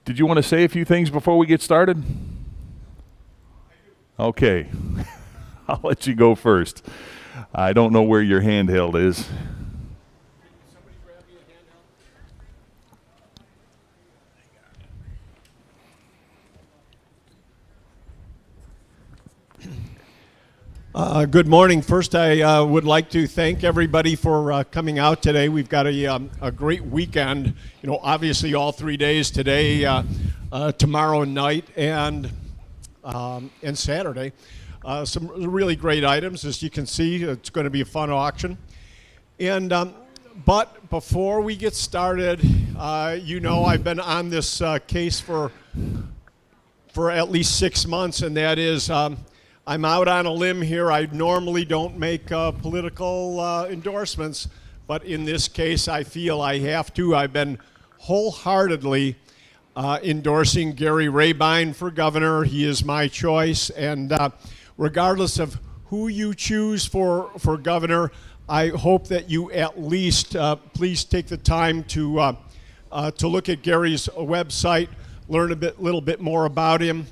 Did you want to say a few things before we get started? Okay. I'll let you go first. I don't know where your handheld is. Good morning. First, I would like to thank everybody for coming out today. We've got a great weekend. You know, obviously all 3 days today, tomorrow night, and Saturday. Some really great items, as you can see. It's going to be a fun auction. And but before we get started, you know, I've been on this case for at least 6 months, and that is. I'm out on a limb here. I normally don't make political endorsements, but in this case, I feel I have to. I've been wholeheartedly endorsing Gary Rabine for governor. He is my choice, and regardless of who you choose for governor, I hope that you at least please take the time to look at Gary's website, learn a little bit more about him,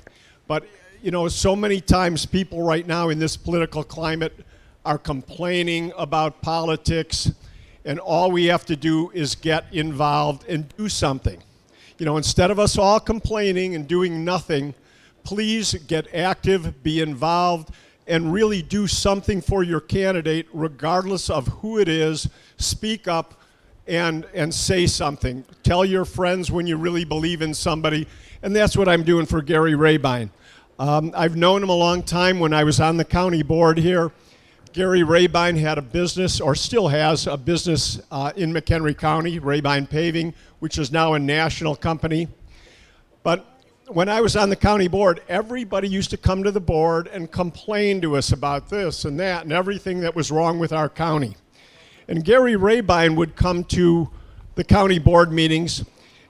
but. You know, so many times people right now in this political climate are complaining about politics, and all we have to do is get involved and do something. You know, instead of us all complaining and doing nothing, please get active, be involved, and really do something for your candidate, regardless of who it is. Speak up and say something. Tell your friends when you really believe in somebody, and that's what I'm doing for Gary Rabine. I've known him a long time. When I was on the county board here, Gary Rabine had a business, or still has a business in McHenry County, Rabine Paving, which is now a national company. But when I was on the county board, everybody used to come to the board and complain to us about this and that and everything that was wrong with our county. And Gary Rabine would come to the county board meetings,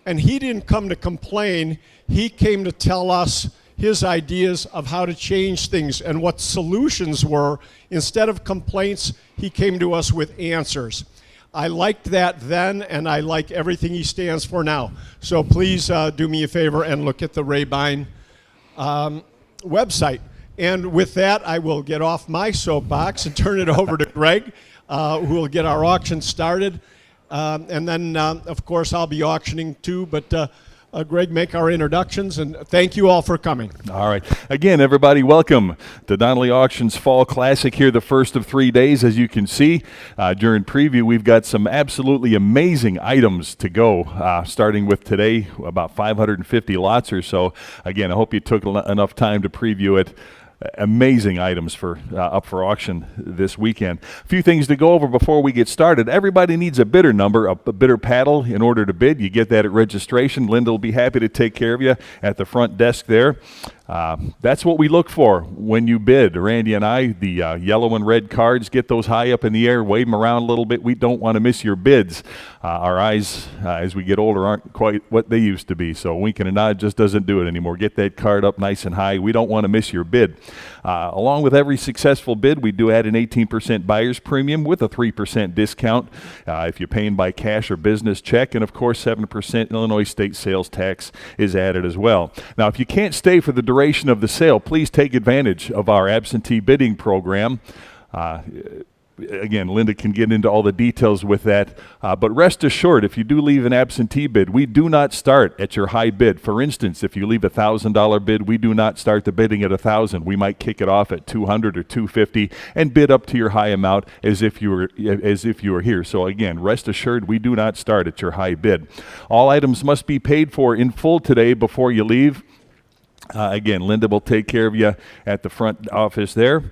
and he didn't come to complain. He came to tell us his ideas of how to change things and what solutions were. Instead of complaints, he came to us with answers. I liked that then, and I like everything he stands for now. So please do me a favor and look at the Rabine website. And with that, I will get off my soapbox and turn it over to Greg, who will get our auction started. And then, of course, I'll be auctioning too, but Greg, make our introductions, and thank you all for coming. All right. Again, everybody, welcome to Donley Auctions Fall Classic here, the first of 3 days. As you can see, during preview, we've got some absolutely amazing items to go, starting with today, about 550 lots or so. Again, I hope you took enough time to preview it. Amazing items for up for auction this weekend. A few things to go over before we get started. Everybody needs a bidder number, a bidder paddle in order to bid. You get that at registration. Linda will be happy to take care of you at the front desk there. That's what we look for when you bid. Randy and I, the yellow and red cards, get those high up in the air, wave them around a little bit. We don't want to miss your bids. Our eyes, as we get older, aren't quite what they used to be, so winking and nod just doesn't do it anymore. Get that card up nice and high. We don't want to miss your bid. Along with every successful bid, we do add an 18% buyer's premium with a 3% discount if you're paying by cash or business check, and of course 7% Illinois state sales tax is added as well. Now, if you can't stay for the duration of the sale, please take advantage of our absentee bidding program. Again, Linda can get into all the details with that, but rest assured, if you do leave an absentee bid, we do not start at your high bid. For instance, if you leave a $1,000 bid, we do not start the bidding at $1,000. We might kick it off at $200 or $250 and bid up to your high amount as if you were here. So again, rest assured, we do not start at your high bid. All items must be paid for in full today before you leave. Again, Linda will take care of you at the front office there.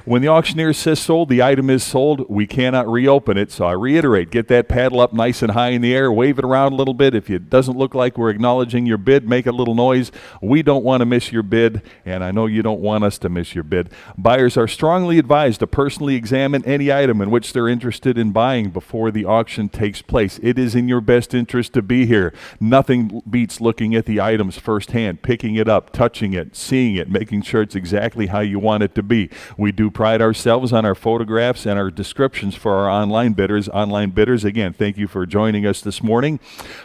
When the auctioneer says sold, the item is sold. We cannot reopen it. So I reiterate, get that paddle up nice and high in the air, wave it around a little bit. If it doesn't look like we're acknowledging your bid, make a little noise. We don't want to miss your bid, and I know you don't want us to miss your bid. Buyers are strongly advised to personally examine any item in which they're interested in buying before the auction takes place. It is in your best interest to be here. Nothing beats looking at the items firsthand, picking it up, touching touching it, seeing it, making sure it's exactly how you want it to be. We do pride ourselves on our photographs and our descriptions for our online bidders. Online bidders, again, thank you for joining us this morning.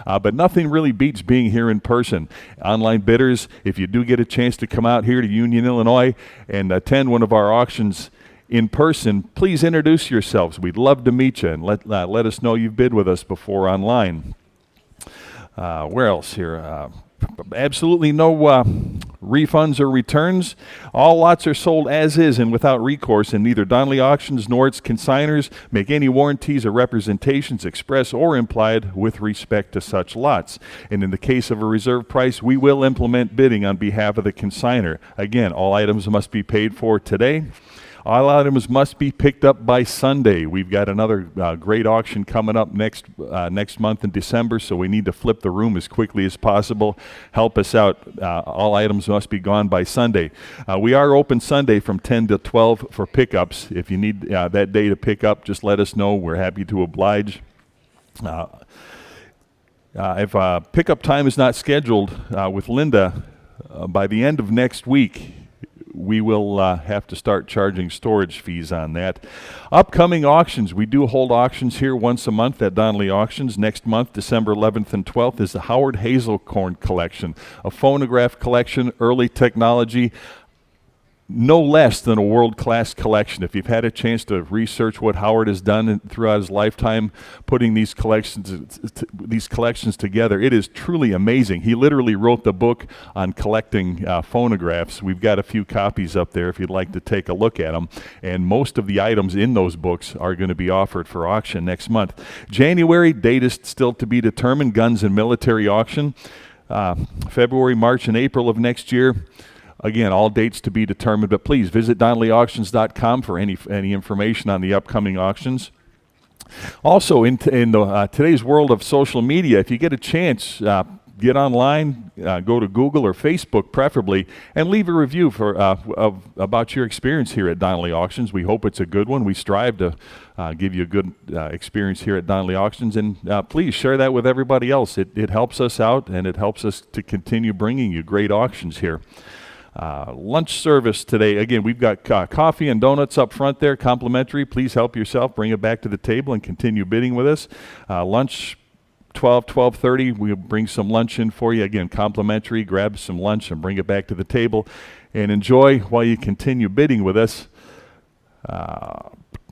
But nothing really beats being here in person. Online bidders, if you do get a chance to come out here to Union, Illinois and attend one of our auctions in person, please introduce yourselves. We'd love to meet you and let us know you've bid with us before online. Where else here? Absolutely no refunds or returns. All lots are sold as is and without recourse, and neither Donley Auctions nor its consignors make any warranties or representations express or implied with respect to such lots. And in the case of a reserve price, we will implement bidding on behalf of the consignor. Again, all items must be paid for today. All items must be picked up by Sunday. We've got another great auction coming up next month in December, so we need to flip the room as quickly as possible. Help us out. All items must be gone by Sunday. We are open Sunday from 10 to 12 for pickups. If you need that day to pick up, just let us know. We're happy to oblige. If pickup time is not scheduled with Linda by the end of next week, we will have to start charging storage fees on that. Upcoming auctions. We do hold auctions here once a month at Donley Auctions. Next month, December 11th and 12th, is the Howard Hazelcorn Collection, a phonograph collection, early technology, no less than a world-class collection. If you've had a chance to research what Howard has done throughout his lifetime, putting these collections together, it is truly amazing. He literally wrote the book on collecting phonographs. We've got a few copies up there if you'd like to take a look at them. And most of the items in those books are going to be offered for auction next month. January, date is still to be determined, guns and military auction. February, March, and April of next year. Again, all dates to be determined, but please visit DonleyAuctions.com for any information on the upcoming auctions. Also, in today's world of social media, if you get a chance, get online, go to Google or Facebook preferably, and leave a review about your experience here at Donley Auctions. We hope it's a good one. We strive to give you a good experience here at Donley Auctions, and please share that with everybody else. It helps us out, and it helps us to continue bringing you great auctions here. Lunch service today. Again, we've got coffee and donuts up front there, complimentary. Please help yourself. Bring it back to the table and continue bidding with us. Lunch, 12:30. We'll bring some lunch in for you. Again, complimentary. Grab some lunch and bring it back to the table and enjoy while you continue bidding with us.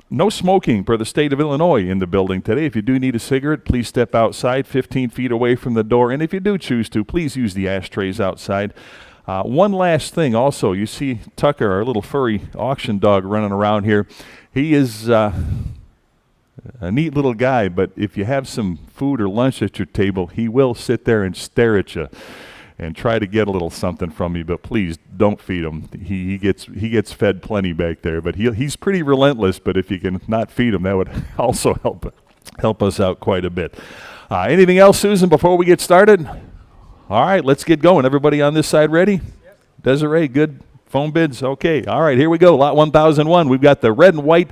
No smoking per the state of Illinois in the building today. If you do need a cigarette, please step outside 15 feet away from the door. And if you do choose to, please use the ashtrays outside. One last thing also, you see Tucker, our little furry auction dog, running around here. He is a neat little guy, but if you have some food or lunch at your table, he will sit there and stare at you and try to get a little something from you, but please don't feed him. He gets fed plenty back there, but he's pretty relentless, but if you can not feed him, that would also help us out quite a bit. Anything else, Susan, before we get started? All right, let's get going. Everybody on this side ready? Yep. Desiree, good. Phone bids? Okay. All right, here we go. Lot 1001. We've got the red and white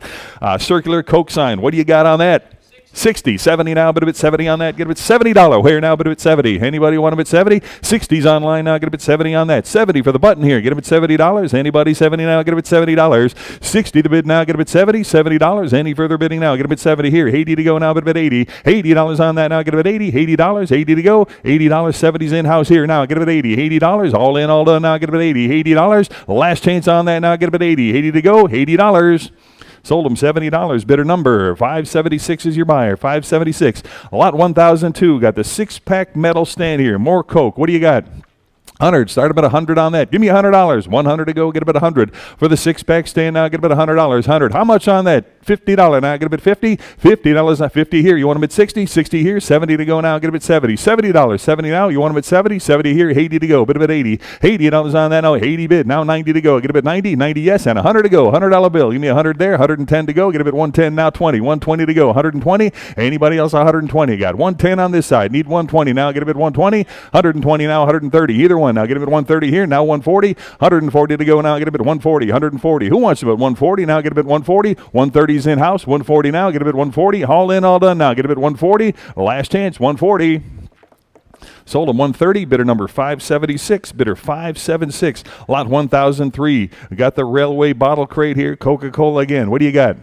circular Coke sign. What do you got on that? 60, 70 now, bid a bit 70 on that. Get a bit $70. Where now, bid a bit 70. Anybody want a bit 70? 60's online now, get a bit 70 on that. 70 for the button here, get a bit $70. Anybody 70 now, get a bit $70. 60 the bid now, get a bit 70. $70. Any further bidding now, get a bit 70 here. 80 to go now, bid a bit 80. $80 on that now, get a bit 80. $80. 80 to go. $80. 70's in-house here now, get a bit 80. $80. All in, all done now, get a bit 80. $80. Last chance on that now, get a bit 80. 80 to go. $80. Sold them $70. Bidder number 576 is your buyer. 576. Lot 1002. Got the 6-pack metal stand here. More Coke. What do you got? 100. Start about 100 on that. Give me $100. 100 to go. Get about 100 for the 6-pack stand. Now get about $100. 100. How much on that? $50. Now get a bit 50. $50. Not 50 here. You want them at 60. 60 here. 70 to go now. Get a bit 70. $70. 70 now. You want them at 70. 70 here. 80 to go. Bid a bit 80. $80 on that now. 80 bid. Now 90 to go. Get a bit 90. 90 yes. And 100 to go. $100 bill. Give me 100 there. 110 to go. Get a bit 110 now. 20. 120 to go. 120. Anybody else 120? Got 110 on this side. Need 120 now. Get a bit 120. 120 now. 130. Either one. Now get a bit 130 here. Now 140. 140 to go now. Get a bit 140. 140. Who wants a bit 140? Now get a bit 140. 130's in house. 140 now. Get a bit 140. All in, all done now. Get a bit 140. Last chance. 140. Sold them 130, bidder number 576, bidder 576, lot 1003. We got the railway bottle crate here, Coca-Cola again. What do you got?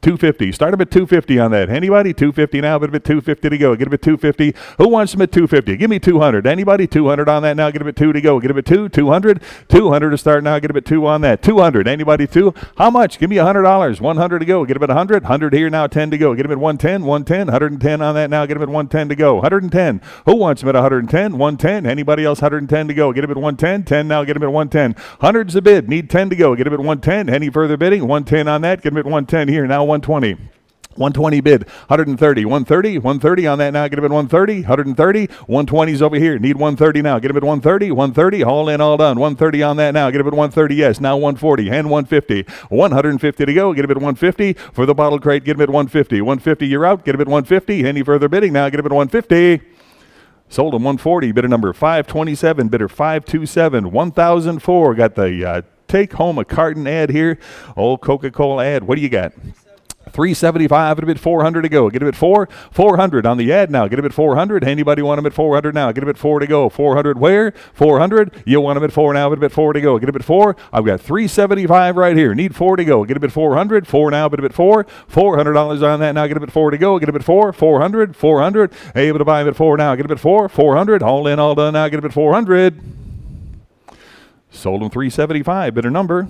250. Start them at 250 on that. Anybody? 250 now, but a bit 250 to go. Get them at 250. Who wants them at 250? Give me 200. Anybody? 200 on that now. Get them at 2 to go. Get them at 2. 200. 200 to start now. Get them at 2 on that. 200. Anybody? 2. How much? Give me $100. 100 to go. Get them at 100. 100 here now. 10 to go. Get them at 110. 110. 110 on that now. Get them at 110 to go. 110. Who wants them at 110? 110. Anybody else? 110 to go. Get them at 110. 10 now. Get them at 110. 100's the bid. Need 10 to go. Get them at 110. Any further bidding? 110 on that. Get them at 110 here now. 120. 120 bid, 130, 130, 130 on that now. Get him at 130, 130, 120's over here. Need 130 now. Get him at 130, 130, all in, all done. 130 on that now. Get him at 130, yes. Now 140 and 150. 150 to go. Get him at 150 for the bottle crate. Get him at 150. 150, you're out. Get him at 150. Any further bidding now? Get him at 150. Sold him 140. Bidder number 527. Bidder 527. 1004. Got the take home a carton ad here. Old Coca-Cola ad. What do you got? 375 at a bit 400 to go. Get him at 400 on the ad now. Get him at 400. Anybody want him at 400 now? Get him at 4 to go. 400 where? 400. You want him at 4 now, but at 4 to go. Get him at 4. I've got 375 right here. Need 4 to go. Get him at 400. 4 now, but at 4. $400 on that now. Get him at 4 to go. Get him at 4. 400. 400. Able to buy him at 4 now. Get him at 4. 400. All in, all done now. Get him at 400. Sold him 375. Bidder number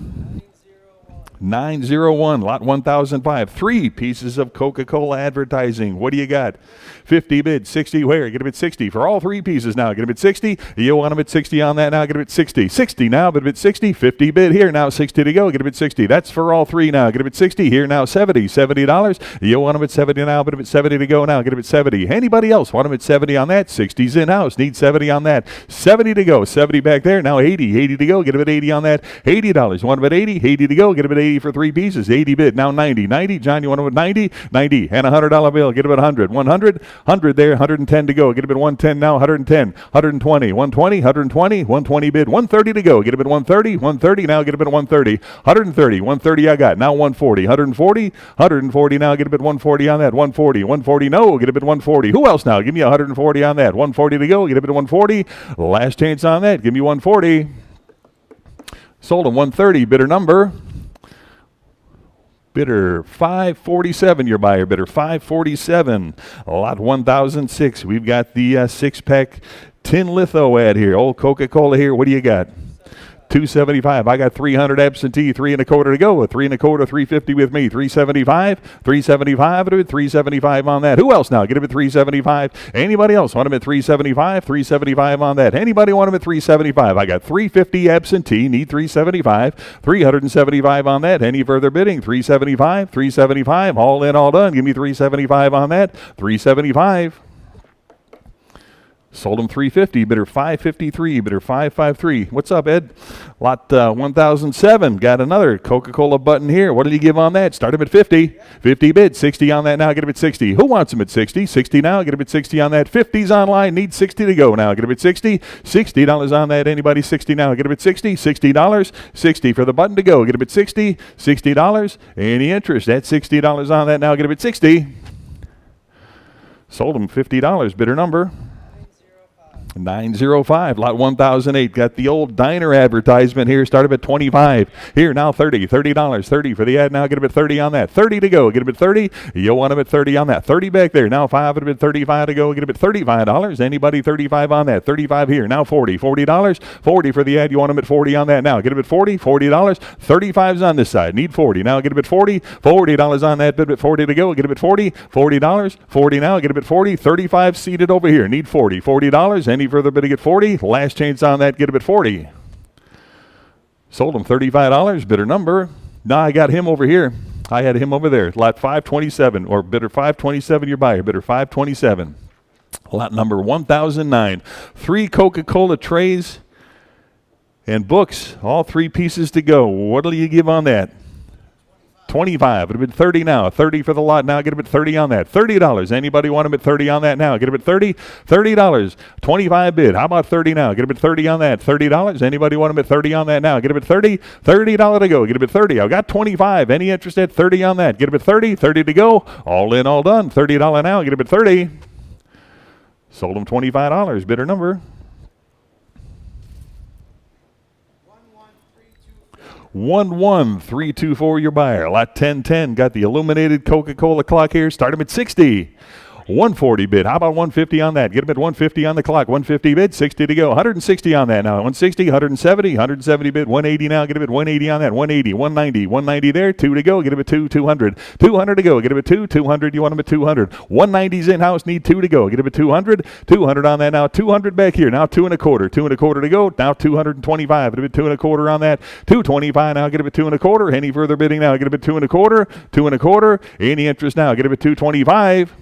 901, lot 1005. 3 pieces of Coca-Cola advertising. What do you got? 50 bid, 60 where? Get him at 60 for all 3 pieces now. Get him at 60. You want him at 60 on that now. Get him at 60. 60 now, but at 60. 50 bid here now. 60 to go. Get him at 60. That's for all 3 now. Get him at 60 here now. 70. $70. You want him at 70 now, but at 70 to go now. Get him at 70. Anybody else want him at 70 on that? 60's in-house. Need 70 on that. 70 to go. 70 back there. Now 80. 80 to go. Get him at 80 on that. $80. Want him at 80. 80 to go. Get him at 80 for 3 pieces. 80 bid. Now 90. 90. John, you want him at 90? 90. And a $100 bill. Get him at 100. 100. 100 there. 110 to go. Get him at 110 now. 110. 120. 120. 120. 120 bid. 130 to go. Get him at 130. 130 now. Get him at 130. 130. 130 I got. Now 140. 140. 140 now. Get him at 140 on that. 140. 140 no. Get him at 140. Who else now? Give me 140 on that. 140 to go. Get him at 140. Last chance on that. Give me 140. Sold him 130. Bidder number. Bidder 547, your buyer. Bidder 547, lot 1006. We've got the 6-pack tin litho ad here. Old Coca-Cola here. What do you got? 275. I got 300 absentee, 3 1/4 to go. 3 1/4, 350 with me. 375, 375, 375 on that. Who else now? Get him at 375. Anybody else want him at 375? 375 on that. Anybody want him at 375? I got 350 absentee, need 375. 375 on that. Any further bidding? 375, 375. All in, all done. Give me 375 on that. 375. Sold him 350. Bidder 553. Bidder 553. What's up, Ed? Lot 1007. Got another Coca-Cola button here. What did he give on that? Start him at 50. 50 bid. 60 on that now. Get him at 60. Who wants him at 60? 60 now. Get him at 60 on that. 50's online. Need 60 to go now. Get him at 60. $60 on that. Anybody 60 now? Get him at 60. $60. 60 for the button to go. Get him at 60. $60. Any interest? At $60 on that now. Get him at 60. Sold him $50. Bidder number 905, lot 1008. Got the old diner advertisement here. Started at 25. Here now 30. $30. 30 for the ad now. Get him at 30 on that. 30 to go. Get him at 30. You want him at 30 on that. 30 back there. Now 5 at 35 to go. Get him at $35. Anybody 35 on that. 35 here. Now 40. $40. 40 for the ad. You want him at 40 on that now. Get him at 40. $40. 35's on this side. Need 40. Now get him at 40. $40 on that. Bid at 40 to go. Get him at 40. $40. 40 now. Get him at 40. 35 seated over here. Need 40. $40. Any further bidding at 40? Last chance on that. Get him at 40. Sold him $35. Bidder number. Now I got him over here. I had him over there. Lot 527, or bidder 527, your buyer. Bidder 527. Lot number 1009. 3 Coca-Cola trays and books. All 3 pieces to go. What'll you give on that? 25. It'll be 30 now. 30 for the lot now. Get him at 30 on that. $30. Anybody want him at 30 on that now? Get him at 30. $30. 25 bid. How about 30 now? Get him at 30 on that. $30. Anybody want him at 30 on that now? Get him at 30. $30 to go. Get him at 30. I've got 25. Any interest at 30 on that? Get him at 30. 30 to go. All in, all done. $30 now. Get him at 30. Sold them $25. Bidder number 11324, your buyer. Lot 1010 got the illuminated Coca-Cola clock here. Start them at 60. 140 bid. How about 150 on that? Get them at 150 on the clock. 150 bid, 60 to go. 160 on that now. 160, 170 bid. 180 now. Get them at 180 on that. 180, 190, 190 there. 2 to go. Get them at 200. 200 to go. Get them at 200. You want them at 200. 190's in-house. Need 2 to go. Get them at 200. 200 on that now. 200 back here. Now 2 1/4. 2 1/4 to go. Now 225. Get them at 2 1/4 on that. 225 now. Get them at 2 1/4. Any further bidding now? Get them at 2 1/4. 2 1/4. Any interest now? Get them at 225.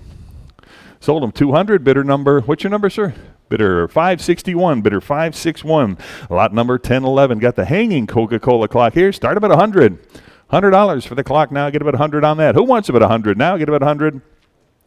Sold them 200. Bidder number, what's your number, sir? Bidder 561. Bidder 561. Lot number 1011. Got the hanging Coca-Cola clock here. Start about 100. $100 for the clock now. Get about 100 on that. Who wants about 100 now? Get about 100.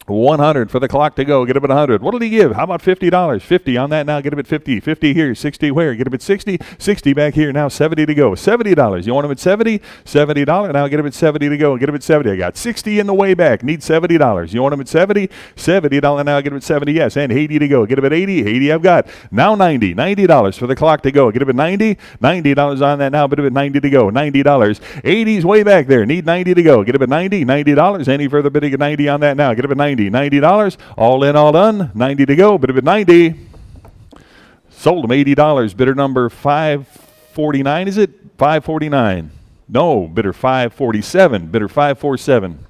100 for the clock to go. Get him at 100. What did he give? How about $50? 50 on that now. Get him at 50. 50 here. 60 where? Get him at 60. 60 back here. Now 70 to go. $70. You want him at 70? $70. Now get him at 70 to go. Get him at 70. I got 60 in the way back. Need $70. You want him at 70? $70 now. Get him at 70. Yes. And 80 to go. Get him at 80. 80 I've got. Now 90. $90 for the clock to go. Get him at 90. $90 on that now. Get him at 90 to go. $90. 80's way back there. Need 90 to go. Get him at 90. $90. Any further bidding at 90 on that now. Get him at 90. $90. All in, all done. 90 to go. Bid of it 90. Sold him $80. Bidder number 549. Is it 549? No. Bidder 547. Bidder 547.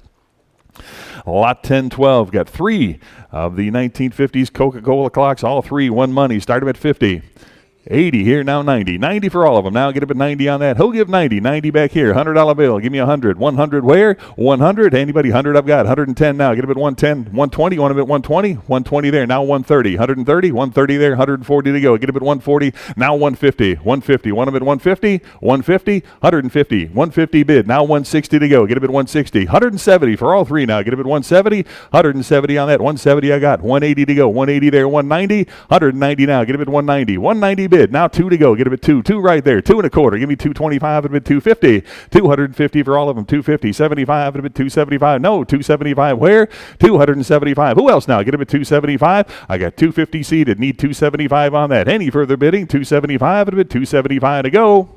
Lot 1012 got 3 of the 1950s Coca-Cola clocks. All 3 won money. Start them at 50. 80 here, now 90. 90 for all of them. Now get up at 90 on that. Who'll give 90? 90 back here. $100 bill. Give me 100. 100 where? 100. Anybody? 100 I've got. 110 now. Get up at 110. 120. You want them at 120? 120 there. Now 130. 130. 130 there. 140 to go. Get up at 140. Now 150. 150. Want them at 150? 150. 150. 150 bid. Now 160 to go. Get up at 160. 170 for all 3 now. Get up at 170. 170 on that. 170 I got. 180 to go. 180 there. 190. 190 now. Get up at 190. 190 bid. Now 2 to go. Get him at 2. 2 right there. 2 1/4. Give me 225 at 250. 250 for all of them. 250. 75 at 275. No, 275 where? 275. Who else now? Get him at 275. I got 250 seated. Need 275 on that. Any further bidding? 275 at 275 to go.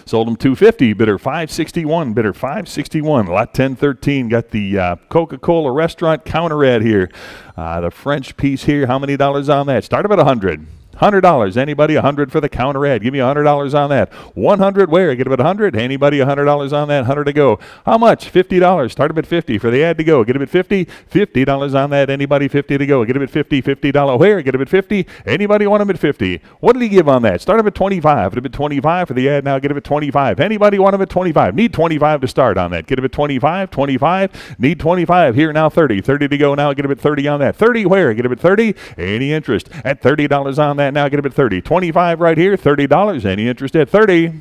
Sold them 250. Bidder 561. Bidder 561. Lot 1013. Got the Coca-Cola restaurant counter ad here. The French piece here. How many dollars on that? Start them at 100. $100. Anybody? 100 for the counter ad. Give me $100 on that. 100 where? Get them at 100. Anybody? $100 on that. 100 to go. How much? $50. Start them at 50 for the ad to go. Get them at 50. $50 on that. Anybody? 50 to go. Get them at 50. $50 where? Get them at 50. Anybody want them at 50? What did he give on that? Start them at 25. Get them at 25 for the ad now. Get them at 25. Anybody want them at 25? Need 25 to start on that. Get them at 25. 25. Need 25. Here now 30. 30 to go now. Get them at 30 on that. 30 where? Get them at 30. Any interest at $30 on that now. Get them at 30. 25 right here. $30. Any interest at 30?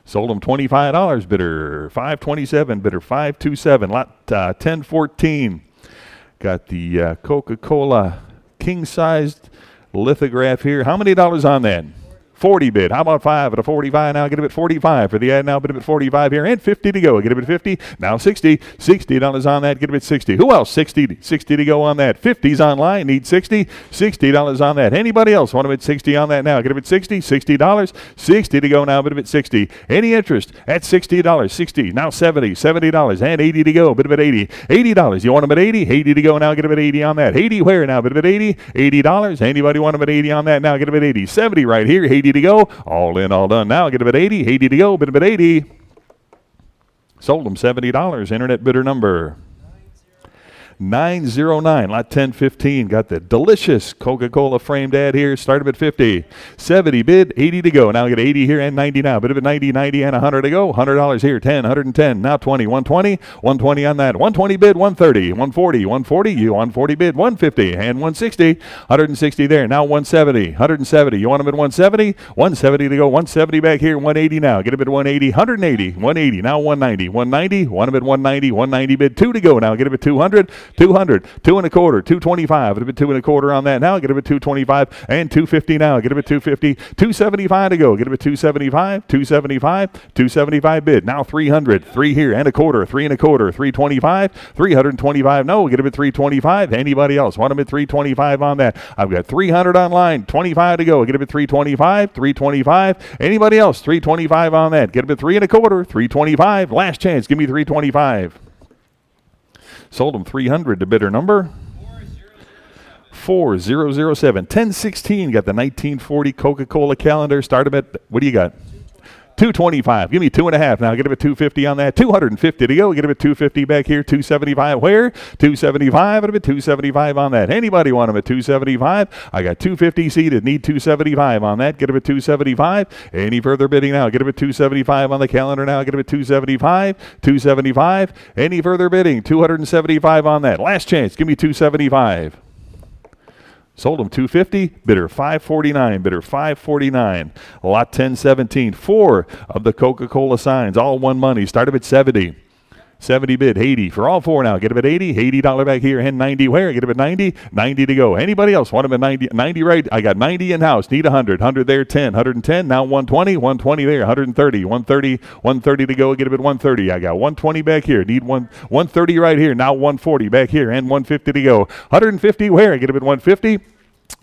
Sold them $25. Bidder 527. Bidder 527. Lot 1014. Got the Coca-Cola king-sized lithograph here. How many dollars on that? 40 bid. How about 5 at a 45 now? Get him at 45 for the ad now. Bid him at 45 here and 50 to go. Get him at 50. Now 60. $60 on that. Get him at 60. Who else? 60. 60 to go on that. 50's online. Need 60. $60 on that. Anybody else want him at 60 on that now? Get him at 60. $60. 60 to go now. Bid him at 60. Any interest at $60? 60. Now 70. $70 and 80 to go. Bid him at 80. $80. You want him at 80? 80 to go now. Get him at 80 on that. 80 where now? Bid him at 80. $80. Anybody want him at 80 on that now? Get him at 80. 70 right here. 80 to go. All in, all done. Now get him at 80. 80 to go. Bid him at 80. Sold him $70. Internet bidder number 909. Lot 1015. Got the delicious Coca-Cola framed ad here. Start him at 50. 70 bid. 80 to go. Now get 80 here and 90 now. Bid him at 90. 90 and 100 to go. $100 here. 10. 110. Now 20. 120. 120 on that. 120 bid. 130. 140. 140. You 140 bid. 150 and 160. 160 there. Now 170. 170. You want him at 170? 170 to go. 170 back here. 180 now. Get him at 180. 180. 180. Now 190. 190. Want him at 190. 190 bid. 2 to go now. Get him at 200. 200, 2 and a quarter, 225. It'll be 2 and a quarter on that now. Get him at 225 and 250 now. Get him at 250, 275 to go. Get him at 275, 275, 275 bid. Now 300, 3 here and a quarter, 3 and a quarter, 325, 325. No, get him at 325. Anybody else? Want him at 325 on that? I've got 300 online, 25 to go. Get him at 325, 325. Anybody else? 325 on that. Get him at 3 and a quarter, 325. Last chance. Give me 325. Sold him 300 to bidder number 4007. 1016. Got the 1940 Coca-Cola calendar. Start him at, what do you got? 225. Give me 2.5 now. Get him at 250 on that. 250 to go. Get him at 250 back here. 275. Where? 275. Get him at 275 on that. Anybody want him at 275? I got 250 seated. Need 275 on that. Get him at 275. Any further bidding now? Get him at 275 on the calendar now. Get him at 275. 275. Any further bidding? 275 on that. Last chance. Give me 275. Sold him 250, bidder 549, bidder 549. Lot 1017, 4 of the Coca-Cola signs, all one money. Start him at 70. 70 bid, 80 for all 4 now. Get him at 80, $80 back here, and 90 where? Get him at 90, 90 to go. Anybody else want him at 90? 90 right. I got 90 in-house. Need 100. 100 there, 10. 110, now 120. 120 there, 130. 130, 130 to go. Get him at 130. I got 120 back here. Need 130 right here. Now 140 back here, and 150 to go. 150 where? Get him at 150.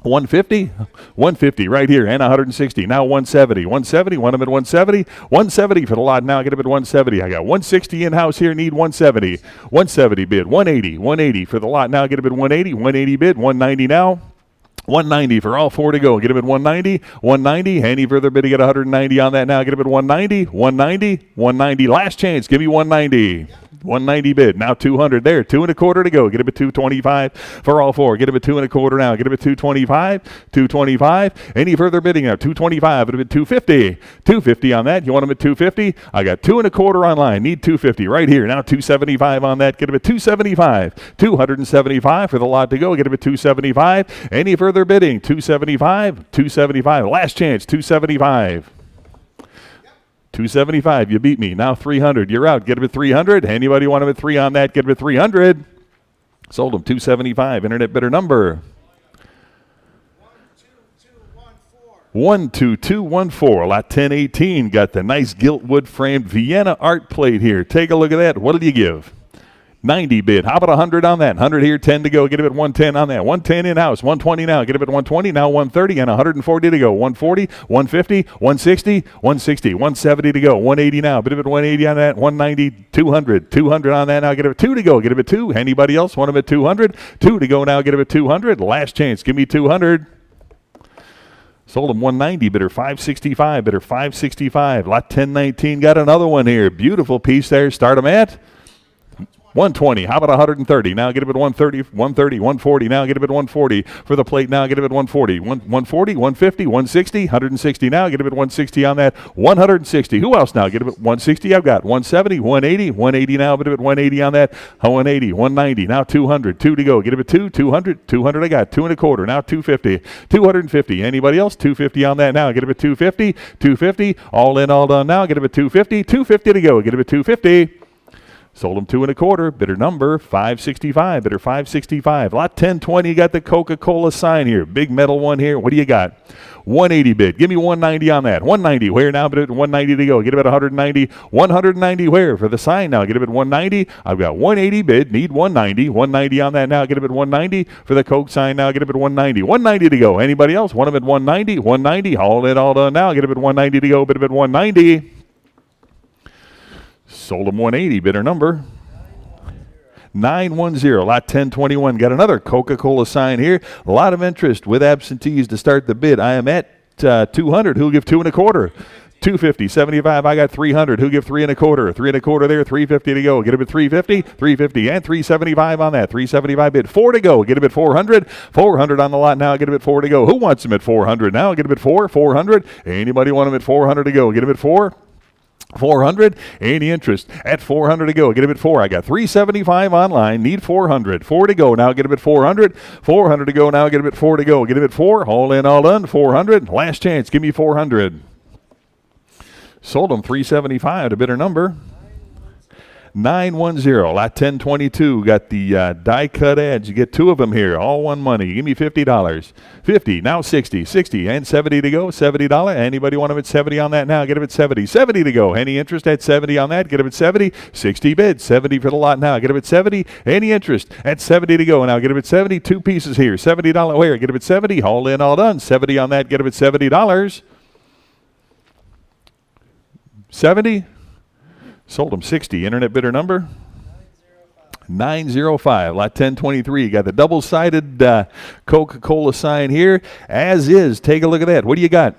150, 150 right here, and 160. Now 170, 170. Want him at 170, 170 for the lot. Now get him at 170. I got 160 in house here. Need 170, 170 bid, 180, 180 for the lot. Now get him at 180, 180 bid, 190 now. 190 for all 4 to go. Get him at 190, 190. Any further bid to get 190 on that now. Get him at 190, 190, 190. Last chance. Give me 190. 190 bid. Now 200 there. 2 and a quarter to go. Get him at 225 for all 4. Get him at 2 and a quarter now. Get him at 225, 225. Any further bidding now? 225. Get him at 250. 250 on that. You want him at 250? I got 2 and a quarter online. Need 250 right here. Now 275 on that. Get him at 275. 275 for the lot to go. Get him at 275. Any further bidding? 275, 275. Last chance. 275. 275, you beat me. Now 300, you're out. Get him at 300. Anybody want him at 3 on that? Get him at 300. Sold him 275. Internet bidder number 12214. Lot 1018. Got the nice gilt wood framed Vienna art plate here. Take a look at that. What did you give? 90 bid. How about 100 on that? 100 here, 10 to go. Get him at 110 on that. 110 in-house. 120 now. Get him at 120. Now 130 and 140 to go. 140, 150, 160, 160, 170 to go. 180 now. Bid him at 180 on that. 190, 200. 200 on that now. Get him at 2 to go. Get him at 2. Anybody else want him at 200? 2 to go now. Get him at 200. Last chance. Give me 200. Sold him 190, bidder 565, bidder 565. Lot 1019. Got another one here. Beautiful piece there. Start him at 120. How about 130? Now get him at 130, 130, 140. Now get him at 140 for the plate. Now get him at 140, 140, 150, 160, 160. Now get him at 160 on that. 160. Who else now? Get him at 160. I've got 170, 180, 180 now. Get him at 180 on that. 180, 190. Now 200. 2 to go. Get him at 2, 200, 200. I got 2 and a quarter. Now 250, 250. Anybody else? 250 on that now. Get him at 250, 250. All in, all done now. Get him at 250, 250 to go. Get him at 250. Sold him 2 and a quarter. Bidder number 565. Bidder 565. Lot 1020. You got the Coca-Cola sign here. Big metal one here. What do you got? 180 bid. Give me 190 on that. 190. Where now? Bid at 190 to go. Get him at 190. 190 where? For the sign now. Get him at 190. I've got 180 bid. Need 190. 190 on that now. Get him at 190. For the Coke sign now. Get him at 190. 190 to go. Anybody else? Want him at 190. 190. All in, all done now. Get him at 190 to go. Bid him at 190. Sold him 180, bidder number 910. Lot 1021. Got another Coca-Cola sign here. A lot of interest with absentees to start the bid. I am at 200. Who'll give 2 and a quarter? 250, 75. I got 300. Who give 3 and a quarter? 3 and a quarter there. 350 to go. Get him at 350, 350, and 375 on that. 375 bid. 4 to go. Get him at 400. 400 on the lot now. Get him at 4 to go. Who wants him at 400 now? Get him at 4. 400. Anybody want him at 400 to go? Get him at 4. 400. Any interest at 400 to go? Get him at 4. I got 375 online. Need 400. 4 to go now. Get him at 400. 400 to go now. Get him at 4 to go. Get him at 4. All in, all done. 400. Last chance. Give me 400. Sold him 375 to bidder number 910, lot 1022. Got the die cut ads. You get two of them here, all one money. Give me $50. 50, now 60, 60, and 70 to go. $70. Anybody want them at 70 on that now? Get them at 70. 70 to go. Any interest at 70 on that? Get them at 70. 60 bid. 70 for the lot now. Get them at 70. Any interest at 70 to go. Now get them at 70. Two pieces here. $70 where? Get them at 70. All in, all done. 70 on that. Get them at $70. 70. Sold them 60. Internet bidder number? 905. Lot 1023. Got the double-sided Coca-Cola sign here. As is. Take a look at that. What do you got?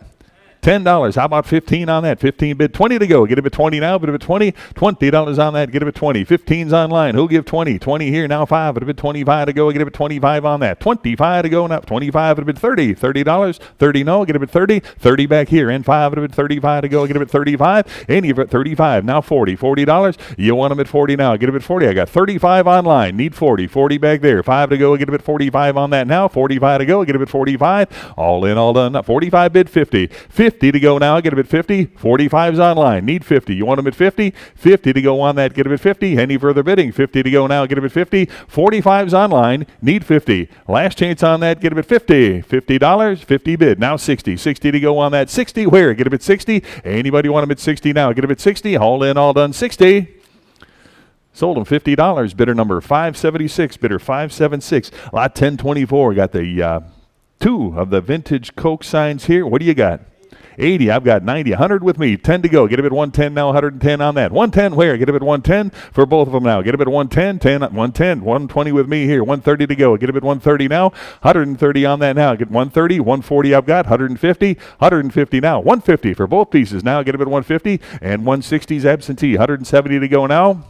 $10. How about 15 on that? 15 bid. 20 to go. Get it at 20 now. Bid it at 20. $20 on that. Get it at 20. 15's online. Who'll give 20? 20 here. Now 5. Bid it at 25 to go. Get it at 25 on that. 25 to go now. 25. Bid it at 30. $30. 30 no. Get it at 30. 30 back here. And 5. Bid it at 35 to go. Get it at 35. Any of it 35. Now 40. $40. You want them at 40 now. Get it at 40. I got 35 online. Need 40. 40 back there. 5 to go. Get it at 45 on that now. 45 to go. Get it at 45. All in, all done. Now 45 bid 50. 50 to go now. Get them at 50. 45's online. Need 50. You want them at 50? 50 to go on that. Get them at 50. Any further bidding? 50 to go now. Get them at 50. 45's online. Need 50. Last chance on that. Get them at 50. $50. 50 bid. Now 60. 60 to go on that. 60 where? Get them at 60. Anybody want them at 60 now? Get them at 60. All in, all done. 60. Sold them $50. Bidder number 576. Bidder 576. Lot 1024. Got the two of the vintage Coke signs here. What do you got? 80. I've got 90. 100 with me. 10 to go. Get him at 110 now. 110 on that. 110 where? Get him at 110 for both of them now. Get him at 110. 10, 110. 120 with me here. 130 to go. Get him at 130 now. 130 on that now. Get 130. 140 I've got. 150. 150 now. 150 for both pieces now. Get him at 150. And 160's absentee. 170 to go now.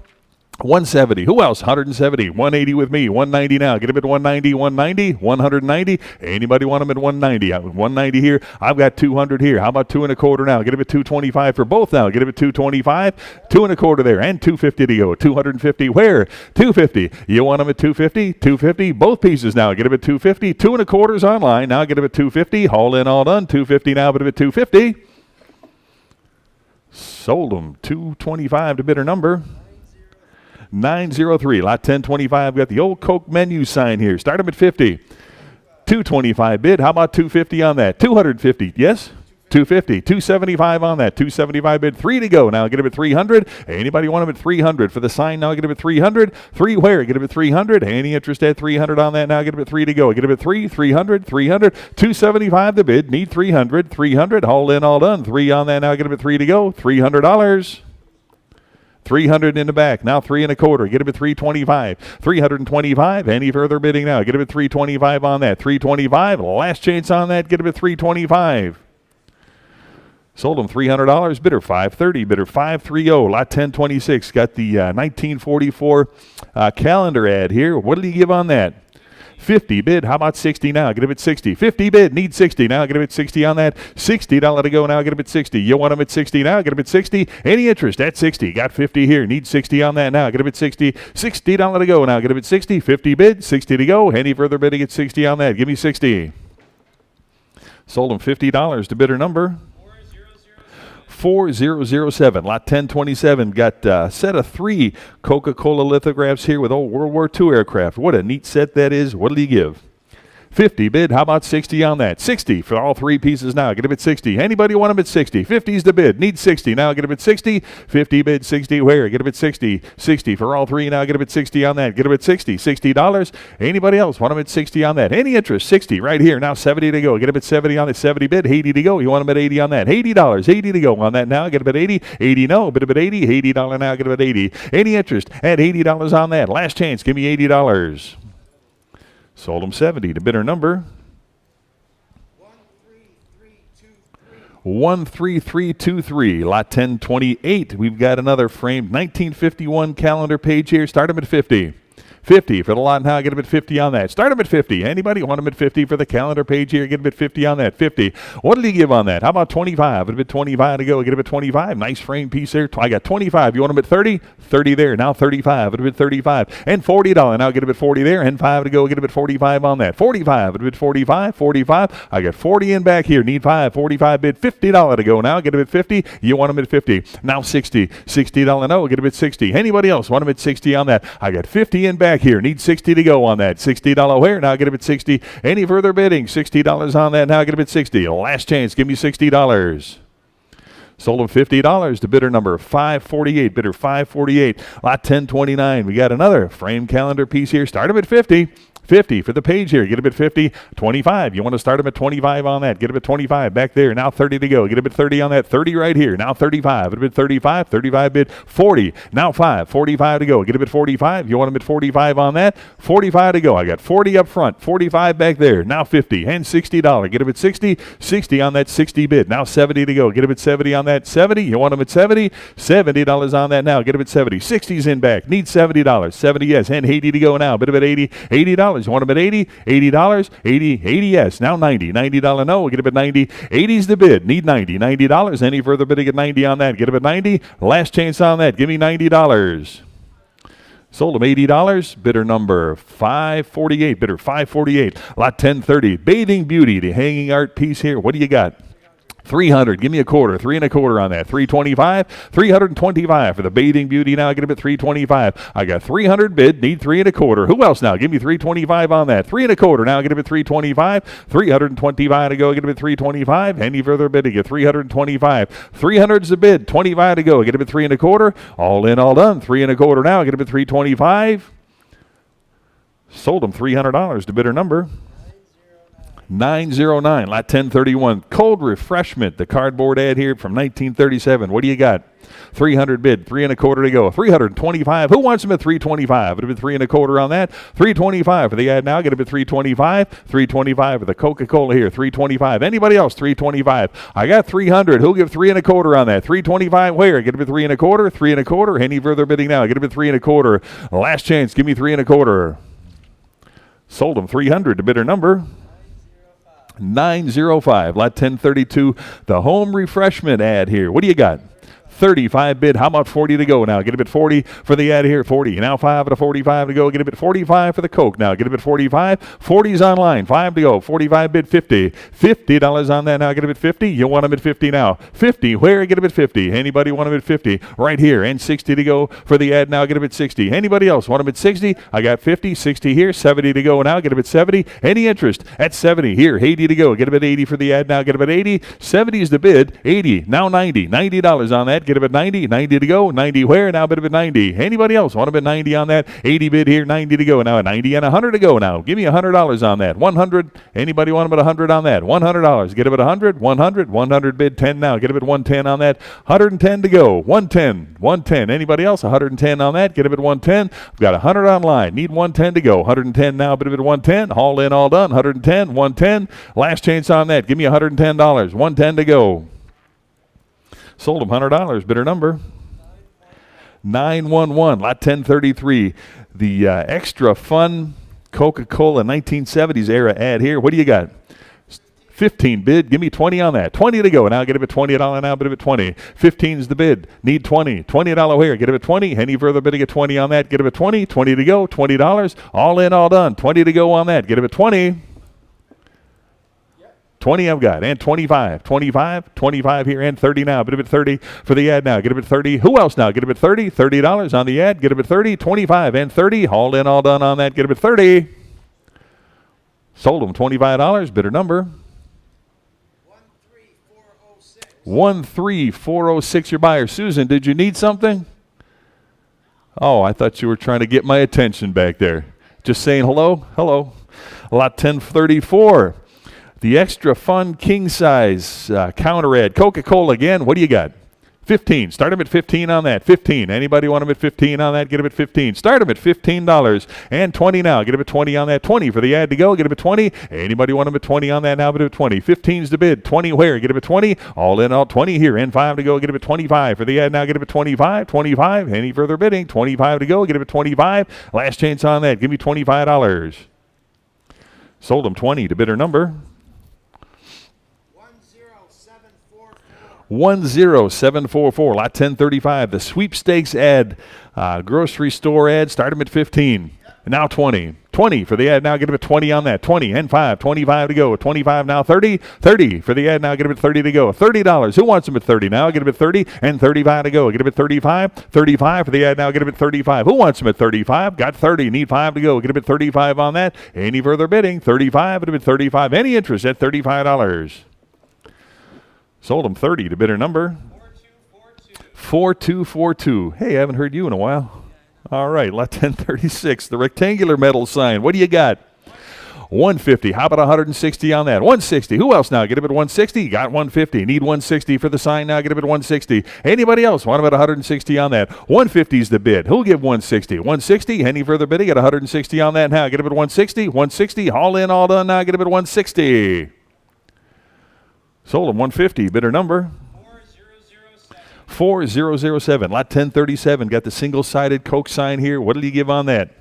170. Who else? 170. 180 with me. 190 now. Get him at 190. 190. 190. Anybody want him at 190? 190 here. I've got 200 here. How about 2 1/4 now? Get him at 225 for both now. Get him at 225. 2 1/4 there. And 250 to go. 250 where? 250. You want him at 250? 250. Both pieces now. Get him at 250. 2 1/4's online. Now get him at 250. All in, all done. 250 now. Get him at 250. Sold him. 225 to bidder number 903. Lot 1025. Got the old Coke menu sign here. Start them at 50. 225 bid. How about 250 on that? 250. Yes? 250. 275 on that. 275 bid. 3 to go. Now get him at 300. Anybody want him at 300 for the sign? Now get him at 300. 3 where? Get him at 300. Any interest at 300 on that? Now get him at 3 to go. Get him at 3. 300. 300. 275 the bid. Need 300. 300. All in, all done. 3 on that. Now get him at 3 to go. $300. 300 in the back. Now 3 1/4. Get him at 325. 325. Any further bidding now? Get him at 325 on that. 325. Last chance on that. Get him at 325. Sold him $300. Bidder 530. Bidder 530. Lot 1026. Got the 1944 calendar ad here. What did he give on that? 50 bid. How about 60 now? Get him at 60. 50 bid. Need 60 now. Get him at 60 on that. $60 to go now. Get him at 60. You want him at 60 now? Get him at 60. Any interest at 60? Got 50 here. Need 60 on that now. Get him at 60. $60 to go now. Get him at 60. 50 bid. 60 to go. Any further bidding at 60 on that? Give me 60. Sold him $50 to bidder number 4007. Lot 1027. Got a set of 3 Coca-Cola lithographs here with old World War II aircraft. What a neat set that is. What did he give? 50 bid. How about 60 on that? 60 for all 3 pieces now. Get him at 60. Anybody want him at 60? 50's the bid. Need 60 now. Get him at 60. 50 bid. 60 where? Get him at 60. 60 for all 3 now. Get him at 60 on that. Get him at 60. $60. Anybody else want him at 60 on that? Any interest? 60 right here. Now 70 to go. Get him at 70 on that. 70 bid. 80 to go. You want him at 80 on that? $80. 80 to go on that now. Get him at 80. 80 no. Bid him at 80. $80 now. Get him at 80. Any interest? At $80 on that. Last chance. Give me $80. Sold him 70 to bidder number 13323. Lot 1028. We've got another framed 1951 calendar page here. Start him at 50. 50 for the lot now. Get them at 50 on that. Start them at 50. Anybody want them at 50 for the calendar page here? Get them at 50 on that. 50. What did he give on that? How about 25? It'll be 25 to go. Get them at 25. Nice frame piece there. I got 25. You want them at 30? 30 there. Now 35. It'll be 35. And $40. Now get them at 40 there. And 5 to go. Get them at 45 on that. 45. It'll be 45. 45. I got 40 in back here. Need 5. 45 bid. $50 to go now. Get them at 50. You want them at 50. Now 60. $60 no. Get them at 60. Anybody else want them at 60 on that? I got 50 in back here. Need 60 to go on that. $60 where? Now get them at 60. Any further bidding? $60 on that. Now get them at 60. Last chance. Give me $60. Sold them $50 to bidder number 548. Bidder 548. Lot 1029. We got another frame calendar piece here. Start them at 50. 50 for the page here. Get them at 50. 25. You want to start them at 25 on that. Get them at 25 back there. Now 30 to go. Get them at 30 on that. 30 right here. Now 35. Get them at 35. 35 bid. 40. Now 5. 45 to go. Get them at 45. You want them at 45 on that. 45 to go. I got 40 up front. 45 back there. Now 50 and $60. Get them at 60. 60 on that 60 bid. Now 70 to go. Get them at 70 on that. 70. You want them at 70. $70 on that now. Get them at 70. 60's in back. Need $70. 70 yes. And 80 to go now. Bid them at 80. $80. You want them at 80? $80. 80 yes. Now 90. $90 no. We'll get them at 90. 80's the bid. Need 90. $90. Any further bidding at 90 on that? Get them at 90. Last chance on that. Give me $90. Sold them $80. Bidder number 548. Bidder 548. Lot 1030. Bathing Beauty. The hanging art piece here. What do you got? 300. Give me a quarter. 3 1/4 on that. 325. 325 for the Bathing Beauty. Now I get them at 325. I got 300 bid. Need 3 1/4. Who else now? Give me 325 on that. 3 1/4. Now I get them at 325. 325 to go. Get them at 325. Any further bid to get 325. 300's the bid. 25 to go. Get them at 3 1/4. All in, all done. 3 1/4 now. Get them at 325. Sold them $300 to bidder number 909. Lot 1031. Cold refreshment. The cardboard ad here from 1937. What do you got? 300 bid. 3 1/4 to go. 325. Who wants them at 325? It'll be 3 1/4 on that. 325 for the ad now. Get them at 325. 325 for the Coca-Cola here. 325. Anybody else? 325. I got 300. Who'll give 3 1/4 on that? 325 where? Get them at 3 1/4. 3 1/4. Any further bidding now? Get them at 3 1/4. Last chance. Give me 3 1/4. Sold them 300 to bidder number 905. Lot 1032. The home refreshment ad here. What do you got? 35 bid. How about 40 to go now? Get him at 40 for the ad here. 40. Now 5 to 45 to go. Get him at 45 for the Coke now. Get him at 45. 40's online. 5 to go. 45 bid. 50. $50 on that now. Get him at 50. You want him at 50 now. 50. Where? Get him at 50. Anybody want him at 50? Right here. And 60 to go for the ad now. Get him at 60. Anybody else want him at 60? I got 50. 60 here. 70 to go now. Get him at 70. Any interest at 70 here. 80 to go. Get him at 80 for the ad now. Get him at 80. 70 is the bid. 80. Now 90. $90 on that. Get him at 90. 90 to go. 90 where? Now bid him at 90. Anybody else want him at 90 on that? 80 bid here. 90 to go. Now at 90 and 100 to go now. Give me $100 on that. 100. Anybody want him at 100 on that? $100. Get him at 100. 100. 100 bid. 10 now. Get him at 110 on that. 110 to go. 110. 110. Anybody else? 110 on that. Get him at 110. I've got 100 online. Need 110 to go. 110 now. Bid him at 110. All in, all done. 110. 110. Last chance on that. Give me $110. 110 to go. Sold him $100. Bidder number 911. Lot 1033. The extra fun Coca-Cola 1970s era ad here. What do you got? 15 bid. Give me 20 on that. 20 to go. Now get him at $20 now. Bid him at 20. 15's the bid. Need 20. $20 where? Get him at 20. Any further bidding at 20 on that? Get him at 20. 20 to go. $20. All in, all done. 20 to go on that. Get him at 20. 20 I've got, and 25, 25, 25 here, and 30 now. Get him at 30 for the ad now. Get him at 30. Who else now? Get him at 30. $30 on the ad. Get him at 30, 25, and 30. All in, all done on that. Get him at 30. Sold him $25. Bidder number 13406. Your buyer. Susan, did you need something? Oh, I thought you were trying to get my attention back there. Just saying hello. Hello. Lot 1034. The extra fun king size counter ad. Coca-Cola again. What do you got? 15. Start them at 15 on that. 15. Anybody want them at 15 on that? Get them at 15. Start them at $15. And 20 now. Get them at 20 on that. 20 for the ad to go. Get them at 20. Anybody want them at 20 on that now? Get them at 20. 15's the bid. 20 where? Get them at 20. All in all 20 here. And 5 to go. Get them at 25 for the ad now. Get them at 25. 25. Any further bidding? 25 to go. Get them at 25. Last chance on that. Give me $25. Sold them 20 to bidder number 10744. Lot 1035. The sweepstakes ad, grocery store ad. Start them at 15. Now 20. 20 for the ad now. Get them at 20 on that. 20 and 5. 25 to go. 25 now. 30. 30 for the ad now. Get them at 30 to go. $30. Who wants them at 30 now? Get them at 30 and 35 to go. Get them at 35. 35 for the ad now. Get them at 35. Who wants them at 35? Got 30. Need 5 to go. Get them at 35 on that. Any further bidding? 35. Get them at 35. Any interest at $35? Sold them 30 to bidder number 4242. Hey, I haven't heard you in a while. All right, lot 1036, the rectangular metal sign. What do you got? 150. How about 160 on that? 160. Who else now? Get him at 160. Got 150. Need 160 for the sign now. Get him at 160. Anybody else? Want him at 160 on that? 150 is the bid. Who'll give 160? 160. Any further bidding? At 160 on that now. Get him at 160. 160. All in, all done now. Get him at 160. Sold him 150. Bidder number 4007. Lot 1037. Got the single-sided Coke sign here. What did you give on that?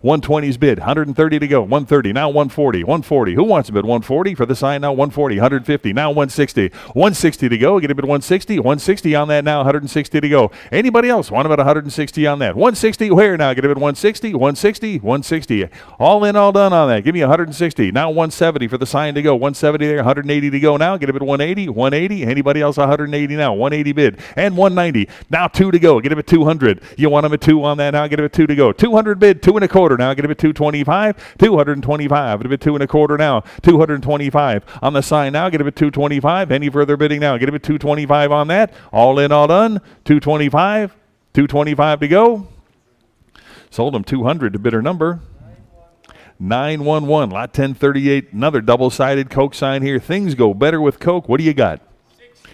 120's bid. 130 to go. 130. Now 140. 140. Who wants him at 140 for the sign now? 140. 150. Now 160. 160 to go. Get him at 160. 160 on that now. 160 to go. Anybody else want him at 160 on that? 160 where now? Get him at 160. 160. 160. All in, all done on that. Give me 160. Now 170 for the sign to go. 170 there. 180 to go now. Get him at 180. 180. Anybody else 180 now? 180 bid. And 190. Now 2 to go. Get him at 200. You want him at 2 on that now? Get him at 2 to go. 200 bid. 2 1/4 now. Get him at 225. 225. Get him at 2 1/4 now. 225 on the sign now. Get him at 225. Any further bidding now? Get him at 225 on that. All in, all done. 225. 225 to go. Sold him 200 to bidder number 911. Lot 1038. Another double-sided Coke sign here. Things go better with Coke. What do you got?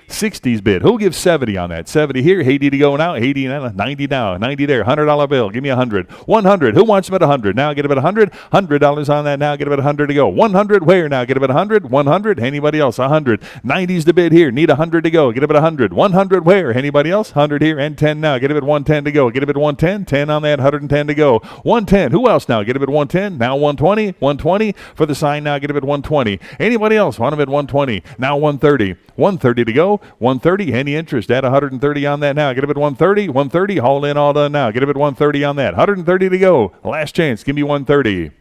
60's bid. Who'll give 70 on that? 70 here, 80 to go now, 80 now, 90 now, 90 there, $100 bill. Give me 100. 100. Who wants them at 100? Now get them at 100. $100 on that now. Get them at 100 to go. 100 where now? Get them at 100. 100. Anybody else? 100. 90's the bid here. Need 100 to go. Get them at 100. 100 where? Anybody else? 100 here and 10 now. Get them at 110 to go. Get them at 110. 10 on that. 110 to go. 110. Who else now? Get them at 110. Now 120. 120 for the sign now. Get them at 120. Anybody else? Want them at 120. Now 130. 130 to go. 130. Any interest at 130 on that now? Get him at 130. 130. All in, all done now. Get him at 130 on that. 130 to go. Last chance. Give me 130.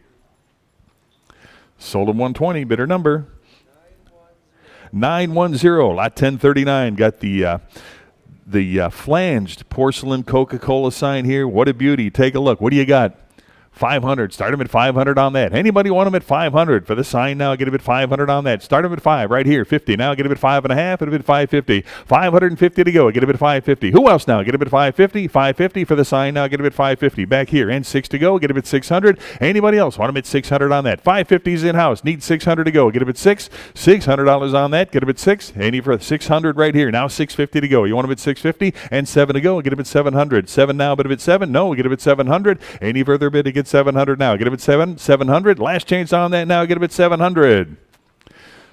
Sold him 120. Bidder number 910. Lot 1039. Got the flanged porcelain Coca-Cola sign here. What a beauty. Take a look. What do you got? 500. Start him at 500 on that. Anybody want him at 500 for the sign now? Get him at 500 on that. Start him at 5 right here. 50 now. Get him at 5.5. Get him at 550. 550 to go. Get him at 550. Who else now? Get him at 550. 550 for the sign now. Get him at 550. Back here and 6 to go. Get him at 600. Anybody else want him at 600 on that? 550's in house. Need 600 to go. Get him at 6. $600 on that. Get him at 6. Any for 600 right here. Now 650 to go. You want him at 650 and 7 to go. Get him at 700. 7 now. But him at 7. No. Get him at 700. Any further bid to get 700 now. Get him at 700. Last chance on that now. Get him at 700.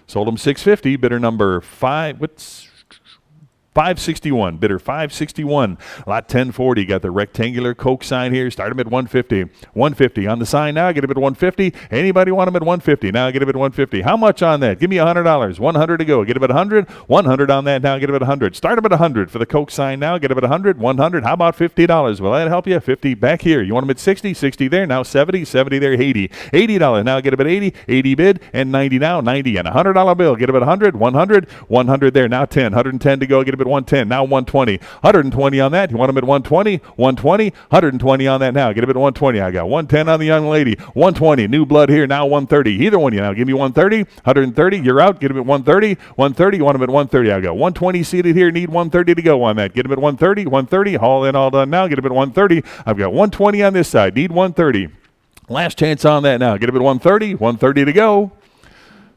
Sold him 650. Bidder number 561. Bidder 561. Lot 1040. Got the rectangular Coke sign here. Start him at 150. 150 on the sign now. Get him at 150. Anybody want him at 150? Now get him at 150. How much on that? Give me $100. 100 to go. Get him at 100. 100 on that now. Get him at 100. Start him at 100 for the Coke sign now. Get him at 100. 100. How about $50? Will that help you? 50 back here. You want him at 60? 60 there. Now 70. 70 there. 80. $80. Now get him at 80. 80 bid and 90 now. 90 and $100 bill. Get him at 100. 100. 100 there. Now 10. 110 to go. Get him at 110. Now 120. 120 on that. You want him at 120? 120. 120 on that now. Get him at 120. I got 110 on the young lady. 120. New blood here. Now 130. Either one you now. Give me 130. 130. You're out. Get him at 130. 130. You want him at 130. I got 120 seated here. Need 130 to go on that. Get him at 130. 130. All in, all done now. Get him at 130. I've got 120 on this side. Need 130. Last chance on that now. Get him at 130. 130 to go.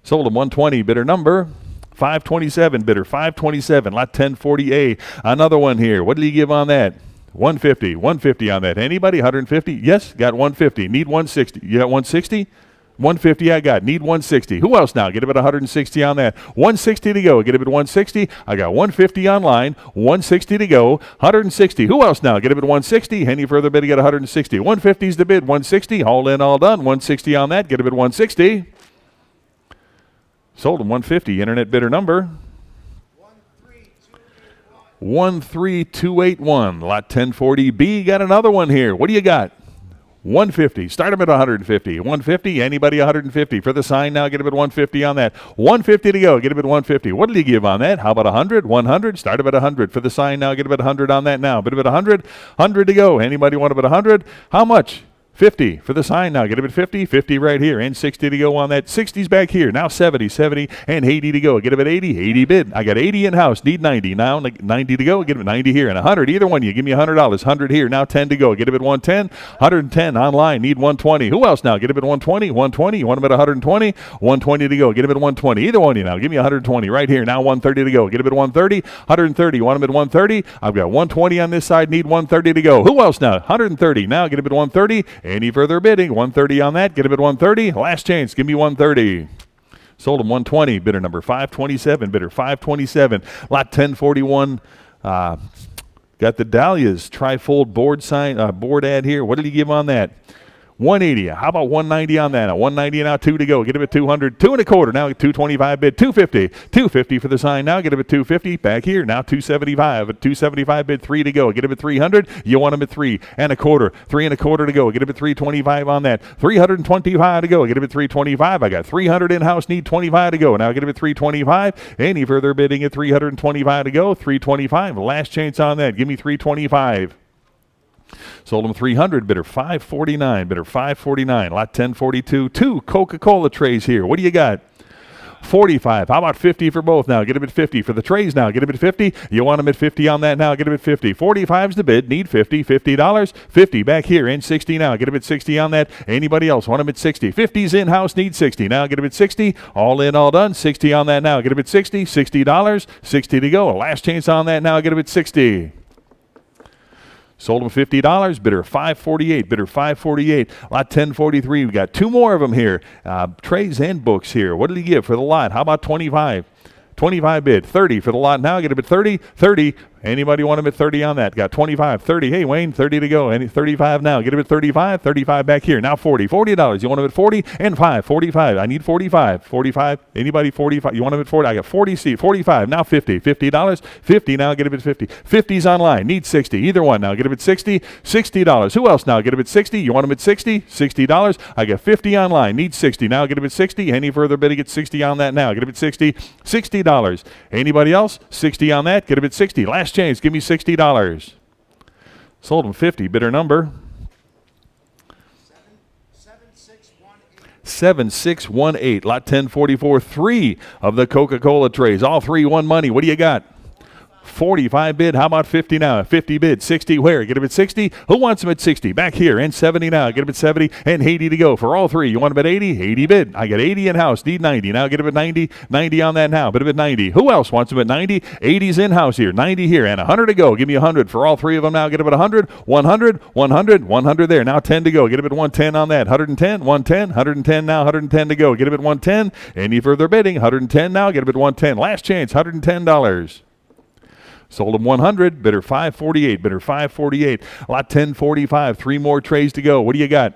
Sold him 120. Bidder number 527 bidder, 527, lot 1040A. Another one here. What did he give on that? 150, 150 on that. Anybody? 150? Yes, got 150. Need 160. You got 160? 150 I got. Need 160. Who else now? Get him at 160 on that. 160 to go. Get him at 160. I got 150 online. 160 to go. 160. Who else now? Get him at 160. Any further bid, get 160. 150 is the bid. 160. All in, all done. 160 on that. Get him at 160. Sold him 150. Internet bidder number 13281. Lot 1040B. Got another one here. What do you got? 150. Start him at 150. 150. Anybody 150 for the sign now? Get him at 150 on that. 150 to go. Get him at 150. What did he give on that? How about 100? 100. Start him at 100 for the sign now. Get him at 100 on that now. Bid him at 100. 100 to go. Anybody want him at 100? How much? 50 for the sign now. Get him at 50. 50 right here. And 60 to go on that. 60's back here. Now 70. 70 and 80 to go. Get him at 80. 80 bid. I got 80 in-house. Need 90. Now 90 to go. Get him at 90 here. And 100. Either one. You give me $100. 100 here. Now 10 to go. Get him at 110. 110 online. Need 120. Who else now? Get him at 120. 120. You want him at 120? 120 to go. Get him at 120. Either one you now. Give me 120 right here. Now 130 to go. Get him at 130. 130. You want him at 130? I've got 120 on this side. Need 130 to go. Who else now? 130. Now get him at 130. Any further bidding? 130 on that. Get him at 130. Last chance. Give me 130. Sold him 120. Bidder number 527. Bidder 527. Lot 1041. Got the Dahlias trifold board sign board ad here. What did he give on that? 180. How about 190 on that? 190 now, 2 to go. Get him at 200. 2 and a quarter. Now 225 bid. 250. 250 for the sign now. Get him at 250. Back here. Now 275. At 275 bid. 3 to go. Get him at 300. You want him at 3 and a quarter. 3 and a quarter to go. Get him at 325 on that. 325 to go. Get him at 325. I got 300 in-house. Need 25 to go. Now get him at 325. Any further bidding at 325 to go. 325. Last chance on that. Give me 325. Sold him 300. Bidder 549. Bidder 549. Lot 1042. 2 Coca-Cola trays here. What do you got? 45. How about 50 for both now? Get him at 50 for the trays now. Get him at 50. You want him at 50 on that now? Get him at 50. 45's the bid. Need 50. $50. 50 back here. And 60 now. Get him at 60 on that. Anybody else? Want him at 60. 50's in-house. Need 60. Now get him at 60. All in, all done. 60 on that now. Get him at 60. $60. 60 to go. Last chance on that now. Get him at 60. Sold him $50. Bidder 548. Bidder 548. Lot 1043. We got 2 more of them here. Trays and books here. What did he give for the lot? How about 25? 25 bid. 30 for the lot now. Get him at 30. 30. Anybody want him at 30 on that? Got 25. 30. Hey, Wayne, 30 to go. 35 now. Get him at 35. 35 back here. Now 40. $40. You want him at 40 and 5. 45. I need 45. 45. Anybody 45? You want him at 40? I got 40 C. 45. Now 50. $50. 50 now. Get him at 50. 50's online. Need 60. Either one now. Get him at 60. $60. Who else now? Get him at 60. You want him at 60? $60. I got 50 online. Need 60. Now get him at 60. Any further bidding at 60 on that now. Get him at 60. $60. Anybody else? 60 on that. Get him at 60. Last chance. Give me $60. Sold him 50. Bidder number 7618. Lot 1044. 3 of the Coca-Cola trays. All 3 won money. What do you got? 45 bid. How about 50 now? 50 bid. 60 where? Get him at 60. Who wants him at 60? Back here. And 70 now. Get him at 70 and 80 to go for all 3. You want him at 80? 80 bid. I got 80 in-house. Need 90. Now get him at 90. 90 on that now. Bid him at 90. Who else wants him at 90? 80's in-house here. 90 here. And 100 to go. Give me 100 for all 3 of them now. Get him at 100. 100. 100. 100 there. Now 10 to go. Get him at 110 on that. 110. 110. 110 now. 110 to go. Get him at 110. Any further bidding? 110 now. Get him at 110. Last chance. $110. Sold him 100. Bidder 548. Bidder 548. Lot 1045. 3 more trays to go. What do you got?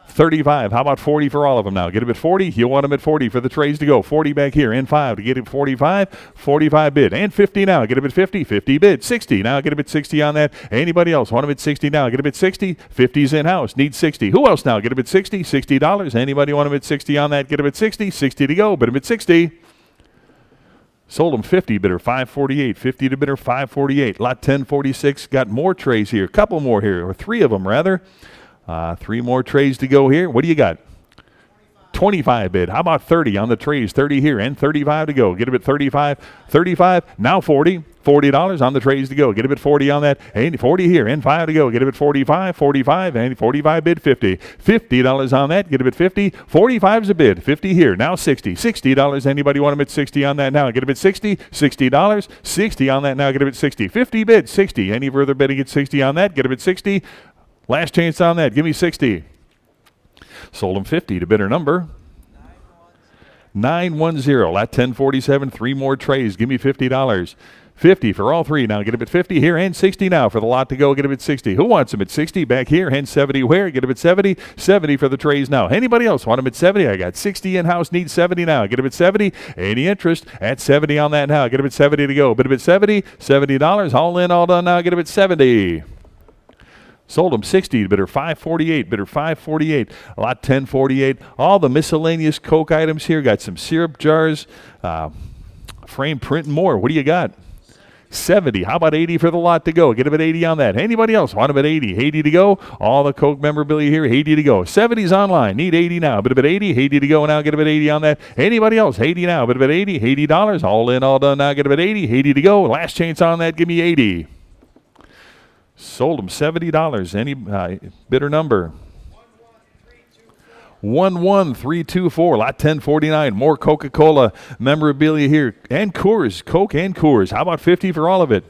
35. How about 40 for all of them now? Get him at 40. You want him at 40 for the trays to go. 40 back here. And 5 to get him 45. 45 bid. And 50 now. Get him at 50. 50 bid. 60. Now get him at 60 on that. Anybody else? Want him at 60 now? Get him at 60. 50's in-house. Need 60. Who else now? Get him at 60. $60. Anybody want him at 60 on that? Get him at 60. 60 to go. Bid him at 60. Sold him 50. Bidder 548. 50 to bidder 548. Lot 1046. Got more trays here. Couple more here. Or 3 of them rather. 3 more trays to go here. What do you got? 25 bid. How about 30 on the trays? 30 here and 35 to go. Get him at 35. 35. Now 40. $40 on the trays to go. Get a bid 40 on that. And 40 here. And 5 to go. Get a bid 45. 45. And 45 bid 50. $50 on that. Get a bid 50. 45's a bid. 50 here. Now 60. $60. Anybody want to bid 60 on that now? Get a bid 60. $60. 60 on that now. Get a bid 60. 50 bid 60. Any further bidding at 60 on that? Get a bid 60. Last chance on that. Give me 60. Sold them 50 to bidder number 910. Lot 1047. 3 more trays. Give me $50. 50 for all 3. Now get a bid 50 here and 60 now for the lot to go. Get a bid 60. Who wants them at 60? Back here and 70 where? Get a bid 70. 70 for the trays now. Anybody else want them at 70? I got 60 in-house. Need 70 now. Get a bid 70. Any interest at 70 on that now? Get a bid 70 to go. Bid a bid 70. $70. All in, all done now. Get a bid 70. Sold them 60, bidder 548, bidder 548, lot 1048. All the miscellaneous Coke items here. Got some syrup jars, frame print and more. What do you got? 70. How about 80 for the lot to go? Get a bit 80 on that. Anybody else want a bit 80? 80 to go. All the Coke memorabilia here. 80 to go. 70's online. Need 80 now. Bit a bit 80. 80 to go now. Get a bit 80 on that. Anybody else? 80 now. Bit a bit 80. $80. All in, all done now. Get a bit 80. 80 to go. Last chance on that. Give me 80. Sold them $70. Any bidder number? 11324. Lot 1049. More Coca-Cola memorabilia here. And Coors. Coke and Coors. How about 50 for all of it?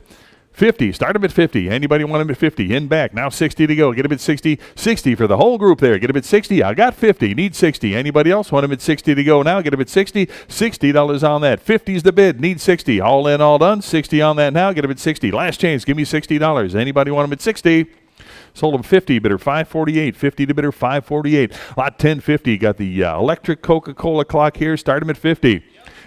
50. Start them at 50. Anybody want them at 50? In back. Now 60 to go. Get a bit 60. 60 for the whole group there. Get a bit 60. I got 50. Need 60. Anybody else want them at 60 to go now? Get a bit 60. $60 on that. 50's the bid. Need 60. All in, all done. 60 on that now. Get a bit 60. Last chance. Give me $60. Anybody want them at 60? Sold them 50, bidder 548. 50 to bidder 548. Lot 1050. Got the electric Coca-Cola clock here. Start them at 50.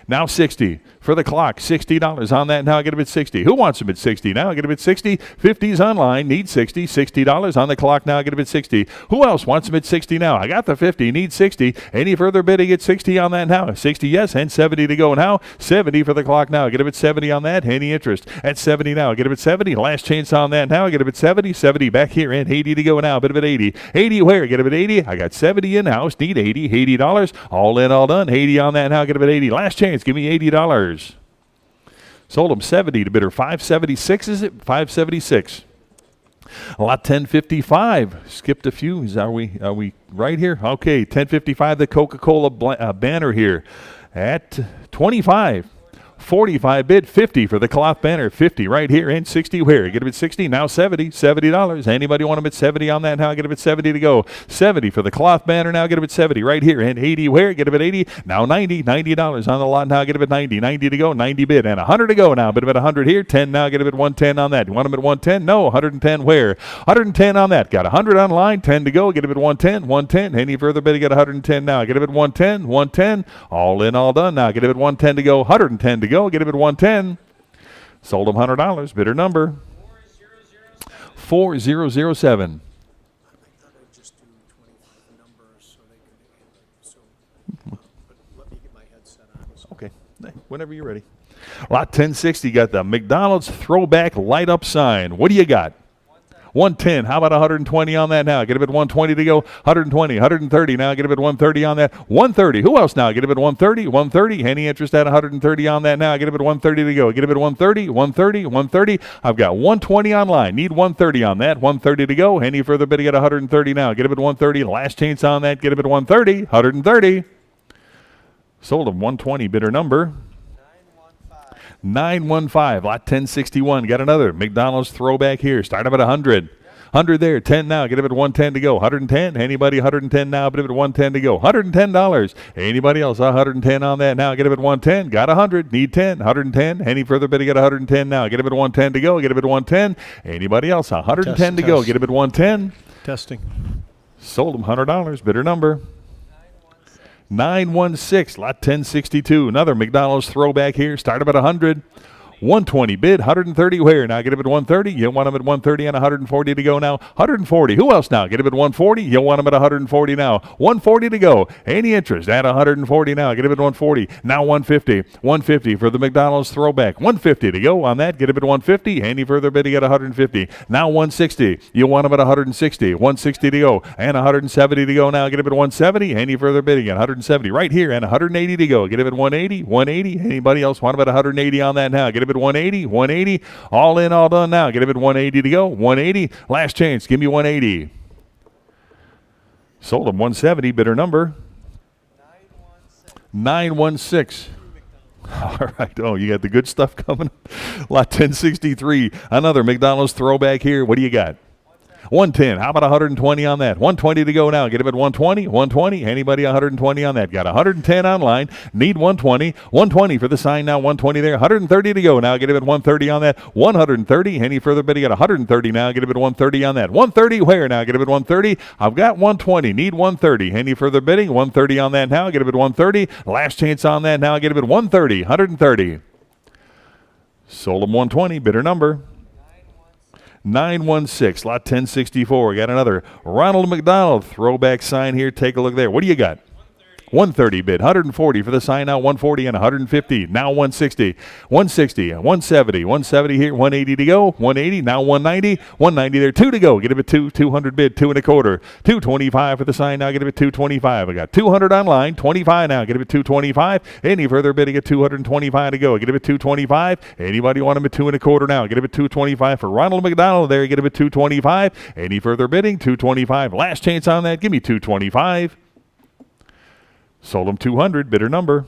Now 60 for the clock. $60 on that now. Get a bit 60. Who wants them at 60 now? Get a bit 60. 50's online. Need 60. $60 on the clock now. Get a bit 60. Who else wants them at 60 now? I got the 50. Need 60. Any further bidding at 60 on that now? 60 yes and 70 to go now. 70 for the clock now. Get a bit 70 on that. Any interest at 70 now? Get a bit 70. Last chance on that now. Get a bit 70. 70 back here and 80 to go now. Bit of it 80. 80 where? Get a bit 80. I got 70 in house. Need 80. $80. All in, all done. 80 on that now. Get a bit 80. Last chance. Give me $80. Sold them 70 to bidder 576. Is it 576? Lot 1055. Skipped a few. Are we right here? Okay, 1055. The Coca-Cola banner here at 25. 45 bid, 50 for the cloth banner, 50 right here, and 60 where? Get a bit 60, now 70, $70. Anybody want a bit 70 on that now? Get a bit 70 to go. 70 for the cloth banner now, get a bit 70 right here, and 80 where? Get a bit 80, now 90, $90 on the lot now, get a bit 90, 90 to go, 90 bid, and 100 to go now, bit a bit 100 here, 10 now, get a bit 110 on that. You want them at 110? No, 110 where? 110 on that, got 100 online, 10 to go, get a bit 110, 110, any further bid, get 110 now, get a bit 110, 110, all in, all done now, get a bit 110 to go, 110 to go, get a bit 110. Sold them $100. Bidder number 4007. Okay, whenever you're ready. Lot 1060 got the McDonald's throwback light up sign. What do you got? 110. How about 120 on that now? Get a bit 120 to go. 120, 130 now. Get a bit 130 on that. 130. Who else now? Get a bit 130, 130. Any interest at 130 on that now? Get a bit 130 to go. Get a bit 130, 130, 130. I've got 120 online. Need 130 on that. 130 to go. Any further bidding at 130 now? Get a bit 130. Last chance on that. Get a bit 130, 130. Sold them 120. Bidder number 915. Lot 1061. Got another McDonald's throwback here. Start up at 100. 100 there. 10 now. Get a bit 110 to go. 110. Anybody 110 now? Bit of it 110 to go. $110. Anybody else? 110 on that now. Get a bit 110. Got 100. Need 10. 110. Any further bid? Get 110 now. Get a bit 110 to go. Get a bit 110. Anybody else? 110 to go. Get a bit 110. Testing. Sold them $100. Bidder number 916. Lot 1062. Another McDonald's throwback here. Start up at 100. 120 bid, 130 where? Now get a bid 130. You want them at 130 and 140 to go now. 140. Who else now? Get a bid 140. You want them at 140 now. 140 to go. Any interest at 140 now? Get a bid 140. Now 150. 150 for the McDonald's throwback. 150 to go on that. Get a bid 150. Any further bidding at 150. Now 160. You want them at 160. 160 to go and 170 to go now. Get a bid 170. Any further bidding at 170 right here and 180 to go. Get a bid 180. 180. Anybody else want them at 180 on that now? Get a him at 180, 180. All in, all done now. Get him at 180 to go. 180. Last chance. Give me 180. Sold him 170. Bidder number 916. All right. Oh, you got the good stuff coming. Lot 1063. Another McDonald's throwback here. What do you got? 110. How about 120 on that? 120 to go now. Get him at 120. 120. Anybody 120 on that? Got 110 online. Need 120. 120 for the sign now. 120 there. 130 to go now. Get him at 130 on that. 130. Any further bidding? Got 130 now. Get him at 130 on that. 130 where now? Get him at 130. I've got 120. Need 130. Any further bidding? 130 on that now. Get him at 130. Last chance on that now. Get him at 130. 130. Sold him 120. Bidder number 916, lot 1064. Got another Ronald McDonald throwback sign here. Take a look there. What do you got? 130 bid, 140 for the sign now, 140 and 150, now 160, 160, 170, 170 here, 180 to go, 180, now 190, 190 there, 2 to go, get him at 200 bid, 2 1/4, 225 for the sign now, get him at 225. I got 200 online, 25 now, get him at 225. Any further bidding at 225 to go, get him at 225. Anybody want him at 2 1/4 now, get him at 225 for Ronald McDonald there, get him at 225. Any further bidding, 225. Last chance on that, give me 225. Sold him 200. Bidder number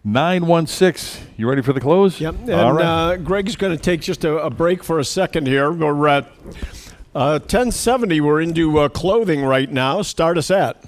916. You ready for the close? Yep. And all right. Greg's going to take just a break for a second here. We're at 1070. We're into clothing right now. Start us at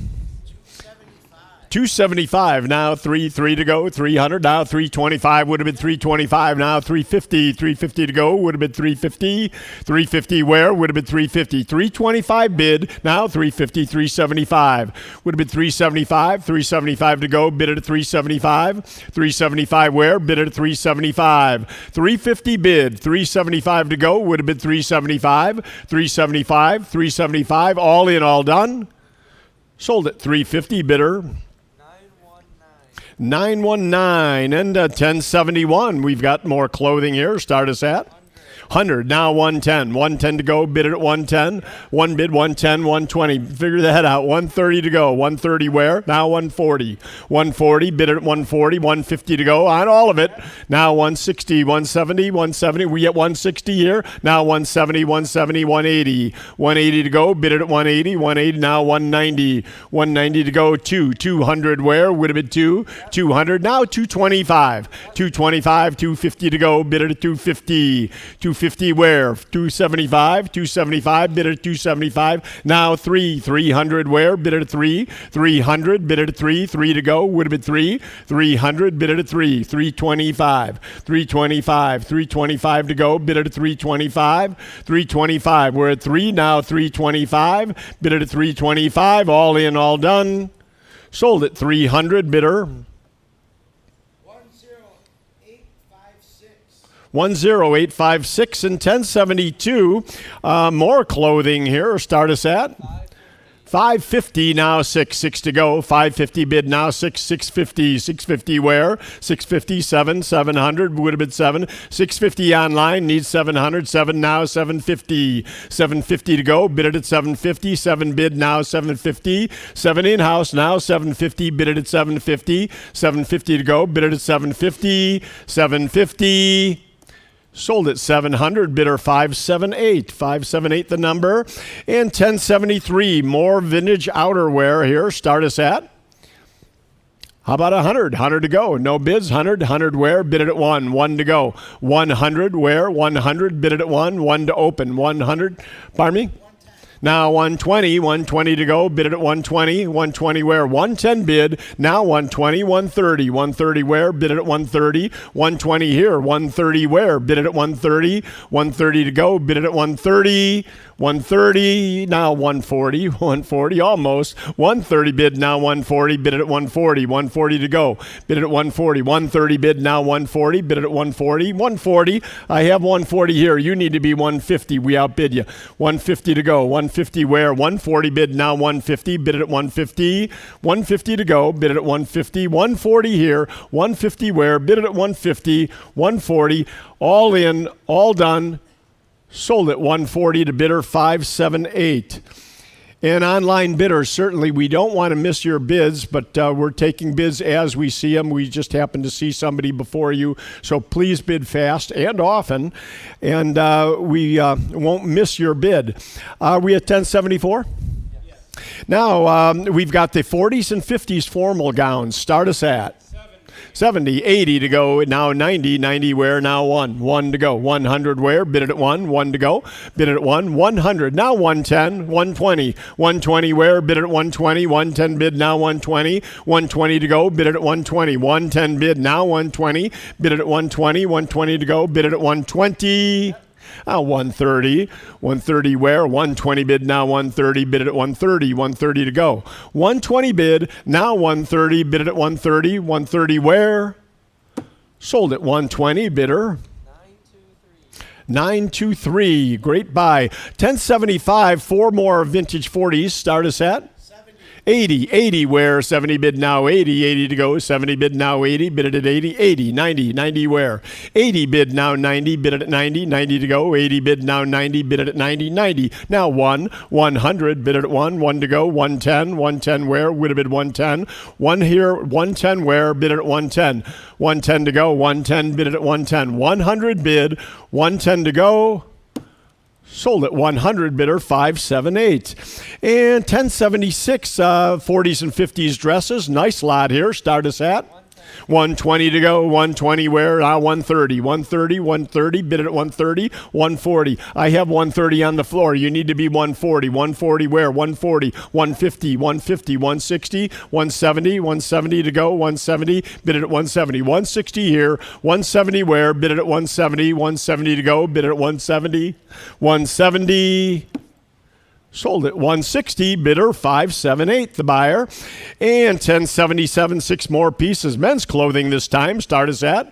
275 now, 3 to go, 300 now, 325 would have been 325 now, 350 to go would have been 350 where would have been 325 bid now, 375 would have been 375 to go, bid at 375 where bid at 350 bid, 375 to go would have been 375 all in, all done, sold at 350. Bidder 919 and 1071. We've got more clothing here. Start us at 100 now, 110 to go, bid it at 110, one bid 110, 120, figure the head out, 130 to go, 130 where now, 140 bid it at 140, 150 to go on all of it now, 160, 170 we get 160 here now, 170 180 to go, bid it at 180 now, 190 to go, 200 where would have been 200 now, 225 250 to go, bid it at 250 where 275 bid at 275 now, 300 where bid at 300 bid at 3 to go would have been 300 bid at 325 to go, bid at 325 we're at 3 now, 325 bid at 325 all in, all done, sold at 300. Bidder 10856 and 1072. More clothing here. Start us at 550 now, 6 to go, 550 bid now, 650 where 650 700 would have been 650 online, needs 700, 7 now, 750 to go, bid it at 750, 7 bid now, 750, 7 in-house now, 750 bid it at 750 to go, bid it at 750 sold at 700. Bidder 578 the number. And 1073, more vintage outerwear here. Start us at, how about 100 to go, no bids, 100 where, bid it at 1 to go, 100 where, 100 bid it at 1 to open, 100, pardon me? Now 120 to go, bid it at 120 where, 110 bid, now 130 where, bid it at 120 here, 130 where, bid it at 130 to go, bid it at 130, now 140 almost, 130 bid, now 140, bid it at 140 to go, bid it at 130 bid, now 140, bid it at 140, I have 140 here, you need to be 150, we outbid you, 150 to go, 150 where, 140 bid, now 150, bid it at 150 to go, bid it at 150, 140 here, 150 where, bid it at 150, 140, all in, all done, sold at 140 to bidder 578. And online bidders, certainly we don't want to miss your bids, but we're taking bids as we see them. We just happen to see somebody before you. So please bid fast and often, and we won't miss your bid. Are we at 1074? Yes. Now, we've got the 40s and 50s formal gowns. Start us at 70, 80 to go, now 90, 90 wear, now 1 to go, 100 wear, bid it at 1 to go, bid it at 100, now 110, 120, 120 wear, bid it at 120, 110 bid, now 120, 120 to go, bid it at 120, 110 bid, now 120, bid it at 120, 120 to go, bid it at 120. 130, 130 where, 120 bid, now 130, bid it at 130, 130 to go. 120 bid, now 130, bid it at 130, 130 where, sold at 120, bidder. 923, great buy. 1075, 4 more vintage 40s, start us at 80, 80 where, 70 bid now 80, 80 to go, 70 bid now 80, bid it at 80, 80, 90, 90 where, 80 bid now 90, bid it at 90, 90 to go, 80 bid now 90, bid it at 90, 90, now 100, bid it at 1 to go, 110, 110 where, would have bid 110, 1 here, 110 where, bid it at 110, 110 to go, 110 bid it at 110, 100 bid, 110 to go, sold at 100, bidder 578. And 1076 40s and 50s dresses. Nice lot here. Start us at 120 to go, 120 where, 130, 130, 130, bid it at 130, 140. I have 130 on the floor. You need to be 140, 140 where, 140, 150, 150, 160, 170, 170 to go, 170, bid it at 170, 160 here, 170 where, bid it at 170, 170 to go, bid it at 170, 170. Sold at 160, bidder 578, the buyer. And 1077, 6 more pieces. Men's clothing this time. Start us at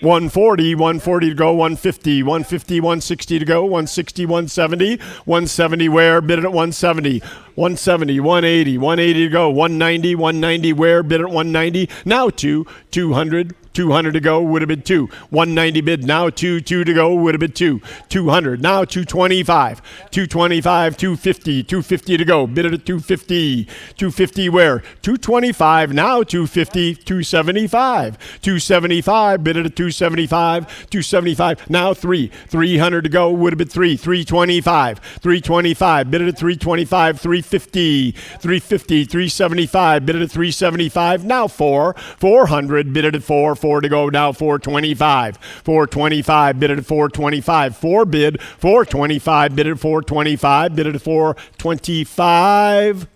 140, 140 to go, 150, 150, 160 to go, 160, 170, 170 where, bid it at 170, 170, 180, 180 to go, 190, 190 where, bid at 190, now 200, 200 to go, would have been 2. 190 bid, now 2 to go, would have been 2. 200, now 225. 225, 250, 250 to go, bid it at 250. 250 where? 225, now 250, 275. 275, bid it at 275. 275, now 300 to go, would have been 3. 325. 325, bid it at 325. 350. 350, 375, bid it at 375. Now 400, bid it at 4 to go, now 425. 425, bid it at 425. 4 bid, 425, bid it at 425, bid it at 425.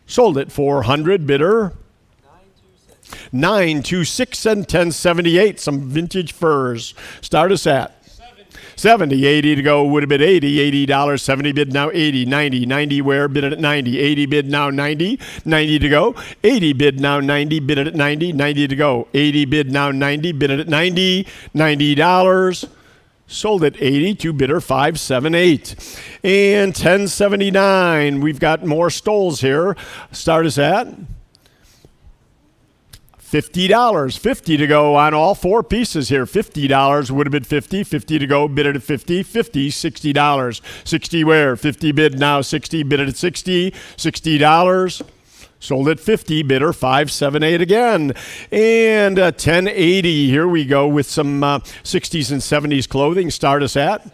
Sold at 400, bidder 926 and 1078. Some vintage furs. Start us at 70, 80 to go, would have been 80, $80, 70 bid now 80, 90, 90 where, bid it at 90, 80 bid now 90, 90 to go, 80 bid now 90, bid it at 90, 90 to go, 80 bid now 90, bid it at 90, $90. Sold at 80 to bidder 578. And 1079, we've got more stoles here. Start us at $50, 50 to go on all 4 pieces here. $50 would have been 50, 50 to go, bid it at 50, 50, $60. 60 where? 50 bid now 60, bid it at 60, $60. Sold at 50, bidder 578 again. And 1080, here we go with some 60s and 70s clothing. Start us at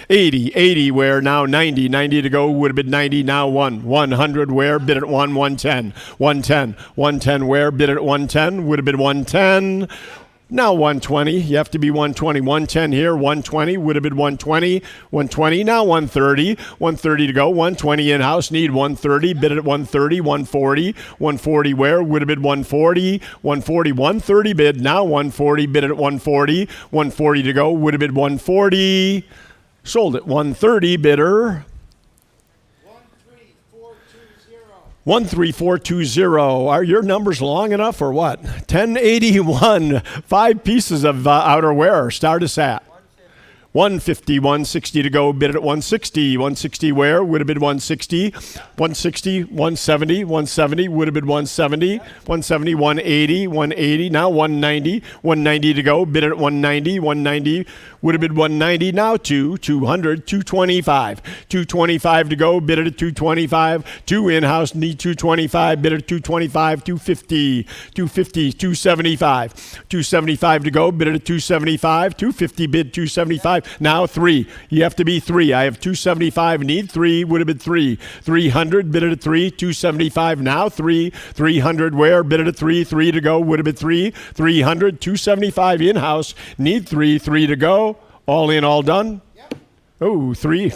80 where, now 90 to go, would have been 90, now 100 where, bid at 110 110 where, bid at 110, would have been 110, now 120, you have to be 120, 110 here, 120, would have been 120, now 130 to go, 120 in-house, need 130, bid at 130, 140 where, would have been 140, 130 bid, now 140, bid at 140 to go, would have been 140, sold at 130, bidder 13420. Are your numbers long enough or what? 1081, 5 pieces of outerwear. Start us at 150, 160 to go, bid it at 160. 160 where? Would have been 160. 160, 170, 170, would have been 170. 170, 180, 180, now 190. 190 to go, bid it at 190. 190 would have been 190, now 200, 225. 225 to go, bid it at 225. 2 in-house, need 225, bid it at 225. 250, 250, 275. 275 to go, bid it at 275. 250 bid 275. Now 3. You have to be 3. I have 275, need 3, would have been 3. 300, bid it at 3. 275, now 3. 300 where? Bid it at 3. 3 to go, would have been 3. 300, 275 in-house, need 3. 3 to go. All in, all done? Yep. Oh, 3.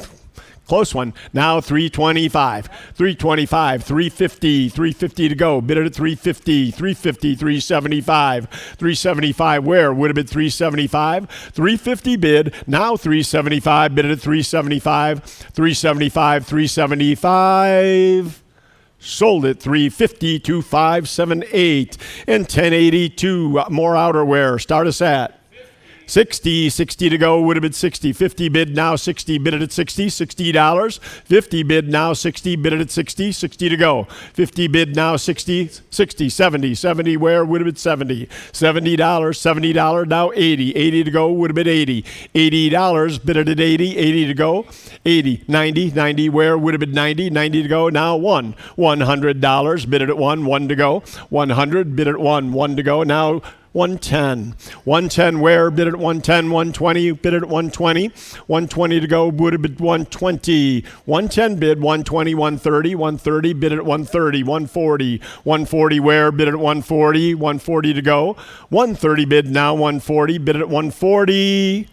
Close one. Now 325. 325, 350, 350 to go. Bid it at 350, 350, 375. 375 where? Would have been 375. 350 bid. Now 375. Bid it at 375. 375, 375. Sold at 350 to 578. And 1082. More outerwear. Start us at 60, 60 to go, would have been 60. 50 bid, now 60, bid it at 60, $60. 50 bid, now 60, bid it at 60, 60 to go. 50 bid, now 60, 60, 70, 70 where? Would have been 70. $70, $70, now 80. 80 to go, would have been 80. $80, bid it at 80, 80 to go. 80, 90, 90 where? Would have been 90, 90 to go, now 1. $100, bid it at 1, 1 to go. 100, bid at 1, 1 to go, now 110. 110 where? Bid it at 110. 120, bid it at 120. 120 to go, would have been 120. 110 bid, 120, 130. 130, bid it at 130. 140. 140 where? Bid it at 140. 140 to go. 130 bid, now 140. Bid it at 140.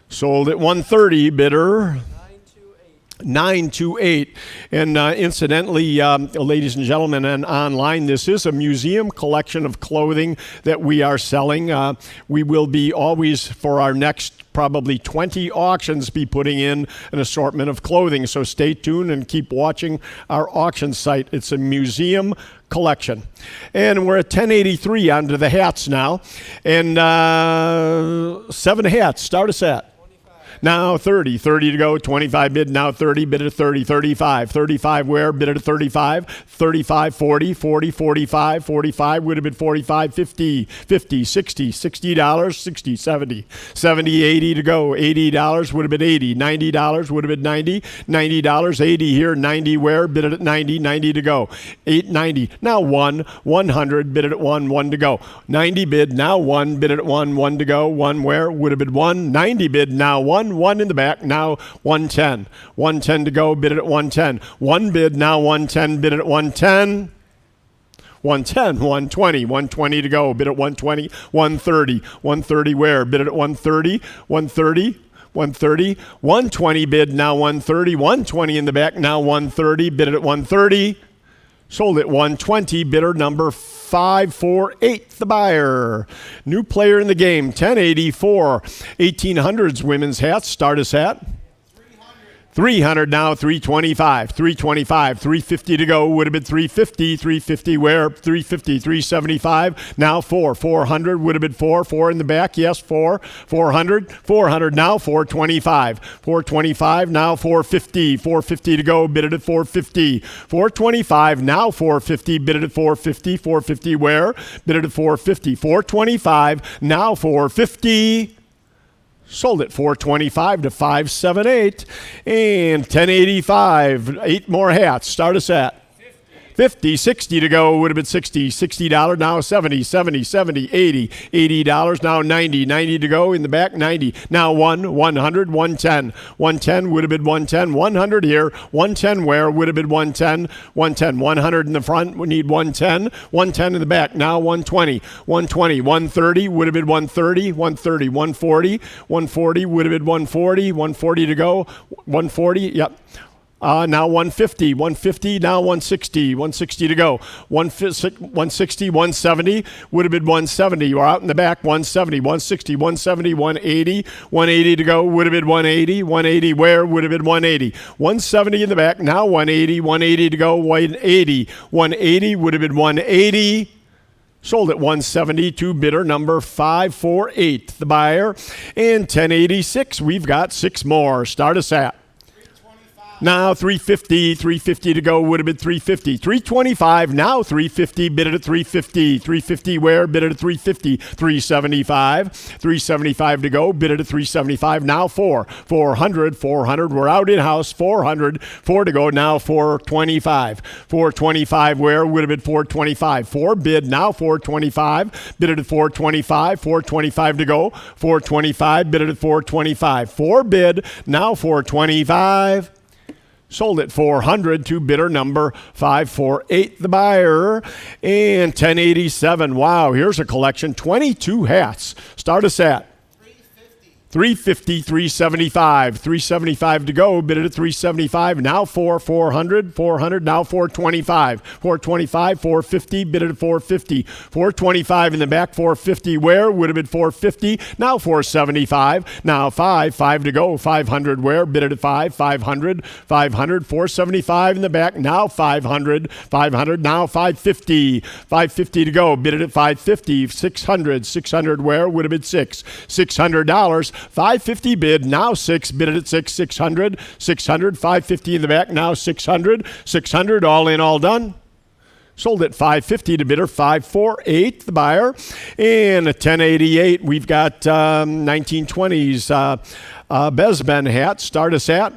Sold at 130, bidder. 928. And incidentally, ladies and gentlemen, and online, this is a museum collection of clothing that we are selling. We will be always, for our next probably 20 auctions, be putting in an assortment of clothing. So stay tuned and keep watching our auction site. It's a museum collection. And we're at 1083 onto the hats now. And 7 hats. Start us at. Now 30, 30 to go, 25 bid, now 30, bid at 30, 35, 35 where? Bid at 35, 35, 40, 40, 45, 45 would have been 45, 50, 50, 60, $60, 60, 70, 70, 80 to go, $80 would have been 80, $90 would have been 90, $90, 80 here, 90 where? Bid at 90, 90 to go, 890, now 100, bid at 1, 1 to go, 90 bid, now 1, bid at 1, 1 to go, 1 where? Would have been 1, 90 bid, now 1 in the back, now 110. 110 to go, bid it at 110. 1 bid, now 110, bid it at 110. 110, 120, 120 to go, bid at 120. 130, 130 where? Bid it at 130. 130. 130, 120 bid, now 130. 120 in the back, now 130, bid it at 130. Sold at 120, bidder number 548, the buyer. New player in the game, 1084. 1800s women's hats, start us at 300 now, 325, 325, 350 to go, would have been 350, 350 where? 350, 375, now 400 would have been 4 in the back, yes, 400 now, 425, 425 now, 450, 450 to go, bid it at 450, 425 now, 450, bid it at 450, 450 where? Bid it at 450, 425 now, 450. Sold at 425 to 578 and 1085. 8 more hats. Start us at 50, 60 to go, would have been $60 now, 70, 80, $80 now, 90 to go in the back, 90, now 100, 110 would have been 110, 100 here, 110 where, would have been 110, 100 in the front, we need 110 in the back, now 120, 130 would have been 130, 140 would have been 140 to go, 140, yep. Now 150, now 160 to go. 160, 170 would have been 170. You are out in the back, 170, 160, 170, 180 to go, would have been 180 where? Would have been 180. 170 in the back, now 180 to go, 180 would have been 180. Sold at 172, bidder number 548, the buyer. And 1086, we've got 6 more. Start us at. Now 350 to go, would have been 350. 325, now 350, bid it at 350. 350 where? Bid it at 350. 375. 375 to go, bid it at 375. Now 400, we're out in-house. 400, 4 to go, now 425. 425 where? Would have been 425. 4 bid, now 425. Bid it at 425. 425 to go. 425, bid it at 425. 4 bid, now 425. Sold at 400 to bidder number 548, the buyer. And 1087. Wow, here's a collection. 22 hats. Start us at 350, 375. 375 to go. Bid it at 375. Now 400, now 425. 425, 450. Bid it at 450. 425 in the back. 450 where? Would have been 450. Now 475. Now 5 to go. 500 where? Bid it at 500. 475 in the back. Now 500. Now 550. 550 to go. Bid it at 550. 600 where? Would have been $600. 550 bid, now 6, bid it at 600, 550 in the back, now 600, all in, all done. Sold at 550 to bidder 548, the buyer. And at 1088, we've got 1920s Besben hat. Start us at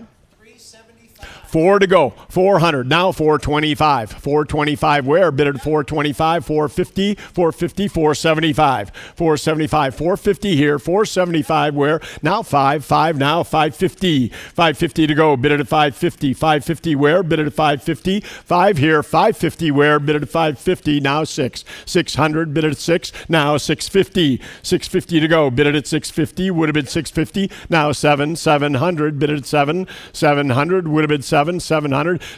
4 to go. 400. Now 425. 425 where? Bid at 425. 450. 475. 450 here. 475 where? Now 5. Now 550. 550 to go. Bid at 550. 550 where? Bid at 550. 5 here. 550 where? Bid at 550. Now 6. 600. Bid at 6. Now 650. 650 to go. Bid at 650. Would have been 650. Now 700. Bid at 7. 700. Would have been 700.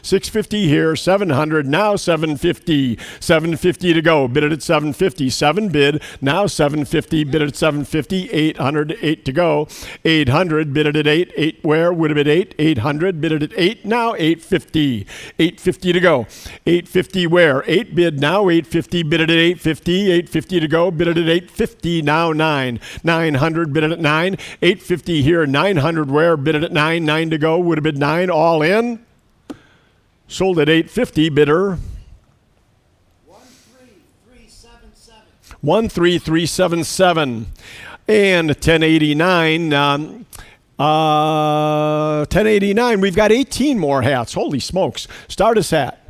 650 here. 700. Now 750. 750 to go. Bid it at 750. 7 bid. Now 750. Bid it at 750. 800. 8 to go. 800. Bid it at 8. 8 where? Would have been 8. 800. Bid it at 8. Now 850. 850 to go. 850 where? 8 bid. Now 850. Bid it at 850. 850 to go. Bid it at 850. Now 9. 900. Bid it at 9. 850 here. 900 where? Bid it at 9. 9 to go. Would have been 9. All in. Sold at 850, bidder 13377. And 1089. 1089. We've got 18 more hats. Holy smokes! Start us at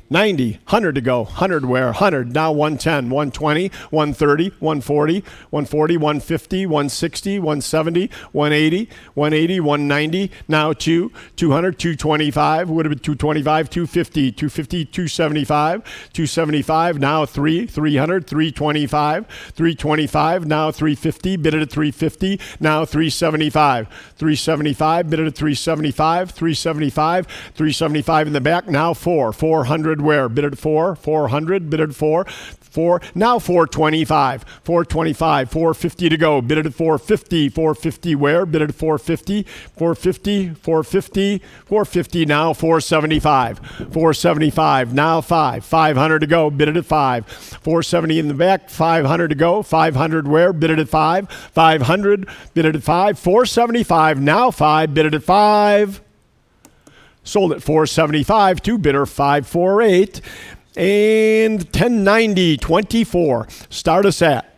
90, 100 to go. 100 where? 100. Now 110, 120, 130, 140, 140, 150, 160, 170, 180, 180, 190. Now 200, 225. Would have been 225, 250, 250, 275, 275. Now 300, 325, 325. Now 350. Bid it at 350. Now 375, 375. Bid it at 375, 375, 375 in the back. Now 400 where? Bid at 400, bid at 4, now 425, 450 to go. Bid at 450 where? Bid at 450, now 475, now 500 to go. Bid at 5, 470 in the back, 500 to go. 500 where? Bid at 500, bid at 5, 475, now 5, bid at 5. Sold at 475 to bidder 548. And 1090, 24. Start us at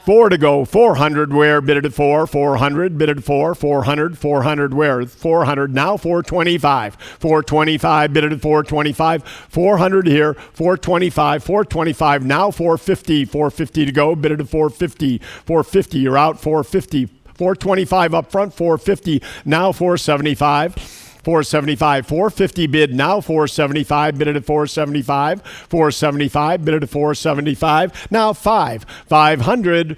4 to go. 400 where? Bid at 400. Bid at 400 where? 400. Now 425. 425. Bid at 425. 400 here. 425. Now 450. 450 to go. Bid at 450. 450. You're out. 450. 425 up front. 450. Now 475. 450 bid, now 475, bid it at 475, 475, bid it at 475, now 500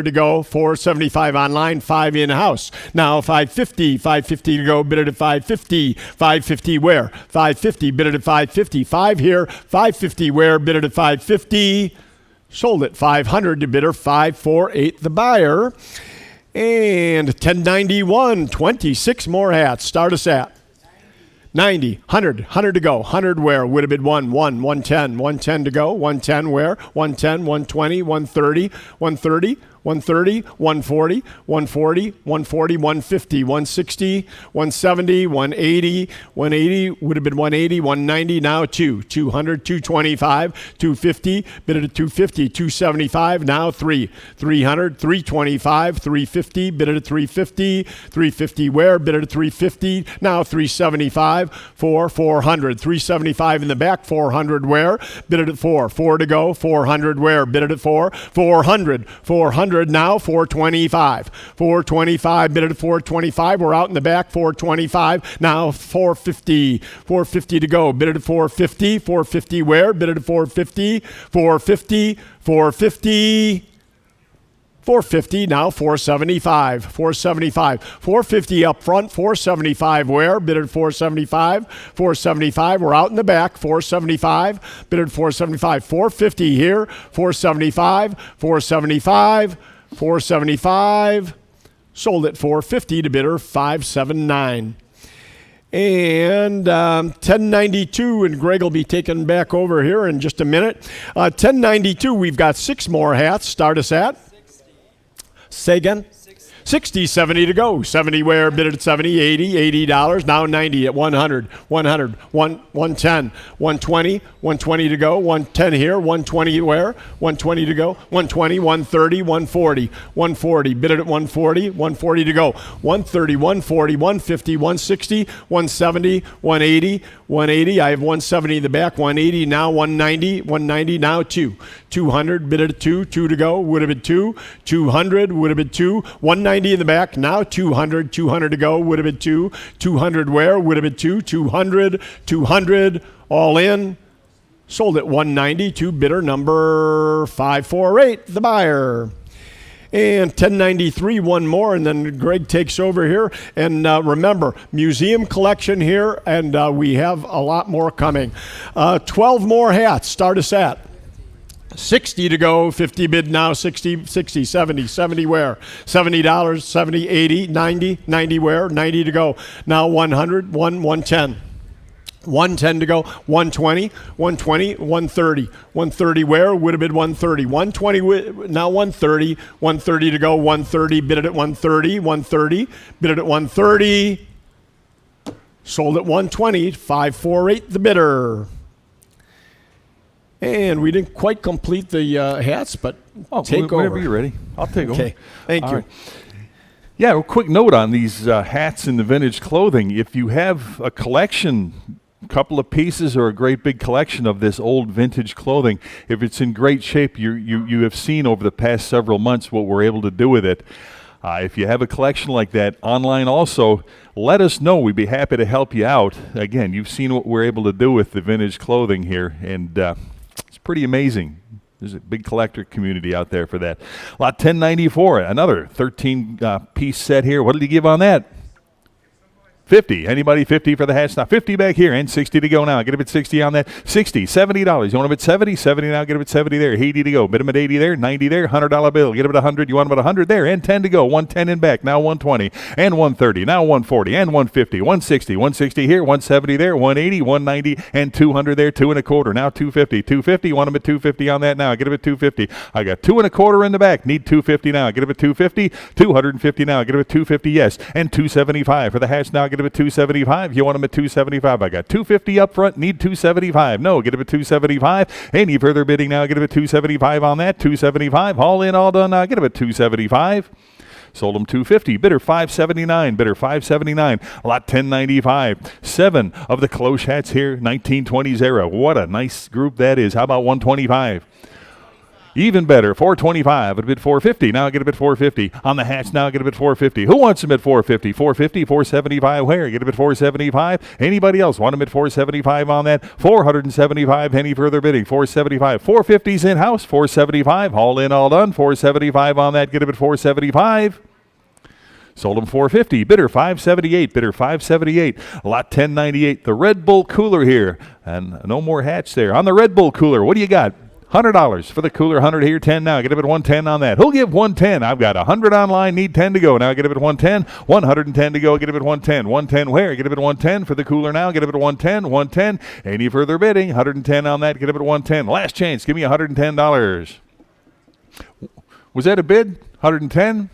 to go, 475 online, 5 in-house, now 550 to go, bid it at 550 where? 550, bid it at 550, 5 here, 550 where? Bid it at 550, sold at 500 to bidder 548, the buyer. And 1091, 26 more hats. Start us at 90, 100, 100 to go. 100 where? Would have been 110, 110 to go. 110 where? 110, 120, 130, 130, 130, 140, 140, 140, 150, 160, 170, 180, 180 would have been 180, 190, now 200, 225, 250, bid it at 250, 275, now 300, 325, 350, bid it at 350, 350 where? Bid it at 350, now 375, 400, 375 in the back, 400 where? Bid it at 4 to go, 400 where? Bid it at 400, now 425, 425, bid it at 425, we're out in the back, 425, now 450, 450 to go, bid it at 450, 450 where? Bid it at 450, 450, 450, 450, now 475, 475, 450 up front, 475 where? Bid at 475, 475, we're out in the back, 475, bid at 475, 450 here, 475, 475, 475, sold at 450 to bidder 579. And 1092, and Greg will be taking back over here in just a minute. 1092, we've got 6 more hats. Start us at? 60. Say again? 60, 70 to go. 70 where? Bid at 70, 80, $80. Now 90 at 100, 110, 120, 120 to go. 110 here, 120 where? 120 to go. 120, 130, 140, 140. Bid it at 140, 140 to go. 130, 140, 150, 160, 170, 180, 180. I have 170 in the back, 180, now 190, 190, now 200, bid it at 2 to go, would have been 200, would have been 190 in the back, now 200 to go, would have been 200 where, would have been 200, all in, sold at 190 to bidder number 548, the buyer. And 1093, one more, and then Greg takes over here. And remember, museum collection here, and we have a lot more coming. 12 more hats. Start us at 60 to go, 50 bid now, 60, 70 where? $70, 70, 80, 90 where? 90 to go. Now 100, 110. 110 to go, 120, 130 where? Would have been 130. 120, now 130 to go, 130, bid it at 130, bid it at 130, sold at 120, 548 the bidder. And we didn't quite complete the hats, but take over. Whenever you're ready, I'll take over. Okay, thank you. Right. Yeah, a quick note on these hats and the vintage clothing. If you have a collection, a couple of pieces or a great big collection of this old vintage clothing, if it's in great shape, you have seen over the past several months what we're able to do with it. If you have a collection like that online also, let us know. We'd be happy to help you out. Again, you've seen what we're able to do with the vintage clothing here, and it's pretty amazing. There's a big collector community out there for that. Lot 1094, another 13-piece set here. What did he give on that? 50. Anybody 50 for the hats? Now 50 back here and 60 to go now. Get him at 60 on that. 60, $70. You want him at 70? 70 now. Get him at 70 there. 80 to go. Bid him at 80 there. 90 there. $100 bill. Get him at 100. You want him at 100 there and 10 to go. 110 in back. Now 120 and 130. Now 140 and 150. 160. 160 here. 170 there. 180. 190 and 200 there. 2 1/4. Now 250. 250. You want him at 250 on that now. Get him at 250. I got 2 1/4 in the back. Need 250 now. Get him at 250. 250 now. Get him at 250. Yes. And 275 for the hats now. Get him at 275. You want him at 275. I got 250 up front. Need 275. No, get him at 275. Any further bidding now? Get him at 275 on that. 275. All in, all done now. Get him at 275. Sold him 250. Bidder 579. Bidder 579. Lot 1095. 7 of the cloche hats here. 1920s era. What a nice group that is. How about 125? Even better, 425 at a bid 450. Now get a bid 450. On the hats now get a bid 450. Who wants them at 450? 450, 475 where? Get a bid 475. Anybody else want them at 475 on that? 475. Any further bidding? 475. 450's in-house. 475. All in, all done. 475 on that. Get a bid 475. Sold him 450. Bidder 578. Bidder 578. Lot 1098. The Red Bull cooler here. And no more hats there. On the Red Bull cooler, what do you got? $100 for the cooler. 100 here, 10 now. Get up at 110 on that. Who'll give 110? I've got 100 online, need 10 to go. Now get up at 110. 110 to go. Get up at 110. 110 where? Get up at 110 for the cooler now. Get up at 110. 110. Any further bidding? 110 on that. Get up at 110. Last chance. Give me $110. Was that a bid? 110?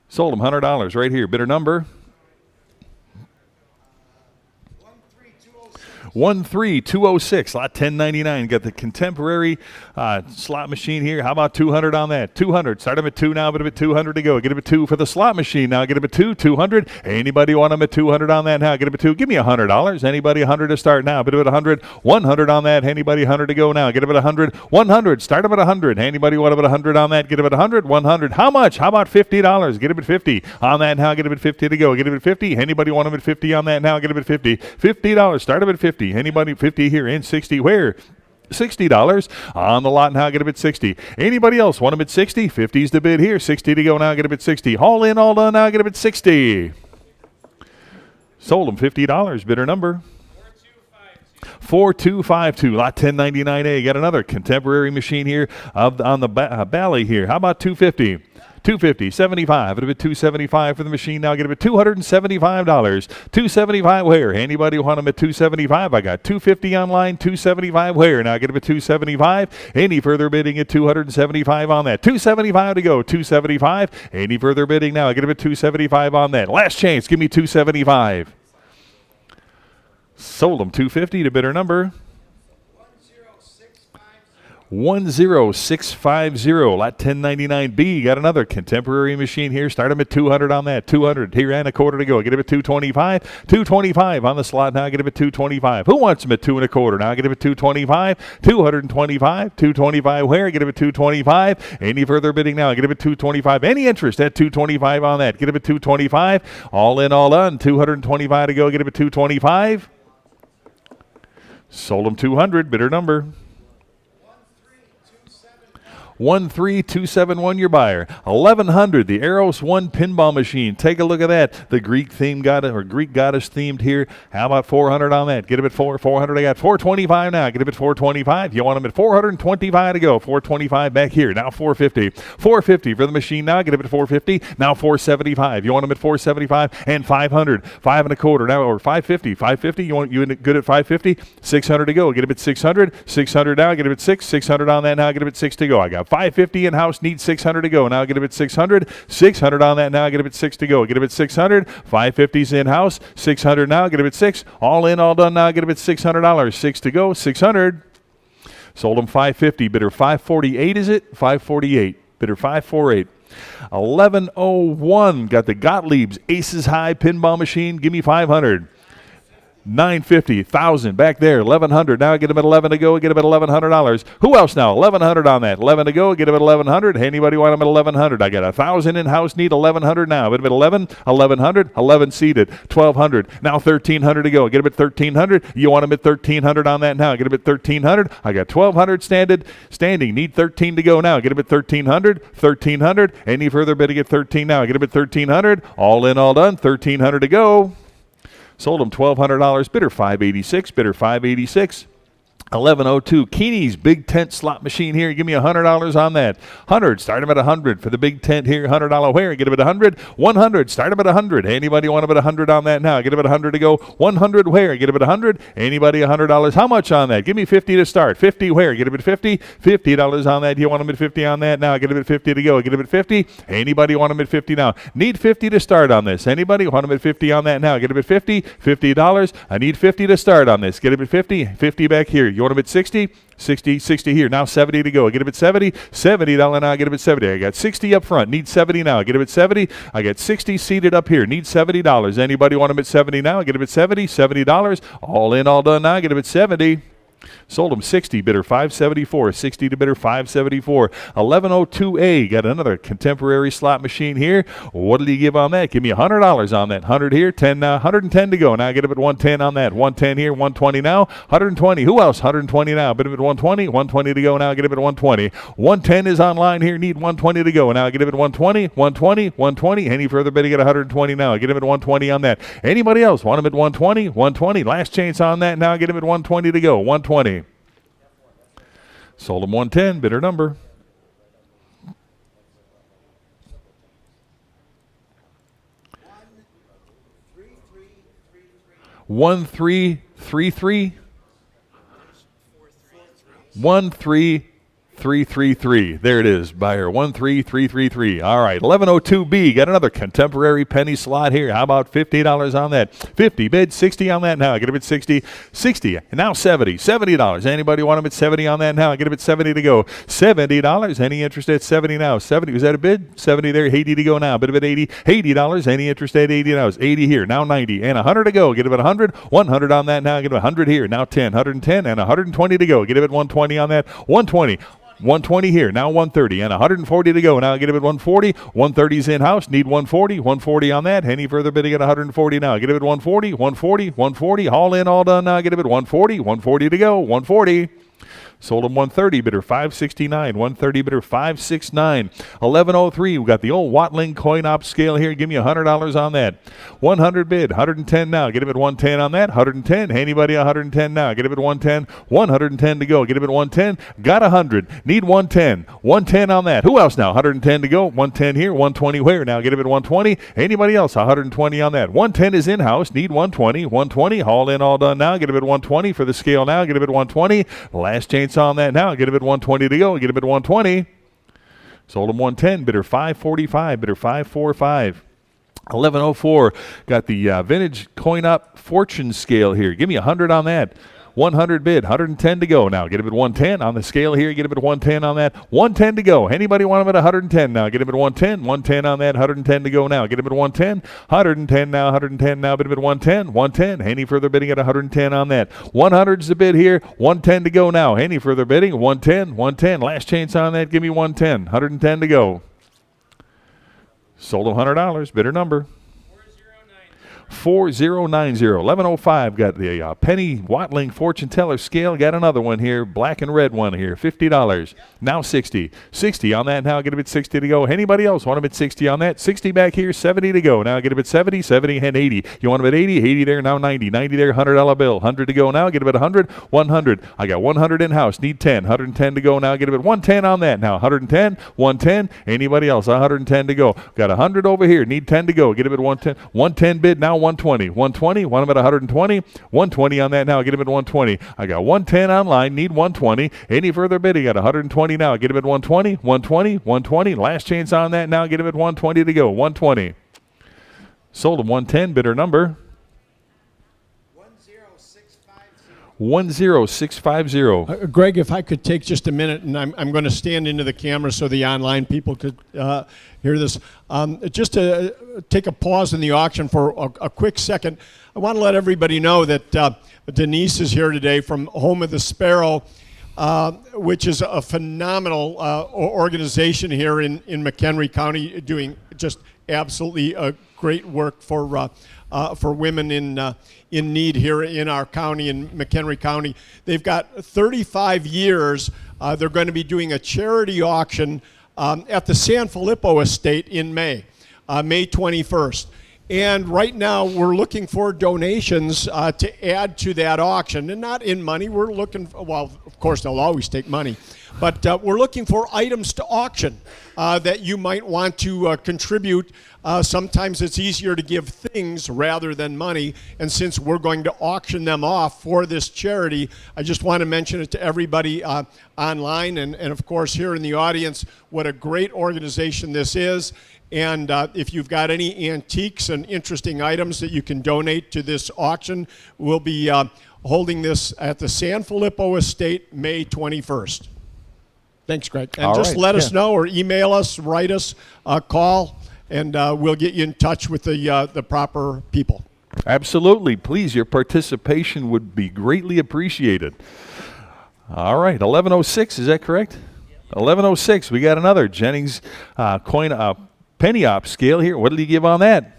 Sold him $100 right here. Bidder number 13206, lot 1099. Got the contemporary slot machine here. How about 200 on that? 200. Start them at 2 now, but at 200 to go. Get them at 2 for the slot machine now. Get them at 2, 200. Anybody want them at 200 on that now? Get them at 2. Give me $100. Anybody 100 to start now? But at 100, 100 on that. Anybody 100 to go now? Get them at 100, 100. Start them at 100. Anybody want them at 100 on that? Get them at 100, 100. How much? How about $50? Get them at 50 on that now. Get them at 50 to go. Get them at 50. Anybody want them at 50 on that now? Get them at 50. $50. Start them at 50. Anybody 50 here and 60 where? $60 on the lot now. Get them at 60. Anybody else want them at 60? 50's the bid here. 60 to go now. Get them at 60. All in, all done now. Get them at 60. Sold them $50. Bidder number 4252. Lot 1099A. Got another contemporary machine here on the Bally here. How about 250? 250, 75, it'll be 275 for the machine now. Get it at $275. 275 where? Anybody want them at 275? I got 250 online, 275 where? Now get it at 275. Any further bidding at 275 on that? 275 to go, 275. Any further bidding now? Get it at 275 on that. Last chance, give me 275. Sold them 250 to bidder number 10650. Lot 1099B. Got another contemporary machine here. Start them at 200 on that. 200 here and a quarter to go. Get them at 225. 225 on the slot now. Get them at 225. Who wants them at 2 1/4 now? Get them at 225. 225. 225 where? Get them at 225. Any further bidding now? Get them at 225. Any interest at 225 on that? Get them at 225. All in, all done. 225 to go. Get them at 225. Sold them 200. Bidder number 13271, your buyer. 1100, the Eros 1 pinball machine. Take a look at that. The Greek theme Greek goddess themed here. How about 400 on that? Get them at 400. I got 425 now. Get them at 425. You want them at 425 to go. 425 back here. Now 450. 450 for the machine now. Get them at 450. Now 475. You want them at 475 and 500. 5 1/4 now, or 550. 550. You good at 550? 600 to go. Get them at 600. 600 now. Get them at 6. 600 on that now. Get them at 6 to go. I got 550 in-house, need 600 to go. Now get them at 600. 600 on that now. Get them at 6 to go. Get them at 600. 550's in-house. 600 now. Get them at 6. All in, all done now. Get them at $600. 6 to go. 600. Sold them 550. Bidder 548, is it? 548. Bidder 548. 1101. Got the Gottlieb's Aces High pinball machine. Give me 500. 950, 1,000 back there, 1,100. Now get them at 11 to go. Get them at $1,100. Who else now? 1,100 on that. 11 to go. Get them at 1,100. Anybody want them at 1,100? I got 1,000 in house. Need 1,100 now. Get them at 11, 1,100, 11 seated, 1,200. Now 1,300 to go. Get them at 1,300. You want them at 1,300 on that now. Get them at 1,300. I got 1,200 standing. Need 13 to go now. Get them at 1,300. 1,300. Any further bidding at 13 now. Get them at 1,300. All in, all done. 1,300 to go. Sold them $1,200. Bidder 586. Bidder 586. 1102. Keeney's big tent slot machine here. Give me $100 on that. 100. Start them at 100 for the big tent here. $100 where? Get them at 100. 100. Start them at 100. Anybody want them at 100 on that now? Get them at 100 to go. 100 where? Get them at 100. Anybody $100? How much on that? Give me 50 to start. 50 where? Get them at 50. $50 on that. You want them at 50 on that now? Get them at 50 to go. Get them at 50. Anybody want them at 50 now? Need 50 to start on this. Anybody want them at 50 on that now? Get them at 50. $50. I need 50 to start on this. Get them at 50. 50 back here. You want them at 60? 60 here. Now 70 to go. Get him at 70. $70 now. Get him at 70. I got 60 up front. Need 70 now. Get him at 70. I got 60 seated up here. Need $70. Anybody want him at 70 now? Get him at 70. $70. All in, all done now. Get him at 70. Sold him 60, bidder 574. 60 to bidder 574. 1102A. Got another contemporary slot machine here. What did he give on that? Give me $100 on that. 100 here, 10 now, 110 to go. Now get him at 110 on that. 110 here, 120 now, 120. Who else? 120 now. Bid him at 120. 120 to go. Now get him at 120. 110 is online here. Need 120 to go. Now get him at 120. 120. 120. Any further bidding at 120 now. Get him at 120 on that. Anybody else want him at 120? 120. Last chance on that. Now get him at 120 to go. 120. Sold them 110, bidder number. 1333. 13333. There it is, buyer 13333. All right, 1102B. Got another contemporary penny slot here. How about $50 on that? 50 bid, 60 on that now. Get a bid 60, 60, and now 70, $70. Anybody want them at 70 on that now? Get a bid 70 to go. $70. Any interest at 70 now? 70. Was that a bid? 70 there. 80 to go now. Bid of it 80. $80. Any interest at 80 now? It's 80 here. Now 90 and 100 to go. Get a bid 100. 100 on that now. Get a bid 100 here. Now 10. 110 and 120 to go. Get a bid 120 on that. 120. 120 here, now 130, and 140 to go. Now get it at 140. 130's in-house, need 140. 140 on that. Any further bidding at 140 now. Get it at 140, 140, 140. All in, all done now. Get it at 140. 140 to go, 140. Sold them 130, bidder 569. 130, bidder 569. 1103, we got the old Watling coin op scale here. Give me $100 on that. 100 bid, 110 now. Get him at 110 on that. 110. Anybody 110 now? Get him at 110. 110 to go. Get him at 110. Got 100. Need 110. 110 on that. Who else now? 110 to go. 110 here. 120 where? Now get him at 120. Anybody else? 120 on that. 110 is in-house. Need 120. 120. All in, all done now. Get him at 120 for the scale now. Get him at 120. Last chance on that now. Get him at 120 to go. Get him at 120. Sold him 110. Bidder 545. Bidder 545. 1104. Got the vintage coin up fortune scale here. Give me 100 on that. 100 bid, 110 to go now. Get him at 110 on the scale here. Get him at 110 on that. 110 to go. Anybody want him at 110 now? Get him at 110. 110 on that. 110 to go now. Get him at 110. 110 now. 110 now. Bid him at 110. 110. Any further bidding at 110 on that. 100's the bid here. 110 to go now. Any further bidding? 110. 110. Last chance on that. Give me 110. 110 to go. Sold him $100. Bidder number 4090. 1105. Got the penny Watling fortune teller scale. Got another one here, black and red one here, $50. Now 60. 60 on that now. Get a bit 60 to go. Anybody else want a bit 60 on that? 60 back here, 70 to go. Now get a bit 70, 70 and 80. You want a bit 80? 80 there, now 90. 90 there, $100 bill. 100 to go now. Get a bit 100. 100. I got 100 in house. Need 10. 110 to go now. Get a bit 110 on that now. 110. 110. Anybody else? 110 to go. Got 100 over here. Need 10 to go. Get a bit 110. 110 bid now. 120. 120. Want them at 120. 120 on that now. Get him at 120. I got 110 online. Need 120. Any further bidding at 120 now. Get him at 120. 120. 120. Last chance on that now. Get him at 120 to go. 120. Sold him 110. Bidder number 10650. Greg, if I could take just a minute, and I'm going to stand into the camera so the online people could hear this. Just to take a pause in the auction for a quick second, I want to let everybody know that Denise is here today from Home of the Sparrow, which is a phenomenal organization here in McHenry County, doing just absolutely great work for women in need here in our county, in McHenry County. They've got 35 years. They're going to be doing a charity auction at the San Filippo estate in May 21st. And right now we're looking for donations to add to that auction, and not in money. We're looking for, well, of course they'll always take money, but we're looking for items to auction that you might want to contribute. Sometimes it's easier to give things rather than money, and since we're going to auction them off for this charity, I just want to mention it to everybody online and of course here in the audience, what a great organization this is. And if you've got any antiques and interesting items that you can donate to this auction, we'll be holding this at the San Filippo estate May 21st. Thanks, Greg. And all just right. let us know, or email us, write us, call, and we'll get you in touch with the proper people. Absolutely. Please, your participation would be greatly appreciated. All right, 1106, is that correct? 1106, we got another Jennings penny op scale here. What did he give on that?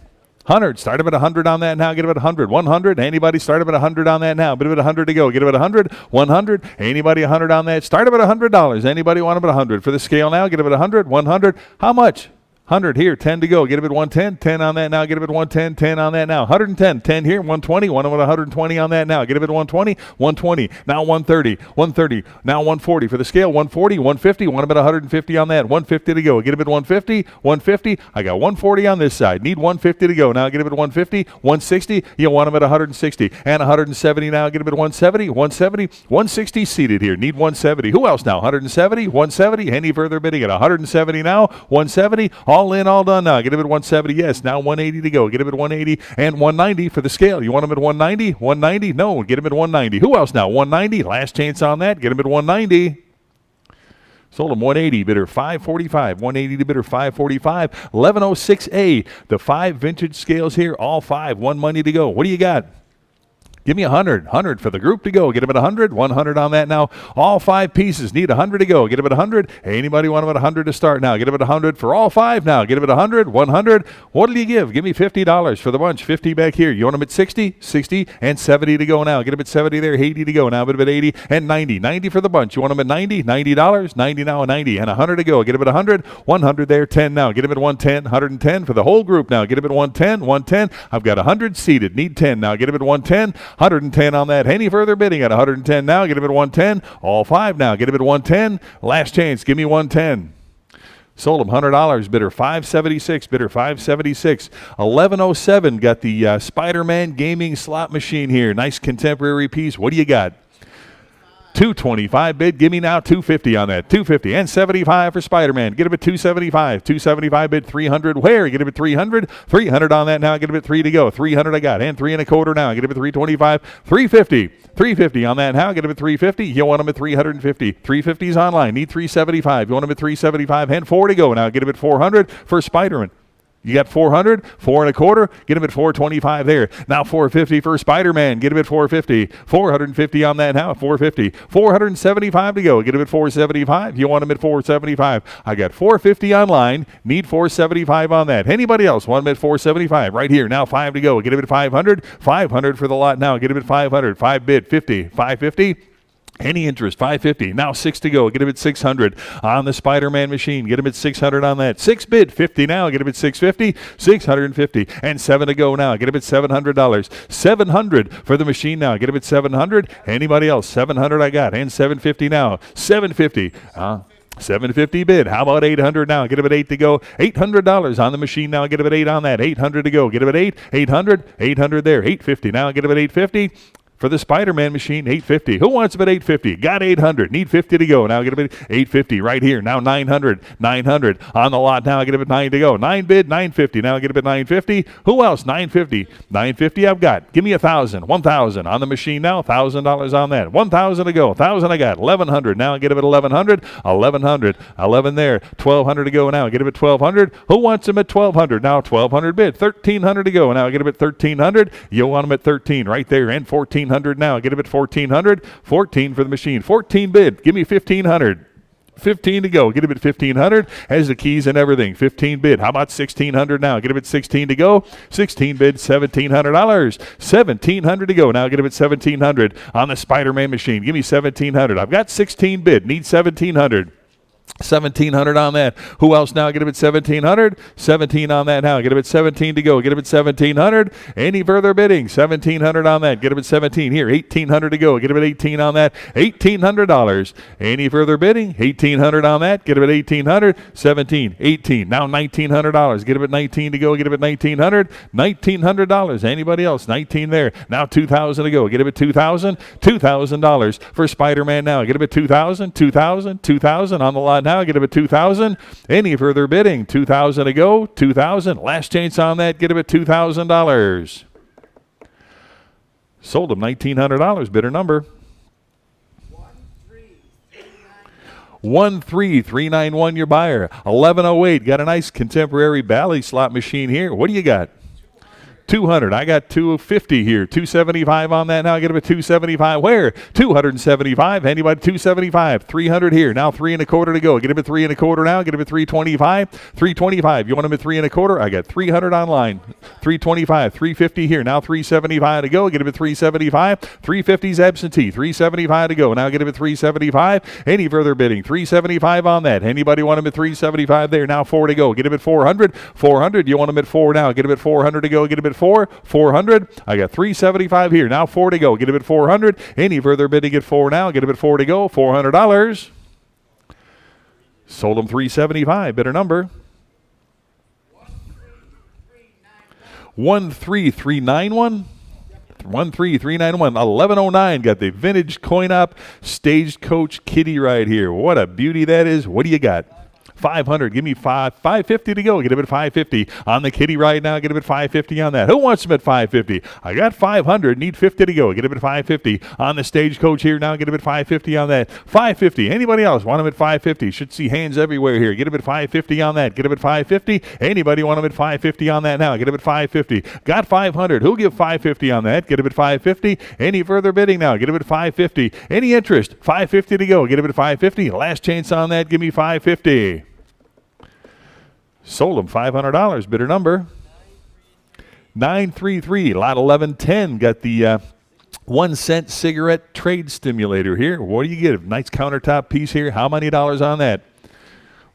100. Start him at 100 on that now. Get him at 100. 100. Anybody? Start him at 100 on that now. Bid him at 100 to go. Get him at 100. 100. Anybody 100 on that? Start him at $100. Anybody want him at 100 for the scale now? Get him at 100. 100. How much? 100 here, 10 to go. Get him at 110, 10 on that now. Get him at 110, 10 on that now. 110, 10 here, 120, one at 120 on that now. Get him at 120, 120, now 130, 130, now 140 for the scale, 140, 150, one at 150 on that. 150 to go. Get him at 150, 150. I got 140 on this side. Need 150 to go. Now get him at 150, 160. You want him at 160 and 170 now. Get him at 170, 170, 160 seated here. Need 170. Who else now? 170, 170. Any further bidding at 170 now? 170. All in, all done now. Get him at 170, yes. Now 180 to go. Get him at 180 and 190 for the scale. You want him at 190? 190? No, get him at 190. Who else now? 190. Last chance on that. Get him at 190. Sold him 180, bidder 545. 180 to bidder 545. 1106A. The 5 vintage scales here, all 5. One money to go. What do you got? Give me 100. 100 for the group to go. Get him at 100. 100 on that now. All 5 pieces. Need 100 to go. Get him at 100. Anybody want him at 100 to start now? Get him at 100 for all 5 now. Get him at 100. 100. What'll you give? Give me $50 for the bunch. 50 back here. You want him at 60? 60 and 70 to go now. Get him at 70 there. 80 to go now. Get him at 80 and 90. 90 for the bunch. You want him at 90? $90. 90 now and 90 and 100 to go. Get him at 100. 100 there. 10 now. Get him at 110. 110 for the whole group now. Get him at 110. 110. I've got 100 seated. Need 10 now. Get him at 110. 110 on that. Any further bidding at 110 now? Get him at 110. All 5 now. Get him at 110. Last chance. Give me 110. Sold him $100. Bidder 576. Bidder 576. 1107. Got the Spider-Man gaming slot machine here. Nice contemporary piece. What do you got? 225 bid. Give me now 250 on that. 250 and 75 for Spider-Man. Get him at 275. 275 bid. 300. Where? Get him at 300. 300 on that now. Get him at 3 to go. 300 I got. And 3 1/4 now. Get him at 325. 350. 350 on that now. Get him at 350. You want him at 350. 350's online. Need 375. You want him at 375 and 4 to go now. Get him at 400 for Spider-Man. You got 400, 4 1/4. Get him at 425 there. Now 450 for Spider-Man. Get him at 450. 450 on that now. 450. 475 to go. Get him at 475. You want him at 475. I got 450 online. Need 475 on that. Anybody else want him at 475? Right here. Now 5 to go. Get him at 500. 500 for the lot now. Get him at 500. 5 bid. 50. 550. Any interest, 550. Now 6 to go. Get him at 600 on the Spider-Man machine. Get him at 600 on that. 6 bid, 50 now. Get him at 650, 650, and 7 to go now. Get him at $700. 700 for the machine now. Get him at 700. Anybody else? 700 I got. And 750 now. 750. 750 bid. How about 800 now? Get him at 8 to go. $800 on the machine now. Get him at 8 on that. 800 to go. Get him at 8. 800. 800 there. 850 now. Get him at 850. For the Spider-Man machine, 850. Who wants him at 850? Got 800. Need 50 to go. Now get him at 850 right here. Now 900. 900 on the lot. Now get him at 9 to go. 9 bid, 950. Now get him at 950. Who else? 950. 950 I've got. Give me 1,000. 1,000 on the machine now. $1,000 on that. 1,000 to go. 1,000 I got. 1,100. Now get him at 1,100. 1,100. 11 there. 1,200 to go now. Get him at 1,200. Who wants him at 1,200? Now 1,200 bid. 1,300 to go. Now get him at 1,300. You want him at 13 right there. And 1,400 now. Get him at 1,400. 14 for the machine. 14 bid. Give me 1,500. 15 to go. Get him at 1,500. Has the keys and everything. 15 bid. How about 1,600 now? Get him at 16 to go. 16 bid. $1,700. 1,700 to go. Now get him at 1,700 on the Spider-Man machine. Give me 1,700. I've got 16 bid. Need 1,700. 1,700 on that. Who else now? Get him at 1,700. 17 on that now. Get him at 17 to go. Get him at 1,700. Any further bidding? 1,700 on that. Get him at 17. Here, 1,800 to go. Get him at 18 on that. $1,800. Any further bidding? 1,800 on that. Get him at 1,800. 17, 18. Now $1,900. Get him at 19 to go. Get him at 1,900. $1,900. Anybody else? 19 there. Now 2,000 to go. Get him at 2,000. $2,000 for Spider-Man now. Get him at 2,000. 2,000. 2,000 on the lot now. Get him at 2,000. Any further bidding? 2,000 to go. 2,000. Last chance on that. Get him at $2,000. Sold him $1,900. Bidder number 13391. Your buyer. 1108. Got a nice contemporary Bally slot machine here. What do you got? 200. I got 250 here. 275 on that now. Get him at 275. Where? 275. Anybody? 275. 300 here. Now 3.25 to go. Get him at 3.25 now. Get him at 325. 325. You want him at 3.25? I got 300 online. 325. 350 here. Now 375 to go. Get him at 375. 350's absentee. 375 to go. Now get him at 375. Any further bidding? 375 on that. Anybody want him at 375 there? Now 4 to go. Get him at 400. 400. You want him at 4 now. Get him at 400 to go. Get him at 4. 400. I got 375 here. Now 4 to go. Get him at 400. Any further bidding at 4 now. Get him at 4 to go. $400. Sold him 375. Bidder number 13391. 13391. 1109. Got the vintage coin op stagecoach kitty right here. What a beauty that is. What do you got? 500. Give me 550 to go. Get him at 550 on the kitty right now. Get him at 550 on that. Who wants him at 550? I got 500. Need 50 to go. Get him at 550 on the stagecoach here now. Get him at 550 on that. 550. Anybody else want him at 550? Should see hands everywhere here. Get him at 550 on that. Get him at 550. Anybody want him at 550 on that now? Get him at 550. Got 500. Who'll give 550 on that? Get him at 550. Any further bidding now? Get him at 550. Any interest? 550 to go. Get him at 550. Last chance on that. Give me 550. Sold him $500. Bidder number 933. Lot 1110. Got the 1 cent cigarette trade stimulator here. What do you get? Nice countertop piece here. How many dollars on that?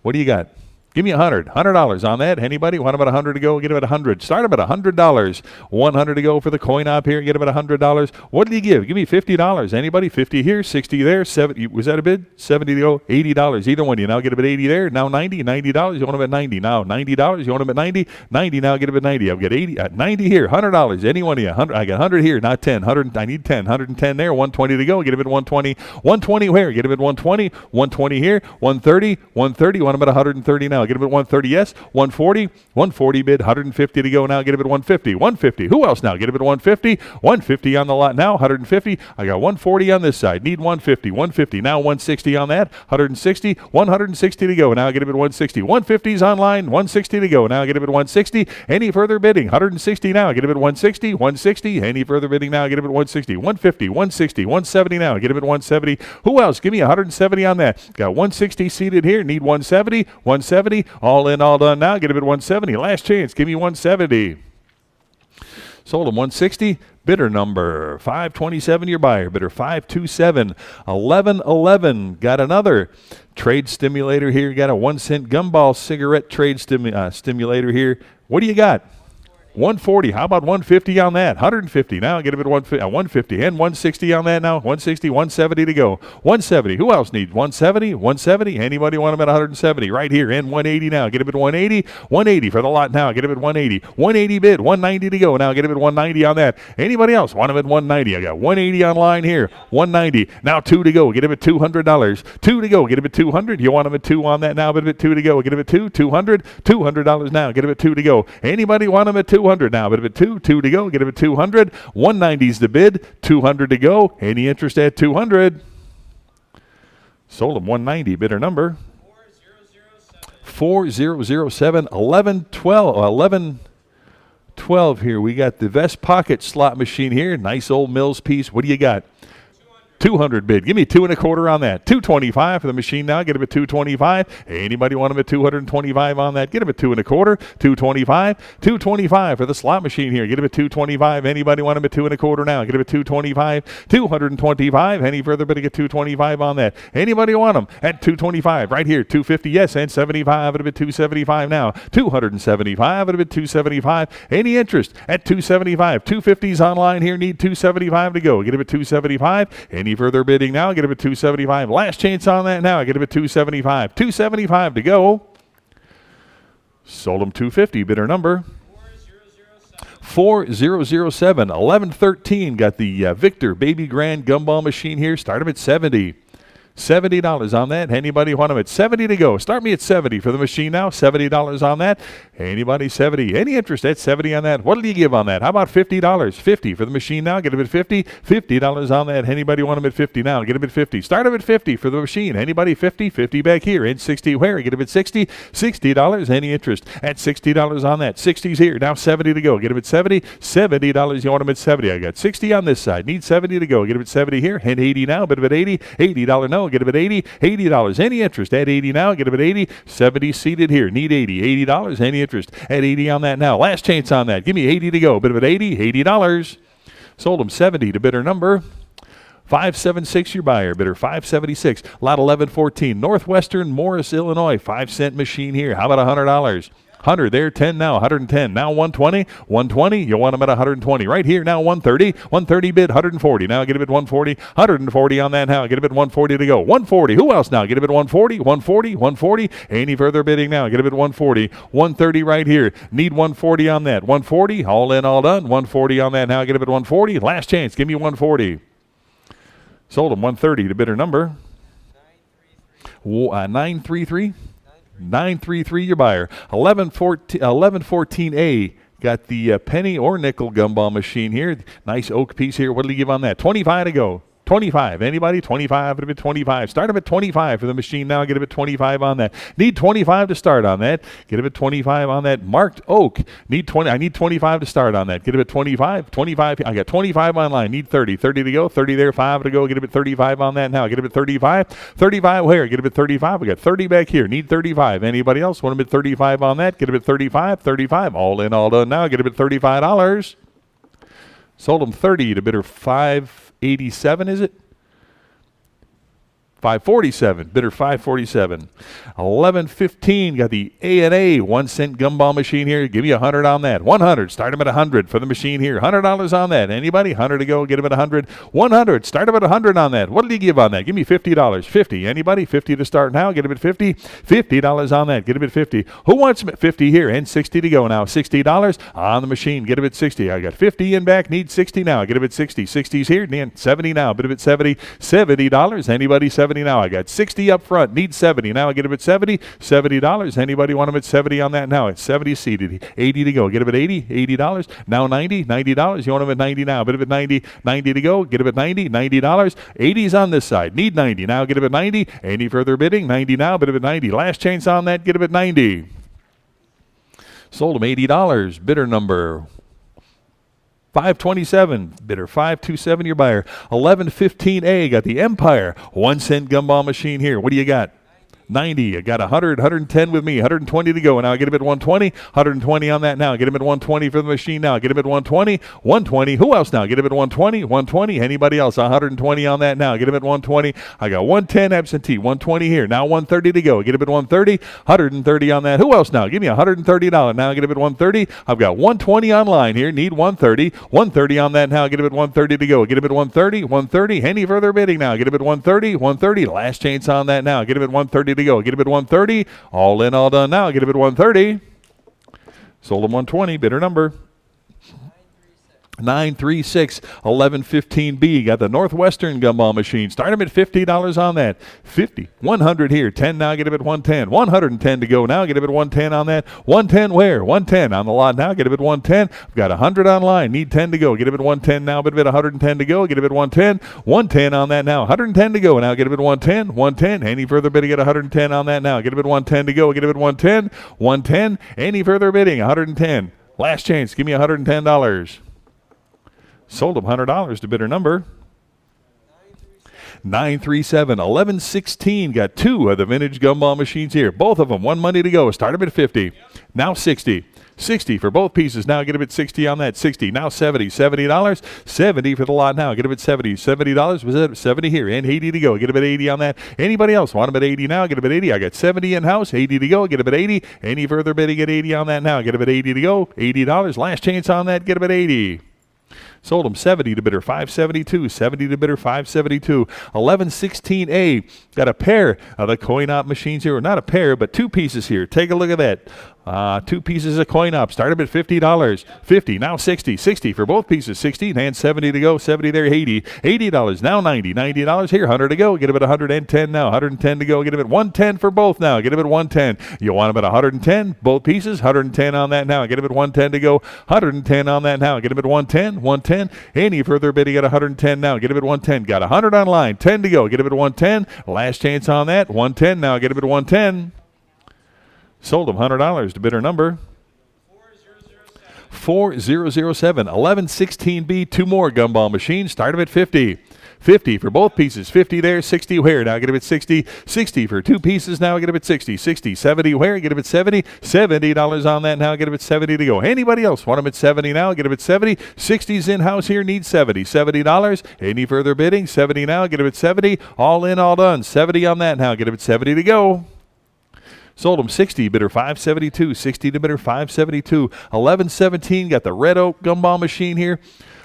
What do you got? Give me $100 on that. Anybody want him at 100 to go? Get him at 100. Start him at $100. 100 to go for the coin op here. Get him at $100. What did he give? Give me $50. Anybody? 50 here, 60 there. 70. Was that a bid? 70 to go. $80. Either one. You now get him at 80 there. Now 90. $90. You want him at 90. Now $90. You want him at 90. 90. Now get him at 90. I've got 80. 90 here. $100. Any one of you? 100. I got 100 here. Not 10. 100. I need 10. 110 there. 120 to go. Get him at 120. 120 where? Get him at 120. 120 here. 130. 130. You want him at 130 now. Get him at 130, yes. 140. 140 bid. 150 to go now. Get him at 150. 150. Who else now? Get him at 150. 150 on the lot now. 150. I got 140 on this side. Need 150. 150. Now 160 on that. 160. 160 to go. Now get him at 160. 150's online. 160 to go. Now get him at 160. Any further bidding? 160 now. Get him at 160. 160. Any further bidding now? Get him at 160. 150. 160. 170 now. Get him at 170. Who else? Give me 170 on that. Got 160 seated here. Need 170. 170. All in, all done now. Get him at 170. Last chance. Give me 170. Sold him 160. Bidder number 527. Your buyer. Bidder 527. 1111. Got another trade stimulator here. Got a 1 cent gumball cigarette trade stimulator here. What do you got? 140. How about 150 on that? 150. Now get him at 150 and 160 on that now. 160, 170 to go. 170. Who else needs 170? 170. Anybody want him at 170? Right here. And 180 now. Get him at 180. 180 for the lot now. Get him at 180. 180 bid. 190 to go. Now get him at 190 on that. Anybody else want him at 190? I got 180 online here. 190. Now 2 to go. Get him at $200. 2 to go. Get him at 200. You want him at 2 on that now? But at 2 to go. Get him at 2. 200. $200 now. Get him at 2 to go. Anybody want him at 200 now? But at 2 to go. Get him at 200. 190's the bid. 200 to go. Any interest at 200? Sold him 190. Bidder number 4007. 1112 here. We got the vest pocket slot machine here. Nice old Mills piece. What do you got? 200 bid. Give me 2.25 on that. 225 for the machine now. Get him at 225. Anybody want him at 225 on that? Get him at 2.25. 225. 225 for the slot machine here. Get him at 225. Anybody want him at 2.25 now? Get him at 225. 225. Any further bidding at 225 on that? Anybody want him at 225? Right here. 250. Yes, and 75. At a bit 275 now. 275. At a bit 275. Any interest at 275? 250's online here. Need 275 to go. Get him at 275. Any further bidding now? Get him at 275. Last chance on that now. Get him at 275. 275 to go. Sold him 250. Bidder number 4007. 1113. Got the Victor Baby Grand Gumball machine here. Start him at 70. $70 on that. Anybody want them at 70 to go? Start me at 70 for the machine now. $70 on that. Anybody 70? Any interest at 70 on that? What do you give on that? How about $50? 50 for the machine now. Get them at 50. $50 on that. Anybody want them at 50 now? Get them at 50. Start them at 50 for the machine. Anybody 50? 50 back here. And 60 where? Get them at 60. $60. Any interest at $60 on that? 60's here. Now 70 to go. Get them at 70. $70. You want them at 70. I got 60 on this side. Need 70 to go. Get them at 70 here. And 80 now. Bit of at 80. $80 no. Get them at 80. $80. Any interest at 80 now. Get them at 80. 70 seated here. Need 80. $80. Any interest at 80 on that now. Last chance on that. Give me 80 to go. Bit of at 80. $80. Sold them 70 to bidder number 576, your buyer. Bidder 576. Lot 1114. Northwestern Morris, Illinois. 5-cent machine here. How about $100? 100 there, 10 now, 110. Now 120. 120. You want them at 120. Right here now 130. 130 bid, 140. Now get a bid 140. 140 on that now. Get a bid 140 to go. 140. Who else now? Get a bid 140. 140. 140. Any further bidding now? Get a bid 140. 130 right here. Need 140 on that. 140. All in, all done. 140 on that now. Get a bid 140. Last chance. Give me 140. Sold them 130 to bidder number 933. 933 your buyer. 1114A got the penny or nickel gumball machine here. Nice oak piece here. What do you give on that? 25 to go. 25. Anybody? 25. Get a bit 25. Start them at 25 for the machine now. Get a bit 25 on that. Need 25 to start on that. Get a bit 25 on that. Marked oak. Need 20. I need 25 to start on that. Get a bit 25. 25. I got 25 online. Need 30. 30 to go. 30 there. 5 to go. Get a bit 35 on that now. Get a bit 35. 35 where? Get a bit 35. We got 30 back here. Need 35. Anybody else want a bit 35 on that? Get a bit 35. 35. All in, all done now. Get a bit $35. Sold them 30 to bidder 587, is it? 547. Bidder 547. 1115 got the A&A 1-cent gumball machine here. Give me 100 on that. 100. Start them at 100 for the machine here. $100 on that. Anybody? 100 to go. Get them at 100. 100. Start them at 100 on that. What did he give on that? Give me $50. 50. Anybody? 50 to start now. Get them at 50. $50 on that. Get them at 50. Who wants them at 50 here? And 60 to go now. $60 on the machine. Get them at 60. I got 50 in back. Need 60 now. Get them at 60. 60's here. Need 70 now. Bit of it 70. $70. Anybody? 70 now. I got 60 up front. Need 70. Now I get them at 70. $70. Anybody want them at 70 on that now? It's 70 seated. 80 to go. Get them at 80. $80. Now 90. $90. You want them at 90 now. Bit of it 90. 90 to go. Get them at 90. $90. 80's on this side. Need 90. Now get them at 90. Any further bidding? 90 now. Bit of it 90. Last chance on that. Get them at 90. Sold them $80. Bidder number 527, bidder 527, your buyer. 1115A got the Empire 1-cent gumball machine here. What do you got? 90. I got 100, 110 with me, 120 to go. And now I get him at 120, 120 on that now. Get him at 120 for the machine now. Get him at 120, 120. Who else now? Get him at 120, 120. Anybody else? 120 on that now. Get him at 120. I got 110 absentee, 120 here. Now 130 to go. Get him at 130, 130 on that. Who else now? Give me $130. Now get him at 130. I've got 120 online here. Need 130, 130 on that now. Get him at 130 to go. Get him at 130, 130. Any further bidding now? Get him at 130, 130. Last chance on that now. Get him at 130 to go. Get him at 130. All in, all done now. Get him at 130. Sold him 120. Bidder number 936. 1115B got the Northwestern gumball machine. Start him at $50 on that. 50. 100 here. 10 now. Get him at 110. 110 to go now. Get him at 110 on that. 110 where? 110 on the lot now. Get him at 110. I've got 100 online. Need 10 to go. Get him at 110 now. Bid at 110 to go. Get him at 110. 110 on that now. 110 to go now. Get him at 110. 110. Any further bidding at 110 on that now. Get him at 110 to go. Get him at 110. 110. Any further bidding? 110. Last chance. Give me $110. Sold him $100 to bidder number 937. 1116 got two of the vintage gumball machines here. Both of them. One money to go. Start them at 50. Now 60. 60 for both pieces. Now get him at 60 on that. 60. Now 70. $70. 70 for the lot now. Get him at 70. $70. Was it 70 here? And 80 to go. Get him at 80 on that. Anybody else want him at 80 now? Get him at 80. I got 70 in-house. 80 to go. Get him at 80. Any further bidding at 80 on that now? Get him at 80 to go. $80. Last chance on that. Get him at 80. Sold him 70 to bidder 572. 70 to bidder 572. 1116A got a pair of the coin-op machines here. Not a pair, but two pieces here. Take a look at that. Two pieces of coin op. Start them at $50. 50, now 60. 60 for both pieces. 60, and 70 to go. 70 there, 80. $80, now 90. $90 here, 100 to go. Get them at 110 now. 110 to go. Get them at 110 for both now. Get them at 110. You want them at 110, both pieces. 110 on that now. Get them at 110 to go. 110 on that now. Get them at 110. 110. Any further bidding at 110 now. Get them at 110. Got 100 online. 10 to go. Get them at 110. Last chance on that. 110 now. Get them at 110. Sold them $100 to bidder number 4007. 1116B. Two more gumball machines. Start them at 50. 50 for both pieces. 50 there, 60 where? Now get them at 60. 60 for two pieces. Now get them at 60. 60, 70 where? Get them at 70. $70 on that now. Get them at 70 to go. Anybody else want them at 70 now? Get them at 70. 60's in-house here. Need 70. $70. Any further bidding? 70 now. Get them at 70. All in, all done. 70 on that now. Get them at 70 to go. Sold them 60, bidder 572. 60 to bidder 572. 1117, got the red oak gumball machine here.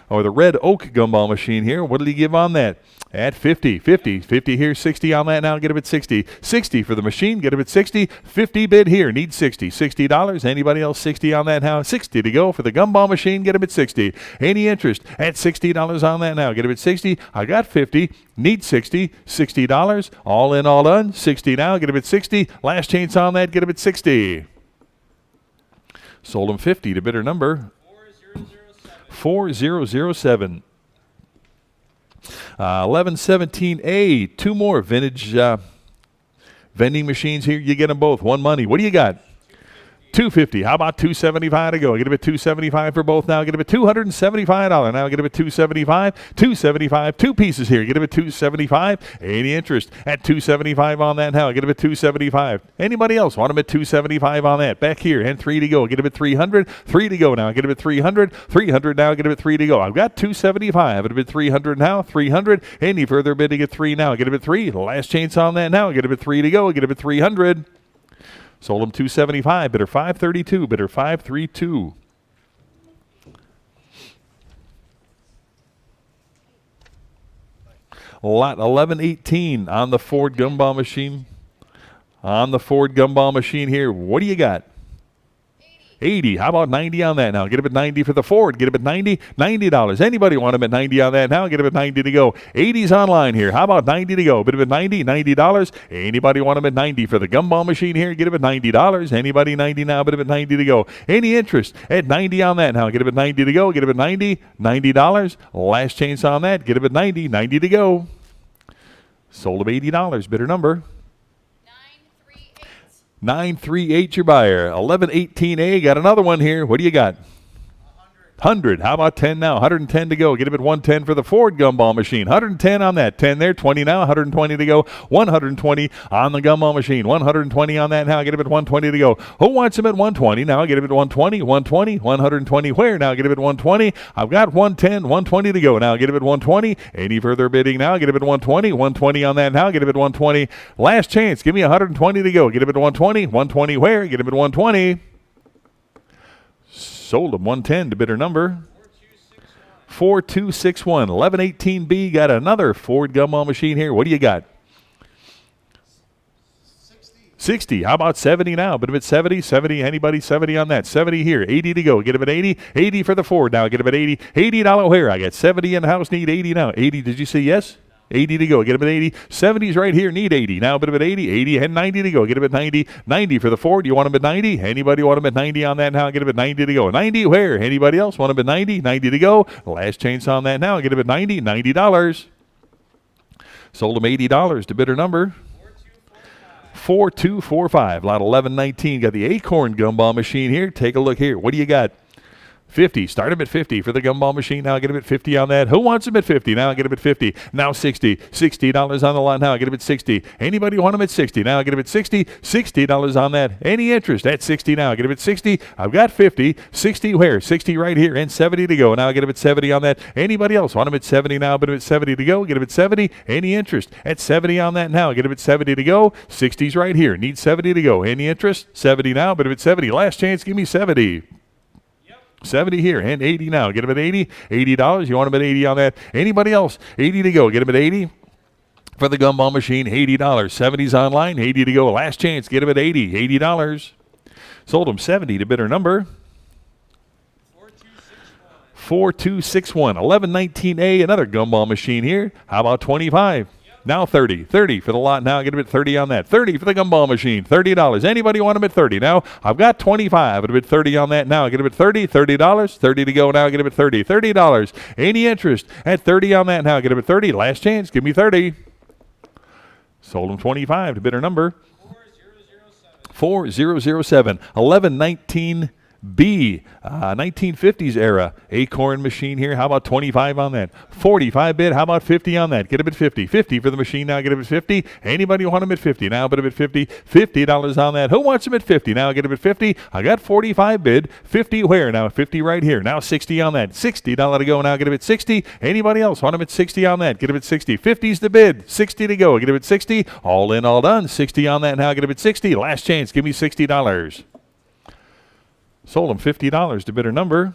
Or the red oak gumball machine here. What did he give on that? At 50. 50 here, 60 on that now. Get him at 60. 60 for the machine. Get him at 60. 50 bid here. Need 60. $60. Anybody else 60 on that now? 60 to go for the gumball machine. Get him at 60. Any interest at $60 on that now? Get him at 60. I got 50. Need 60. $60. All in, all done. 60 now. Get him at 60. Last chance on that. Get him at 60. Sold him 50 to bidder number 4007. 1117A. Two more vintage vending machines here. You get them both. One money. What do you got? 250. How about 275 to go? Get them at 275 for both now. Get them at $275. Now get them at 275. 275. Two pieces here. Get them at 275. Any interest at 275 on that now? Get them at 275. Anybody else want them at 275 on that? Back here and 3 to go. Get them at 300. 3 to go now. Get them at 300. 300 now. Get them at 3 to go. I've got 275. Get them at 300 now. 300. Any further bidding at 3 now? Get them at 3. Last chance on that now. Get them at 3 to go. Get them at 300. Sold them 275. Bidder 532. Bidder 532. Lot 1118 on the Ford gumball machine. On the Ford gumball machine here. What do you got? 80. How about 90 on that now? Get him at 90 for the Ford. Get him at 90. $90. Anybody want him at 90 on that now? Get him at 90 to go. 80's online here. How about 90 to go? Bid him at 90. $90. Anybody want him at 90 for the gumball machine here? Get him at $90. Anybody 90 now? Bid him at 90 to go. Any interest at 90 on that now? Get him at 90 to go. Get him at 90. $90. Last chance on that. Get him at 90. 90 to go. Sold him $80. Bidder number 938, your buyer. 1118A, got another one here. What do you got? 100. How about 10 now? 110 to go. Get him at 110 for the Ford gumball machine. 110 on that. 10 there. 20 now. 120 to go. 120 on the gumball machine. 120 on that now. Get him at 120 to go. Who wants him at 120 now? Get him at 120. 120. 120 where now? Get him at 120. I've got 110. 120 to go now. Get him at 120. Any further bidding now? Get him at 120. 120 on that now. Get him at 120. Last chance. Give me 120 to go. Get him at 120. 120 where? Get him at 120. Sold him 110 to bidder number 4261. 1118B, got another Ford gumball machine here. What do you got? 60. How about 70 now? Bid him at 70. 70. Anybody 70 on that? 70 here. 80 to go. Get him at 80. 80 for the Ford now. Get him at 80. $80 here. I got 70 in the house. Need 80 now. 80. Did you say yes? 80 to go. Get him at 80. 70's right here. Need 80. Now bid him at 80. 80 and 90 to go. Get him at 90. 90 for the Ford. You want him at 90? Anybody want him at 90 on that now? Get him at 90 to go. 90 where? Anybody else want him at 90? 90 to go. Last chance on that now. Get him at 90. $90. Sold him $80 to bidder number 4245. Lot 1119. Got the Acorn gumball machine here. Take a look here. What do you got? 50. Start him at 50 for the gumball machine. Now get him at 50 on that. Who wants him at 50? Now get him at 50. Now 60. $60 on the lot. Now get him at 60. Anybody want him at 60? Now get him at 60. $60 on that. Any interest at 60 now? Get him at 60. I've got 50. 60 where? 60 right here and 70 to go. Now get him at 70 on that. Anybody else want him at 70 now? But him at 70 to go. Get him at 70. Any interest at 70 on that now? Get him at 70 to go. 60's right here. Need 70 to go. Any interest? 70 now. But him at 70. Last chance. Give me 70. 70 here and 80 now. Get him at 80. $80. You want him at 80 on that? Anybody else? 80 to go. Get him at 80 for the gumball machine. $80. 70's online. 80 to go. Last chance. Get him at 80. $80. Sold them 70 to bidder number 4261. 1119A, another gumball machine here. How about 25? Now 30. 30 for the lot. Now I get a bid 30 on that. 30 for the gumball machine. $30. Anybody want them at 30? Now I've got 25. I get a bid 30 on that. Now I get a bid 30. $30. 30 to go. Now I get a bid 30. $30. Any interest at 30 on that? Now I get a bid 30. Last chance. Give me 30. Sold them 25 to bidder number 4007. 1119B, 1950s era acorn machine here. How about 25 on that? 45 bid. How about 50 on that? Get a bid 50. 50 for the machine. Now get a bid 50. Anybody want them at 50? Now bid a bid 50. $50 on that. Who wants them at 50? Now get a bid 50. I got 45 bid. 50 where? Now 50 right here. Now 60 on that. $60 to go. Now get a bid 60. Anybody else want them at 60 on that? Get a bid 60. 50's the bid. 60 to go. Get a bid 60. All in, all done. 60 on that. Now get a bid 60. Last chance. Give me $60. Sold them $50 to bidder number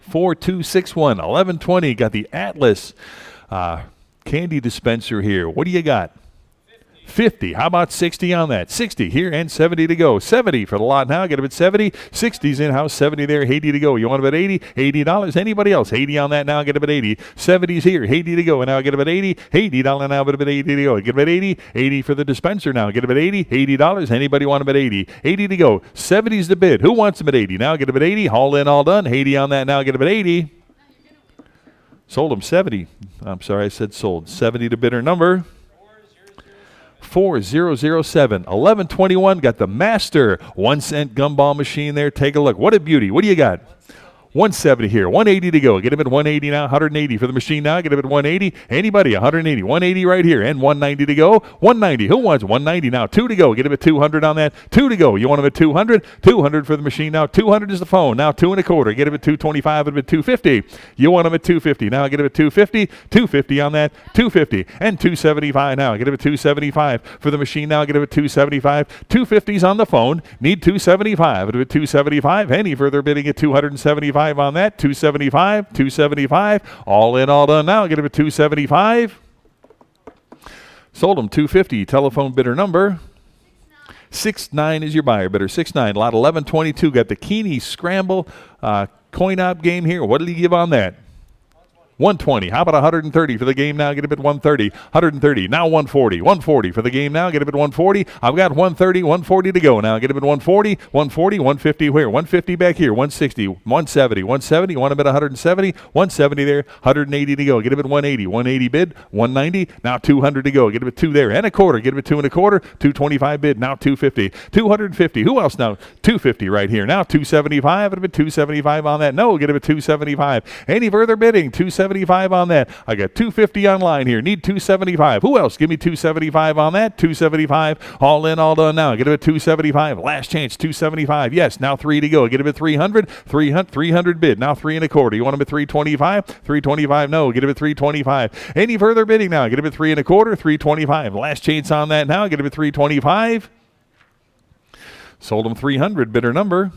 4261. 1120. Got the Atlas candy dispenser here. What do you got? 50. How about 60 on that? 60 here and 70 to go. 70 for the lot now. Get a bid 70. 60's in-house. 70 there. 80 to go. You want a bid 80? $80. Anybody else? 80 on that now. Get a bid 80. 70's here. 80 to go. And now get a bid 80. $80 now. Get a bid 80 to go. Get a bid 80. 80 for the dispenser now. Get a bid 80. $80. Anybody want a bid 80? 80 to go. 70's the bid. Who wants them at 80? Now get a bid 80. All in, all done. 80 on that now. Get a bid 80. Sold them 70. I'm sorry, I said sold. 70 to bidder number 4007. 1121. Got the Master 1 cent gumball machine there. Take a look. What a beauty. What do you got? 170 here. 180 to go. Get him at 180 now. 180 for the machine now. Get him at 180. Anybody? 180. 180 right here. And 190 to go. 190. Who wants 190 now? 2 to go. Get him at 200 on that. 2 to go. You want him at 200? 200 for the machine now. 200 is the phone. Now 2 1/4. Get him at 225. Get him at 250. You want him at 250. Now get him at 250. 250 on that. 250. And 275 now. Get him at 275 for the machine now. Get him at 275. 250's on the phone. Need 275. Get him at 275. Any further bidding at 275 on that. 275. 275. All in, all done now. Get him at 275. Sold him 250. Telephone bidder number 69 is your buyer bidder. 69. Lot 1122. Got the Keeney Scramble coin op game here. What did he give on that? 120. How about 130 for the game now? Get a bid 130. 130. Now 140. 140 for the game now. Get a bid 140. I've got 130. 140 to go now. Get a bid 140. 140. 150 where? 150 back here. 160. 170. 170. You want a bid 170. 170 there. 180 to go. Get a bid 180. 180 bid. 190. Now 200 to go. Get a bid 2 there. And a quarter. Get a bid 2 1/4. 225 bid. Now 250. 250. Who else now? 250 right here. Now 275. Get a bid 275 on that. No. Get a bid 275. Any further bidding? 275 on that. I got 250 online here. Need 275. Who else? Give me 275 on that. 275. All in, all done now. Get him at 275. Last chance. 275. Yes. Now 3 to go. Get him at 300. 300 bid. Now 3 1/4. You want him at 325? 325. No. Get him at 325. Any further bidding now? Get him at 3 1/4. 325. Last chance on that now. Get him at 325. Sold him 300. Bidder number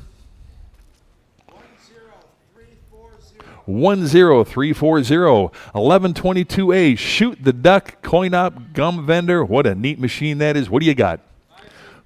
10340. 1122A. Shoot the Duck coin op gum vendor. What a neat machine that is. What do you got?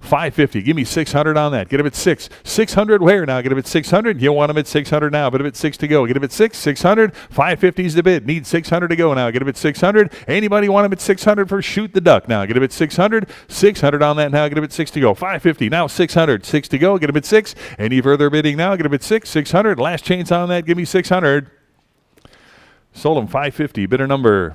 550. Give me 600 on that. Get him at 6. 600 where now? Get him at 600. You want him at 600 now. But him at 6 to go. Get him at 6. 600. 550's the bid. Need 600 to go now. Get him at 600. Anybody want him at 600 for Shoot the Duck now? Get him at 600. 600 on that now. Get him at 6 to go. 550. Now 600. 6 to go. Get him at 6. Any further bidding now? Get him at 6. 600. Last chance on that. Give me 600. Sold him 550. Bidder number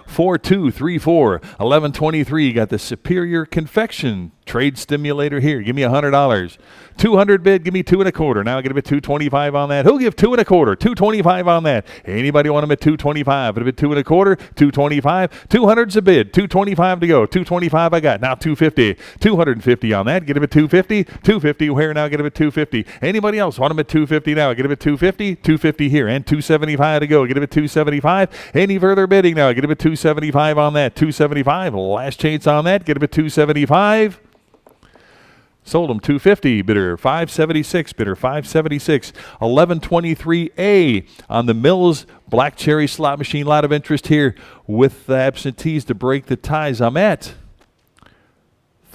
4234. 1123. Got the Superior Confection trade stimulator here. Give me $100. 200 bid. Give me 2 1/4. Now get him at 225 on that. Who'll give 2 1/4? 225 on that. Anybody want him at 225? But a bid 2 1/4. 225. 200's a bid. 225 to go. 225 I got. Now 250. 250 on that. Get him at 250. 250 where now? Get him at 250. Anybody else want him at 250 now? Get him at 250. 250 here and 275 to go. Get him at 275. Any further bidding now? Get him at 275 on that. 275. Last chance on that. Get him at 275. Sold him 250. Bidder 576. Bidder 576. 1123A on the Mills Black Cherry slot machine. Lot of interest here with the absentees to break the ties. I'm at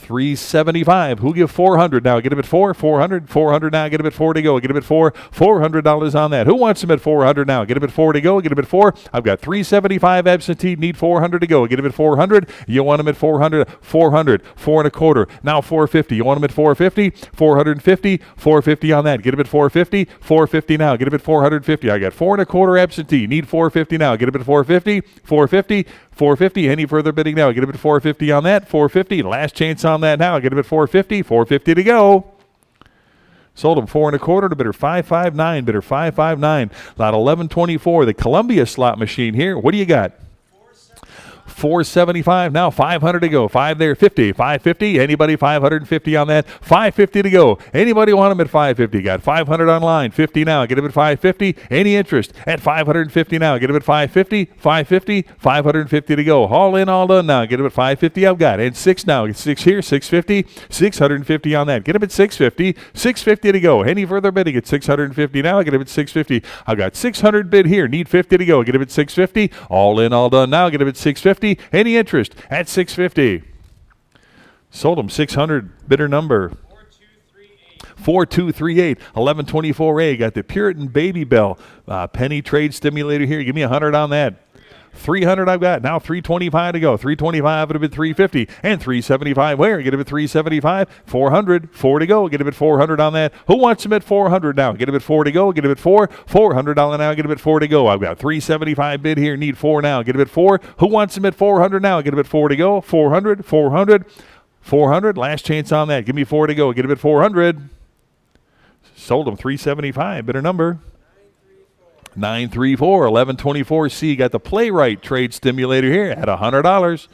375. Who give 400 now? Get him at 400. 400 now. Get him at 4 to go. Get him at 4. $400 on that. Who wants him at 400 now? Get him at 4 to go. Get him at 4. I've got 375 absentee. Need 400 to go. Get him at 400. You want him at 400. 400. 4 and a quarter. Now 450. You want him at 450. 450. 450 on that. Get him at 450. 450 now. Get him at 450. I got 4 and a quarter absentee. Need 450 now. Get him at 450. 450. 450. Any further bidding now? Get him at 450 on that. 450. Last chance on that now. Get him at 450. 450 to go. Sold him 4 and a quarter to bidder 559. Bidder 559. Lot 1124. The Columbia slot machine here. What do you got? 475 now, 500 to go. 5 there, 50, 550. Anybody 550 on that? 550 to go. Anybody want them at 550? Got 500 online, 50 now. Get them at 550. Any interest at 550 now? Get them at 550, 550, 550 to go. All in, all done now. Get them at 550. I've got it. And 6 now. Get 6 here, 650, 650 on that. Get them at 650, 650 to go. Any further bidding at 650 now? Get them at 650. I've got 600 bid here. Need 50 to go. Get them at 650. All in, all done now. Get them at 650. Any interest at 650. Sold them 600. Bidder number 4238. 1124A. Got the Puritan Baby Bell penny trade stimulator here. Give me 100 on that. 300 I've got. Now 325 to go. 325 would have been 350. And 375 where? Get him at 375. 400. 4 to go. Get him at 400 on that. Who wants him at 400 now? Get him at 4 to go. Get him at 4. $400 now. Get him at 4 to go. I've got 375 bid here. Need 4 now. Get him at 4. Who wants him at 400 now? Get him at 4 to go. 400. 400. 400. Last chance on that. Give me 4 to go. Get him at 400. Sold him 375. Bidder number 934. 1124C. Got the Playwright trade stimulator here at $100.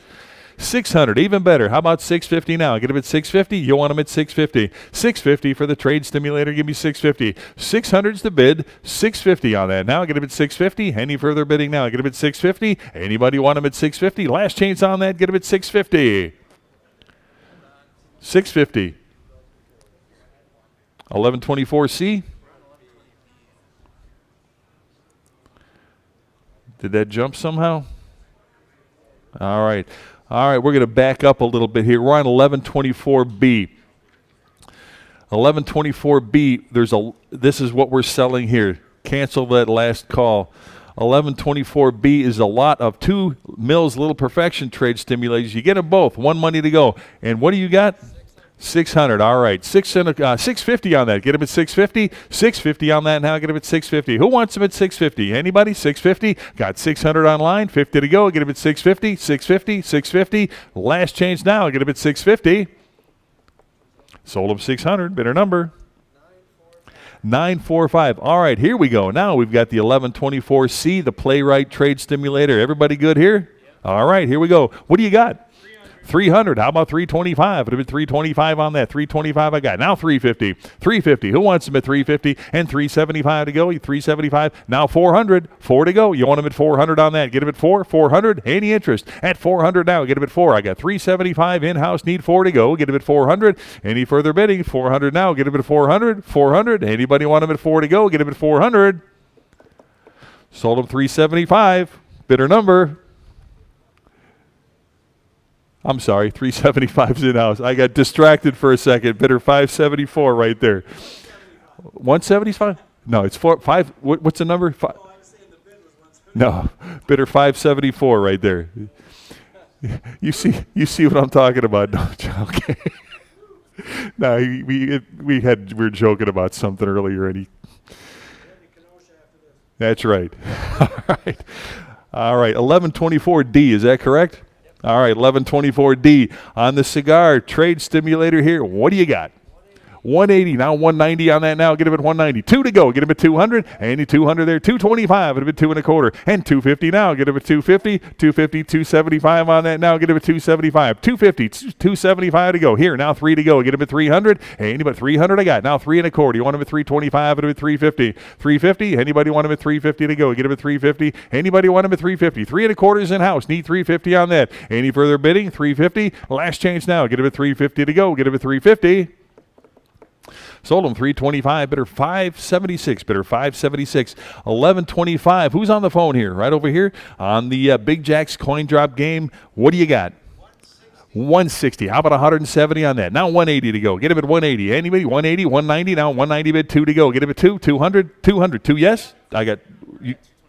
600. Even better. How about 650 now? Get him at 650. You want him at 650. 650 for the trade stimulator. Give me 650. 600's the bid. 650 on that. Now get him at 650. Any further bidding now? Get him at 650. Anybody want him at 650? Last chance on that. Get him at 650. 650. 1124C. Did that jump somehow? All right. All right, we're going to back up a little bit here. We're on 1124B. 1124B, this is what we're selling here. Cancel that last call. 1124B is a lot of 2 Mills Little Perfection trade stimulators. You get them both. 1 money to go. And what do you got? 600. All right. 650 on that. Get him at 650. 650 on that now. Get him at 650. Who wants him at 650? Anybody? 650. Got 600 online. 50 to go. Get him at 650. 650. 650. Last change now. Get him at 650. Sold him 600. Bidder number 945. All right. Here we go. Now we've got the 1124C, the Playwright trade stimulator. Everybody good here? All right. Here we go. What do you got? 300. How about 325? It would have been 325 on that. 325 I got. Now 350. 350. Who wants him at 350? And 375 to go. 375. Now 400. 4 to go. You want him at 400 on that. Get him at 4. 400. Any interest at 400 now. Get him at 4. I got 375 in-house. Need 4 to go. Get him at 400. Any further bidding? 400 now. Get him at 400. 400. Anybody want him at 4 to go? Get him at 400. Sold him 375. Bidder number. I'm sorry, 375's in-house. I got distracted for a second. Bidder 574 right there. 175? No, it's 5. What's the number? 5. Oh, I was saying the bid was 175. No, bidder 574 right there. You see what I'm talking about, don't you? Okay. No, we were joking about something earlier, and that's right. All right. 1124D, is that correct? All right, 1124D on the cigar trade stimulator here. What do you got? 180. Now 190 on that now. Get him at 190. 2 to go. Get him at 200. And 200 there. 225. It'll be 2 and a quarter. And 250 now. Get him at 250. 250. 275 on that now. Get him at 275. 250. 275 to go. Here, now 3 to go. Get him at 300. Anybody 300 I got. Now 3 and a quarter. You want him at 325? It'll be 350. 350. Anybody want him at 350 to go? Get him at 350. Anybody want him at 350? 3 and a quarter is in house. Need 350 on that. Any further bidding? 350. Last change now. Get him at 350 to go. Get him at 350. Sold them 325. Bidder 576. Bidder 576. 1125. Who's on the phone here? Right over here on the Big Jacks coin drop game. What do you got? 160. How about 170 on that? Now 180 to go. Get him at 180. Anybody? 180, 190. Now 190 bid, 2 to go. Get him at 2, 200, 200. 2, yes? I got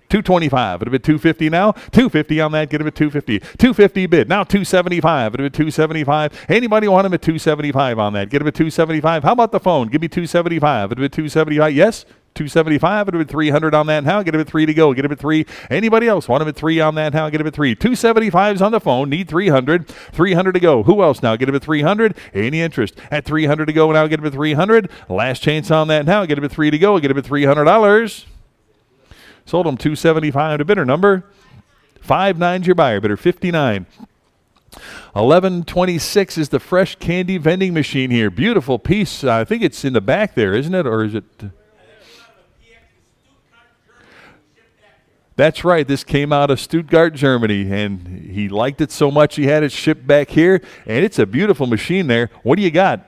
225. It'll be 250 now. 250 on that. Get him at 250. 250 bid. Now 275. It'll be 275. Anybody want him at 275 on that? Get him at 275. How about the phone? Give me 275. It'll be 275. Yes? 275, it'll be 300 on that now. Get him at 3 to go. Get him at 3. Anybody else want him at 3 on that now? Get him at 3. 275's on the phone. Need 300. 300 to go. Who else now? Get him at 300. Any interest? At 300 to go now. Get him at 300. Last chance on that now. Get him at 3 to go. Get him at $300. Sold him 275 to bidder number 59's your buyer. Bidder 59. 1126 is the fresh candy vending machine here. Beautiful piece. I think it's in the back there, isn't it? Or is it? That's right. This came out of Stuttgart, Germany, and he liked it so much he had it shipped back here, and it's a beautiful machine there. What do you got?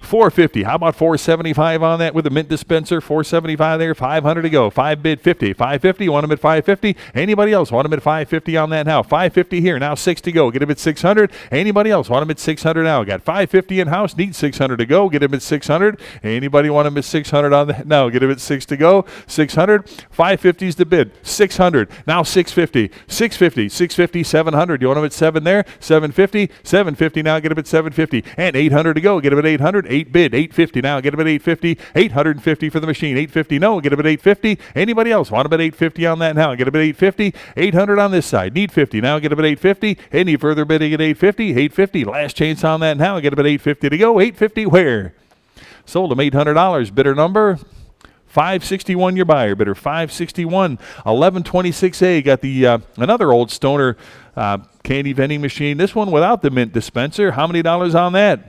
450. How about 475 on that with a mint dispenser? 475 there. 500 to go. 5 bid 50. 550. Want him at 550? Anybody else want him at 550 on that now? 550 here. Now 6 to go. Get him at 600. Anybody else want him at 600 now? Got 550 in house. Need 600 to go. Get him at 600. Anybody want him at 600 on that? No. Get him at 6 to go. 600. 550 is the bid. 600. Now 650. 650. 650. 700. You want him at 7 there? 750. 750 now. Get him at 750. And 800 to go. Get him at 800. 8 bid, 850 now. Get him at 850. 850 for the machine. 850 no. Get him at 850. Anybody else want him at 850 on that now? Get him at 850. 800 on this side. Need 50 now. Get him at 850. Any further bidding at 850? 850. Last chance on that now. Get him at 850 to go. 850 where? Sold him $800. Bidder number 561 your buyer. Bidder 561. 1126A got the another old Stoner candy vending machine. This one without the mint dispenser. How many dollars on that?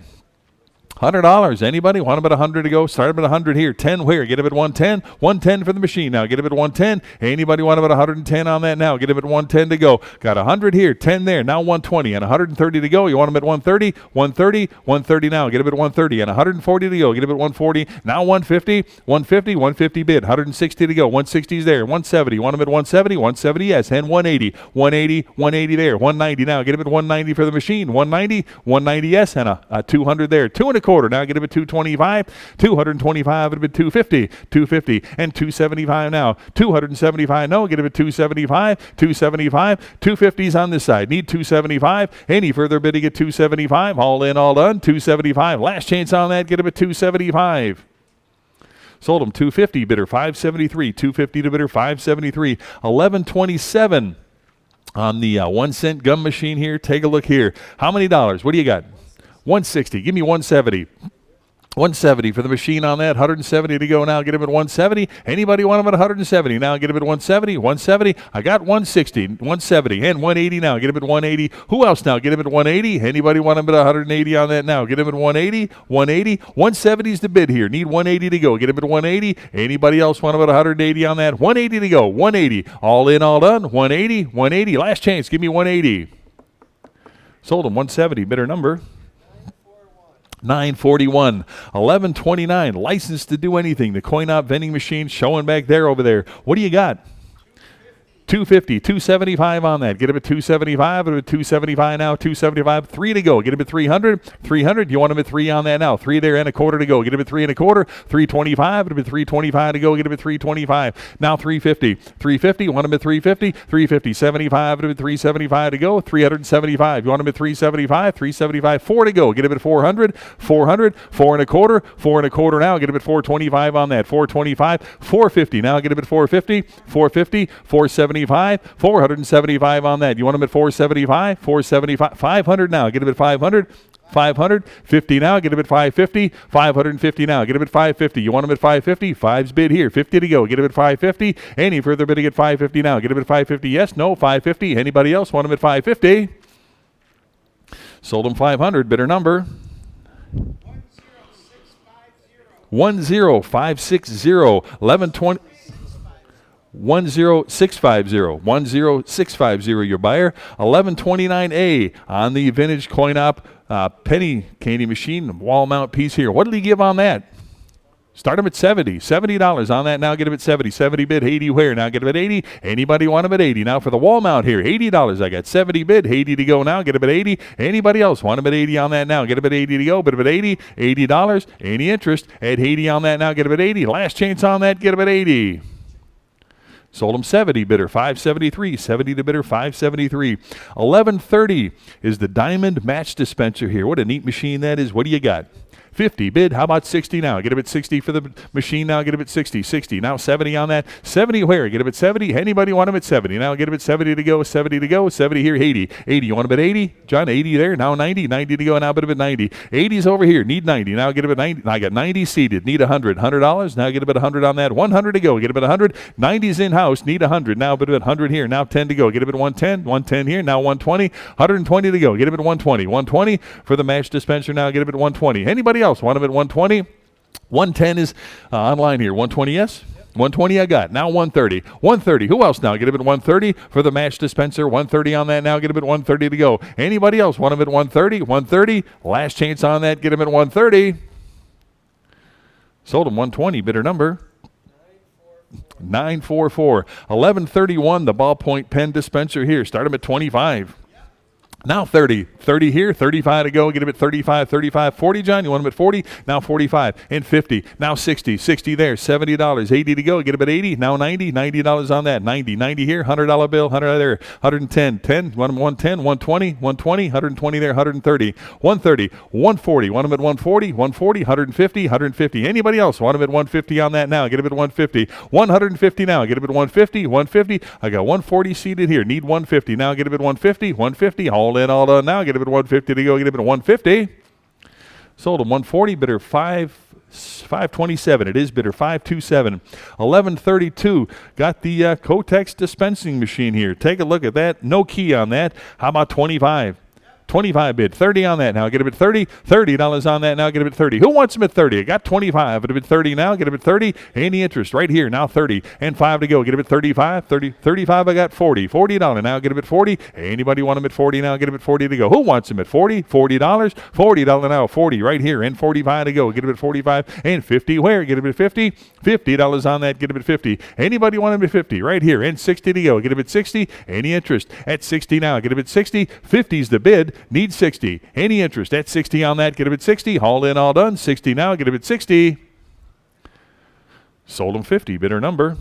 $100. Anybody want him at 100 to go? Start him at 100 here. 10 where? Get him at 110. 110 for the machine now. Get him at 110. Anybody want him at 110 on that now? Get him at 110 to go. Got 100 here. 10 there. Now 120 and 130 to go. You want him at 130. 130. 130 now. Get him at 130 and 140 to go. Get him at 140. Now 150. 150. 150 bid. 160 to go. 160's there. 170. Want him at 170. 170 yes. And 180. 180. 180 there. 190 now. Get him at 190 for the machine. 190. 190 yes. And a 200 there. 2 and a quarter. Now get him at 225, 225 at 250, 250 and 275 now. 275 no, get him at 275, 275, 250's on this side. Need 275. Any further bidding at 275. All in, all done. 275. Last chance on that. Get him at 275. Sold him 250. Bidder 573. 250 to bidder 573. 1127 on the 1 cent gum machine here. Take a look here. How many dollars? What do you got? 160. Give me 170. 170 for the machine on that. 170 to go now. Get him at 170. Anybody want him at 170? Now get him at 170. 170. I got 160. 170 and 180 now. Get him at 180. Who else now? Get him at 180. Anybody want him at 180 on that now? Get him at 180. 180. 170 is the bid here. Need 180 to go. Get him at 180. Anybody else want him at 180 on that? 180 to go. 180. All in, all done. 180. 180. Last chance. Give me 180. Sold him 170. Bidder number 941. 1129. Licensed to do anything. The coin-op vending machine showing back there over there. What do you got? 250, 275 on that. Get him at 275. At 275 now. 275. 3 to go. Get him at 300. 300. You want him at 3 on that now. 3 there and a quarter to go. Get him at 3 and a quarter. 325. At 325 to go. Get him at 325. Now 350. 350. You want him at 350. 350. 75. At 375 to go. 375. You want him at 375. 375. 4 to go. Get him at 400. 400. 4 and a quarter. 4 and a quarter now. Get him at 425 on that. 425. 450. Now get him at 450. 450. 475. 475 on that. You want him at 475? 475. 500 now. Get him at 500. 500. 50 now. Get him at 550. 550 now. Get him at 550. You want him at 550? 5's bid here. 50 to go. Get him at 550. Any further bidding at 550 now. Get him at 550. Yes. No. 550. Anybody else want him at 550? Sold him 500. Bidder number 10560. 1120. 10650. 10650 your buyer. 1129A on the vintage coin op penny candy machine wall mount piece here. What did he give on that? Start them at 70. $70 on that now. Get them at 70. 70 bid. 80 where? Now get them at 80. Anybody want them at 80? Now for the wall mount here. $80. I got 70 bid. 80 to go now. Get them at 80. Anybody else want them at 80 on that now? Get them at 80 to go. Bid them at 80. $80. Any interest at 80 on that now? Get them at 80. Last chance on that. Get them at 80. Sold them 70, bidder 573, 70 to bidder 573. 1130 is the diamond match dispenser here. What a neat machine that is. What do you got? 50 bid. How about 60 now? Get him at 60 for the machine now. Get him at 60. 60. Now 70 on that. 70 where? Get him at 70. Anybody want him at 70? Now get him at 70 to go. 70 to go. 70 here. 80. 80. You want him at 80? John, 80 there. Now 90. 90 to go. Now bid him at 90. 80's over here. Need 90. Now get him at 90. I got 90 seated. Need 100. $100. Now get him at 100 on that. 100 to go. Get him at 100. 90's in-house. Need 100. Now bid him at 100 here. Now 10 to go. Get him at 110. 110 here. Now 120. 120 to go. Get him at 120. 120 for the match dispenser. Now get him at 120. Anybody else want him at 120? 110 is online here. 120, yes? 120 I got. Now 130. 130. Who else now? Get him at 130 for the match dispenser. 130 on that now. Get him at 130 to go. Anybody else want him at 130? 130. Last chance on that. Get him at 130. Sold him 120. Bidder number 944. 1131, the ballpoint pen dispenser here. Start him at 25. Now 30. 30 here, 35 to go. Get him at 35, 35, 40, John. You want him at 40? Now 45 and 50. Now 60, 60 there, $70, 80 to go. Get him at 80. Now 90, $90 on that. 90, 90 here, $100 bill, 100 there, 110, 10, want him 110, 120, 120, 120 there, 130, 130, 140. Want him at 140, 140, 150, 150. Anybody else want him at 150 on that now? Get him at 150. 150 now. Get him at 150, 150. I got 140 seated here. Need 150. Now get him at 150, 150. All in, all done now. Get him at 150 to go. Get him at 150. Sold him 140. Bidder 527. It is bidder 527. 1132. Got the Kotex dispensing machine here. Take a look at that. No key on that. How about 25? 25 bid. 30 on that now. Get him at 30. $30 on that now. Get him at 30. Who wants him at 30? I got 25. Get him at 30 now. Get him at 30. Any interest right here. Now 30 and 5 to go. Get him at 35. 30. 35. I got 40. $40 now. Get him at 40. Anybody want him at 40 now? Get him at 40 to go. Who wants him at 40? $40. $40 now. 40 right here and 45 to go. Get him at 45 and 50. Where? Get him at 50. $50 on that. Get him at 50. Anybody want him at 50? Right here and 60 to go. Get him at 60. Any interest at 60 now? Get him at 60. 50's the bid. Need 60. Any interest at 60 on that? Get him at 60. All in, all done. 60 now. Get him at 60. Sold him 50. Bidder number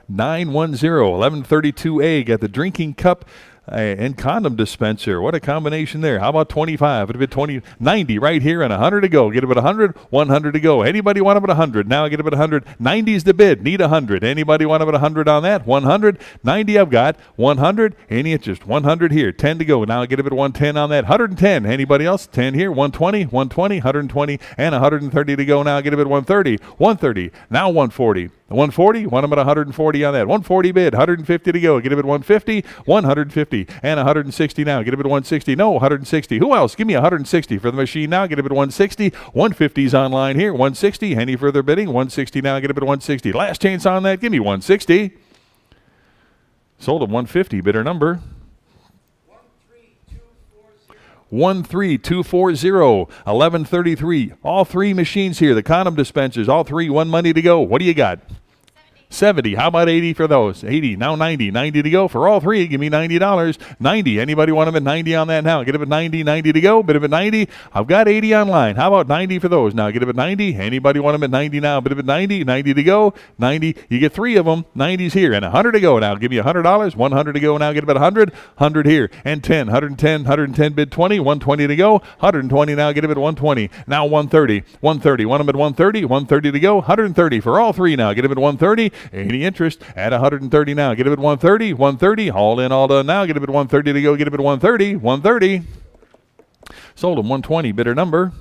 910. 1132A. Got the drinking cup and condom dispenser. What a combination there. How about 25? It'd be 20, 90 right here and 100 to go. Get him at 100, 100 to go. Anybody want him at 100? Now get him at 100. 90's the bid. Need 100. Anybody want him at 100 on that? 100. 90 I've got. 100. Any interest? 100 here. 10 to go. Now get him at 110 on that. 110. Anybody else? 10 here. 120, 120, 120, and 130 to go. Now get him at 130. 130. Now 140. 140, want him at 140 on that. 140 bid, 150 to go. Get him at 150, 150, and 160 now. Get him at 160. No, 160. Who else? Give me 160 for the machine now. Get him at 160. 150's online here. 160. Any further bidding? 160 now. Get him at 160. Last chance on that. Give me 160. Sold him 150. Bidder number 13240. 1133. All three machines here. The condom dispensers. All three. One money to go. What do you got? 70. How about 80 for those? 80. Now 90. 90 to go for all three. Give me $90. 90. Anybody want them at 90 on that now? Get them at 90. 90 to go. Bid them at 90. I've got 80 online. How about 90 for those? Now get them at 90. Anybody want them at 90 now? Bid them at 90. 90 to go. 90. You get three of them. 90's here. And 100 to go now. Give me $100. 100 to go now. Get them at 100. 100 here. And 10. 110. 110 bid 20. 120 to go. 120 now. Get them at 120. Now 130. 130. Want them at 130. 130 to go. 130 for all three now. Get them at 130. Any interest at 130 now. Get him at 130. 130. All in, all done now. Get him at 130 to go. Get him at 130. 130. Sold him 120. Bidder number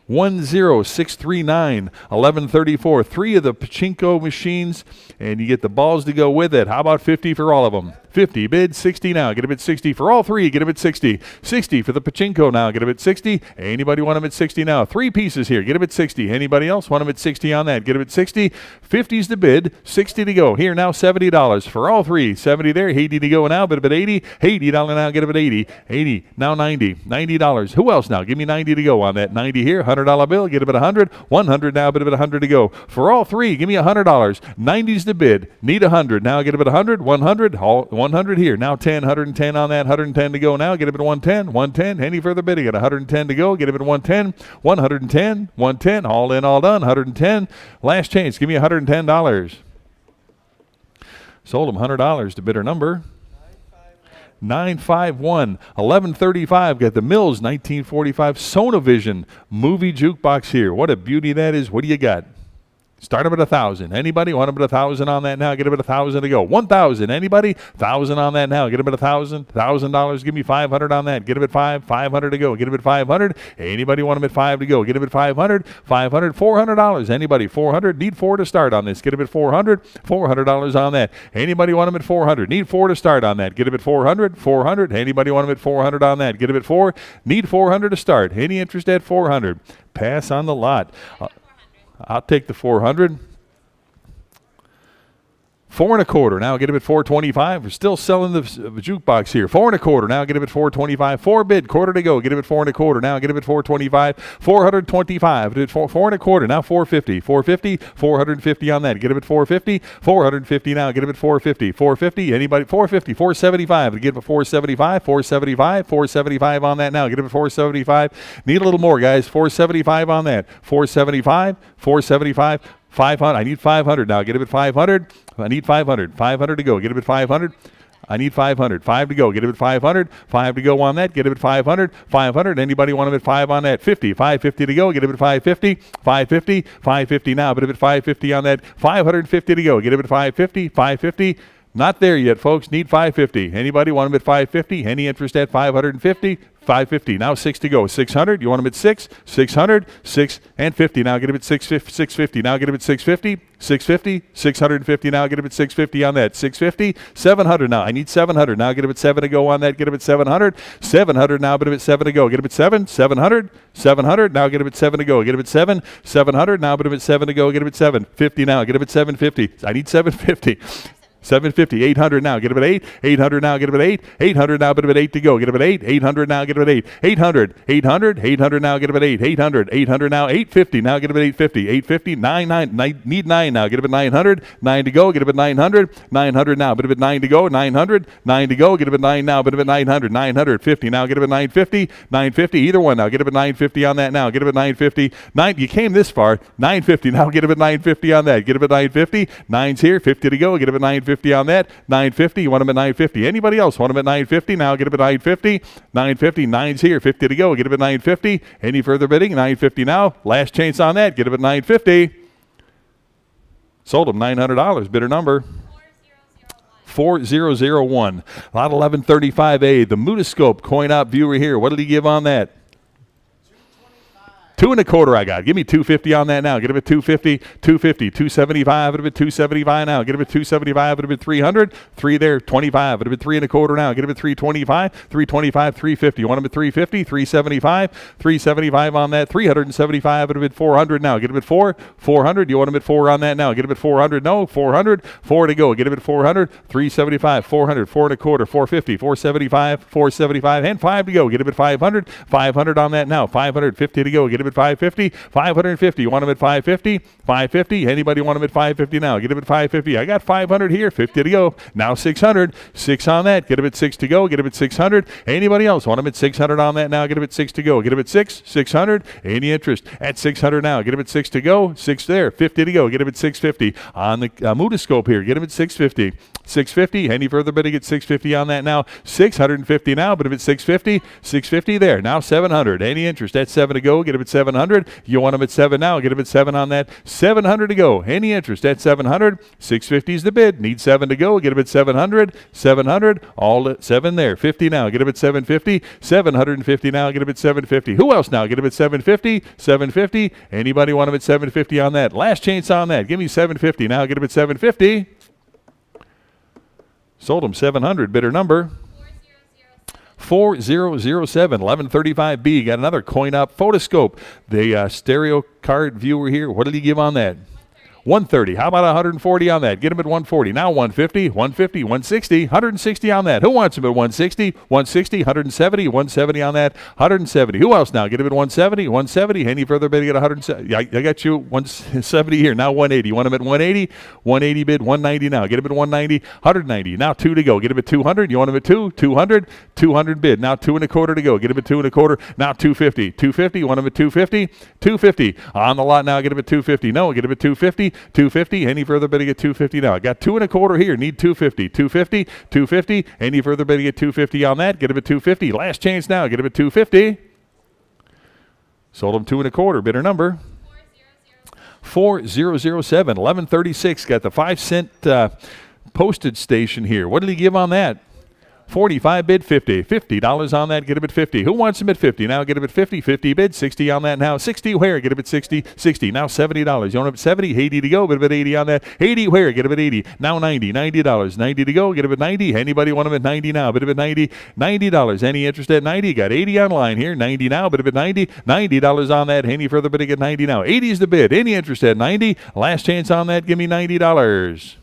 10639, 1134. 3 of the pachinko machines, and you get the balls to go with it. How about 50 for all of them? 50, bid 60 now, get them at 60 for all 3, get them at 60. 60 for the pachinko now, get them at 60. Anybody want them at 60 now? 3 pieces here, get them at 60. Anybody else want them at 60 on that? Get them at 60. 50's the bid, 60 to go. Here now, $70 for all 3. 70 there, 80 to go now, bid them at 80. $80 now, get them at 80. 80, now 90. $90. Who else now? Give me 90 to go on that. 90 here, $100 bill, get them at 100. 100 now, bid them at 100 to go. For all 3, give me $100. 90's the bid, need 100. Now get them at 100. 100, 100 here. Now 10, 110 on that, 110 to go now. Get it at 110, 110. Any further bidding? At 110 to go. Get it at 110, 110, 110. All in, all done. 110. Last chance. Give me $110. Sold them $100 to bidder number 951. 1135. Got the Mills 1945 Sonovision movie jukebox here. What a beauty that is. What do you got? Start them at 1,000. Anybody want them at 1,000 on that now? Get them at 1,000 to go. 1,000. Anybody? 1,000 on that now. Get them at 1,000. $1,000. Give me 500 on that. Get them at 5. 500 to go. Get them at 500. Anybody want them at 5 to go? Get them at 500. 500. $400. Anybody? 400. Need 4 to start on this. Get them at 400. $400 on that. Anybody want them at 400? Need 4 to start on that. Get them at 400. 400. Anybody want them at 400 on that? Get them at 4. Need 400 to start. Any interest at 400? Pass on the lot. I'll take the 400. 4 1/4. Now get him at 425. We're still selling the jukebox here. 4 1/4. Now get him at 425. 4 bid. Quarter to go. Get him at 4 1/4. Now get him at 425. 425. 4 1/4. Now 450. 450. 450 on that. Get him at 450. 450 now. Get him at 450. 450. Anybody? 450. 475. Get him at 475. 475. 475 on that now. Get him at 475. Need a little more, guys. 475 on that. 475. 475. 500. I need 500 now. Get him at 500. I need 500. 500 to go. Get him at 500. I need 500. 5 to go. Get him at 500. 5 to go on that. Get him at 500. 500. Anybody want him at 5 on that? 50. 550 to go. Get him at 550. 550. 550 now. Put him at 550 on that. 550 to go. Get him at 550. 550. Not there yet, folks. Need 550. Anybody want him at 550? Any interest at 550? 550. Now 6 to go. 600. You want him at 6? 600. 6 and 50. Now get him at 650. Now get him at 650. 650. 650. Now get him at 650 on that. 650. 700 now. I need 700. Now get him at 7 to go on that. Get him at 700. 700 now. Get him at 7 to go. Get him at 7. 700. 700. Now get him at 7 to go. Get him at 7. 700. Now get him at 7 to go. Get him at 750 now. Get him at 750. I need 750. 750, 800 now, get him at 8, 800 now, get him at 8, 800 now, get him at 8 to go, get him at 8, 800 now, get him at 8, 800, 800, 800 now, get him at 8, 800, 800 now, 850 now, get him at 850, 850, 9, need 9 now, get him at 900, 9 to go, get him at 900, 900 now, get him at 9 to go, 900, 9 to go, get him at 9 now, get him at 900, 950 now, get him at 950, 950, either one now, get him at 950 on that now, get him at 950, 9, you came this far, 950 now, get him at 950 on that, get him at 950, 9's here, 50 to go, get him at 950 on that. 950. You want him at 950. Anybody else want him at 950? Now get him at 950. 950. 9's here. 50 to go. Get him at 950. Any further bidding? 950 now. Last chance on that. Get him at 950. Sold him $900. Bidder number 4001. Lot 1135A. The Mutoscope coin op viewer here. What did he give on that? 2 1/4 I got. Give me 250 on that now. Get him at 250, 250, 275. Get him at 275 now. Get him at 275. Get him at 300. 3 there, 25. Get him at 3 1/4 now. Get him at 325, 325, 350. You want him at 350, 375, 375 on that. 375. Get him at 400 now. Get him at 4, 400. You want him at 4 on that now. Get him at 400. No, 400. 4 to go. Get him at 400, 375, 400, 4 1/4, 450, 475, 475, and 5 to go. Get him at 500, 500 on that now. 550 to go. Get him at 550, 550. You want him at 550, 550. Anybody want him at 550 now? Get him at 550. I got 500 here, 50 to go. Now 600, 6 on that. Get him at 6 to go. Get him at 600. Anybody else want him at 600 on that now? Get him at 6 to go. Get him at 6, 600. Any interest at 600 now? Get him at 6 to go. 6 there, 50 to go. Get him at 650 on the Mutoscope here. Get him at 650. 650. Any further bidding at 650 on that now? 650 now, but if it's 650, 650 there. Now 700. Any interest at 7 to go? Get him at 700. You want them at 7 now, get them at 7 on that. 700 to go. Any interest at 700? 650 is the bid. Need 7 to go. Get them at 700. 700. All at 7 there. 50 now. Get them at 750. 750 now. Get them at 750. Who else now? Get them at 750. 750. Anybody want them at 750 on that? Last chance on that. Give me 750 now. Get them at 750. Sold them 700. Bidder number 4007, 1135B. Got another coin-op photoscope. The stereo card viewer here. What did he give on that? 130. How about 140 on that? Get him at 140. Now 150, 150, 160, 160 on that. Who wants him at 160? 160, 170, 170 on that. 170. Who else now? Get him at 170, 170. Any further bidding at 170? I got you 170 here. Now 180. You want him at 180? 180 bid, 190 now. Get him at 190, 190. Now 2 to go. Get him at 200. You want him at 2? 200, 200 bid. Now 2 1/4 to go. Get him at 2 1/4. Now 250. 250. You want him at 250? 250. On the lot now. Get him at 250. No, get him at 250. 250. Any further bidding at 250 now? I got 2 1/4 here. Need 250. 250. 250. Any further bidding at 250 on that? Get him at 250. Last chance now. Get him at 250. Sold him 2 1/4. Bidder number 4007, 1136. Got the 5-cent postage station here. What did he give on that? 45 bid, 50. $50 on that, get him at 50. Who wants him at 50? Now get him at 50. 50 bid, 60 on that now. 60 where? Get him at 60. 60. Now $70. You want him at 70? 80 to go. Bid him at 80 on that. 80 where? Get him at 80. Now 90. $90. 90 to go. Get him at 90. Anybody want him at 90 now? Bid him at 90. $90. Any interest at 90? Got 80 online here. 90 now. Bid him at 90. $90 on that. Any further bidding at 90 now? 80 is the bid. Any interest at 90? Last chance on that. Give me $90.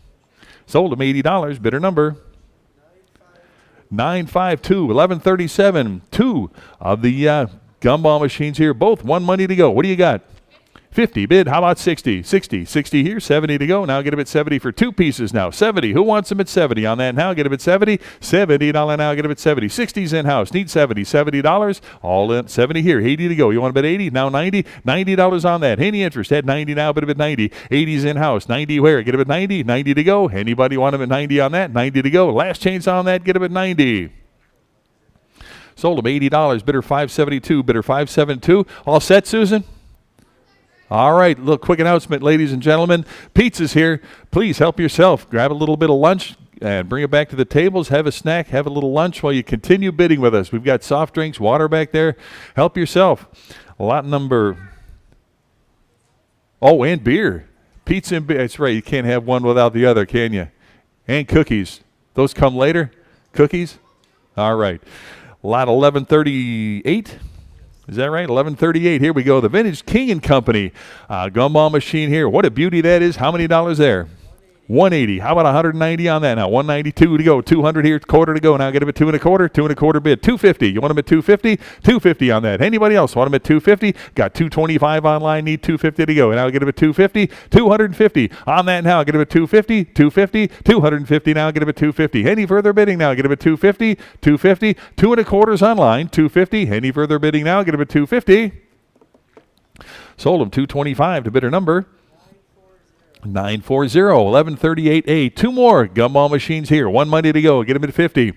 Sold him $80. Bidder number 952, 1137. 2 of the gumball machines here. Both one money to go. What do you got? 50 bid. How about 60? 60. 60 here. 70 to go. Now get him at 70 for 2 pieces now. 70. Who wants him at 70 on that now? Get him at 70. $70 now. Get him at 70. 60's in-house. Need 70. $70. All in. 70 here. 80 to go. You want him at 80? Now 90. $90 on that. Any interest? At 90 now. Bid him at 90. 80's in-house. 90 where? Get him at 90. 90 to go. Anybody want him at 90 on that? 90 to go. Last chance on that. Get him at 90. Sold him $80. Bidder 572. Bidder 572. All set, Susan? All right, little quick announcement, ladies and gentlemen. Pizza's here. Please help yourself. Grab a little bit of lunch and bring it back to the tables. Have a snack, have a little lunch while you continue bidding with us. We've got soft drinks, water back there. Help yourself. Lot number... Oh, and beer. Pizza and beer. That's right. You can't have one without the other, can you? And cookies. Those come later? Cookies? All right. Lot 1138. Is that right? 1138. Here we go. The Vintage King & Company gumball machine here. What a beauty that is. How many dollars there? 180. How about 190 on that now? 192 to go. 200 here. Quarter to go. Now get him at 2 1/4. 2 1/4 bid. 250. You want him at 250? 250 on that. Anybody else want him at 250? Got 225 online. Need 250 to go. And I'll get him at 250. 250 on that now. Get him at 250. 250. 250 now. Get him at 250. Any further bidding now? Get him at 250. 250. 2 1/4 online. 250. Any further bidding now? Get him at 250. Sold him 225 to bidder number 940, 1138A. 2 more gumball machines here. 1 money to go. Get him at 50.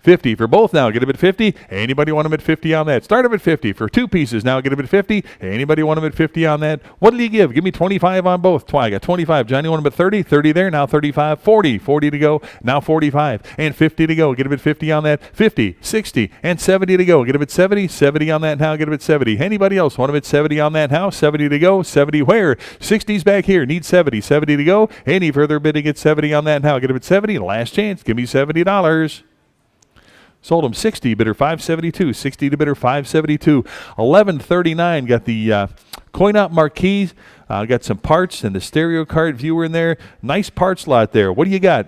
50 for both now. Get him at 50. Anybody want him at 50 on that? Start him at 50 for 2 pieces now. Get him at 50. Anybody want him at 50 on that? What did he give? Give me 25 on both. I got 25. Johnny want him at 30. 30 there. Now 35. 40. 40 to go. Now 45. And 50 to go. Get him at 50 on that. 50. 60. And 70 to go. Get him at 70. 70 on that now. Get him at 70. Anybody else want him at 70 on that now? 70 to go. 70 where? 60's back here. Need 70. 70 to go. Any further bidding at 70 on that now? Get him at 70. Last chance. Give me $70. Sold him 60, bidder 572. 60 to bidder 572. 1139. Got the coin-op marquee. Got some parts and the stereo card viewer in there. Nice parts lot there. What do you got?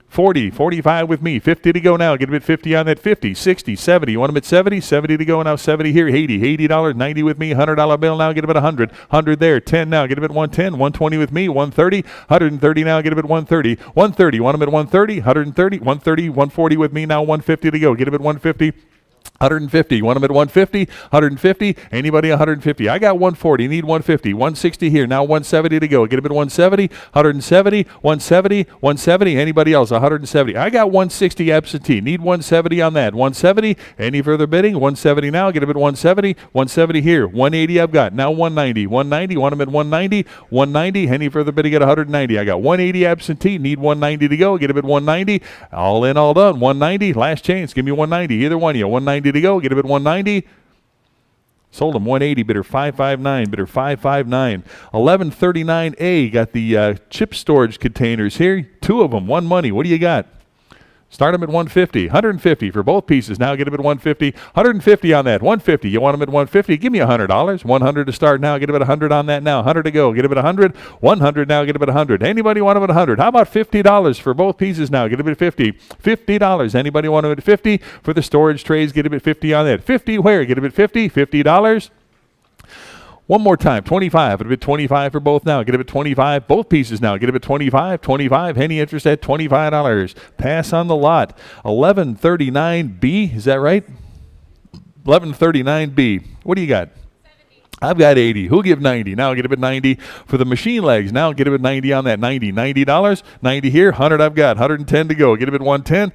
40, 45 with me. 50 to go now. Get him at 50 on that. 50, 60, 70. You want him at 70? 70 to go now. 70 here. 80. $80. 90 with me. $100 bill now. Get him at 100. 100 there. 10 now. Get him at 110. 120 with me. 130. 130 now. Get him at 130. 130. Want him at 130. 130. 130. 140 with me now. 150 to go. Get him at 150. 150. You want them at 150? 150. Anybody 150? I got 140. Need 150. 160 here. Now 170 to go. Get them at 170. 170. 170. 170. Anybody else? 170. I got 160 absentee. Need 170 on that. 170. Any further bidding? 170 now. Get them at 170. 170 here. 180 I've got. Now 190. 190. Want them at 190. 190. Any further bidding at 190. I got 180 absentee. Need 190 to go. Get them at 190. All in, all done. 190. Last chance. Give me 190. Either one of you. 190 to go. Get him at 190. Sold him 180. Bidder 559. Bidder 559. 1139A. Got the chip storage containers here. 2 of them. 1 money. What do you got? Start them at 150. 150 for both pieces. Now get them at 150. 150 on that. 150. You want them at 150? Give me $100. 100 to start now. Get them at 100 on that now. 100 to go. Get them at 100. 100 now. Get them at 100. Anybody want them at 100? How about $50 for both pieces now? Get them at 50. $50. Anybody want them at 50 for the storage trays? Get them at 50 on that. 50 where? Get them at 50. $50. One more time, 25. It'll be 25 for both now. Get it at 25. Both pieces now. Get it at 25. 25. Any interest at $25. Pass on the lot. 1139B. Is that right? 1139B. What do you got? 70. I've got 80. Who'll give 90? Now get it at 90 for the machine legs. Now get it at 90 on that. 90. $90. 90 here. 100 I've got. 110 to go. Get it at 110.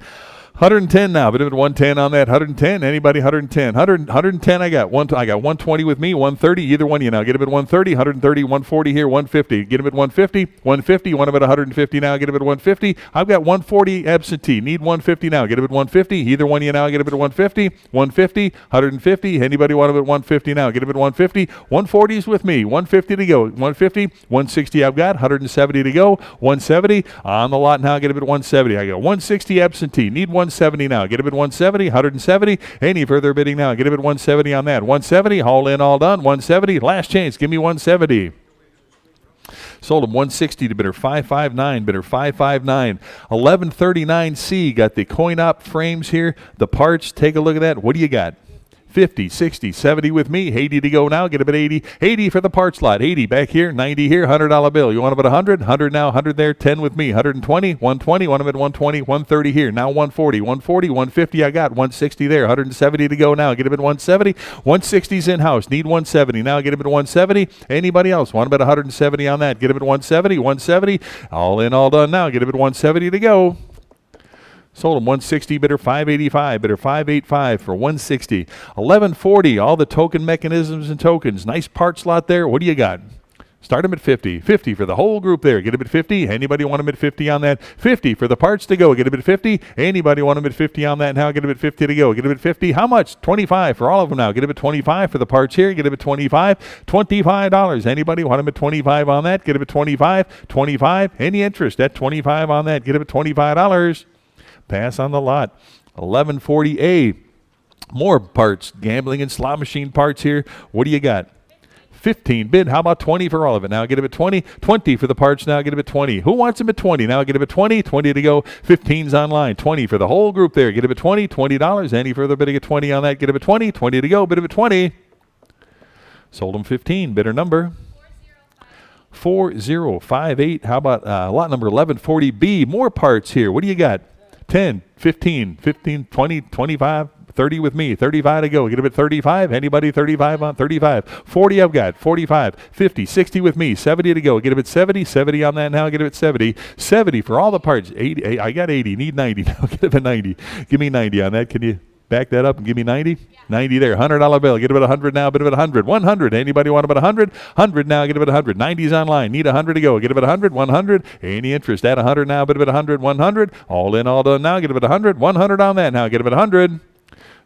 110 now, but if it's 110 on that, 110, anybody 110, 110 I got 120 with me, 130, either one of you now, get him at 130, 130, 140 here, 150, get him at 150, 150, want him at 150 now, get him at 150, I've got 140 absentee, need 150 now, get him at 150, either one of you now, get him at 150, 150, 150, anybody want him at 150 now, get him at 150, 140 is with me, 150 to go, 150, 160 I've got, 170 to go, 170, on the lot now, get him at 170, I got 160 absentee, need 170 now. Get him at 170, 170. Any further bidding now? Get him at 170 on that. 170, all in, all done. 170, last chance. Give me 170. Sold him 160 to bidder 559. Bidder 559. 1139C. Got the coin op frames here. The parts. Take a look at that. What do you got? 50, 60, 70 with me, 80 to go now, get him at 80, 80 for the parts lot, 80 back here, 90 here, $100 bill, you want him at 100, 100 now, 100 there, 10 with me, 120, 120, want him at 120, 130 here, now 140, 140, 150 I got, 160 there, 170 to go now, get him at 170, 160's in-house, need 170, now get him at 170, anybody else, want him at 170 on that, get him at 170, 170, all in, all done now, get him at 170 to go. Sold him 160, bidder 585, bidder 585 for 160. 1140, all the token mechanisms and tokens. Nice part slot there. What do you got? Start him at 50. 50 for the whole group there. Get him at 50. Anybody want him at 50 on that? 50 for the parts to go. Get him at 50. Anybody want him at 50 on that now? Get him at 50 to go. Get him at 50. How much? 25 for all of them now. Get him at 25 for the parts here. Get him at 25. $25. Anybody want him at 25 on that? Get him at 25. 25. Any interest at 25 on that? Get him at $25. Pass on the lot. 1140A. More parts. Gambling and slot machine parts here. What do you got? 15 bid. How about 20 for all of it? Now get him at 20. 20 for the parts. Now get him at 20. Who wants him at 20? Now get him at 20. 20 to go. 15's online. 20 for the whole group there. Get him at 20. $20. Any further bidding at 20 on that? Get him at 20. 20 to go. Bid him at 20. Sold him 15. Bidder number 4058. How about lot number 1140B? More parts here. What do you got? 10, 15, 15, 20, 25, 30 with me, 35 to go. Get him at 35. Anybody 35 on 35? 40 I've got, 45, 50, 60 with me, 70 to go. Get him at 70, 70 on that now. Get him at 70, 70 for all the parts. 80, I got 80, need 90 now. Get him at 90. Give me 90 on that. Can you back that up and give me 90? Yeah. 90 there. $100 bill. Get him at 100 now. Bid him at 100. 100. Anybody want him at 100? 100 now. Get him at 100. 90's online. Need 100 to go. Get him at 100. 100. Any interest at 100 now? Bid him at 100. 100. All in, all done now. Get him at 100. 100 on that now. Get him at 100.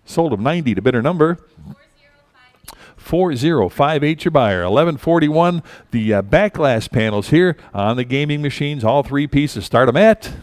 Sold him 90 to bidder number 4058, your buyer. 1141. The back glass panels here on the gaming machines. All three pieces. Start them at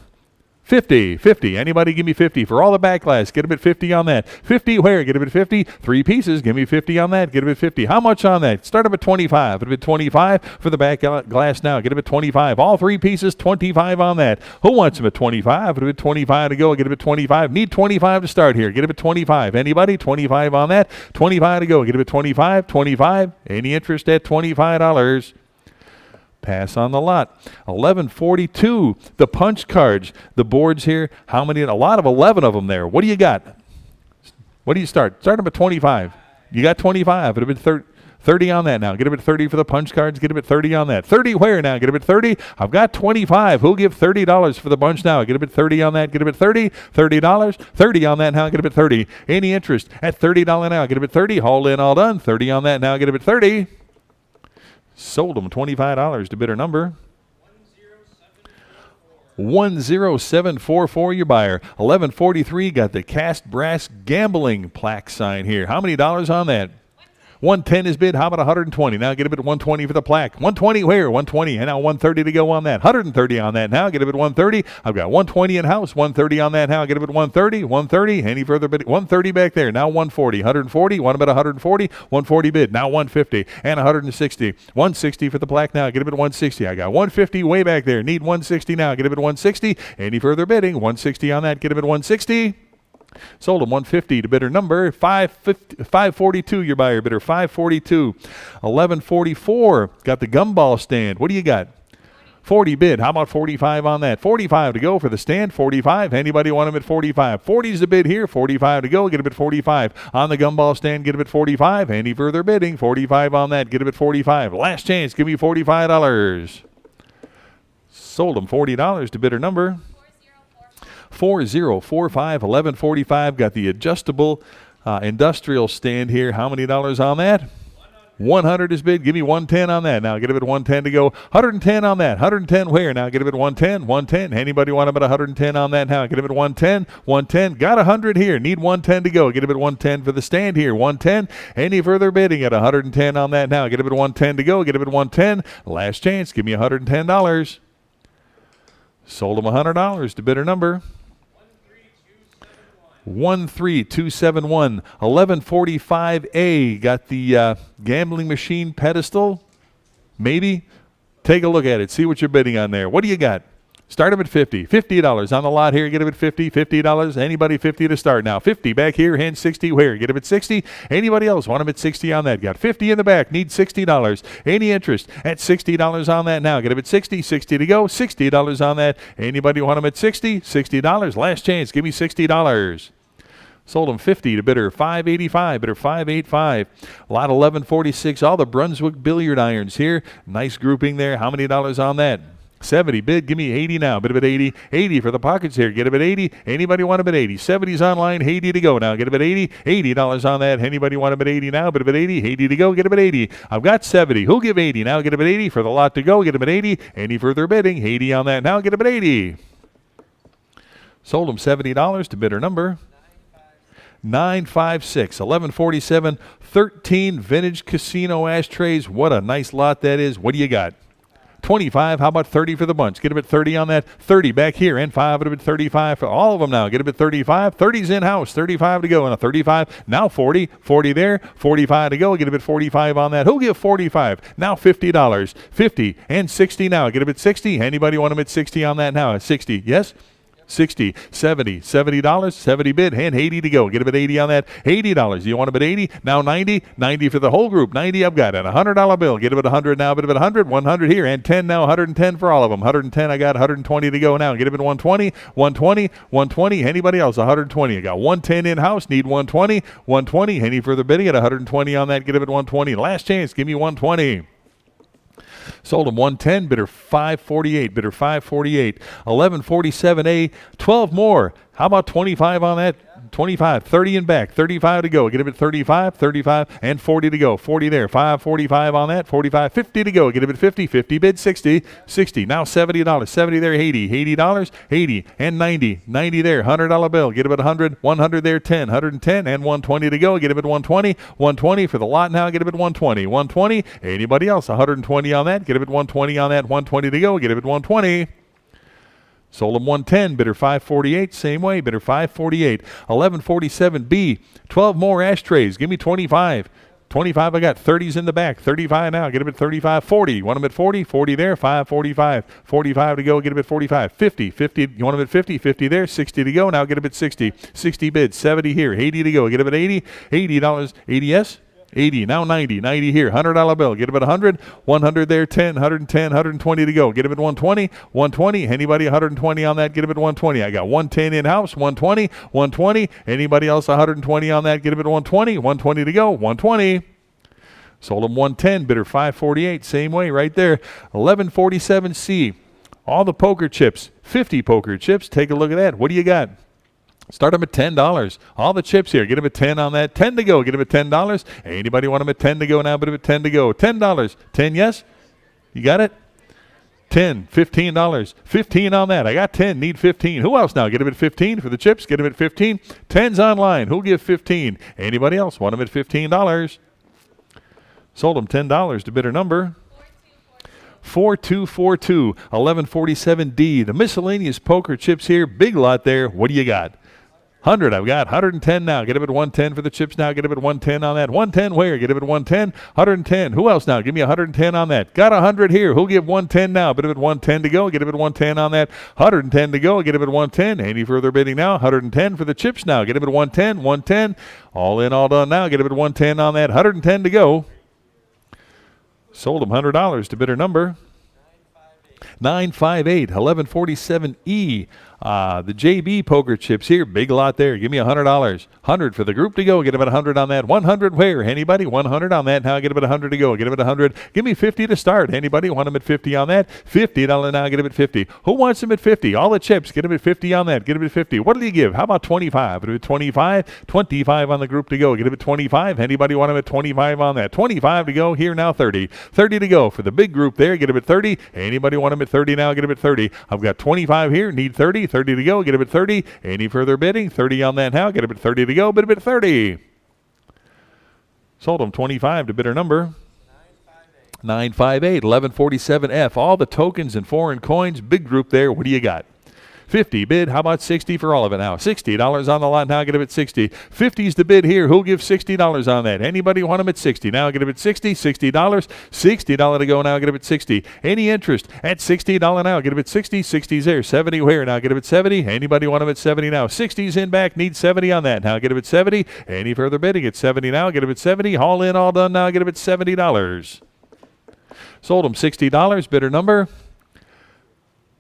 50, 50. Anybody give me 50 for all the back glass. Get him at 50 on that. 50 where? Get him at 50. Three pieces. Give me 50 on that. Get him at 50. How much on that? Start him at 25. Get him at 25 for the back glass now. Get him at 25. All three pieces, 25 on that. Who wants him at 25? Get him at 25 to go. Get him at 25. Need 25 to start here. Get him at 25. Anybody? 25 on that. 25 to go. Get him at 25. 25. Any interest at $25? Pass on the lot. 1142. The punch cards. The boards here. How many? A lot of 11 of them there. What do you got? What do you start? Start them at 25. You got 25. It'll be 30 on that now. Get him at 30 for the punch cards. Get him at 30 on that. 30 where now? Get him at 30. I've got 25. Who'll give $30 for the bunch now? Get him at 30 on that. Get him at 30. $30. 30 on that now. Get him at 30. Any interest at $30 now? Get him at 30. Haul in, all done. 30 on that now. Get him at 30. Sold them $25 to bidder number 10744, your buyer. 1143 got the cast brass gambling plaque sign here. How many dollars on that? 110 is bid. How about 120? Now get a bid at 120 for the plaque. 120 where? 120. And now 130 to go on that. 130 on that now. Get a bid at 130. I've got 120 in house. 130 on that now. Get a bid at 130. 130. Any further bid? 130 back there. Now 140. 140. Want a bid at 140. 140 bid. Now 150 and 160. 160 for the plaque now. Get a bid at 160. I got 150 way back there. Need 160 now. Get a bid at 160. Any further bidding? 160 on that. Get a bid at 160. Sold him 150 to bidder number 542, your buyer. Bidder 542. 1144 got the gumball stand. What do you got? 40 bid. How about 45 on that? 45 to go for the stand. 45. Anybody want him at 45? 40 is the bid here. 45 to go. Get him at 45 on the gumball stand. Get him at 45. Any further bidding? 45 on that. Get him at 45. Last chance. Give me $45. Sold him $40 to bidder number 4045. 1145 got the adjustable industrial stand here. How many dollars on that? 100 is bid. Give me 110 on that. Now get him at 110 to go. 110 on that. 110 where? Now get him at 110. 110. Anybody want him at 110 on that now? Get him at 110. 110. Got 100 here. Need 110 to go. Get him at 110 for the stand here. 110. Any further bidding at 110 on that now? Get him at 110 to go. Get him at 110. Last chance. Give me $110. Sold him $100 to bidder number 13271. 1145A got the gambling machine pedestal. Maybe. Take a look at it. See what you're bidding on there. What do you got? Start them at 50. $50 on the lot here. Get them at 50. $50. Anybody 50 to start now. 50 back here. Hand 60 where? Get them at 60. Anybody else want them at 60 on that? Got 50 in the back. Need $60. Any interest at $60 on that now? Get them at 60. 60 to go. $60 on that. Anybody want them at 60? $60. Last chance. Give me $60. Sold them 50 to bidder 585. Bidder 585. Lot 1146. All the Brunswick billiard irons here. Nice grouping there. How many dollars on that? 70 bid. Give me 80 now. Bid of at 80. 80 for the pockets here. Get him at 80. Anybody want him at 80? 70's online. 80 to go now. Get him at 80. $80 on that. Anybody want him at 80 now? Bid of at 80. 80 to go. Get him at 80. I've got 70. Who'll give 80 now? Get him at 80 for the lot to go. Get him at 80. Any further bidding? 80 on that now. Get him at 80. Sold him $70 to bidder number 956. 1147. 13 vintage casino ashtrays. What a nice lot that is. What do you got? 25. How about 30 for the bunch? Get him at 30 on that. 30 back here and 5 at 35 for all of them now. Get him at 35. 30's in house. 35 to go and a 35. Now 40. 40 there. 45 to go. Get him at 45 on that. Who'll give 45? Now $50. 50 and 60 now. Get him at 60. Anybody want him at 60 on that now? At 60. Yes? 60, 70, $70, 70 bid, and 80 to go. Get him at 80 on that. $80. You want him at 80? Now 90, 90 for the whole group. 90 I've got it. $100 bill. Get him at 100 now. Bid him at 100, 100 here, and 10 now. 110 for all of them. 110. I got 120 to go now. Get him at 120, 120, 120. Anybody else? 120. I got 110 in house. Need 120, 120. Any further bidding at 120 on that? Get him at 120. Last chance. Give me 120. Sold him 110, bidder 548, bidder 548. 1147A, 12 more. How about 25 on that? 25, 30 in back, 35 to go. Get him at 35, 35, and 40 to go. 40 there, 545 on that, 45, 50 to go. Get him at 50, 50 bid, 60, 60. Now $70, 70 there, 80, $80, 80, and 90, 90 there, $100 bill. Get him at 100, 100 there, 10, 110, and 120 to go. Get him at 120, 120 for the lot now. Get him at 120, 120. Anybody else? 120 on that. Get him at 120 on that, 120 to go. Get him at 120. Sold him 110, bidder 548, same way, bidder 548. 1147B, 12 more ashtrays. Give me 25. 25, I got 30s in the back. 35 now, get him at 35. 40, you want him at 40? 40 there, 545. 45 to go, get him at 45. 50, 50, you want him at 50? 50 there, 60 to go, now get him at 60. 60 bids, 70 here, 80 to go, get him at 80. $80, 80 yes? 80, now 90, 90 here, $100 bill, get him at 100, 100 there, 10, 110, 120 to go, get him at 120, 120, anybody 120 on that, get him at 120, I got 110 in-house, 120, 120, anybody else 120 on that, get him at 120, 120 to go, 120. Sold him 110, bidder 548, same way right there, 1147C. All the poker chips, 50 poker chips, take a look at that, what do you got? Start them at $10. All the chips here. Get them at 10 on that. 10 to go. Get them at $10. Anybody want them at 10 to go now? But at 10 to go. $10. 10, yes? You got it? 10. $15. 15 on that. I got 10. Need 15. Who else now? Get them at 15 for the chips. Get them at 15. 10's online. Who'll give 15? Anybody else want them at $15? Sold them $10 to bidder number 4242. 1147D. The miscellaneous poker chips here. Big lot there. What do you got? 100, I've got 110 now. Get him at 110 for the chips now. Get him at 110 on that. 110 where? Get him at 110. 110. Who else now? Give me 110 on that. Got 100 here. Who'll give 110 now? Bid him at 110 to go. Get him at 110 on that. 110 to go. Get him at 110. Any further bidding now? 110 for the chips now. Get him at 110. 110. All in, all done now. Get him at 110 on that. 110 to go. Sold him $100 to bidder number 958. 1147E. The JB poker chips here, big lot there. Give me $100. 100 for the group to go. Get him at 100 on that. 100 where? Anybody? 100 on that. Now get him at 100 to go. Get him at 100. Give me 50 to start. Anybody want him at 50 on that? $50 now. Get him at 50. Who wants him at 50? All the chips. Get him at 50 on that. Get him at 50. What did he give? How about 25? Get him at 25. 25 on the group to go. Get him at 25. Anybody want him at 25 on that? 25 to go. Here now 30. 30 to go for the big group there. Get him at 30. Anybody want him at 30 now? Get him at 30. I've got 25 here. Need 30. 30 to go. Get him at 30. Any further bidding? 30 on that now. Get him at 30 to go. Bid him at 30. Sold him 25 to bidder number 958. 1147F. All the tokens and foreign coins. Big group there. What do you got? 50 bid. How about 60 for all of it now? $60 on the lot now. Get him at 60. 50's the bid here. Who'll give $60 on that? Anybody want him at 60? Now get him at 60. $60. $60 to go now. Get him at 60. Any interest at $60 now? Get him at 60. 60's there. 70 where? Now get him at 70. Anybody want him at 70 now? 60's in back. Need 70 on that. Now get him at 70. Any further bidding at 70 now? Get him at 70. All in, all done now. Get him at $70. Sold him $60. Bidder number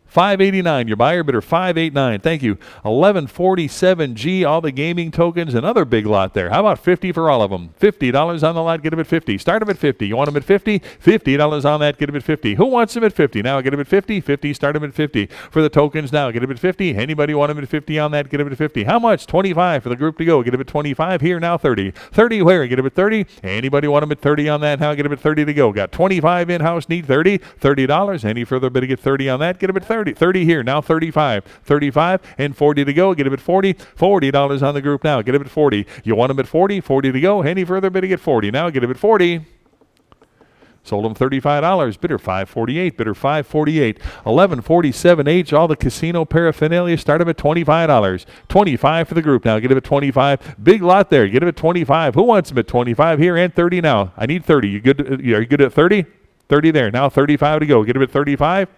589. Your buyer bidder 589. Thank you. 1147G. All the gaming tokens. Another big lot there. How about 50 for all of them? $50 on the lot. Get him at 50. Start him at 50. You want him at 50? $50 on that. Get him at 50. Who wants him at 50? Now get him at 50. 50. Start him at 50 for the tokens now. Get him at 50. Anybody want him at 50 on that? Get him at 50. How much? 25 for the group to go. Get him at 25 here now. 30. 30 where? Get him at 30. Anybody want him at 30 on that? Now get him at 30 to go. Got 25 in house. Need 30. $30. Any further bid to get 30 on that? Get him at 30. 30 here now. 35. 35 and 40 to go. Get him at 40. $40 on the group now. Get him at 40. You want him at 40. 40 to go. Any further bid to get 40 now? Get him at 40. Sold him $35. Bidder 548. Bidder 548. 1147H. All the casino paraphernalia. Start him at $25. 25 for the group now. Get him at 25. Big lot there. Get him at 25. Who wants him at 25 here and 30 now? I need 30. You good? Are you good at 30? 30 there. Now 35 to go. Get him at 35.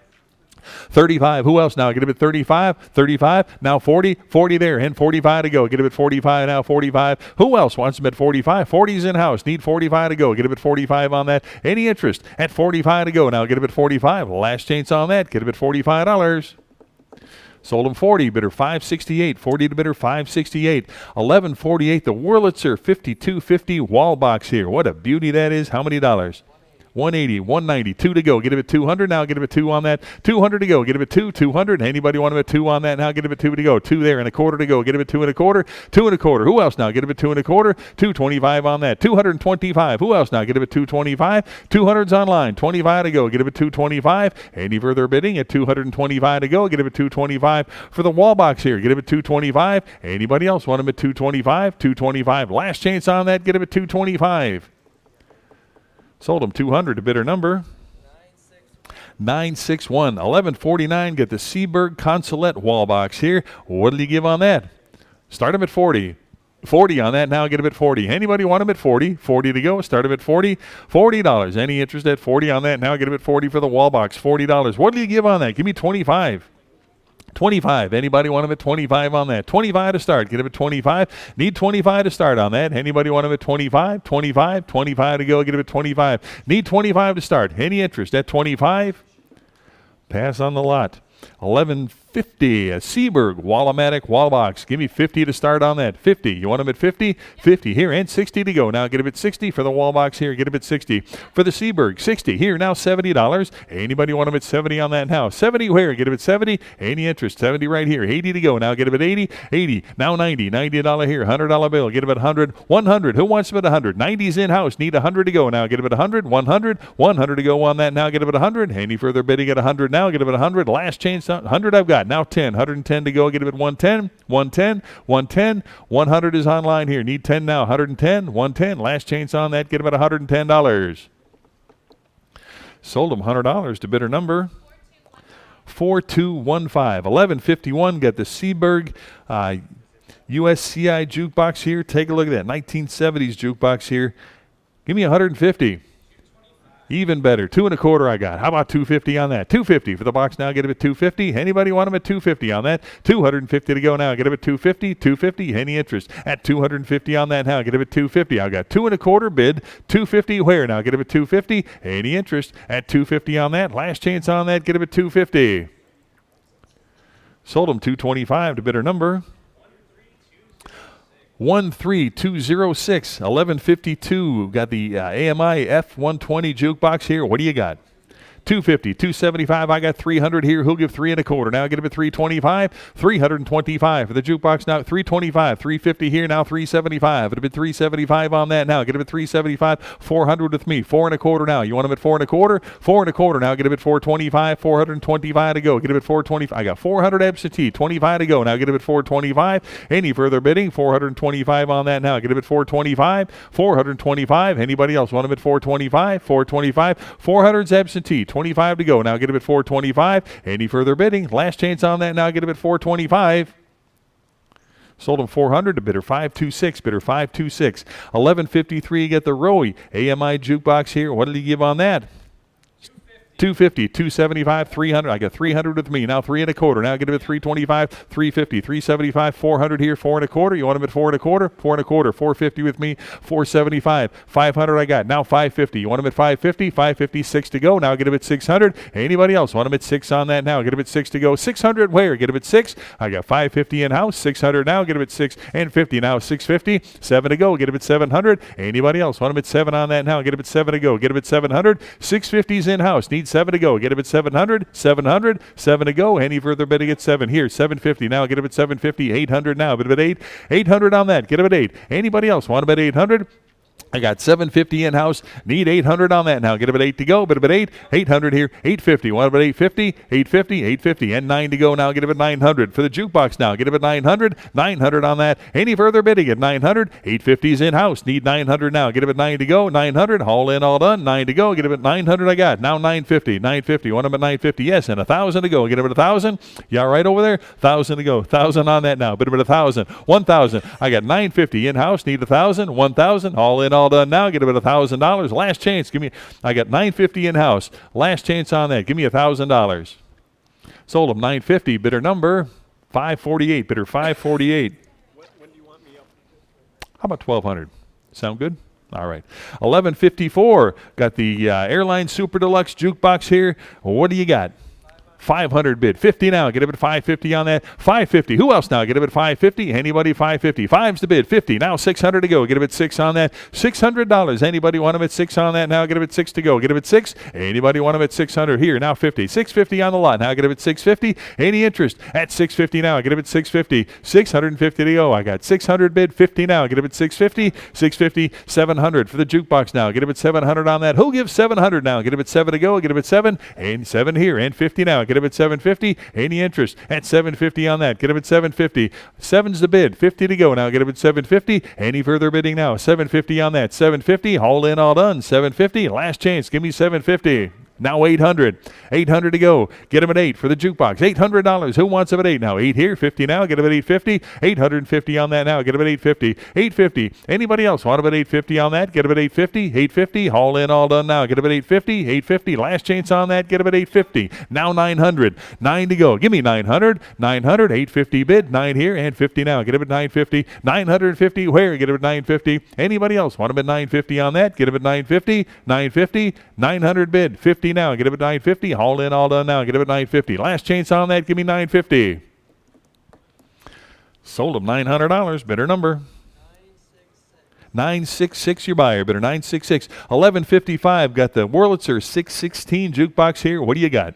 35. Who else now? Get him at 35. 35. Now 40. 40 there. And 45 to go. Get him at 45 now. 45. Who else wants him at 45? 40's in house. Need 45 to go. Get him at 45 on that. Any interest at 45 to go. Now get him at 45. Last chance on that. Get him at $45. Sold him 40. Bidder 568. 40 to bidder 568. 1148. The Wurlitzer 5250 wall box here. What a beauty that is. How many dollars? 180, 190, 2 to go. Get him at 200 now. Get him at 2 on that. 200 to go. Get him at 2, 200. Anybody want him at 2 on that now? Get him at 2 to go. 2 there and a quarter to go. Get him at 2 and a quarter. 2 and a quarter. Who else now? Get him at 2 and a quarter. 225 on that. 225. Who else now? Get him at 225. 200's online. 25 to go. Get him at 225. Any further bidding at 225 to go? Get him at 225 for the wall box here. Get him at 225. Anybody else want him at 225? 225. Last chance on that. Get him at 225. Sold him 200 to bidder number 961. 1149. Get the Seaberg Consulate wall box here. What did he give on that? Start him at 40. 40 on that now. Get him at 40. Anybody want him at 40? 40 to go. Start him at 40. $40. Any interest at 40 on that now? Get him at 40 for the wall box. $40. What did he give on that? Give me 25. 25. Anybody want them at 25 on that? 25 to start. Get them at 25. Need 25 to start on that. Anybody want them at 25? 25. 25 to go. Get them at 25. Need 25 to start. Any interest at 25? Pass on the lot. 1150, a Seaberg Wall-O-Matic wall box. Give me 50 to start on that. 50. You want them at 50? 50 here and 60 to go. Now get them at 60 for the wall box here. Get them at 60 for the Seaberg. 60 here. Now $70. Anybody want them at 70 on that now? 70 where? Get them at 70. Any interest? 70 right here. 80 to go. Now get them at 80. 80. Now 90. $90 here. $100 bill. Get them at 100. 100. Who wants them at 100? 90's in house. Need 100 to go. Now get them at 100. 100. 100 to go on that. Now get them at 100. Any further bidding at 100 now? Get them at 100. Last chance. 100 I've got. Now 10. 110 to go. Get him at 110. 110. 110. 100 is online here. Need 10 now. 110. 110. Last chance on that. Get him at $110. Sold him $100 to bidder number 4215. 1151. Got the Seaberg USCI jukebox here. Take a look at that. 1970s jukebox here. Give me 150. Even better. 2 1/4 I got. How about 250 on that? 250 for the box now. Get him at 250. Anybody want him at 250 on that? 250 to go now. Get him at 250. 250. Any interest at 250 on that now? Get him at 250. I got 2 1/4 bid. 250 where now? Get him at 250. Any interest at 250 on that? Last chance on that. Get him at 250. Sold him 225 to bidder number 13206. 1152. Got the AMI F120 jukebox here. What do you got? 250, 275. I got 300 here. Who'll give 3 1/4? Now get him at 325. 325 for the jukebox now. 325, 350 here now. 375. It'll be 375 on that now. Get him at 375. 400 with me. 4 1/4 now. You want him at 4 1/4? 4 1/4 now. Get him at 425. 425 to go. Get him at 425. I got 400 absentee. 25 to go. Now get him at 425. Any further bidding? 425 on that now. Get him at 425. 425. Anybody else want him at 425? 425. 400's absentee. 25 to go. Now get him at 425. Any further bidding? Last chance on that. Now get him at 425. Sold him 400 to bidder 526. Bidder 526. 1153. Get the Rowie AMI jukebox here. What did he give on that? 250, 275, 300. I got 300 with me. Now 3 1/4. Now get him at 325, 350, 375, 400 here, 4 1/4. You want him at 4 1/4? 4 1/4, 450 with me, 475, 500 I got. Now 550. You want him at 550? 550, 6 to go. Now get him at 600. Anybody else want him at 6 on that now? Get him at 6 to go. 600 where? Get him at 6. I got 550 in house. 600 now. Get him at 6 and 50 now. 650, 7 to go. Get him at 700. Anybody else want him at 7 on that now? Get him at 7 to go. Get him at 700. 650's in house. Needs 7 to go. Get him at 700. 700. 7 to go. Any further bidding at 7 here. 750 now. Get him at 750. 800 now. Bid him at 8. 800 on that. Get him at 8. Anybody else want him at 800? I got 750 in house. Need 800 on that now. Get him at 8 to go. Bid him at 8. 800 here. 850. Want him at 850? 850. 850 and 9 to go now. Get him at 900 for the jukebox now. Get him at 900. 900 on that. Any further bidding at 900? 850's in house. Need 900 now. Get him at 9 to go. 900. All in, all done. 9 to go. Get him at 900. I got now 950. 950. Want him at 950? Yes, and 1,000 to go. Get him at 1,000. Yeah, right over there. 1,000 to go. 1,000 on that now. Bid him at 1,000. 1,000. I got 950 in house. Need 1,000. 1,000. All in, all done now. Get him at $1,000. Last chance. Give me. I got 950 in house. Last chance on that. Give me $1,000. Sold him 950. Bidder number 548. Bidder 548. When do you want me up? How about 1,200? Sound good? All right. 1154. Got the Airline Super Deluxe jukebox here. What do you got? 500 bid. 50 now. Get him at 550 on that. 550. Who else now? Get him at 550. Anybody? 550. 5's the bid. 50. Now 600 to go. Get him at 6 on that. $600. Anybody want him at 6 on that now? Get him at 6 to go. Get him at 6. Anybody want him at 600 here? Now 50. 650 on the lot. Now get him at 650. Any interest at 650 now? Get him at 650. 650 to go. I got 600 bid. 50 now. Get him at 650. 650. 700 for the jukebox now. Get him at 700 on that. Who gives 700 now? Get him at 7 to go. Get him at 7 and 7 here and 50 now. Get him at 750. Any interest at 750 on that? Get him at 750. 7's the bid. 50 to go now. Get him at 750. Any further bidding now? 750 on that. 750. All in, all done. 750. Last chance. Give me 750. Now 800. 800 to go. Get him at 8 for the jukebox. $800. Who wants him at 8 now? 8 here. 50 now. Get him at 850. 850 on that now. Get him at 850. 850. Anybody else want him at 850 on that? Get him at 850. 850. All in, all done now. Get him at 850. 850. Last chance on that. Get him at 850. Now 900. 9 to go. Give me 900. 900. 850 bid. 9 here and 50 now. Get him at 950. 950. Where? Get him at 950. Anybody else want him at 950 on that? Get him at 950. 950. 900 bid. 50 now. Get him at 950. All in, all done now. Get him at 950. Last chance on that. Give me 950. Sold him $900. Bidder number 966. Your buyer. Bidder 966. 1155. Got the Wurlitzer 616 jukebox here. What do you got?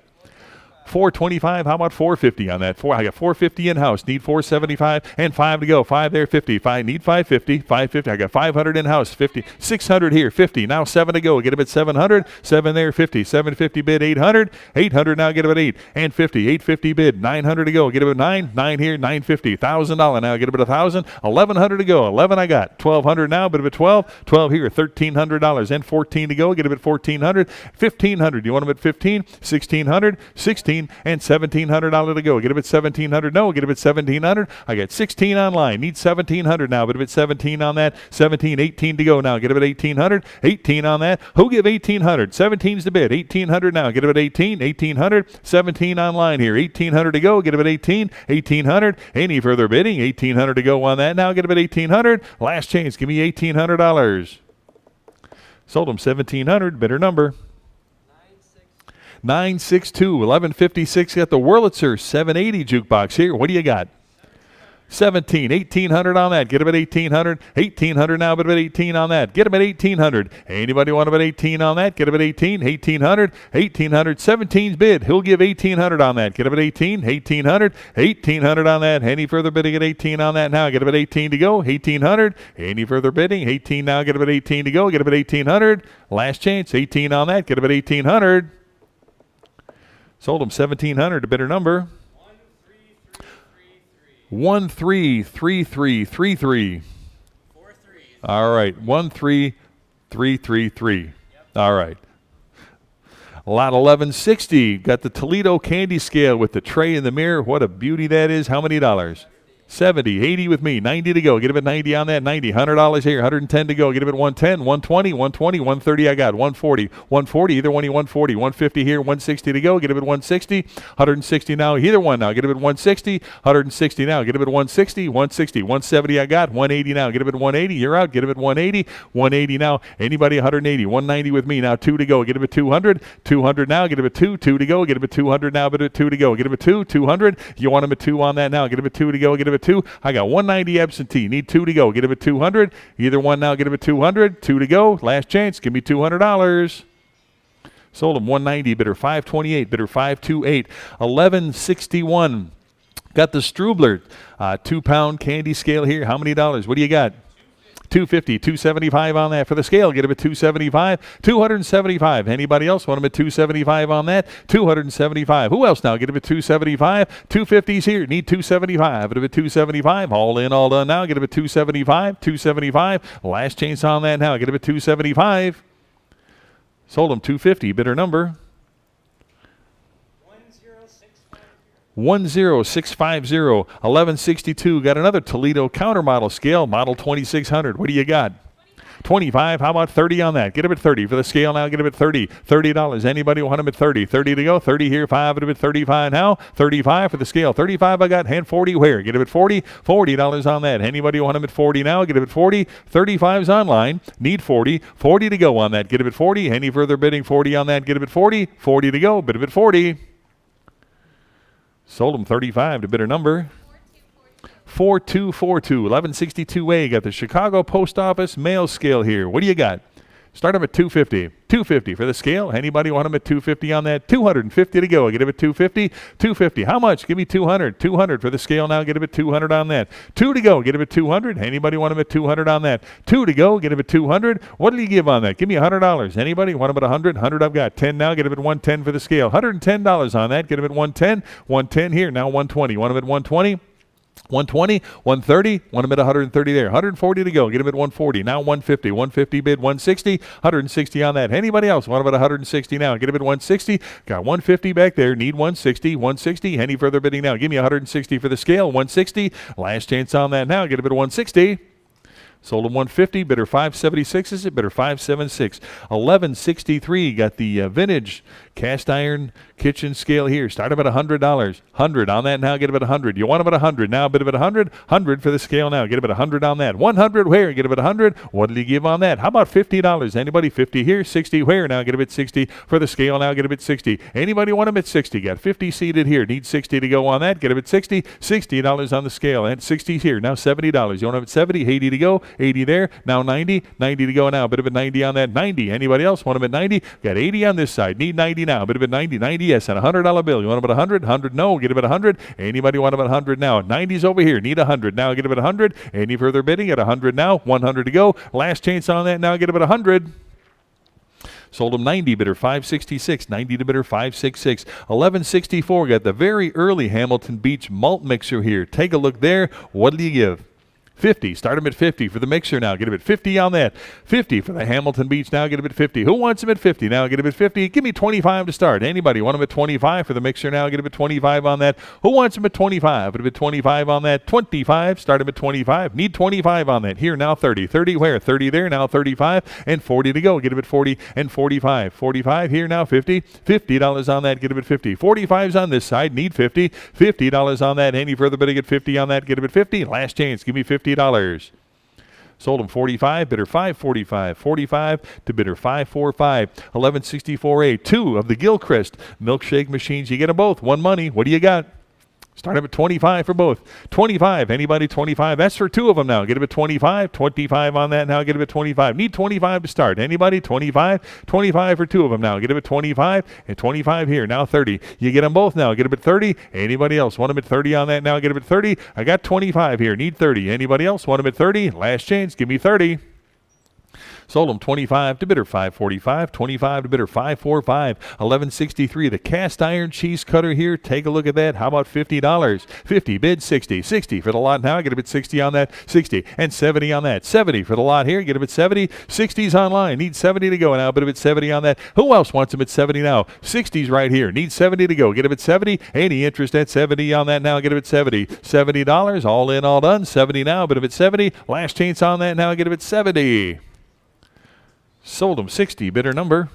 425. How about 450 on that? I got 450 in-house. Need 475 and 5 to go. 5 there, 50. Need 550. 550. I got 500 in-house. 50. 600 here. 50. Now 7 to go. Get him at 700. 7 there, 50. 750 bid. 800. 800 now. Get him at 8 and 50. 850 bid. 900 to go. Get him at 9. 9 here. 950. $1,000 now. Get him at 1,000. 1,100 to go. 11 I got. 1,200 now. Bid him at 12. 12 here. $1,300 and 14 to go. Get him at 1,400. 1,500. You want him at 15. 1,600. 16 and $1,700 to go. Get him at 1,700. No, get him at 1,700. I got 16 online. Need 1,700 now. But him at 17 on that. 17, 18 to go now. Get him at 1,800. 18 on that. Who give 1,800? 17's the bid. 1,800 now. Get him at 18. 1,800. 17 online here. 1,800 to go. Get him at 18. 1,800. Any further bidding? 1,800 to go on that now. Get him at 1,800. Last chance. Give me $1,800. Sold him 1,700. Bidder number 962. 1156. Got the Wurlitzer 780 jukebox here. What do you got? 17. 1,800 on that. Get him at 1,800. 1,800 now, but at 18 on that. Get him at 1,800. Anybody want him at 18 on that? Get him at 18. 1,800. 1,800. 17's bid. He'll give 1,800 on that. Get him at 18. 1,800. 1,800 on that. Any further bidding at 18 on that now? Get him at 18 to go. 1,800. Any further bidding? 18 now. Get him at 18 to go. Get him at 1,800. Last chance. 18 on that. Get him at 1,800. Sold him 1,700 to bidder number 133333. All right, 13333. All right. Lot 1160. Got the Toledo candy scale with the tray in the mirror. What a beauty that is. How many dollars? 70, 80 with me, 90 to go. Get him at 90 on that, 90, $100 here, 110 to go. Get him at 110, 120, 120, 130 I got, 140, 140, either one, 140, 150 here, 160 to go. Get him at 160, 160 now, either one now. Get him at 160, 160 now. Get him at 160, 160, 170 I got, 180 now. Get him at 180, you're out. Get him at 180, 180 now. Anybody 180, 190 with me now, 2 to go. Get him at 200, 200 now. Get him at 2, 2 to go. Get him at 200 now, but at 2 to go. Get him at 2, 200. You want him at 2 on that now. Get him at 2 to go. Get him at 2. I got 190 absentee. Need 2 to go. Get him at 200. Either one now. Get him at 200. 2 to go. Last chance. Give me $200. Sold him 190. Bidder 528. Bidder 528. 1161. Got the Strubler 2-pound candy scale here. How many dollars? What do you got? 250, 275 on that for the scale. Get him at 275, 275. Anybody else want him at 275 on that? 275. Who else now? Get him at 275. 250s here. Need 275. Get him at 275. All in, all done now. Get him at 275, 275. Last chance on that now. Get him at 275. Sold him 250. Bidder number 10650. 1162. Got another Toledo counter model scale, model 2600. What do you got? 25. How about 30 on that? Get him at 30 for the scale now. Get him at 30. $30. Anybody want him at 30? 30 to go. 30 here. 5 at 35 now. 35 for the scale. 35 I got. And 40 where? Get him at 40. $40 on that. Anybody want him at 40 now? Get him at 40. 35's online. Need 40. 40 to go on that. Get him at 40. Any further bidding? 40 on that. Get him at 40. 40 to go. Bid him at 40. Sold him 35 to bidder number 4242. 1162A. Got the Chicago Post Office mail scale here. What do you got? Start him at 250. 250 for the scale. Anybody want him at 250 on that? 250 to go. Get him at 250. 250. How much? Give me 200. 200 for the scale now. Get him at 200 on that. 2 to go. Get him at 200. Anybody want him at 200 on that? 2 to go. Get him at 200. What did he give on that? Give me $100. Anybody want him at 100? 100 I've got. 10 now. Get him at 110 for the scale. $110 on that. Get him at 110. 110 here. Now 120. Want him at 120? 120, 130, want him at 130 there. 140 to go. Get him at 140. Now 150. 150 bid, 160. 160 on that. Anybody else? Want him at 160 now. Get him at 160. Got 150 back there. Need 160. 160. Any further bidding now? Give me 160 for the scale. 160. Last chance on that now. Get him at 160. Sold him 150, bidder 576 is it? Bidder 576. 1163, got the vintage cast iron kitchen scale here. Start him at $100. 100 on that now, get him at 100. You want him at 100 now, bid him at 100. 100 for the scale now, get him at 100 on that. 100 where? Get him at 100. What did he give on that? How about $50? Anybody? 50 here, 60 where? Now get him at 60 for the scale now, get him at 60. Anybody want him at 60? Got 50 seated here, need 60 to go on that, get him at 60. $60 on the scale, and 60 here, now $70. You want him at 70, 80 to go. 80 there, now 90, 90 to go now, bit of a 90 on that, 90. Anybody else want him at 90? Got 80 on this side, need 90 now, bit of a 90, 90 yes, and a $100 bill. You want him at 100? 100 no, get him at 100. Anybody want him at 100 now? 90's over here, need 100 now, get him at 100. Any further bidding? At 100 now, 100 to go. Last chance on that now, get him at 100. Sold him 90, bidder 566, 90 to bidder 566. 1164, got the very early Hamilton Beach malt mixer here. Take a look there. What do you give? 50. Start him at 50 for the mixer now. Get him at 50 on that. 50 for the Hamilton Beach now. Get him at 50. Who wants him at 50 now? Get him at 50. Give me 25 to start. Anybody want him at 25 for the mixer now? Get him at 25 on that. Who wants him at 25? Put him at 25 on that. 25. Start him at 25. Need 25 on that. Here now 30. 30 where? 30 there. Now 35 and 40 to go. Get him at 40 and 45. 45 here now 50. $50 on that. Get him at 50. 45's on this side. Need 50. $50 on that. Any further bidding at 50 on that? Get him at 50. Last chance. Give me $50. Sold him 45, bidder 545, 45 to bidder 545, 1164A. 2 of the Gilchrist milkshake machines. You get them both. One money. What do you got? Start him at 25 for both. 25. Anybody 25? That's for 2 of them now. Get him at 25. 25 on that now. Get him at 25. Need 25 to start. Anybody? 25. 25 for 2 of them now. Get him at 25. And 25 here. Now 30. You get them both now. Get him at 30. Anybody else? Want him at 30 on that now. Get him at 30. I got 25 here. Need 30. Anybody else? Want him at 30. Last chance. Give me 30. Sold him 25 to bidder 545, 25 to bidder 545, 1163. The cast iron cheese cutter here. Take a look at that. How about $50? 50 bid 60, 60 for the lot now. Get him at 60 on that, 60 and 70 on that. 70 for the lot here. Get him at 70. 60's online. Need 70 to go now. Bid him at 70 on that. Who else wants him at 70 now? 60's right here. Need 70 to go. Get him at 70. Any interest at 70 on that now? Get him at 70. $70. All in, all done. 70 now. Bid him at 70. Last chance on that now. Get him at 70. Sold him 60. Bidder number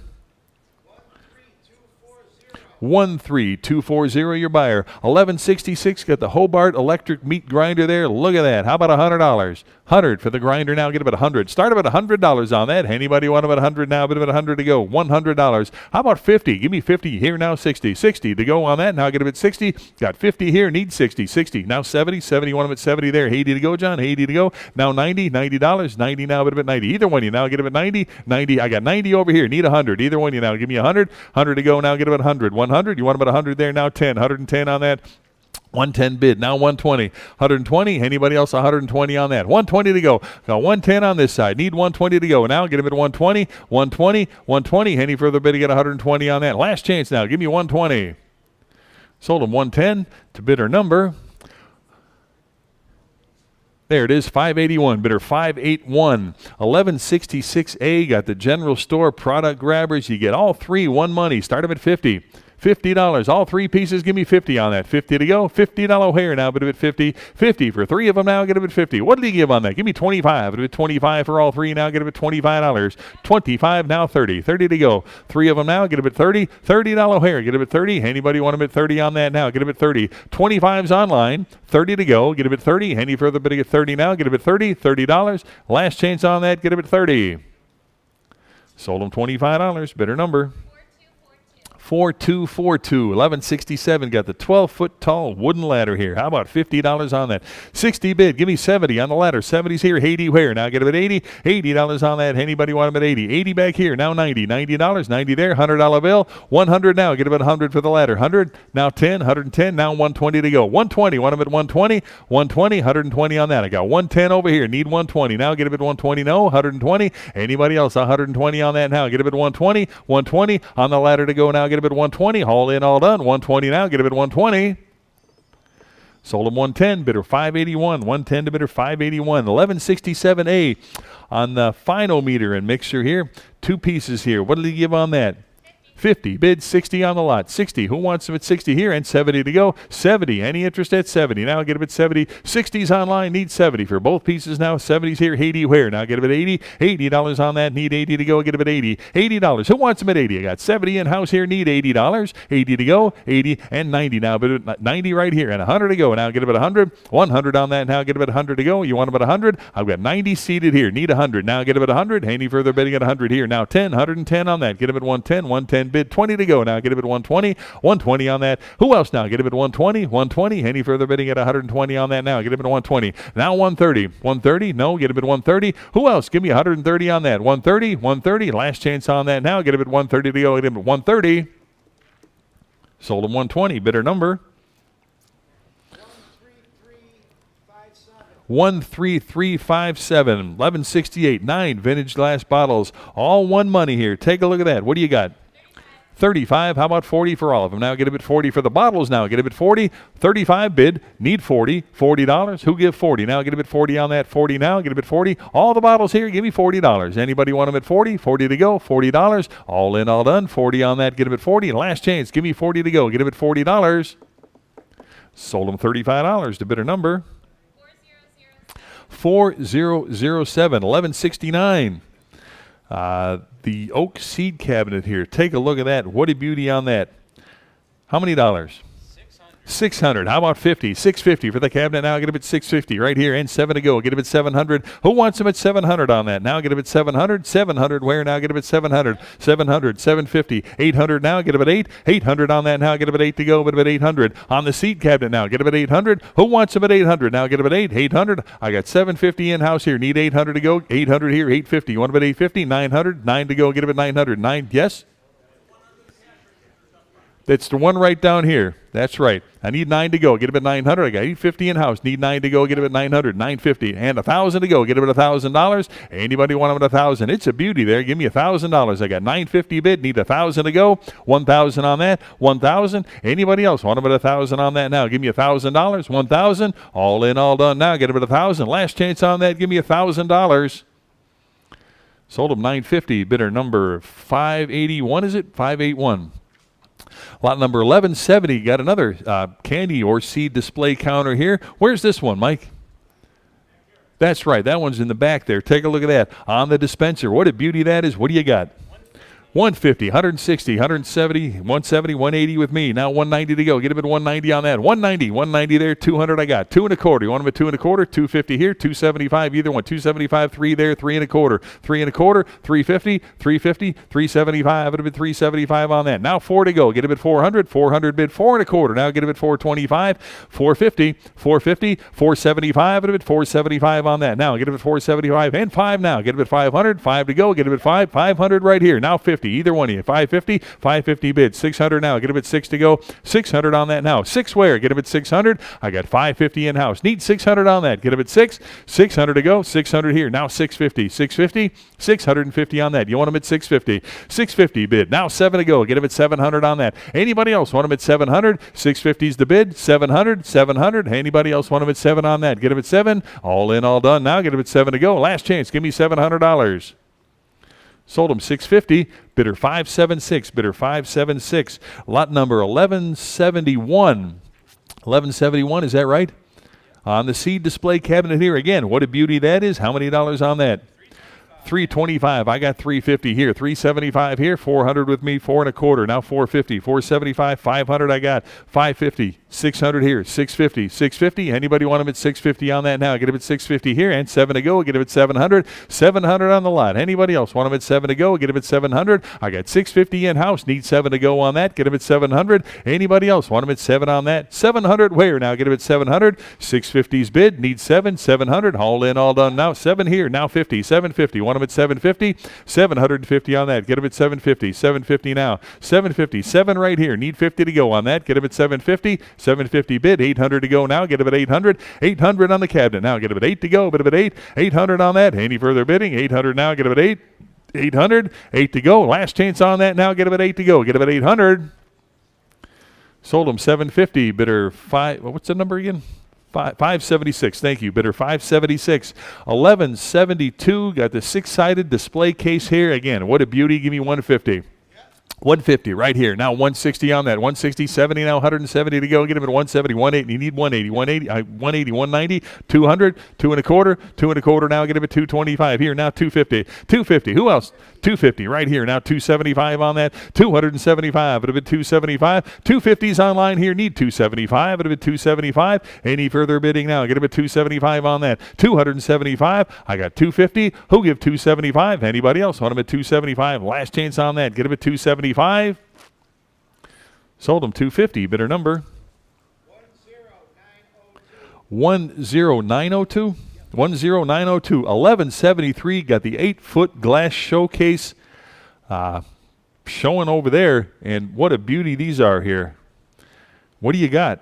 13240, your buyer. 1166, got the Hobart electric meat grinder there. Look at that. How about $100? 100 for the grinder now. Get him at 100. Start him at $100 on that. Anybody want him at 100 now? Bid him at 100 to go. $100. How about 50? Give me 50 here now. 60. 60 to go on that. Now get him at 60. Got 50 here. Need 60. 60. Now 70. 70. Want him at 70 there. 80 to go, John. 80 to go. Now 90. $90. 90 now. Bid him at 90. Either one of you now. Get him at 90. 90. I got 90 over here. Need 100. Either one of you now. Give me 100. 100 to go now. Get him at 100. 100. You want him at 100 there now. 10. 110 on that. 110 bid. Now 120. 120. Anybody else 120 on that? 120 to go. Got 110 on this side. Need 120 to go. Now get him at 120. 120. 120. Any further bid to get 120 on that? Last chance now. Give me 120. Sold him 110 to bidder number. There it is, 581. Bidder 581. 1166A. Got the general store product grabbers. You get all 3. One money. Start them at 50. $50. All 3 pieces, give me 50 on that. 50 to go. $50 hair now, bid him at 50. 50 for 3 of them now, get him at 50. What did he give on that? Give me 25. Bid him at 25 for all 3 now, get him at $25. 25 now, 30. 30 to go. 3 of them now, get him at 30. $30 hair, get him at 30. Anybody want him at 30 on that now? Get him at 30. 25's online. 30 to go. Get him at 30. Any further bidding at 30 now? Get him at 30. $30. Last chance on that. Get him at 30. Sold him $25. Bidder number 4242. 1167. Got the 12-foot tall wooden ladder here. How about $50 on that? 60 bid. Give me 70 on the ladder. 70's here. 80 where? Now get him at 80. $80 on that. Anybody want him at 80? 80 back here. Now 90. $90. 90 there. $100 bill. 100 now. Get him at 100 for the ladder. 100. Now 10. 110. Now 120 to go. 120. Want him at 120. 120. 120 on that. I got 110 over here. Need 120. Now get him at 120. No. 120. Anybody else? 120 on that now. Get him at 120. 120 on the ladder to go now. Get him at 120. All in, all done. 120 now. Get him at 120. Sold them 110, bidder 581. 110 to bidder 581. 1167A on the final meter and mixer here. 2 pieces here. What did he give on that? 50. Bid 60 on the lot. 60. Who wants them at 60 here? And 70 to go. 70. Any interest at 70? Now get them at 70. 60's online. Need 70 for both pieces now. 70's here. 80 where? Now get them at 80. $80 on that. Need 80 to go. Get them at 80. $80. Who wants them at 80? I got 70 in house here. Need $80. 80 to go. 80 and 90 now. But 90 right here. And 100 to go. Now get them at 100. 100 on that. Now get them at 100 to go. You want them at 100? I've got 90 seated here. Need 100. Now get them at 100. Any further bidding at 100 here. Now 10. 110 on that. Get them at 110. 110 bid. 20 to go. Now get him at 120. 120 on that. Who else now? Get him at 120. 120. Any further bidding at 120 on that now? Get him at 120. Now 130. 130. No. Get him at 130. Who else? Give me 130 on that. 130. 130. Last chance on that now. Get him at 130 to go. Get him at 130. Sold him 120. Bidder number 13357. 1168. 9 vintage glass bottles. All one money here. Take a look at that. What do you got? 35. How about 40 for all of them? Now get him at 40 for the bottles. Now get him at 40. 35 bid. Need 40. $40. Who give 40? Now get him at 40 on that. 40 now. Get him at 40. All the bottles here. Give me $40. Anybody want them at 40? 40 to go. $40. All in, all done. 40 on that. Get him at 40. Last chance. Give me 40 to go. Get him at $40. Sold him $35 to bidder number 4007. 1169. The oak seed cabinet here. Take a look at that. What a beauty on that. How many dollars? 600. How about 50? 650 for the cabinet. Now get him at 650 right here and 7 to go. Get him at 700. Who wants him at 700 on that? Now get him at 700. 700 where? Now get him at 700. 700. 750. 800 now. Get him at 8. 800 on that now. Get him at 8 to go. Get him at 800 on the seed cabinet now. Get him at 800. Who wants him at 800? Now get him at 8. 800. I got 750 in house here. Need 800 to go. 800 here. 850. You want him at 850? 900. 9 to go. Get him at 900. 9. Yes. That's the one right down here. That's right. I need 9 to go. Get him at 900. I got 850 in house. Need 9 to go. Get him at 900. 950 and 1,000 to go. Get him at $1,000. Anybody want him at 1,000? It's a beauty there. Give me $1,000. I got 950 bid. Need 1,000 to go. 1,000 on that. 1,000. Anybody else want him at 1,000 on that now? Give me $1,000. 1,000. All in, all done. Now get him at 1,000. Last chance on that. Give me $1,000. Sold him 950. Bidder number 581. Is it 581? Lot number 1170, got another candy or seed display counter here. Where's this one, Mike? That's right. That one's in the back there. Take a look at that. On the dispenser. What a beauty that is. What do you got? 150, 160, 170, 170, 180 with me. Now 190 to go. Get him at 190 on that. 190 there. 200 I got. 2 1/4. You want him at 2 1/4? 250 here. 275 either one. 275, 3 there. 3 1/4. 3 1/4. 350, 350, 375. It'll be 375 on that. Now 4 to go. Get him at 400. 400 bid. 4 1/4. Now get him at 425. 450, 450, 475. It'll be 475 on that. Now get him at 475 and 5 now. Get him at 500. 5 to go. Get him at 5. 500 right here. Now 50. Either one of you. 550, 550 bid. 600 now. Get him at 6 to go. 600 on that now. 6 where? Get him at 600. I got 550 in house. Need 600 on that. Get him at 6. 600 to go. 600 here. Now 650. 650, 650 on that. You want him at 650. 650 bid. Now 7 to go. Get him at 700 on that. Anybody else want him at 700? 650's the bid. 700, 700. Anybody else want him at 7 on that? Get him at 7. All in, all done. Now get him at 7 to go. Last chance. Give me $700. Sold him 650. Bidder 576. Bidder 576. Lot number 1171. 1171, is that right? On the seed display cabinet here again. What a beauty that is. How many dollars on that? 325. I got 350 here. 375 here. 400 with me. 4 1/4. Now 450. 475. 500 I got. 550. 600 here. 650. 650. Anybody want him at 650 on that now? Get him at 650 here and 7 to go. Get him at 700. 700 on the lot. Anybody else want him at 7 to go? Get him at 700. I got 650 in house. Need 7 to go on that. Get him at 700. Anybody else want him at 7 on that? 700 where? Now get him at 700. 650's bid. Need 7. 700. All in, all done. Now 7 here. Now 50. 750. Want him at 750. 750 on that. Get him at 750. 750 now. 750. 7 right here. Need 50 to go on that. Get him at 750. 750 bid. 800 to go now. Get him at 800. 800 on the cabinet. Now get him at 8 to go. Get him at 8. 800 on that. Any further bidding? 800 now. Get him at 8. 800. 8 to go. Last chance on that now. Get him at 8 to go. Get him at 800. Sold them 750. Bidder 5. What's the number again? 576. Thank you. Bidder 576. 1172. Got the 6-sided display case here. Again, what a beauty. Give me 150. 150 right here. Now 160 on that. 160, 70 now, 170 to go. Get him at 170, 180. You need 180, 180, 190, 200, 2 and a quarter, 2 and a quarter now. Get him at 225 here. Now 250, 250. Who else? 250 right here. Now 275 on that. 275. It'll be 275. 250s online here. Need 275. It'll be 275. Any further bidding now? Get him at 275 on that. 275. I got 250. Who give 275? Anybody else? Want him at 275. Last chance on that. Get him at 275. Sold him 250. Bidder number 10902. 10902. 1173. Got the 8-foot glass showcase showing over there. And what a beauty these are here. What do you got?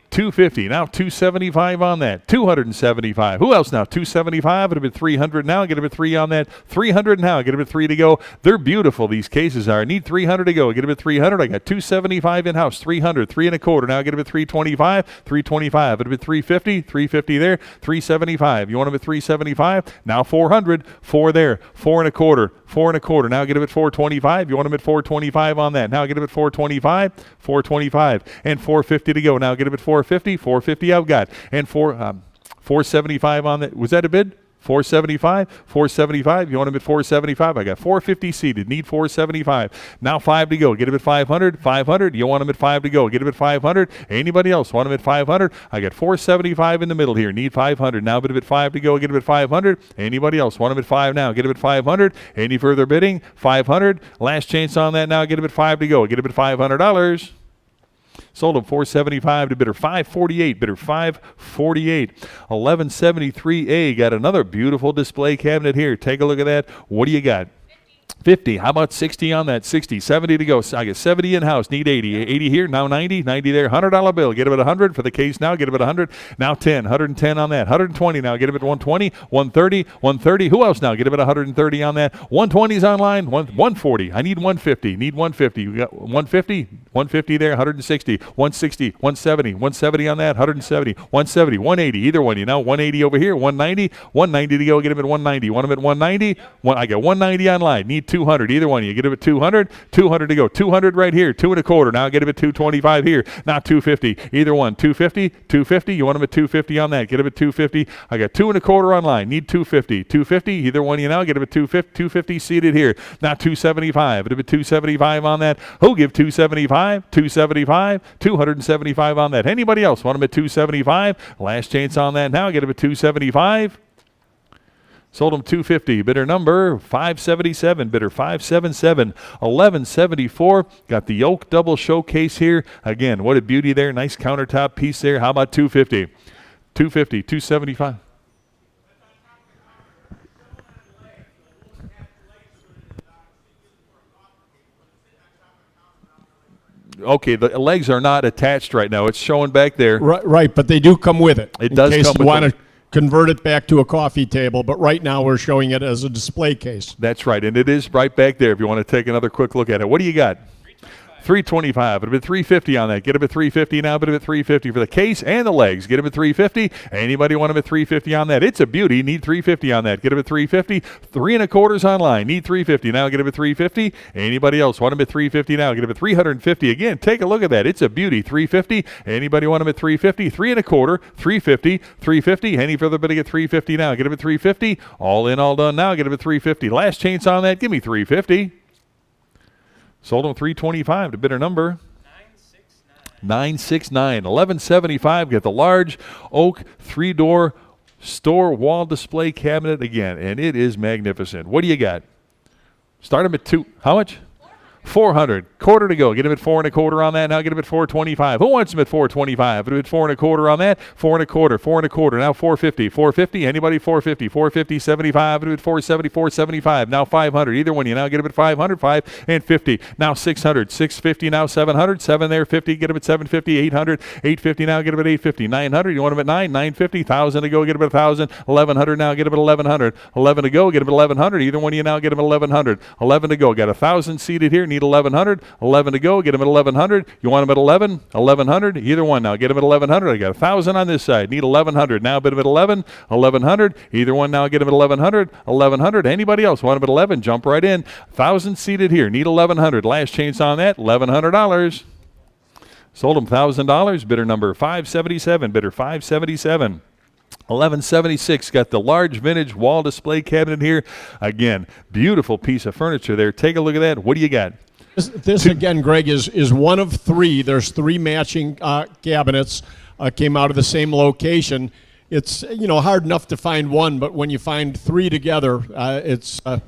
250. Now 275 on that. 275. Who else now? 275. It'll be 300 now. Get him at 3 on that. 300 now. Get him at 3 to go. They're beautiful, these cases are. Need 300 to go. Get him at 300. I got 275 in-house. 300. 3 and a quarter. Now get him at 325. 325. It'll be 350. 350 there. 375. You want him at 375? Now 400. 4 there. 4 and a quarter. 4 and a quarter. Now get him at 425. You want him at 425 on that. Now get him at 425. 425. And 450 to go. Now get him at 450. 450 I've got. And 475 on that. Was that a bid? 475. 475. You want him at 475? I got 450 seated. Need 475. Now 5 to go. Get him at 500. 500. You want him at 5 to go. Get him at 500. Anybody else want him at 500? I got 475 in the middle here. Need 500. Now bid him at 5 to go. Get him at 500. Anybody else want him at 5 now? Get him at 500. Any further bidding? 500. Last chance on that now. Get him at 5 to go. Get him at $500. Sold him 475 to bidder 548. Bidder 548. 1173A. Got another beautiful display cabinet here. Take a look at that. What do you got? 50. How about 60 on that? 60. 70 to go. I get 70 in-house. Need 80. 80 here. Now 90. 90 there. $100 bill. Get him at 100 for the case now. Get him at 100. Now 10. 110 on that. 120 now. Get him at 120. 130. 130. Who else now? Get him at 130 on that. 120's online. 140. I need 150. Need 150. You got 150? 150 there. 160. 160. 170. 170 on that. 170. 170. 180. Either one. You know, 180 over here. 190. 190 to go. Get him at 190. Want him at 190? I got 190 online. Need 200. Either one. You get him at 200. 200 to go. 200 right here. 2 and a quarter. Now get him at 225 here. Now 250. Either one. 250. 250. You want him at 250 on that. Get him at 250. I got 2 and a quarter online. Need 250. 250. Either one. You know, get him at 250. 250 seated here. Now 275. Get him at 275 on that. Who give 275? 275. 275 on that. Anybody else want him at 275? Last chance on that now. Get him at 275. Sold him 250. Bidder number 577. Bidder 577. 1174. Got the oak double showcase here. Again, what a beauty there. Nice countertop piece there. How about 250? 250. 275. Okay, the legs are not attached right now. It's showing back there. Right, but they do come with it. It does come with it. In case you want to convert it back to a coffee table, but right now we're showing it as a display case. That's right, and it is right back there if you want to take another quick look at it. What do you got? 325. It'll be 350 on that. Get him at 350 now. Bid him at 350 for the case and the legs. Get him at 350. Anybody want him at 350 on that? It's a beauty. Need 350 on that. Get him at 350. 3 and a quarters online. Need 350 now. Get him at 350. Anybody else want him at 350 now? Get him at 350 again. Take a look at that. It's a beauty. 350. Anybody want him at 350? 3 and a quarter. 350. 350. Any further bidding at 350 now? Get him at 350. All in, all done now. Get him at 350. Last chance on that. Give me 350. Sold him 325 to bidder number 969. 1175. Get the large oak 3-door store wall display cabinet again, and it is magnificent. What do you got? Start him at 2. How much? 400. Quarter to go. Get him at 4 and a quarter on that. Now get him at 425. Who wants him at 425? Get him at 4 and a quarter on that. 4 and a quarter. 4 and a quarter. Now 450. 450. Anybody? 450. 450. 75. Get him at 470. 475. Now 500. Either one. You now get him at 500. 5 and 50. Now 600. 650. Now 700. 7 there. 50. Get him at 750. 800. 850. Now get him at 850. 900. You want him at 9. 950. 1,000 to go. Get him at 1,000. 1,100. Now get him at 1,100. 11 to go. Get him at 1,100. Either one. You now get him at 1,100. 11 to go. Got 1,000 seated here. Need need 1100. 11 to go. Get them at 1100. You want them at 11? 1100. Either one now. Get them at 1100. I got 1,000 on this side. Need 1100. Now bid them at 11. 1100. Either one now. Get them at 1100. 1100. Anybody else want them at 11? Jump right in. 1,000 seated here. Need 1100. Last chance on that. $1,100. Sold them $1,000. Bidder number 577. Bidder 577. 1176, got the large vintage wall display cabinet here. Again, beautiful piece of furniture there. Take a look at that. What do you got? This again, Greg, is one of three. There's three matching cabinets, came out of the same location. It's, hard enough to find one, but when you find three together, it's, all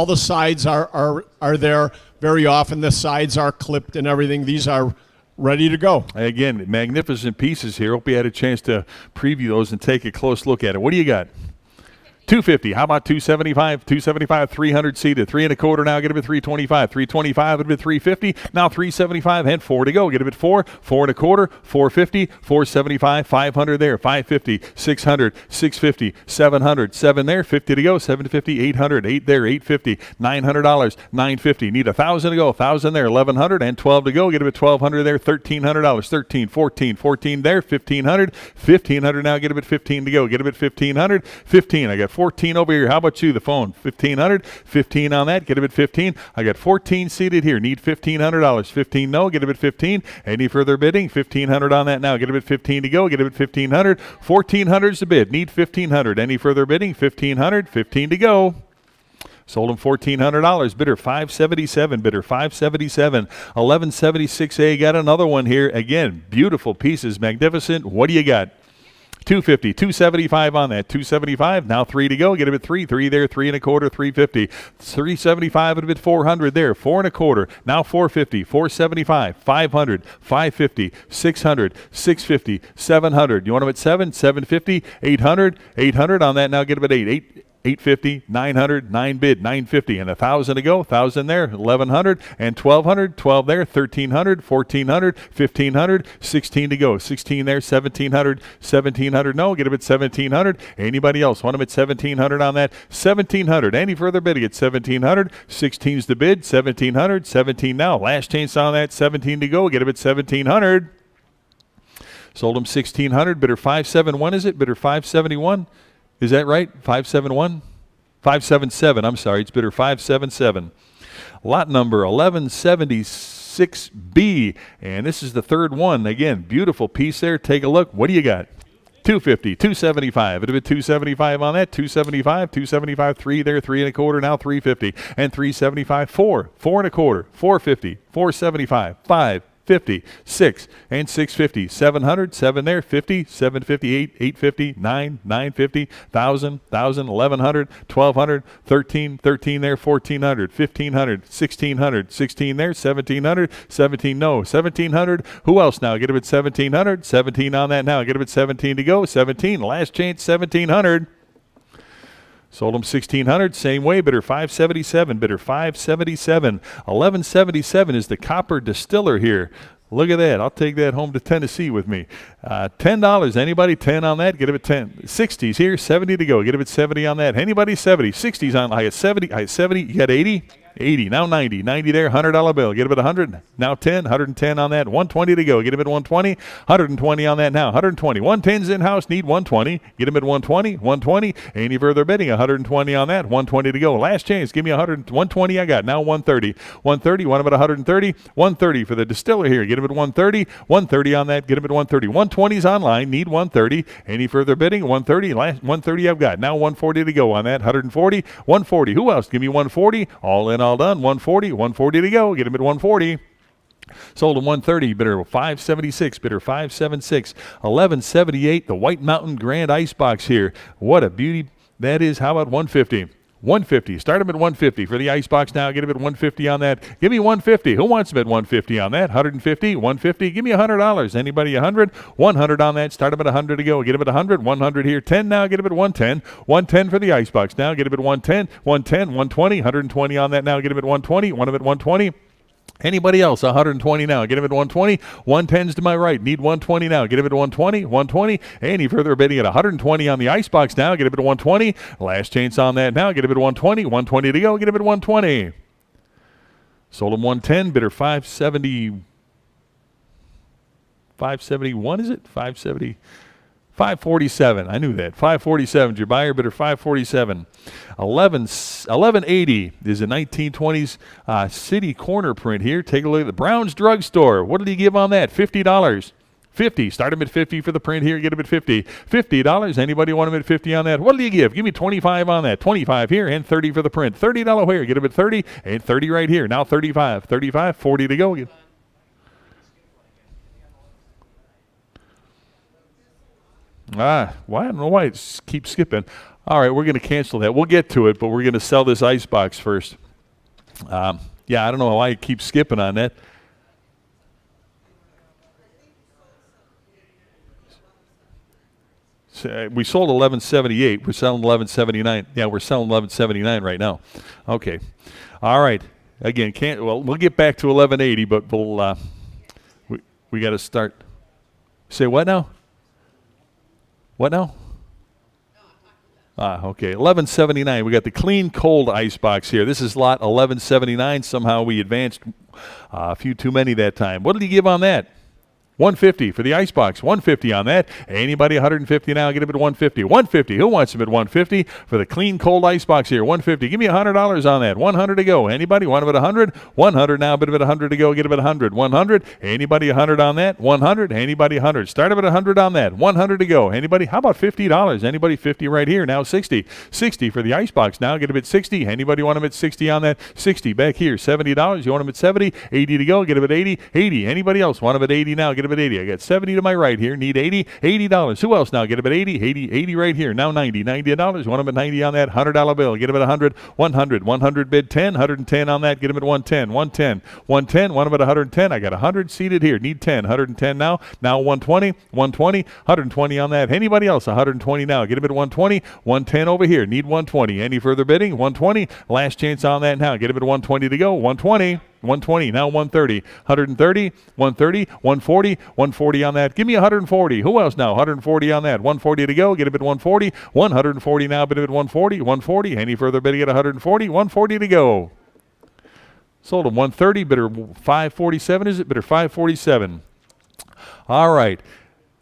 the sides are there. Very often the sides are clipped and everything. These are ready to go. Again, magnificent pieces here. Hope you had a chance to preview those and take a close look at it. What do you got? 250. How about 275? 275, 300 seated. 3 1/4 now. Get it at 325. 325, get it at 350. Now 375 and 4 to go. Get it at 4. 4 1/4. 450. 475. 500 there. 550. 600. 650. 700. 7 there. 50 to go. 750. 800. 8 there. 850. $900. 950. Need 1,000 to go. 1,000 there. 1,100 and 12 to go. Get it at 1,200 there. $1,300. 13. 14. 14 there. 1,500. 1,500 now. Get it at 15 to go. Get it at 1,500. 15. I got 14 over here. How about you, the phone? 1,500. 15 on that. Get him at 15. I got 14 seated here. Need $1,500. 15 no. Get him at 15. Any further bidding? 1,500 on that now. Get him at 15 to go. Get him at 1,500. 1,400 is the bid. Need 1,500. Any further bidding? 1,500. 15 to go. Sold him $1,400. Bidder 577. Bidder 577. 1176A. Got another one here. Again, beautiful pieces. Magnificent. What do you got? 250, 275 on that. 275. Now 3 to go. Get him at 3. 3 there. 3 1/4. 350. 375 at a bit. 400 there. 4 1/4. Now 450. 475. 500. 550. 600. 650. 700. You want him at 7? 750. 800. 800 on that. Now get him at 8. 850, 900, 9 bid, 950, and 1,000 to go. 1,000 there, 1,100 and 1,200, 12 there, 1,300, 1,400, 1,500, 16 to go. 16 there, 1,700, 1,700. No, get him at 1,700. Anybody else want him at 1,700 on that? 1,700. Any further bidding at 1,700? 16's the bid. 1,700. 17 now. Last chance on that. 17 to go. Get him at 1,700. Sold him 1,600. Bidder 571. Is it? Bidder 571. Is that right? 571? 577. I'm sorry. It's bidder 577. Lot number 1176B. And this is the third one. Again, beautiful piece there. Take a look. What do you got? 250, 275. It'll be 275 on that. 275, 275, 3 there, 3 1/4. Now 350 and 375, 4, 4 1/4, 450, 475, 5. 50, 6, and 650, 700, 7 there, 50, 758, 850, 9, 950, 1,000, 1,000, 1,100, 1,200, 13, 13 there, 1,400, 1,500, 1,600, 16 there, 1,700, 17 no, 1,700. Who else now? Get him at 1,700, 17 on that now. Get him at 17 to go, 17, last chance, 1,700. Sold him 1,600. Same way. Bidder 577. Bidder 577. 1177 is the copper distiller here. Look at that. I'll take that home to Tennessee with me. $10. Anybody? 10 on that? Get him at 10. 60s here. 70 to go. Get him at 70 on that. Anybody? 70. 60s on. I had 70. I had 70. You got 80? 80. Now 90. 90 there. $100 bill. Get him at 100. Now 10. 110 on that. 120 to go. Get him at 120. 120 on that now. 120. 110's in-house. Need 120. Get him at 120. 120. Any further bidding? 120 on that. 120 to go. Last chance. Give me 100. 120 I got. Now 130. 130. Want him at 130. 130 for the distiller here. Get him at 130. 130 on that. Get him at 130. 120's online. Need 130. Any further bidding? 130. Last 130 I've got. Now 140 to go on that. 140. 140. Who else? Give me 140. All in, all done. 140. 140 to go. Get him at 140. Sold him 130. Bidder 576. Bidder 576. 1178. The White Mountain Grand Ice Box here. What a beauty that is. How about 150? 150. Start him at 150 for the ice box now. Get him at 150 on that. Give me 150. Who wants him at 150 on that? 150, 150. Give me $100. Anybody 100? 100 on that. Start him at 100 to go. Get him at 100. 100 here. 10 now. Get him at 110. 110 for the ice box now. Get him at 110. 110, 120. 120 on that now. Get him at 120. Want him at 120. Anybody else? 120 now. Get him at 120. 110's to my right. Need 120 now. Get him at 120. 120. Any further bidding at 120 on the icebox now. Get him at 120. Last chance on that now. Get him at 120. 120 to go. Get him at 120. Sold him 110, bidder 570, 571, is it? 570, 547. I knew that. 547. Your buyer bidder 547. 1180 is a 1920s city corner print here. Take a look at the Brown's Drug Store. What did he give on that? $50. 50. Start him at 50 for the print here. Get him at 50. $50. Anybody want him at 50 on that? What do you give? Give me 25 on that. 25 here and 30 for the print. $30 here. Get him at 30 and 30 right here. Now 35. 35. 40 to go. Well, I don't know why it keeps skipping. All right, we're going to cancel that. We'll get to it, but we're going to sell this ice box first. Yeah, I don't know why it keeps skipping on that. So, we sold 1178. We're selling 1179. Yeah, we're selling 1179 right now. Okay. All right. Again, we'll get back to 1180, but we got to start. Say what now? What now? Okay. 1179. We got the clean cold ice box here. This is lot 1179. Somehow we advanced a few too many that time. What did he give on that? 150 for the icebox. 150 on that. Anybody 150 now? Get him at 150. 150. Who wants him at 150 for the clean cold icebox here? 150. Give me $100 on that. 100 to go. Anybody want him at 100? 100 now. Bit of it 100 to go. Get him at 100. 100. Anybody 100 on that? 100. Anybody 100. Start him at 100 on that. 100 to go. Anybody? How about $50? Anybody 50 right here? Now 60. 60 for the icebox. Now get him at 60. Anybody want him at 60 on that? 60 back here. $70. You want him at 70? 80 to go. Get him at 80. 80. Anybody else want him at 80 now? Get him at 80. I got 70 to my right here. Need 80. $80. Who else now? Get him at 80. 80 right here. Now 90. $90. Want him at 90 on that? $100 bill. Get him at 100. 100. 100 bid 10. 110 on that. Get him at 110. 110. 110. Want him at 110. I got 100 seated here. Need 10. 110 now. Now 120. 120. 120 on that. Anybody else? 120 now. Get him at 120. 110 over here. Need 120. Any further bidding? 120. Last chance on that now. Get him at 120 to go. 120. 120, now 130, 130, 130, 140, 140 on that. Give me 140. Who else now? 140 on that. 140 to go. Get a bid 140. 140 now, bid at 140. 140. Any further bidding at 140? 140 to go. Sold him 130. Bidder 547. Is it? Bidder 547. All right.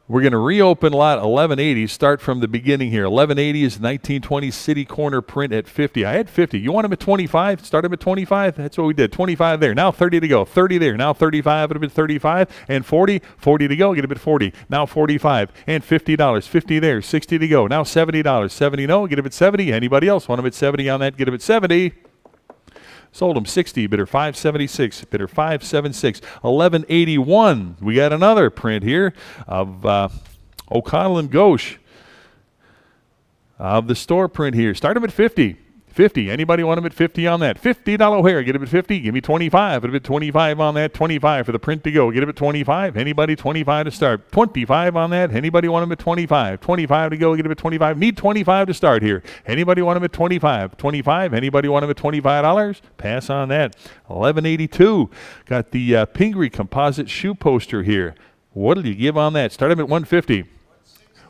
We're going to reopen lot 1180, start from the beginning here. 1180 is 1920 city corner print at 50. I had 50. You want him at 25? Start him at 25? That's what we did. 25 there. Now 30 to go. 30 there. Now 35. It'll be 35. And 40. 40 to go. Get him at 40. Now 45. And $50. 50 there. 60 to go. Now $70. 70 no. Get him at 70. Anybody else want him at 70 on that? Get him at 70. Sold him 60, bidder 576, bidder 576, 1181. We got another print here of O'Connell and Gauche of the store print here. Start him at 50. 50. Anybody want him at 50 on that? $50 hair. Get him at 50. Give me 25. Get him at 25 on that. 25 for the print to go. Get him at 25. Anybody 25 to start. 25 on that. Anybody want him at 25? 25 to go. Get him at 25. Need 25 to start here. Anybody want him at 25? 25. Anybody want him at $25? Pass on that. 1182. Got the Pingree composite shoe poster here. What did you give on that? Start him at 150.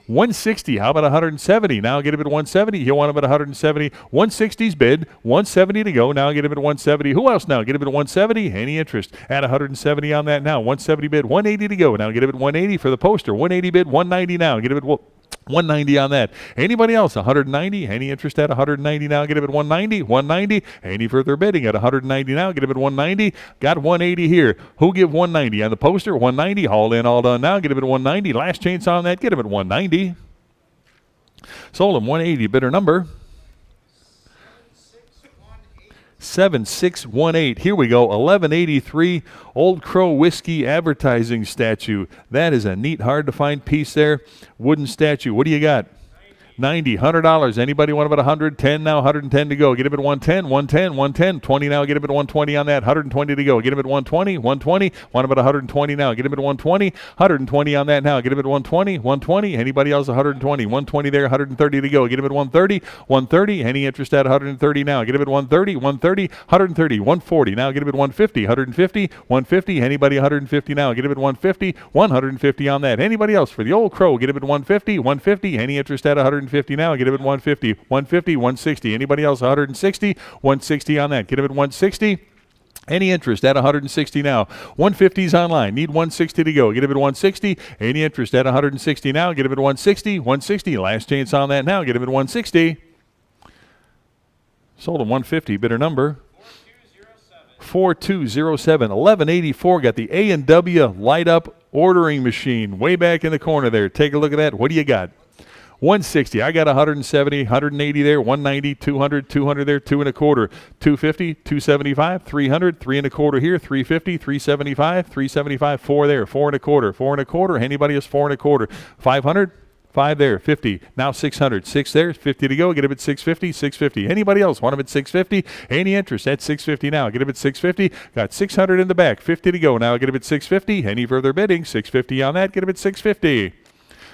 160. How about 170? Now get him at 170. You want him at 170. 160's bid. 170 to go. Now get him at 170. Who else now? Get him at 170. Any interest? At 170 on that now. 170 bid. 180 to go. Now get him at 180 for the poster. 180 bid. 190 now. Get him at 190 on that. Anybody else? 190. Any interest at 190 now? Get him at 190. 190. Any further bidding at 190 now? Get him at 190. Got 180 here. Who give 190 on the poster? 190. All in, all done now. Get him at 190. Last chance on that. Get him at 190. Sold him 180. Bidder number 7618. Here we go. 1183 Old Crow Whiskey advertising statue. That is a neat, hard to find piece there. Wooden statue. What do you got? 90. $100. Anybody want about 110 now? 110 to go. Get him at 110. 110. 110. 20 now. Get him at 120 on that. 120 to go. Get him at 120. 120. Want about 120 now. Get him at 120. 120 on that now. Get him at 120. 120. Anybody else? 120. 120 there. 130 to go. Get him at 130. 130. Any interest at 130 now? Get him at 130. 130. 130. 140. Now get him at 150. 150. 150. Anybody 150 now? Get him at 150. 150 on that. Anybody else for the Old Crow? Get him at 150. 150. Any interest at 150 now? Get him at 150. 150. 160. Anybody else? 160. 160 on that. Get him at 160. Any interest at 160 now. 150's online. Need 160 to go. Get him at 160. Any interest at 160 now. Get him at 160. 160. Last chance on that now. Get him at 160. Sold him 150. Bidder number 4207. 1184. Got the A&W light up ordering machine way back in the corner there. Take a look at that. What do you got? 160. I got 170, 180 there, 190, 200, 200 there, 2 1/4, 250, 275, 300, 3 1/4 here, 350, 375, 375, 4 there, 4 1/4, 4 1/4. Anybody is 4 1/4, 500. 5 there, 50. Now 600. 6 there, 50 to go. Get him at 650, 650. Anybody else want him at 650? Any interest at 650 now. Get him at 650. Got 600 in the back, 50 to go. Now get him at 650. Any further bidding? 650 on that. Get him at 650.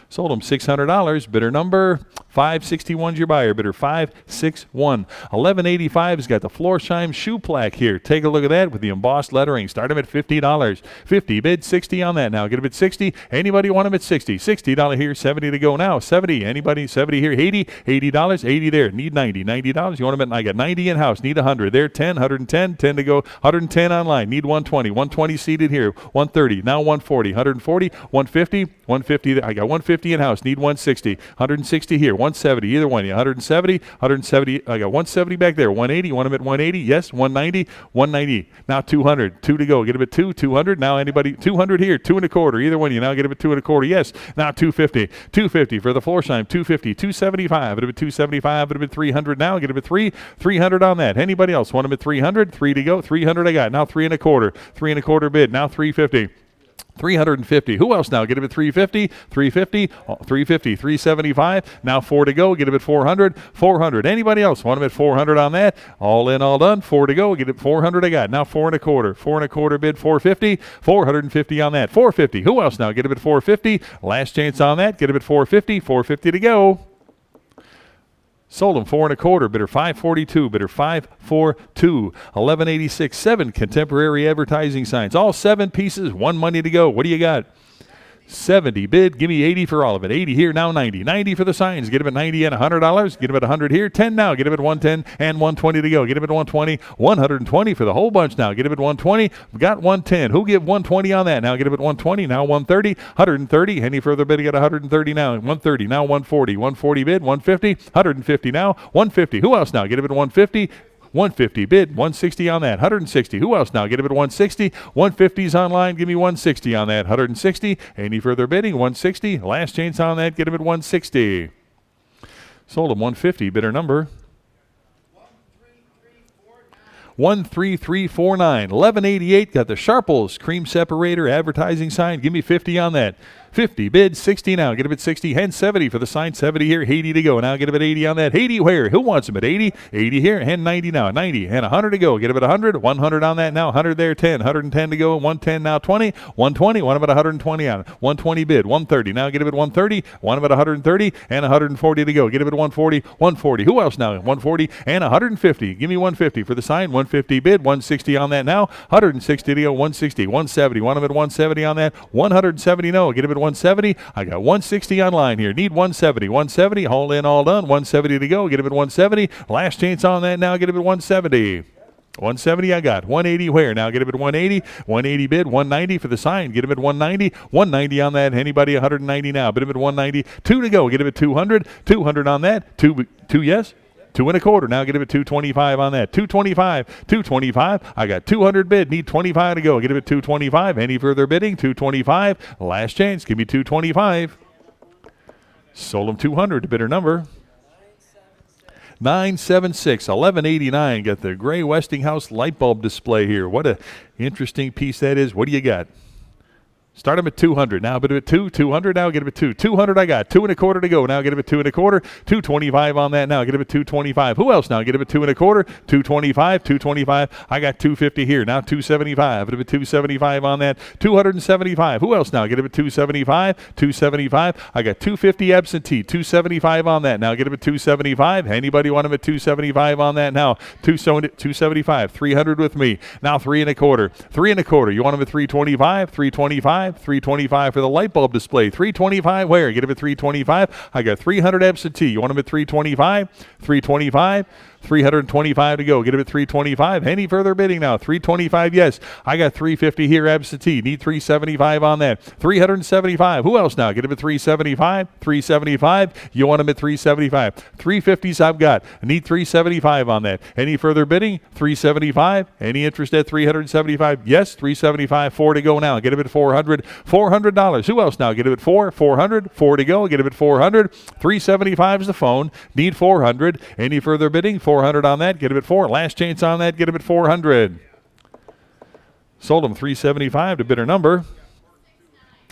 Sold him $600. Bidder number 561's your buyer. Bidder 561. 1185's got the Florsheim shoe plaque here. Take a look at that with the embossed lettering. Start him at $50. 50 bid, 60 on that now. Get him at 60. Anybody want him at 60? $60 here, 70 to go now. 70. Anybody? 70 here. 80. $80. 80 there. Need 90. $90. You want him at? I got 90 in house. Need 100 there. 10. 110. 10 to go. 110 online. Need 120. 120 seated here. 130. Now 140. 140. 150. 150 there. I got 150 in house. Need 160. 160 here. 170. Either one. 170. 170. I got 170 back there. 180. Want him at 180? Yes. 190. 190. Now 200. 2 to go. Get him at 2. 200. Now anybody? 200 here. 2 1/4. Either one. You now get him at 2 1/4. Yes. Now 250. 250 for the Florsheim. 250. 275. Get him at 275. Get him at 300 now. Get him at 3. 300 on that. Anybody else want him at 300? 3 to go. 300 I got. Now 3 1/4. 3 1/4 bid. Now 350. 350. Who else now? Get him at 350, 350, 350, 375. Now 4 to go. Get him at 400, 400. Anybody else want him at 400 on that? All in, all done. 4 to go. Get it 400 I got. Now 4 1/4. 4 1/4 bid, 450, 450 on that. 450. Who else now? Get him at 450. Last chance on that. Get him at 450, 450 to go. Sold him 4 1/4. Bidder 542. Bidder 542. 1186. 7 contemporary advertising signs. All 7 pieces. 1 money to go. What do you got? 70 bid. Give me 80 for all of it. 80 here. Now 90. 90 for the signs. Get him at 90 and $100. Get him at 100 here. 10 now. Get him at 110 and 120 to go. Get him at 120. 120 for the whole bunch now. Get him at 120. We got 110. Who give 120 on that? Now get him at 120. Now 130. 130. Any further bid? Get 130 now. 130. Now 140. 140 bid. 150. 150 now. 150. Who else now? Get him at 150. 150 bid, 160 on that, 160. Who else now? Get him at 160. 150's online. Give me 160 on that, 160. Any further bidding? 160. Last chance on that. Get him at 160. Sold him 150. Bidder number 13349. 1188. Got the Sharples cream separator advertising sign. Give me 50 on that. 50 bid, 60 now. Get him at 60 and 70 for the sign. 70 here, 80 to go. Now get him at 80 on that. 80 where? Who wants him at 80? 80 here and 90 now. 90 and 100 to go. Get him at 100. 100 on that now. 100 there, 10. 110 to go. 110 now. 20. 120. Want him at 120 on. 120 bid. 130. Now get him at 130. Want him at 130 and 140 to go. Get him at 140. 140. Who else now? 140 and 150. Give me 150 for the sign. 150 bid. 160 on that now. 160 to go. 160. 170. Want him at 170 on that. 170 no. Get him at 170. I got 160 online here. Need 170. 170. All in, all done. 170 to go. Get him at 170. Last chance on that now. Get him at 170. 170 I got. 180 where? Now get him at 180. 180 bid. 190 for the sign. Get him at 190. 190 on that. Anybody 190 now. Bid him at 190. 2 to go. Get him at 200. 200 on that. 2 yes? 2 1/4. Now get him at 225 on that. 225. 225. I got 200 bid. Need 25 to go. Get him at 225. Any further bidding? 225. Last chance. Give me 225. Sold him 200. Bidder number 976. 1189. Got the gray Westinghouse light bulb display here. What a interesting piece that is. What do you got? Start him at 200. Now bid him at 200 now. Get him at 2. 200 I got. 2 1/4 to go. Now get him at 2 1/4. 225 on that now. Get him at 225. Who else now? Get him at 2 1/4. 225. 225. I got 250 here. Now 275. Get him at 275 on that. 275. Who else now? Get him at 275. 275. I got 250 absentee. 275 on that. Now get him at 275. Anybody want him at 275 on that now? 275. 300 with me. Now 3 1/4. 3 1/4. You want him at 325. 325. 325 for the light bulb display. 325 where? Get him at 325. I got 300 absentee. You want him at 325? 325. 325 to go. Get him at 325. Any further bidding now? 325, yes. I got 350 here, absentee. Need 375 on that. 375. Who else now? Get him at 375. 375. You want him at 375. 350s I've got. I need 375 on that. Any further bidding? 375. Any interest at 375? Yes. 375. 4 to go now. Get him at 400. $400. Who else now? Get him at 400. 4 to go. Get him at 400. 375 is the phone. Need 400. Any further bidding? 400 on that. Get him at 4. Last chance on that. Get him at 400. Sold him 375 to bidder number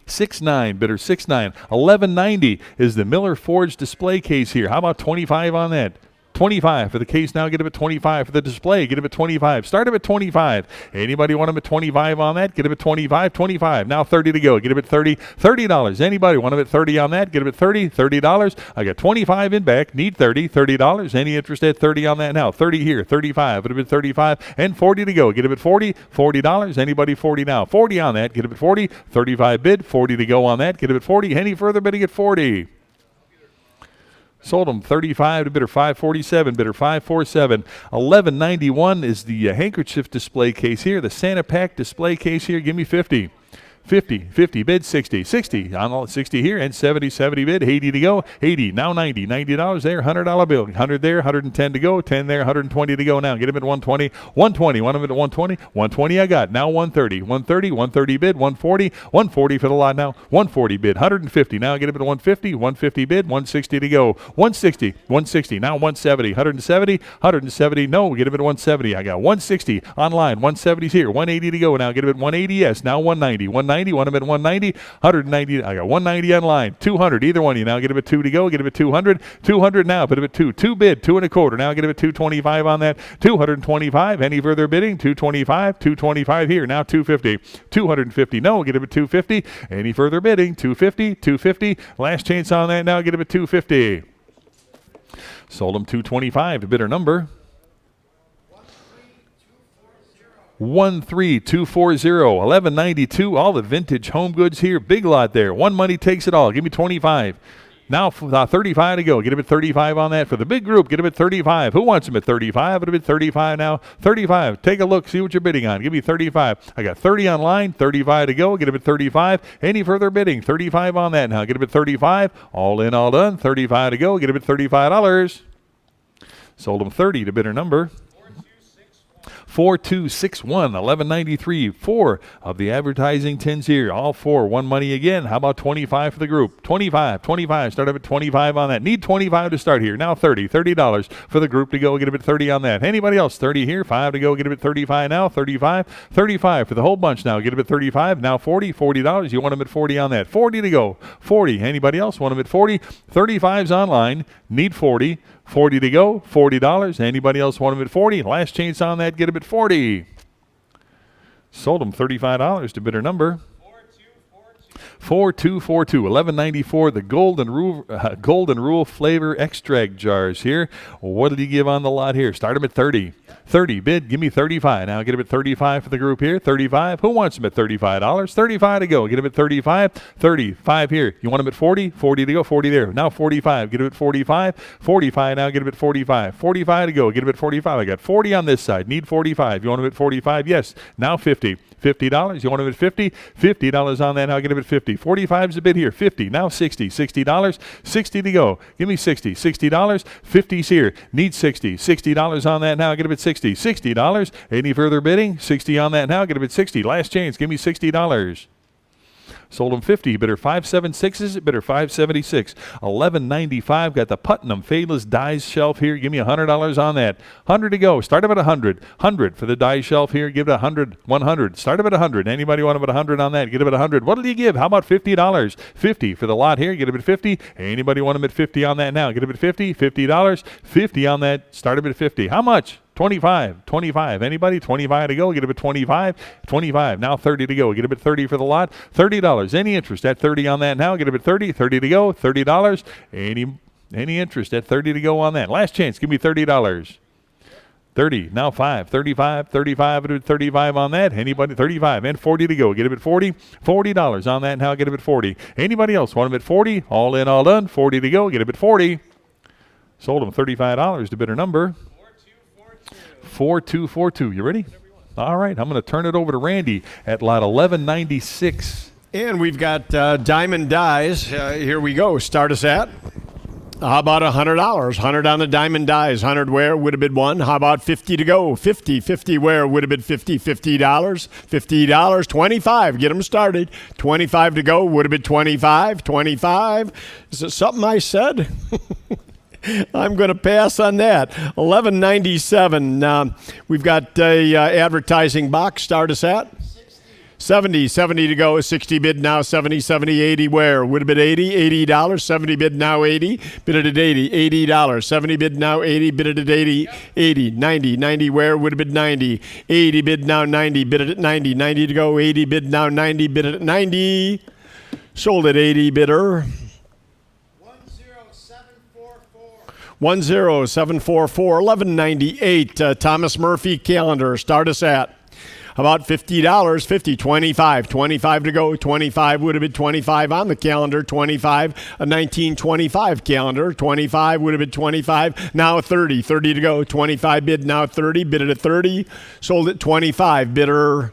69. Bidder 69. 1190 is the Miller Forge display case here. How about 25 on that? 25 for the case now. Get him at 25 for the display. Get him at 25. Start him at 25. Anybody want him at 25 on that? Get him at 25. 25. Now 30 to go. Get him at 30. $30. Anybody want him at 30 on that? Get him at 30. $30. I got 25 in back. Need 30. $30. Any interest at 30 on that now? 30 here. 35. Get him at 35 and 40 to go. Get him at 40. $40. Anybody 40 now? 40 on that. Get him at 40. 35 bid. 40 to go on that. Get him at 40. Any further bidding at 40? Sold them 35 to bidder 547, bidder 547. 1191 is the handkerchief display case here. The Santa Pack display case here. Give me 50. 50 bid, 60 on all 60 here, and 70 bid, 80 to go, 80 now, $90 there, $100 bill, 100 there, 110 to go, 10 there, 120 to go now. Get him at 120. Want him at 120. 120 I got now. 130 bid, 140 for the lot now, 140 bid, 150 now. Get him at 150 bid, 160 to go, 160 now, 170 no. Get him at 170. I got 160 online, 170's here, 180 to go now. Get him at 180, yes, now 190 want him at 190, 190, I got 190 online, 200, either one of you now. Get him at 2 to go. Get him at 200 now. Put him at 2 bid, 2 and a quarter now. Get him at 225 on that. 225. Any further bidding? 225 here now. 250 no. Get him at 250. Any further bidding? 250. Last chance on that now. Get him at 250. Sold him 225 to bidder number 13240. 1192. All the vintage home goods here. Big lot there. One money takes it all. Give me 25. Now 35 to go. Get him at 35 on that for the big group. Get him at 35. Who wants him at 35? It'll be 35 now. 35. Take a look. See what you're bidding on. Give me 35. I got 30 online. 35 to go. Get him at 35. Any further bidding? 35 on that now. Get him at 35. All in, all done. 35 to go. Get him at $35. Sold him 30 to bidder number 4261. 1193. 4 of the advertising tins here. All 4. One money again. How about 25 for the group? 25. Start up at 25 on that. Need 25 to start here. Now $30 for the group to go. Get him at 30 on that. Anybody else? 30 here. 5 to go. Get him at 35 now. 35 for the whole bunch now. Get him at 35. Now $40. You want him at 40 on that. 40 to go. 40. Anybody else want him at 40? 35's online. Need 40. 40 to go, $40. Anybody else want him at 40? Last chance on that, get him at 40. Sold him $35 to bidder number 4242. 1194. The golden rule flavor extract jars here. What did he give on the lot here? Start him at 30 bid. Give me 35. Now get him at 35 for the group here. 35. Who wants him at $35? 35 to go. Get him at 35. 35 here. You want him at 40? 40 to go. 40 there. Now 45. Get him at 45. 45 now. Get him at 45. 45 to go. Get him at 45. I got 40 on this side. Need 45. You want him at 45? Yes. Now 50. $50. You want him at 50? $50 on that. Now get him at 50. 45's a bid here. 50. Now 60. $60. 60 to go. Give me 60. $60. 50's here. Need 60. $60 on that. Now get him at 60. $60. Any further bidding? 60 on that. Now get him at 60. Last chance. Give me $60. Sold him 50. Bidder 576 is it? Bidder 576. 1195. Got the Putnam Fadeless Dies shelf here. Give me $100 on that. 100 to go. Start him at 100. 100 for the die shelf here. Give it 100. 100. Start him at 100. Anybody want him at 100 on that? Get him at 100. What did he give? How about $50? 50 for the lot here. Get him at 50. Anybody want him at 50 on that now? Get him at 50. $50. 50 on that. Start him at 50. How much? 25. Anybody? 25 to go. Get him at 25. 25. Now 30 to go. Get him at 30 for the lot. $30. Any interest at 30 on that now? Get him at 30. 30 to go. $30. Any interest at 30 to go on that? Last chance. Give me $30. 30. Now 5. 35. 35 on that. Anybody? 35 and 40 to go. Get him at 40. $40 on that now. Get him at 40. Anybody else want him at 40? All in, all done. 40 to go. Get him at 40. Sold him $35 to bidder number 4242. You ready? All right, I'm going to turn it over to Randy at lot 1196. And we've got diamond dies. Here we go. Start us at. How about $100? 100 on the diamond dies. 100 where? Would have been 1. How about 50 to go? 50 where? Would have been 50. $50. $50. 25. Get them started. 25 to go. Would have been 25. 25. Is it something I said? I'm going to pass on that. 1197. We've got a advertising box. Start us at. 70 to go, 60 bid now, 70, 80 where? Would have been $80, 70 bid now, 80, bid it at $80, 70 bid now, 80, bid it at 80, 90 where? Would have been 90, 80 bid now, 90, bid it at 90 to go, 80 bid now, 90, bid it at 90, sold at 80 bidder. 10744, 1198, Thomas Murphy calendar, start us at. About $50, 50, 25 to go, 25 would have been 25 on the calendar, 25, a 1925 calendar, 25 would have been 25, now 30 to go, 25 bid, now 30, bid it at 30, sold at 25, bidder.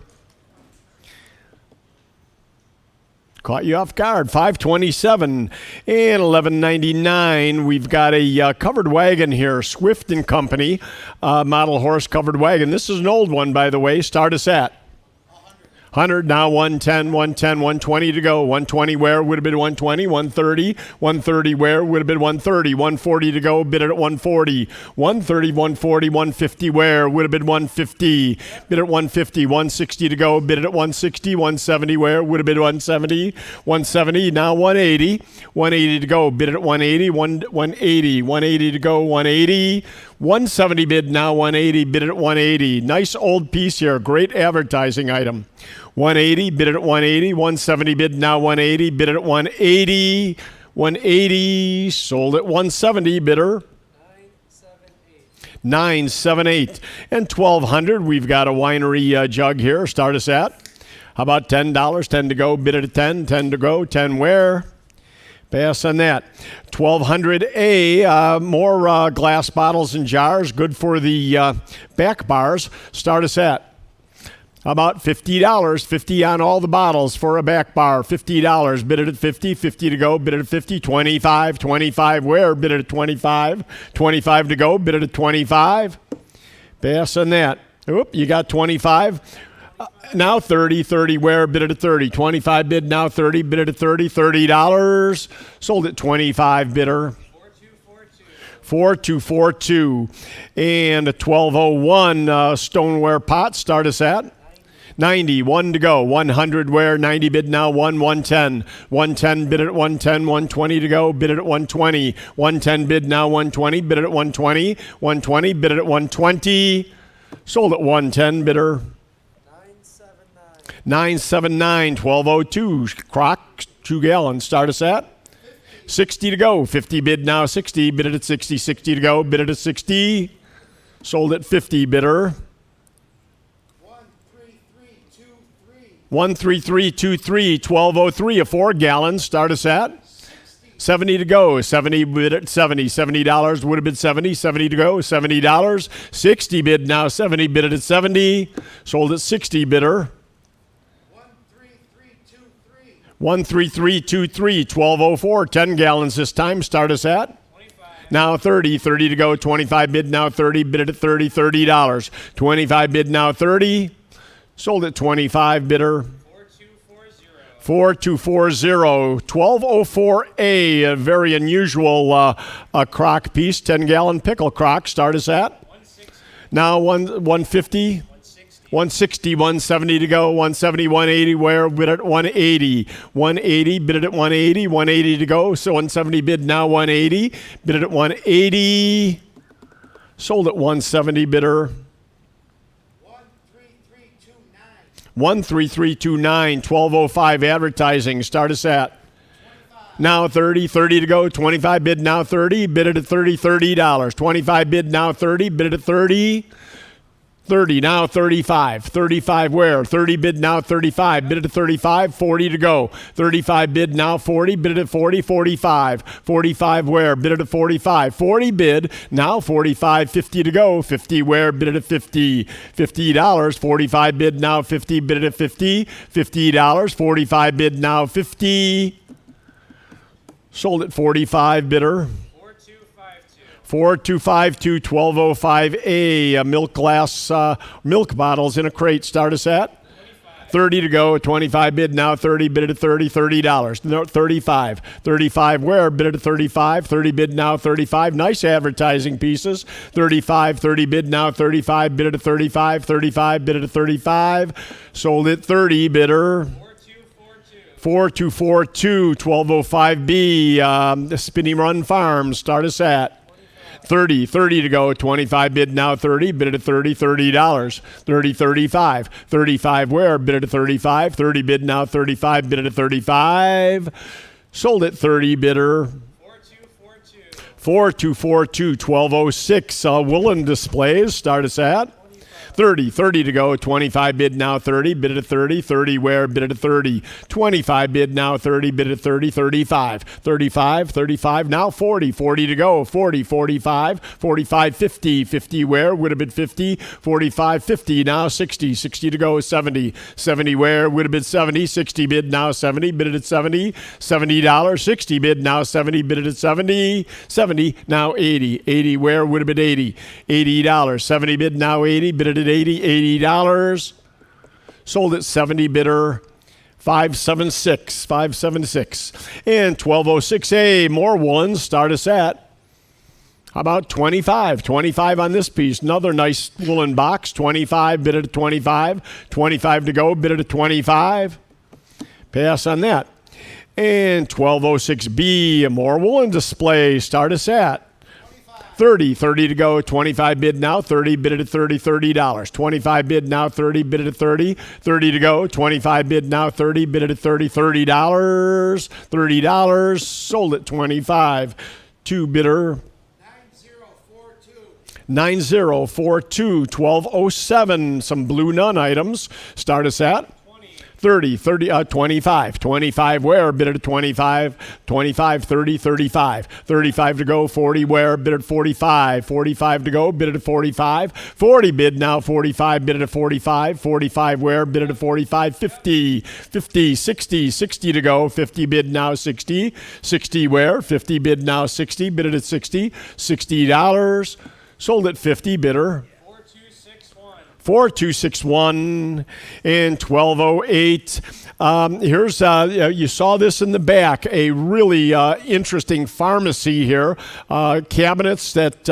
Caught you off guard. 527 and 1199. We've got a covered wagon here, Swift and Company, model horse covered wagon. This is an old one, by the way. Start us at 100 now, 110, 120 to go. 120 where? Would have been 120, 130 where? Would have been 130, 140 to go. Bid it at 140, 150 where? Would have been 150, bid it at 150, 160 to go. Bid it at 160, 170 where? Would have been 170, now 180 to go. Bid it at 180, 180 to go, 180. 170 bid now, 180, bid it at 180. Nice old piece here, great advertising item. 180, bid it at 180, 170 bid now, 180, bid it at 180, 180, sold at 170, bidder. 978. And 1200, we've got a winery jug here, start us at. How about $10, 10 to go, bid it at 10, 10 to go, 10 where? Pass on that. 1200A, more glass bottles and jars, good for the back bars. Start us at. How about $50? 50 on all the bottles for a back bar. $50. Bid it at 50. 50 to go. Bid it at 50. 25. 25 where? Bid it at 25. 25 to go. Bid it at 25. Pass on that. Oop, you got 25. Now 30 where? Bid it at 30. 25 bid, now 30, bid it at 30, $30. Sold at 25 bidder. 4242. And a 1201 stoneware pot, start us at. 90, 1 to go, 100 where, 90 bid now, 110. 110 bid it at 110, 120 to go, bid it at 120. 110 bid now, 120, bid it at 120. 120 bid it at 120. Sold at 110 bidder. 979, 1202, crock, 2 gallons, start us at. 60 to go, 50 bid now, 60, bid it at 60, 60 to go, bid it at 60, sold at 50 bidder. 13323, 1203, a 4 gallons, start us at. 70 to go, 70 bid at 70, $70 would have been 70, 70 to go, $70, 60 bid now, 70 bid it at 70, sold at 60 bidder. 13323, 1204, 10 gallons this time. Start us at. 25. Now 30 to go. 25 bid now 30, bid it at 30, $30. 25 bid now 30, sold at 25 bidder. 4240, 1204A, a very unusual crock piece, 10-gallon pickle crock. Start us at. 160. Now 150. 160, 170 to go, 170, 180 where? Bid at 180. 180, bid it at 180, 180 to go, so 170 bid now, 180. Bid it at 180, sold at 170 bidder. 13329, 1205 advertising, start us at. 25. Now 30 to go, 25 bid now 30, bid it at 30, $30. 25 bid now 30, bid it at 30. 30, now 35. 35 where? 30 bid now 35. Bid it at 35, 40 to go. 35 bid now 40. Bid it at 40, 45. 45 where? Bid it at 45. 40 bid, now 45, 50 to go. 50 where? Bid it at 50. $50. 45 bid now 50. Bid it at 50. $50. 45 bid now 50. Sold at 45 bidder. 4252 1205A, milk glass milk bottles in a crate. Start us at 30 to go. 25 bid now 30. Bid it at 30. $30. No, 35. 35 where? Bid it at 35. 30 bid now 35. Nice advertising pieces. 35. 30 bid now 35. Bid it at 35. 35 bid it at 35. Sold at 30 bidder. 4242 1205B, the Spinning Run Farms. Start us at 30 to go. 25 bid now 30. Bid it at 30. $30. 30 35. 35 where? Bid it at 35. 30 bid now 35. Bid it at 35. Sold at 30 bidder. 4242 1206, woolen displays. Start us at 30 to go. 25 bid now 30. Bid it at 30. 30 where? Bid it at 30. 25 bid now 30. Bid it at 30. 35. 35 now 40. 40 to go. 40. 45. 45 50. 50 where? Would have been 50. 45 50 now 60. 60 to go. 70. 70 where? Would have been 70. 60 bid now 70. Bid it at 70. $70. 60 bid now 70. Bid it at 70. 70 now 80. 80 where? Would have been 80. $80. 70 bid now 80. Bid it at 80. $80. Sold at 70 bidder. 576. And 1206A, more ones. Start us at, how about 25? 25 on this piece. Another nice woolen box. 25, bid it at 25. 25 to go, bid it at 25. Pass on that. And 1206B, a more woolen display. Start us at 30 to go. 25 bid now 30. Bid it at 30. $30. 25 bid now 30. Bid it at 30. 30 to go. 25 bid now 30. Bid it at 30. $30. Sold at 25. Two bidder. 9042 1207. Some blue nun items. Start us at 25. 25 where? Bid it at 25. 25, 30, 35. 35 to go. 40 where? Bid it at 45. 45 to go. Bid it at 45. 40 bid now 45. Bid it at 45. 45 where? Bid it at 45. 50. 60 to go. 50 bid now 60. 60 where? 50 bid now 60. Bid it at 60. $60. Sold at 50 bidder. 4261 and 1208. Here's you saw this in the back, a really interesting pharmacy here. Cabinets that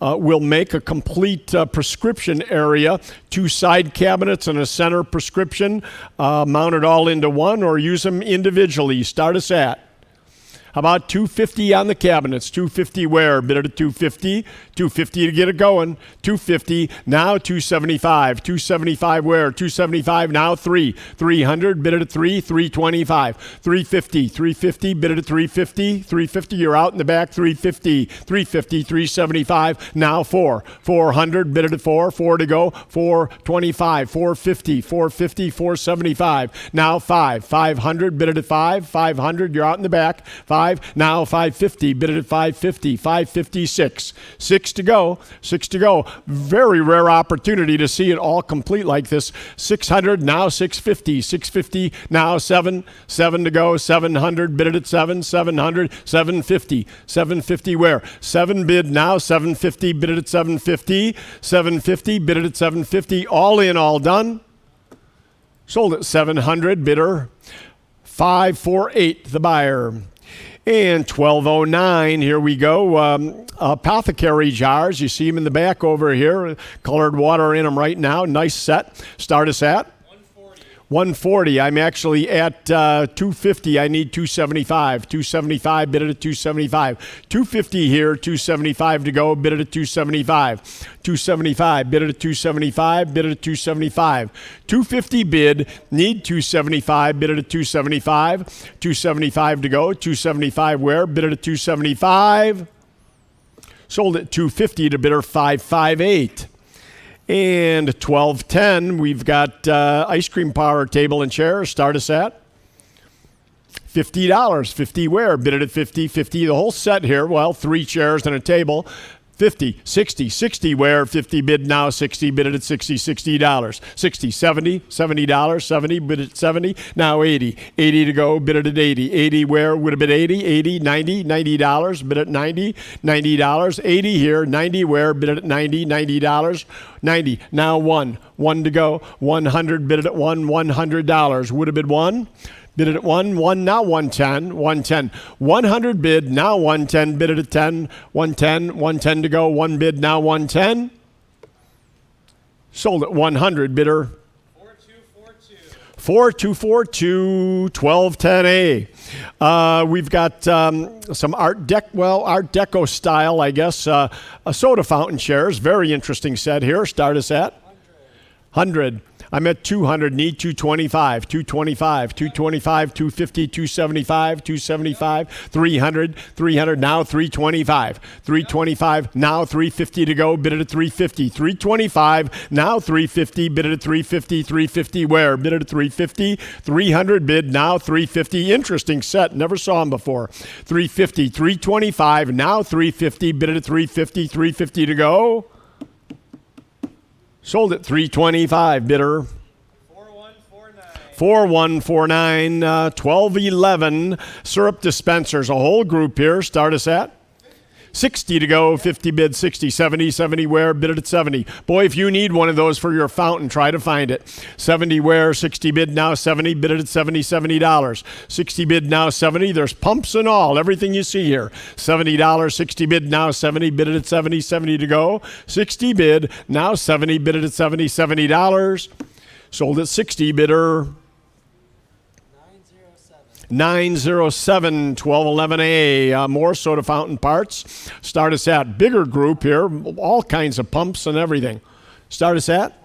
will make a complete prescription area. 2 side cabinets and a center prescription, mounted all into one, or use them individually. Start us at, how about 250 on the cabinets? 250 where? Bid it at 250. 250 to get it going. 250 now 275. 275 where? 275 now 300. Bid it at 325. 350 bid it at 350. 350 you're out in the back. 375 now 400 bid it at 4 to go. 425. 450 475 now 500 bid it at 500 you're out in the back. 5 now 550 bid it at 550. 556 6 to go. Very rare opportunity to see it all complete like this. 600 now 650. 650 now 7 to go. 700 bid it at 700 750 where? 7 bid now 750 bid it at 750 bid it at 750. All in, all done. Sold at 700 bidder. 548 the buyer. And 1209, here we go. Apothecary jars. You see them in the back over here. Colored water in them right now. Nice set. Start us at 140. I'm actually at 250. I need 275. 275, bid it at 275. 250 here, 275 to go, bid it at 275. 275, bid it at 275, bid it at 275. 250 bid, need 275, bid it at 275. 275 to go, 275 where? Bid it at 275. Sold at 250 to bidder 558. And 1210, we've got ice cream parlor table and chairs. Start us at $50. 50 where? Bid it at 50. 50 the whole set here. Well, 3 chairs and a table. 50, 60, 60 where? 50 bid now, 60 bid it at 60, $60. 60, 70, $70, 70 bid at 70, now 80. 80 to go, bid it at 80. 80 where? Would have been 80, 80, 90, $90, bid at 90, $90. 80 here, 90 where? Bid it at 90, $90. 90, now 1. 1 to go, 100 bid it at 1, $100. Would have been 1. Bid it at 1, now 110, 110. 100 bid, now 110, bid it at 10, 110, 110 to go, 1 bid, now 110. Sold at 100, bidder. 4242, 1210A. We've got some Art Deco style, I guess, a soda fountain chairs. Very interesting set here. Start us at 100. I'm at 200, need 225, 225, 225, 250, 275, 275, 300, 300, now 325, 325, now 350 to go, bid it at 350, 325, now 350, bid it at 350, 350 where? Bid it at 350, 300 bid, now 350. Interesting set, never saw them before. 350, 325, now 350, bid it at 350, 350 to go. Sold at 325, bidder. 4149, 1211. Syrup dispensers, a whole group here. Start us at 60 to go, 50 bid, 60, 70, 70 where, bid it at 70. Boy, if you need one of those for your fountain, try to find it. 70 where, 60 bid now, 70, bid it at 70, $70. 60 bid now, 70. There's pumps and all, everything you see here. $70, 60 bid now, 70, bid it at 70, 70 to go. 60 bid, now 70, bid it at 70, $70. Sold at 60, bidder. 907, 1211A. More soda fountain parts. Start us at bigger group here. All kinds of pumps and everything. Start us at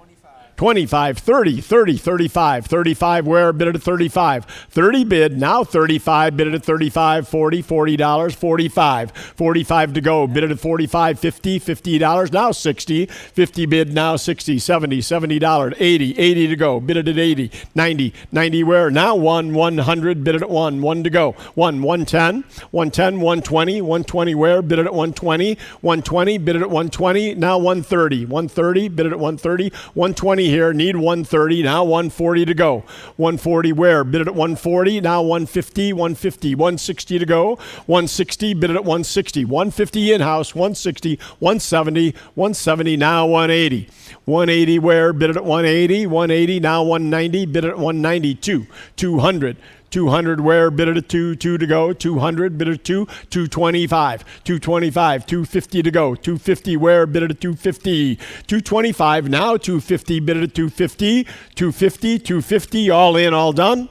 25, 30, 30, 35, 35 where? Bid it at 35. 30 bid, now 35, bid it at 35, 40, $40, 45. 45 to go, bid it at 45, 50, $50, now 60. 50 bid, now 60, 70, $70, 80, 80 to go, bid it at 80. 90, 90 where? Now 100, bid it at 1 to go. 110, 110, 120, 120 where? Bid it at 120, 120, bid it at 120, now 130, 130, bid it at 130, 120 here, need 130, now 140 to go. 140 where? Bid it at 140, now 150, 150, 160 to go. 160, bid it at 160, 150 in-house, 160, 170, 170, now 180. 180 where? Bid it at 180, 180, now 190, bid it at 192. 200. 200 where? Bid it at 2 to go. 200, bid it at 2. 225. 225. 250 to go. 250 where? Bid it at 250. 225, now 250, bid it at 250. 250, 250, all in, all done.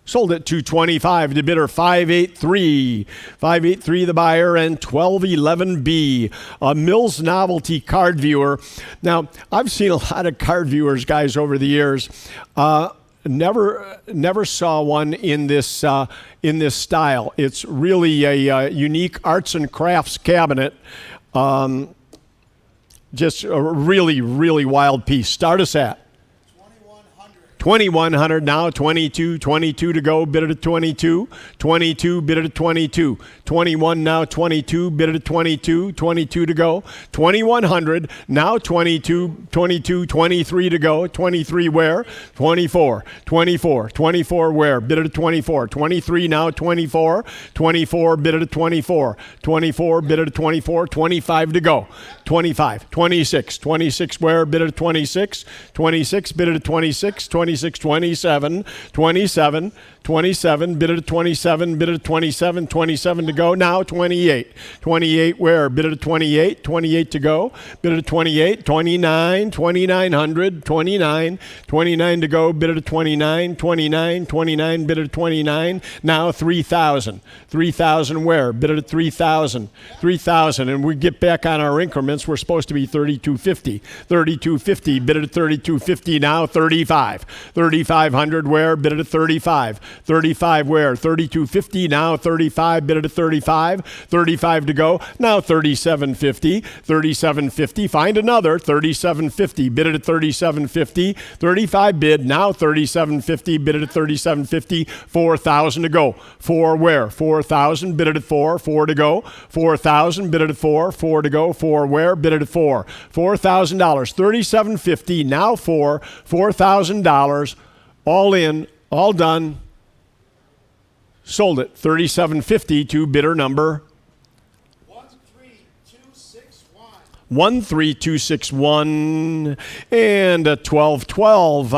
Sold at 225 to bidder 583. 583 the buyer, and 1211B, a Mills Novelty card viewer. Now, I've seen a lot of card viewers, guys, over the years. Never saw one in this style. It's really a unique arts and crafts cabinet. Just a really, really wild piece. Start us at 2100, now 22 to go, bid it at 22. 22, bid it at 22. 21, now 22, bid it at 22. 22 to go. 2100, now 22, 23 to go. 23 where? 24 where? Bid it at 24. 23, now 24. 24, bid it at 24. 24, bid it at 24. 25 to go. 25, 26 where? Bid it at 26. 26, bid it at 26. 26, 27, 27, bid it at 27, bid it at 27, 27 to go, now 28. 28 where? Bid it at 28, 28 to go, bid it at 28, 29, 2900, 29, 29 to go, bid it at 29, 29, 29, bid it at 29, now 3,000. 3,000 where? Bid it at 3,000. 3,000, and we get back on our increments, we're supposed to be 3,250. 3,250, bid it at 3,250, now 35. 3,500 where, bid it at 35. 35 where, 32.50, now 35, bid it at 35. 35 to go, now 37.50. 37.50, find another, 37.50, bid it at 37.50. 35 bid, now 37.50, bid it at 37.50. 4,000 to go. 4 where, 4,000, bid it at 4. 4 to go. 4,000, bid it at 4. 4 to go. 4 where, bid it at 4. $4,000. 37.50, now 4. $4,000. All in, all done. Sold it. 37.50 to bidder number 13261 and 1212.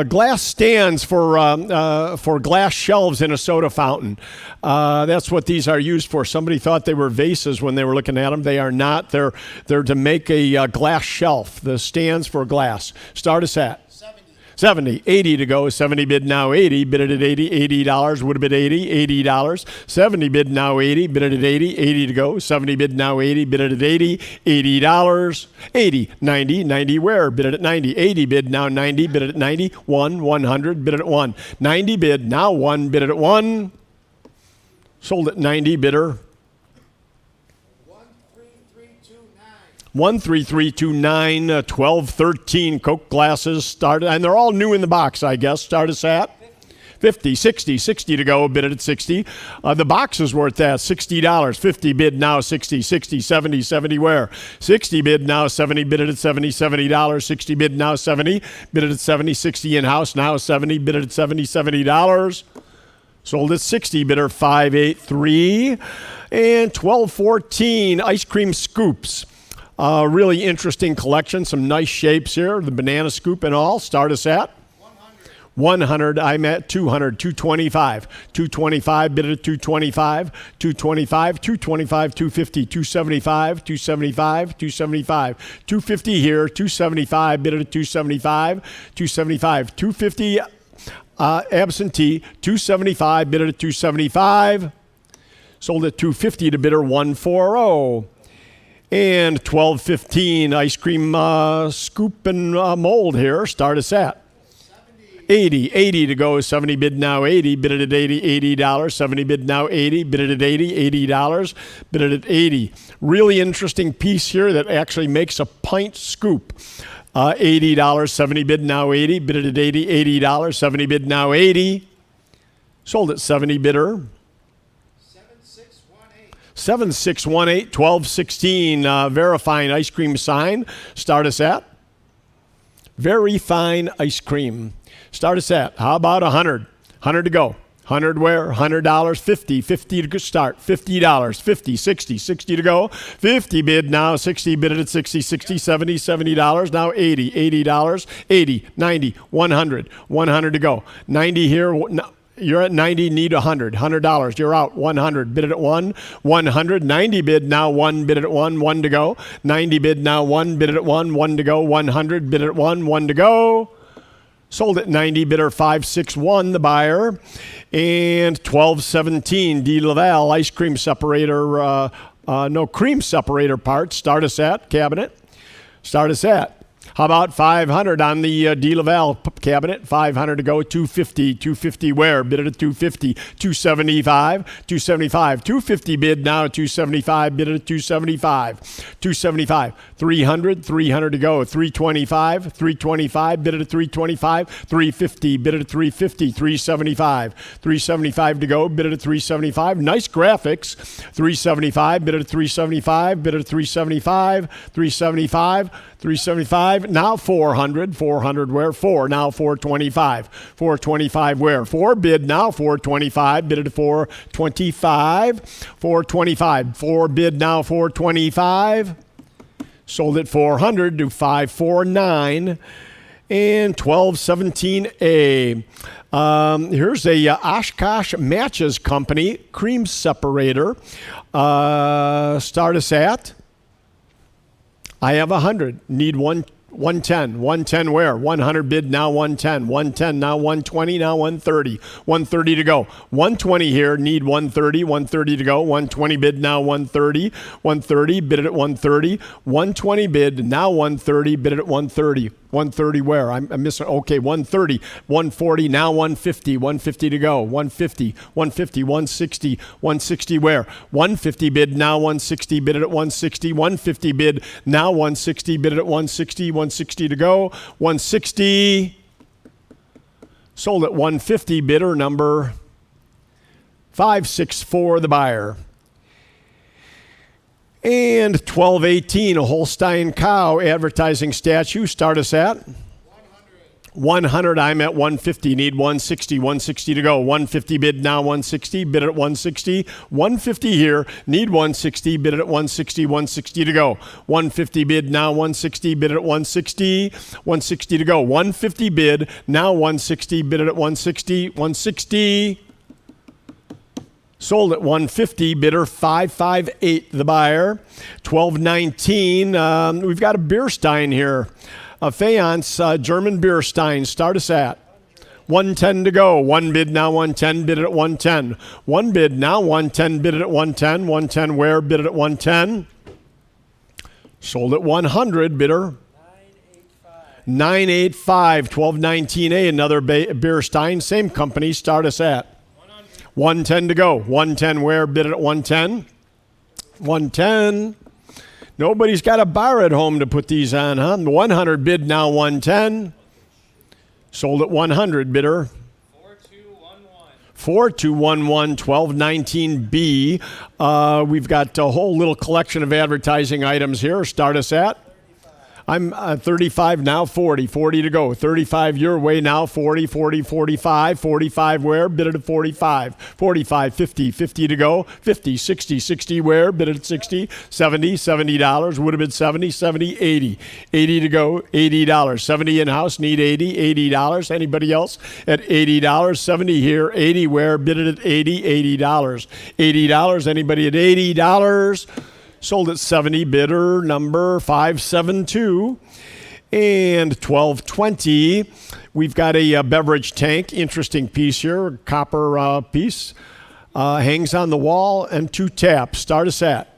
Glass stands for glass shelves in a soda fountain. That's what these are used for. Somebody thought they were vases when they were looking at them. They are not. They're to make a glass shelf. The stands for glass. Start us at 70, 80 to go. 70 bid now 80, bid it at 80, $80 would have been 80, $80. 70 bid now 80, bid it at 80, 80 to go. 70 bid now 80, bid it at 80, $80. 80, 90, 90 where, bid it at 90. 80 bid now 90, bid it at 90. 100, bid it at 1. 90 bid now 1, bid it at 1. Sold at 90, bidder 13329, 1213 Coke glasses started, and they're all new in the box, I guess. Start us at 50, 60 to go, bid it at 60. The box is worth that, $60. 50 bid now 60, 70 where? 60 bid now 70, bid it at $70. 60 bid now 70, bid it at 70, 60 in-house, now 70, bid it at $70. Sold at 60, bidder 583. And 1214 ice cream scoops. Really interesting collection. Some nice shapes here. The banana scoop and all. Start us at 100. I'm at 200. 225. 225. Bid it at 225. 225. 225. 250. 275. 275. 275. 250 here. 275. Bid it at 275. 275. 250. Absentee. 275. Bid it at 275. Sold at 250 to bidder 140. And 1215 ice cream scoop and mold here. Start us at 80 to go. 70 bid now 80, bid it at 80, $80. 70 bid now 80, bid it at 80, $80. Bid it at 80. Really interesting piece here that actually makes a pint scoop. $80. 70 bid now 80, bid it at 80, $80. 70 bid now 80. Sold at 70 bidder 7618, 1216, very fine ice cream sign. Start us at very fine ice cream. Start us at, how about 100? 100 to go. 100 where? $100, 50 to start. $50, 50, 60 to go. 50 bid now, 60 bid it at 60, $70, now 80, $80, 80, 90, 100 to go. 90 here. You're at 90, need $100. You're out. 100. Bid it at 1. 100. 90 bid now 1. Bid it at 1. 1 to go. 90 bid now 1. Bid it at 1. 1 to go. 100. Bid it at 1. 1 to go. Sold at 90. Bidder 561, the buyer. And 1217, D. Laval ice cream separator. Cream separator parts. Start us at cabinet. Start us at. How about 500 on the D. Laval cabinet? 500 to go. 250. 250 where? Bid it at 250. 275. 275. 250 bid now. 275. Bid it at 275. 275. 300. 300 to go. 325. 325. Bid it at 325. 350. Bid it at 350. 375. 375 to go. Bid it at 375. Nice graphics. 375. Bid it at 375. Bid it at 375. 375. 375, now 400. 400 where? 4, now 425. 425 where? 4 bid now 425. Bid it at 425. 425. 4 bid now 425. Sold at 400 to 549. And 1217A. Here's a Oshkosh Matches Company cream separator. Start us at. I have 100. Need one 110. 110 where? 100 bid, now 110. 110, now 120, now 130. 130 to go. 120 here, need 130. 130 to go. 120 bid, now 130. 130, bid it at 130. 120 bid, now 130, bid it at 130. 130 where? I'm missing. Okay, 130. 140, now 150. 150 to go. 150. 150. 160. 160 where? 150 bid, now 160, bid it at 160. 150 bid, now 160, bid it at 160. 160 to go. 160. Sold at 150, bidder number 564, the buyer. And 1218, a Holstein cow advertising statue. Start us at 100. I'm at 150. Need 160. 160 to go. 150 bid, now 160. Bid at 160. 150 here. Need 160. Bid at 160. 160 to go. 150 bid, now 160. Bid at 160. 160 to go. 150 bid, now 160. Bid at 160. 160. Sold at 150, bidder 558, the buyer. 1219, we've got a beer stein here. A Fayence German beer stein. Start us at 110 to go. One bid, now 110, bid it at 110. One bid, now 110, bid it at 110. 110 where? Bid it at 110. Sold at 100, bidder 985. 1219A, another beer stein. Same company. Start us at 110 to go. 110 where? Bid it at 110. 110. Nobody's got a bar at home to put these on, huh? 100 bid, now 110. Sold at 100, bidder 4211. 1219B. We've got a whole little collection of advertising items here. Start us at I'm 35 now, 40 to go. 35 your way now, 40, 45. 45 where? Bid it at 45. 45, 50 to go. 50, 60 where? Bid it at 60. $70 would have been 70, 80. 80 to go, $80. 70 in-house, need 80, $80. Anybody else at $80? 70 here, 80 where? Bid it at 80, $80. $80, anybody at $80? Sold at 70, bidder number 572. And 1220, we've got a beverage tank. Interesting piece here, copper piece. Hangs on the wall and 2 taps. Start us at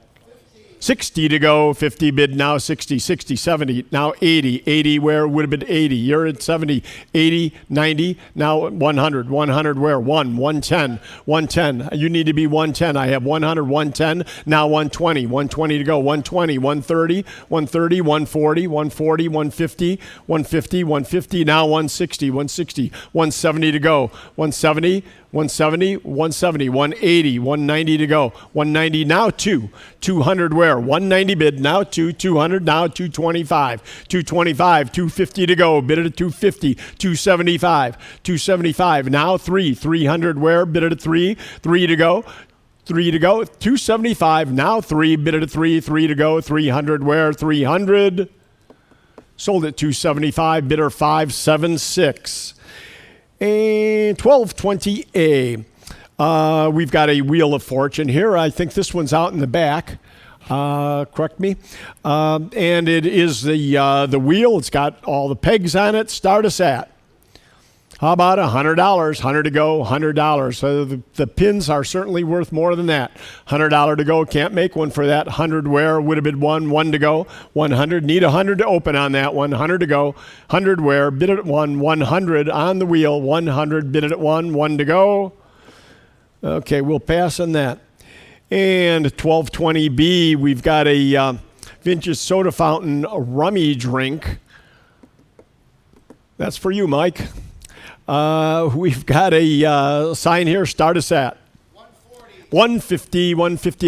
60 to go. 50 bid, now 60, 70, now 80. 80 where? Would have been 80. You're at 70, 80, 90, now 100. 100 where? 110. 110. You need to be 110. I have 100, 110, now 120. 120 to go. 120, 130, 130, 140, 140, 150, 150, 150, now 160, 160, 170 to go. 170, 170, 170, 180, 190 to go. 190, now 200 where? 190 bid, now 200, now 225. 225, 250 to go. Bid it at 250. 275, 275, now 300 where? Bid it at 3 to go. 3 to go. 275, now 3, bid it at 3 to go. 300 where? 300. Sold at 275, bidder 576. And 1220A. We've got a Wheel of Fortune here. I think this one's out in the back. Correct me. And it is the wheel. It's got all the pegs on it. Start us at. How about $100? 100 to go, $100. So the pins are certainly worth more than that. $100 to go, can't make one for that. 100 where? Would have been 1 to go. 100, need 100 to open on that one. 100 to go. 100 where? Bid it at 1. 100 on the wheel. 100, bid it at 1 to go. Okay, we'll pass on that. And 1220B, we've got a vintage soda fountain rummy drink. That's for you, Mike. We've got a sign here. Start us at 150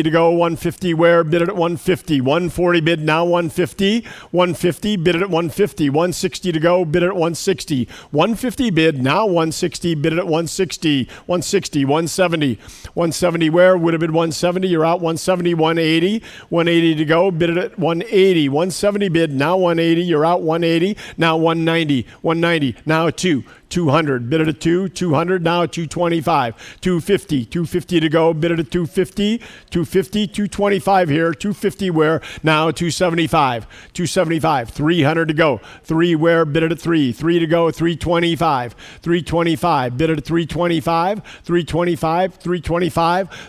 to go. 150 where? Bid it at 150. 140 bid, now 150. 150 bid it at 150. 160 to go. Bid it at 160. 150 bid, now 160. Bid it at 160. 160. 170. 170 where? Would have been 170. You're out. 170. 180. 180 to go. Bid it at 180. 170 bid, now 180. You're out. 180. Now 190. 190. Now 2 200, bid it at 200, now at 225, 250 to go, bid it at 250, 225 here, 250 where, now 275, 300 to go, 3 where, bid it at 3 to go, 325, bid it at 325,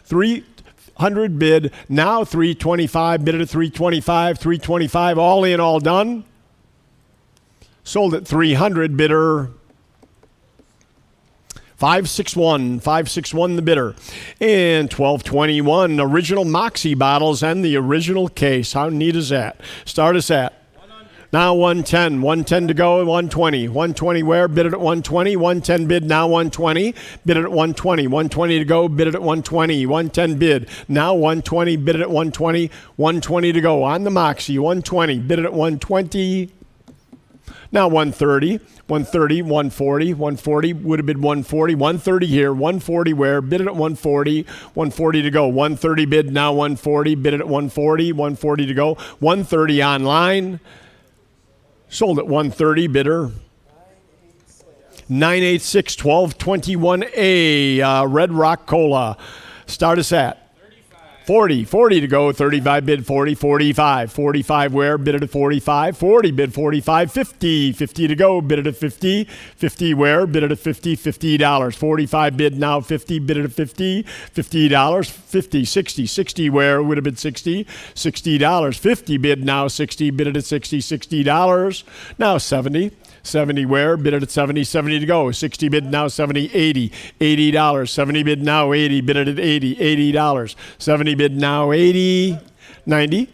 300 bid, now 325, bid it at 325, all in, all done. Sold at 300, bidder 561 the bidder. And 1221, original Moxie bottles and the original case. How neat is that? Start us at. Now 110 to go, 120 where, bid it at 120, 110 bid, now 120, bid it at 120 to go, bid it at 120, 110 bid, now 120, bid it at 120, 120 to go, on the Moxie, 120, bid it at 120, now 130, 140 would have been 130 here, 140 where, bid it at 140 to go, 130 bid, now 140, bid it at 140 to go, 130 online. Sold at 130, bidder 986, 1221A, Red Rock Cola. Start us at 40 to go, 35 bid, 45 where, bid it at 45, 40 bid, 45, 50 to go, bid it at 50 where, bid it at $50, 45 bid, now 50, bid it at $50, $50, 60 where, would have been $60, $50 bid, now 60, bid it at $60, now 70 where, bid it at 70 to go, 60 bid, now 70, $80, 70 bid, now 80, bid it at $80, 70 bid, now 80, 90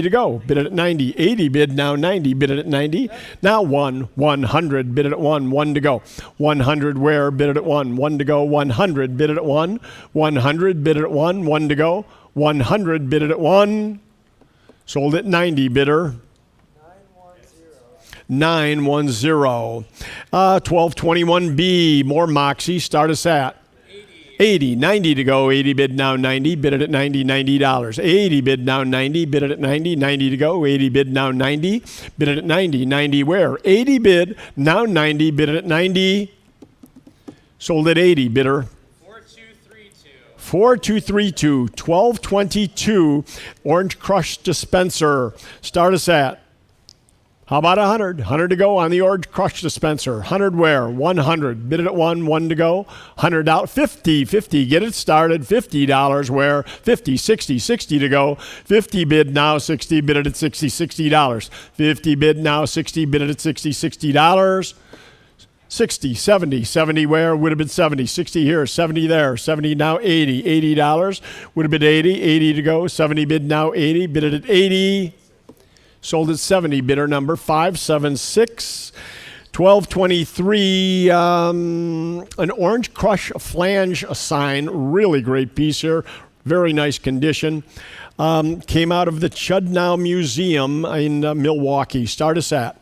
to go, bid it at 90, 80 bid, now 90, bid it at 90, now 100, bid it at 1 to go, 100 where, bid it at 1 to go, 100, bid it at 100, bid it at 1 to go, 100, bid it at 1, sold at 90, bidder 910. 1221B, more Moxie. Start us at 80, 90 to go. 80 bid, now 90, bid it at $90. 80 bid, now 90, bid it at 90 to go. 80 bid, now 90, bid it at 90 where? 80 bid, now 90, bid it at 90. Sold at 80, bidder 4232. 1222, Orange Crush dispenser. Start us at, how about 100 to go on the Orange Crush dispenser. 100 where? 100. Bid it at 1 to go. $100, 50, get it started. $50 where? 50, 60 to go. 50 bid, now 60, bid it at $60. 50 bid, now 60, bid it at $60. 60, 70 where? Would have been 70. 60 here, 70 there. 70 now 80. $80 would have been 80 to go. 70 bid, now 80, bid it at 80. Sold at 70, bidder number 576. 1223, an Orange Crush flange sign. Really great piece here. Very nice condition. Came out of the Chudnow Museum in Milwaukee. Start us at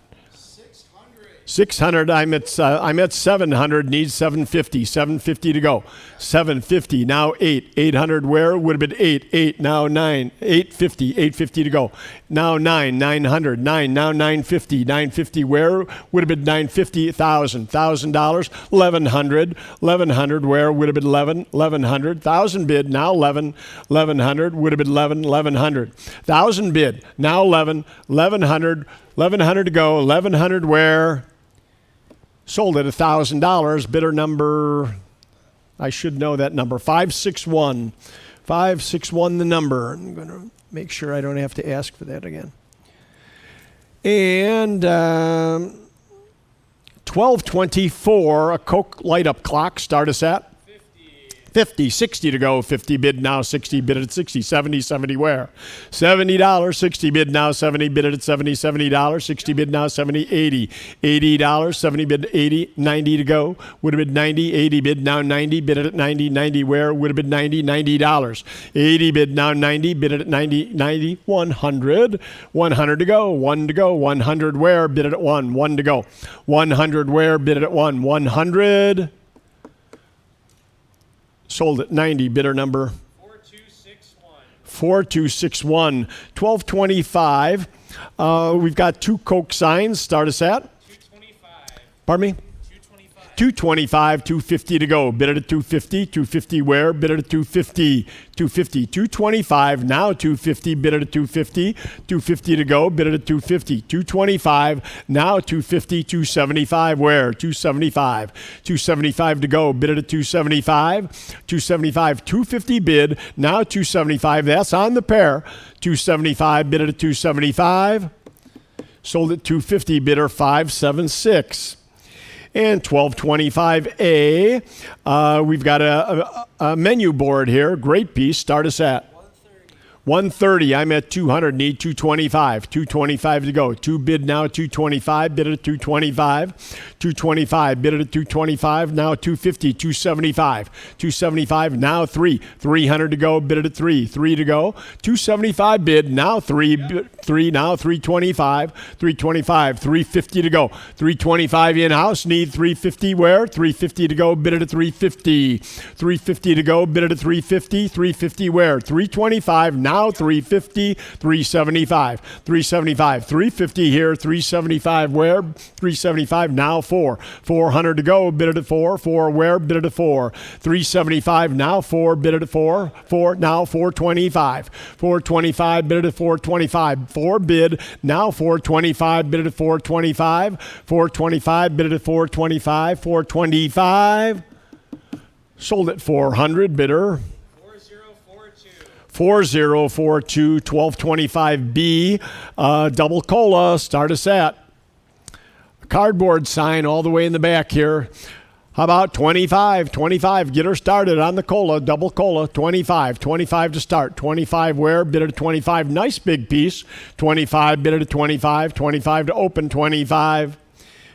600. I'm at 700. Needs 750 to go. 750 now 800 where, would have been 8 now 9, 850 to go. Now 900 now 950 where, would have been 950, $1,000 1100 where, would have been 1100 1,000 bid, now 1100 would have been 1100 1,000 bid, now 1100 to go. 1100 where, sold at $1,000. Bidder number, I should know that number, 561 the number. I'm going to make sure I don't have to ask for that again. And 1224, a Coke light up clock. Start us at 50, 60 to go. 50 bid, now 60, bid it at 60. 70 where? $70, 60 bid, now 70, bid it at $70, 60 bid, now 70, $80, 70 bid, 80, 90 to go. Would have been 90, 80 bid, now 90, bid it at 90 where? Would have been $90. 80 bid, now 90, bid it at 90, 100 to go, 1 to go. 100 where? Bid it at 1 to go. 100 where? Bid it at 100. Sold at 90, bidder number 4261. 1225. We've got two Coke signs. Start us at? 225. Pardon me? 225, 250 to go. Bid it at 250, 250 where? Bid it at 250, 250, 225, now 250, bid it at 250, 250 to go, bid it at 250, 225, now 250, 275 where? 275, 275 to go, bid it at 275, 275, 250 bid, now 275, that's on the pair, 275, bid it at 275, sold at 250, bidder 576. And 1225A, we've got a menu board here. Great piece. Start us at 130. I'm at 200. Need 225. 225 to go. Two bid now. 225. Bid at 225. 225. Bid at 225. Now 250. 275. 275. Now 3. 300 to go. Bid at 3. 3 to go. 275 bid. Now 3. 3 now. 325. 325. 350 to go. 325 in house. Need 350 where? 350 to go. Bid at 350. 350 to go. Bid at 350. 350 where? 325. Now 350, 375, 375, 350 here, 375 where? 375 now 4, 400 to go, bid at 4, 4 where? Bid at 4, 375 now 4, bid at 4, 4 now 425, 425 bid at 425, 4 bid now 425, bid at 425, 425 bid at 425, 425 sold at 400 bidder. 4042, 1225B, double cola, start us at. Cardboard sign all the way in the back here. How about 25, 25, get her started on the cola, double cola, 25, 25 to start, 25 where, bid at 25, nice big piece, 25, bid at 25, 25 to open, 25.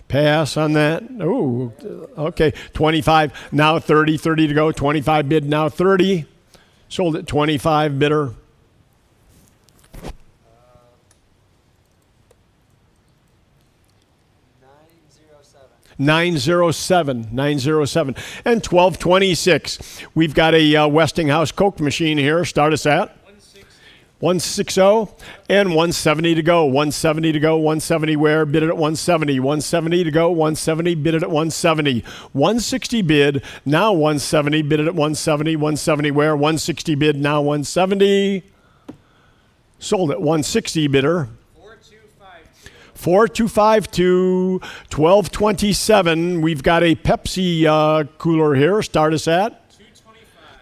Pass on that. Ooh, okay, 25, now 30, 30 to go, 25 bid, now 30. Sold at 25 bidder. 907. And 1226. We've got a Westinghouse Coke machine here. Start us at 160 and 170 to go. 170 to go. 170 where? Bid it at 170. 170 to go. 170 bid it at 170. 160 bid. Now 170 bid it at 170. 170 where? 160 bid. Now 170. Sold at 160 bidder. 4252, 1227. We've got a Pepsi cooler here. Start us at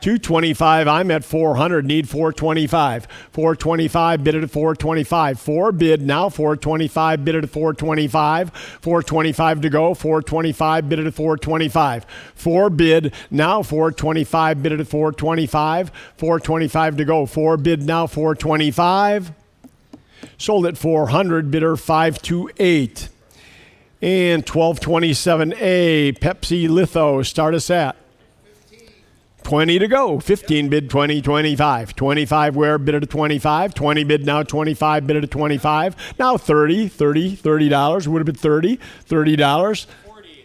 225. I'm at 400. Need 425. 425. Bid it at 425. 4 bid now. 425. Bid it at 425. 425 to go. 425. Bid it at 425. 4 bid now. 425. Bid it at 425. 425 to go. 4 bid now. 425. Sold at 400, bidder 528. And 1227A, Pepsi Litho, start us at 20 to go. 15 bid 20, 25. 25 where? Bid at 25. 20 bid now. 25 bid at 25. Now 30. $30 would have been 30. $30.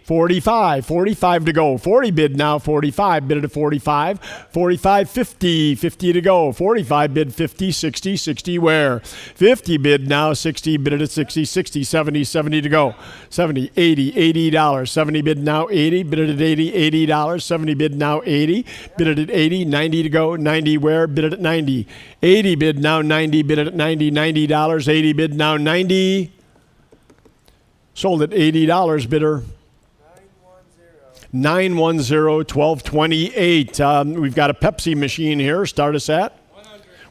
45 to go. 40 bid now. 45 bid at 45. 45 50 to go. 45 bid 50 60 where? 50 bid now. 60 bid at 60 70 to go. 70 $80 70 bid now. 80 bid at 80 $80. 70 bid now. 80 bid at 80 90 to go. 90 where? Bid at 90. 80 bid now. 90 bid at 90 $90. 80 bid now. 90 sold at $80 bidder. 910 1228. We've got a Pepsi machine here. Start us at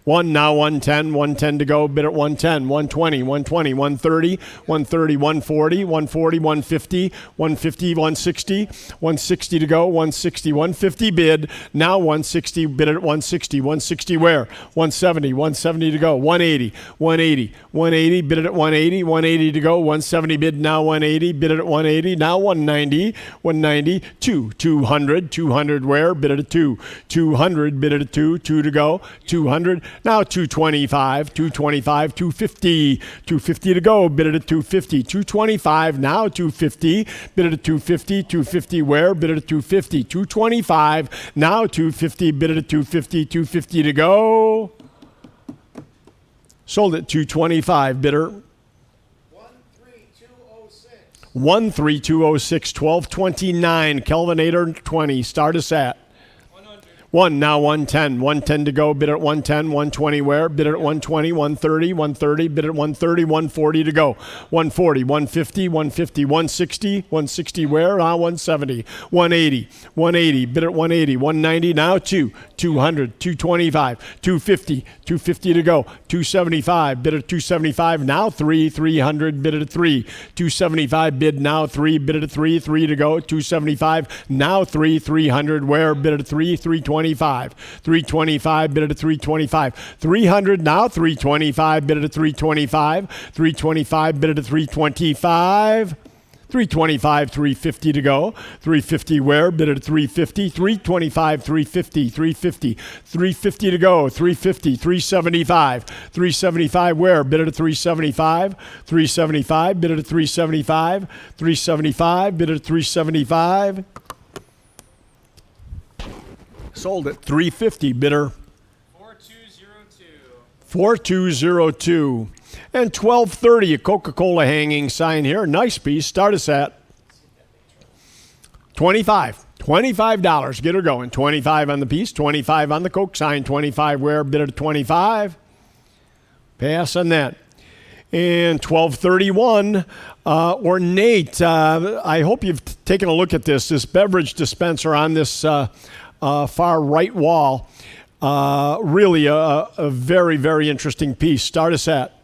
1 now. 110 to go. Bid at 110. 120 130 140 150 160 to go. 150 bid now. 160 bid at 160 where? 170 to go. 180 bid it at 180 to go. 170 bid now. 180 bid it at 180 now. 190 200 where? Bid it at 200 bid it at 2 to go. 200 now. 225 250 to go. Bid it at 250. 225 now. 250 bid it at 250 where? Bid it at 250. 225 now. 250 bid it at 250 to go. Sold at 225 bidder. 13206. 13206, 1229. Kelvinator 20. Start us at 1, now 110. 110 to go. Bid at 110. 120 where? Bid at 120. 130. 130. Bid at 130. 140 to go. 140. 150. 150. 160. 160 where? 170. 180. 180. Bid at 180. 190. Now 2. 200. 225. 250. 250 to go. 275. Bid at 275. Now 3. 300. Bid at 3. 275. Bid now 3. Bid at 3. 3 to go. 275. Now 3. 300 where? Bid at 3. 325. 325, bid at 325. 300 now, 325, bid at 325. 325, bid at 325. 325, 350 to go. 350 where? Bid at 350. 325, 350, 350. 350 to go. 350, 375. 375 where? Bid at 375. 375, bid at 375. 375, bid at 375. Sold at 350, bidder 4202. 4202. And 1230, a Coca-Cola hanging sign here. Nice piece. Start us at 25. $25. Get her going. 25 on the piece, 25 on the Coke sign, 25 where? Bid at 25. Pass on that. And 1231, ornate. I hope you've taken a look at this beverage dispenser on this far right wall. Really a very, very interesting piece. Start us at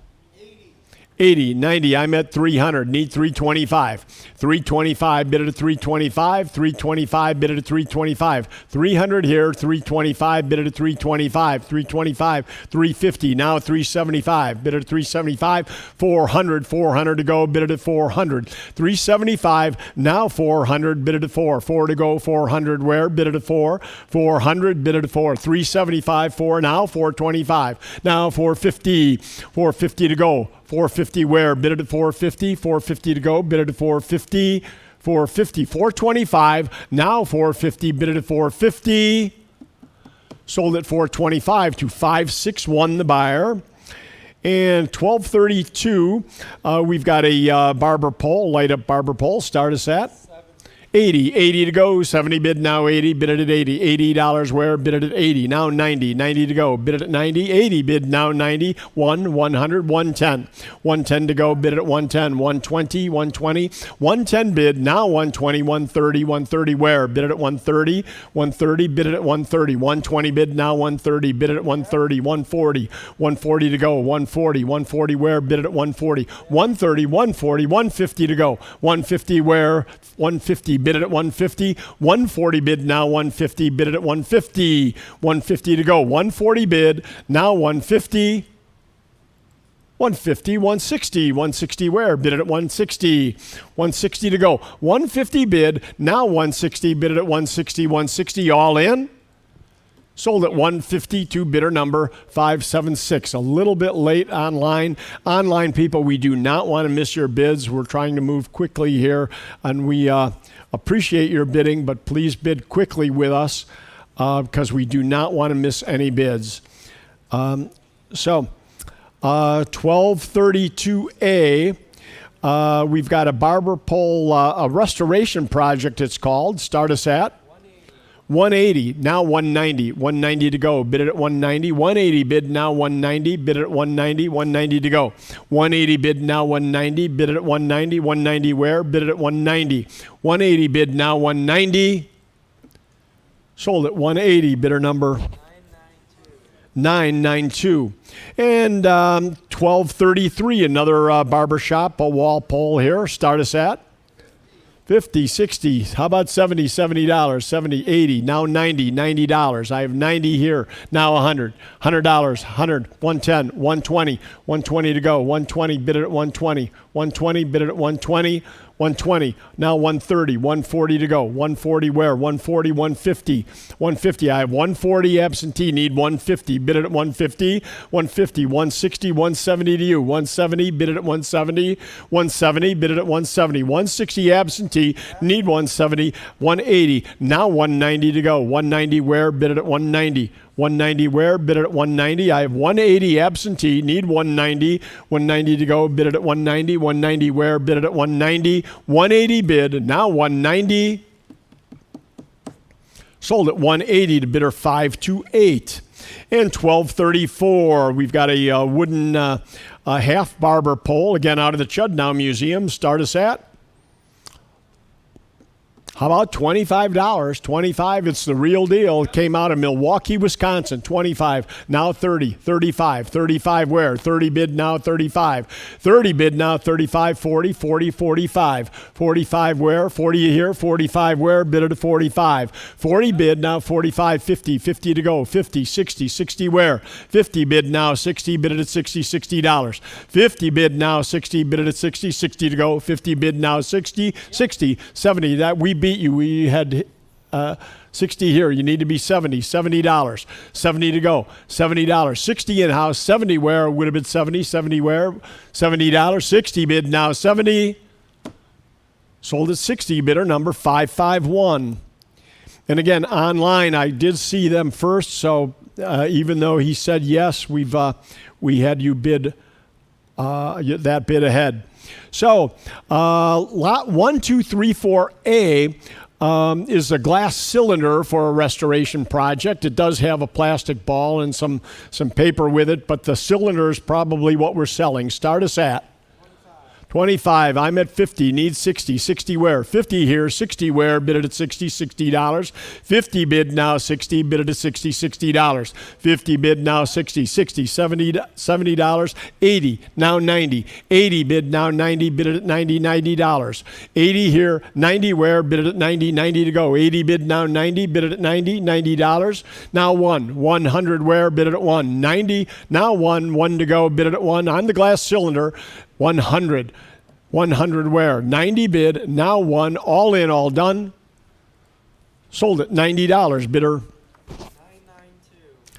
80, 90. I'm at 300. Need 325. 325, bid it at 325. 325, bid it at 325. 300 here. 325, bid it at 325. 325, 350. Now 375. Bid it at 375. 400, 400 to go. Bid it at 400. 375. Now 400. Bid it at 4. 4 to go. 400 where? Bid it at 4. 400. Bid it at 4. 375. 4 now. 425. Now 450. 450 to go. 450 where? Bid it at 450. 450 to go. Bid it at 450. 450. 425. Now 450. Bid it at 450. Sold at 425 to 561 the buyer. And 1232, we've got a barber pole, light up barber pole. Start us at 80. 80 to go. 70 bid now 80. Bid it at 80. $80 where? Bid it at 80. Now 90. 90 to go. Bid it at 90. 80 bid now 90. 100. 110. 110 to go. Bid it at 110. 120. 120. 110 bid now 120. 130. 130 where? Bid it at 130. 130 bid it at 130. 120 bid now 130. Bid it at 130. 140. 140 to go. 140. 140 where? Bid it at 140. 130. 140. 150 to go. 150 where? 150. Bid it at 150. 140 bid now 150. Bid it at 150. 150 to go. 140 bid now 150. 150. 160. 160 where? Bid it at 160. 160 to go. 150 bid now 160. Bid it at 160. 160 all in. Sold at 152, bidder number 576. A little bit late online. Online people, we do not want to miss your bids. We're trying to move quickly here, and we appreciate your bidding, but please bid quickly with us because we do not want to miss any bids. 1232A, we've got a barber pole, a restoration project it's called. Start us at 180, now 190. 190 to go. Bid it at 190. 180 bid now 190. Bid it at 190. 190 to go. 180 bid now 190. Bid it at 190. 190 where? Bid it at 190. 180 bid now 190. Sold at 180. Bidder number 992. And 1233, another barber shop, a wall pole here. Start us at 50, 60, how about 70, $70, 70, 80, now 90, $90. I have 90 here, now 100, $100, 100, 110, 120, 120 to go, 120, bid it at 120, 120, bid it at 120, 120, now 130, 140 to go, 140 where? 140, 150, 150. I have 140 absentee, need 150, bid it at 150, 150, 160, 170 to you, 170, bid it at 170, 170, bid it at 170, 160 absentee, need 170, 180, now 190 to go, 190 where? Bid it at 190. 190 where? Bid it at 190. I have 180 absentee, need 190. 190 to go, bid it at 190. 190 where? Bid it at 190. 180 bid, now 190. Sold at 180 to bidder 528. And 1234, we've got a wooden half barber pole, again out of the Chudnow Museum. Start us at? How about $25? 25, it's the real deal. It came out of Milwaukee, Wisconsin. 25, now 30, 35. 35 where? 30 bid now 35. 30 bid now 35, 40, 40, 45. 45 where? 40 here, 45 where? Bid it at 45. 40 bid now 45, 50, 50 to go. 50, 60, 60 where? 50 bid now 60, bid it at 60, $60. 50 bid now 60, bid it at 60, 60 to go. 50 bid now 60, 60, 70. That we beat you. We had 60 here. You need to be 70. $70. 70 to go. $70. 60 in-house. 70 where? Would have been 70. 70 where? $70. 60 bid now 70. Sold at 60. Bidder number 551. And again, online, I did see them first. So even though he said yes, we had you bid that bid ahead. So, lot 1234A is a glass cylinder for a restoration project. It does have a plastic ball and some paper with it, but the cylinder is probably what we're selling. Start us at 25. I'm at 50. Need 60. 60 where? 50 here. 60 where? Bid it at 60. $60. 50 bid now 60. Bid it at 60. $60. 50 bid now 60. 60. $70. 80. Now 90. 80 bid now 90. Bid it at 90. $90. 80 here. 90 where? Bid it at 90. 90 to go. 80 bid now 90. Bid it at 90. $90. Now 100 where? Bid it at 1. 90. Now 1 to go. Bid it at 1 on the glass cylinder. 100 where? 90 bid, now 1, all in, all done. Sold at $90, bidder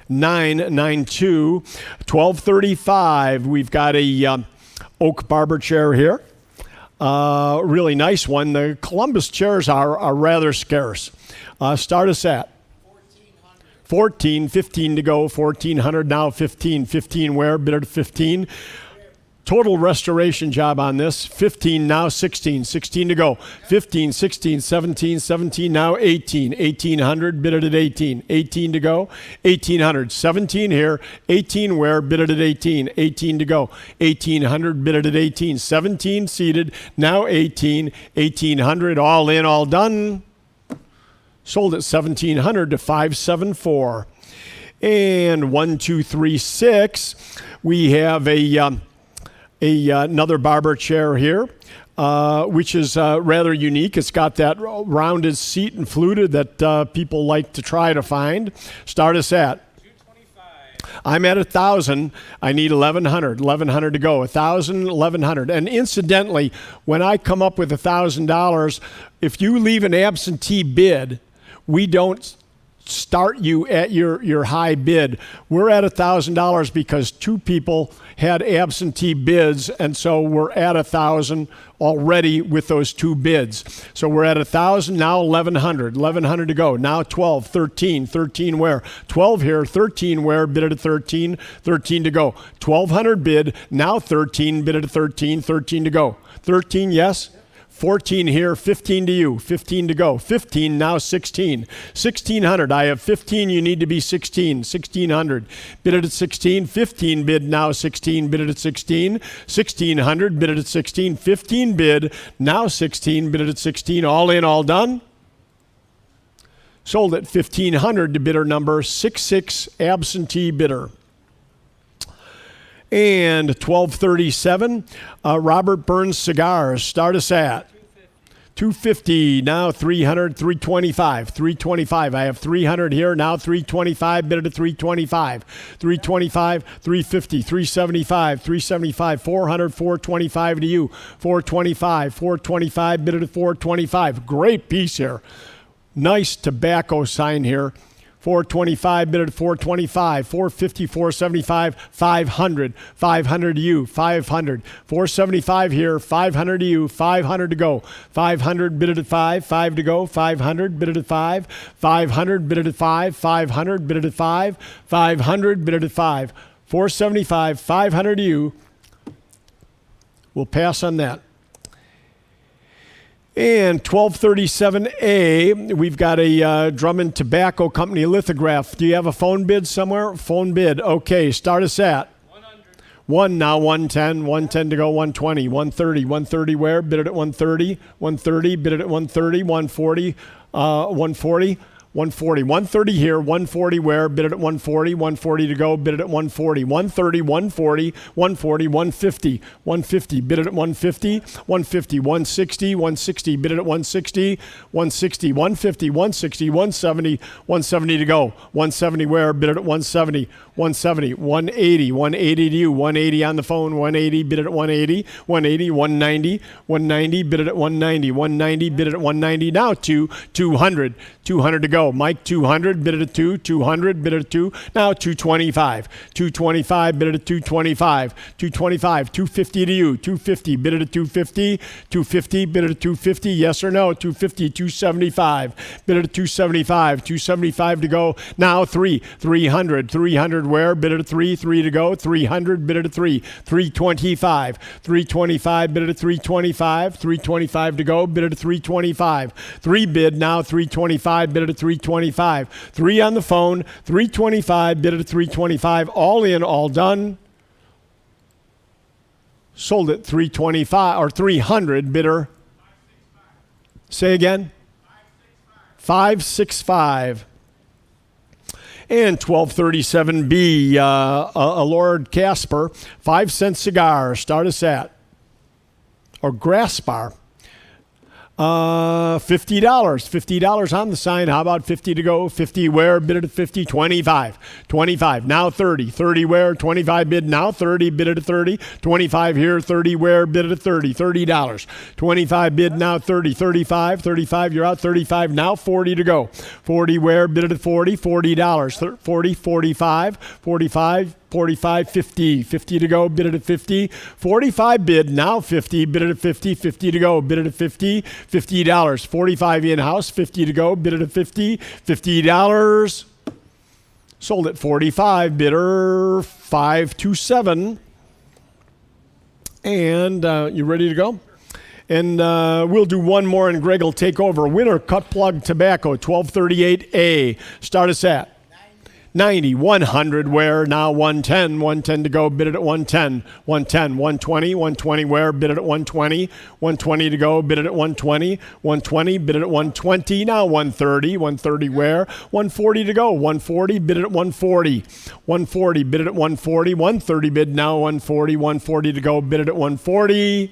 992. 1235, we've got a oak barber chair here. Really nice one. The Columbus chairs are rather scarce. Start us at 14, 15 to go, 1400, now 15. 15 where? Bidder at 15. Total restoration job on this, 15, now 16, 16 to go, 15, 16, 17, 17, now 18, 1800, bid it at 18, 18 to go, 1800, 17 here, 18 where, bid it at 18, 18 to go, 1800, bid it at 18, 17 seated, now 18, 1800, all in, all done. Sold at 1700 to 574. And 1236, we have another barber chair here, which is rather unique. It's got that rounded seat and fluted that people like to try to find. Start us at 225. I'm at 1,000. I need 1,100. 1,100 to go. 1,000, 1,100. And incidentally, when I come up with $1,000, if you leave an absentee bid, we don't start you at your high bid. We're at $1,000 because two people had absentee bids, and so we're at 1,000 already with those two bids. So we're at 1,000, now 1,100. 1,100 to go. Now 12, 13. 13 where? 12 here, 13 where? Bid it at 13. 13 to go. 1,200 bid, now 13, bid it at 13. 13 to go. 13, yes? 14 here, 15 to you, 15 to go, 15, now 16, 1,600, I have 15, you need to be 16, 1,600, bid it at 16, 15 bid, now 16, bid it at 16, 1,600, bid it at 16, 15 bid, now 16, bid it at 16, all in, all done. Sold at 1,500 to bidder number 66, absentee bidder. And 1237, Robert Burns Cigars. Start us at 250. Now 300, 325. 325. I have 300 here. Now 325. Bid it at 325. 325, 350, 375, 375, 400, 425 to you. 425, 425. Bid it at 425. Great piece here. Nice tobacco sign here. 425, bid at 425, 450, 475, 500, 500 to you, 500, 475 here, 500 to you, 500 to go, 500, bid at 5, 5 to go, 500, bid at 5, 500, bid at 5, 500, bid at 5, 500, bid at 5, 475, 500 to you. We'll pass on that. And 1237A, we've got a Drummond Tobacco Company lithograph. Do you have a phone bid somewhere? Phone bid. Okay, start us at 100. 1 now, 110, 110 to go, 120, 130, 130 where? Bid it at 130, 130, bid it at 130, 140, 140. 140, 130 here, 140 where, bid it at 140, 140 to go, bid it at 140, 130, 140, 140, 150, 150, bid it at 150, 150, 160, 160, bid it at 160, 160, 150, 160, 170, 170 to go, 170 where, bid it at 170, 170, 180, 180 to you, 180 on the phone, 180, bid it at 180, 180, 190, 190, bid it at 190, 190, bid it at 190, now 200, 200 to go. Mike, 200, bid it at 2, 200, bid it at 2, now 225, 225, bid it at 225, 225, 250 to you, 250, bid it at 250, 250, bid it at 250, yes or no, 250, 275, bid it at 275, 275 to go, now 300, 300 where, bid it at 3, 3 to go, 300, bid it at 3, 325, 325, bid it at 325, 325 to go, bid it at 325, 3 bid, now 325, bid it at 325, 3 on the phone, 325, bid it at 325, all in, all done. Sold at 325 or 300, bidder. Say again. 565. And 1237B, a Lord Casper, 5-cent cigar. Start us at. Or grass bar. $50. $50 on the sign. How about 50 to go? 50 where? Bid it at 50. 25. 25. Now 30. 30 where? 25 bid. Now 30. Bid it at 30. 25 here. 30 where? Bid it at 30. $30. 25 bid. Now 30. 35. 35. You're out. 35. Now 40 to go. 40 where? Bid it at 40. $40. 40. 45. 45. 45, 50, 50 to go, bid it at 50, 45 bid, now 50, bid it at 50, 50 to go, bid it at 50, $50, 45 in-house, 50 to go, bid it at 50, $50, sold at 45, bidder 527, and you ready to go? And we'll do one more and Greg will take over. Winner, Cut Plug Tobacco, 1238A, start us at 90, 100 where, now 110, 110 to go, bid it at 110, 110, 120, 120 where, bid it at 120, 120 to go, bid it at 120, 120, bid it at 120, now 130, 130 where, 140 to go, 140, bid it at 140, 140, bid it at 140, 130 bid, now 140, 140 to go, bid it at 140,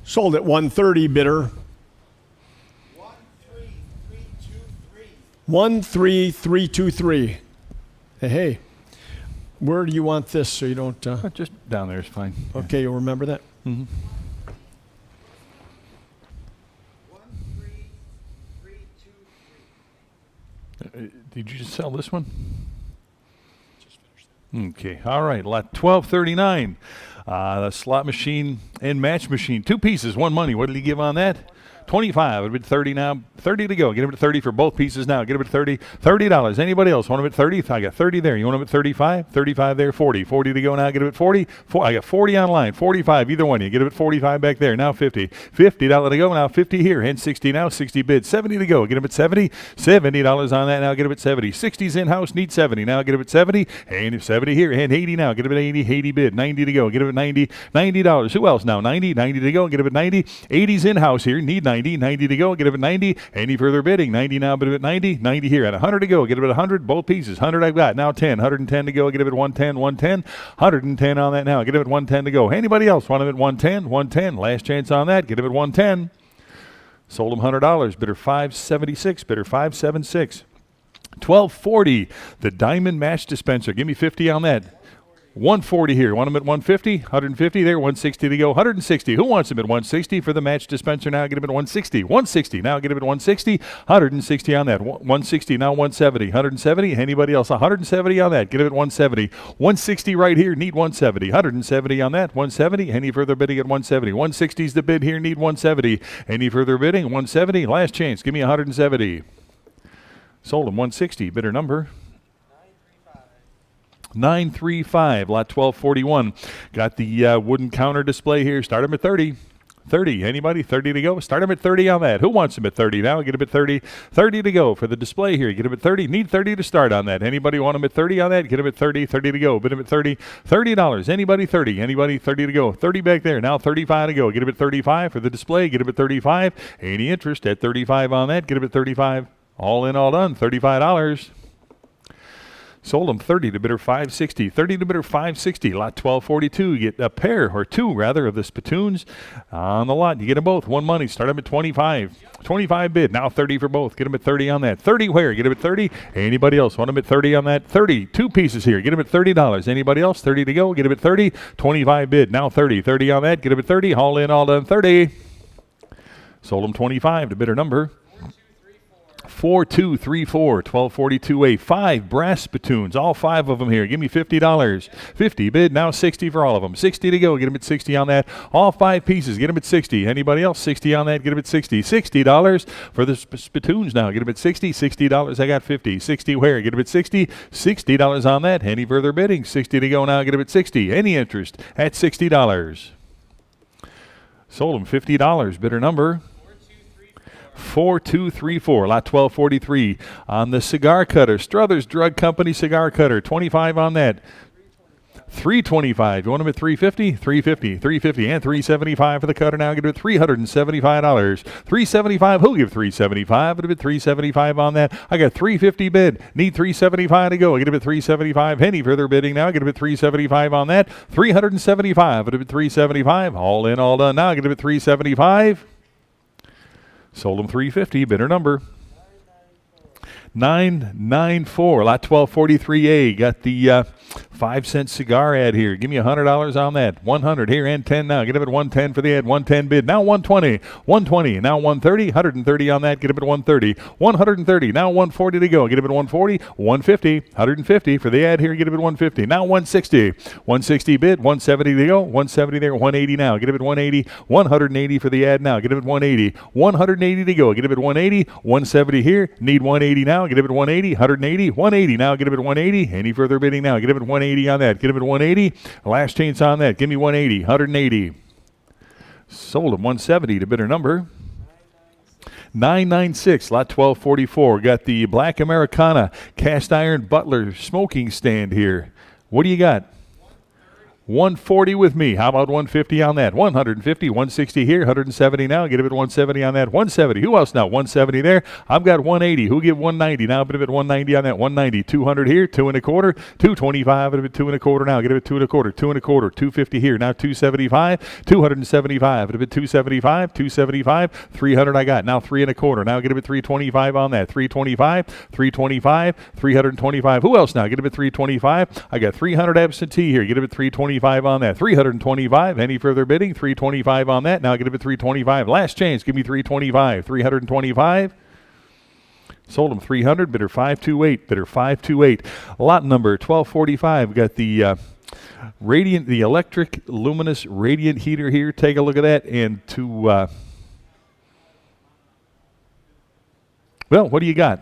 sold at 130, bidder. 13323. Hey, where do you want this so you don't... Just down there is fine. Okay, you'll remember that? Mm-hmm. 13323. Did you just sell this one? Just finished that. Okay, all right, lot 1239. The slot machine and match machine. 2 pieces, 1 money. What did he give on that? 25. It'll be 30 now. 30 to go. Get him at 30 for both pieces now. Get him at 30. $30. Anybody else want him at 30? I got 30 there. You want him at 35? 35 there. 40. 40 to go now. Get him at 40. I got 40 online. 45. Either one. You get him at 45 back there. Now 50. $50 to go. Now 50 here. And 60 now. 60 bid. 70 to go. Get him at 70. $70 on that. Now get him at 70. 60's in house. Need 70. Now get him at 70. And 70 here. And 80 now. Get him at 80. 80 bid. 90 to go. Get him at 90. $90. Who else now? 90. 90 to go. Get him at 90. 80's in house here. Need 90. 90 to go. Get him at 90. Any further bidding? 90 now. Bid him at 90. 90 here. At 100 to go. Get him at 100. Both pieces. 100 I've got. Now 10. 110 to go. Get him at 110. 110. 110 on that now. Get him at 110 to go. Anybody else want him at 110? 110. Last chance on that. Get him at 110. Sold him $100. Bidder 576. Bidder 576. 1240. The Diamond Match Dispenser. Give me 50 on that. 140 here. Want them at 150? 150 there. 160 to go. 160. Who wants them at 160 for the match dispenser? Now get them at 160. 160. Now get them at 160. 160 on that. 160. Now 170. 170. Anybody else? 170 on that. Get them at 170. 160 right here. Need 170. 170 on that. 170. Any further bidding at 170? 160 is the bid here. Need 170. Any further bidding? 170. Last chance. Give me 170. Sold them 160. Bidder number 935, lot 1241. Got the wooden counter display here. Start them at 30. 30. Anybody? 30 to go. Start them at 30 on that. Who wants them at 30 now? Get them at 30. 30 to go for the display here. Get them at 30. Need 30 to start on that. Anybody want them at 30 on that? Get them at 30. 30 to go. Bid them at 30. $30. Anybody? 30. Anybody? 30 to go. 30 back there. Now 35 to go. Get them at 35 for the display. Get them at 35. Any interest at 35 on that? Get them at 35. All in, all done. $35. Sold them 30 to bidder 560. 30 to bidder 560. Lot 1242. You get a pair, or two rather, of the spittoons on the lot. You get them both. One money. Start them at 25. 25 bid. Now 30 for both. Get them at 30 on that. 30 where? Get them at 30. Anybody else want them at 30 on that? 30. Two pieces here. Get them at $30. Anybody else? 30 to go. Get them at 30. 25 bid. Now 30. 30 on that. Get them at 30. All in, all done. 30. Sold them 25 to bidder number 4234, 1242A. 5 brass spittoons, all 5 of them here. Give me $50. 50 bid, now 60 for all of them. 60 to go. Get them at 60 on that. All 5 pieces. Get them at 60. Anybody else? 60 on that. Get them at 60. $60 for the spittoons now. Get them at 60. $60. I got 50. 60 where? Get them at 60. $60 on that. Any further bidding? 60 to go now. Get them at 60. Any interest at $60. Sold them $50. Bidder number 4234, lot 1243 on the cigar cutter. Struthers Drug Company cigar cutter. 25 on that. 325. You want them at 350? 350, 350, and 375 for the cutter. Now get it at $375. 375. Who'll give 375? It'll be 375 on that. I got 350 bid. Need 375 to go. I get it at 375. Any further bidding now? Get it at 375 on that. 375. It'll be 375. All in, all done. Now I get it at 375. Sold them 350. Bidder number 994. Lot 1243A. Got the 5-cent cigar ad here. Give me $100 on that. 100 here and 10 now. Get him at 110 for the ad. 110 bid. Now 120. 120. Now 130. 130 on that. Get him at 130. 130. Now 140 to go. Get him at 140. 150. 150 for the ad here. Get him at 150. Now 160. 160 bid. 170 to go. 170 there. 180 now. Get him at 180. 180 for the ad now. Get him at 180. 180 to go. Get him at 180. 170 here. Need 180 now. Get him at 180. 180. 180 now. Get him at 180. Any further bidding now? Get him at 180 on that. Get him at 180. Last chance on that. Give me 180. 180. Sold him 170 to bidder number 996. Lot 1244. Got the Black Americana cast iron butler smoking stand here. What do you got? 140 with me. How about 150 on that? 150, 160 here, 170 now. Get him at 170 on that. 170. Who else now? 170 there. I've got 180. Who give 190 now? Bit of it 190 on that. 190. 200 here, 2 1/4, 225. Bit of it 2 1/4 now. Get him at 2 1/4, 2 1/4, 250 here. Now 275, 275. Bit of it 275, 275, 300 I got. Now 3 1/4. Now get him at 325 on that. 325, 325, 325. Who else now? Get him at 325. I got 300 absentee here. Get him at 325 on that. 325. Any further bidding? 325 on that. Now get it at 325. Last chance. Give me 325. 325. Sold them 300. Bidder 528. Bidder 528. Lot number 1245. Got the radiant, the electric luminous radiant heater here. Take a look at that. And to well, what do you got?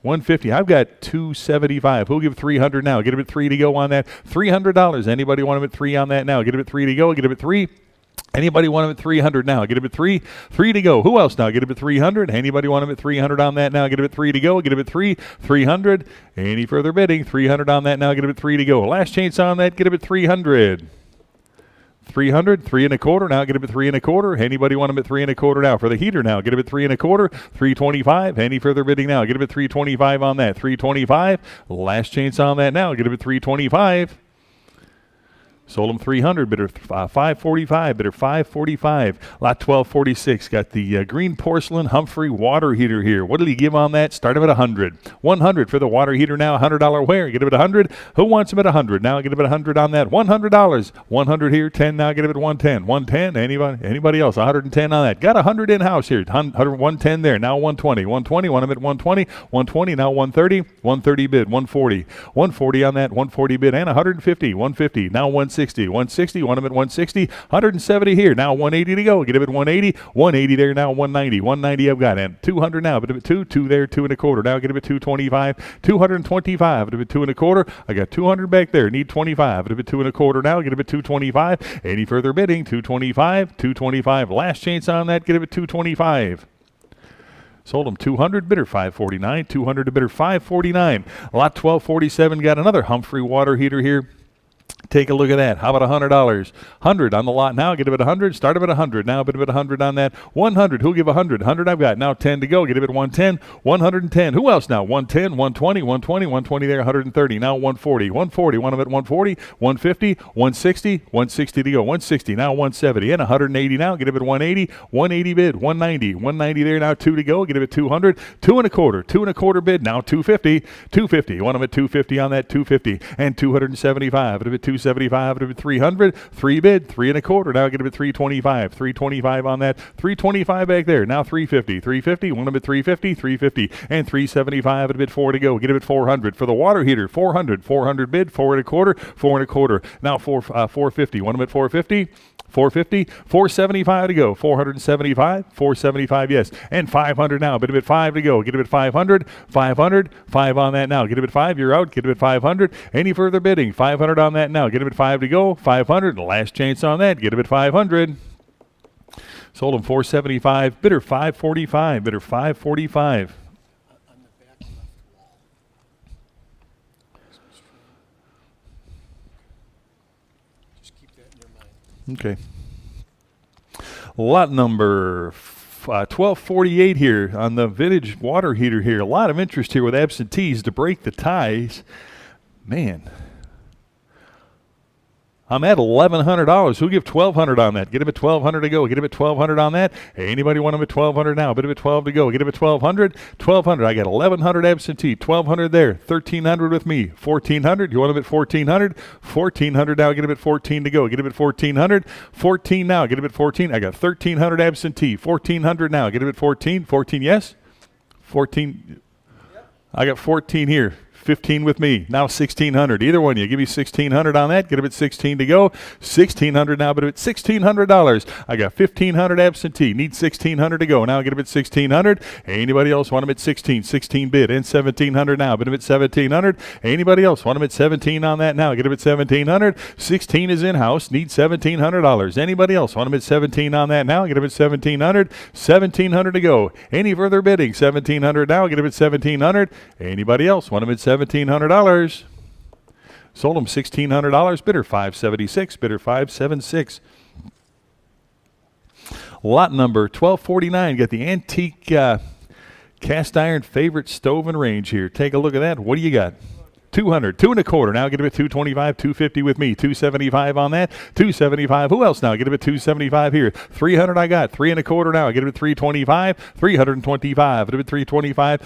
150. I've got 275. Who'll give 300 now? Get him at 3 to go on that. $300. Anybody want him at 3 on that now? Get him at 3 to go. Get him at 3. Anybody want him at 300 now? Get him at 3. 3 to go. Who else now? Get him at 300. Anybody want him at 300 on that now? Get him at 3 to go. Get him at 3. 300. Any further bidding? 300 on that now. Get him at 3 to go. Last chance on that. Get him at 300. 300, 3 1/4. Now get him at 3 1/4. Anybody want him at 3 1/4 now for the heater now? Get him at 3 1/4. 325. Any further bidding now? Get him at 325 on that. 325. Last chance on that now. Get him at 325. Sold them 300, bidder 545, bidder 545. Lot 1246, got the green porcelain Humphrey water heater here. What did he give on that? Start him at 100. 100 for the water heater now, $100 where? Get him at 100. Who wants him at 100? Now get him at 100 on that. $100. 100 here, 10 now, get him at 110. 110, anybody else? 110 on that. Got 100 in-house here. 110 there, now 120. 120, want him at 120. 120, now 130. 130 bid, 140. 140 on that, 140 bid, and 150. 150, now 160. 160, want him at 160, 170 here, now 180 to go, get him at 180, 180 there, now 190, 190 I've got, and 200 now, but him at 2 there, 2 1/4, now get him at 225, 225, but him at 2 1/4, I got 200 back there, need 25, but him at 2 1/4 now, get him at 225, any further bidding, 225, 225, last chance on that, get him at 225. Sold him 200, bidder 549, 200 to bidder 549. Lot 1247 got another Humphrey water heater here. Take a look at that. How about $100? 100 on the lot now. Get him at 100. Start him at 100. Now bid him at 100 on that. 100. Who'll give 100? 100 I've got. Now 10 to go. Get him at 110. 110. Who else now? 110, 120, 120, 120 there, 130. Now 140. 140. Want him at 140. 150. 160. 160 to go. 160. Now 170. And 180 now. Get him at 180. 180 bid. 190. 190 there. Now 2 to go. Get him at 200. 2 1/4. 2 1/4 bid. Now 250. 250. Want him at 250 on that. 250. And 275. Get him at 275 to 300, 3 bid, 3 1/4. Now get him at 325, 325 on that, 325 back there. Now 350, 350. Want him at 350, 350, and 375 at bid 4 to go. Get him at 400 for the water heater. 400, 400 bid, 4 1/4, 4 1/4. Now 450. Want him at 450. 450, 475 to go, 475, 475, yes, and 500 now, bid him at 5 to go, get him at 500, 500, 5 on that now, get him at 5, you're out, get him at 500, any further bidding, 500 on that now, get him at 5 to go, 500, last chance on that, get him at 500. Sold him 475, bidder 545, bidder 545. Okay. Lot number 1248 here on the vintage water heater here. A lot of interest here with absentees to break the ties. Man. I'm at $1,100. Who'll give $1,200 on that? Get him at $1,200 to go. Get him at $1,200 on that. Hey, anybody want him at $1,200 now? Bid him at $1,200 to go. Get him at $1,200. $1,200. I got $1,100 absentee. $1,200 there. $1,300 with me. $1,400. You want him at $1,400? $1,400 now. Get him at $1,400 to go. Get him at $1,400. $1,400 now. Get him at $1,400. I got $1,300 absentee. $1,400 now. Get him at $1,400. $1,400, yes? $1,400. I got $1,400 here. $1,500 with me. Now $1,600. Either one, you give me $1,600 on that. Get him at $1,600 to go. $1,600 now, but at $1,600. I got $1,500 absentee. Need $1,600 to go. Now get him at $1,600. Anybody else want him at $16? $16 bid and $1,700 now. Bid him at $1,700. Anybody else want him at $17 on that now? Get him at $1,700. $16 is in house. Need $1,700. Anybody else want him at $17 on that now? Get him at $1,700. $1,700 to go. Any further bidding? $1,700 now. Get him at $1,700. Anybody else want him at $1,700. Sold him $1,600. Bidder 576. Bidder 576. Lot number 1249. Got the antique cast iron favorite stove and range here. Take a look at that. What do you got? 200, 2 1/4. Now get him at 225, 250 with me. 275 on that. 275. Who else now? Get him at 275 here. 300 I got. 3 1/4 now. Get him at 325. 325. Get him at 325.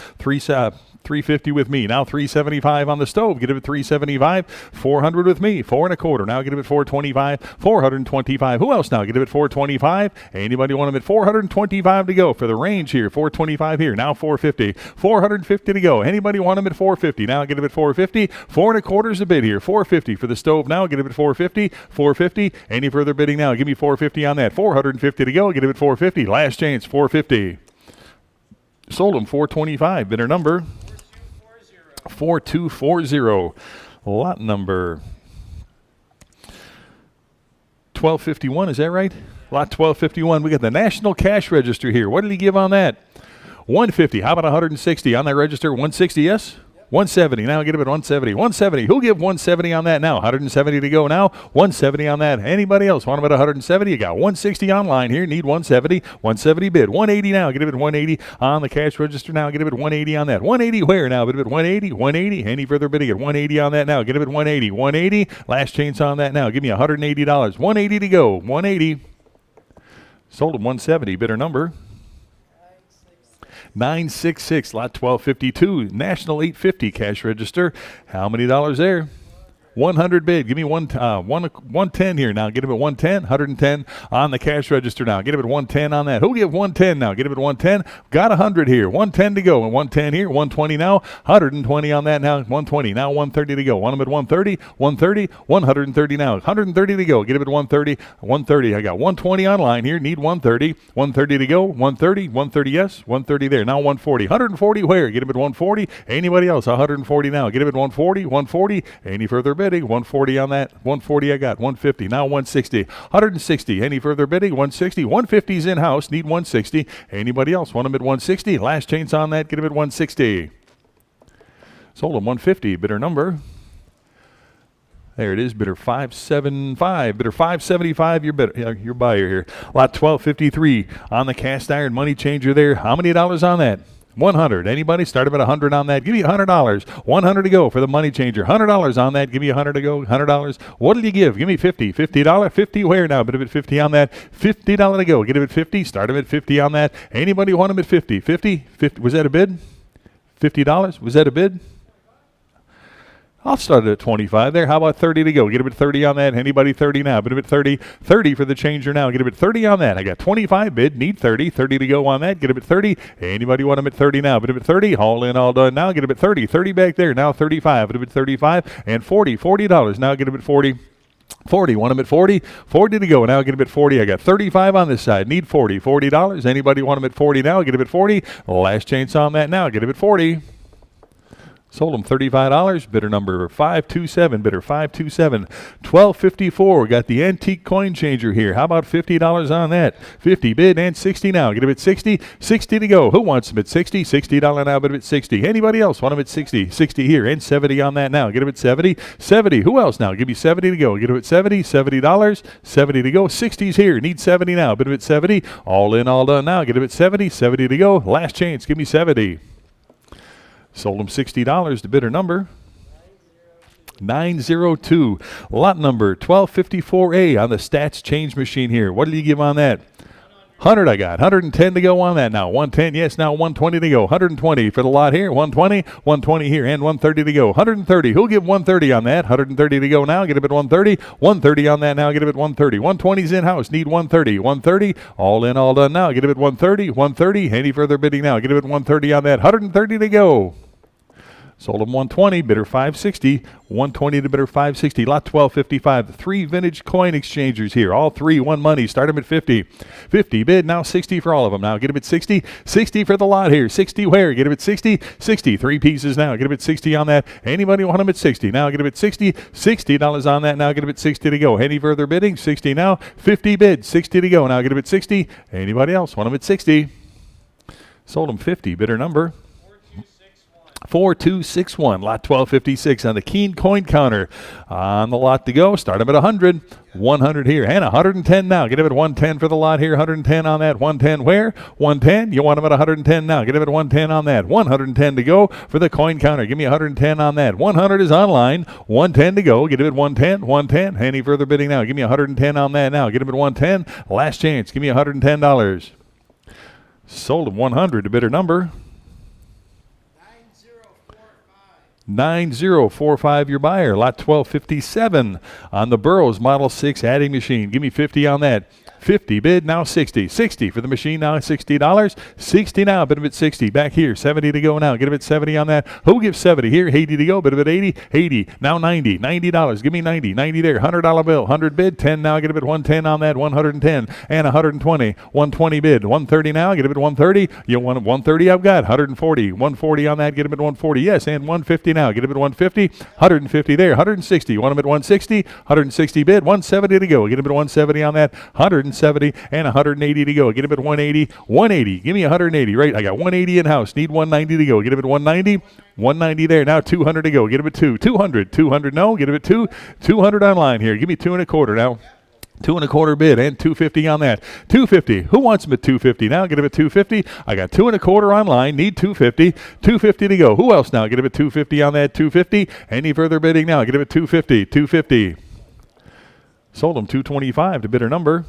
350 with me. Now 375 on the stove. Get him at 375. 400 with me. 4 1/4. Now get him at 425. 425. Who else now? Get him at 425. Anybody want him at 425 to go for the range here? 425 here. Now 450. 450 to go. Anybody want him at 450? Now get him at 450. 4 1/4 is a bid here. 450 for the stove now. Get him at 450. 450. Any further bidding now? Give me 450 on that. 450 to go. Get him at 450. Last chance. 450. Sold him 425. Bidder number 4240. Lot number 1251. Is that right? Lot 1251. We got the National Cash Register here. What did he give on that? 150. How about 160 on that register? 160, yes? Yep. 170. Now get him at 170. 170. Who'll give 170 on that now? 170 to go now. 170 on that. Anybody else want him at 170? You got 160 online here. Need 170. 170 bid. 180 now. Get him at 180 on the cash register now. Get him at 180 on that. 180 where now? Get him at 180. 180. Any further bidding at 180 on that now? Get him at 180. 180. Last chance on that now. Give me $180. 180 to go. 180. Sold him 170. Bidder number 966. Lot 1252. National 850 cash register. How many dollars there? 100 bid. Give me 110 here now. Get him at 110. 110 on the cash register now. Get him at 110 on that. Who'll give 110 now? Get him at 110. Got 100 here. 110 to go. And 110 here. 120 now. 120 on that now. 120. Now 130 to go. Want him at 130. 130. 130 now. 130 to go. Get him at 130. 130. I got 120 online here. Need 130. 130 to go. 130. 130 yes. 130 there. Now 140. 140 where? Get him at 140. Anybody else? 140 now. Get him at 140. 140. Any further bidding? 140 on that. 140 I got. 150. Now 160. 160. Any further bidding? 160. 150 is in-house. Need 160. Anybody else want them at 160? Last chance on that. Get them at 160. Sold them 150. Bidder number. There it is. Bidder 575. Bidder 575. Your buyer here. Lot 1253 on the cast iron money changer there. How many dollars on that? 100. Anybody? Start him at 100 on that. Give me $100. 100 to go for the money changer. $100 on that. Give me 100 to go. $100. What did you give? Give me 50. $50. 50 where now? Bid him at 50 on that. $50 to go. Get him at 50. Start him at 50 on that. Anybody want him at 50? 50? 50. Was that a bid? $50? Was that a bid? I'll start it at 25 there. How about 30 to go? Get him at 30 on that. Anybody 30 now? Bid him at 30. 30 for the changer now. Get him at 30 on that. I got 25 bid. Need 30. 30 to go on that. Get him at 30. Anybody want him at 30 now? Bid him at 30. All in, all done now. Get him at 30. 30 back there. Now 35. Bid him at 35. And 40. $40. Now get him at 40. 40. Want him at 40? 40 to go. Now get him at 40. I got 35 on this side. Need 40. $40. Anybody want him at 40 now? Get him at 40. Last chance on that now. Get him at 40. Sold him $35. Bidder number 527. Bidder 527. 1254. Got the antique coin changer here. How about $50 on that? 50 bid and 60 now. Get him at 60. 60 to go. Who wants him at 60? $60 now. Bid him at 60. Anybody else want him at 60? 60 here and 70 on that now. Get him at 70. 70. Who else now? Give me 70 to go. Get him at 70. $70. 70 to go. 60's here. Need 70 now. Bid him at 70. All in, all done now. Get him at 70. 70 to go. Last chance. Give me 70. Sold him $60. The bidder number 902. Lot number 1254A on the stats change machine here. What did you give on that? 100 I got. 110 to go on that now. 110, yes, now 120 to go. 120 for the lot here. 120, 120 here, and 130 to go. 130. Who'll give 130 on that? 130 to go now. Get him at 130. 130 on that now. Get him at 130. 120's in-house. Need 130. 130. All in, all done now. Get him at 130. 130. Any further bidding now? Get him at 130 on that. 130 to go. Sold him 120, bidder 560, 120 to bidder 560. Lot 1255, the three vintage coin exchangers here. All three, one money. Start him at 50. 50 bid, now 60 for all of them. Now get him at 60. 60 for the lot here. 60 where? Get him at 60. 60, three pieces now. Get him at 60 on that. Anybody want him at 60? Now get him at 60. $60 on that. Now get him at 60 to go. Any further bidding? 60 now. 50 bid, 60 to go. Now get him at 60. Anybody else want him at 60? Sold him 50. Bidder number 4261. Lot 1256 on the Keen coin counter. On the lot to go. Start him at 100. 100 here and 110 now. Get him at 110 for the lot here. 110 on that. 110 where? 110. You want him at 110 now. Get him at 110 on that. 110 to go for the coin counter. Give me 110 on that. 100 is online. 110 to go. Get him at 110. 110. Any further bidding now? Give me 110 on that now. Get him at 110. Last chance. Give me $110. Sold him 100 to bidder number 9045, your buyer. Lot 1257 on the Burroughs Model 6 adding machine. Give me 50 on that. 50 bid, now 60. 60 for the machine now, $60. 60 now, bid him at 60. Back here, 70 to go now. Get him at 70 on that. Who gives 70 here? 80 to go, bid him at 80. 80, now 90. $90. Give me 90. 90 there. $100 bill. 100 bid, 10 now. Get him at 110 on that. 110 and 120. 120 bid. 130 now. Get him at 130. You want 130? I've got 140. 140 on that. Get him at 140. Yes, and 150 now. now. Get him at 150. 150 there. 160. You want him at 160. 160 bid. 170 to go. Get him at 170 on that. 170 and 180 to go. Get him at 180. 180. Give me 180. Right. I got 180 in house. Need 190 to go. Get him at 190. 190 there. Now 200 to go. Get him at 2. 200. 200 no. Get him at 2. 200 online here. Give me 2 1/4 now. 2 1/4 bid and 250 on that. 250. Who wants them at 250 now? Get him at 250. I got 2 1/4 online. Need 250. 250 to go. Who else now? Get him at 250 on that. 250. Any further bidding now? Get him at 250. 250. Sold him 225 to bidder number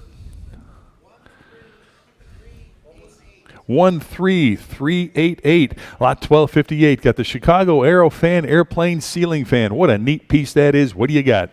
13388. Lot 1258. Got the Chicago Aero Fan airplane ceiling fan. What a neat piece that is. What do you got?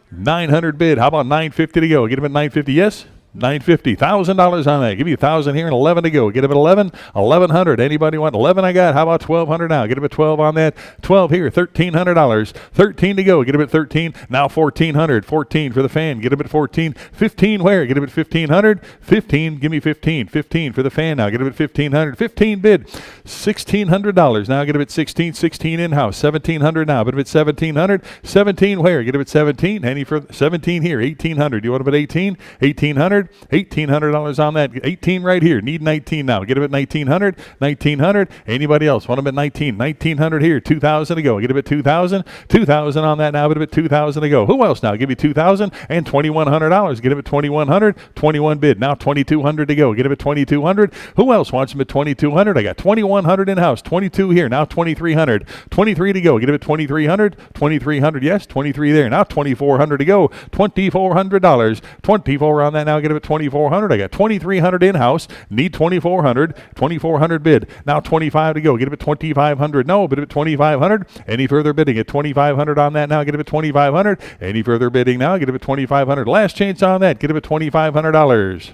900 bid. How about 950 to go? Get him at 950. Yes? 950. $1,000 on that. Give me 1,000 here and 11 to go. Get him at 11. 1,100. Anybody want 11? I got. How about 1,200 now? Get him at 12 on that. 12 here. $1,300. 13 to go. Get him at 13. Now 1,400. 14 for the fan. Get him at 14. 15 where? Get him at 1,500. 15. Give me 15. 15 for the fan now. Get him at 1,500. 15 bid. $1,600. Now get him at 16. 16 in house. 1,700 now. Get him at 1,700. 17 where? Get him at 17. Any for 17 here. 1,800. You want him at 18? 1,800. $1,800 on that. 18 right here. Need 19 now. Get him at 1,900. 1,900. Anybody else want him at 19? 1,900 here. 2,000 to go. Get him at 2,000. 2,000 on that now. Get him at 2,000 to go. Who else now? Give me 2,000 and $2,100. Get him at 2,100. 21 bid. Now 2,200 to go. Get him at 2,200. Who else wants him at 2,200? I got 2,100 in house. 22 here. Now 2,300. 23 to go. Get him at 2,300. 2,300. Yes. 23 there. Now 2,400 to go. $2,400. 24 on that now. Get him at 2,400. I got 2,300 in house. Need 2,400. 2,400 bid. Now 25 to go. Get him at 2,500. No, bid him at 2,500. Any further bidding at 2,500 on that now? Get him at 2,500. Any further bidding now? Get him at 2,500. Last chance on that. Get him at $2,500.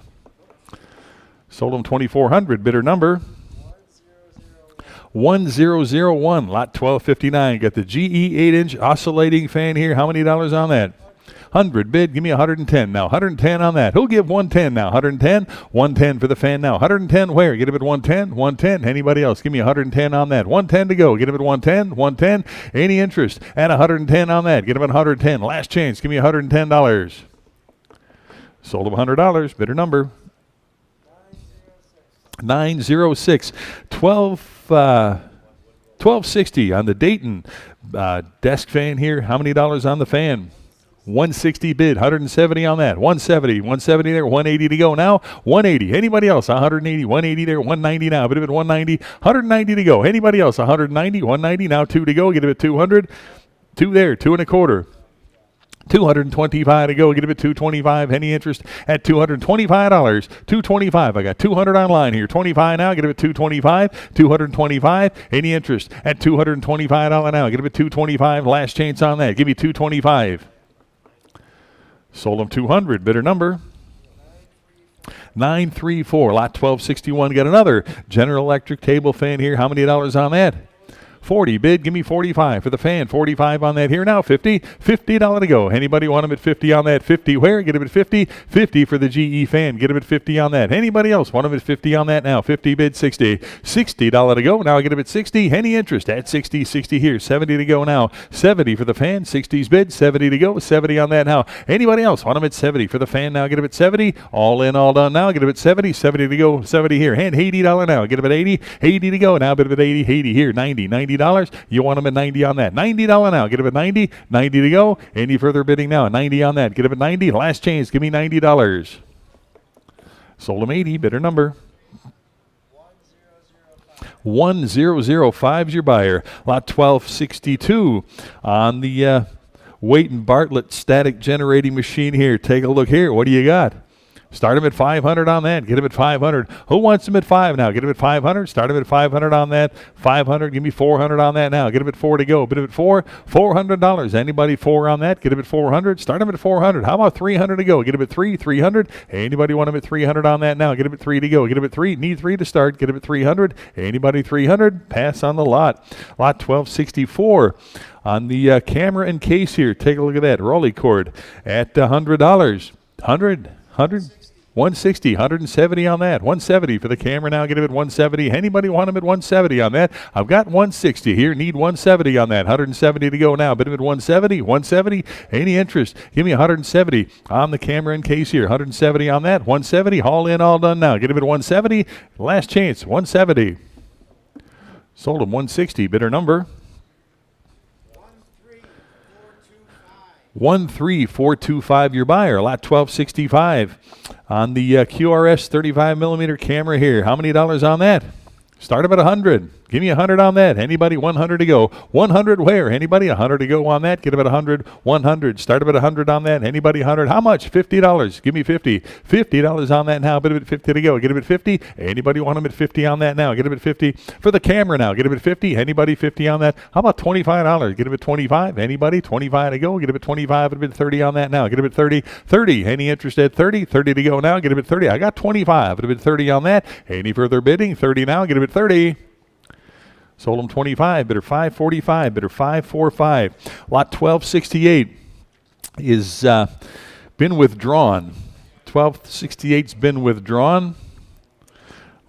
Sold him 2,400. Bidder number 1001. Lot 1259. Got the GE 8-inch oscillating fan here. How many dollars on that? 100 bid. Give me 110 now. 110 on that. Who'll give 110 now? 110. 110 for the fan now. 110 where? Get him at 110. 110. Anybody else? Give me 110 on that. 110 to go. Get him at 110. 110. Any interest? And 110 on that. Get him at 110. Last chance. Give me $110. Sold him $100. Bidder number 906. 1260 on the Dayton desk fan here. How many dollars on the fan? 160 bid, 170 on that. 170 there, 180 to go now. 180. Anybody else? 180, 180 there, 190 now. Bid him at 190, 190 to go. Anybody else? 190, 190 now, 2 to go. Get him at 200. 2 there, 2 1/4. 225 to go. Get him at 225. Any interest at $225? 225. I got 200 online here. 25 now. Get him at 225. 225. Any interest at $225 now? Get him at 225. Last chance on that. Give me 225. Sold him 200. Bidder number 934. Lot 1261. Got another General Electric table fan here. How many dollars on that? 40 bid. Give me 45 for the fan. 45 on that here now. 50. $50 to go. Anybody want him at 50 on that? 50 where? Get him at 50. 50 for the GE fan. Get him at 50 on that. Anybody else want him at 50 on that now? 50 bid. 60. $60 to go. Now I get him at 60. Any interest at 60. 60 here. 70 to go now. 70 for the fan. 60's bid. 70 to go. 70 on that now. Anybody else want him at 70 for the fan now? Get him at 70. All in, all done now. Get him at 70. 70 to go. 70 here. And $80 now. Get him at 80. 80 to go. Now bid him at 80. 80 here. 90. $90. You want him at 90 on that. $90 now. Get him at 90. 90 to go. Any further bidding now? 90 on that. Get him at 90. Last chance. Give me $90. Sold him 80. Bidder number 1005 is your buyer. Lot 1262 on the Waitin Bartlett static generating machine here. Take a look here. What do you got? Start him at 500 on that. Get him at 500. Who wants him at 5 now? Get him at 500. Start him at 500 on that. 500. Give me 400 on that now. Get him at 4 to go. Bid him at 4. $400. Anybody 4 on that? Get him at 400. Start him at 400. How about 300 to go? Get him at 3. 300. Anybody want him at 300 on that now? Get him at 3 to go. Get him at 3. Need 3 to start. Get him at 300. Anybody 300? Pass on the lot. Lot 1264 on the camera and case here. Take a look at that. Rolly cord at $100. 100. 160, 170 on that. 170 for the camera now. Get him at 170. Anybody want him at 170 on that? I've got 160 here. Need 170 on that. 170 to go now. Bid him at 170. 170. Any interest? Give me 170 on the camera in case here. 170 on that. 170. All in, all done now. Get him at 170. Last chance. 170. Sold him 160. Bidder number 13425, your buyer. Lot 1265 on the QRS 35 millimeter camera here. How many dollars on that? Start him at 100. Give me 100 on that. Anybody? 100 to go. 100 where? Anybody? 100 to go on that. Get him at 100. 100. Start him at 100 on that. Anybody? 100. How much? $50. Give me 50. $50 on that now. Bid him at 50 to go. Get him at 50. Anybody want him at 50 on that now? Get him at 50 for the camera now. Get him at 50. Anybody? 50 on that. How about $25? Get him at 25. Anybody? 25 to go. Get him at 25. Get him at 30 on that now. Get him at 30. 30. Any interest at 30? 30 to go now. Get him at 30. I got 25. Get him at 30 on that. Any further bidding? 30 now. Get him at 30. Sold him 25, bidder 545, bidder 545. Lot 1268 is been withdrawn. 1268's been withdrawn.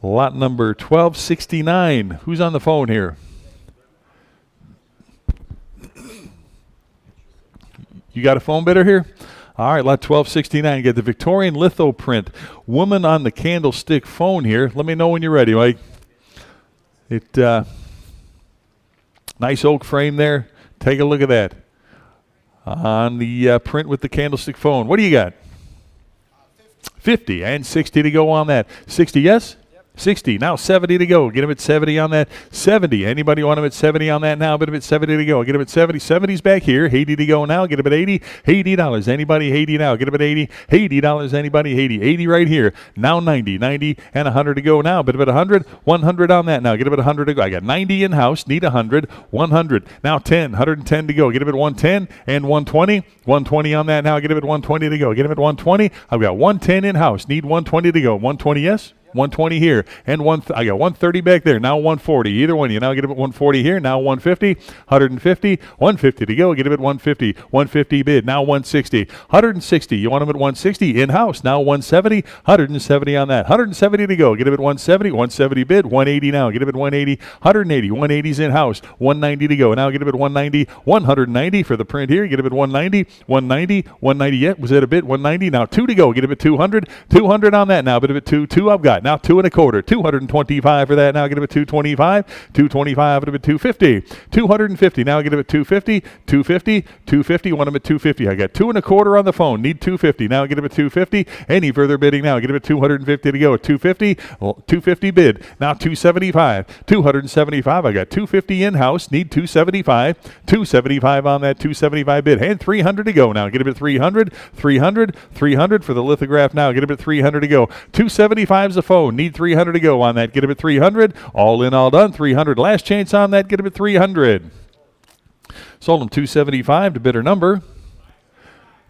Lot number 1269. Who's on the phone here? You got a phone bidder here? All right, lot 1269. You get the Victorian litho print. Woman on the candlestick phone here. Let me know when you're ready, Mike. Nice oak frame there. Take a look at that. On the print with the candlestick phone. What do you got? 50 and 60 to go on that. 60, yes? 60. Now 70 to go. Get him at 70 on that. 70. Anybody want him at 70 on that now? Bid him at 70 to go. Get him at 70. 70's back here. 80 to go now. Get him at 80. $80. Anybody? 80 now. Get him at 80. $80. Anybody? 80. 80 right here. Now 90. 90 and 100 to go now. Bid him at 100. 100 on that now. Get him at 100 to go. I got 90 in house. Need 100. 100. Now 10. 110 to go. Get him at 110 and 120. 120 on that now. Get him at 120 to go. Get him at 120. I've got 110 in house. Need 120 to go. 120, yes? 120 here, and I got 130 back there. Now 140. Either one. You now get him at 140 here. Now 150, 150, 150 to go. Get him at 150. 150 bid. Now 160, 160. You want him at 160 in house. Now 170, 170 on that. 170 to go. Get him at 170. 170 bid. 180 now. Get him at 180. 180. 180's in house. 190 to go. Now get him at 190. 190 for the print here. Get him at 190. 190. 190. Yeah, was that a bid? 190. Now 2 to go. Get him at 200. 200 on that now. Bid him at 2. 2 I've got. Now 2 1/4. 225 for that. Now get him at 225. 225 at him at 250. 250. Now get him at 250. 250. 250. Want him at 250. I got 2 1/4 on the phone. Need 250. Now get him at 250. Any further bidding now? Get him at 250 to go. 250. 250 bid. Now 275. 275. I got 250 in house. Need 275. 275 on that 275 bid. And 300 to go now. Get him at 300. 300. 300 for the lithograph now. Get him at 300 to go. 275's the phone. Need 300 to go on that. Get him at 300. All in, all done. 300. Last chance on that. Get him at 300. Sold him 275 to bidder number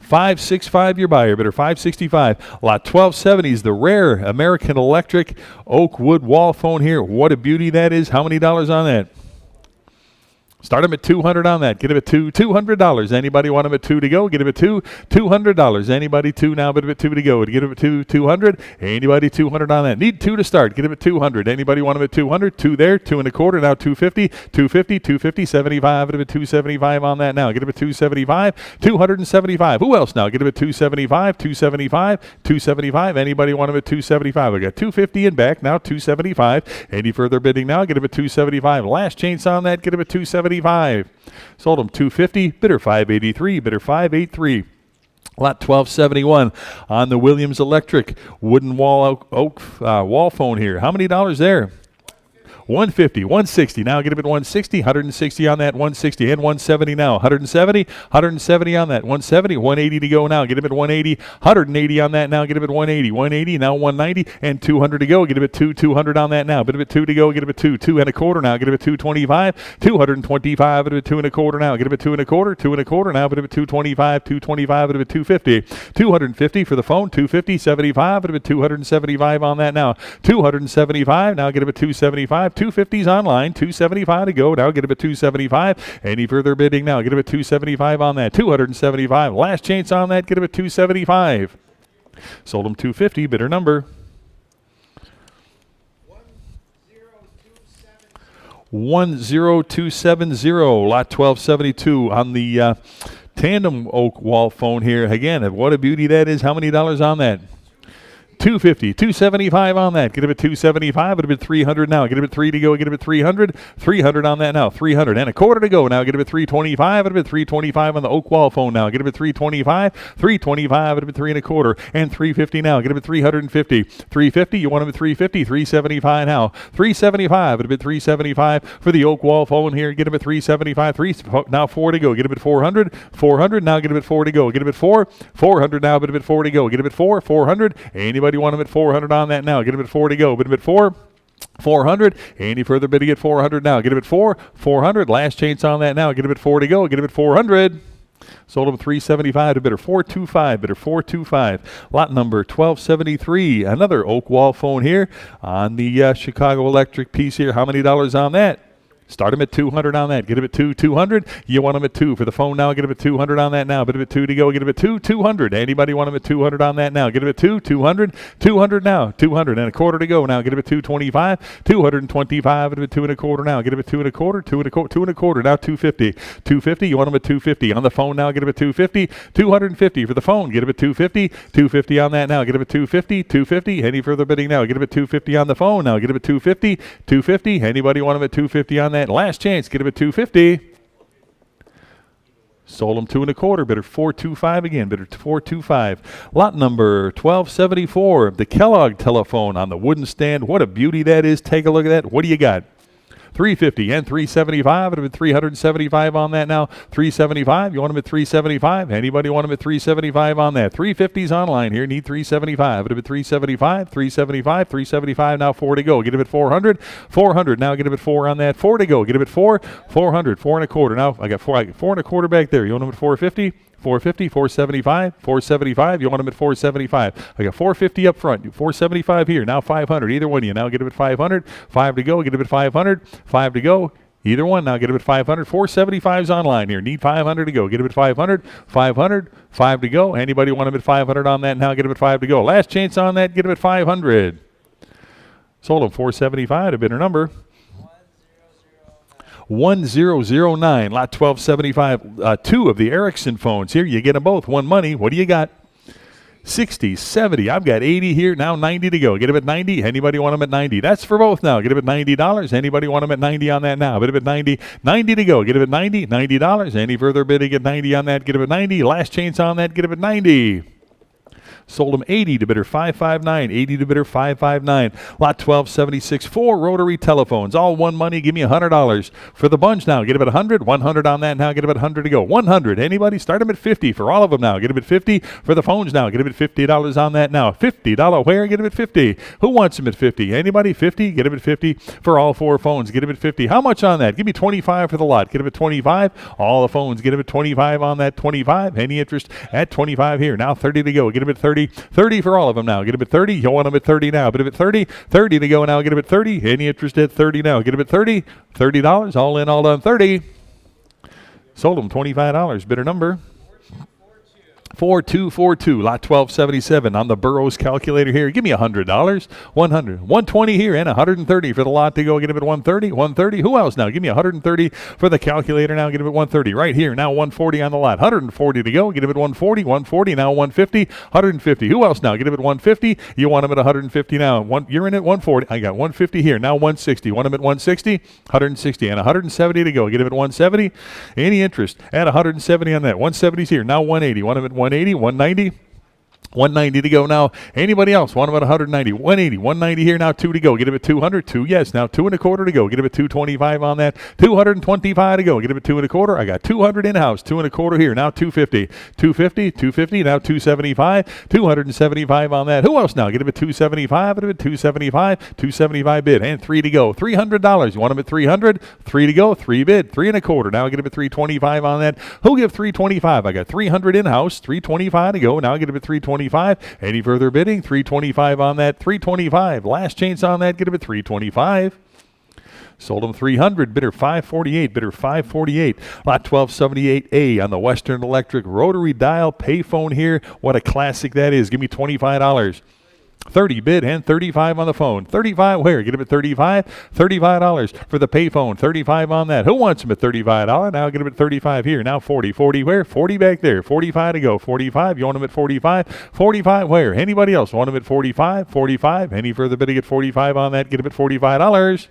565, your buyer. Bidder 565. Lot 1270 is the rare American Electric oak wood wall phone here. What a beauty that is. How many dollars on that? Start him at 200 on that. Get him at $200. Anybody want him at 2 to go? Get him at $200. Anybody 2 now? Bid him at 2 to go. Get him at 200. Anybody 200 on that? Need 2 to start. Get him at 200. Anybody want him at 200? 2 there. 2 1/4. Now 250. 250. 250. 75. Get him at 275 on that now. Get him at 275. 275. Who else now? Get him at 275. 275. 275. Anybody want him at 275? I got 250 in back. Now 275. Any further bidding now? Get him at 275. Last chance on that. Get him at 275. Sold him 250. Bidder 583. Bidder 583. Lot 1271 on the Williams Electric wooden wall oak wall phone here. How many dollars there? 150, 160. Now get him at 160, 160 on that, 160 and 170 now. 170, 170 on that, 170, 180 to go now. Get him at 180, 180 on that now. Get him at 180, 180 now, 190 and 200 to go. Get him at 200 on that now. Get him at 2 to go. Get him at 2 1/4 now. Get him at 225, 225. Get him at 2 1/4 now. Get him at 2 1/4, 2 1/4 now. Get him at 225, 225. Get him at 250, 250 for the phone. 250, 75. Get him at 275 on that now. 275 now. Get him at 275. 250's online. 275 to go. Now get him at 275. Any further bidding now? Get him at 275 on that. 275. Last chance on that. Get him at 275. Sold them 250. Bidder number 10270. Lot 1272 on the tandem oak wall phone here. Again, what a beauty that is. How many dollars on that? 250, 275 on that. Get it at 275. It'll be 300 now. Get it at 3 to go. Get it at 300. 300 on that now. 300 and a quarter to go now. Get it at 325. It'll be 325 on the oak wall phone now. Get it at 325. 325. It'll be 3 and a quarter and 350 now. Get it at 350. 350. You want them at 350. 375 now. 375. It'll be 375 for the oak wall phone here. Get them at 375. Now 4 to go. Get them at 400. 400 now. Get them at 4 to go. Get them at 4. 400 now. Get them at 4 to go. Get them at 4. 400. Anybody want them at 400 on that now? Get them at 4 to go. Bid them at 4. 400. Any further bidding at 400 now? Get them at 4. 400. Last chance on that now. Get them at 4 to go. Get them at 400. Sold them 375 to bidder 425. Bidder 425. Lot number 1273. Another oak wall phone here on the Chicago Electric piece here. How many dollars on that? Start them at 200 on that. Get them at 200. You want them at 2 for the phone now. Get them at 200 on that now. Bid them at 2 to go. Get them at 200. Anybody want them at 200 on that now? Get them at 200. 200 now. 200 and a quarter to go now. Get them at 225. 225. Get them at 2 and a quarter now. Get them at 2 and a quarter. 2 and a quarter. 2 and a quarter now. 250. 250. You want them at 250 on the phone now. Get them at 250. 250 for the phone. Get them at 250. 250 on that now. Get them at 250. 250. Any further bidding now? Get them at 250 on the phone now. Get them at 250. 250. Anybody want them at 250 on that? Last chance, get him at 250. Sold him 2 and a quarter. Bidder 425 again. Bidder 425. Lot number 1274. The Kellogg telephone on the wooden stand. What a beauty that is. Take a look at that. What do you got? 350 and 375. It'll be 375 on that now. 375. You want them at 375? Anybody want them at 375 on that? 350's online here. Need 375. It'll be 375, 375, 375. Now 4 to go. Get him at 400. 400. Now get him at 4 on that. 4 to go. Get him at 4. 400. 4 and a quarter. Now I got 4 and a quarter back there. You want them at 450? 450, 475, 475. You want them at 475. I got 450 up front. 475 here. Now 500. Either one of you. Now get them at 500. 5 to go. Get them at 500. 5 to go. Either one. Now get them at 500. 475's online here. Need 500 to go. Get them at 500. 500. 5 to go. Anybody want them at 500 on that? Now get them at 5 to go. Last chance on that. Get them at 500. Sold them 475 to bidder number 1009. Lot 1275. 2 of the Ericsson phones here. You get them both. One money. What do you got? 60, 70. I've got 80 here. Now 90 to go. Get them at 90. Anybody want them at 90? That's for both now. Get them at $90. Anybody want them at 90 on that now? Get them at 90. 90 to go. Get them at 90. $90. Any further bidding at 90 on that? Get them at 90. Last chance on that. Get them at 90. Sold them 80 to bidder 559. 80 to bidder 559. Lot 1276. 4 rotary telephones. All one money. Give me $100 for the bunch now. Get them at 100. 100 on that now. Get them at 100 to go. 100. Anybody? Start them at 50 for all of them now. Get them at 50 for the phones now. Get them at $50 on that now. $50 where? Get them at 50. Who wants them at 50? Anybody? 50? Get them at 50 for all 4 phones. Get them at 50. How much on that? Give me 25 for the lot. Get them at 25. All the phones. Get them at 25 on that. 25. Any interest at 25 here. Now 30 to go. Get them at 30. 30 for all of them now. Get them at 30. You want them at 30 now. Get them at 30. 30 to go now. Get them at 30. Any interest at 30 now. Get them at 30. $30. All in, all done. 30. Sold them $25. Bidder number 4242. Lot 1277 on the Burroughs calculator here. Give me $100. 100. 120 here and 130 for the lot to go. Get him at 130. 130. Who else now? Give me 130 for the calculator now. Get him at 130. Right here. Now 140 on the lot. 140 to go. Get him at 140. 140. Now 150. 150. Who else now? Get him at 150. You want him at 150 now. You're in at 140. I got 150 here. Now 160. Want him at 160. 160 and 170 to go. Get him at 170. Any interest at 170 on that. 170's here. Now 180. Want him at 180, 190, 190 to go now. Anybody else want them at 190? 180, 190 here now. 2 to go. Get him at 200. 2, yes. Now 2 and a quarter to go. Get him at 225 on that. 225 to go. Get him at 2 and a quarter. I got 200 in house. 2 and a quarter here. Now 250. 250, 250. Now 275. 275 on that. Who else now? Get him at 275. Get him at 275. 275 bid and 3 to go. $300. You want him at 300? 3 to go. 3 bid. 3 and a quarter. Now get him at 325 on that. Who give 325? I got 300 in house. 325 to go. Now get him at 325. Any further bidding? 325 on that. 325. Last chance on that. Get him at 325. Sold them 300, bidder 548, bidder 548. Lot 1278A on the Western Electric rotary dial payphone here. What a classic that is. Give me $25. 30 bid and 35 on the phone. 35 where? Get him at 35. $35 for the payphone. 35 on that. Who wants him at $35? Now get him at 35 here. Now 40. 40 where? 40 back there. 45 to go. 45. You want him at 45? 45 where? Anybody else want him at 45? 45. Any further bidding at 45 on that? Get him at $45.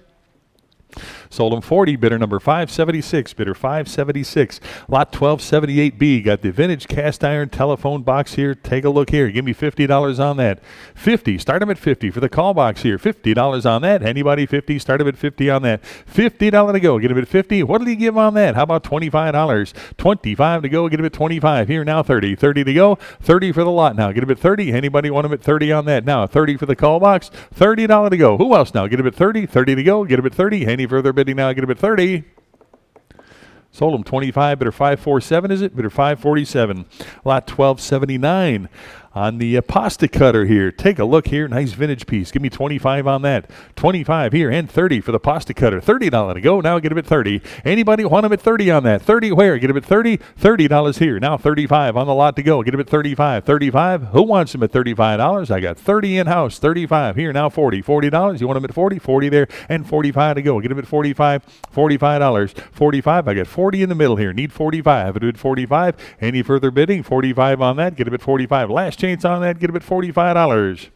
Sold him 40, bidder number 576, bidder 576. Lot 1278B, got the vintage cast iron telephone box here. Take a look here. Give me $50 on that. 50, start him at 50 for the call box here. $50 on that. Anybody 50, start him at 50 on that. $50 to go, get him at 50. What did he give on that? How about $25? 25 to go, get him at 25. Here now 30. 30 to go, 30 for the lot now. Get him at 30. Anybody want him at 30 on that? Now 30 for the call box, $30 to go. Who else now? Get him at 30. 30 to go, get him at 30. Any further bidding now? Get him at 30. Sold him 25, bidder 547, is it? Bidder 547. Lot 1279 on the pasta cutter here. Take a look here. Nice vintage piece. Give me 25 on that. 25 here and 30 for the pasta cutter. $30 to go. Now get him at 30. Anybody want him at 30 on that? 30 where? Get him at 30. $30 here. Now 35 on the lot to go. Get him at 35. 35. Who wants him at $35? I got 30 in-house. 35 here. Now 40. $40. You want him at 40? 40 there and 45 to go. Get him at 45. $45. 45. I got 40 in the middle here. Need 45. I do it 45. Any further bidding? 45 on that. Get him at 45. Last chance on that. Get him at $45.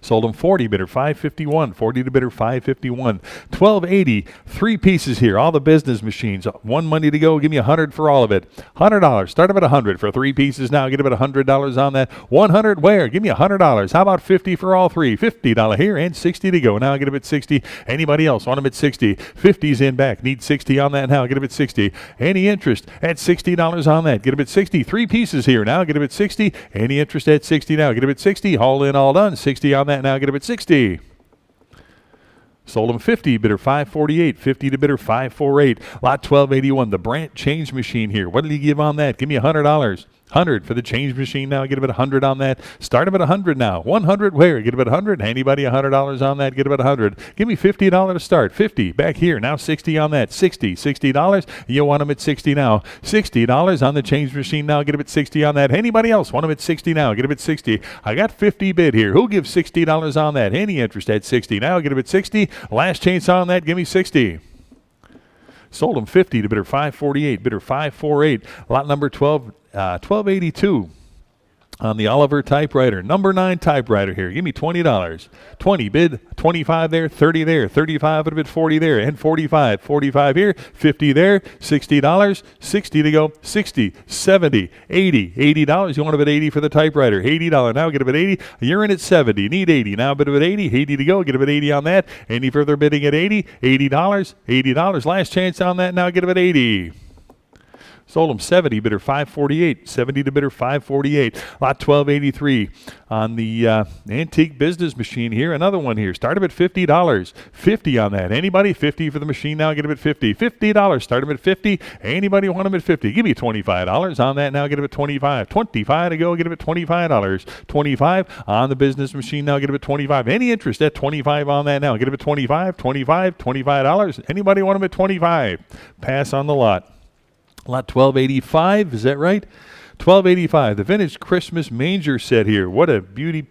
Sold him 40, bidder 551. 40 to bidder 551. 1280, three pieces here. All the business machines. One money to go. Give me 100 for all of it. $100. Start him at 100 for three pieces now. Get him at $100 on that. 100 where? Give me $100. How about 50 for all three? $50 here and 60 to go. Now get him at 60. Anybody else want him at 60? 50's in back. Need 60 on that now. Get him at 60. Any interest at $60 on that? Get him at 60. Three pieces here now. Get him at 60. Any interest at 60 now? Get him at 60. All in, all done. 60 on that now. Get him at 60. Sold him 50, bidder 548. 50 to bidder 548. Lot 1281, the Brandt change machine here. What did he give on that? Give me $100. 100 for the change machine now. Get him at 100 on that. Start him at 100 now. 100 where? Get him at 100. Anybody $100 on that? Get him at 100. Give me $50 to start. 50 back here. Now 60 on that. 60. $60. You want him at 60 now. $60 on the change machine now. Get him at 60 on that. Anybody else want him at 60 now? Get him at 60. I got 50 bid here. Who gives $60 on that? Any interest at 60 now? Get him at 60. Last chance on that. Give me 60. Sold him 50 to bidder 548. Bidder 548. Lot number 1282 on the Oliver typewriter. Number 9 typewriter here. Give me $20. 20 bid. 25 there. 30 there. 35 at a bid. 40 there. And 45. 45 here. 50 there. $60. 60 to go. 60. 70. 80. $80. You want to bid 80 for the typewriter. $80. Now get a bid 80. You're in at 70. Need 80. Now bid at 80. 80 to go. Get a bid 80 on that. Any further bidding at 80? $80. $80. Last chance on that. Now get a bid 80. Sold him 70, bidder 548. 70 to bidder 548. Lot 1283 on the antique business machine here. Another one here. Start him at $50. 50 on that. Anybody? 50 for the machine now. Get him at 50. $50. Start him at 50. Anybody want him at 50? Give me $25 on that now. Get him at 25. 25 to go. Get him at $25. 25 on the business machine now. Get him at 25. Any interest at 25 on that now? Get him at 25. 25. $25. Anybody want him at 25? Pass on the lot. Lot 1285, is that right? 1285, the vintage Christmas manger set here. What a beauty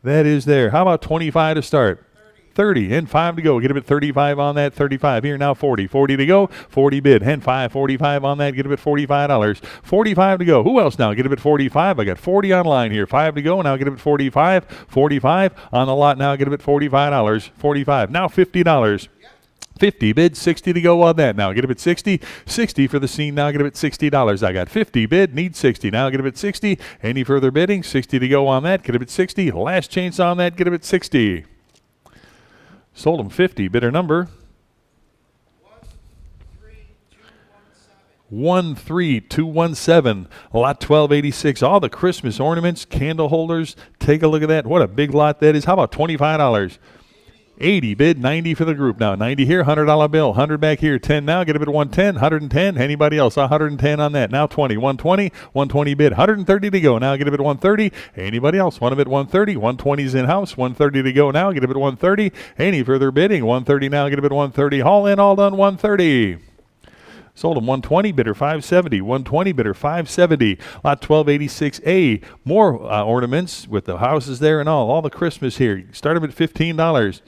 that is there. How about 25 to start? 30 and 5 to go. Get him at 35 on that. 35 here now. 40. 40 to go. 40 bid. And 45 on that. Get him at $45. 45 to go. Who else now? Get him at 45. I got 40 online here. 5 to go. Now get him at 45. 45 on the lot now. Get him at $45. 45. Now $50. 50 bid, 60 to go on that now. Get him at 60. 60 for the scene now. Get him at $60. I got 50 bid, need 60. Now get him at 60. Any further bidding? 60 to go on that. Get him at 60. Last chance on that. Get him at 60. Sold him 50. Bidder number 13217. Lot 1286. All the Christmas ornaments, candle holders. Take a look at that. What a big lot that is. How about $25? 80 bid, 90 for the group now. 90 here, $100 bill, 100 back here, 10 now, get a bid at 110, 110. Anybody else? 110 on that. Now 20, 120, 120 bid, 130 to go. Now get a bid at 130. Anybody else? Want a bid 130, 120's in house, 130 to go now, get a bid at 130. Any further bidding? 130 now, get a bid at 130. Haul in, all done, 130. Sold them 120, bidder 570. 120, bidder 570. Lot 1286A. More ornaments with the houses there and all the Christmas here. Start them at $15.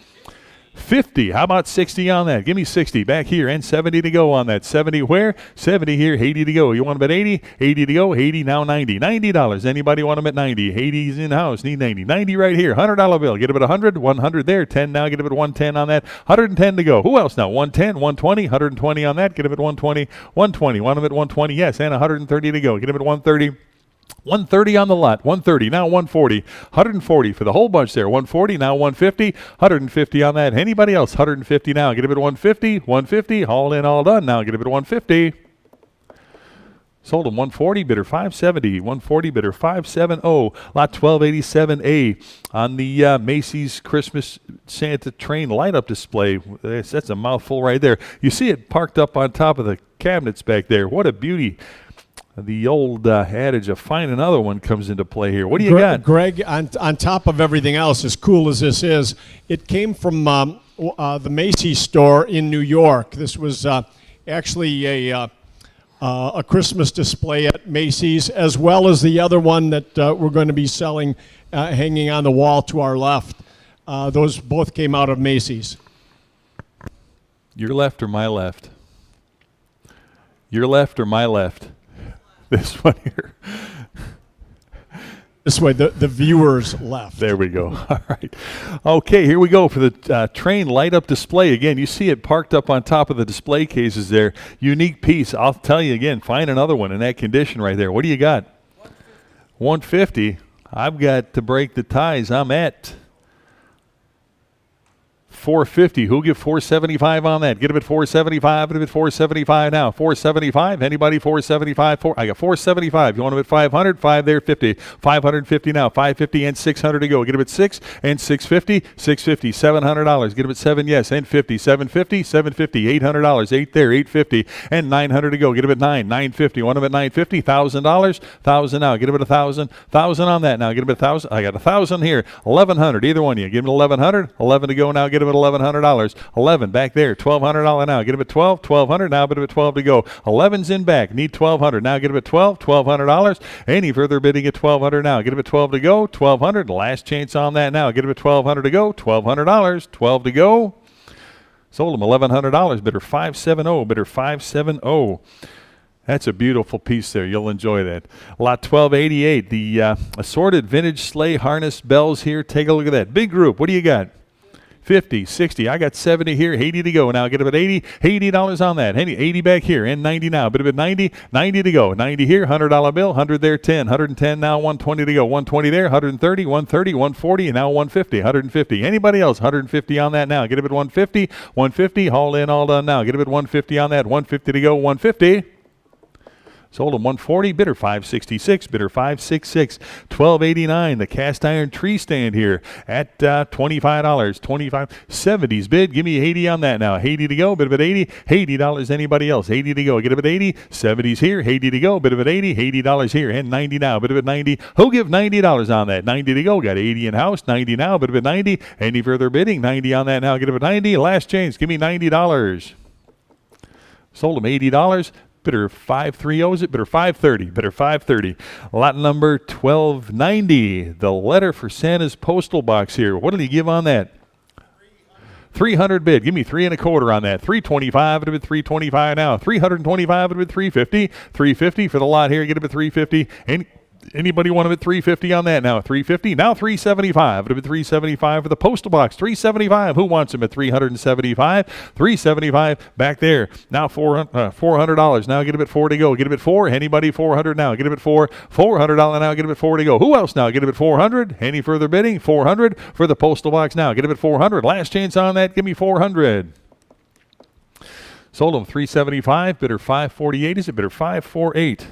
50. How about 60 on that? Give me 60 back here and 70 to go on that. 70 where? 70 here, 80 to go. You want them at 80? 80 to go. 80 now 90. $90. Anybody want them at 90? 80's in house. Need 90. 90 right here. $100 bill. Get them at 100. 100 there. 10 now. Get them at 110 on that. 110 to go. Who else now? 110, 120, 120 on that. Get them at 120. 120. Want them at 120? Yes. And 130 to go. Get them at 130. 130 on the lot, 130, now 140, 140 for the whole bunch there, 140, now 150, 150 on that. Anybody else? 150 now, get a bid at 150, 150, all in, all done. Now get a bid at 150. Sold them 140, bidder 570, 140, bidder 570. Lot 1287A on the Macy's Christmas Santa train light-up display. That's a mouthful right there. You see it parked up on top of the cabinets back there. What a beauty. The old adage of find another one comes into play here. What do you got? Greg, on top of everything else, as cool as this is, it came from the Macy's store in New York. This was actually a Christmas display at Macy's, as well as the other one that we're going to be selling, hanging on the wall to our left. Those both came out of Macy's. Your left or my left? Your left or my left? This one here. This way, the viewers left. There we go. All right. Okay, here we go for the train light-up display. Again, you see it parked up on top of the display cases there. Unique piece. I'll tell you again, find another one in that condition right there. What do you got? 150. I've got to break the ties. I'm at 450. Who'll give 475 on that? Get him at 475. Get him at 475 now. 475. Anybody? 475. I got 475. You want him at 500? 5 there. 50. 550 now. 550 and 600 to go. Get him at 6 and 650. 650. $700. Get him at 7. Yes, and 50. 750. 750. $800. 8 there. 850 and 900 to go. Get him at 9. 950. Want him at 950? $1,000. 1,000 now. Get him at 1,000. 1,000 on that now. Get him at 1,000. I got 1,000 here. 1,100. Either one of you. Give him 1,100. 11 to go now. Get him at $1,100. 11 back there. $1,200 now. Get him at 12. 1,200 now. Bid him at 12 to go. 11's in back. Need 1,200 now. Get him at 12. $1,200. Any further bidding at 1,200 now. Get him at 12 to go. 1,200. Last chance on that now. Get him at 1,200 to go. $1,200. 12 to go. Sold him $1,100. Bidder 570. Bidder 570. That's a beautiful piece there. You'll enjoy that. Lot 1288. The assorted vintage sleigh harness bells here. Take a look at that. Big group. What do you got? 50, 60. I got 70 here, 80 to go. Now get up at 80, $80 on that. 80 back here, and 90 now. Bit of it 90, 90 to go. 90 here, $100 bill, 100 there, 10, 110 now, 120 to go. 120 there, 130, 130, 140, and now 150, 150. Anybody else? 150 on that now. Get up at 150, 150. Haul in, all done now. Get up at 150 on that. 150 to go, 150. Sold him 140, bidder 566, bidder 566, 1289. The cast iron tree stand here at $25, 25, 70s bid. Give me 80 on that now. 80 to go, bid of it 80, $80. Anybody else? 80 to go. Get it at 80, 70s here, 80 to go, bid of it 80, $80 here, and 90 now, bid of it 90. Who'll give $90 on that? 90 to go. Got 80 in house, 90 now, bid of it 90. Any further bidding? 90 on that now. Get it at 90. Last chance. Give me $90. Sold him $80. Bidder 530 is it? Bidder 530. Bidder 530. Lot number 1290. The letter for Santa's postal box here. What did he give on that? 300 bid. Give me 3 1/4 on that. 325. It'd be 325 now. 325. It'd be 350. 350 for the lot here. Get it at 350. Anybody want him at 350 on that now? 350 now. 375. It'll be 375 for the postal box. 375. Who wants him at 375? 375 back there. Now $400. Now get him at 4 to go. Get him at 4. Anybody? 400 now. Get him at 4. $400 now. Get him at 4 to go. Who else now? Get him at 400. Any further bidding? 400 for the postal box now. Get him at 400. Last chance on that. Give me 400. Sold him 375. Bidder 548. Is it bidder 548?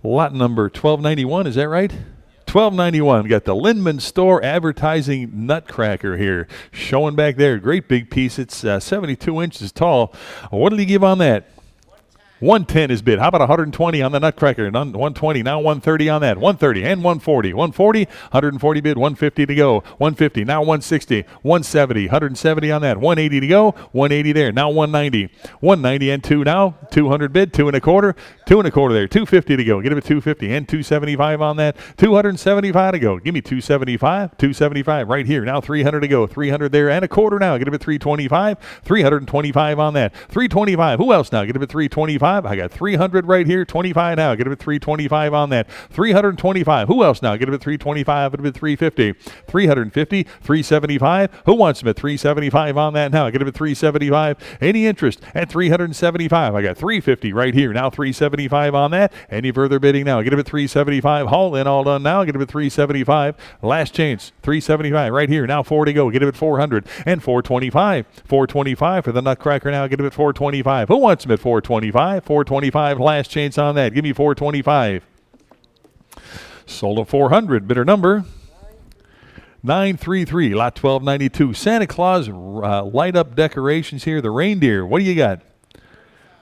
Lot number 1291, is that right? 1291. Got the Lindman Store Advertising Nutcracker here. Showing back there. Great big piece. It's 72 inches tall. What did he give on that? 110 is bid. How about 120 on the Nutcracker? 120, now 130 on that. 130 and 140. 140, 140 bid, 150 to go. 150, now 160, 170, 170 on that. 180 to go, 180 there. Now 190. 190 and 2 now. 200 bid, 2 and a quarter. 2 and a quarter there. 250 to go. Get him at 250 and 275 on that. 275 to go. Give me 275, 275 right here. Now 300 to go. 300 there and a quarter now. Get him at 325, 325 on that. 325. Who else now? Get him at 325. I got 300 right here. 25 now. Get him at 325 on that. 325. Who else now? Get him at 325. Get him at 350. 350. 375. Who wants him at 375 on that now? Get him at 375. Any interest at 375? I got 350 right here. Now 375 on that. Any further bidding now? Get him at 375. Haul in, all done now. Get him at 375. Last chance. 375 right here. Now 4 to go. Get him at 400 and 425. 425 for the Nutcracker now. Get him at 425. Who wants him at 425? 425. Last chance on that. Give me 425. Sold at 400. Bidder number 933. Lot 1292. Santa Claus light up decorations here. The reindeer. What do you got?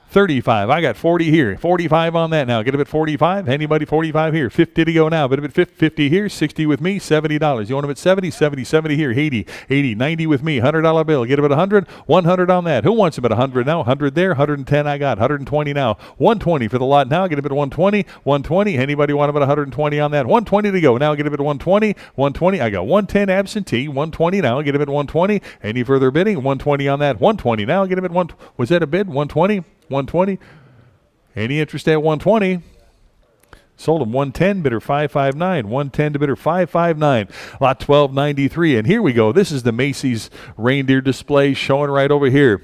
35. I got 40 here. 45 on that now. Get him at 45. Anybody 45 here? 50 to go now. Bid him at 50 here. 60 with me. $70. You want him at 70? 70 here. 80. 90 with me. $100 bill. Get him at 100. 100 on that. Who wants him at 100 now? 100 there. 110 I got. 120 now. 120 for the lot now. Get him at 120. 120. Anybody want him at 120 on that? 120 to go. Now get him at 120. 120. I got 110 absentee. 120 now. Get him at 120. Any further bidding? 120 on that. 120 now. Get him at 1. Was that a bid? 120. 120. Any interest at 120? Sold him 110, bidder 559. 110 to bidder 559. Lot 1293. And here we go. This is the Macy's reindeer display showing right over here.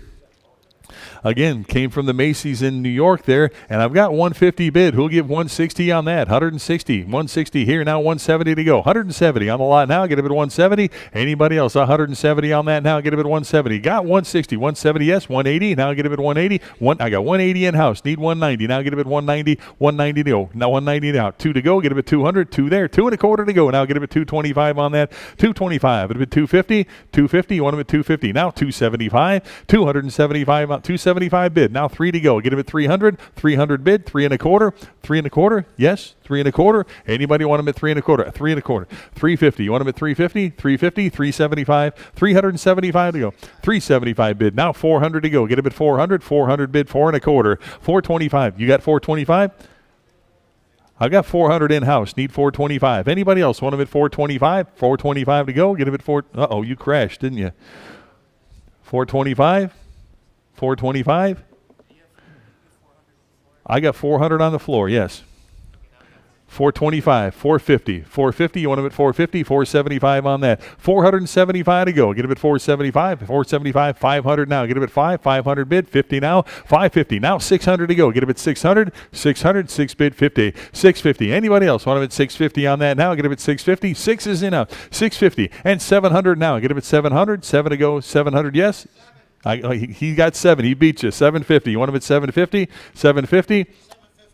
Again, came from the Macy's in New York there, and I've got 150 bid. Who'll give 160 on that? 160. 160 here, now 170 to go. 170 on the lot now. Get him at 170. Anybody else? 170 on that now. Get him at 170. Got 160. 170, yes. 180. Now get him at 180. I got 180 in-house. Need 190. Now get him at 190. 190 to go. Now 190 now. 2 to go. Get him at 200. 2 there. 2 and a quarter to go. Now get him at 225 on that. 225. Get him at 250. 250. You want him at 250. Now 275. 275 on 275 bid. Now 3 to go. Get him at 300. 300 bid. 3 and a quarter. 3 and a quarter. Yes. 3 and a quarter. Anybody want him at 3 and a quarter? 3 and a quarter. 350. You want him at 350? 350. 375. 375 to go. 375 bid. Now 400 to go. Get him at 400. 400 bid. 4 and a quarter. 425. You got 425? I've got 400 in-house. Need 425. Anybody else want him at 425? 425 to go. Get him at 4. Uh-oh, you crashed, didn't you? 425? 425? I got 400 on the floor, yes. 425, 450, 450. You want him at 450, 475 on that. 475 to go. Get him at 475, 475, 500 now. Get him at 500 bid, 50 now, 550. Now 600 to go. Get him at 600, 6 bid, 50, 650. Anybody else want him at 650 on that now? Get him at 650. 6 is in out, 650 and 700 now. Get him at 700, 7 to go, 700, yes. He got 7. He beat you. 750. You want him at 750? 750?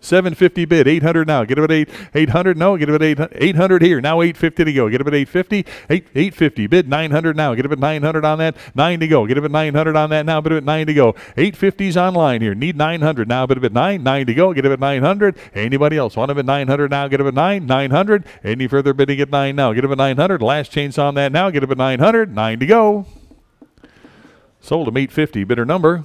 750 bid. 800 now. Get him at 800. No, get him at 800 here. Now 850 to go. Get him at 850. 850 bid. 900 now. Get him at 900 on that. 9 to go. Get him at 900 on that now. Bid him at 9 to go. 850's online here. Need 900 now. Bid him at 9. 9 to go. Get him at 900. Anybody else want him at 900 now? Get him at 9. 900. Any further bidding at 9 now? Get him at 900. Last chance on that now. Get him at 900. 9 to go. Sold him 850. Bidder number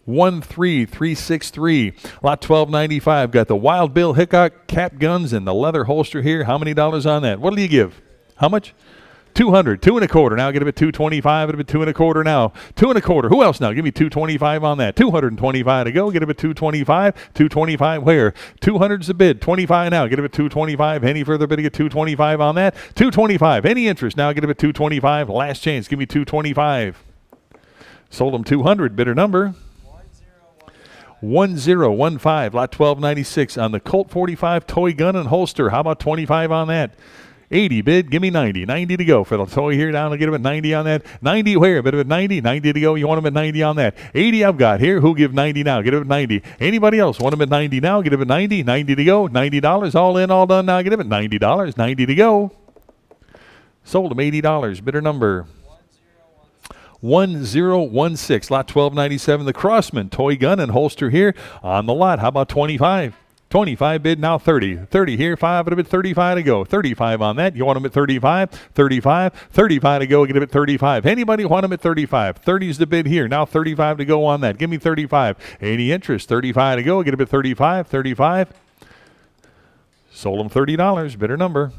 13363. Lot 1295. Got the Wild Bill Hickok cap guns and the leather holster here. How many dollars on that? What'll you give? How much? 200. 2 and a quarter. Now get him at 225. Get him at 2 and a quarter now. 2 and a quarter. Who else now? Give me 225 on that. 225 to go. Get him at 225. 225 where? 200's the bid. 25 now. Get him at 225. Any further bidding at 225 on that? 225. Any interest now? Get him at 225. Last chance. Give me 225. Sold him 200. Bidder number 1015. Lot 1296 on the Colt 45 toy gun and holster. How about 25 on that? 80 bid, give me 90. 90 to go for the toy here. Down, I'll get him at 90 on that. 90 where? Bid him at 90. 90 to go. You want him at 90 on that. 80 I've got here. Who'll give 90 now? Get him at 90. Anybody else want him at 90 now? Get him at 90. 90 to go. $90. All in, all done now. Get him at $90. 90 to go. Sold him $80. Bidder number 1016. Lot 1297. The Crossman toy gun and holster here on the lot. How about 25? 25 bid, now 30. 30 here, 5 at a bid, 35 to go. 35 on that. You want them at 35? 35. 35 to go, get them at 35. Anybody want them at 35? 30 is the bid here. Now 35 to go on that. Give me 35. Any interest? 35 to go, get them at 35. 35. Sold them $30. Bidder number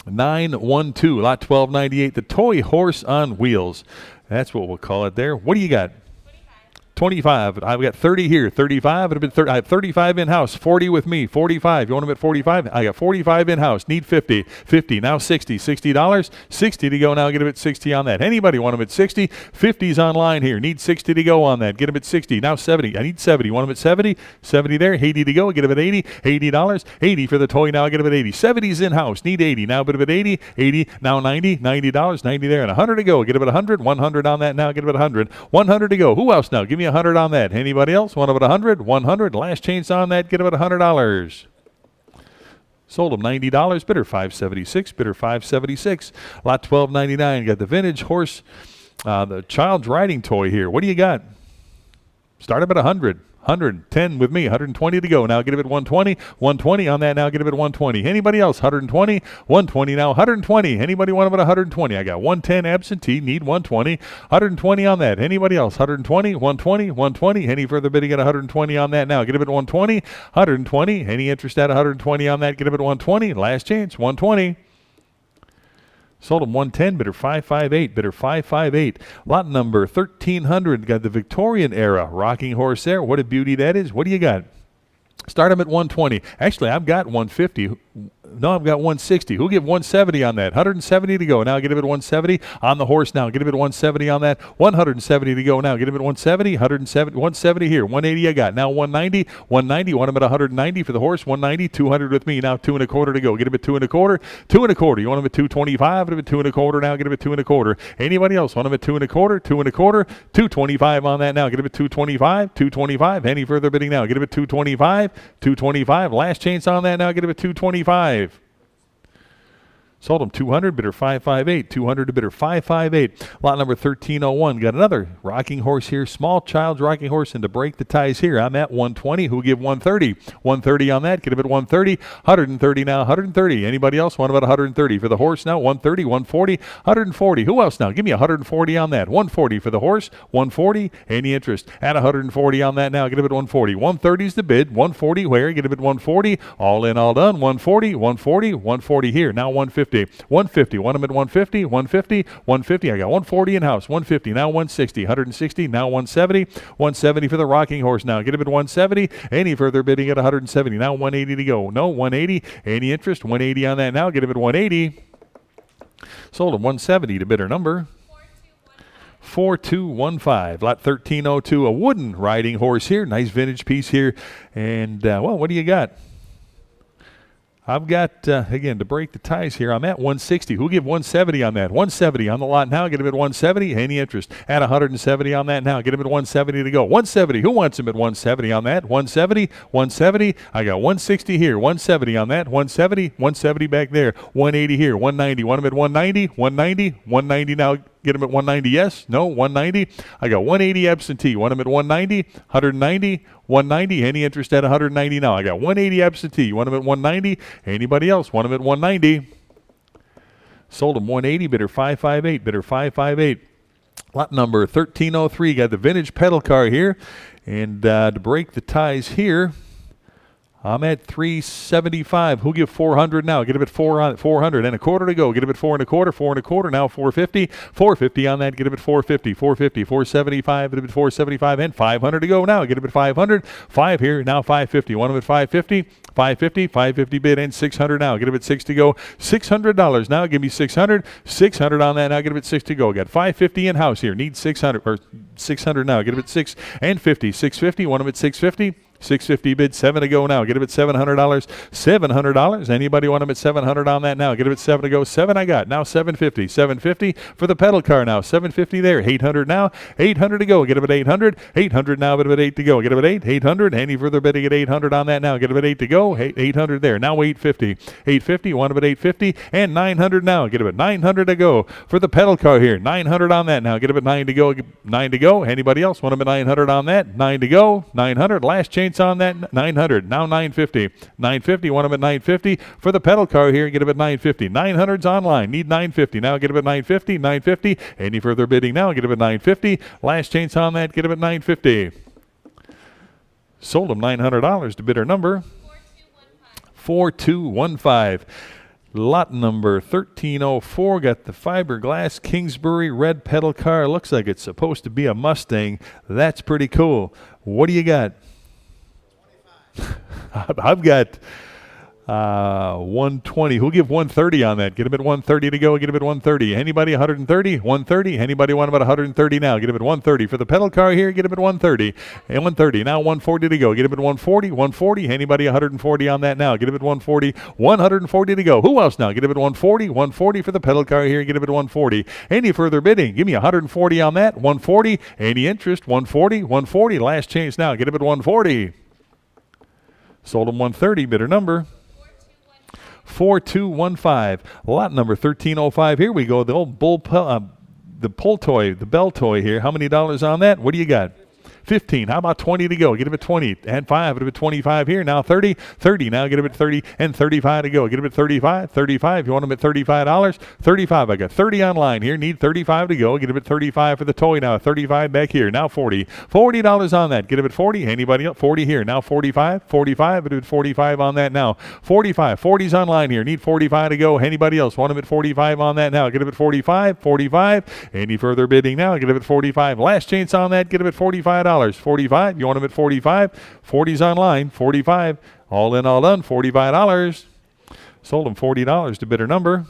912. Lot 1298. The toy horse on wheels. That's what we'll call it there. What do you got? 25. I've got 30 here. 35. It'll be 30. I have 35 in-house. 40 with me. 45. You want them at 45? I got 45 in-house. Need 50. 50. Now 60. $60. 60 to go now. Get them at 60 on that. Anybody want them at 60? 50's online here. Need 60 to go on that. Get them at 60. Now 70. I need 70. Want them at 70? 70 there. 80 to go. Get them at 80. $80. 80 for the toy now. Get them at 80. 70's in-house. Need 80. Now get them at 80. 80. Now 90. $90. 90 there. And 100 to go. Get them at 100. 100 on that now. Get them at 100. 100 to go. Who else now? Give me 100 on that. Anybody else? Want them at 100? 100. Last chance on that. Get them at $100. Sold them $90. Bidder 576. Bidder 576. Lot 1299. Got the vintage horse, the child's riding toy here. What do you got? Start up at 100. 110 with me. 120 to go. Now get him at 120. 120 on that. Now get him at 120. Anybody else? 120. 120 now. 120. Anybody want him at 120? I got 110 absentee. Need 120. 120 on that. Anybody else? 120. 120. 120. Any further bidding at 120 on that? Now get him at 120. 120. Any interest at 120 on that? Get him at 120. Last chance. 120. Sold him 110, bidder 558, bidder 558. Lot number 1300, got the Victorian era rocking horse there. What a beauty that is. What do you got? Start him at 120. Actually, I've got 150. No, I've got 160. Who'll give 170 on that? 170 to go. Now get him at 170 on the horse now. Get him at 170 on that. 170 to go now. Get him at 170. 170 here. 180 I got. Now 190. 190. Want him at 190 for the horse. 190. 200 with me. Now 2 1/4 to go. Get him at 2 1/4. 2 1/4. You want him at 225. Get him at 2 1/4 now. Get him at 2 1/4. Anybody else want him at 2 1/4? 2 1/4. 225 on that now. Get him at 225. 225. Any further bidding now? Get him at 225. 225. Last chance on that now. Get him at 225. Sold him 200, bidder 558. 200 to bidder 558. Lot number 1301. Got another rocking horse here. Small child's rocking horse. And to break the ties here, I'm at 120. Who give 130? 130 on that. Get him at 130. 130 now. 130. Anybody else want about 130 for the horse now? 130, 140, 140. Who else now? Give me 140 on that. 140 for the horse. 140. Any interest at 140 on that now? Get him at 140. 130 is the bid. 140 where? Get him at 140. All in, all done. 140, 140, 140 here. Now 150. 150. Want them at 150. 150. 150. I got 140 in house. 150. Now 160. 160. Now 170. 170 for the rocking horse. Now get him at 170. Any further bidding at 170. Now 180 to go. No 180. Any interest? 180 on that. Now get him at 180. Sold him 170 to bidder number 4215. Lot 1302. A wooden riding horse here. Nice vintage piece here. And well, what do you got? I've got, again, to break the ties here, I'm at 160. Who'll give 170 on that? 170 on the lot now. Get him at 170. Any interest? At 170 on that now. Get him at 170 to go. 170. Who wants him at 170 on that? 170. 170. I got 160 here. 170 on that. 170. 170 back there. 180 here. 190. Want him at 190. 190. 190 now. Get him at 190, yes? No? 190? I got 180 absentee. Want him at 190? 190? 190? Any interest at 190 now? I got 180 absentee. You want him at 190? Anybody else? Want him at 190? Sold him 180. Bidder 558. Bidder 558. Lot number 1303. Got the vintage pedal car here. And to break the ties here, I'm at 375. Who'll give 400 now? Get him at 400 and a quarter to go. Get him at 4 1/4. 4 1/4. Now 450. 450 on that. Get him at 450. 450. 475. Get him at 475 and 500 to go now. Get him at 500. 5 here. Now 550. Want him at 550. 550. 550 bid and 600 now. Get him at 6 to go. $600 now. Give me 600. 600 on that now. Get him at 6 to go. Got 550 in house here. Need 600 or 600 now. Get him at 6 and 50. 650. Want him at 650. 650 bid, 7 to go now. Get him at $700. $700. Anybody want him at 700 on that now? Get him at 7 to go. 7 I got. Now 750. 750 for the pedal car now. 750 there. 800 now. 800 to go. Get him at 800. 800 now. Bid him at 8 to go. Get him at 8. 800. Any further bidding at 800 on that now? Get him at 8 to go. 800 there. Now 850. 850. Want him at 850 and 900 now. Get him at 900 to go for the pedal car here. 900 on that now. Get him at 9 to go. 9 to go. Anybody else want him at 900 on that? 9 to go. 900. Last chance on that. 900. Now 950. 950. Want him at 950 for the pedal car here. Get him at 950. 900's online. Need 950. Now get him at 950. 950. Any further bidding now? Get him at 950. Last chance on that. Get him at 950. Sold him $900 to bidder number 4215. Lot number 1304. Got the fiberglass Kingsbury red pedal car. Looks like it's supposed to be a Mustang. That's pretty cool. What do you got? 25. I've got 120. Who'll give 130 on that? Get him at 130 to go. Get him at 130. Anybody 130? 130. Anybody want about 130 now? Get him at 130 for the pedal car here. Get him at 130 and 130. Now 140 to go. Get him at 140. 140. Anybody 140 on that now? Get him at 140. 140 to go. Who else now? Get him at 140. 140 for the pedal car here. Get him at 140. Any further bidding? Give me 140 on that. 140. Any interest? 140. 140. Last chance now. Get him at 140. Sold him 130. Bidder number 4215. Lot number 1305. Here we go. The old the pull toy, the bell toy here. How many dollars on that? What do you got? 15. How about 20 to go? Get him at 20. And 5. Get him at 25 here. Now 30. 30. Now get him at 30 and 35 to go. Get him at 35. 35. You want him at $35? 35. I got 30 online here. Need 35 to go. Get him at 35 for the toy now. 35 back here. Now 40. $40 on that. Get him at 40. Anybody else? 40 here. Now 45. 45. Get him at 45 on that now. 45. 40's online here. Need 45 to go. Anybody else? Want him at 45 on that now. Get him at 45. 45. Any further bidding now? Get him at 45. Last chance on that. Get him at $45. 45. You want him at 45? 40's online. 45. All in, all done. $45. Sold him $40 to bidder number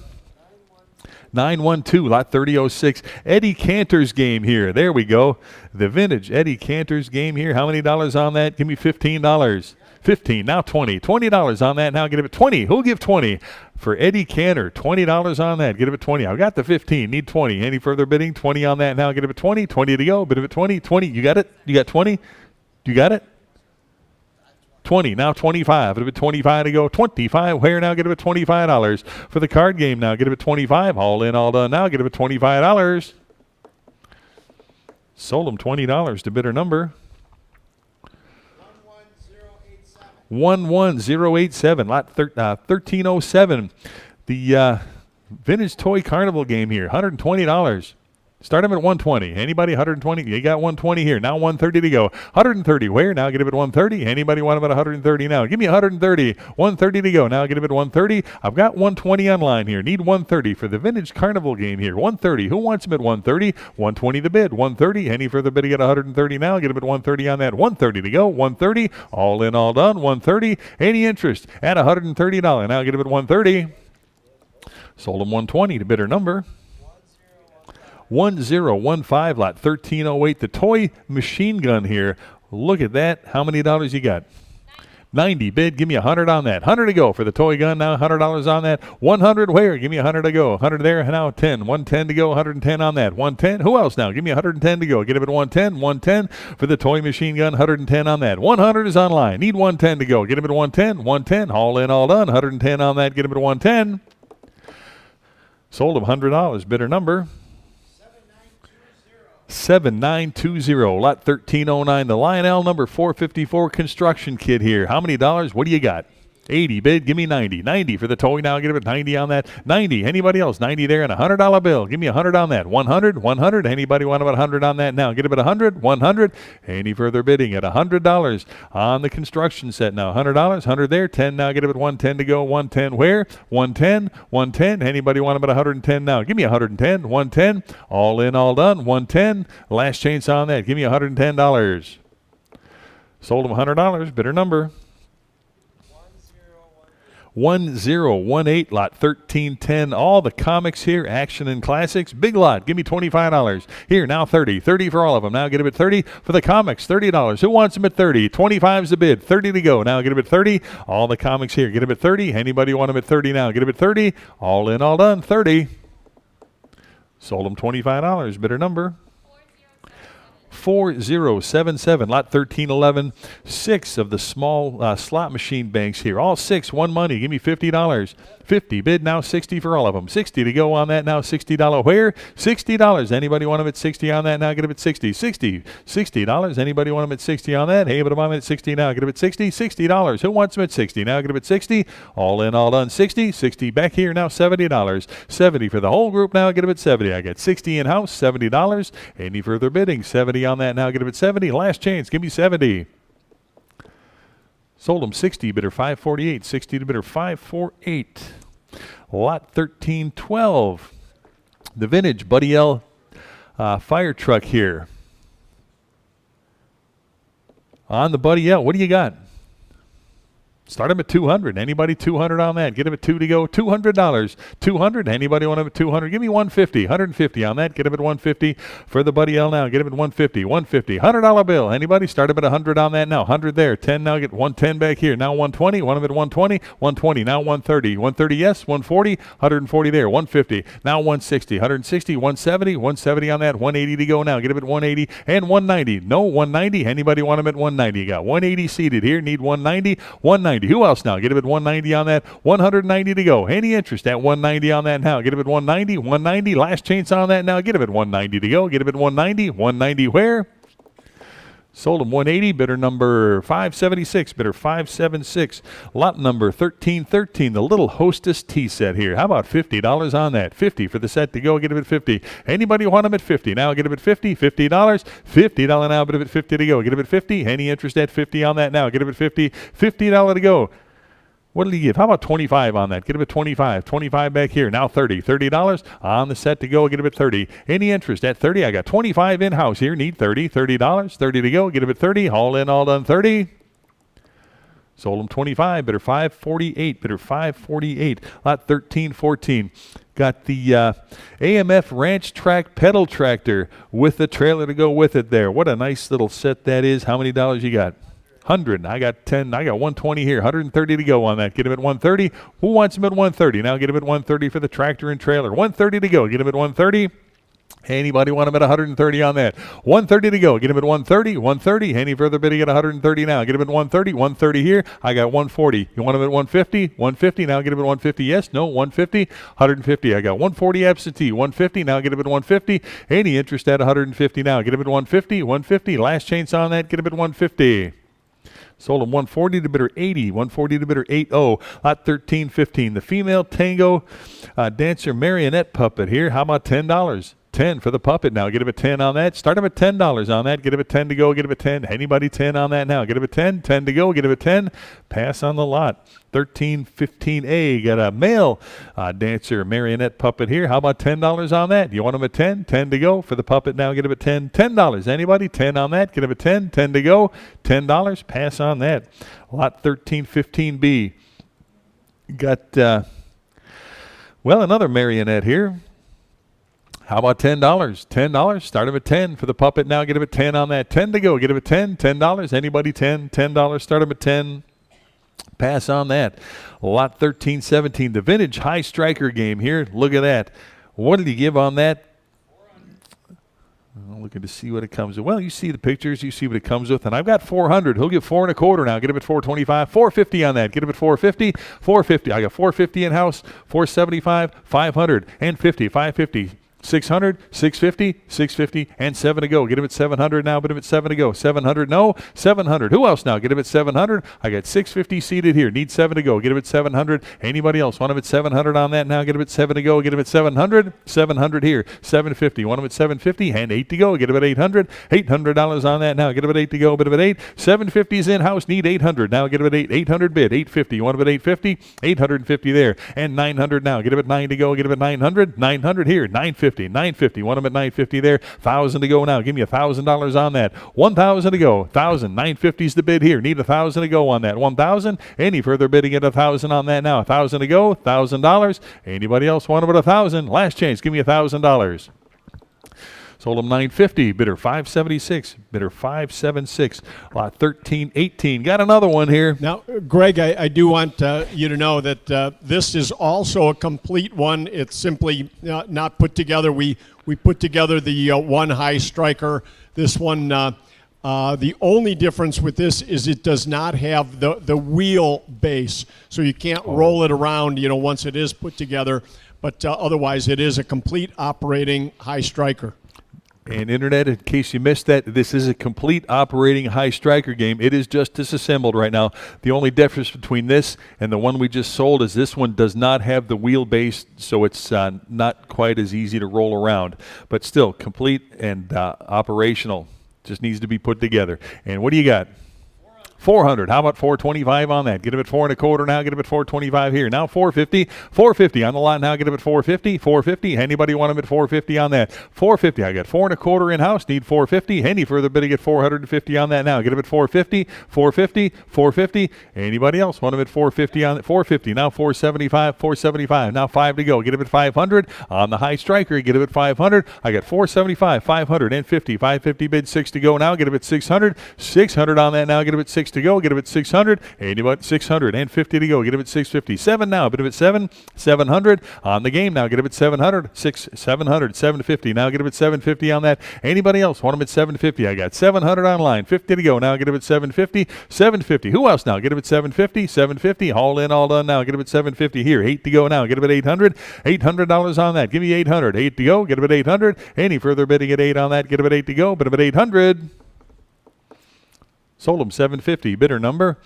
912. Lot 3006. Eddie Cantor's game here. There we go. The vintage Eddie Cantor's game here. How many dollars on that? Give me $15. 15. Now 20. $20 on that. Now get him at 20. Who'll give 20? For Eddie Cantor, $20 on that. Get him at 20. I've got the 15. Need 20. Any further bidding? 20 on that. Now get him at 20. 20 to go. Bid him at 20. 20. You got it? You got 20? You got it? 20. Now 25. Get him at 25 to go. 25. Where now? Get him at $25. For the card game now. Get him at 25. All in, all done now. Get him at $25. Sold him $20 to bidder number 11087. Lot 1307. The vintage toy carnival game here. $120. Start him at 120. Anybody 120? You got 120 here. Now 130 to go. 130. Where? Now get him at 130. Anybody want him at 130 now? Give me 130. 130 to go. Now get him at 130. I've got 120 online here. Need 130 for the vintage carnival game here. 130. Who wants him at 130? 120 to bid. 130. Any further bidding at 130 now? Get him at 130 on that. 130 to go. 130. All in, all done. 130. Any interest at $130. Now get him at 130. Sold him 120 to bidder number 1015. Lot 1308. The toy machine gun here. Look at that. How many dollars you got? 90 bid. Give me 100 on that. 100 to go for the toy gun now. $100 on that. 100 where? Give me 100 to go. 100 there. Now 10. 110 to go. 110 on that. 110. Who else now? Give me 110 to go. Get him at 110. 110 for the toy machine gun. 110 on that. 100 is online. Need 110 to go. Get him at 110. 110. All in, all done. 110 on that. Get him at 110. Sold him $100. Bidder number 7920. Lot 1309. The Lionel number 454 construction kit here. How many dollars? What do you got? 80 bid. Give me 90. 90 for the toy now. Get him at 90 on that. 90. Anybody else? 90 there and a $100 bill. Give me 100 on that. 100. 100. Anybody want about 100 on that now? Get him at 100. 100. Any further bidding at $100 on the construction set now. $100. 100 there. 10 now. Get him at 110 to go. 110 where? 110. 110. Anybody want about 110 now? Give me 110. 110. All in, all done. 110. Last chance on that. Give me $110. Sold him $100. Bidder number 1018, lot 1310. All the comics here, action and classics. Big lot, give me $25. Here, now 30. 30 for all of them. Now get them at 30 for the comics, $30. Who wants them at 30? 25's the bid, 30 to go. Now get them at 30. All the comics here, get them at 30. Anybody want them at 30 now? Get them at 30. All in, all done, 30. Sold them $25. Bidder number 4077, lot 1311. 6 of the small slot machine banks here. All 6, one money. Give me $50. 50 bid, now 60 for all of them. 60 to go on that now. $60 where? $60. Anybody want them at 60 on that now? Get them at 60. $60. Anybody want them at 60 on that? Hey, but I'm at 60 now. Get them at 60. $60. Who wants them at 60 now? Get them at 60. All in, all done. 60. 60 back here now. $70. 70 for the whole group now. Get them at 70. I got 60 in house. $70. Any further bidding? 70 on that now. Get them at 70. Last chance. Give me 70. Sold them 60, bidder 548. 60 to bidder 548. Lot 1312. The vintage Buddy L fire truck here. On the Buddy L, what do you got? Start them at 200. Anybody 200 on that? Get them at 2 to go. $200. 200. Anybody want them at 200? Give me 150. 150 on that. Get them at 150 for the Buddy L now. Get them at 150. 150. $100 bill. Anybody? Start them at 100 on that now. 100 there. 10 now. Get 110 back here. Now 120. Want them at 120. 120. Now 130. 130 yes. 140. 140 there. 150. Now 160. 160. 170. 170 on that. 180 to go now. Get them at 180 and 190. No 190. Anybody want them at 190? You got 180 seated here. Need 190. 190. Who else now? Get him at 190 on that. 190 to go. Any interest at 190 on that now? Get him at 190. 190. Last chance on that now. Get him at 190 to go. Get him at 190. 190 where? Sold him 180. Bidder number 576. Bidder 576. Lot number 1313. The little Hostess tea set here. How about $50 on that? 50 for the set to go. Get him at 50. Anybody want him at 50? Now get him at 50. $50. $50 now. Bid him at 50 to go. Get him at 50. Any interest at 50 on that now? Get him at 50. $50 to go. What did he give? How about 25 on that? Get him at 25. 25 back here. Now 30. $30 on the set to go. Get him at 30. Any interest at 30? I got 25 in-house here. Need 30. $30. 30 to go. Get him at 30. All in, all done, 30. Sold him 25. Bidder 548. Bidder 548. Lot 1314. Got the AMF Ranch Track pedal tractor with the trailer to go with it there. What a nice little set that is. How many dollars you got? 100. I got 10. I got 120 here. 130 to go on that. Get him at 130. Who wants him at 130? Now get him at 130 for the tractor and trailer. 130 to go. Get him at 130. Anybody want him at 130 on that? 130 to go. Get him at 130. 130. Any further bidding at 130 now? Get him at 130. 130 here. I got 140. You want him at 150? 150. Now get him at 150. Yes. No. 150. 150. I got 140 absentee. 150. Now get him at 150. Any interest at 150 now? Get him at 150. 150. Last chance on that. Get him at 150. Sold him 140 to bidder 80. 140 to bidder 80. Lot 1315. The female tango dancer marionette puppet here. How about $10? 10 for the puppet now. Get him at 10 on that. Start him at $10 on that. Get him at 10 to go. Get him at 10. Anybody 10 on that now? Get him at 10. 10 to go. Get him at 10. Pass on the lot. 1315A. Got a male dancer marionette puppet here. How about $10 on that? You want him at 10? 10 to go for the puppet now. Get him at 10. $10. Anybody 10 on that? Get him at 10. 10 to go. $10. Pass on that. Lot 1315B. Got another marionette here. How about $10? $10. Start him at 10 for the puppet now. Get him at 10 on that. 10 to go. Get him at 10. $10. Anybody 10? $10. Start him at 10. Pass on that. Lot 1317. The vintage high striker game here. Look at that. What did he give on that? I'm looking to see what it comes with. Well, you see the pictures. You see what it comes with. And I've got 400. He'll give 4 1/4 now. Get him at 425. 450 on that. Get him at 450. 450. I got 450 in-house. 475. 500. And 50. 550. 600, 650, 650, and 7 to go. Get him at 700 now. Put him at 7 to go. 700, no. 700. Who else now? Get him at 700. I got 650 seated here. Need 7 to go. Get him at 700. Anybody else? Want him at 700 on that now? Get him at 7 to go. Get him at 700. 700 here. 750. Want him at 750 and 8 to go. Get him at 800. $800 on that now. Get him at 8 to go. Bit of at 8. 750's in-house. Need 800. Now get him at 8. 800 bid. 850. You want him at 850? 850 there. And 900 now. Get him at 9 to go. Get him at 900. 900 here. 950. 950, 950. Want them at 950 there. 1,000 to go now. Give me $1,000 on that. 1,000 to go. 1,000. 950 is the bid here. Need 1,000 to go on that. 1,000. Any further bidding at 1,000 on that now. 1,000 to go. $1,000. Anybody else want them at 1,000? Last chance. Give me $1,000. Sold them 950, bidder 576, bidder 576, lot 1318. Got another one here. Now, Greg, I do want you to know that this is also a complete one. It's simply not put together. We put together the one high striker. This one, the only difference with this is it does not have the wheel base, so you can't roll it around, once it is put together. But otherwise, it is a complete operating high striker. And Internet, in case you missed that, this is a complete operating high striker game. It is just disassembled right now. The only difference between this and the one we just sold is this one does not have the wheelbase, so it's not quite as easy to roll around. But still, complete and operational. Just needs to be put together. And what do you got? 400. How about 425 on that? Get him at 4 1/4 now. Get him at 425 here. Now 450. 450 on the lot now. Get him at 450. 450. Anybody want him at 450 on that? 450. I got 4 1/4 in house. Need 450. Any further bidding at 450 on that now. Get him at 450. 450. 450. Anybody else want him at 450 on that? 450. Now 475. 475. Now 5 to go. Get him at 500 on the high striker. Get him at 500. I got 475. 550. 550 bid. 6 to go now. Get him at 600. 600 on that now. Get him at 6 to go. Get him at 600. Anybody? 600 and 50 to go. Get him at 650. 7 now. Bid him at 7. 700 on the game now. Get him at 700. 700. 750 now. Get him at 750 on that. Anybody else want him at 750? I got 700 online. 50 to go now. Get him at 750. 750. Who else now? Get him at 750. 750. All in, all done now. Get him at 750 here. 8 to go now. Get him at 800. $800 on that. Give me 800. 8 to go. Get him at 800. Any further bidding at 8 on that? Get him at 8 to go. Bid him at 800. Sold them 750. Bidder number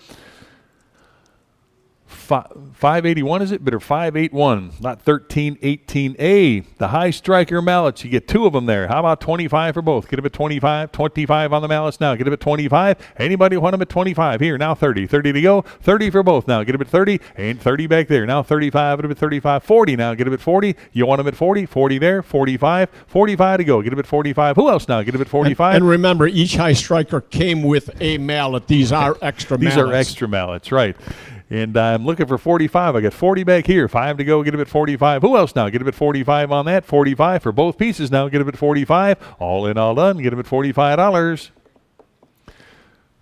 581, is it? Bidder 581. Lot 1318A. The high striker mallets. You get 2 of them there. How about 25 for both? Get them at 25. 25 on the mallets now. Get them at 25. Anybody want them at 25? Here, now 30. 30 to go. 30 for both now. Get them at 30. And 30 back there. Now 35. Get them at 35. 40 now. Get them at 40. You want them at 40? 40 there. 45. 45 to go. Get them at 45. Who else now? Get them at 45. And remember, each high striker came with a mallet. These are extra mallets. These are extra mallets, right. And I'm looking for 45. I got 40 back here. 5 to go. Get him at 45. Who else now? Get him at 45 on that. 45 for both pieces now. Get him at 45. All in, all done. Get him at $45.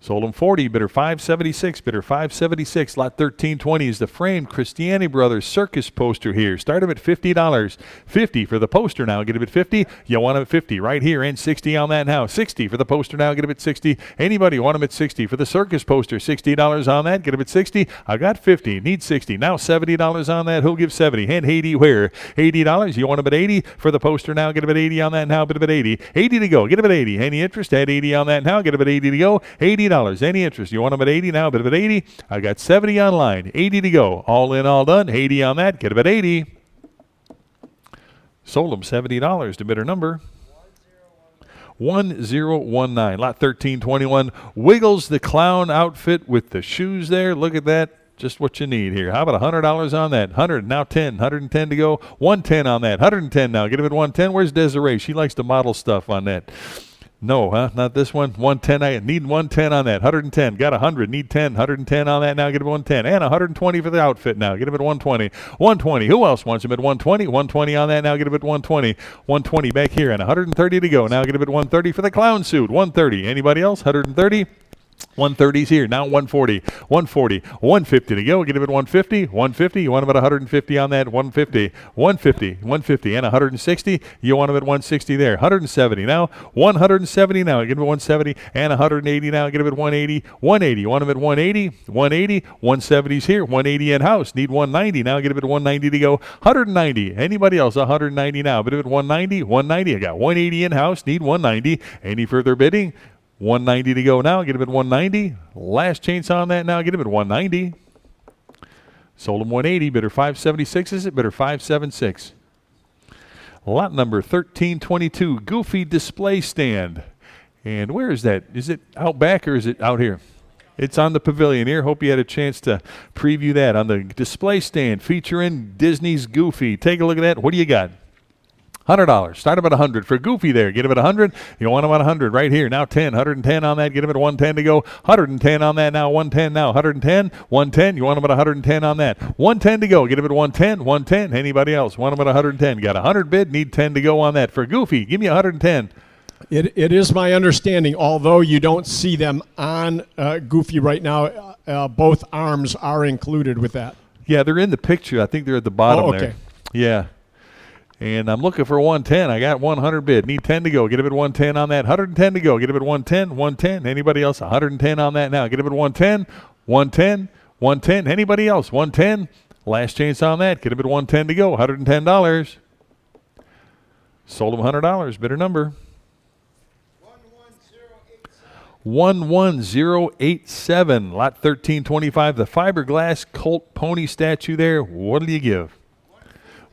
Sold him 40. Bidder 576. Bidder 576. Lot 1320 is the framed Christiani Brothers circus poster here. Start him at $50. 50 for the poster now. Get him at 50. You want him at 50 right here, and 60 on that now. 60 for the poster now. Get him at 60. Anybody want him at 60 for the circus poster? $60 on that. Get him at 60. I got 50. Need 60. Now $70 on that. Who'll give 70? And 80 where? $80. You want him at 80 for the poster now. Get him at 80 on that now. Bid him at 80. 80 to go. Get him at 80. Any interest? Add 80 on that now. Get him at 80 to go. $80. Any interest? You want them at 80 now? Bid him at 80. I got 70 online. 80 to go. All in, all done. 80 on that. Get him at 80. Sold him $70 to bidder number 1019. Lot 1321. Wiggles the clown outfit with the shoes there. Look at that. Just what you need here. How about $100 on that? 100, now 10. 110 to go. 110 on that. 110 now. Get him at 110. Where's Desiree? She likes to model stuff on that. No, huh? Not this one. 110. I need 110 on that. 110. Got 100. Need 10. 110 on that now. Get him 110. And 120 for the outfit now. Get him at 120. 120. Who else wants him at 120? 120 on that now. Get him at 120. 120 back here. And 130 to go. Now get him at 130 for the clown suit. 130. Anybody else? 130. 130's here. Now 140. 140. 150 to go. Get him at 150. 150. You want him at 150 on that. 150. 150. 150. And 160. You want him at 160 there. 170 now. 170 now. Get him at 170. And 180 now. Get him at 180. 180. You want him at 180. 180. 170's here. 180 in house. Need 190 now. Get him at 190 to go. 190. Anybody else? 190 now. Bid him at 190. 190. I got 180 in house. Need 190. Any further bidding? 190 to go now. Get him at 190. Last chance on that now. Get him at 190. Sold him 180. Bidder 576 is it? Bidder 576. Lot number 1322. Goofy display stand. And where is that? Is it out back or is it out here? It's on the pavilion here. Hope you had a chance to preview that on the display stand featuring Disney's Goofy. Take a look at that. What do you got? $100. Start him at 100 for Goofy there. Get him at 100. You want him at 100 right here. Now 10. 110 on that. Get him at 110 to go. 110 on that now. 110 now. 110. 110. You want him at 110 on that. 110 to go. Get him at 110. 110. Anybody else? Want him at 110. Got 100 bid. Need 10 to go on that. For Goofy, give me 110. It is my understanding, although you don't see them on Goofy right now, both arms are included with that. Yeah, they're in the picture. I think they're at the bottom okay. there. Yeah. And I'm looking for 110. I got 100 bid. Need 10 to go. Get him at 110 on that. 110 to go. Get him at 110. 110. Anybody else? 110 on that now. Get him at 110. 110. 110. Anybody else? 110. Last chance on that. Get him at 110 to go. $110. Sold him $100. Bidder number 11087. Lot 1325. The fiberglass Colt pony statue there. What do you give?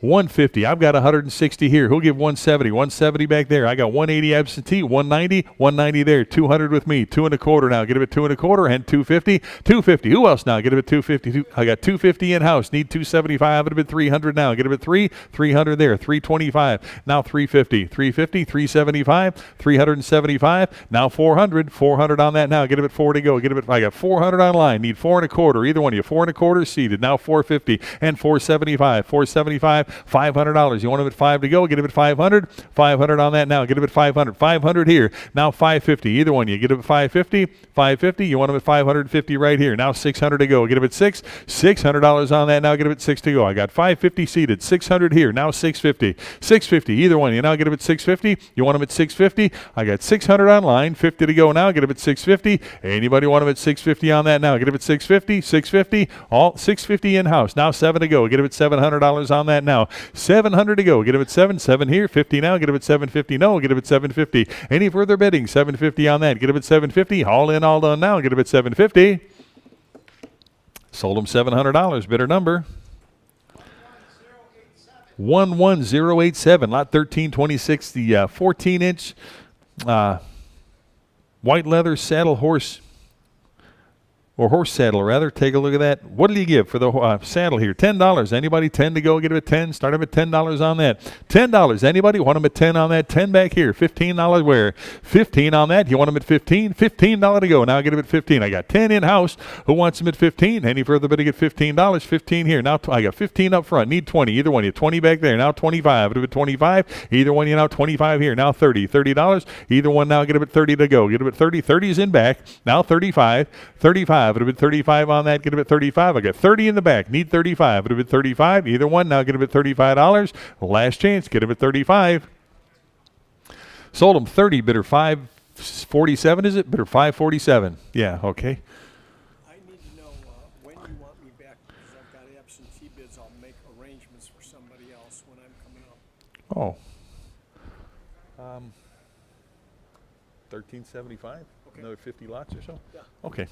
150. I've got 160 here. Who'll give 170? 170 back there. I got 180 absentee. 190. 190 there. 200 with me. 2 1/4 now. Get him at 2 1/4 and 250. 250. Who else now? Get him at 250. I got 250 in house. Need 275. It'll be 300 now. Get him at 300 there. 325. Now 350. 350. 375. 375. Now 400. 400 on that now. Get him at 4 to go. Get him at. I got 400 online. Need 4 1/4. Either one of you. 4 1/4 seated. Now 450 and 475. 475. $500. You want him at 5 to go? Get him at 500. 500 on that now. Get him at 500. 500 here. Now 550. Either one. You get him at 550. 550. You want him at 550 right here. Now 600 to go. Get him at 6. $600 on that now. Get him at 6 to go. I got 550 seated. 600 here. Now 650. 650. Either one. You now get him at 650. You want him at 650. I got 600 online. 50 to go now. Get him at 650. Anybody want him at 650 on that now? Get him at 650. 650. All 650 in house. Now 7 to go. Get him at $700 on that now. 700 to go. Get him at 7. 7 here. 50 now. Get him at 750. No. Get him at 750. Any further bidding? 750 on that. Get him at 750. All in, all done now. Get him at 750. Sold him $700. Bidder number 11087. Lot 1326. The 14-inch white leather saddle horse. Or horse saddle, rather. Take a look at that. What do you give for the saddle here? $10. Anybody? 10 to go. Get him at 10. Start him at $10 on that. $10. Anybody? Want him at 10 on that? 10 back here. $15 where? 15 on that. You want him at 15? $15 to go. Now get him at 15. I got 10 in-house. Who wants him at 15? Any further bidding at $15? 15 here. Now I got 15 up front. Need 20. Either one. You 20 back there. Now 25. Get him at 25. Either one. You now 25 here. Now 30. $30. Either one. Now get him at 30 to go. Get him at 30. 30 is in back. Now 35. 35. It'll be 35 on that. Get him at 35. I got 30 in the back. Need 35. It'll be 35. Either one. Now get him at $35. Last chance. Get him at 35. Sold him 30. Bidder 547. Is it? Bidder 547. Yeah. Okay. I need to know when you want me back because I've got absentee bids. I'll make arrangements for somebody else when I'm coming up. Oh. 1375. Okay. Another 50 lots or so? Yeah. Okay.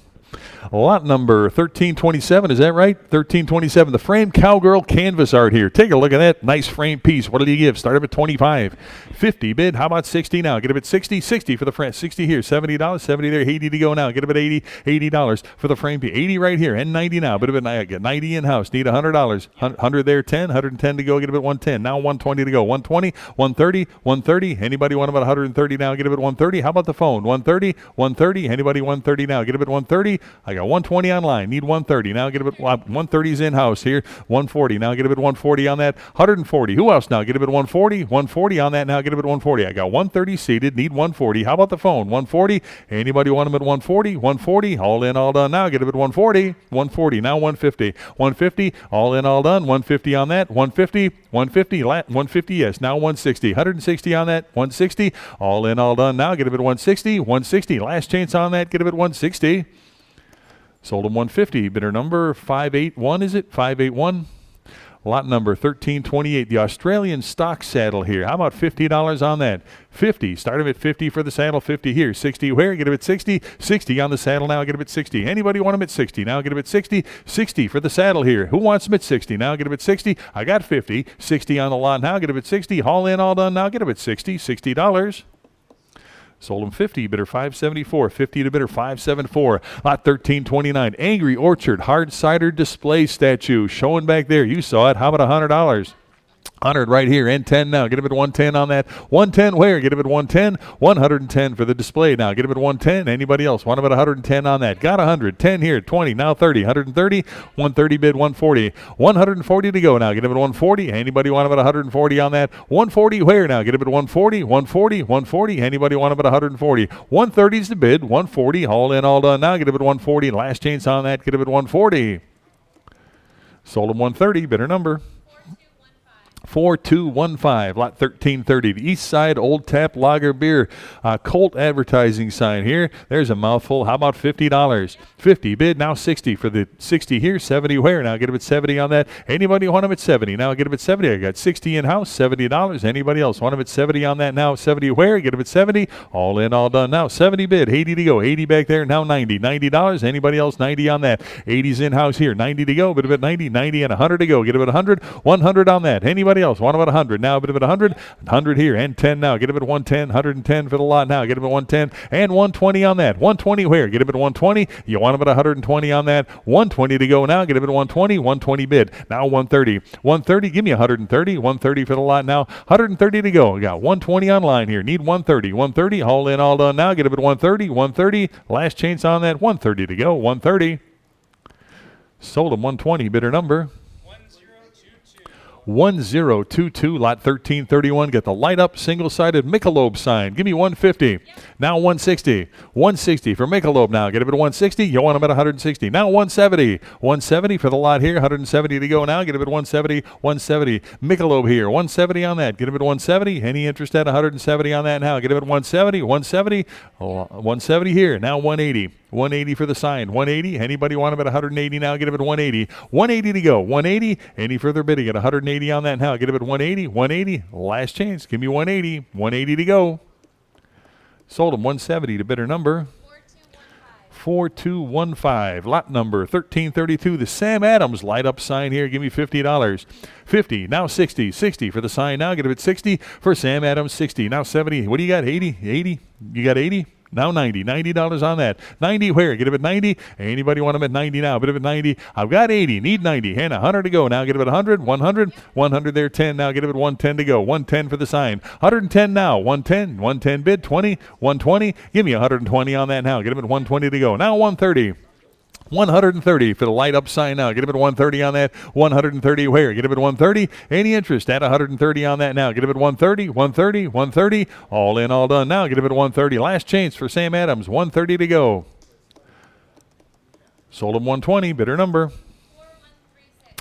Lot number 1327, is that right? 1327. The frame cowgirl canvas art here. Take a look at that. Nice frame piece. What did he give? Start up at 25. 50 bid. How about 60 now? Get him at 60. 60 for the frame. 60 here. $70. 70 there. 80 to go now. Get him at 80. $80 for the frame piece. 80 right here. And 90 now. But I got 90 in house. Need $100. 100 there. 10. 110 to go. Get him at 110. Now 120 to go. 120. 130. 130. Anybody want him at 130 now? Get him at 130. How about the phone? 130. 130. Anybody 130 now? Get him at 130. I got 120 online. Need 130. Now get him at 130's in house here. 140. Now get him at 140 on that. 140. Who else now? Get him at 140. 140 on that now. Get him at 140. I got 130 seated. Need 140. How about the phone? 140. Anybody want him at 140? 140. All in, all done. Now get him at 140. 140. Now 150. 150. All in, all done. 150 on that. 150. 150. 150. Yes. Now 160. 160 on that. 160. All in, all done. Now get him at 160. 160. Last chance on that. Get him at 160. Sold him 150. Bidder number 581, is it? 581. Lot number 1328. The Australian stock saddle here. How about $50 on that? 50. Start him at 50 for the saddle. 50 here. 60 where? Get him at 60. 60 on the saddle now. Get him at 60. Anybody want him at 60? Now get him at 60. 60 for the saddle here. Who wants him at 60? Now get him at 60. I got 50. 60 on the lot now. Get him at 60. Haul in, all done now. Get him at 60. $60. Sold him 50, bidder 574. 50 to bidder 574. Lot 1329. Angry Orchard hard cider display statue showing back there. You saw it. How about $100? 100 right here, and 10 now. Get him at 110 on that. 110 where? Get him at 110. 110 for the display now. Get him at 110. Anybody else? Want him at 110 on that. Got 100. 10 here. 20. Now 30. 130. 130 bid. 140. 140 to go now. Get him at 140. Anybody want him at 140 on that? 140 where now? Get him at 140. 140. 140. Anybody want him at 140? 130 is the bid. 140. All in, all done now. Get him at 140. Last chance on that. Get him at 140. Sold him 130. Bidder number 4215, lot 1330, the East Side Old Tap Lager Beer, Colt advertising sign here. There's a mouthful. How about $50? 50 bid, now 60 for the 60 here, 70 where? Now get him at 70 on that. Anybody want him at 70? Now get him at 70. I got 60 in house, $70. Anybody else want him at 70 on that now? 70 where? Get him at 70. All in, all done now. 70 bid, 80 to go. 80 back there, now 90. $90. Anybody else? 90 on that. 80's in house here, 90 to go. Bid him at 90, 90 and 100 to go. Get him at 100. 100 on that. Anybody else? Want him at 100 now? Bid him at 100. 100 here and 10 now. Get him at 110. 110 for the lot now. Get him at 110 and 120 on that. 120 where? Get him at 120. You want him at 120 on that. 120 to go now. Get him at 120. 120 bid. Now 130. 130. Give me 130. 130 for the lot now. 130 to go. We got 120 online here. Need 130. 130. All in, all done now. Get him at 130. 130. Last chance on that. 130 to go. 130. Sold him 120. Bidder number 1022, lot 1331. Get the light up single-sided Michelob sign. Give me 150. Yep. Now 160. 160 for Michelob now. Get him at 160. You want him at 160. Now 170. 170 for the lot here. 170 to go now. Get him at 170. 170. Michelob here. 170 on that. Get him at 170. Any interest at 170 on that now? Get him at 170. 170. 170 here. Now 180. 180 for the sign. 180. Anybody want him at 180 now? Get him at 180. 180 to go. 180. Any further bidding at 180 on that now? Get him at 180. 180. Last chance. Give me 180. 180 to go. Sold him 170 to bidder number 4215. Lot number 1332. The Sam Adams light up sign here. Give me $50. 50. Now 60. 60 for the sign now. Get him at 60 for Sam Adams. 60. Now 70. What do you got? 80. 80. You got 80? Now 90. $90 on that. 90 where? Get him at 90. Anybody want him at 90 now? Bid him at 90. I've got 80. Need 90. And 100 to go. Now get him at 100. 100. 100 there. 10. Now get him at 110 to go. 110 for the sign. 110 now. 110. 110 bid. 20. 120. Give me 120 on that now. Get him at 120 to go. Now 130. 130 for the light up sign now. Get him at 130 on that. 130 where? Get him at 130. Any interest at 130 on that now? Get him at 130. 130. 130. All in, all done now. Get him at 130. Last chance for Sam Adams. 130 to go. Sold him 120. Bidder number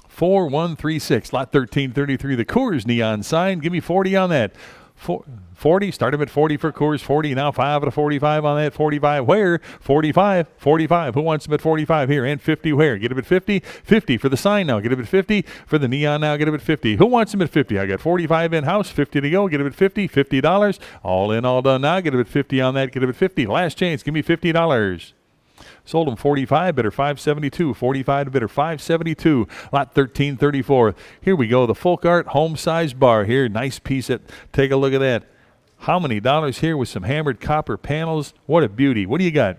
4136. Lot 1333. The Coors neon sign. Give me 40 on that. 40. Start him at 40 for Coors. 40. Now 5 out of 45 on that. 45 where? 45. 45. Who wants him at 45 here? And 50 where? Get him at 50. 50 for the sign now. Get him at 50. For the neon now. Get him at 50. Who wants him at 50? I got 45 in house. 50 to go. Get him at 50. $50. All in, all done now. Get him at 50 on that. Get him at 50. Last chance. Give me $50. Sold him 45, bidder 572. 45 to bidder 572. Lot 1334. Here we go. The Folk Art home size bar here. Nice piece. Take a look at that. How many dollars here with some hammered copper panels? What a beauty. What do you got?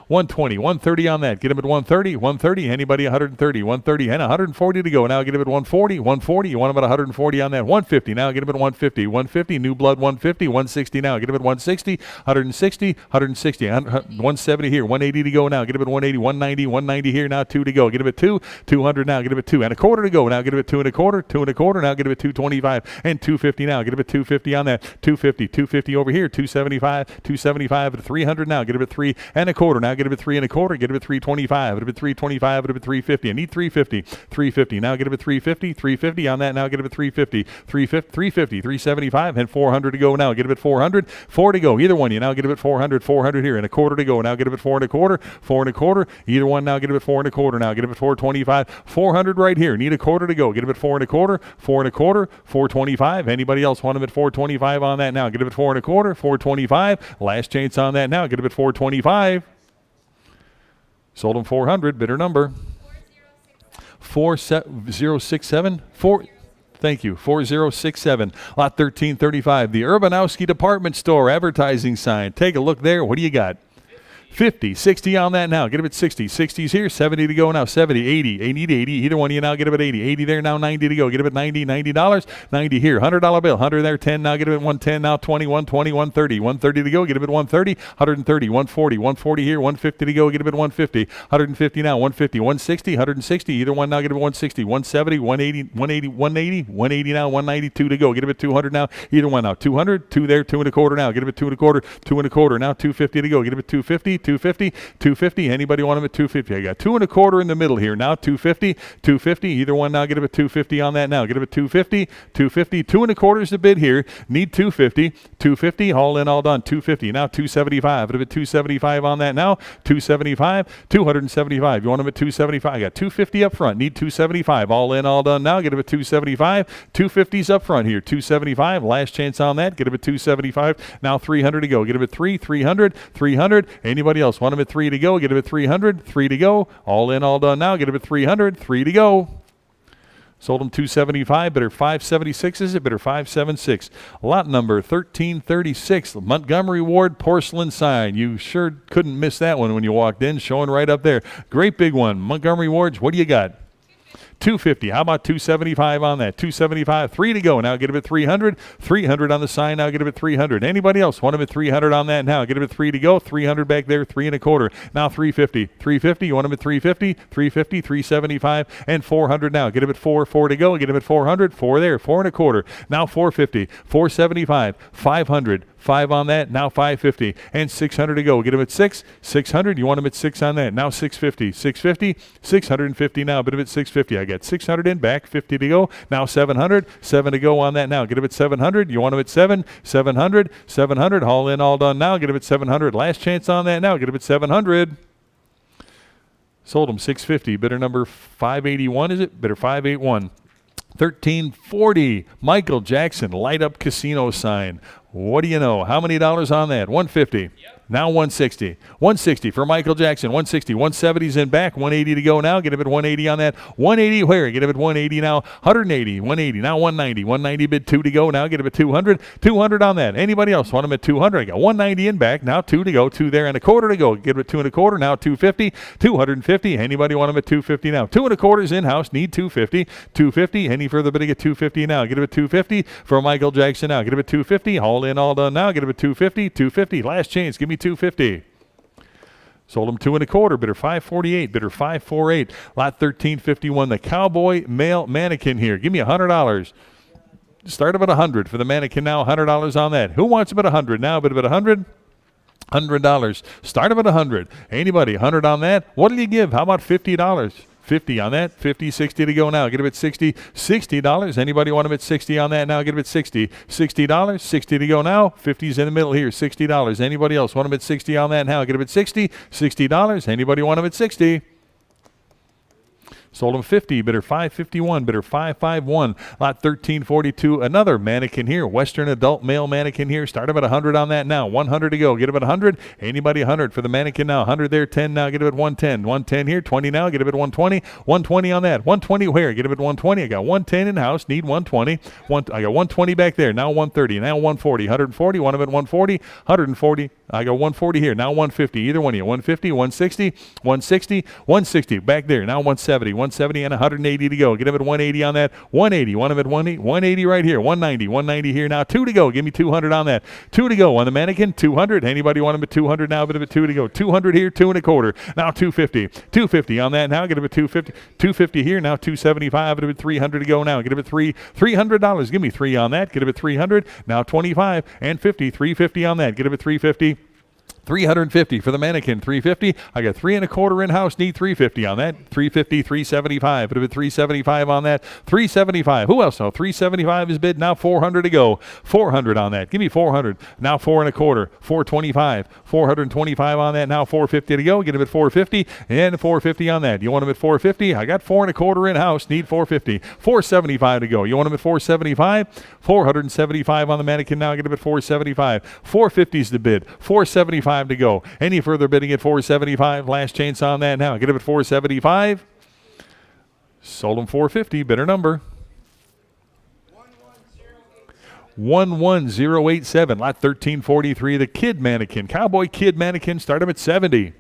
120, 130 on that. Get him at 130, 130. Anybody 130, 130 and 140 to go. Now get him at 140, 140. You want him at 140 on that. 150. Now get him at 150, 150. New blood 150, 160 now. Get him at 160, 160, 160, 170 here. 180 to go now. Get him at 180, 190, 190 here. Now 2 to go. Get him at 2, 200 now. Get him at 2 and a quarter to go. Now get him at 2 and a quarter, 2 and a quarter. Now get him at 225 and 250 now. Get him at 250 on that. 250, 250 over here. 275, 275 at 300 now. Get him at 3 and a quarter. Now get him at 3 and a quarter. Get him at 325. Get him at 325. Get him at 350. I need 350. 350. Now get him at 350. 350 on that. Now get him at 350. 350. 350. 375 and 400 to go. Now get him at 400. 4 to go. Either one. You now get him at 400. 400 here and a quarter to go. Now get him at 4 and a quarter. 4 and a quarter. Either one. Now get him at 4 and a quarter. Now get him at 425. 400 right here. Need a quarter to go. Get him at 4 and a quarter. 4 and a quarter. 425. Anybody else want him at 425 on that? Now get him at 4 and a quarter. 425. Last chance on that. Now get him at 425. Sold him 400. Bidder number 4067. Thank you. 4067. Lot 1335. The Urbanowski Department Store advertising sign. Take a look there. What do you got? 50, 60 on that now. Get him at 60. 60's here, 70 to go now. 70, 80, 80 to 80. Either one of you now get him at 80. 80 there now, 90 to go. Get him at 90, $90. 90 here, $100 bill. 100 there, 10 now. Get him at 110 now. 20, 120, 130. 130 to go. Get him at 130. 130, 140. 140 here, 150 to go. Get him at 150. 150 now, 150. 160, 160. Either one now. Get him at 160. 170, 180, 180, 180. 180 now, 192 to go. Get him at 200 now. Either one now. 200, 2 there, 2 1/4 now. Get him at 2 1/4, 2 1/4 now. 250 to go. Get him at 250, 250, 250. Anybody want him at 250? I got 2 1/4 in the middle here now. 250, 250. Either one now. Get him at 250 on that now. Get him at 250, 250. 2 1/4 is the bid here. Need 250, 250. All in, all done. 250 now. 275. Get him at 275 on that now. 275, 275. You want him at 275? I got 250 up front. Need 275. All in, all done now. Get him at 275. 250's up front here. 275. Last chance on that. Get him at 275. Now 300 to go. Get him at 300, 300. Anybody else want him at 3 to go? Get him at 300, 3 to go. All in, all done now. Get him at 300, 3 to go. Sold him 275, bidder 576 is it? Bidder 576. Lot number 1336, Montgomery Ward porcelain sign. You sure couldn't miss that one when you walked in, showing right up there. Great big one. Montgomery Wards, what do you got? 250. How about 275 on that? 275. 3 to go. Now get him at 300. 300 on the sign. Now get him at 300. Anybody else want him at 300 on that now? Get him at 3 to go. 300 back there. 3 1/4. Now 350. 350. You want him at 350. 350. 375 and 400 now. Get him at 4. 4 to go. Get him at 400. 4 there. 4 1/4. Now 450. 475. 500. 5 on that. Now 550 and 600 to go. Get him at 6. 600. You want him at 6 on that. Now 650. 650. 650 now. Bid him at 650. I got 600 in back. 50 to go. Now 700. 7 to go on that now. Get him at 700. You want him at 7. 700. 700. All in, all done now. Get him at 700. Last chance on that now. Get him at 700. Sold him 650. Bidder number 581 is it? Bidder 581. 1340. Michael Jackson light up casino sign. What do you know? How many dollars on that? 150. Yep. Now 160. 160 for Michael Jackson. 160. 170's in back. 180 to go now. Get him at 180 on that. 180 where? Get him at 180 now. 180. 180. Now 190. 190 bid 2 to go now. Get him at 200. 200 on that. Anybody else want him at 200? I got 190 in back. Now 2 to go. 2 there and 1/4 to go. Get him at 2 1/4. Now 250. 250. Anybody want him at 250 now? 2 1/4's in house. Need 250. 250. Any further bidding at 250 now? Get him at 250 for Michael Jackson now. Get him at 250. All in, all done now. Get him at 250. 250. Last chance. Give me 250. Sold him 2 1/4. Bidder 548. Bidder 548. Lot 1351. The cowboy male mannequin here. Give me $100. Start him at 100 for the mannequin now. $100 on that. Who wants him at 100 now? Bid him at 100. $100. Start him at 100. Anybody? 100 on that. What do you give? How about $50? 50 on that. 50, 60 to go now. Get him at 60. $60. Anybody want him at 60 on that now? Get him at 60. $60. 60 to go now. 50's in the middle here. $60. Anybody else want him at 60 on that now? Get him at 60. $60. Anybody want him at 60? Sold him 50. Bidder 551. Bidder 551. Lot 1342. Another mannequin here. Western adult male mannequin here. Start him at 100 on that now. 100 to go. Get him at 100. Anybody 100 for the mannequin now. 100 there. 10 now. Get him at 110. 110 here. 20 now. Get him at 120. 120 on that. 120 where? Get him at 120. I got 110 in house. Need 120. I got 120 back there. Now 130. Now 140. 140. Want him at 140. 140. I got 140 here. Now 150. Either one of you. 150. 160. 160. 160. Back there. Now 170. 170 and 180 to go. Get him at 180 on that. 180. Want him at 180. 180 right here. 190. 190 here. Now 2 to go. Give me 200 on that. 2 to go on the mannequin. 200. Anybody want him at 200 now? Bit of a 2 to go. 200 here. 2 1/4. Now 250. 250 on that now. Get him at 250. 250 here. Now 275. Bit of a 300 to go now. Get him at $300. Give me 3 on that. Get him at 300. Now 25 and 50. 350 on that. Get him at 350. 350 for the mannequin. 350. I got 3 1/4 in house. Need 350 on that. 350. 375. Bit of a 375 on that. 375. Who else? No. 375 is bid. Now 400 to go. 400 on that. Give me 400. Now 4 1/4. 425. 425 on that. Now 450 to go. Get him at 450 and 450 on that. You want him at 450? I got 4 1/4 in house. Need 450. 475 to go. You want him at 475? 475 on the mannequin. Now get him at 475. 450 is the bid. 475 to go. Any further bidding at 475? Last chance on that now. Get him at 475. Sold him 450. Bidder number 11087, lot 1343, the kid mannequin, cowboy kid mannequin, start him at 70.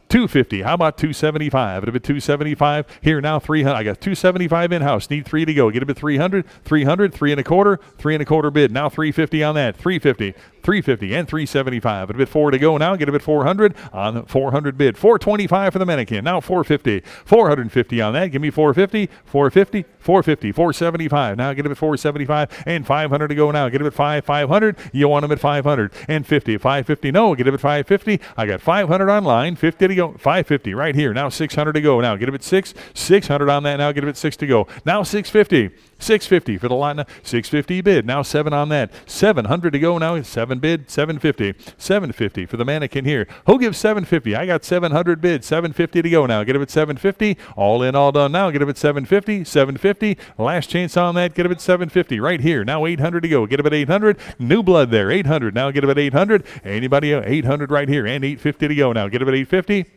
250. How about 275? It'll be 275. Here now 300. I got 275 in-house. Need 3 to go. Get it at 300. 300. 3 and a quarter bid. Now 350 on that. 350. 350 and 375. A bit 4 to go now. Get a bit 400 on the 400 bid. 425 for the mannequin. Now 450. 450 on that. Give me 450. 450. 450. 475. Now get a bit 475 and 500 to go now. Get a bit 500. You want them at 500 and 50. 550. No. Get a bit 550. I got 500 online. 50 to go. 550 right here. Now 600 to go. Now get a bit 600 on that. Now get a bit 6 to go. Now 650. 650 for the lot now. 650 bid. Now 7 on that. 700 to go now. 7 bid. 750. 750 for the mannequin here. Who gives 750? I got 700 bid. 750 to go now. Get up at 750. All in, all done now. Get up at 750. 750. Last chance on that. Get up at 750 right here. Now 800 to go. Get up at 800. New blood there. 800. Now get up at 800. Anybody? 800 right here. And 850 to go now. Get up at 850.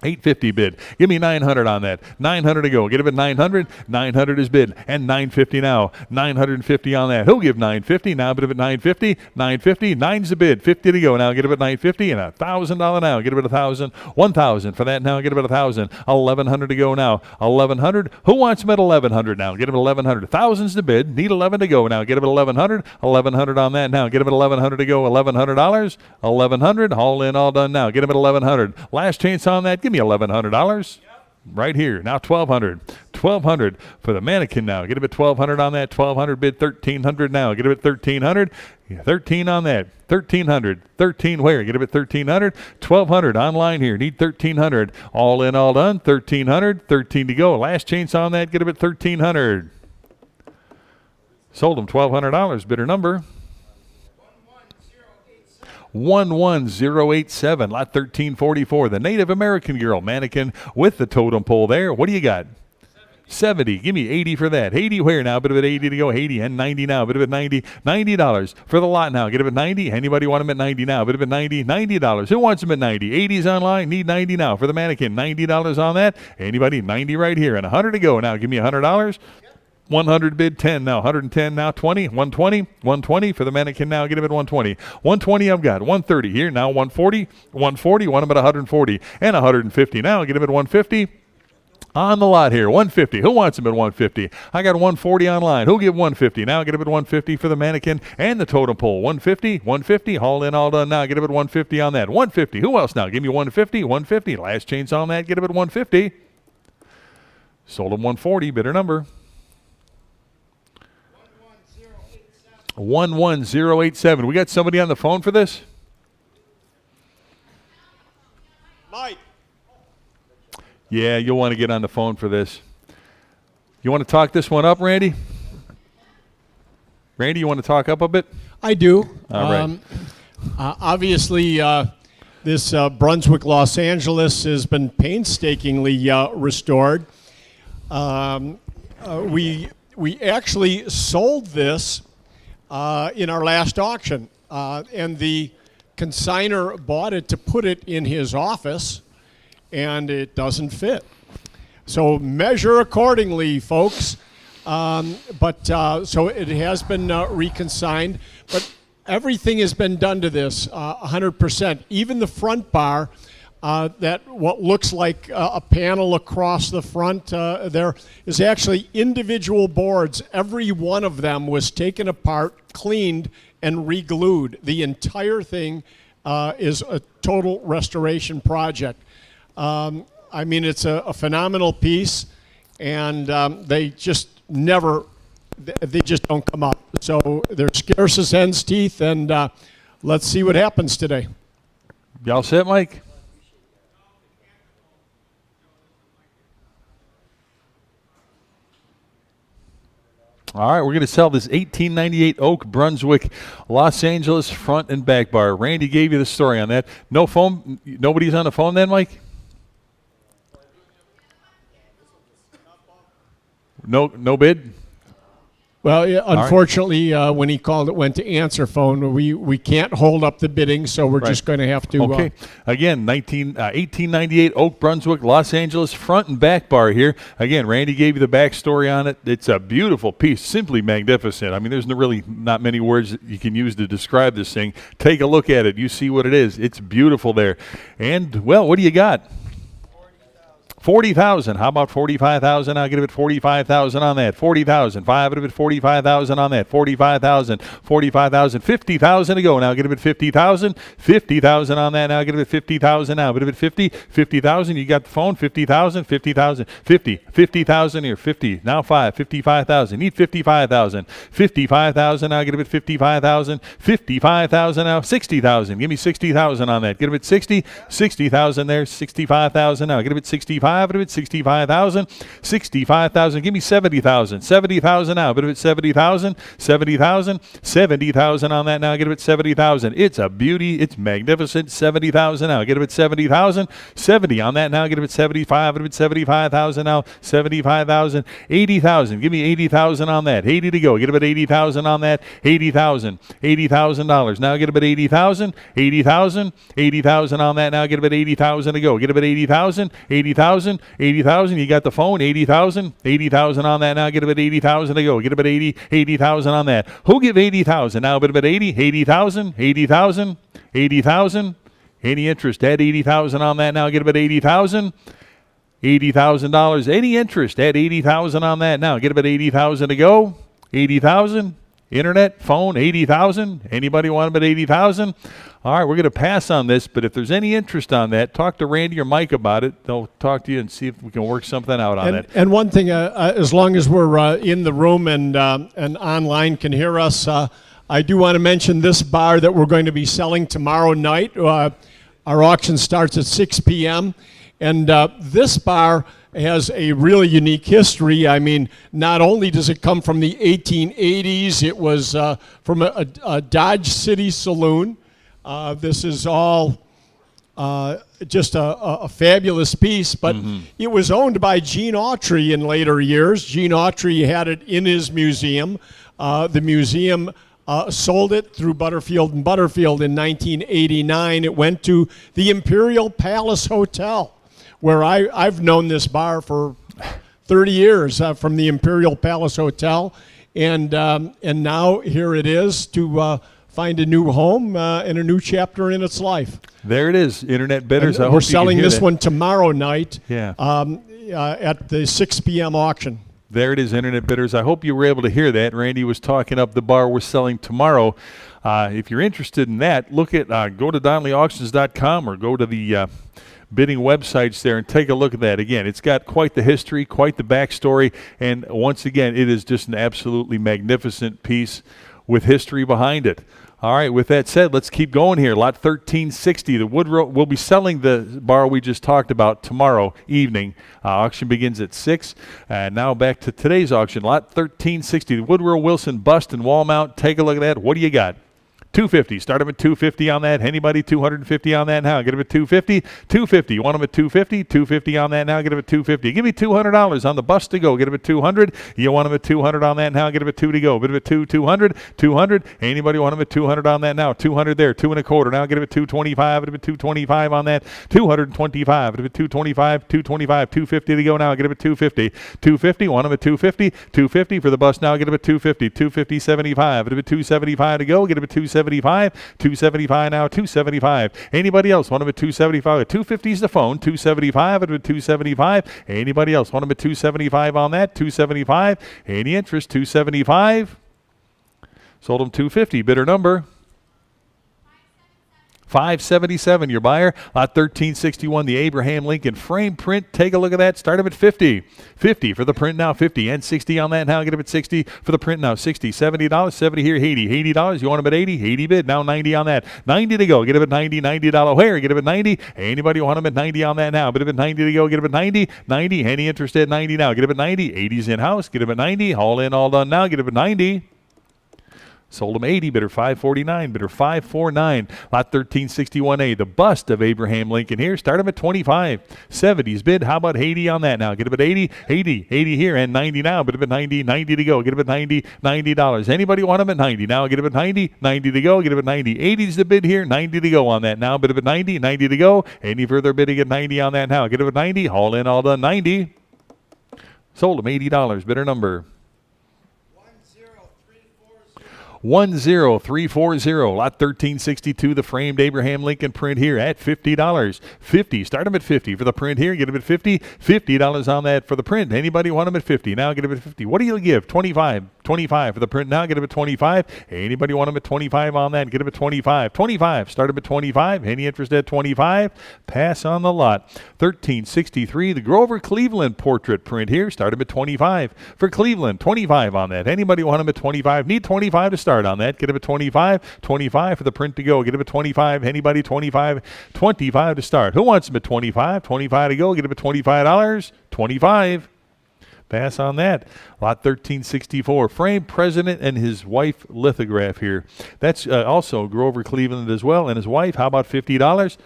850 bid. Give me 900 on that. 900 to go. Get up at 900. 900 is bid. And 950 now. 950 on that. Who'll give 950? Now bid up at 950. 950. 9's the bid. 50 to go. Now get up at 950 and $1,000 now. Get up at 1,000. 1,000 for that now. Get up at 1,000. 1,100 to go now. 1,100. Who wants them at 1,100 now? Get up at 1,100. 1,000's the bid. Need 11 to go now. Get up at 1,100. 1,100 on that now. Get up at 1,100 to go. $1,100. 1,100. All in, all done now. Get up at 1,100. Last chance on that. Give me $1,100 right here. Now 1,200. 1,200 for the mannequin now. Get up at 1,200 on that. 1,200 bid. 1,300 now. Get up at 1,300. 13 on that. 1,300. 13 where? Get up at 1,300. 1,200 online here. Need 1,300. All in, all done. 1,300. 13 to go. Last chance on that. Get up at 1,300. Sold them $1,200. Bidder number 11087, lot 1344, the Native American girl mannequin with the totem pole there. What do you got? 70. Give me 80 for that. 80 where now? Bit of it 80 to go. 80 and 90 now. Bit of it 90. $90 for the lot now. Get them at 90. Anybody want them at 90 now? Bit of it 90. $90. Who wants them at 90? 80's online. Need 90 now for the mannequin. $90 on that. Anybody? 90 right here. And 100 to go now. Give me $100. 100 bid, 10 now, 110 now, 20, 120, 120 for the mannequin now. Get him at 120. 120 I've got, 130 here now, 140, 140, want him at 140, and 150 now. Get him at 150. On the lot here, 150. Who wants him at 150? I got 140 online. Who'll give 150? Now get him at 150 for the mannequin and the totem pole. 150, 150, all in, all done now. Get him at 150 on that. 150. Who else now? Give me 150, 150. Last chance on that. Get him at 150. Sold him 140. Bidder number 11087. We got somebody on the phone for this? Mike. Yeah, you'll want to get on the phone for this. You want to talk this one up, Randy? Randy, you want to talk up a bit? I do. All right. Obviously, this Brunswick, Los Angeles has been painstakingly restored. We actually sold this in our last auction, and the consignor bought it to put it in his office, and it doesn't fit. So measure accordingly, folks. So it has been reconsigned, but everything has been done to this 100%. Even the front bar, that what looks like a panel across the front there is actually individual boards. Every one of them was taken apart, cleaned, and re-glued. The entire thing is a total restoration project. I mean, it's a phenomenal piece, and they just they just don't come up. So they're scarce as hen's teeth, and let's see what happens today. Y'all set, Mike? All right, we're going to sell this 1898 Oak Brunswick, Los Angeles front and back bar. Randy gave you the story on that. No phone? Nobody's on the phone then, Mike? No bid? Well, yeah, unfortunately, when he called, it went to answer phone. We can't hold up the bidding, so we're just going to have to. Okay. Again, 1898 Oak Brunswick, Los Angeles, front and back bar here. Again, Randy gave you the backstory on it. It's a beautiful piece, simply magnificent. I mean, there's really not many words that you can use to describe this thing. Take a look at it. You see what it is. It's beautiful there. And, well, what do you got? 40,000. How about 45,000? I'll give it 45,000 on that. 40,000. 5 of it, 45,000 on that. 45,000. 45,000. 50,000 to go. Now give it 50,000. 50,000 on that. Now give it 50,000 now. Give it 50. 50,000. You got the phone. 50,000. 50,000. 50. 50,000 here. 50. Now 5. 55,000. Need 55,000. 55,000. Now give it 55,000. 55,000 now. 60,000. Give me 60,000 on that. Give it 60. 60,000 there. 65,000 now. Give it 65. Of it, 65,000, 65,000. Give me 70,000, 70,000 now. But if it's 70,000, 70,000, 70,000 on that now. Get it 70,000. It's a beauty. It's magnificent. 70,000 now. Get it 70,000, 70 on that now. Get it 75. But if it's 75,000 now, 75,000, 80,000. Give me 80,000 on that. 80 to go. Get it 80,000 on that. 80,000, $80,000. Now get it 80,000, 80,000, 80,000 on that. Now get it 80,000 to go. Get it 80,000, 80,000. 80,000, you got the phone, 80,000, 80,000 on that now, get about 80,000 to go, get about 80,000 on that. Who give 80,000 now, but about 80,000, 80,000, 80,000, any interest, add 80,000 on that now, get about 80,000, $80,000, any interest, add 80,000 on that now, get about 80,000 to go, 80,000, internet, phone, 80,000, anybody want about 80,000? All right, we're going to pass on this, but if there's any interest on that, talk to Randy or Mike about it. They'll talk to you and see if we can work something out on that. And one thing, as long as we're in the room and online can hear us, I do want to mention this bar that we're going to be selling tomorrow night. Our auction starts at 6 p.m., and this bar has a really unique history. I mean, not only does it come from the 1880s, it was from a Dodge City saloon. This is all just a fabulous piece, but it was owned by Gene Autry in later years. Gene Autry had it in his museum. The museum sold it through Butterfield and Butterfield in 1989. It went to the Imperial Palace Hotel, where I've known this bar for 30 years from the Imperial Palace Hotel, and now here it is to find a new home and a new chapter in its life. There it is, Internet Bidders. We're selling this one tomorrow night at the 6 p.m. auction. There it is, Internet Bidders. I hope you were able to hear that. Randy was talking up the bar we're selling tomorrow. If you're interested in that, look at go to DonleyAuctions.com or go to the bidding websites there and take a look at that. Again, it's got quite the history, quite the backstory, and once again, it is just an absolutely magnificent piece with history behind it. All right, with that said, let's keep going here. Lot 1360, the Woodrow, we'll be selling the bar we just talked about tomorrow evening. Auction begins at 6. And now back to today's auction. Lot 1360, the Woodrow Wilson bust and wall mount. Take a look at that. What do you got? 250. Start them at 250 on that. Anybody 250 on that now? Get them at 250. 250. You want them at 250? 250 on that now. Get them at 250. Give me $200 on the bus to go. Get them at 200. You want them at 200 on that now? Get them at 2 to go. Get them at 200. 200. Anybody want them at 200 on that now? 200 there. 2 1/4. Now get them at 225. Get them at 225 on that. 225. Get them at 225. 225. 250 to go now. Get them at 250. 250. Want them at 250. 250 for the bus now. Get them at 250. 250. 75. Get them at 275 to go. Get them at 275. 275 now, 275. Anybody else want them at 275? 250 is the phone, 275 at 275. Anybody else want them at 275 on that? 275. Any interest? 275. Sold them 250. Bidder number 577, your buyer. Lot 1361, the Abraham Lincoln frame print. Take a look at that. Start them at 50. 50 for the print now, 50. And 60 on that now. Get them at 60 for the print now. 60, $70, 70 here, 80. $80. You want them at 80? 80 bid. Now 90 on that. 90 to go. Get them at 90, $90 where? Get them at 90. Anybody want them at 90 on that now? Get them at 90 to go. Get them at 90. 90. Any interest at 90 now? Get them at 90. 80's in-house. Get them at 90. All in, all done now. Get them at 90. Sold them 80, bidder 549, bidder 549. Lot 1361A, the bust of Abraham Lincoln here. Start them at 25. 70's bid. How about 80 on that now? Get them at 80, 80, 80 here, and 90 now. Bid them at 90, 90 to go. Get them at 90, $90. Anybody want them at 90 now? Get them at 90, 90 to go. Get them at 90. 80's the bid here, 90 to go on that now. Bid them at 90, 90 to go. Any further bidding at 90 on that now? Get them at 90. All in, all done, 90. Sold them $80. Bidder number 10340. Lot 1362, the framed Abraham Lincoln print here at $50. 50. Start them at 50 for the print here. Get them at 50. $50 on that for the print. Anybody want them at 50? Now get them at 50. What do you give? 25. 25 for the print now. Get them at 25. Anybody want them at 25 on that? Get them at 25. 25. Start them at 25. Any interest at 25? Pass on the lot. 1363, the Grover Cleveland portrait print here. Start them at 25 for Cleveland. 25 on that. Anybody want them at 25? Need 25 to start on that. Get them at 25. 25 for the print to go. Get them at 25. Anybody 25? 25 to start. Who wants them at 25? 25 to go. Get them at $25. 25. Pass on that. Lot 1364, frame president and his wife lithograph here. That's also Grover Cleveland as well, and his wife. How about $50?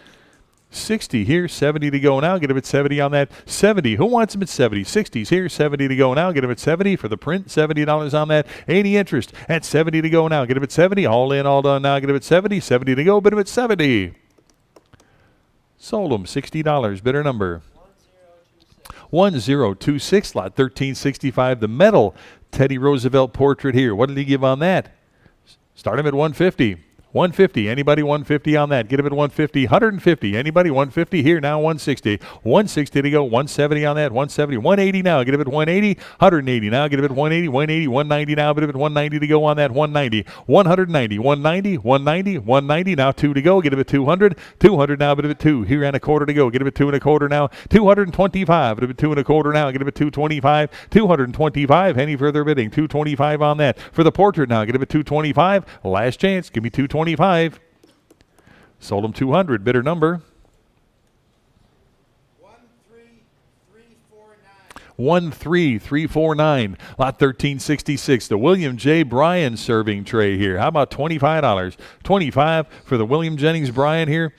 60 here, 70 to go now. Get him at 70 on that. 70. Who wants him at 70? 60's here, 70 to go now. Get him at 70 for the print. $70 on that. Any interest at 70 to go now. Get him at 70. All in, all done now. Get him at 70. 70 to go. Bid him at 70. Sold him $60. Bidder number 1026. Lot 1365. The metal Teddy Roosevelt portrait here. What did he give on that? Start him at 150. 150. Anybody 150 on that? Get him at 150. 150. Anybody 150 here now? 160. 160 to go. 170 on that. 170. 180 now. Get him at 180. 180 now. Get him at 180. 180. 190 now. Get him at 190 to go on that. 190. 190. 190. 190. 190 now. 2 to go. Get him at 200. 200 now. Get him at 2. Here and a quarter to go. Get him at 2 and a quarter now. 225. Get him at 2 and a quarter now. Get him at 225. 225. Any further bidding? 225 on that. For the portrait now. Get him at 225. Last chance. Give me 225. Sold him 200. Bidder number 13349. Lot 1366. The William J. Bryan serving tray here. How about $25? 25 for the William Jennings Bryan here.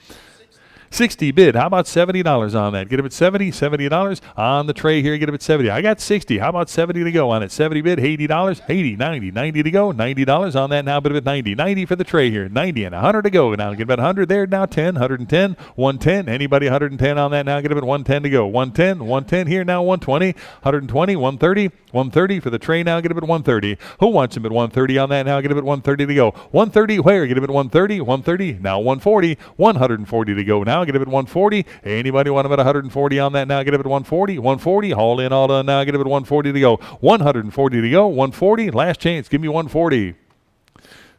60 bid. How about $70 on that? Get him at 70. $70 on the tray here. Get him at 70. I got 60. How about 70 to go on it? 70 bid. $80. 80. 90. 90 to go. $90 on that now. Bid him at 90. 90 for the tray here. 90 and 100 to go. Now get him at 100 there. Now 10. 110. 110. Anybody 110 on that now? Get him at 110 to go. 110. 110 here now. 120. 120. 130. 130 for the tray now. Get him at 130. Who wants him at 130 on that now? Get him at 130 to go. 130 where? Get him at 130. 130. Now 140. 140 to go now. Get him at 140. Anybody want him at 140 on that now? Get him at 140. 140. All in, all done now. Get him at 140 to go. 140 to go. 140. Last chance. Give me 140.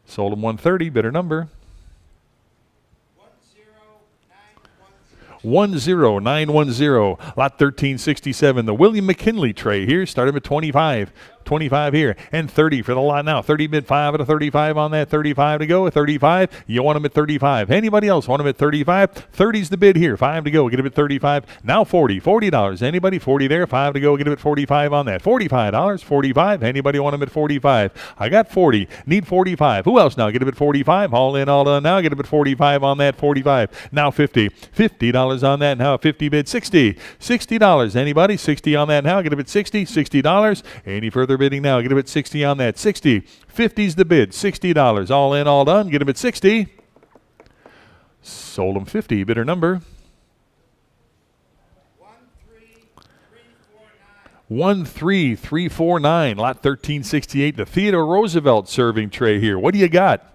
Sold him 130. Bidder number 10910. Lot 1367. The William McKinley tray here. Start him at 25. 25 here and 30 for the lot now. 30 bid 5 at a 35 on that. 35 to go. 35. You want him at 35. Anybody else want him at 35? 30's the bid here. 5 to go. Get him at 35. Now 40. $40. Anybody 40 there? 5 to go. Get him at 45 on that. $45. 45. Anybody want him at 45? I got 40. Need 45. Who else now? Get him at 45. All in, all done now. Get him at 45 on that. 45. Now 50. $50 on that now. 50 bid 60. $60. Anybody? 60 on that now. Get him at 60. $60. Any further bidding now? Get him at 60 on that. 60. 50's the bid. $60. All in, all done. Get him at 60. Sold him 50. Bidder number 13349. Lot 1368. The Theodore Roosevelt serving tray here. What do you got?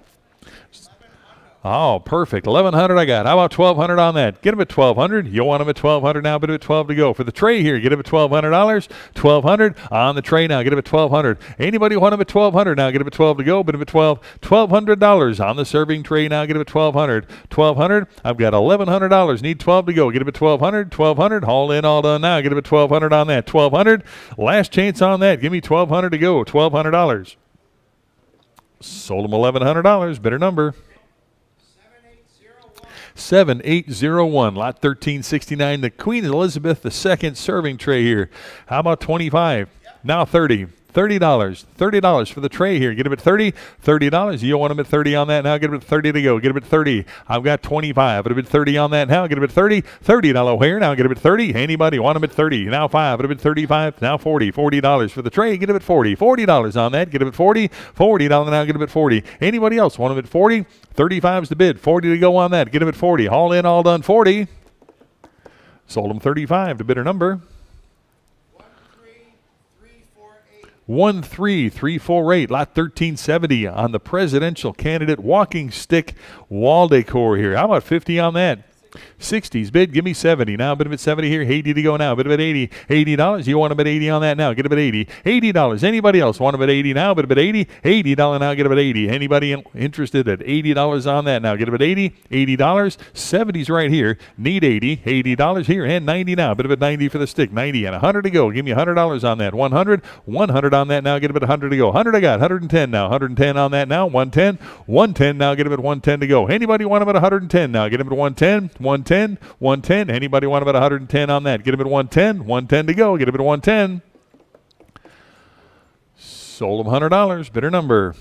Oh, perfect. 1,100 I got. How about 1,200 on that? Get him at 1,200. You want him at 1,200 now, but at 12 to go. For the tray here, get him at $1,200. 1,200 on the tray now. Get him at 1,200. Anybody want him at 1,200 now? Get him at 12 to go, but him at $1,200 on the serving tray now. Get him at 1,200. 1,200. I've got $1,100. Need 12 to go. Get him at 1,200. 1,200. All in, all done now. Get him at 1,200 on that. 1,200. Last chance on that. Give me 1,200 to go. $1,200. Sold him $1,100. Bidder number 7801. Lot 1369. The Queen Elizabeth II serving tray here. How about 25? Now 30. $30 for the tray here. Get him at $30. You want him at 30 on that now. Get him at 30 to go. Get him at 30. I've got 25. Get him at 30 on that now. Get him at 30. $30 here now. Get him at 30. Anybody want him at 30? Now 5. Get him at 35. Now 40. $40 for the tray. Get him at 40. $40 on that. Get him at 40. $40 now. Get him at 40. Anybody else want him at 40? 35's the bid. 40 to go on that. Get him at 40. All in, all done. 40. Sold him 35 to bidder number 13348. Lot 1370 on the presidential candidate walking stick wall decor here. How about 50 on that? 60's bid. Give me 70 now. Bid him at 70 here. 80 to go now. Bid him at 80. $80. You want him at 80 on that now. Get him at 80. $80. Anybody else want him at 80 now? Bid him at 80. $80 now. Get him at 80. Anybody interested at $80 on that now? Get him at 80. $80. 70's right here. Need 80. $80 here and 90 now. Bid him at 90 for the stick. 90 and 100 to go. Give me $100 on that. 100. 100 on that now. Get him at 100 to go. 100 I got. 110 now. 110 on that now. 110. 110 now. Get him at 110 to go. Anybody want him at 110 now? Get him at 110. 110, 110. Anybody want about 110 on that? Get him at 110. 110 to go. Get him at 110. Sold him $100. Bidder number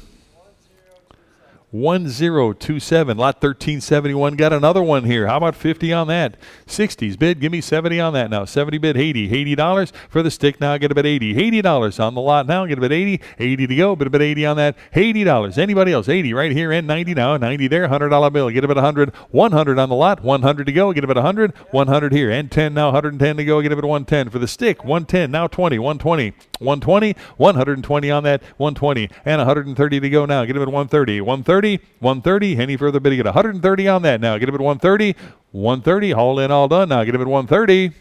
1027. Lot 1371. Got another one here. How about 50 on that? 60's bid. Give me 70 on that now. 70 bid. 80. $80 for the stick now. Get him at 80. $80 on the lot now. Get him at 80. 80 to go. Bid him at 80 on that. $80. Anybody else? 80 right here and 90 now. 90 there. $100 bill. Get him at 100. 100 on the lot. 100 to go. Get him at 100. 100 here and 10 now. 110 to go. Get him at 110 for the stick. 110 now. 20. 120. 120. 120 on that. 120 and 130 to go now. Get him at 130. 130. 130. Any further bidding at 130 on that now. Get him at 130. 130. All in, all done. Now get him at 130.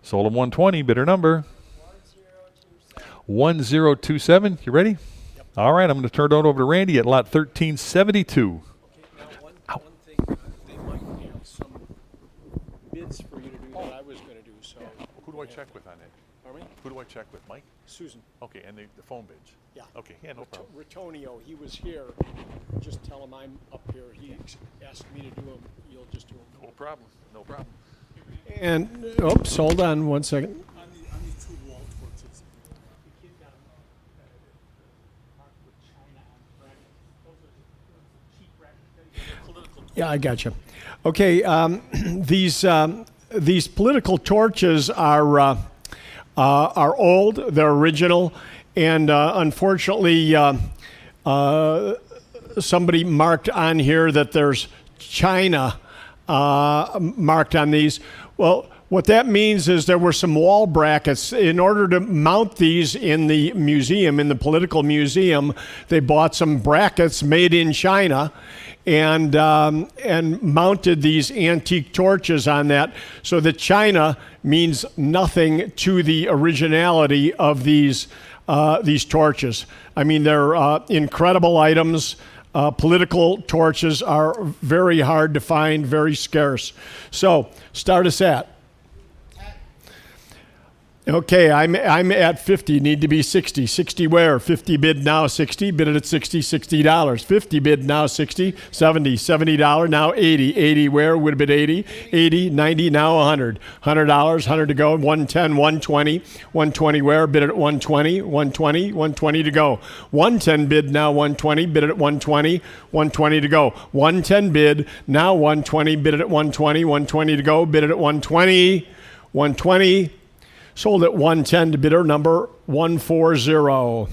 Sold him 120. Bidder number 1027. You ready? Yep. All right. I'm going to turn it over to Randy at lot 1372. Okay, now one thing, they might have some bids for you to do that I was going to do, so. Who do I check with on that? Pardon me? Who do I check with? Mike? Susan. Okay. And the phone bids? Yeah. Okay. Yeah, no problem. Ratonio, he was here. Just tell him I'm up here. He asked me to do them. You'll just do them. No problem. No problem. And, oops, hold on one second. On these two wall torches. Yeah, I got you. Okay, these political torches are old. They're original, and unfortunately, somebody marked on here that there's China marked on these. Well, what that means is there were some wall brackets. In order to mount these in the museum, in the political museum, they bought some brackets made in China and mounted these antique torches on that, so that China means nothing to the originality of these torches. I mean, they're incredible items. Political torches are very hard to find, very scarce. So, start us at. Okay, I'm at 50, need to be 60. 60 where? 50 bid now, 60, bid it at 60, $60. 50 bid now, 60, 70, $70 now, 80. 80 where? Would have been 80. 80, 90, now 100. $100, 100 to go, 110, 120. 120 where? Bid it at 120, 120, 120 to go. 110 bid now, 120, bid it at 120, 120 to go. 110 bid, now 120, bid it at 120, 120 to go, bid it at 120, 120. Sold at 110 to bidder number 140.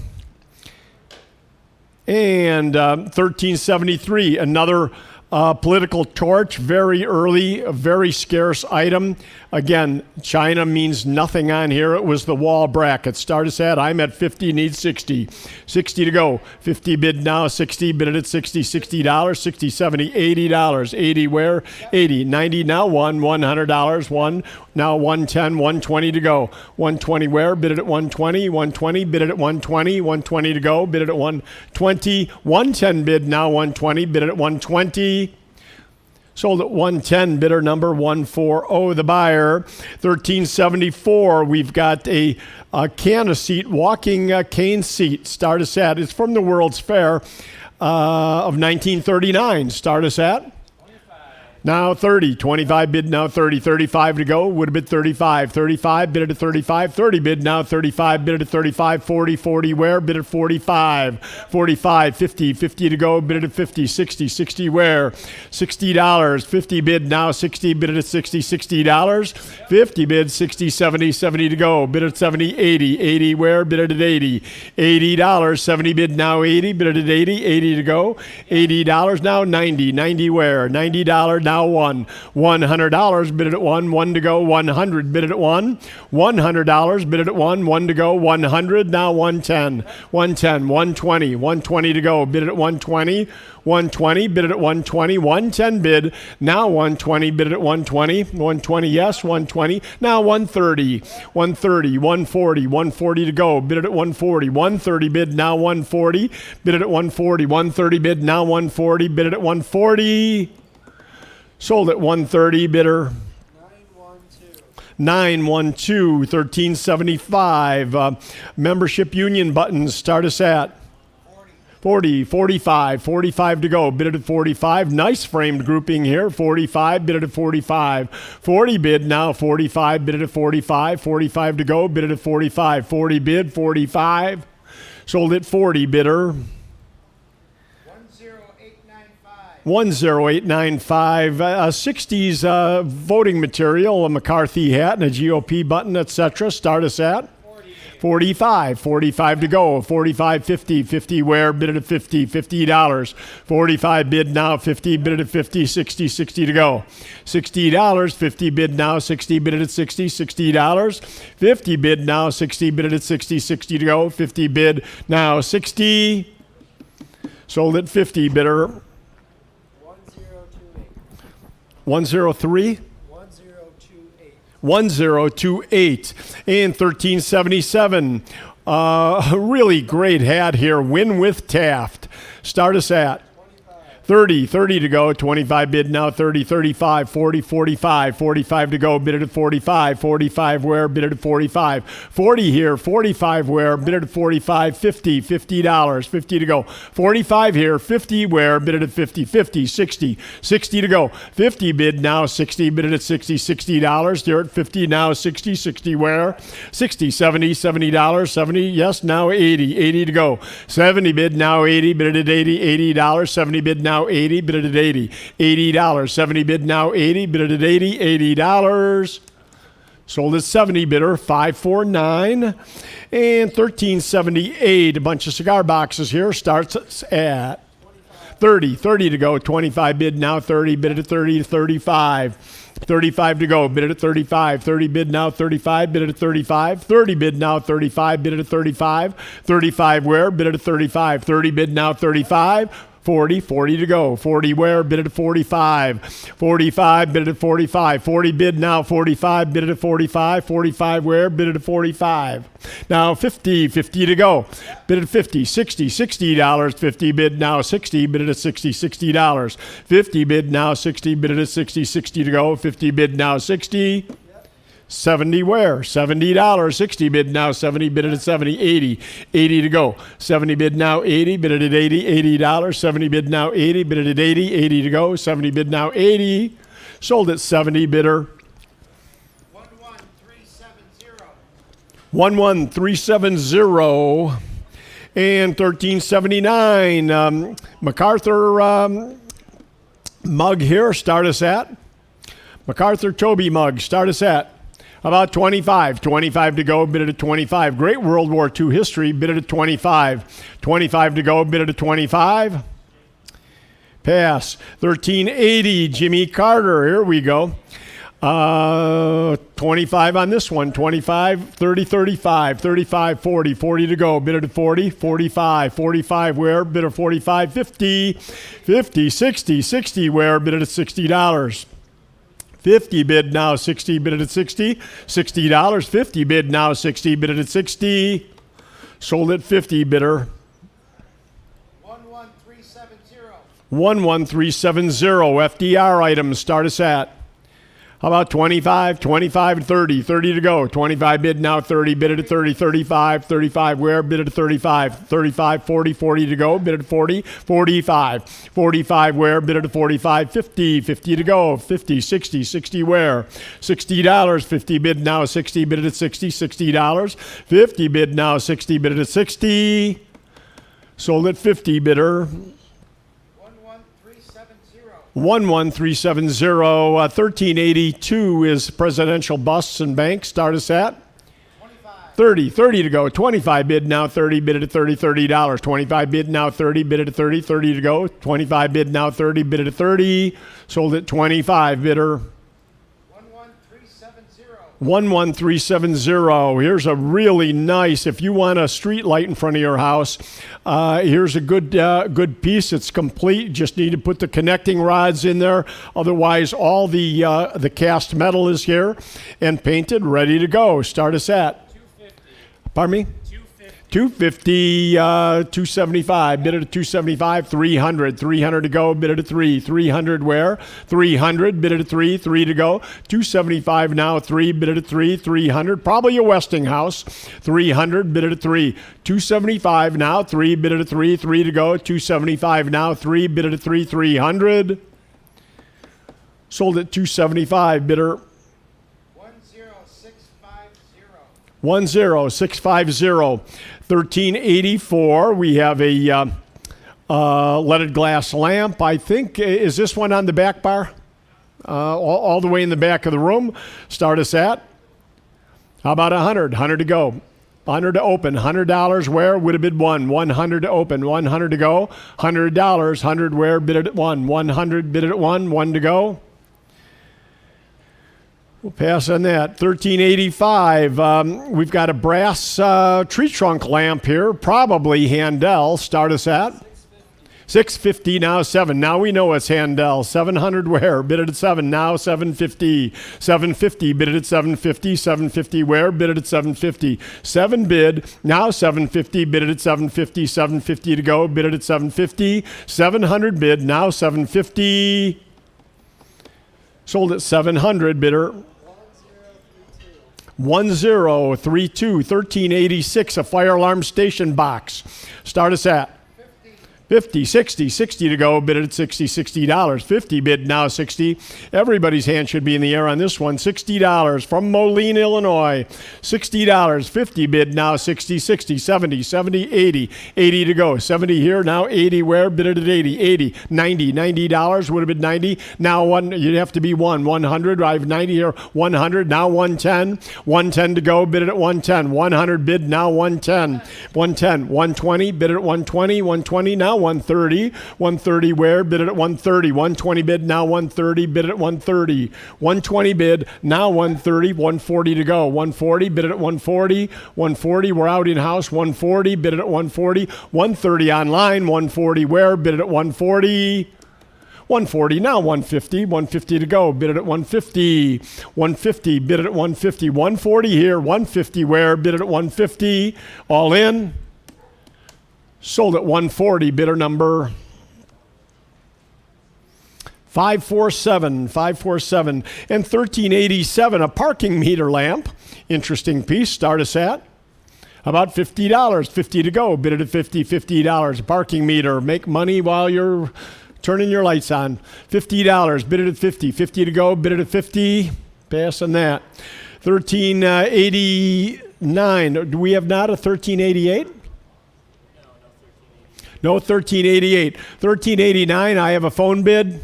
And 1373, another political torch, very early, a very scarce item. Again, China means nothing on here. It was the wall bracket. Start us at, I'm at 50, need 60. 60 to go. 50 bid now, 60, bid it at 60, $60, 60, 70, $80. 80 where? 80, 90 now, $100, 1, now 110, 120 to go. 120 where? Bid it at 120, 120, bid it at 120, 120 to go, bid it at 120, 110 bid now, 120, bid it at 120. Sold at 110, bidder number 140, the buyer. 1374, we've got a can of seat, walking cane seat. Start us at, it's from the World's Fair of 1939. Start us at? Now 30, 25 bid now 30, 35 to go, would have bid 35, 35 bid at 35, 30 bid now 35, bid at 35, 40, 40 where, bid at 45, 45, 50, 50 to go, bid at 50, 60, 60 where, $60, 50 bid now 60, bid at 60, $60, 50 bid 60, 70, 70 to go, bid at 70, 80, 80 where, bid at 80, $80, 70 bid now 80, bid at 80, 80 to go, $80 now 90, 90 where, $90 now one, $100 bid it at one to go, 100 bid it at one, $100 bid it at one to go, 100 now 110, 110, 120, 120 to go, bid it at 120, 120 bid it at 120, 110 bid now 120 bid it at 120, 120 yes, 120 now 130, 130, 140, 140 to go, bid it at 140, 130 bid now 140, bid it at 140, 130 bid now 140, bid it at 140. Sold at 130, bidder 912, 1375. Membership union buttons start us at 40, 45, 45 to go, bid it at 45. Nice framed grouping here, 45, bid it at 45. 40 bid now, 45, bid it at 45. 45 to go, bid it at 45. 40 bid, 45. Sold at 40, bidder 10895. 60s voting material, a McCarthy hat and a GOP button, etc. Start us at 45. 45 to go. 45, 50. 50 where? Bid it at 50. $50. 45 bid now. 50 bid it at 50. 60. 60 to go. $60. 50 bid now. 60 bid it at 60. $60. 50 bid now. 60 bid it at 60. 60 to go. 50 bid now. 60. Sold at 50, bidder 103? 1028. And 1377. Really great hat here. Win with Taft. Start us at 30 to go, 25 bid now, 30, 35, 40, 45, 45 to go, bid it at 45, 45 where, bid it at 45, 40 here, 45 where, bid it at 45, 50, $50, 50 to go, 45 here, 50 where, bid it at 50, 50, 60, 60 to go, 50 bid now, 60, bid it at 60, $60, here at 50 now, 60, 60 where, 60, 70, $70, 70, yes, now 80, 80 to go, 70 bid now, 80, bid it at 80, $80, 70 bid now, 80, bid it at 80, $80, 70 bid now 80, bid it at 80, $80. Sold at 70, bidder 549. And 1378, a bunch of cigar boxes here, starts at 30 to go, 25 bid now 30, bid it at 30 to 35. 35 to go, bid it at 35. 30 bid now 35, bid it at 35. 30 bid now 35, bid it at 35. 35 where, bid it at 35. 30 bid now 35. 40 to go. 40 where, bid it at 45. 45, bid it at 45. 40 bid now 45, bid it at 45. 45 where, bid it at 45. Now 50 to go. Bid it at 50, 60, $60. 50 bid now 60, bid it at 60, $60. 50 bid now 60, bid it at 60, 60 to go. 50 bid now 60. 70 where? $70. 60 bid now 70, bid it at 70, 80. 80 to go. 70 bid now 80, bid it at 80, $80. 70 bid now 80, bid it at 80, 80 to go. 70 bid now 80. Sold at 70, bidder 11370. And 1379. MacArthur mug here, start us at. MacArthur Toby mug, start us at about 25. 25 to go, bid it at 25. Great World War II history, bid it at 25. 25 to go, bid it at 25. Pass. 1380, Jimmy Carter, here we go. 25 on this one, 25, 30, 35, 35, 40, 40 to go, bid it at 40, 45, 45 where, bid at 45, 50, 50, 60, 60 where, bid it at $60. 50 bid now 60, bid it at 60, $60. 50 bid now 60, bid it at 60. Sold at 50, bidder 11370. 11370. FDR items, start us at How about 25, 25 and 30, 30 to go. 25 bid now, 30, bid it at 30, 35, 35 where, bid it at 35, 35, 40, 40 to go, bid it at 40, 45, 45 where, bid it at 45, 50, 50 to go, 50, 60, 60 where, $60, 50 bid now, 60, bid it at 60, $60, 50 bid now, 60, bid it at 60, sold at 50 bidder. 11370. 1382 is presidential busts and banks. Start us at 30. 30 to go. 25 bid now, 30 bid it at 30, $30. 25 bid now, 30 bid it at 30, 30 to go. 25 bid now, 30 bid it at 30. Sold at 25 bidder. 11370. Here's a really nice, if you want a street light in front of your house, here's a good piece. It's complete. Just need to put the connecting rods in there. Otherwise, all the cast metal is here and painted, ready to go. Start us at 250. Pardon me? 250, 275, bid it at 275, 300, 300 to go, bid it at 3, 300 where? 300, bid it at 3, 3 to go, 275 now, 3, bid it at 3, 300, probably a Westinghouse, 300, bid it at 3, 275 now, 3, bid it at 3, 3 to go, 275 now, 3, bid it at 3, 300, sold at 275, bidder 10650. 1384. We have a leaded glass lamp. I think, is this one on the back bar? All the way in the back of the room. Start us at, how about 100? 100 to go. 100 to open. $100 where? Would have bid 1. 100 to open. 100 to go. $100. 100 where? Bid it at 1. 100 bid it at 1. 1 to go. We'll pass on that. 1385. We've got a brass tree trunk lamp here, probably Handel. Start us at 650 now, 7. Now we know it's Handel. 700 where? Bid it at 7. Now 750. 750 bid it at 750. 750 where? Bid it at 750. 7 bid. Now 750 bid it at 750. 750 to go. Bid it at 750. 700 bid. Now 750. Sold at 700 bidder. 1032. 1386, a fire alarm station box. Start us at 50, 60, 60 to go, bid it at 60, $60. 50 bid now, 60. Everybody's hand should be in the air on this one. $60 from Moline, Illinois. $60. 50 bid now, 60, 60, 70, 70, 80. 80 to go. 70 here, now 80 where? Bid it at 80, 80, 90, $90 would have been 90. Now one, you'd have to be 100. I have 90 here, 100, now 110. 110 to go, bid it at 110. 100 bid now, 110. 110, 120, bid it at 120. 120 now, 130. 130 where? Bid it at 130. 120 bid now, 130. Bid it at 130. 120 bid now, 130. 140 to go. 140 bid it at 140. 140 we're out in house. 140 bid it at 140. 130 online. 140 where? Bid it at 140. 140 now, 150. 150 to go. Bid it at 150. 150 bid it at 150. 140 here. 150 where? Bid it at 150. All in. Sold at 140, bidder number 547. 547. And 1387, a parking meter lamp. Interesting piece. Start us at about $50. 50 to go. Bid it at 50, $50. A parking meter. Make money while you're turning your lights on. $50. Bid it at 50. 50 to go. Bid it at 50. Pass on that. 1389. Do we have not a 1388? No, 1388. 1389, I have a phone bid.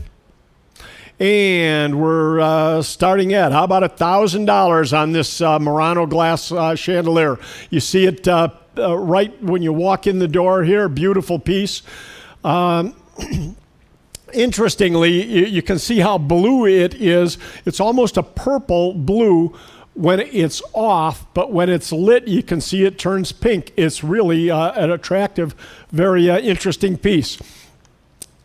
And we're starting at, how about $1,000 on this Murano glass chandelier? You see it right when you walk in the door here. Beautiful piece. Interestingly, you can see how blue it is. It's almost a purple blue when it's off, but when it's lit, you can see it turns pink. It's really an attractive, very interesting piece.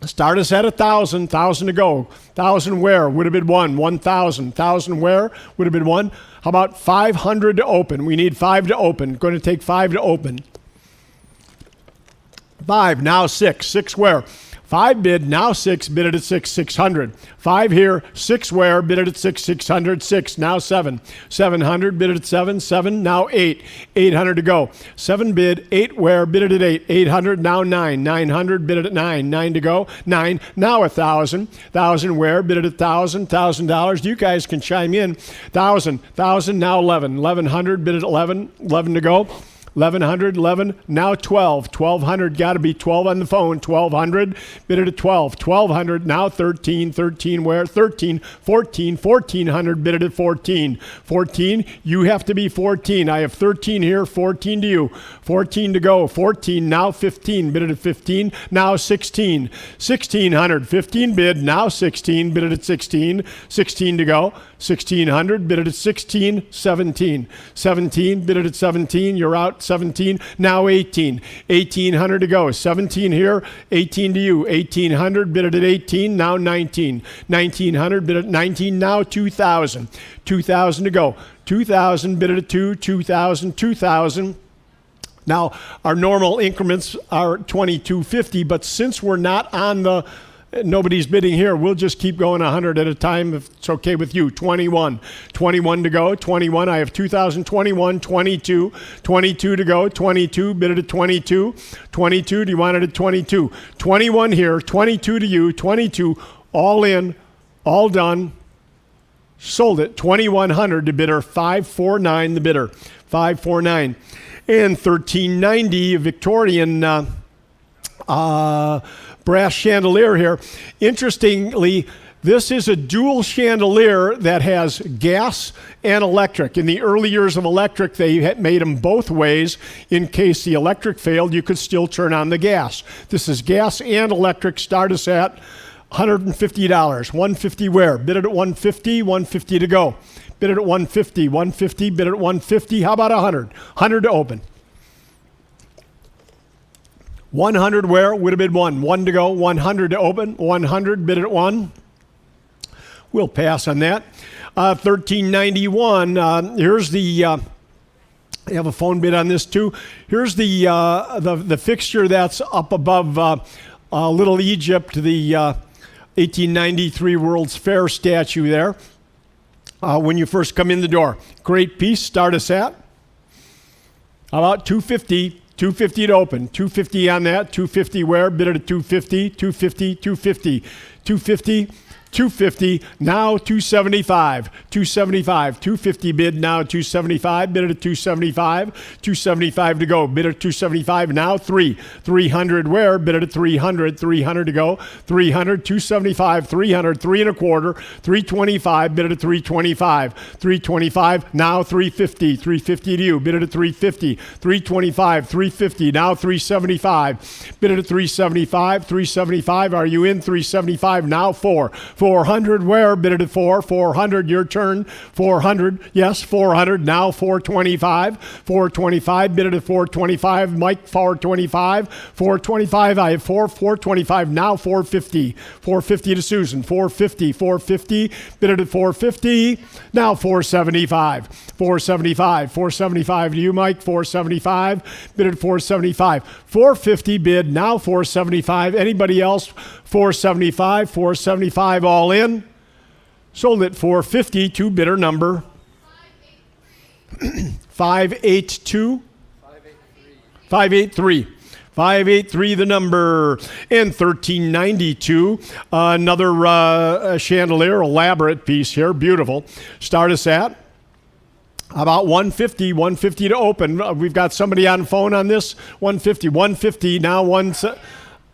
Start us at 1,000. 1,000 to go. 1,000 where? Would have been 1. 1,000. 1,000 where? Would have been 1. How about 500 to open? We need 5 to open. Going to take 5 to open. 5, now 6. 6 where? 5 bid, now 6, bid it at 6, 600. 5 here, 6 where, bid it at 6, 600, 6, now 7. 700, bid it at 7, 7, now 8. 800 to go. 7 bid, 8 where, bid it at 8. 800, now 9. 900, bid it at 9. 9 to go. 9, now 1,000. 1,000 where, bid it at 1,000. $1,000. You guys can chime in. 1,000. 1,000, now 11. 1,100, bid it at 11. 11 to go. 1,100, 11, now 12. 1,200, got to be 12 on the phone. 1,200, bid it at 12. 1,200, now 13. 13 where? 13. 14. 1,400, bid it at 14. 14, you have to be 14. I have 13 here, 14 to you. 14 to go. 14, now 15, bid it at 15. Now 16. 1,600, 15 bid, now 16, bid it at 16. 16 to go. 1,600, bid it at 16. 17. 17, bid it at 17. You're out. 17, now 18. 1,800 to go. 17 here, 18 to you. 1,800, bid it at 18, now 19. 1,900, bid it at 19, now 2,000. 2,000 to go. 2,000, bid it at 2, 2,000, 2,000. Now, our normal increments are 2,250, but since we're not on the nobody's bidding here, we'll just keep going 100 at a time if it's okay with you. 21. 21 to go. 21. I have 2,021. 22. 22 to go. 22. Bid it at 22. 22. Do you want it at 22? 21 here. 22 to you. 22. All in. All done. Sold it. 2,100 to bidder. 549 the bidder. 549. And 1,390 Victorian brass chandelier here. Interestingly, this is a dual chandelier that has gas and electric. In the early years of electric, they had made them both ways. In case the electric failed, you could still turn on the gas. This is gas and electric. Start us at $150. 150 where? Bid it at 150, 150 to go. Bid it at 150, 150, bid it at 150. How about 100? 100 to open. 100 where? Would have been 1. 1 to go. 100 to open. 100, bid it at 1. We'll pass on that. 1,391. Here's the... I have a phone bid on this too. Here's the fixture that's up above Little Egypt, the 1893 World's Fair statue there. When you first come in the door. Great piece. Start us at about 250. 250 to open. 250 on that. 250 where? Bid it at 250. 250. 250. 250. 250, now 275, 275, 250 bid, now 275, bid it at 275, 275 to go, bid at 275, now 300 where, bid it at 300, 300 to go, 300, 275, 300, 3 and a quarter, 325, bid it at 325, 325, now 350, 350 to you, bid it at 350, 325, 350, now 375, bid it at 375, 375, are you in? 375, now 400 where? Bid it at 400, your turn. 400, yes, 400, now 425. 425, bid it at 425. Mike, 425. 425, I have 425, now 450. 450 to Susan. 450, bid it at 450. Now 475. 475 to you, Mike. 475, bid at 475. 450 bid, now 475. Anybody else? 475, all in. Sold at 450 to bidder number 582. 583. 583 the number. And 1392, another chandelier, elaborate piece here, beautiful. Start us at about 150 to open. We've got somebody on phone on this. 150 now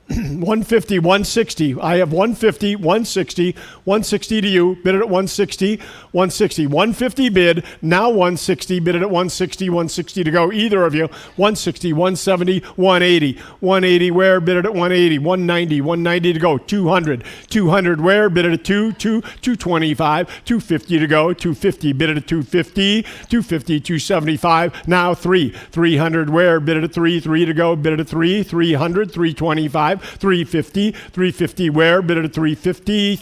150, 160. I have 150, 160, 160 to you. Bid it at 160, 160. 150 bid, now 160. Bid it at 160, 160 to go. Either of you. 160, 170, 180. 180 where? Bid it at 180. 190, 190 to go. 200 where? Bid it at 225. 250 to go. 250, bid it at 250. 250, 275. Now 300 where? Bid it at 3 to go. Bid it at 300, 325. 350 where? Bid it at 350.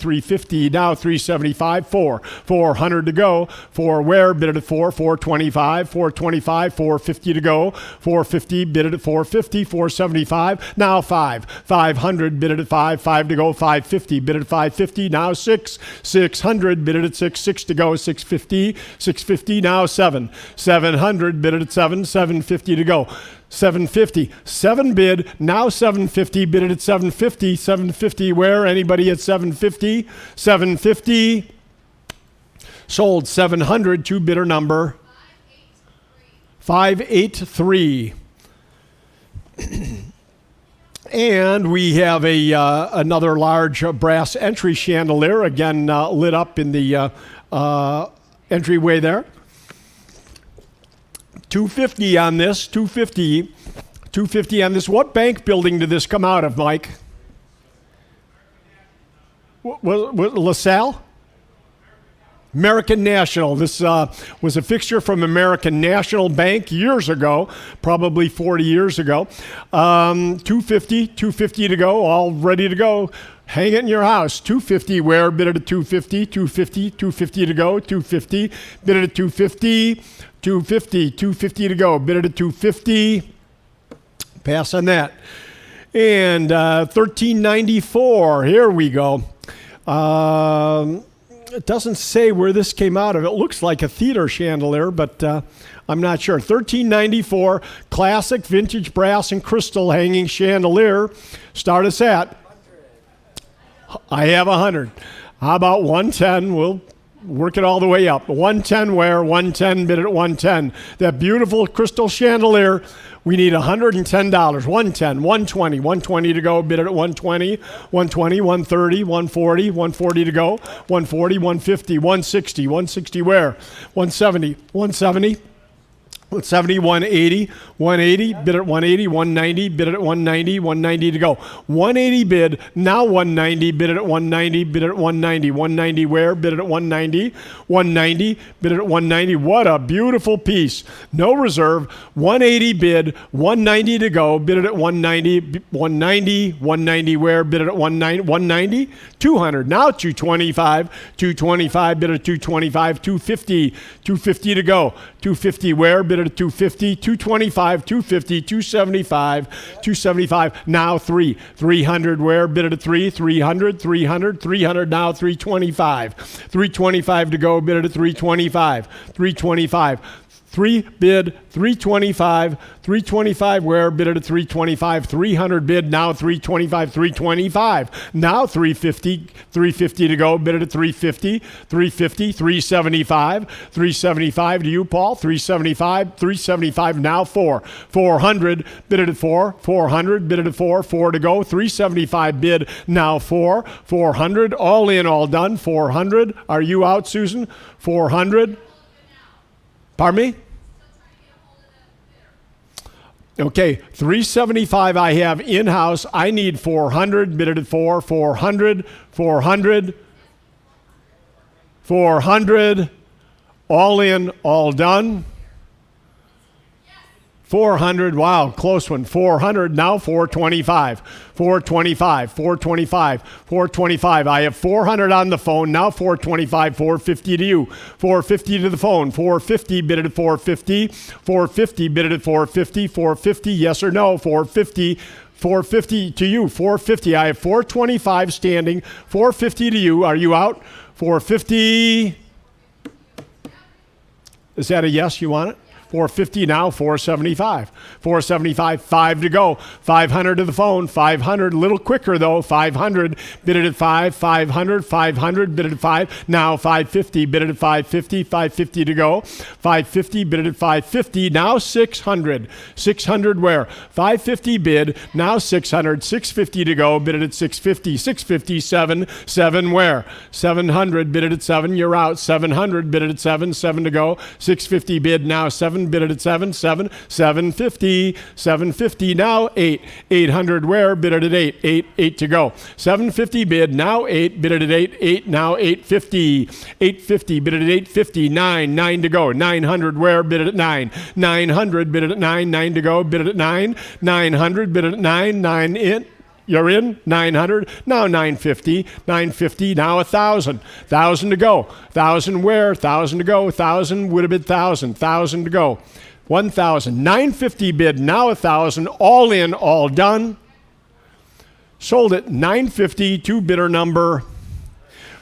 350, now 375, 400 to go, 4 where, bid it at 425, 450 to go, 450, bid it at 450, 475, now 500, bid it at 5 to go, 550, bid it at 550, now 600, bid it at 6 to go, 650, now 700, bid it at 750 to go. 750, 7 bid, now 750, bid it at 750, where, anybody at 750, 750, sold 700, 2 bidder number, 583. And we have another large brass entry chandelier, again lit up in the entryway there. 250 on this, 250 on this. What bank building did this come out of, Mike? Was LaSalle? American National. This was a fixture from American National Bank years ago, probably 40 years ago. 250 to go, all ready to go. Hang it in your house. 250 where, bid it at 250 to go, 250, bid it at 250 to go, bid it at 250. Pass on that. And 1394, here we go. It doesn't say where this came out of. It looks like a theater chandelier, but I'm not sure. 1394, classic vintage brass and crystal hanging chandelier. Start us at? I have 100. How about 110? We'll work it all the way up. 110 where? 110, bid it at 110. That beautiful crystal chandelier, we need $110. 110, 120, 120 to go, bid it at 120, 120, 130, 140, 140 to go, 140, 150, 160, 160 where? 170, 170. 170, 180, 180, bid at 180, 190, bid it at 190, 190 to go. 180 bid, now 190, bid it at 190, bid it at 190. 190 where? Bid it at 190, 190, bid it at 190. What a beautiful piece. No reserve. 180 bid, 190 to go, bid it at 190, 190, 190 where? Bid it at 190, 190, 200. Now 225, 225, bid it at 225, 250, 250 to go. 250 where? Bid it at 250, 225, 250, 275, 275. Now 300 where? Bid it at 300, 300 now 325. 325 to go, bid it at 325, 325. 3 bid, 325, 325 where? Bid it at 325, 300 bid, now 325, 325. Now 350, 350 to go, bid it at 350, 350, 375, 375 to you, Paul, 375, 375, now 400, bid it at 400, bid it at 4 to go, 375 bid, now 400, all in, all done, 400. Are you out, Susan? 400. Pardon me? Okay, 375 I have in-house. I need 400. Bid it at 400, 400. All in, all done. 400, wow, close one. 400, now 425. 425. I have 400 on the phone, now 425, 450 to you. 450 to the phone, 450, bid it at 450. 450, bid it at 450. 450, yes or no, 450. 450 to you, 450. I have 425 standing, 450 to you. Are you out? 450. Is that a yes? You want it? 450 now, 475. 475, 5 to go. 500 to the phone, 500, a little quicker though, 500. Bid it at 500, 500, bid it at 5. Now 550, bid it at 550, 550 to go. 550, bid it at 550, now 600. 600 where? 550 bid, now 600, 650 to go, bid it at 650, 657, 7 where? 700, bid it at 7, you're out. 700, bid it at 7, 7 to go. 650 bid, now 7, bid it at 750, 750 now 800 where? Bid it at 8 to go. 750 bid, now 8, bid it at 8 now 850, bid it at 850, 9 to go. 900 where? Bid it at 900, bid it at 9 to go, bid it at 900, bid it at 9 in. You're in 900, now 950, 950, now 1,000. 1,000 to go. 1,000 where? 1,000 to go. 1,000 would have been 1,000. 1,000 to go. 1,000. 950 bid, now 1,000. All in, all done. Sold at 950 to bidder number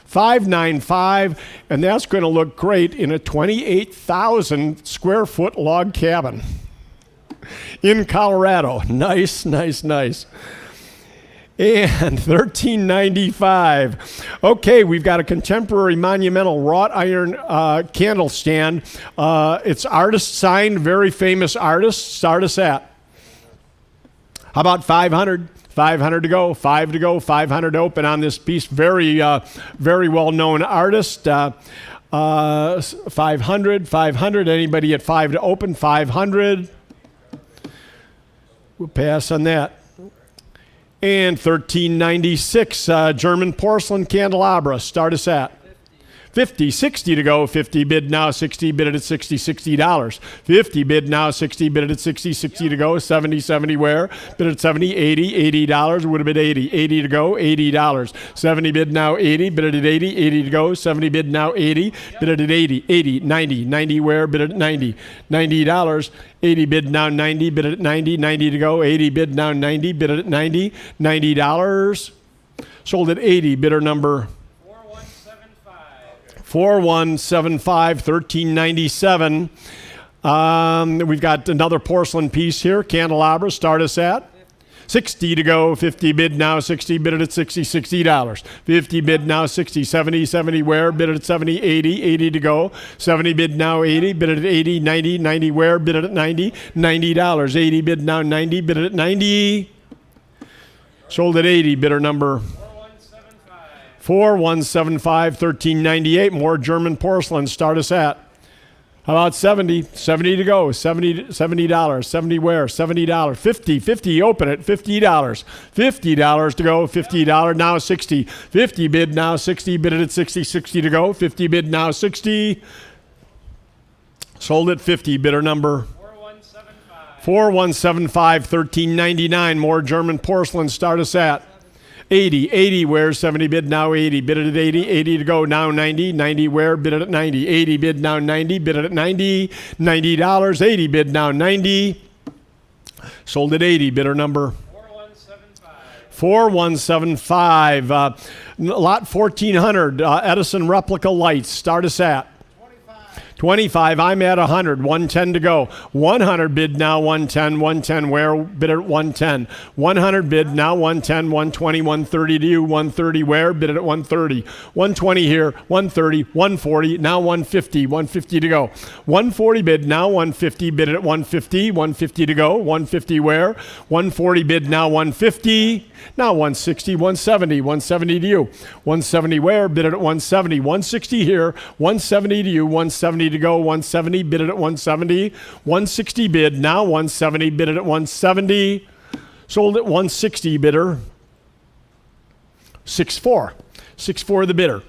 595, and that's going to look great in a 28,000 square foot log cabin in Colorado. Nice, nice, nice. And 1395. Okay, we've got a contemporary monumental wrought iron candle stand. It's artist signed, very famous artist. Start us at. How about 500? 500 to go, 5 to go, 500 to open on this piece. Very, very well-known artist. 500, 500. Anybody at 5 to open? 500. We'll pass on that. And 1396, German porcelain candelabra. Start us at 50, 60 to go. 50 bid now, 60 bid at 60, $60. 50 bid now, 60 bid at 60, 60 to go. 70, 70 where? Bid at 70, 80, $80. Would have been 80, 80 to go, $80. 70 bid now, 80, bid at 80, 80 to go. 70 bid now, 80, bid at 80, 80, 90, 90 where? Bid at 90, $90. 80 bid now, 90, bid at 90, 90 to go. 80 bid now, 90, bid at 90, $90. Sold at 80, bidder number 4175, 1397. We've got another porcelain piece here, candelabra. Start us at 60 to go. 50 bid now, 60 bid at 60, $60. 50 bid now, 60, 70, 70 where? Bid at 70, 80, 80 to go. 70 bid now, 80, bid at 80, 90, 90 where? Bid at 90, $90. 80 bid now, 90, bid at 90. Sold at 80, bidder number 4175, 1398. More German porcelain. Start us at. How about 70? 70 to go. $70. 70 where? $70. 50 open it. $50. $50 to go. $50 now 60. 50 bid now 60. Bid it at 60. 60 to go. 50 bid now 60. Sold at 50. Bidder number 4175, 1399. More German porcelain. Start us at 80 where? 70 bid now 80. Bid it at 80. 80 to go now 90. 90 where? Bid it at 90. 80 bid now 90. Bid it at 90. $90. 80 bid now 90. Sold at 80. Bidder number 4175. Lot 1400. Edison replica lights. Start us at 25. I'm at 100. 110 to go. 100 bid now 110. 110 where? Bid at 110. 100 bid now 110. 120. 130 to you. 130 where? Bid at 130. 120 here. 130. 140. Now 150. 150 to go. 140 bid now 150. Bid at 150. 150 to go. 150 where? 140 bid now 150. Now 160. 170. 170 to you. 170 where? Bid it at 170. 160 here. 170 to you. 170 to go. 170 bid it at 170. 160 bid now 170. Bid it at 170. Sold at 160 bidder 64. 64 the bidder.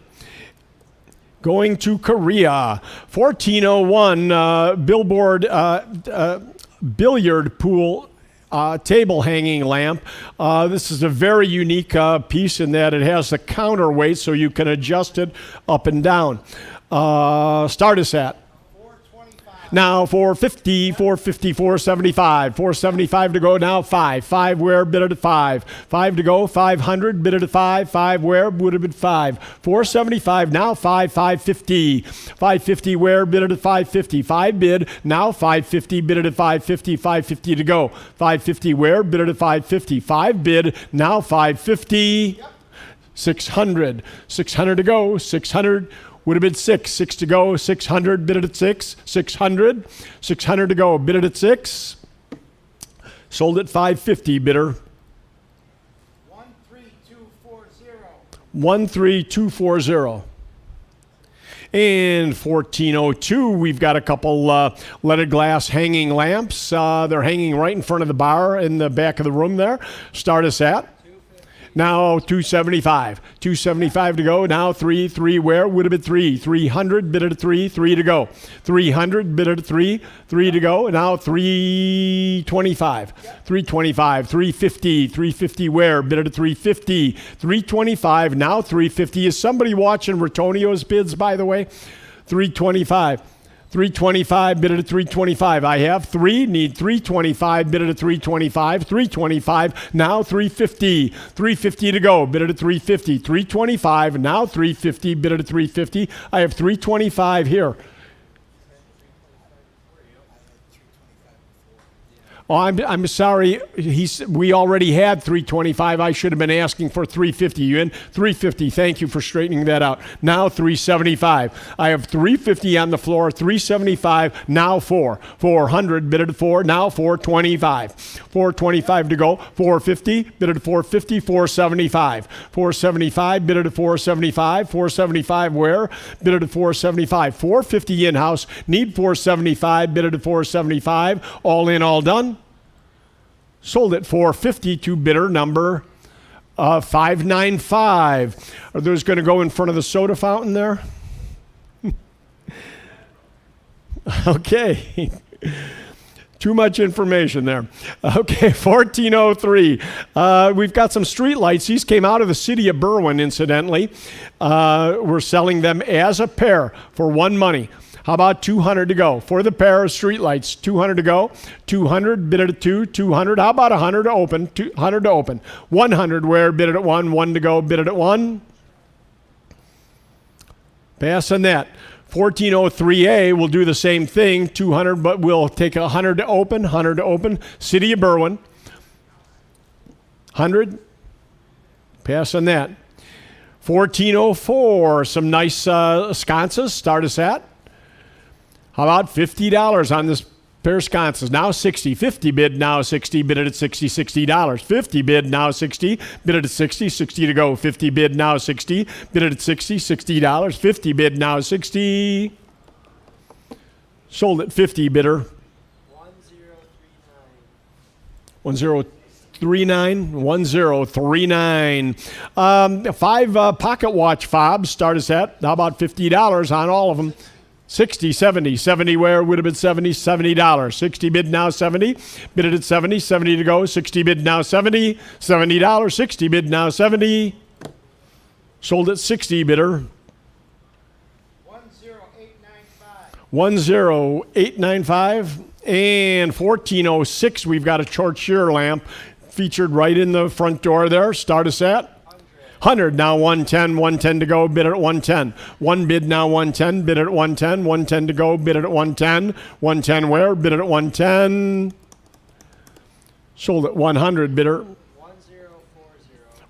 Going to Korea. 1401 billboard billiard pool table hanging lamp. This is a very unique piece in that it has a counterweight so you can adjust it up and down. Start us at. Now 450, 450, 475, 475 to go now 5 where? Bid it at 5 to go. 500 bid it at 5 where? Would have been 5. 475 now 550, 550 where? Bid it at 550. 5 bid now 550 bid it at 550. 550 to go. 550 where? Bid it at 550. 5 bid now 550. 600 to go. 600 would have been 6 to go. 600 bid it at 6. 600 to go. Bid it at 6. Sold at 550 bidder 13240. And 1402, we've got a couple leaded glass hanging lamps. They're hanging right in front of the bar in the back of the room there. Start us at now 275. 275 to go. Now 3 where? Would have been 3. 300, bid it at 3 to go. 300, bid it at 3 to go. Now 325. 325, 350 where? Bid it at 350. 325, now 350. Is somebody watching Ratonio's bids, by the way? 325. 325, bid it at 325. I have 3, need 325, bid it at 325. 325, now 350. 350 to go, bid it at 350. 325, now 350, bid it at 350. I have 325 here. Oh, I'm sorry. We already had 325. I should have been asking for 350. You in? 350. Thank you for straightening that out. Now 375. I have 350 on the floor. 375. Now 4. 400. Bid it at 4. Now 425. 425 to go. 450. Bid it at 450. 475. 475. Bid it at 475. 475 where? Bid it at 475. 450 in-house. Need 475. Bid it at 475. All in, all done. Sold at 450 to bidder number 595. Are those going to go in front of the soda fountain there? Okay. Too much information there. Okay, 1403. We've got some street lights. These came out of the city of Berwyn, incidentally. We're selling them as a pair for one money. How about 200 to go? For the pair of street lights, 200 to go. 200, bid it at 2. 200, how about 100 to open? 200 to open. 100 where? Bid it at 1. 1 to go, bid it at 1. Pass on that. 1403A, we'll do the same thing. 200, but we'll take 100 to open. 100 to open. City of Berwyn. 100. Pass on that. 1404, some nice sconces. Start us at. How about $50 on this pair of sconces? Now 60. 50 bid, now 60. Bid it at 60, $60. 50 bid, now 60. Bid it at 60, 60 to go. 50 bid, now 60. Bid it at 60, $60. 50 bid, now 60. Sold at 50, bidder. 1039. 1039. 5 pocket watch fobs. Start us at. How about $50 on all of them? 60, 70. 70 where? Would have been 70, $70. 60 bid, now 70. Bid it at 70, 70 to go. 60 bid, now 70. $70. 60 bid, now 70. Sold at 60, bidder. 10895. And 1406, we've got a short shear lamp featured right in the front door there. Start us at 100, now 110, 110 to go, bid it at 110. 1 bid, now 110, bid it at 110. 110 to go, bid it at 110. 110 where? Bid it at 110. Sold at 100, bidder.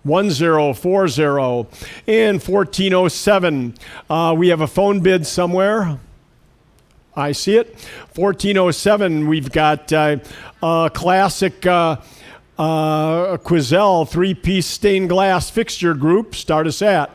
1040. And 1407, we have a phone bid somewhere. I see it. 1407, we've got a classic Quizell 3-piece stained glass fixture group. Start us at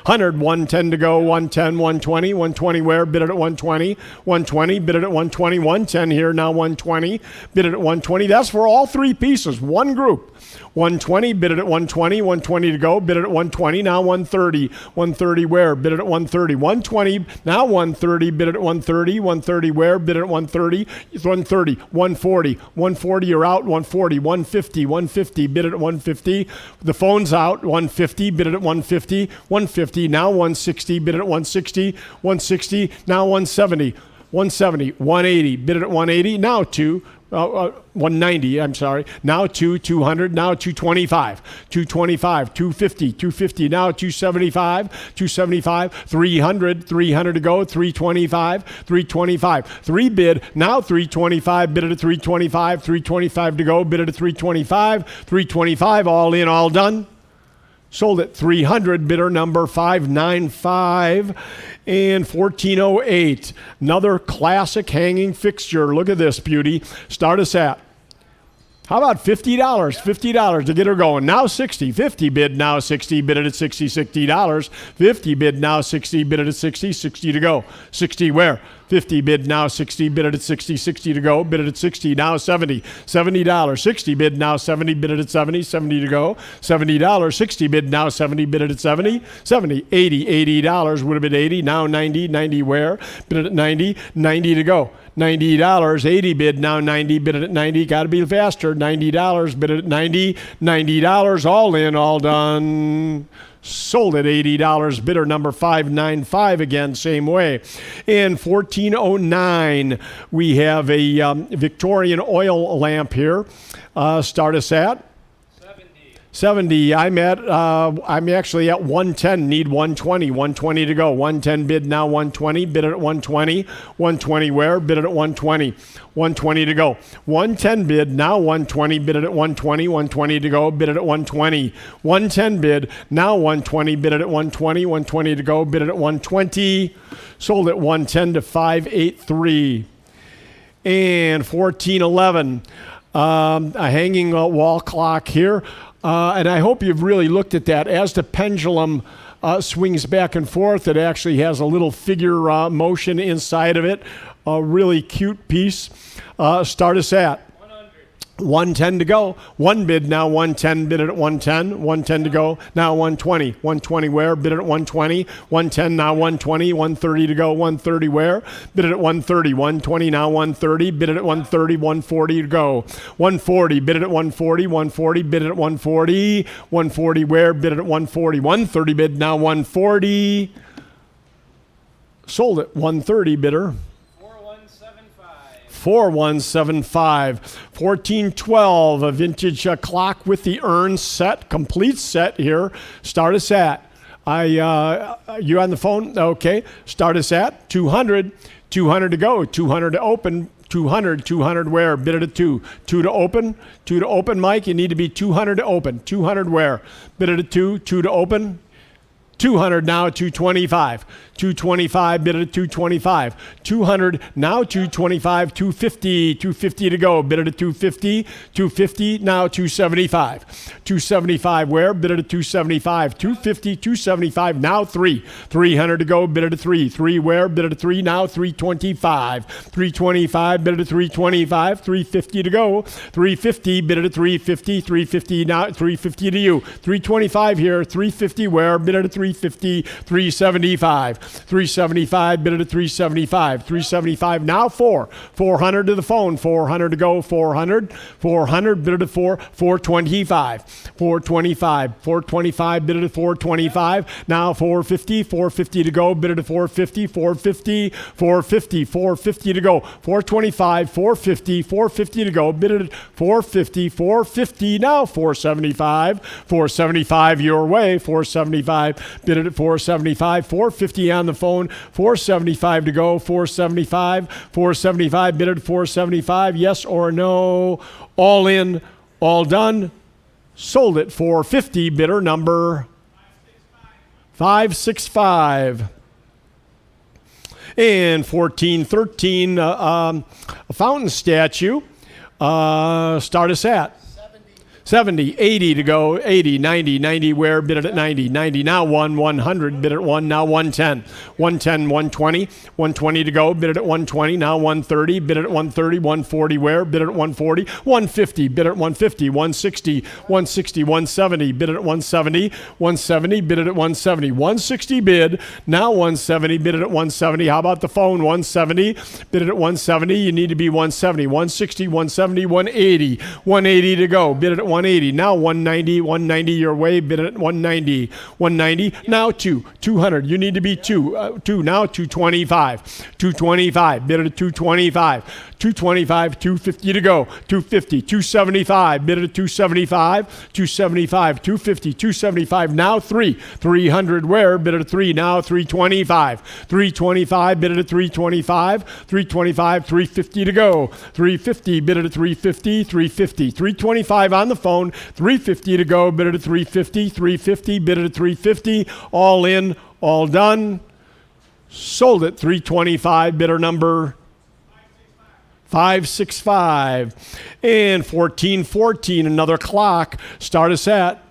100, 110 to go, 110, 120. 120 where? Bid it at 120. 120, bid it at 120. 110 here, now 120. Bid it at 120. That's for all 3 pieces, one group. 120, bid it at 120. 120 to go, bid it at 120. Now 130. 130 where? Bid it at 130. 120, now 130, bid it at 130. 130 where? Bid it at 130. 130. 140. 140 you're out. 140. 150. 150, bid it at 150. The phone's out. 150, bid it at 150. 150, now 160, bid it at 160. 160, now 170. 170. 180, bid it at 180. Now 190, I'm sorry. Now 200, now 225. 225, 250, 250, now 275. 275, 300 to go, 325. 325, 3 bid, now 325, bid it at 325. 325 to go, bid it at 325. 325, all in, all done. Sold at 300, bidder number 595. And 1408, another classic hanging fixture. Look at this beauty. Start us at. How about $50? $50 to get her going. Now 60. 50 bid, now 60. Bid it at 60, $60. 50 bid, now 60. Bid it at 60. 60 to go. 60 where? 50 bid now 60, bid it at 60, 60 to go, bid it at 60, now 70, $70, 60 bid now 70, bid it at 70, 70 to go, $70, 60 bid now 70, bid it at 70, 70, 80, $80 would have been 80, now 90, 90 where, bid it at 90, 90 to go. $90, 80 bid, now 90, bid it at 90, got to be faster, $90, bid it at 90, $90, all in, all done. Sold at $80, bidder number 595 again, same way. In 1409, we have a Victorian oil lamp here. Start us at 70. I'm actually at 110. Need 120. 120 to go. 110 bid now 120. Bid it at 120. 120 where? Bid it at 120. 120 to go. 110 bid now 120. Bid it at 120. 120 to go. Bid it at 120. 110 bid now 120. Bid it at 120. 120 to go. Bid it at 120. Sold at 110 to 583. And 1411. A hanging wall clock here. And I hope you've really looked at that. As the pendulum swings back and forth, it actually has a little figure motion inside of it. A really cute piece. Start us at 110 to go. One bid now 110, bid it at 110. 110 to go. Now 120. 120 where? Bid it at 120. 110 now 120. 130 to go. 130 where? Bid it at 130. 120 now 130. Bid it at 130. 140 to go. 140. Bid it at 140. 140. Bid it at 140. 140 where? Bid it at 140. 130 bid now 140. Sold at 130 bidder. 4175. 1412, a vintage clock with the urn set, complete set here. Start us at. You on the phone? Okay. Start us at 200. 200 to go. 200 to open. 200 where? Bid it at 2. 2 to open. 2 to open, Mike. You need to be 200 to open. 200 where? Bid it at 2. 2 to open. 200 now 225. 225 bid it at 225. 200 now 225. 250. 250 to go. Bid it at 250. 250 now 275. 275 where? Bid it at 275. 250. 275 now 3. 300 to go. Bid it at 3. 3 where? Bid it at 3 now 325. 325 bid it at 325. 350 to go. 350 bid it at 350. 350 now 350 to you. 325 here. 350 where? Bid it at 350. 375. 375 bid it at 375. 375 now 4. 400 to the phone. 400 to go. 400 bid it at 4. 425. 425. 425 bid it at 425. Now 450. 450 to go. Bid it at 450. 450. 450. 450 to go. 425. 450. 450 to go. Bid it at 450. 450 now 475. 475 your way. 475 bid it at 475. 450 on the phone. 475 to go. 475. 475 bid it at 475. Yes or no? All in, all done. Sold at 450. Bidder number 565. And 1413, a fountain statue. Start us at 70, 80 to go, 80, 90, 90 where? Bid it at 90, 90 now 100, bid it at 1, now 110, 110, 120, 120 to go, bid it at 120, now 130, bid it at 130, 140 where? Bid it at 140, 150, bid it at 150, 160, 160, 170, bid it at 170, 170, bid it at 170, 160 bid, now 170, bid it at 170, how about the phone? 170, bid it at 170, you need to be 170, 160, 170, 180, 180 to go, bid it at 180, now 190, 190 your way, bid it at 190, 190, now 200, you need to be 2, now 225, 225, bid it at 225, 225, 250 to go, 250, 275, bid it at 275, 275, 250, 275, now 300 where, bid it at 3, now 325, 325, bid it at 325, 325, 350 to go, 350, bid it at 350, 350, 325 on the phone, 350 to go, bid it at 350, 350, bid it at 350, all in, all done, sold at 325, bidder number 565. And 1414, another clock, start us at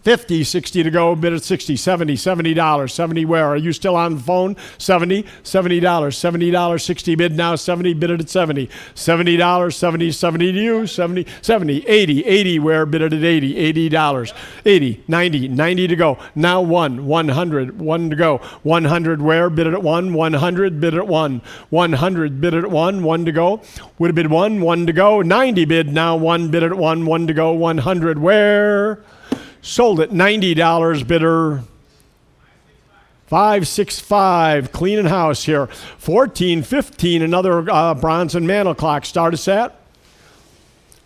50, 60 to go, bid at 60, 70, $70, 70 where? Are you still on the phone? 70, $70, $70, 60 bid now, 70, bid it at 70, $70, 70, 70 to you, 70, 70, 80, 80 where? Bid it at 80, $80, 80, 90, 90 to go, now 100, 1 to go, 100 where? Bid it at 1, 100, bid it at 1, 100, bid it at 1, 1 to go, would have bid 1, 1 to go, 90 bid now, 1, bid it at 1, 1 to go, 100 where? Sold at $90, bidder. 565, cleaning house here. 1415, another bronze and mantle clock. Start us at.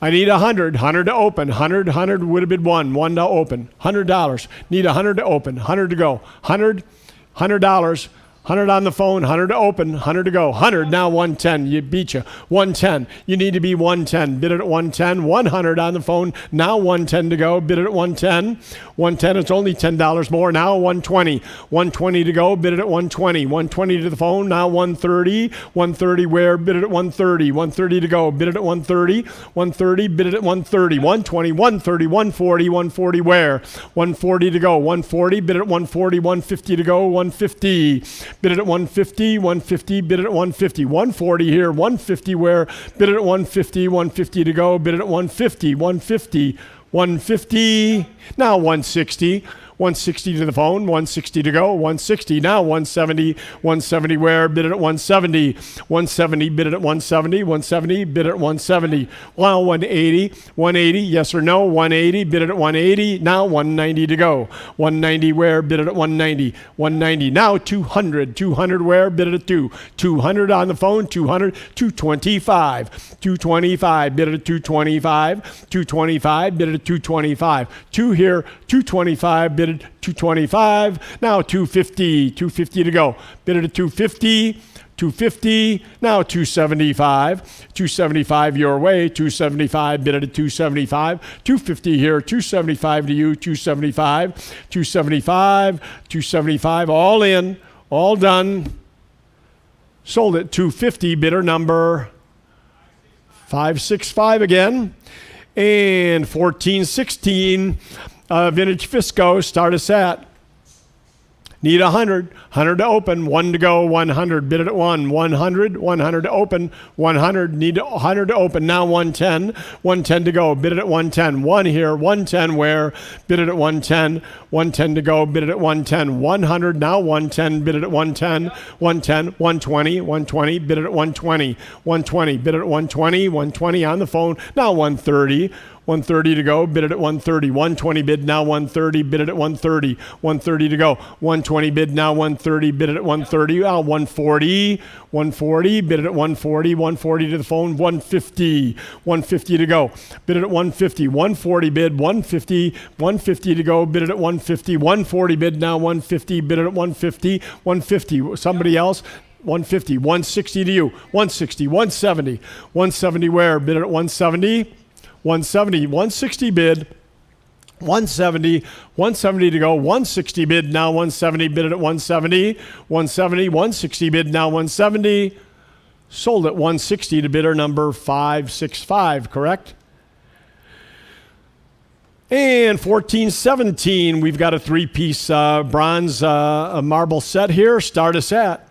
I need 100 to open. 100 would have been 1 to open. $100. Need 100 to open. 100 to go. $100. 100 on the phone, 100 to open, 100 to go. 100 now, 110. You beat you. 110. You need to be 110. Bid it at 110. 100 on the phone. Now 110 to go. Bid it at 110. 110. It's only $10 more. Now 120. 120 to go. Bid it at 120. 120 to the phone. Now 130. 130 where? Bid it at 130. 130 to go. Bid it at 130. 130. Bid it at 130. 120. 130. 140. 140 where? 140 to go. 140. Bid it at 140. 150 to go. 150. Bid it at 150, 150, bid it at 150, 140 here, 150 where, bid it at 150, 150 to go, bid it at 150, 150, 150, now 160, 160 to the phone, 160 to go, 160, now 170, 170 where, bid it at 170, 170, bid it at 170, 170, bid it at 170, well, 180, 180, yes or no, 180, bid it at 180, now 190 to go, 190 where, bid it at 190, 190, now 200, 200 where, bid it at 2, 200 on the phone, 200, 225, 225, bid it at 225, 225, bid it at 225, 2 here, 225, bid it at 225, now 250, 250 to go, bid it at 250, 250, now 275, 275 your way, 275, bid it at 275, 250 here, 275 to you, 275, 275, 275, all in, all done, sold at 250, bidder number 565 again, and 1416, vintage Fisco, start us at. Need 100 to open, 1 to go, 100, bid it at 1, 100 to open, 100, need 100 to open, now 110, 110 to go, bid it at 110, 1 here, 110 where, bid it at 110, 110 to go, bid it at 110, 100, now 110, bid it at 110, 110, 120, 120, bid it at 120, 120, bid it at 120, 120 on the phone, now 130, 130 to go, bid it at 130, 120 bid, now 130, bid it at 130, 130 to go, 120 bid, now 130, bid it at 130, 140, 140, bid it at 140, 140 to the phone, 150, 150 to go, bid it at 150, 140 bid, 150, 150 to go, bid it at 150, 140 bid, now 150, bid it at 150, 150, somebody else, 150, 160 to you, 160, 170, 170 where, bid it at 170, 170, 160 bid, 170, 170 to go, 160 bid, now 170, bid it at 170, 170, 160 bid, now 170, sold at 160 to bidder number 565, correct? And 1417, we've got a 3-piece bronze marble set here, start us at.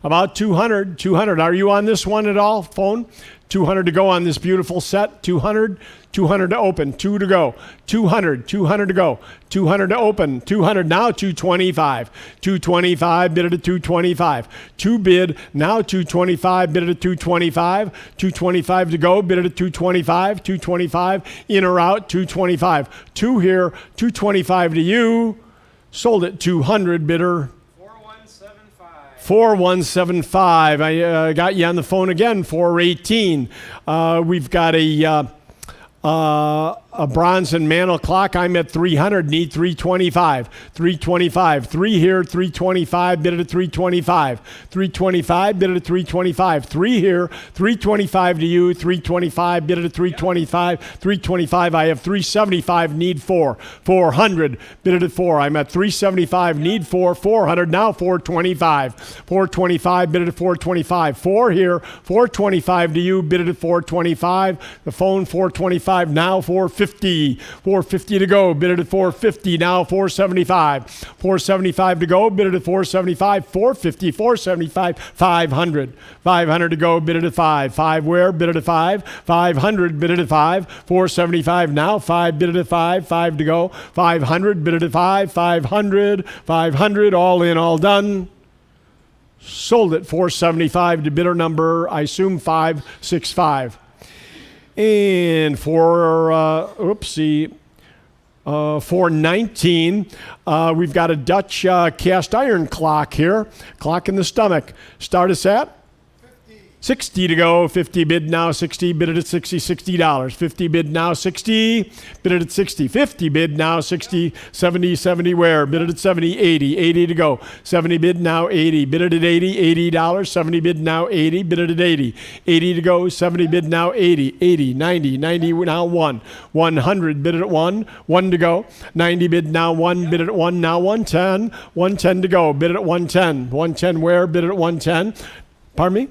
About 200, are you on this one at all, phone? 200 to go on this beautiful set, 200 to open, 2 to go, 200 to go, 200 to open, 200 now 225, 225 bid it at 225, 2 bid now 225 bid it at 225, 225 to go bid it at 225, 225 in or out 225, 2 here, 225 to you, sold at 200 bidder 4175. I got you on the phone again. 418. We've got a bronze and mantle clock. I'm at 300. Need 325. 325. 3 here. 325. Bid it at 325. 325. Bid it at 325. 3 here. 325 to you. 325. Bid it at 325. 325. I have 375. Need 4. 400. Bid it at 4. I'm at 375. Need 4. 400. Now 425. 425. Bid it at 425. 4 here. 425 to you. Bid it at 425. The phone 425. 475 now, 450. 450 to go, bid it at 450 now, 475. 475 to go, bid it at 475. 450, 475, 500. 500 to go, bid it at 5. 5 where? Bid it at 5. 500, bid it at 5. 475 now, 5, bid it at 5. 5 to go. 500, bid it at 5. 500, 500, all in, all done. Sold at 475 to bidder number, I assume 565. And for, 419, we've got a Dutch cast iron clock here. Clock in the stomach. Start us at 60 to go. 50 bid now, 60, bid it at 60, $60. 50 bid now, 60, bid it at 60. 50 bid now, 60, 70, 70 where? Bid it at 70, 80, 80 to go. 70 bid now, 80, bid it at 80, $80. 70 bid now, 80, bid it at 80, 80 to go. 70 bid now, 80, 80, 90, 90 now 1, 100 bid it at 1, 1 to go. 90 bid now 1, bid it at 1, now 110, 110 to go. Bid it at 110, 110 where? Bid it at 110. Pardon me?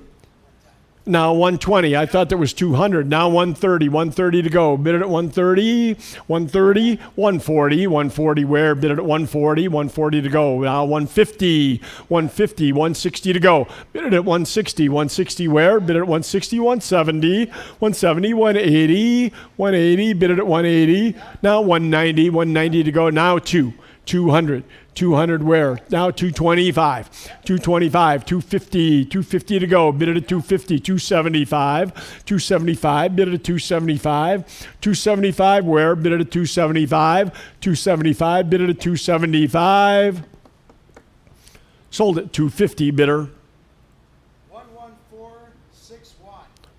Now 120. I thought that was 200. Now 130. 130 to go. Bid it at 130. 130. 140. 140 where? Bid it at 140. 140 to go. Now 150. 150. 160 to go. Bid it at 160. 160 where? Bid it at 160. 170. 170. 180. 180. Bid it at 180. Now 190. 190 to go. Now 200. 200 where? Now 225. 225. 250. 250 to go. Bid it at 250. 275. 275. Bid it at 275. 275 where? Bid it at 275. 275. Bid it at 275. Sold at 250 bidder.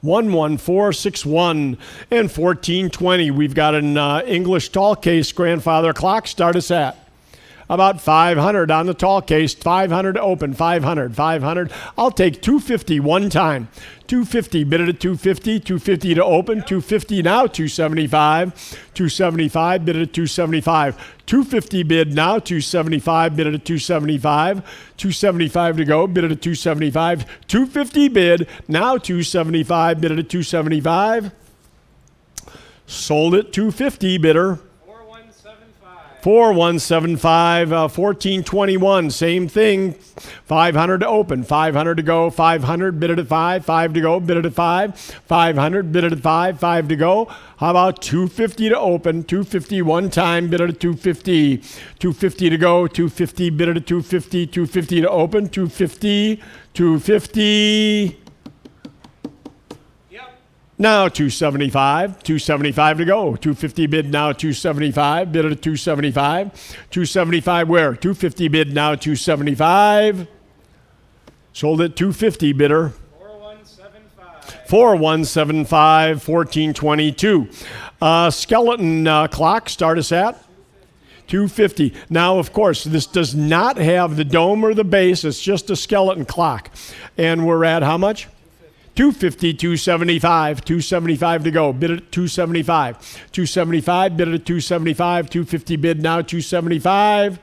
11461 and 1420. We've got an English tall case grandfather clock. Start us at about 500 on the tall case. 500 to open. 500. 500. I'll take 250 one time. 250. Bid it at 250. 250 to open. 250 now. 275. 275. Bid it at 275. 250 bid now. 275. Bid it at 275. 275 to go. Bid it at 275. 250 bid now. 275. Bid it at 275. Sold at 250 bidder. 4175, 1421, same thing. 500 to open, 500 to go, 500, bid it at 5, 5 to go, bid it at 5, 500, bid it at 5, 5 to go. How about 250 to open, 250 one time, bid it at 250, 250 to go, 250, bid it at 250, 250 to open, 250, 250. Now 275, 275 to go. 250 bid now, 275. Bid it at 275. 275 where? 250 bid now, 275. Sold at 250 bidder. 4175, 1422. Skeleton clock, start us at 250. Now, of course, this does not have the dome or the base. It's just a skeleton clock. And we're at how much? 250, 275, 275 to go. Bid it at 275. 275, bid it at 275. 250 bid now, 275.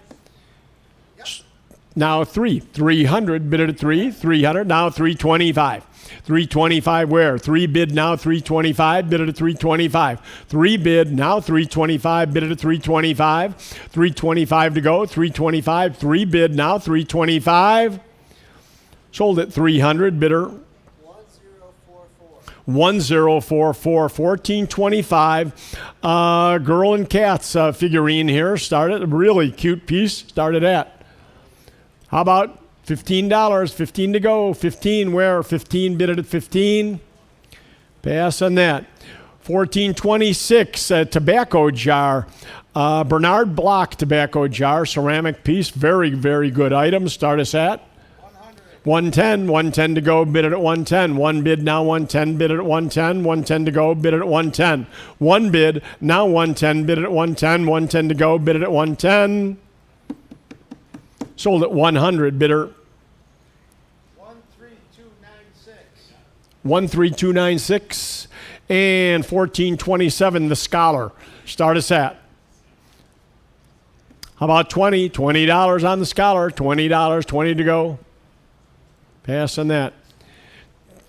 Now 300, bid it at 300, now 325. 325 where? 3 bid now, 325, bid it at 325. 3 bid now, 325, bid it at 325. 325 to go, 325. 3 bid now, 325. Sold at 300, bidder. 1044, 1425. Girl and cats figurine here. Started a really cute piece. Started at how about $15? 15 to go. 15 where? 15 bid it at 15. Pass on that. 1426 tobacco jar. Bernard Block tobacco jar, ceramic piece. Very, very good item. Start us at 110, 110 to go, bid it at 110. 1 bid now, 110, bid it at 110. 110 to go, bid it at 110. 1 bid now, 110, bid it at 110. 110 to go, bid it at 110. Sold at 100, bidder. 13296. And 1427, the Scholar. Start us at how about $20 on the Scholar. $20, 20 to go. Pass on that.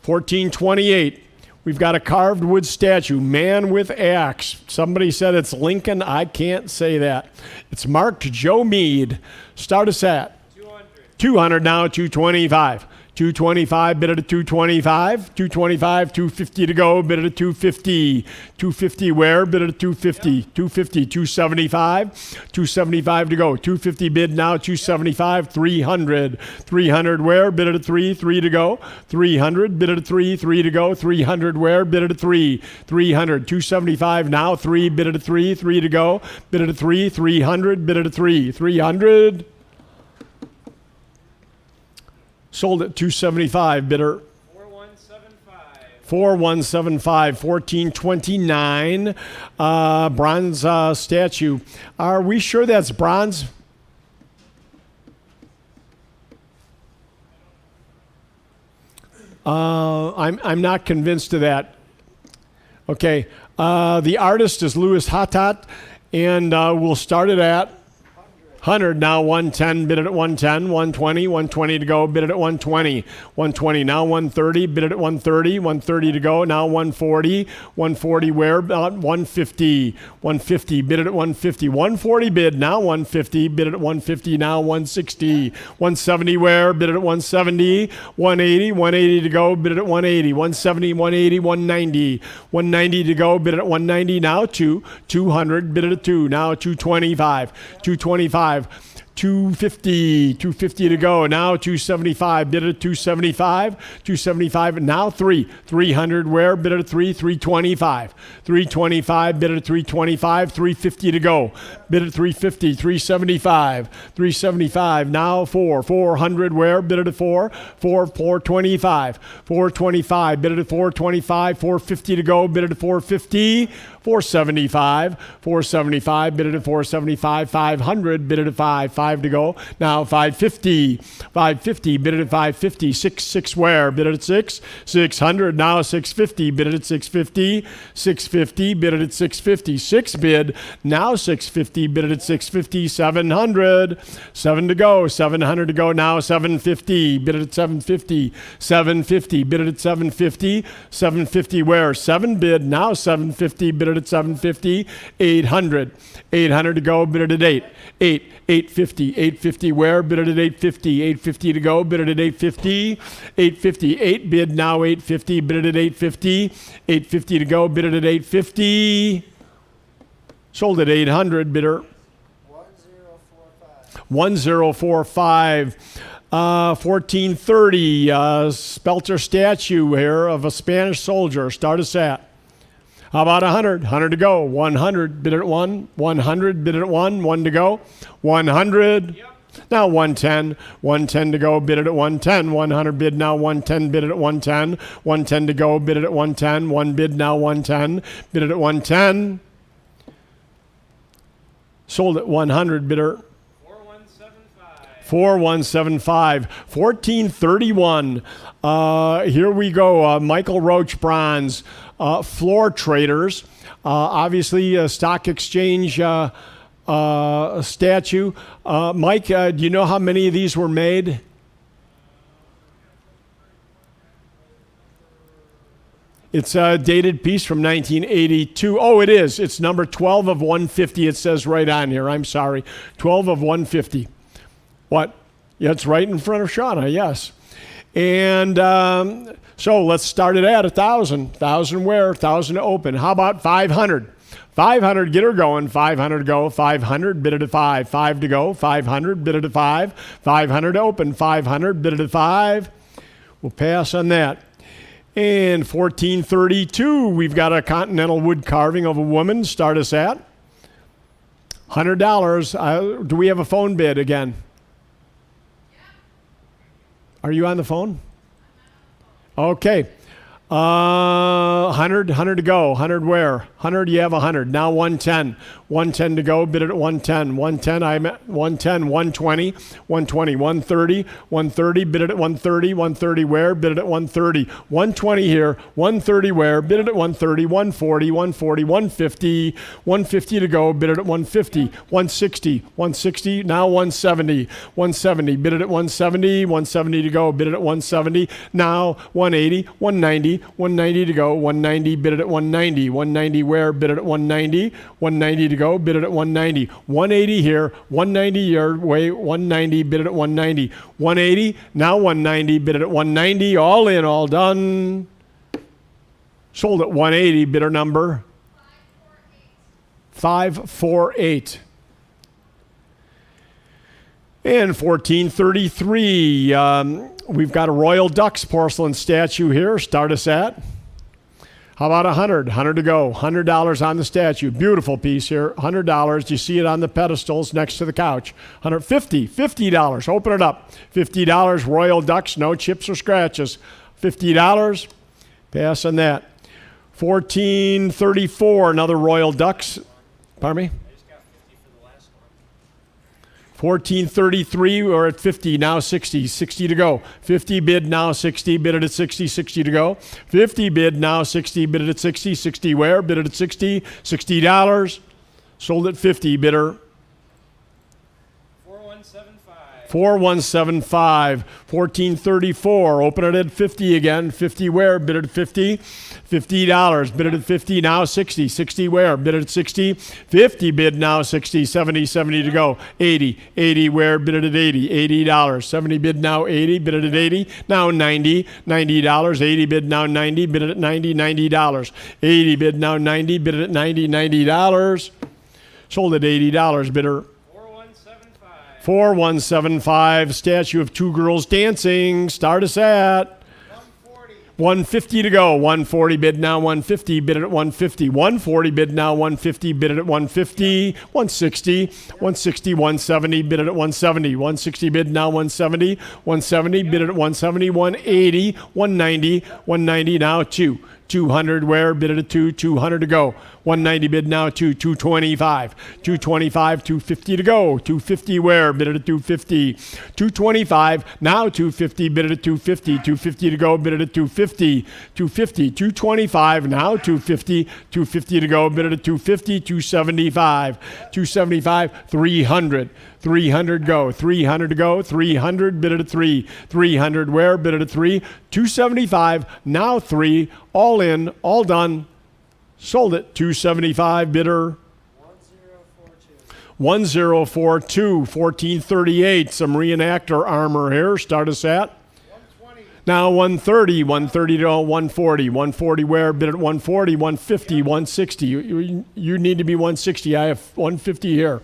1428. We've got a carved wood statue, man with axe. Somebody said it's Lincoln. I can't say that. It's marked Joe Mead. Start us at 200. 200 now, 225. 225, bid it at 225. 225, 250 to go, bid it at 250. 250 where? Bid it at 250. 250, 275. 275 to go. 250 bid now, 275. 300. 300 where? Bid it at 3. 3 to go. 300, bid it at 3. 3 to go. 300 where? Bid it at 3. 300. 275 now, 3. Bid it at 3. 3 to go. Bid it at 3. 300, bid it at 3. 300. Sold at 275, bidder. 4175. 4175, 1429. Bronze statue. Are we sure that's bronze? I'm not convinced of that. Okay. The artist is Louis Hatat, and we'll start it at 100 now, 110, bid it at 110, 120, 120 to go, bid it at 120, 120 now, 130, bid it at 130, 130 to go, now 140, 140 where? 150, 150, bid it at 150, 140 bid, now 150, bid it at 150, now 160, 170 where? Bid it at 170, 180, 180 to go, bid it at 180, 170, 180, 190, 190 to go, bid it at 190, now 200, bid it at 2, now 225, 225. 250, 250 to go. Now 275, bid it at 275, 275, now 300 where? Bid it at 325, 325, bid it at 325, 350 to go. Bid it at 350, 375, 375, now 400 where? Bid it at 425, 425, bid it at 425, 450 to go. Bid it at 450, 475, 475, bid it at 475, 500, bid it at 5 to go. Now 550, 550, bid it at 550, 6 where? Bid it at 600, now 650, bid it at 650, 650, bid it at 650, 6 bid, now 650, bid it at 650, 700, 7 to go, 700 to go, now 750, bid it at 750, 750, bid it at 750, 750 where? 7 bid, now 750, bid it at 750, 800, 800 to go, bid it at 850, 850 where? Bid it at 850, 850 to go, bid it at 850, 850, 8 bid, now 850, bid it at 850, 850 to go, bid it at 850, sold at 800, bidder. 1045. 1430, Spelter statue here of a Spanish soldier. Start us at. How about 100? 100 to go. 100, bid it at 1. 100, bid it at 1. 1 to go. 100. Yep. Now 110. 110 to go, bid it at 110. 100 bid, now 110, bid it at 110. 110 to go, bid it at 110. 1 bid, now 110. Bid it at 110. Sold at 100, bidder. 4175. 1431. Here we go. Michael Roach bronze. Floor traders. Obviously, a stock exchange statue. Mike, do you know how many of these were made? It's a dated piece from 1982. Oh, it is. It's number 12 of 150. It says right on here. I'm sorry. 12 of 150. What? Yeah, it's right in front of Shauna, yes. And so let's start it at 1,000. 1,000 where? 1,000 to open. How about 500? 500, get her going. 500 to go. 500, bid it at 5. 5 to go. 500, bid it at 5. 500 to open. 500, bid it at 5. We'll pass on that. And 1432, we've got a continental wood carving of a woman. Start us at $100. Do we have a phone bid again? Are you on the phone? Okay. 100 to go. 100 where? 100, you have 100. Now 110. 110 to go. Bid it at 110. 110, I'm at 110. 120. 120. 130. 130. Bid it at 130. 130 where? Bid it at 130. 120 here. 130 where? Bid it at 130. 140. 140. 150. 150 to go. Bid it at 150. 160. 160. Now 170. 170. Bid it at 170. 170 to go. Bid it at 170. Now 180. 190. 190 to go, 190, bid it at 190, 190 where, bid it at 190, 190 to go, bid it at 190, 180 here, 190 your way, 190, bid it at 190, 180, now 190, bid it at 190, all in, all done. Sold at 180, bidder number 548. And 1433, we've got a Royal Dux porcelain statue here. Start us at, how about 100? 100 to go. $100 on the statue. Beautiful piece here. $100. You see it on the pedestals next to the couch. $50. Open it up. $50. Royal Dux, no chips or scratches. $50. Pass on that. 1434, another Royal Dux. Pardon me? 1433, we're at 50, now 60, 60 to go. 50 bid, now 60, bid it at 60, 60 to go. 50 bid, now 60, bid it at 60, 60 where? Bid it at 60, $60. Sold at 50, bidder. 4175. 4175. 1434, open it at 50 again. 50 where? Bid it at 50. $50. Bid it at 50, now 60. 60 where? Bid it at 60. 50 bid, now 60. 70, 70 to go. 80. 80 where? Bid it at 80. $80. 70 bid, now 80. Bid it at 80. Now 90. $90. 80 bid, now 90. Bid it at 90. $90. 80 bid, now 90. Bid it at 90. $90. Sold at $80, bidder. 4175. 4175. Statue of two girls dancing. Start us at 150 to go. 140 bid, now 150. Bid it at 150. 140 bid, now 150. Bid it at 150. 160. 160. 170. Bid it at 170. 160 bid, now 170. 170 bid it at 170. 180. 190. 190 now 2. 200 where? Bid it at 2. 200 to go. 190 bid, now 2. 225. 225. 250 to go. 250 where? Bid it at 250. 225. Now 250. Bid it at 250. 250 to go. Bid it at 250. 250. 225. Now 250. 250 to go. Bid it at 250. 275. 275. 300. 300 go. 300 to go. 300. Bid it at 3. 300 where? Bid it at 3. 275. Now 3. All in. All done. Sold it. 275. Bidder. 1042. 1438. Some reenactor armor here. Start us at. Now 130, 130 to 140, 140 where? Bid at 140, 150, 160. You need to be 160. I have 150 here.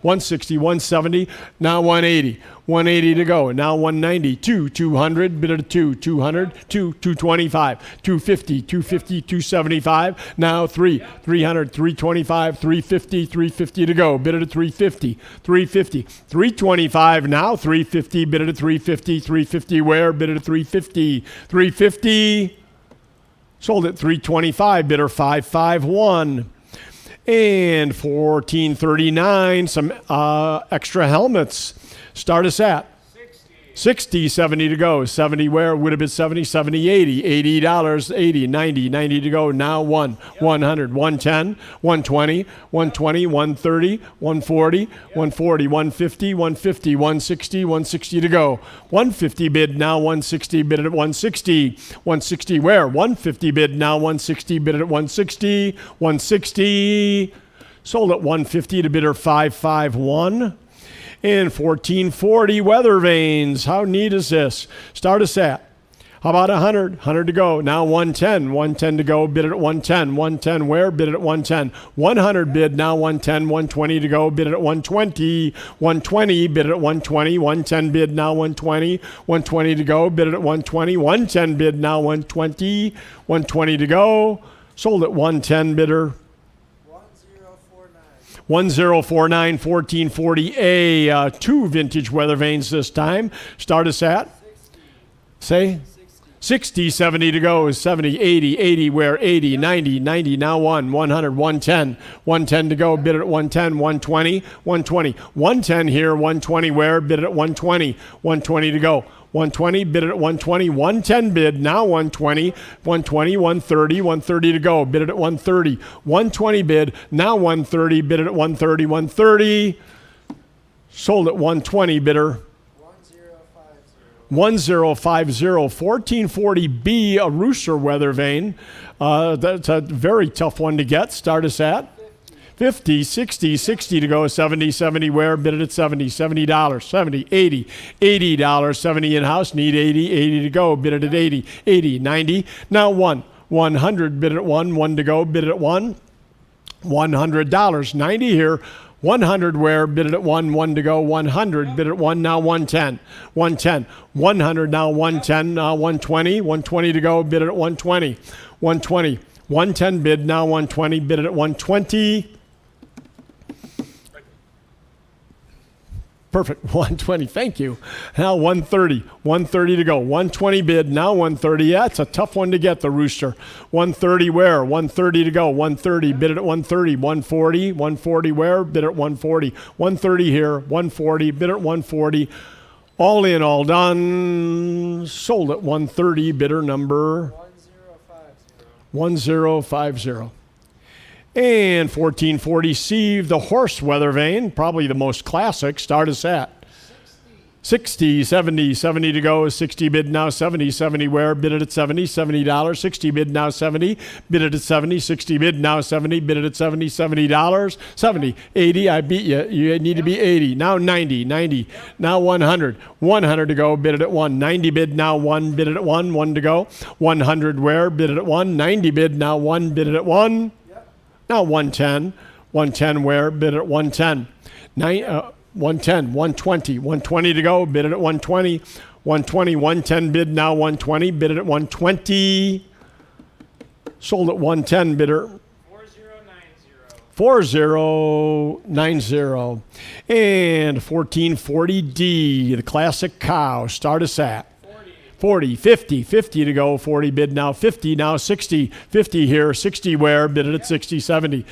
160, 170, now 180. 180 to go. Now 190, 200, bid at 2, 200, 225, 250, 250, 275. Now 300, 325, 350, 350 to go. Bid at 350, 350, 325. Now 350, bid at 350, 350 where? Bid at 350, 350. Sold at 325, bidder 551. And 1439, some extra helmets. Start us at 60, 70 to go. 70 where? Would have been 70, 70, 80. $80, 80, 90, 90 to go. Now 100, 110, 120, 120, 130, 140, 140, 150, 150, 160, 160 to go. 150 bid, now 160, bid at 160. 160 where? 150 bid, now 160, bid at 160. 160. Sold at 150 to bidder 551. And 1440 weather vanes. How neat is this? Start us at. How about 100? 100 to go. Now 110. 110 to go. Bid it at 110. 110 where? Bid it at 110. 100 bid. Now 110. 120 to go. Bid it at 120. 120 bid it at 120. 110 bid. Now 120. 120 to go. Bid it at 120. 110 bid. Now 120. 120 to go. Sold at 110 bidder. 1049, 1440A, two vintage weather vanes this time. Start us at? 60. Say? 60, 70 to go. 70, 80, 80 where? 80, 90, 90, now 100, 110. 110 to go. Bid it at 110, 120, 120. 110 here, 120 where? Bid it at 120. 120 to go. 120, bid it at 120, 110 bid, now 120, 120, 130, 130 to go, bid it at 130, 120 bid, now 130, bid it at 130, 130, sold at 120, bidder. 1050. 1440B, a rooster weather vane. That's a very tough one to get. Start us at 50, 60, 60 to go, 70, 70 where, bid it at 70, $70, 70, 80, $80, 70 in-house, need 80, 80 to go, bid it at 80, 80, 90, now 100, bid it at 1 to go, bid it at $100, 90 here, 100 where, bid it at 1 to go, 100, bid it at 1, now 110, 100, now 110, now 120 to go, bid it at 120, 110 bid, now 120, bid it at 120. Perfect, 120, thank you. Now 130 to go. 120 bid, now 130. Yeah, it's a tough one to get, the rooster. 130 where? 130 to go. 130, bid it at 130. 140 where? Bid it at 140. 130 here, 140, bid it at 140. All in, all done. Sold at 130, bidder number 1050. And 1440C, the horse weather vane, probably the most classic. Start us at 60, 70 to go, 60 bid now 70, 70 where, bid it at 70, $70, 60 bid now 70, bid it at 70, 60 bid now 70, bid it at 70, $70, 70, 80, I beat you, you need to be 80, now 90, now 100 to go, bid it at 1, 90 bid now 1, bid it at 1 to go, 100 where, bid it at 1, 90 bid now 1, bid it at 1, now 110 where, bid it at 110, 110, 120 to go, bid it at 120, 110 bid now 120, bid it at 120, sold at 110 bidder. 4090. And 1440D, the classic cow, start us at 40, 50 to go, 40 bid now 50, now 60 here, 60 where, bid it at 60, 70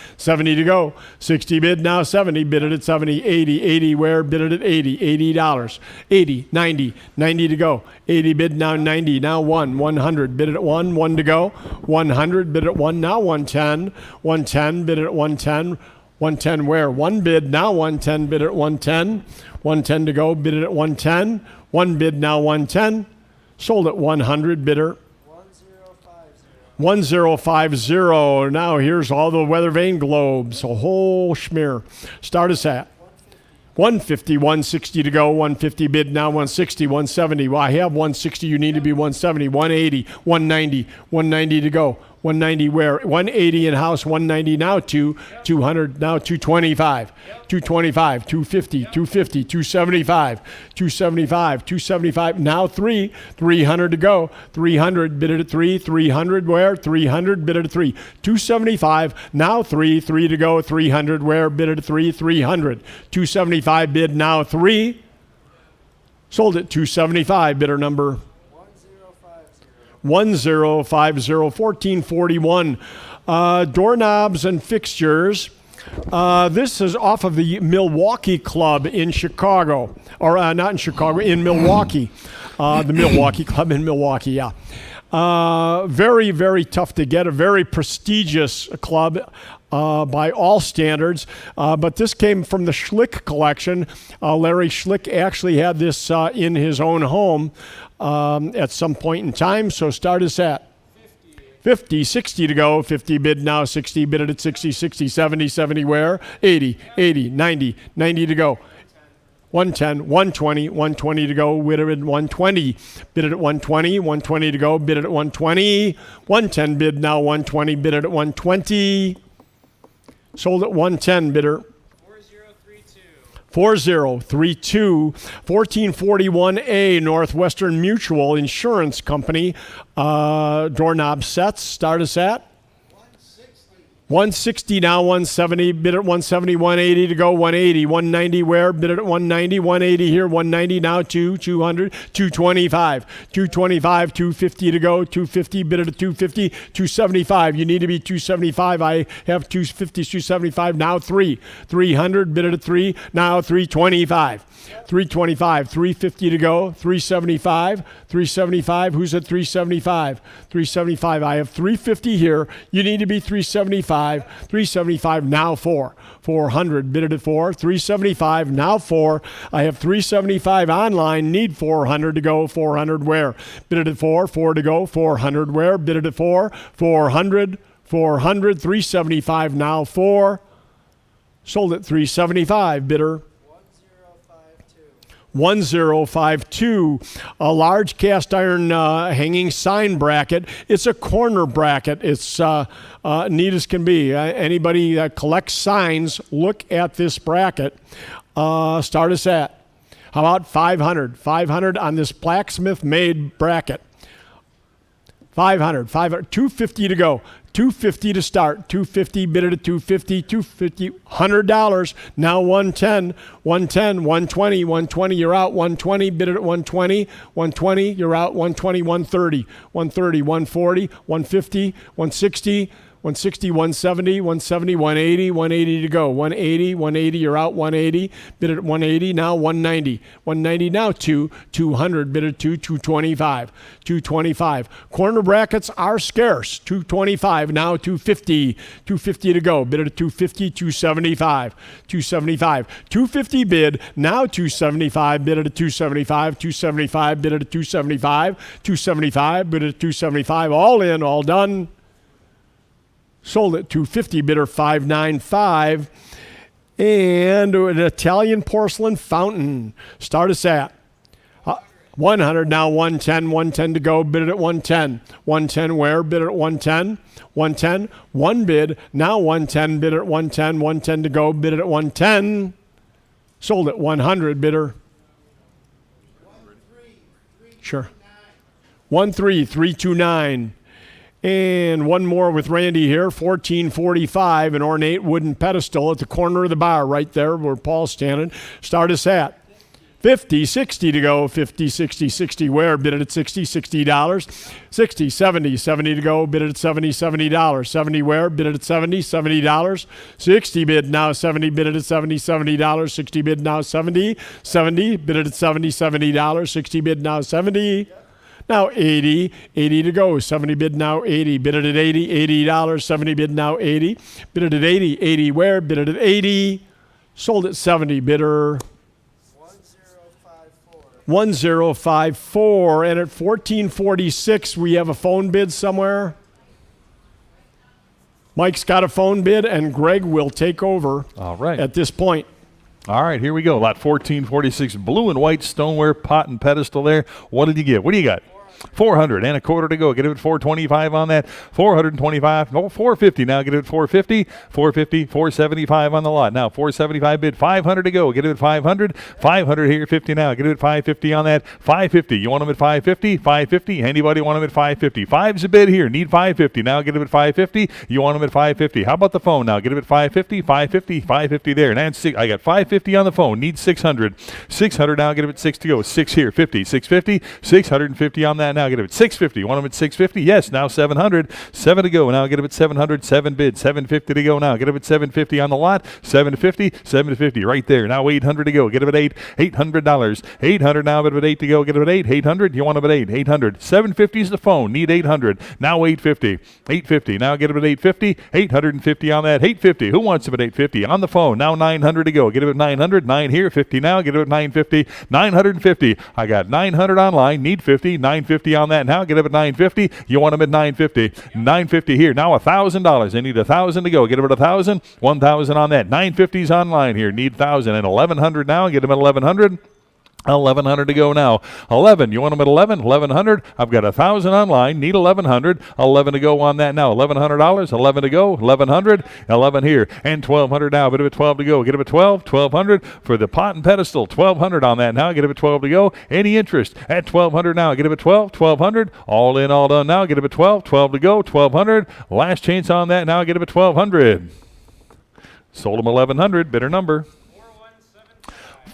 to go, 60 bid now 70, bid it at 70, 80 where, bid it at 80, $80, 80, 90 to go, 80 bid now 90, now 100, bid it at 1 to go, 100 bid at 1, now 110 bid it at 110 where, 1 bid now 110, bid it at 110 to go, bid it at 110, 1 bid now 110, sold at 100, bidder 1050. Now here's all the weather vane globes, a whole schmear. Start us at 150, 160 to go, 150 bid now 160, 170. Well, I have 160, you need to be 170, 180, 190 to go. 190 where? 180 in house, 190 now 200 now 225, 250, 275, now 300 to go, 300 bid it at 300 where? 300 bid it at 275 now 3 to go, 300 where? Bid it at 300, 275 bid now sold at 275, bidder number 1050. 1441. Doorknobs and fixtures. This is off of the Milwaukee Club in Chicago, or not in Chicago, in Milwaukee. The Milwaukee Club in Milwaukee, yeah. Very, very tough to get, a very prestigious club by all standards. But this came from the Schlick collection. Larry Schlick actually had this in his own home at some point in time. So start us at 50, 60 to go, 50 bid now, 60 bid it at 60, 70 where? 80, 90 to go. 110, 120 to go, bid it at 120, bid it at 120 to go, bid it at 120, 110 bid now 120, bid it at 120, sold at 110, bidder 4032. 1441A, Northwestern Mutual Insurance Company, doorknob sets, start us at 160 now, 170, bid at 170, 180 to go, 180, 190 where, bid it at 190, 180 here, 190 now, 200, 225, 250 to go, 250, bid it at 250, 275, you need to be 275, I have 250, 275, now 300, bid it at 3, now 325, 350 to go, 375, who's at 375, I have 350 here, you need to be 375, 375, 375, now 4. 400, bid it at 4. 375, now 4. I have 375 online, need 400 to go. 400 where? Bid it at 4. 4 to go. 400 where? Bid it at 4. 400, 400, 375, now 4. Sold at 375, bidder. 1052. A large cast iron hanging sign bracket. It's a corner bracket. It's neat as can be. Anybody that collects signs, look at this bracket. Start us at. How about 500? 500 on this blacksmith made bracket. 500, 250 to go. 250 to start. 250, bid it at 250, 250, $100. Now 110, 110, 120, 120, you're out. 120, bid it at 120, 120, you're out. 120, 130, 130, 140, 150, 160, 160, 170, 170, 180, 180 to go. 180, 180, you're out. 180, bid it at 180, now 190. 190 now 200, bid it at 225. 225. Corner brackets are scarce. 225, now 250. 250 to go, bid it at 250, 275. 275. 250 bid, now 275, bid it at 275. 275, bid it at 275. 275, bid it at 275. All in, all done. Sold at 250, bidder 595. And an Italian porcelain fountain. Start us at 100, now 110, 110 to go, bid it at 110. 110 where? Bid it at 110. 110, one bid, now 110, bid it at 110. 110 to go, bid it at 110. Sold at 100, bidder. Sure. 13329. And one more with Randy here, 1445, an ornate wooden pedestal at the corner of the bar right there where Paul's standing. Start us at 50, 60 to go, 50, 60, 60 where? Bid it at 60, $60. 60, 70, 70 to go, bid it at 70, $70. 70 where? Bid it at 70, $70. 60 bid now 70, bid it at 70, $70. 60 bid now 70, 70, bid it at 70, $70. 60 bid now 70. Now 80, 80 to go. 70 bid now 80. Bid it at 80, $80. 70 bid now 80. Bid it at 80, 80 where? Bid it at 80. Sold at 70, bidder. 1054. And at 1446, we have a phone bid somewhere. Mike's got a phone bid, and Greg will take over. All right. At this point. All right, here we go. Lot 1446, blue and white stoneware pot and pedestal there. What did you get? What do you got? 400 and a quarter to go. Get it at 425 on that. 425. No, 450 now. Get it at 450. 450. 475 on the lot. Now 475 bid. 500 to go. Get it at 500. 500 here. 50 now. Get it at 550 on that. 550. You want them at 550? 550. Anybody want them at 550? Five's a bid here. Need 550. Now get it at 550. You want them at 550. How about the phone now? Get it at 550. 550. 550 there. And that's six. I got 550 on the phone. Need 600. 600 now. Get it at 6 to go. 6 here. 50. 650. 650 on that. Now get it at 650. You want them at 650? Yes. Now 700. 7 to go. Now get it at 700. 7 bid. 750 to go. Now get it at 750 on the lot. 750. 750 right there. Now 800 to go. Get it at 8. $800. 800 now. Get it at 8 to go. Get it at 8. 800. You want them at 8. 800. 750 is the phone. Need 800. Now 850. 850. Now get it at 850. 850 on that. 850. Who wants them at 850? On the phone. Now 900 to go. Get it at 900. 9 here. 50 now. Get it at 950. 950. I got 900 online. Need 50. 950 on that now. Get it at 950. You want them at 950. 950 here. Now $1,000. They need 1,000 to go. Get them at 1,000. 1,000 on that. 950's online here. Need 1,000 and 1,100 now. Get them at 1,100. 1,100 to go now. 11. You want them at 11? 1,100. I've got 1,000 online. Need 1,100. 11 to go on that now. $1,100. 11 to go. 1,100. 11 here. And 1,200 now. Bit of a 12 to go. Get them at 12. 1,200 for the pot and pedestal. 1,200 on that now. Get them at 12 to go. Any interest at 1,200 now. Get them at 12. 1,200. All in, all done now. Get them at 12. 12 to go. 1,200. Last chance on that now. Get them at 1,200. Sold them 1,100. Bidder number.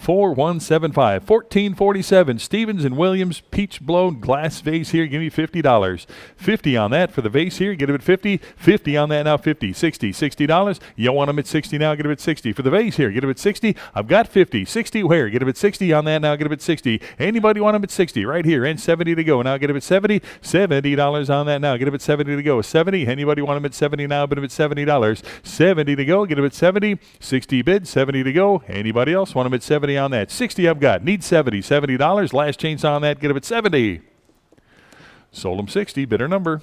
4175. 1447. Stevens and Williams peach blown glass vase here. Give me $50. 50 on that for the vase here. Get it at 50. 50 on that now. 50. 60. $60. You want them at 60 now. Get it at 60 for the vase here. Get it at 60. I've got 50. 60 where? Get it at 60 on that now. Get it at 60. Anybody want them at 60 right here and 70 to go. Now get it at 70. $70 on that now. Get it at 70 to go. 70. Anybody want them at 70 now? But at $70. 70 to go. Get it at 70. 60 bid. 70 to go. Anybody else want them at 70 on that? 60 I've got. Need 70. $70. Last chance on that. Get them at 70. Sold them 60. Bidder number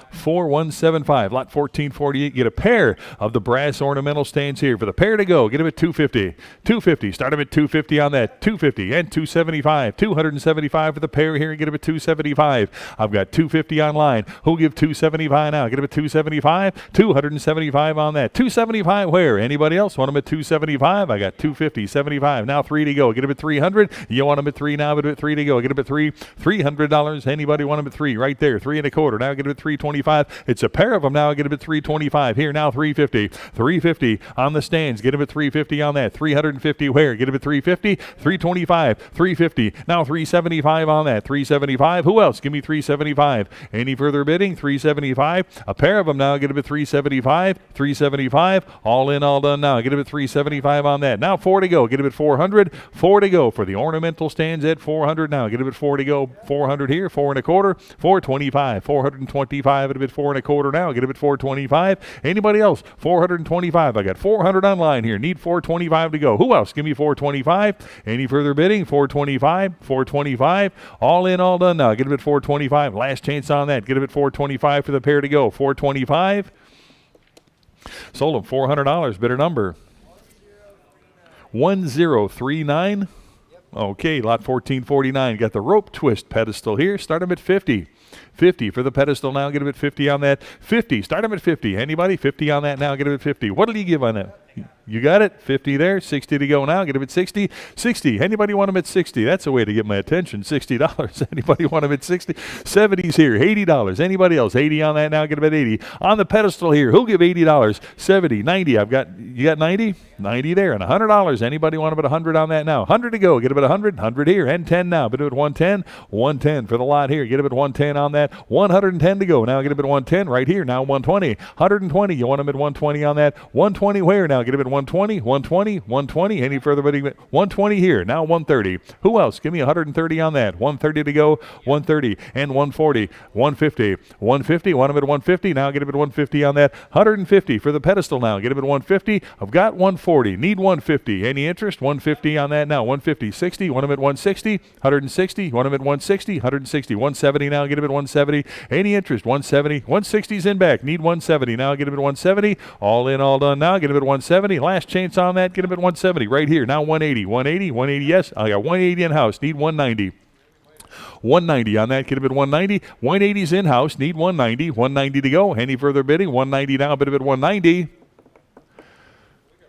4175. Lot 1448. Get a pair of the brass ornamental stands here for the pair to go. Get them at 250. 250. Start them at 250 on that. 250 and 275. 275 for the pair here. Get them at 275. I've got 250 online. Who'll give 275 now? Get them at 275. 275 on that. 275 where? Anybody else want them at 275? I got 250. 75. Now 3 to go. Get them at 300. You want them at 3 now, but at 3 to go. Get them at 3. $300. Anybody want them at 3 right there? 3 and a quarter. Now get them at 325. It's a pair of them now. Get them at 325. Here now 350. 350 on the stands. Get them at 350 on that. 350 where? Get them at 350. 325. 350. Now 375 on that. 375. Who else? Give me 375. Any further bidding? 375. A pair of them now. Get them at 375. 375. All in, all done now. Get them at 375 on that. Now 4 to go. Get them at 400. 4 to go for the ornamental stands at 400 now. Get them at 4 to go. 400 here. 4 and a quarter. 425. 425 at a bit 4 and a quarter now. Get them at 425. Anybody else? 425. I got 400 online here. Need 425 to go. Who else? Give me 425. Any further bidding? 425. 425. All in, all done now. Get them at 425. Last chance on that. Get them at 425 for the pair to go. 425. Sold them $400. Bidder number 1039. Okay, lot 1449. Got the rope twist pedestal here. Start them at 50. 50 for the pedestal now. Get them at 50 on that. 50. Start them at 50. Anybody? 50 on that now. Get them at 50. What'll you give on that? You got it? 50 there. 60 to go now. Get them at 60. 60. Anybody want them at 60? That's a way to get my attention. $60. Anybody want them at 60? 70's here. $80. Anybody else? 80 on that now. Get them at 80. On the pedestal here. Who'll give $80? 70. 90. You got 90? 90 there. And $100. Anybody want them at 100 on that now? 100 to go. Get them at 100. 100 here. And 10 now. Bid them at 110. 110 for the lot here. Get them at 110 on that. 110 to go. Now get them at 110 right here. Now 120. 120. You want them at 120 on that. 120 where now? Get them at 120. 120. 120. Any further bidding? 120 here. Now 130. Who else? Give me 130 on that. 130 to go. 130 and 140. 150. 150. Want them at 150. Now get them at 150 on that. 150 for the pedestal now. Get them at 150. I've got 140. Need 150. Any interest? 150 on that now. 150. 60. Want them at 160. 160. Want them at 160. 160. 170 now. Get them at 170. Any interest? 170. 160's in back. Need 170. Now get them at 170. All in, all done now. Get them at 170. Last chance on that. Get them at 170. Right here. Now 180. 180. 180. Yes. I got 180 in house. Need 190. 190 on that. Get them at 190. 180's in house. Need 190. 190 to go. Any further bidding? 190 now. Bid them at 190.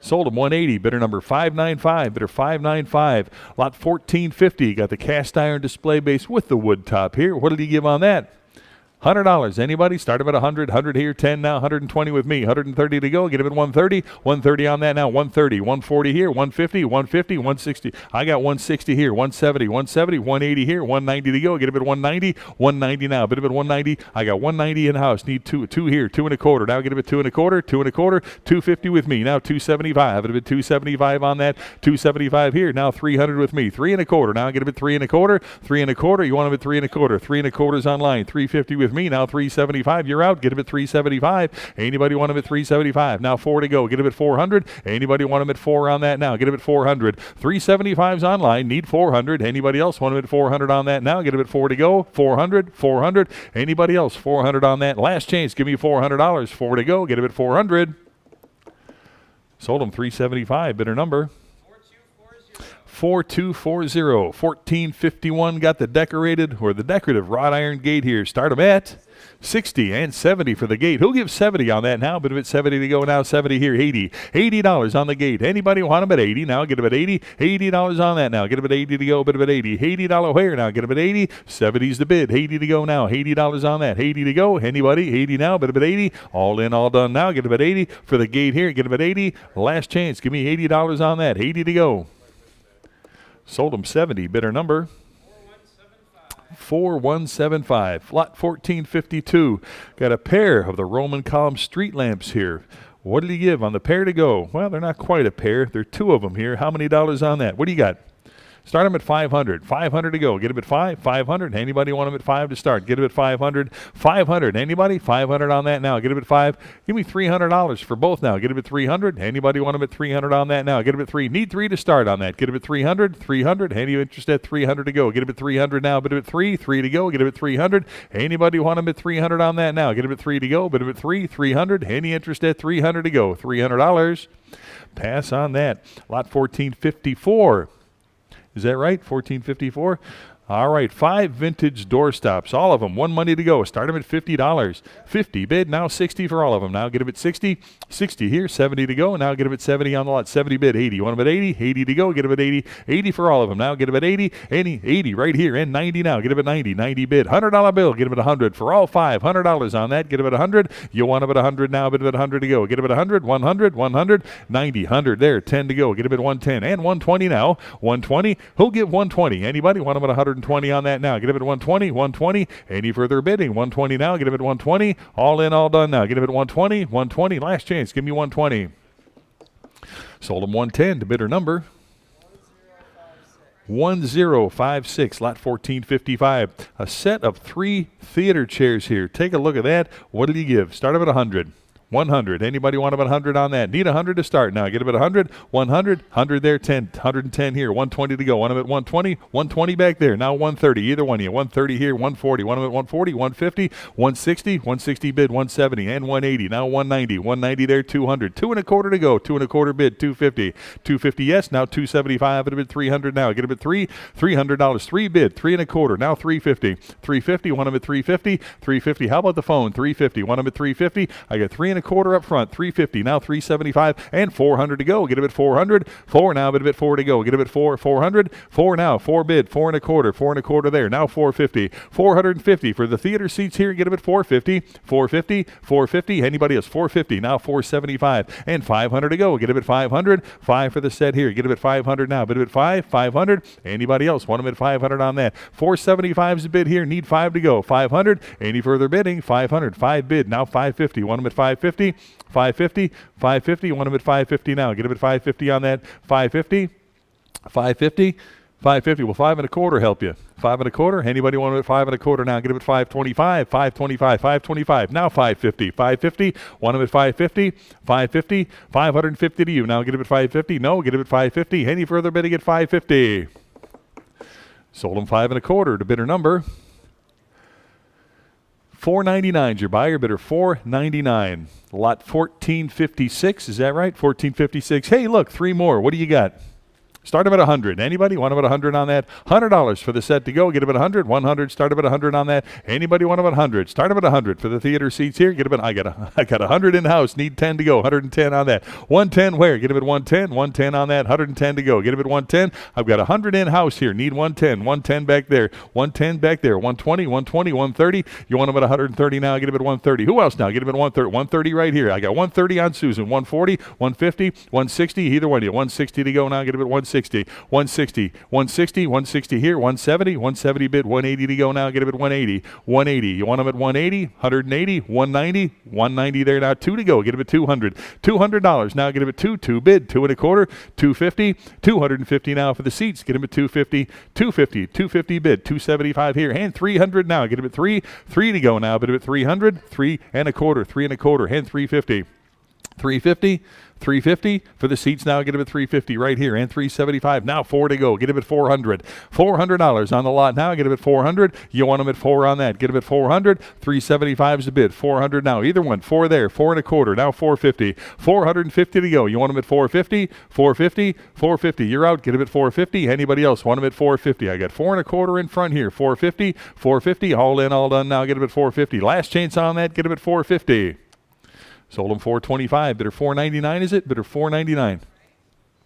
Sold them 180. Bidder number 595. Bidder 595. Lot 1450. Got the cast iron display base with the wood top here. What did he give on that? $100. Anybody? Start them at 100. 100 here. 10 now. 120 with me. 130 to go. Get them at 130. 130 on that now. 130. 140 here. 150. 150. 160. I got 160 here. 170. 170. 180 here. 190 to go. Get them at 190. 190 now. Bit of it 190. I got 190 in house. Need two here. 2 and a quarter. Now get them at 2 and a quarter. 2 and a quarter. 250 with me. Now 275. Bit of it 275 on that. 275 here. Now 300 with me. 3 and a quarter. Now get them at 3 and a quarter. 3 and a quarter. You want them at 3 and a quarter. 3 and a quarter's online. 350 with me. Now 375. You're out. Get them at 375. Anybody want them at 375? Now 4 to go. Get them at 400. Anybody want them at 4 on that now? Get them at 400. 375's online. Need 400. Anybody else want them at 400 on that now? Get them at 4 to go. 400. 400. Anybody else? 400 on that. Last chance. Give me $400. 4 to go. Get them at 400. Sold them 375. Bidder number 4240. 1451. Got the decorated or the decorative wrought iron gate here. Start them at 60 and 70 for the gate. Who'll give 70 on that now? Bit of it 70 to go now. 70 here. 80. $80 on the gate. Anybody want them at 80 now? Get them at 80. $80 on that now. Get them at 80 to go. Bit of it 80. $80 where now? Get them at 80. 70's the bid. 80 to go now. $80 on that. 80 to go. Anybody? 80 now. Bit of it 80. All in, all done now. Get them at 80 for the gate here. Get them at 80. Last chance. Give me $80 on that. 80 to go. Sold them 70. Bidder number 4175. Lot 1452. Got a pair of the Roman column street lamps here. What did he give on the pair to go? Well, they're not quite a pair. There are two of them here. How many dollars on that? What do you got? Start them at 500. 500 to go. Get them at 500. Anybody want them at 5 to start? Get them at 500. 500. Anybody? 500 on that now. Get them at 5. Give me $300 for both now. Get them at 300. Anybody want them at 300 on that now? Get them at 3. Need 3 to start on that. Get them at 300. 300. Any interest at 300 to go? Get them at 300 now. Get them at 3. 3 to go. Get them at 300. Anybody want them at 300 on that now? Get them at 3 to go. Get them at 3. 300. Any interest at 300 to go? $300. Pass on that. Lot 1454. Is that right? 1454? All right, 5 vintage doorstops, all of them, one money to go. Start them at $50. 50 bid, now 60 for all of them. Now get them at 60. 60 here, 70 to go. Now get them at 70 on the lot. 70 bid, 80. You want them at 80? 80 to go. Get them at 80. 80 for all of them. Now get them at 80. 80 right here, and 90 now. Get them at 90. 90 bid. $100 bill. Get them at 100 for all 5. $100 on that. Get them at 100. You want them at 100 now. Bid them at 100 to go. Get them at 100. 100. 100. 90. 100 there. 10 to go. Get them at 110 and 120 now. 120. Who'll give 120? Anybody want them at 120 on that now? Get them at 120. 120. Any further bidding? 120 now. Get them at 120. All in, all done now. Get them at 120. 120. Last chance. Give me 120. Sold them 110 to bidder number 1056. Lot 1455. A set of 3 theater chairs here. Take a look at that. What did he give? Start them at 100. 100. Anybody want them at 100 on that? Need 100 to start now. Get them at 100. 100. 100 there. 10. 110 here. 120 to go. Want them at 120. 120 back there. Now 130. Either one of you. 130 here. 140. Want them at 140. 150. 160. 160 bid. 170 and 180. Now 190. 190 there. 200. 2 and a quarter to go. 2 and a quarter bid. 250. 250 yes. Now 275. At a bid 300 now. Get them at 3. $300. 3 bid. 3 and a quarter. Now 350. 350. Want them at 350. 350. How about the phone? 350. Want them at 350. I got 3 and a quarter up front. 350. Now 375 and 400 to go. Get him at 400. 4 now. Bid him at 4 to go. Get him at 4. 400. 4 now. 4 bid. 4 and a quarter. 4 and a quarter there. Now 450. 450 for the theater seats here. Get him at 450. 450. 450. Anybody else? 450. Now 475 and 500 to go. Get him at 500. 5 for the set here. Get him at 500 now. Bid him at 5. 500. Anybody else? Want him at 500 on that. 475 is a bid here. Need 5 to go. 500. Any further bidding? 500. 5 bid. Now 550. Want him at 550. 550. 550. Want him at 550 now. Get him at 550 on that. 550. 550. 550. Will 5 and a quarter help you? 5 and a quarter. Anybody want him at 5 and a quarter now? Get him at 525. 525. 525. Now 550. 550. Want him at 550. 550. 550 to you. Now get him at 550. No. Get him at 550. Any further bidding at 550. Sold him 5 and a quarter to bidder number 499 is your buyer. Bidder 499. Lot 1456. Is that right? 1456. Hey, look, 3 more. What do you got? Start them at 100. Anybody want them at 100 on that? $100 for the set to go. Get them at 100. 100. Start them at 100 on that. Anybody want them at 100? Start them at 100 for the theater seats here. Get them at, I got 100 in house. Need 10 to go. 110 on that. 110 where? Get them at 110. 110 on that. 110 to go. Get them at 110. I've got 100 in house here. Need 110. 110 back there. 110 back there. 120. 120. 130. You want them at 130 now? Get them at 130. Who else now? Get them at 130. 130 right here. I got 130 on Susan. 140. 150. 160. Either one of you. 160 to go now. Get them at 160. 160, 160, 160 here, 170, 170 bid, 180 to go now. Get him at 180, 180. You want him at 180, 180, 190, 190 there now. 2 to go. Get him at 200, $200 now. Get him at 2 bid, 2 and a quarter, 250, 250 now for the seats. Get him at 250, 250, 250 bid, 275 here, and 300 now. Get him at 3 to go now. Bid him at 300, 3 and a quarter, and 350. 350, 350 for the seats now. Get him at 350 right here, and 375. Now 4 to go. Get him at 400. $400 on the lot now. Get him at 400. You want him at 4 on that. Get him at 400. 375 is the bid. 400 now. Either one. 4 there. 4 and a quarter. Now 450. 450 to go. You want him at 450? 450. 450. You're out. Get him at 450. Anybody else want him at 450? I got 4 and a quarter in front here. 450. 450. All in, all done now. Get him at 450. Last chance on that. Get him at 450. Sold him 425. Bidder 499, is it? Bidder 499.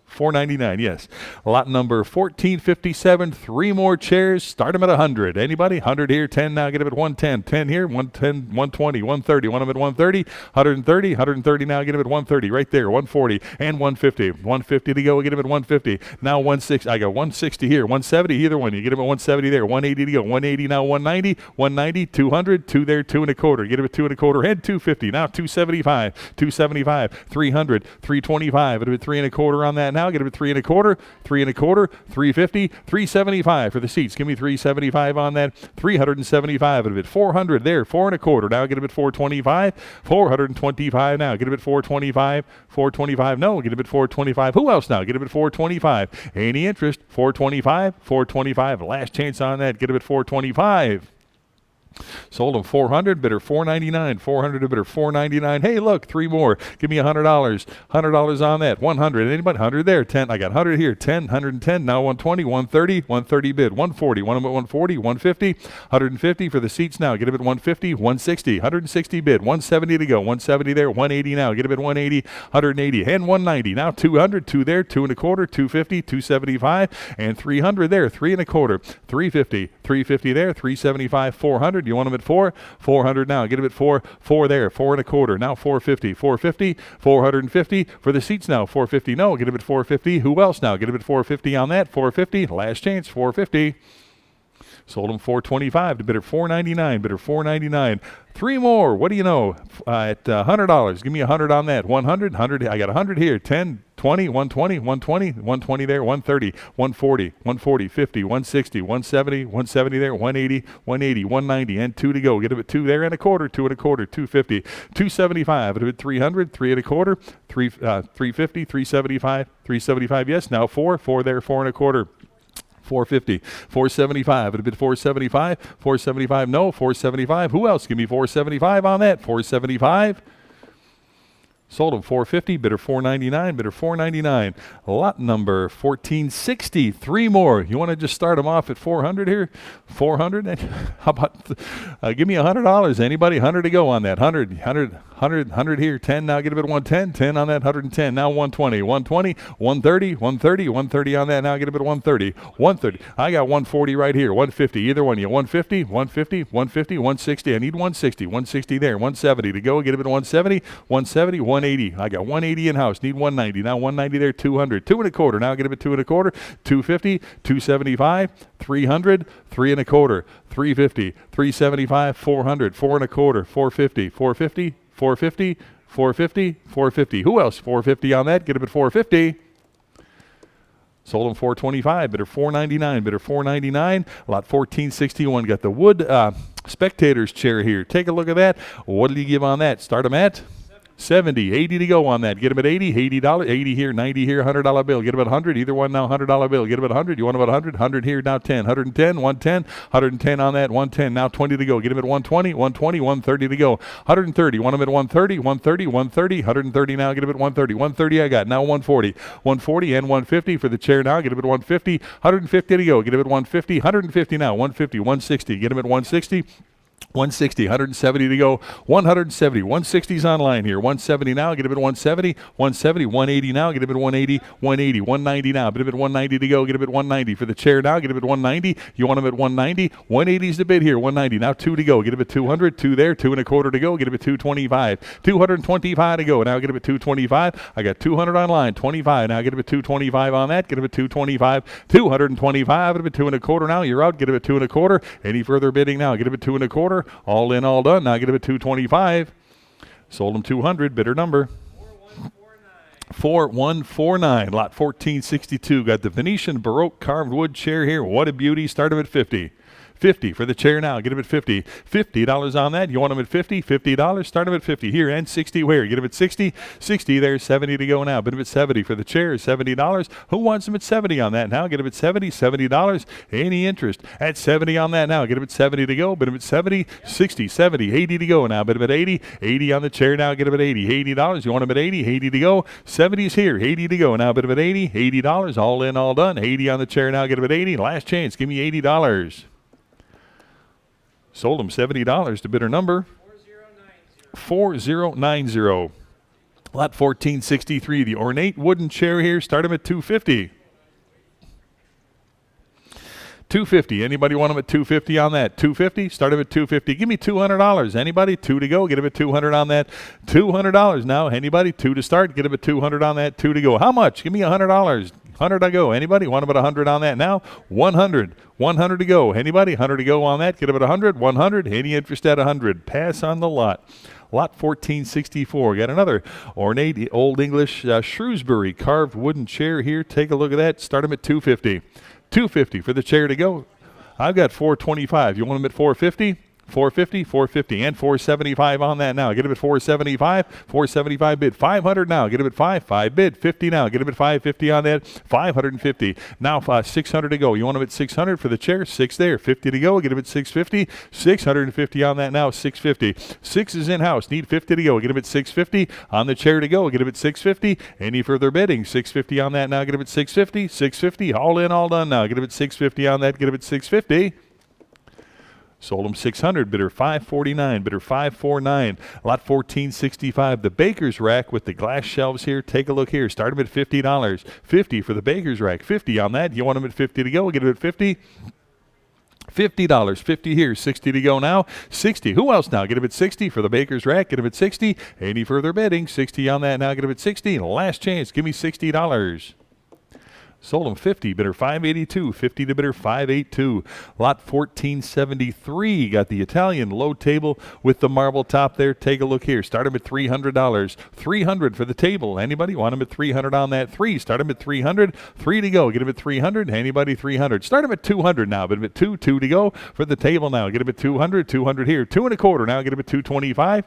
499, yes. Lot number 1457. 3 more chairs. Start them at 100. Anybody? 100 here, 10 now. Get them at 110. 10 here, 110, 120, 130. Want them at 130. 130, 130 now. Get them at 130. Right there, 140 and 150. 150 to go. Get them at 150. Now 160. I got 160 here. 170, either one. You get them at 170 there. 180 to go. 180 now. 190. 190. 200. 2 there. 2 and a quarter. Get them at 2 and a quarter. And 250. Now 275. 275. 300. 325. Get them at 3 and a quarter on that now. Get him at 3 and a quarter, 3 and a quarter, 350, 375 for the seats. Give me 375 on that. 375 at 400 there, 4 and a quarter. Now get him at 425, 425 now. Get him at 425, 425. No, get him at 425. Who else now? Get him at 425. Any interest? 425, 425. Last chance on that. Get him at 425. Sold him 400, bidder 499, 400 to bidder 499. Hey, look, 3 more. Give me $100. $100 on that. 100. Anybody? 100 there. 10. I got 100 here. 10, 110. Now 120, 130, 130 bid. 140. Want him at 140, 150, 150 for the seats now. Get him at 150, 160, 160 bid. 170 to go. 170 there. 180 now. Get him at 180, 180 and 190. Now 200, 2 there, 2 and a quarter, 250, 275 and 300 there. 3 and a quarter, 350, 350 there, 375, 400. You want them at 4? 400 now. Get them at 4. 4 there. 4 and a quarter. Now 450. 450. 450 for the seats now. 450. No. Get them at 450. Who else now? Get them at 450 on that. 450. Last chance. 450. Sold him 425 to bidder 499. Bidder 499. 3 more. What do you know? At $100. Give me 100 on that. 100. 100. I got 100 here. 10. 20, 120, 120, 120 there, 130, 140, 140, 50, 160, 170, 170 there, 180, 180, 190, and 2 to go. Get him at 2 there and a quarter, 2 and a quarter, 250, 275, at 300, 3 and a quarter, 350, 375, 375, yes, now 4, 4 there, 4 and a quarter. 450, 475, it'll be 475, 475, no, 475, who else? Give me 475 on that, 475. Sold him 450, bidder 499, bidder 499. Lot number 1460. 3 more. You want to just start them off at 400 here? 400? How about, give me $100. Anybody? 100 to go on that. 100 here. 10 now. Get him at 110. 10 on that. 110. Now 120. 120. 130. 130. 130 on that. Now get him at 130. 130. I got 140 right here. 150. Either one. You 150. 150. 150. 160. I need 160. 160 there. 170 to go. Get him at 170. 170. 180. I got 180 in house. Need 190. Now 190 there. 200. 2 and a quarter. Now get him at 2 and a quarter. 250. 275. 300. 3 and a quarter. 350. 375. 400. 4 and a quarter. 450. 450. 450, 450, 450. Who else? 450 on that. Get him at 450. Sold him 425. Bidder 499. Bidder 499. Lot 1461. Got the wood spectator's chair here. Take a look at that. What did he give on that? Start him at 70, 80 to go on that. Get him at 80, $80, 80 here, 90 here, $100 bill. Get him at 100, either one now, $100 bill. Get him at 100, you want him at 100, 100 here, now 10, 110, 110, 110 on that, 110, now 20 to go. Get him at 120, 120, 130 to go. 130, want him at 130, 130, 130, 130 now, get him at 130, 130 I got, now 140, 140 and 150 for the chair now, get him at 150, 150 to go. Get him at 150, 150 now, 150, 160, get him at 160, 160, 170 to go, 170, 160's online here, 170 now, get him at 170, 170, 180 now, get him at 180, 180, 190 now, get him at 190 to go, get him at 190 for the chair now, get him at 190, you want him at 190, 180's the bid here, 190, now 2 to go, get him at 200, 2 there, 2 and a quarter to go, get him at 225, 225 to go, now get him at 225, I got 200 online, 25, now get him at 225 on that, get him at 225, 225, get him at 2 and a quarter now, you're out, get him at 2 and a quarter, any further bidding now, get him at 2 and a quarter, all in, all done. Now get him at 225. Sold him 200. Bidder number 4149. Lot 1462. Got the Venetian Baroque carved wood chair here. What a beauty. Start him at 50. 50 for the chair now. Get him at 50. $50 on that. You want him at 50? $50. Start him at 50. Here, and 60 where? Get him at 60. 60 there. 70 to go now. Bid him at 70 for the chair. $70. Who wants him at 70 on that now? Get him at 70. $70. Any interest at 70 on that now? Get him at 70 to go. Bid him at 70. 60, 70, 80 to go now. Bid him at 80. 80 on the chair now. Get him at 80. $80. You want him at 80? 80 to go. 70's here. 80 to go now. Bid him at 80. $80. All in, all done. 80 on the chair now. Get him at 80. Last chance. Give me $80. Sold him $70 to bidder number 4090. Lot 1463. The ornate wooden chair here. Start him at $250. $250. Anybody want him at $250 on that? $250. Start him at $250. Give me $200. Anybody? 2 to go. Get him at $200 on that. $200 now. Anybody? 2 to start. Get him at $200 on that. 2 to go. How much? Give me $100. 100 to go. Anybody? Want him at 100 on that now? 100. 100 to go. Anybody? 100 to go on that. Get him at 100. 100. Any interest at 100. Pass on the lot. Lot 1464. Got another ornate Old English Shrewsbury carved wooden chair here. Take a look at that. Start him at $250. $250 for the chair to go. I've got $425. You want them at $450? $450, $450, and $475 on that now. Get him at $475. $475 bid. $500 now. Get him at $5 bid. $50 now. Get him at $550 on that. $550. Now $600 to go. You want him at $600 for the chair? 6 there. $50 to go. Get him at $650. $650 on that now. $650. 6 is in-house. Need $50 to go. Get him at $650 on the chair to go. Get him at $650. Any further bidding? $650 on that now. Get him at $650. $650. All in, all done now. Get him at $650 on that. Get him at $650. Sold him $600. Bidder $549. Bidder $549. Lot 1465. The baker's rack with the glass shelves here. Take a look here. Start him at $50. $50 for the baker's rack. $50 on that. You want him at $50 to go? Get him at $50. $50. 50 here. 60 to go now. 60. Who else now? Get him at 60 for the baker's rack. Get him at 60. Any further bidding? 60 on that now. Get him at 60. Last chance. Give me $60. Sold him 50, bidder 582, 50 to bidder 582. Lot 1473, got the Italian low table with the marble top there. Take a look here. Start him at $300. $300 for the table. Anybody want him at $300 on that? 3. Start him at $300. 3 to go. Get him at $300. Anybody? $300. Start him at $200 now. Bid him at 2. 2 to go for the table now. Get him at $200. $200 here. 2 1/4 now. Get him at $225.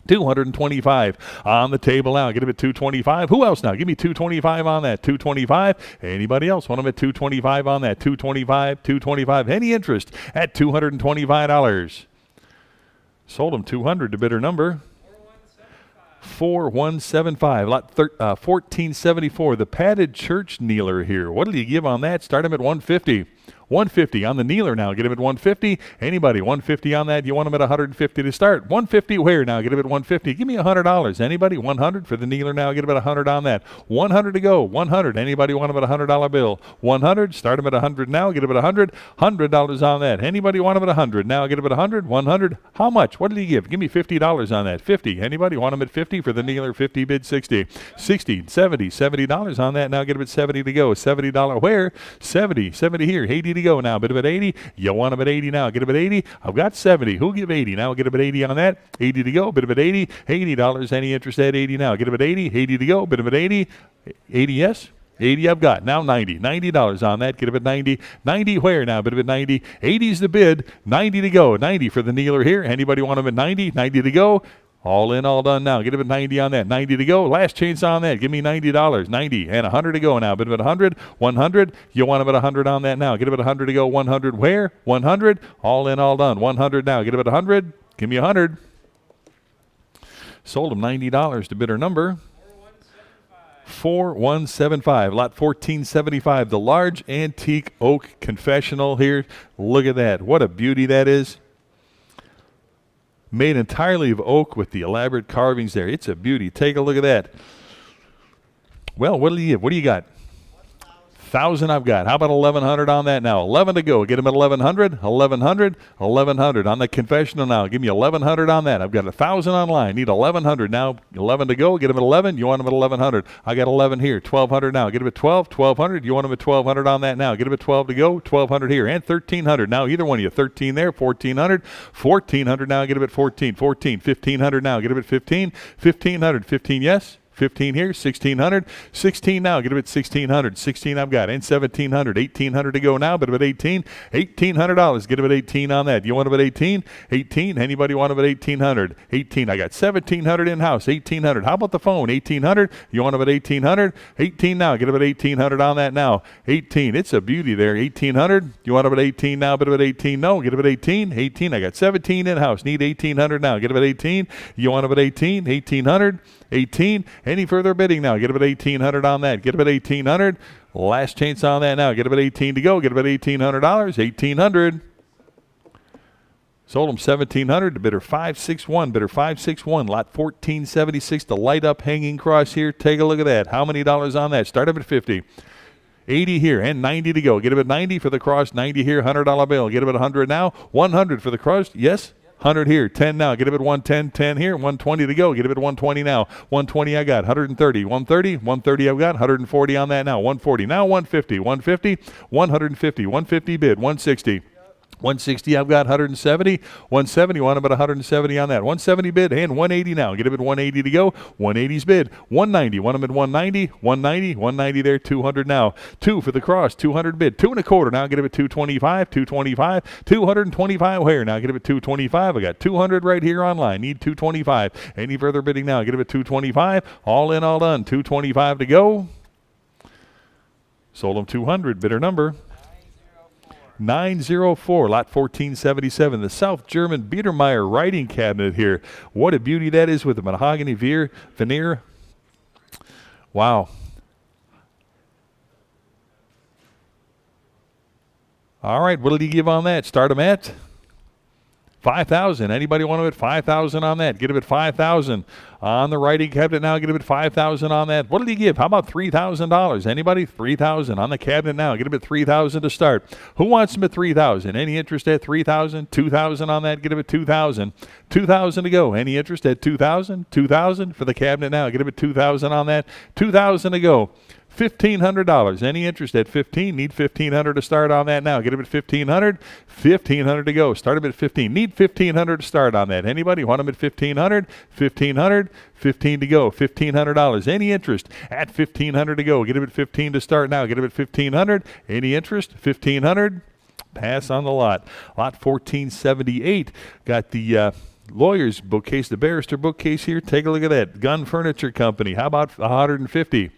$225 on the table now. Get him at $225. Who else now? Give me $225 on that. $225. Anybody else want him at $225 on that? $225. $225. Any interest at $225? Sold him $200 to bidder number 4175. Lot 1474. The padded church kneeler here. What do you give on that? Start him at $150. $150 on the kneeler now. Get him at $150. Anybody? $150 on that. You want him at $150 to start. $150 where now? Get him at $150. Give me $100. Anybody? $100 for the kneeler now. Get him at $100 on that. $100 to go. $100. Anybody want him at $100 bill? $100. Start him at $100 now. Get him at $100. $100 on that. Anybody want him at $100 now? Get him at $100. $100. How much? What did he give? Give me $50 on that. $50. Anybody want him at $50 for the kneeler? $50 bid. $60. $60. $70. $70 on that now. Get him at $70 to go. $70 where? $70. $70 here. $80 to go now. Bid him at $80. You want him at $80 now. Get him at $80. I've got $70. Who'll give $80 now? Get him at $80 on that. $80 to go. Bid him at $80. $80. Any interest at $80 now? Get him at $80. $80 to go. Bid him at $80. $80 yes. 80 I've got. Now 90. $90 on that. Get him at 90. 90 where now? Bid him at 90. 80's the bid. 90 to go. 90 for the kneeler here. Anybody want him at 90? 90 to go. All in, all done now. Get him at 90 on that. 90 to go. Last chance on that. Give me $90. 90 and 100 to go now. Bid him at 100. 100. You want him at 100 on that now. Get him at 100 to go. 100 where? 100. All in, all done. 100 now. Get him at 100. Give me 100. Sold him $90 to bidder number 4175. Lot 1475. The large antique oak confessional here. Look at that. What a beauty that is. Made entirely of oak with the elaborate carvings there. It's a beauty. Take a look at that. Well, what do you give? What do you got? 1,000 I've got. How about 1,100 on that now? 11 to go. Get him at 1,100. 1,100. 1,100 on the confessional now. Give me 1,100 on that. I've got 1,000 online. Need 1,100 now. 11 to go. Get him at 11. You want him at 1,100. I got 11 here. 1,200 now. Get him at 12. 1,200. You want him at 1,200 on that now. Get him at 12 to go. 1,200 here and 1,300 now. Either one of you. 13 there. 1,400. 1,400 now. Get him at 14. 14. 1,500 now. Get him at 15. 1,500. 15 yes. 15 here, 1600, 16 now, get it at 1600, 16 I've got, and 1700, 1800 to go now, but about 18, $1,800, get it at 18 on that. You want it at 18? 18, anybody want it at 1800? 18, I got 1700 in-house, 1800. How about the phone? 1800, you want it at 1800? 18 now, get it at 1800 on that now. 18, it's a beauty there, 1800, you want it at 18 now, but about 18, no, get it at 18, 18, I got 17 in-house, need 1800 now, get it at 18, you want it at 18, 1800, 18. Any further bidding now? Get about 1800 on that. Get about 1800. Last chance on that now. Get about 18 to go. Get about $1,800. 1800. Sold them 1700 to bidder 561. Bidder 561. Lot 1476. The light up hanging cross here. Take a look at that. How many dollars on that? Start up at 50. 80 here and 90 to go. Get about 90 for the cross. 90 here. $100 bill. Get about 100 now. 100 for the cross. Yes. 100 here, 10 now, get it at 110, 10 here, 120 to go, get it at 120 now, 120 I got, 130, 130 I've got, 140 on that now, 140, now 150, 150, 150, 150 bid, 160. 160, I've got 170. 170, want about 170 on that. 170 bid and 180 now. Get him at 180 to go. 180's bid. 190, want him at 190. 190, 190 there. 200 now. 2 for the cross. 200 bid. 2 1/4 now. Get him at 225. 225. 225 where now? Get him at 225. I got 200 right here online. Need 225. Any further bidding now? Get him at 225. All in, all done. 225 to go. Sold him 200. Bidder number 904, lot 1477, the South German Biedermeier writing cabinet here. What a beauty that is with the mahogany veneer. Wow. All right, what did he give on that? Start him at 5,000. Anybody want him at 5,000 on that? Get him at 5,000 on the writing cabinet now. Get him at 5,000 on that. What did he give? How about $3,000? Anybody? 3,000 on the cabinet now. Get him at 3,000 to start. Who wants him at 3,000? Any interest at 3,000? 2,000 on that. Get him at 2,000. 2,000 to go. Any interest at 2,000? 2,000 for the cabinet now. Get him at 2,000 on that. 2,000 to go. $1,500. Any interest at 15? Need 1,500 to start on that now. Get him at 1,500. 1,500 to go. Start him at 15. Need 1,500 to start on that. Anybody want him at 1,500? 1,500. 15 to go. $1,500. Any interest at 1,500 to go. Get him at 15 to start now. Get him at 1,500. Any interest? 1,500. Pass on the lot. Lot 1478. Got the lawyer's bookcase, the barrister bookcase here. Take a look at that. Gun Furniture Company. How about 150?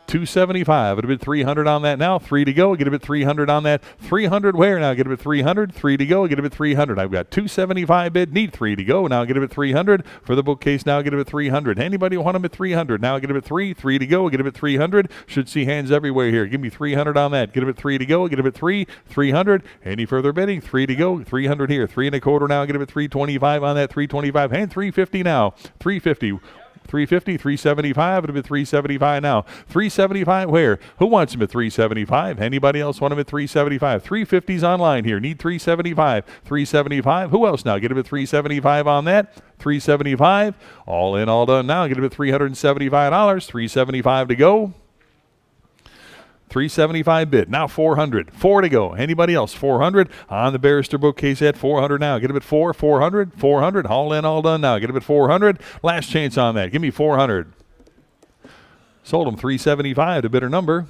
275. It'll be 300 on that now. 3 to go. Get a bit 300 on that. 300 where now? Get a bit 300. 3 to go. Get a bit 300. I've got 275 bid. Need 3 to go. Now get a bit 300 for the bookcase. Now get a bit 300. Anybody want them at 300? Now get a bit 3. 3 to go. Get a bit 300. Should see hands everywhere here. Give me 300 on that. Get a bit 3 to go. Get a bit 3. 300. Any further bidding? 3 to go. 300 here. 3 1/4 now. Get a bit 325 on that. 325 and 350 now. 350. 350, 375, it'll be 375 now. 375 where? Who wants him at 375? Anybody else want him at 375? 350's online here. Need 375. 375. Who else now? Get him at 375 on that. 375. All in, all done now. Get him at $375. 375 to go. 375 bid. Now 400. 4 to go. Anybody else? 400 on the barrister bookcase at 400 now. Get him at 400. 400. All in, all done now. Get him at 400. Last chance on that. Give me 400. Sold him 375 to bidder number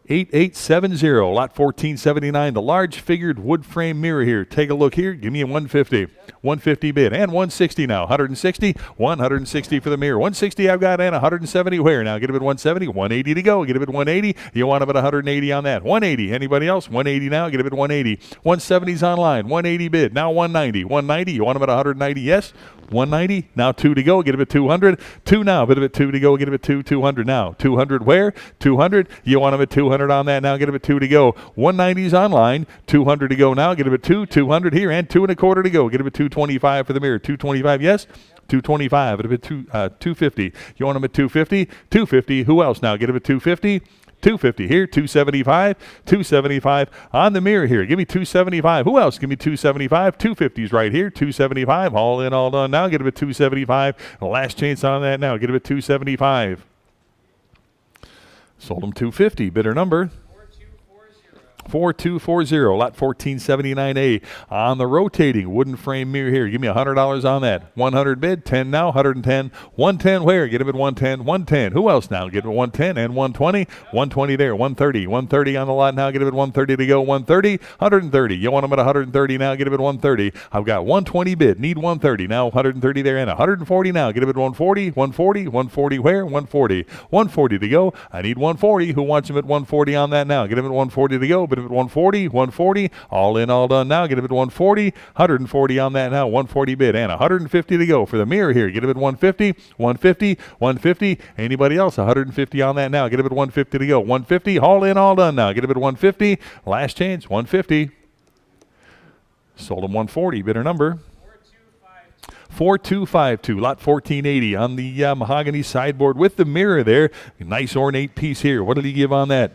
8870. Lot 1479. The large figured wood frame mirror here. Take a look here. Give me a 150. 150 bid and 160 now. 160. 160 for the mirror. 160 I've got and 170 where now? Get him at 170. 180 to go. Get him at 180. You want him at 180 on that. 180. Anybody else? 180 now. Get him at 180. 170's online. 180 bid. Now 190. 190. You want him at 190? Yes. 190. Now 2 to go. Get him at 200. 2 now. Bit of it 2 to go. Get him at 200 now. 200 where? 200. You want him at 200 on that now. Get him at 2 to go. 190's online. 200 to go now. Get him at 200 here and 2 1/4 to go. Get him at 225 for the mirror. 225. Yes. 225. It'll be 250. You want him at 250? 250. Who else now? Get him at 250. 250 here, 275, 275 on the mirror here. Give me 275. Who else? Give me 275. 250's right here, 275. All in, all done. Now get him at 275. Last chance on that now. Get him at 275. Sold him 250. Bidder number 4240, lot 1479A on the rotating wooden frame mirror here. Give me $100 on that. 100 bid, 10 now, 110. 110 where? Get him at 110. 110. Who else now? Get him at 110 and 120. 120 there. 130. 130 on the lot now. Get him at 130 to go. 130. 130. You want him at 130 now? Get him at 130. I've got 120 bid. Need 130 now. 130 there and 140 now. Get him at 140. 140. 140 where? 140. 140 to go. I need 140. Who wants him at 140 on that now? Get him at 140 to go. But at 140, 140, all in, all done now. Get him at 140, 140 on that now, 140 bid, and 150 to go for the mirror here. Get him at 150, 150, 150. Anybody else? 150 on that now. Get him at 150 to go. 150, all in, all done now. Get him at 150. Last chance, 150. Sold him 140. Bidder number 4252, lot 1480 on the mahogany sideboard with the mirror there. Nice ornate piece here. What did he give on that?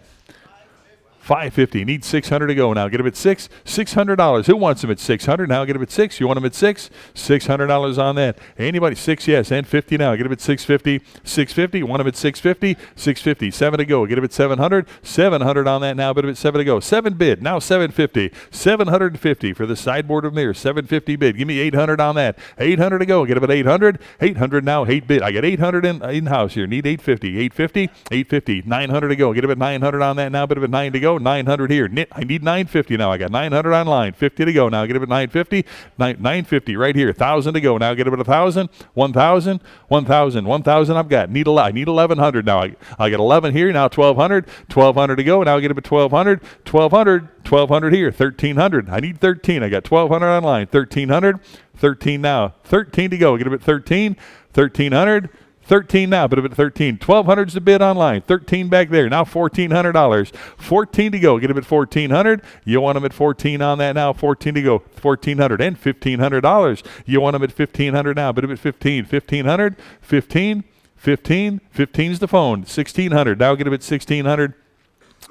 550. Need 600 to go now. Get him at $600. Who wants him at 600? Now get him at 6. You want him at 6? $600 on that. Anybody? 6, yes, and 50 now. Get him at 650. 650. Want him at 650? 650. 7 to go. Get him at 700. 700 on that now. Bid him at 7 to go. 7 bid. Now 750. 750 for the sideboard of mirrors. 750 bid. Give me 800 on that. 800 to go. Get him at 800. 800 now. 8 bid. I got 800 in-house here. Need 850. 850. 850. 900 to go. Get him at 900 on that now. Bid him at 9 to go. 900 here. I need 950 now. I got 900 online. 50 to go now. Get him at 950. 950 right here. 1,000 to go now. Get him at 1,000. 1,000. 1,000. 1,000 I've got. I need 1,100 now. I got 11 here. Now 1,200. 1,200 to go. Now get him at 1,200. 1,200. 1,200 here. 1,300. I need 13. I got 1,200 online. 1,300. 13 now. 13 to go. Get him at 13. 1,300. 13 now, but at 13. 1,200's the bid online. 13 back there. Now $1,400. 14 to go. Get him at 1,400. You want him at 14 on that now. 14 to go. 1,400 and $1,500. You want him at 1,500 now, but at 15. 1,500. 15. 15. 15's the phone. 1,600. Now get him at 1,600.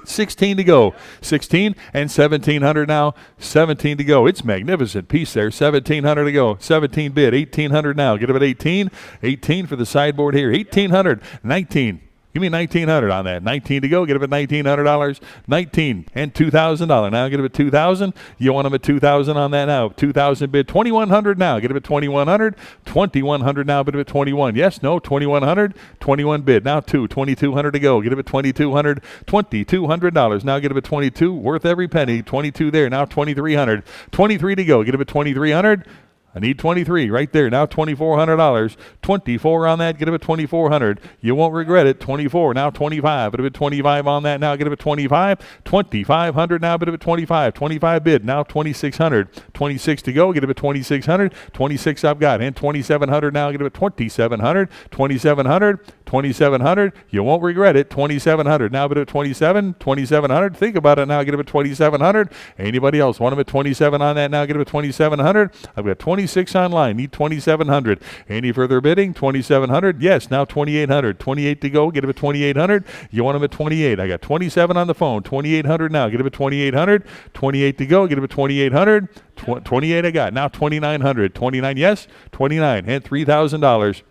16 to go. 16 and 1,700 now. 17 to go. It's magnificent piece there. 1,700 to go. 17 bid. 1,800 now. Get him at 18. 18 for the sideboard here. 1,800. 19. Give me 1,900 on that. 19 to go. Get him at $1,900. 19 and $2,000. Now get him at 2,000. You want him at 2,000 on that now. 2,000 bid. 2,100 now. Get him at 2,100. 2,100 now. Bid him at 21. Yes, no. 2,100. 21 bid. Now 2,200 to go. Get him at 2,200. $2,200. Now get him at 22. Worth every penny. 22 there. Now 2,300. 23 to go. Get him at 2,300. I need 23 right there. Now $2,400. 24 on that. Get him at 2,400. You won't regret it. 24. Now 25. Get him at 25 on that. Now get him at 25. 2,500 now. Get him at 25. 25 bid. Now 2,600. 26 to go. Get him at 2,600. 26 I've got. And 2,700 now. Get him at 2,700. 2,700. 2,700. You won't regret it. 2,700. Now bid at 27. 2,700. Think about it now. Get him at 2,700. Anybody else want him at 27 on that now? Get him at 2,700. I've got 26 online. Need 2,700. Any further bidding? 2,700. Yes. Now 2,800. 28 to go. Get him at 2,800. You want him at 28. I got 27 on the phone. 2,800 now. Get him at 2,800. 28 to go. Get him at 2,800. 28 I got. Now 2,900. 29. Yes. 29 and $3,000.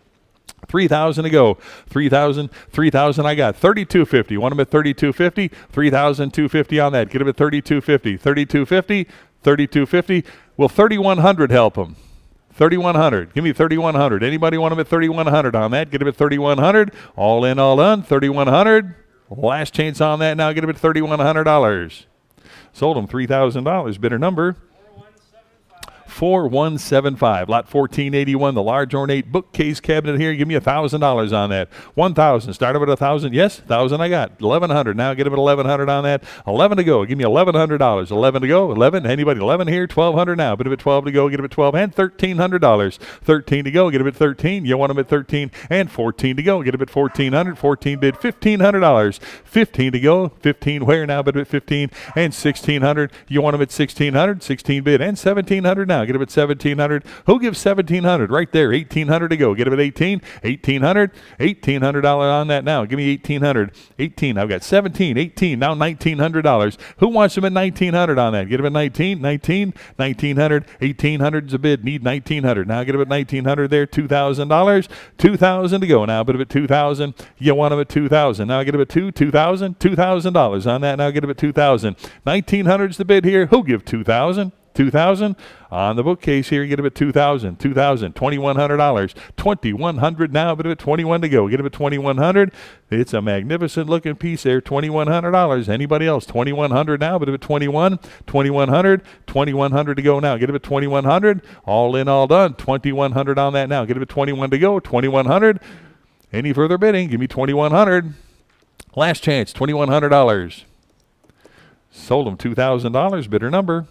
3,000 to go. 3,000 I got. 3,250. Want him at 3,250. 3,250 on that. Get him at 3,250. 3,250. 3,250. Will 3,100 help him? 3,100. Give me 3,100. Anybody want him at 3,100 on that? Get him at 3,100. All in, all done. 3,100. Last chance on that now. Get him at $3,100. Sold him $3,000. Bidder number 4175. Lot 1481, the large ornate bookcase cabinet here. Give me $1,000 on that. 1,000. Start him at 1,000. Yes, 1,000 I got. 1,100. Now get him at 1,100 on that. 11 to go. Give me $1,100. 11 to go. 11. Anybody? 11 here. 1,200 now. Bid him at 12 to go. Get him at 12 and $1,300. 13 to go. Get him at 13. You want him at 13 and 14 to go. Get him at 1,400. 14 bid. $1,500. 15 to go. 15 where now? Bid him at 15 and 1,600. You want him at 1,600. 16 bid and $1,700 now. Get it at 1,700. Who gives 1,700? Right there. 1,800 to go. Get it at 18. 1,800. $1,800 on that now. Give me 1,800. 18. I've got 17. 18. Now $1,900. Who wants them at 1,900 on that? Get them at 19. 19. 1,900. 1,800 is a bid. Need 1,900. Now get them at 1,900 there. $2,000. 2,000 to go. Now bid them at 2,000. You want them at 2,000. Now get them at $2,000. $2,000 on that. Now get them at 2,000. 1,900 is the bid here. Who give 2,000? 2,000 on the bookcase here. Get it at 2,000. 2,000. $2,100. 2,100 now. But at 21 to go. Get it at 2,100. It's a magnificent looking piece there. $2,100. Anybody else? 2,100 now. But at 21. 2,100. 2,100 to go now. Get it at 2,100. All in, all done. 2,100 on that now. Get it at 21 to go. 2,100. Any further bidding? Give me 2,100. Last chance. $2,100. Sold them $2,000. Bidder number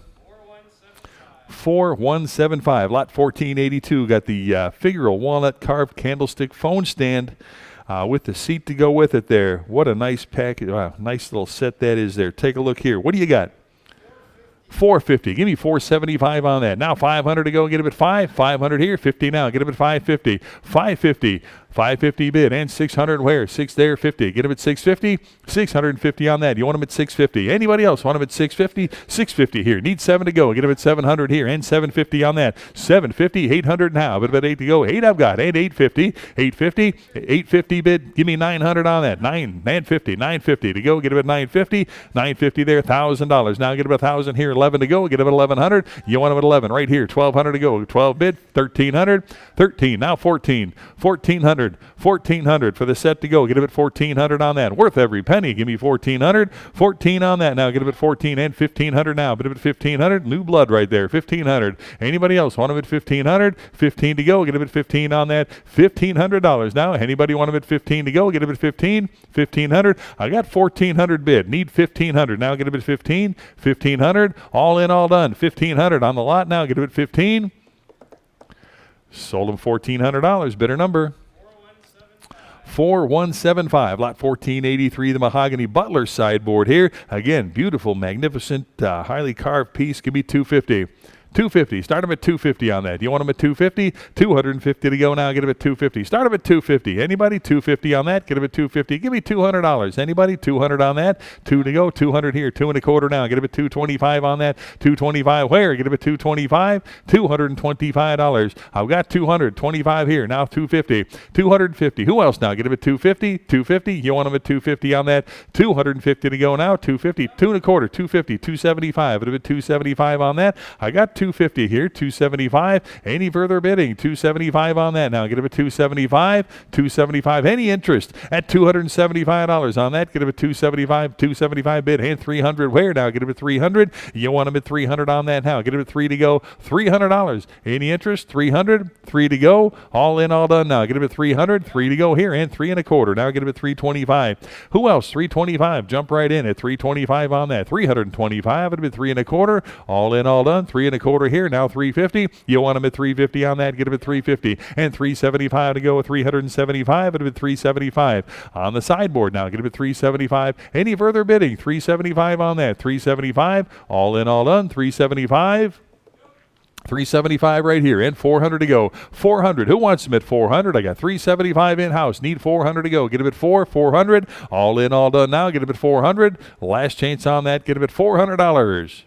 4175. Lot 1482. Got the figural walnut carved candlestick phone stand with the seat to go with it there. What a nice package. Wow, nice little set that is there. Take a look here. What do you got? 450. Give me 475 on that. Now 500 to go. Get it at 5. 500 here. 50 now. Get it at 550. 550. 550 bid and 600 where? 6 there, 50. Get them at 650. 650 on that. You want them at 650. Anybody else want them at 650? 650 here. Need 7 to go. Get them at 700 here and 750 on that. 750. 800 now. But about 8 to go. 8 I've got. And 850. 850. 850 bid. Give me 900 on that. 950. 950 to go. Get them at 950. 950 there. $1,000. Now get them at 1,000 here. 11 to go. Get them at 1,100. You want them at 11 right here. 1,200 to go. 12 bid. 1,300. 13. Now 14. 1,400. 1,400 for the set to go. Get him at 1,400 on that. Worth every penny. Give me 1,400. 14 on that. Now get him at 14 and 1,500 now. Get him at 1,500. New blood right there. 1,500. Anybody else want him at 1,500? 15 to go. Get him at 15 on that. $1,500 now. Anybody want him at 15 to go? Get him at 15. 1,500. I got 1,400 bid. Need 1,500. Now get him at 15. 1,500. All in, all done. 1,500 on the lot now. Get him at 15. Sold him $1,400. Bidder number 4175. Lot 1483, the mahogany Butler sideboard here. Again, beautiful, magnificent, highly carved piece. Give me 250. 250. Start them at 250 on that. You want them at 250? 250 to go now. Get them at 250. Start them at 250. Anybody? 250 on that. Get them at 250. Give me $200. Anybody? 200 on that. 2 to go. 200 here. 2 1/4 now. Get them at 225 on that. 225 where? Get them at 225. $225. I've got 225 here. Now 250. 250. Who else now? Get them at 250. 250. You want them at 250 on that. 250 to go now. 250. 2 1/4. 250. 275. Get them at 275 on that. I got 250 here, 275. Any further bidding? 275 on that. Now get him at 275. 275. Any interest at $275 on that? Get him at 275. 275 bid and 300. Where now? Get him at 300. You want him at 300 on that now? Get him at 3 to go. $300. Any interest? 300. 3 to go. All in, all done now. Get him at 300. 3 to go here and 3 1/4. Now get him at 325. Who else? 325. Jump right in at 325 on that. 325. It'll be 3 1/4. All in, all done. 3 1/4 here. Now 350. You want him at 350 on that. Get him at 350 and 375 to go with 375. It'll be 375 on the sideboard now. Get him at 375. Any further bidding? 375 on that. 375. All in, all done. 375. 375 right here and 400 to go. 400. Who wants them at 400? I got 375 in-house. Need 400 to go. Get him at 400. All in, all done now. Get him at 400. Last chance on that. Get him at $400.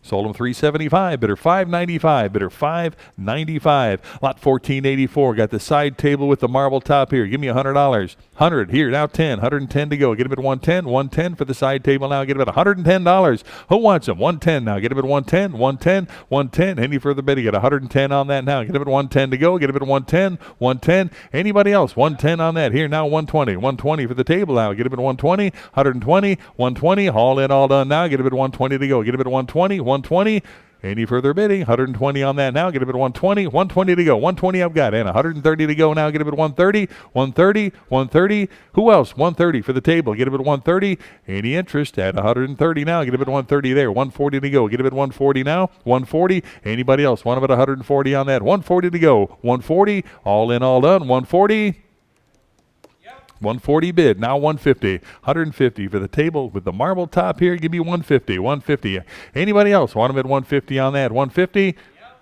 Sold him 375. Bidder 595. Bidder 595. Lot 1484. Got the side table with the marble top here. Give me $100. 100 here. Now 10. 110 to go. Get him at 110. 110 for the side table now. Get him at $110. Who wants him? 110 now. Get him at 110. 110. 110. Any further bidding? Get 110 on that now. Get him at 110 to go. Get him at 110. 110. Anybody else? 110 on that. Here now 120. 120 for the table now. Get him at 120. 120. 120. All in, all done now. Get him at 120 to go. Get him at 120. 120. Any further bidding? 120 on that now. Get him at 120. 120 to go. 120 I've got. And 130 to go now. Get him at 130. 130. 130. Who else? 130 for the table. Get him at 130. Any interest at 130 now? Get him at 130 there. 140 to go. Get him at 140 now. 140. Anybody else? Want him at 140 on that. 140 to go. 140. All in, all done. 140. 140 bid. Now 150. 150 for the table with the marble top here. Give me 150. 150. Anybody else want them at 150 on that? 150.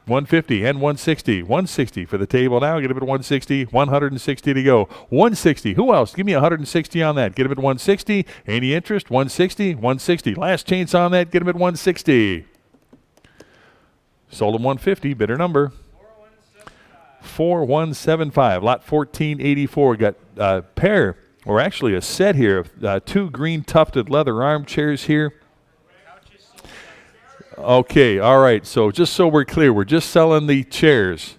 150 and 160. 160 for the table now. Get a bid at 160. 160 to go. 160. Who else? Give me 160 on that. Get a bid at 160. Any interest? 160. 160. Last chance on that. Get a bid at 160. Sold him 150. Bidder number 4175. Lot 1484. Got a pair, or actually a set here of two green tufted leather armchairs here. Okay, all right. So just so we're clear, we're just selling the chairs.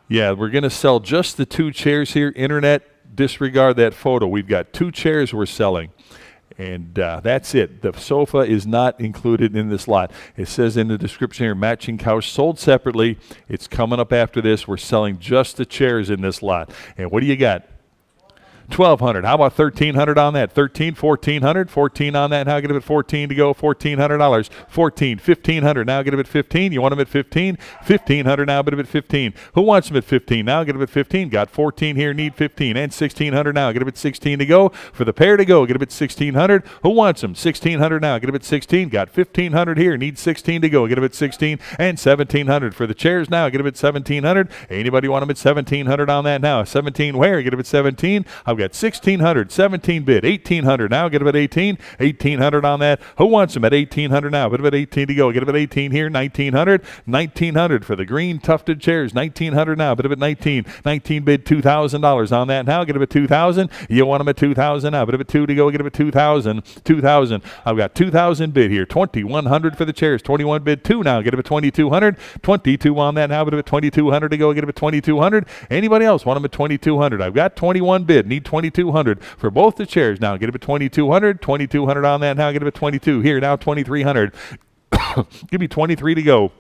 Yeah, we're going to sell just the two chairs here. Internet, disregard that photo. We've got two chairs we're selling. And that's it. The sofa is not included in this lot. It says in the description here, matching couch sold separately. It's coming up after this. We're selling just the chairs in this lot. And what do you got? $1,200. How about $1,300 on that? 13, 1,400, 14 on that. Now get it at 14 to go. $1,400. 14, 1,500. Now get it at 15. You want them at 15? 1,500. Now get it at 15. Who wants them at 15? Now get it at 15. Got 14 here. Need 15 and 1,600. Now get it at 16 to go. For the pair to go, get it at 1,600. Who wants them? 1,600. Now get it at 16. Got 1,500 here. Need 16 to go. Get it at 16 and 1,700 for the chairs. Now get it at 1,700. Anybody want them at 1,700 on that now? 17 where? Get it at 17. I've got 1,600, 17 bid, 1,800 now, get them at 18, 1,800 on that. Who wants them at 1,800 now? Get them at 18 to go, get them at 18 here, 1,900, 1,900 for the green tufted chairs, 1,900 now, bid them at 19, 19 bid, $2,000 on that now, get them at 2,000, you want them at 2,000 now, bid them at 2 to go, get them at 2,000, 2,000, I've got 2,000 bid here, 2,100 for the chairs, 21 bid, 2 now, get them at 2,200, 22 on that now, bid them at 2,200 to go, get them at 2,200, anybody else want them at 2,200, I've got 21 bid, need 2,200 for both the chairs now. Get it at 2,200. 2,200 on that now. Get it at 22. Here now 2,300. Give me 23 to go.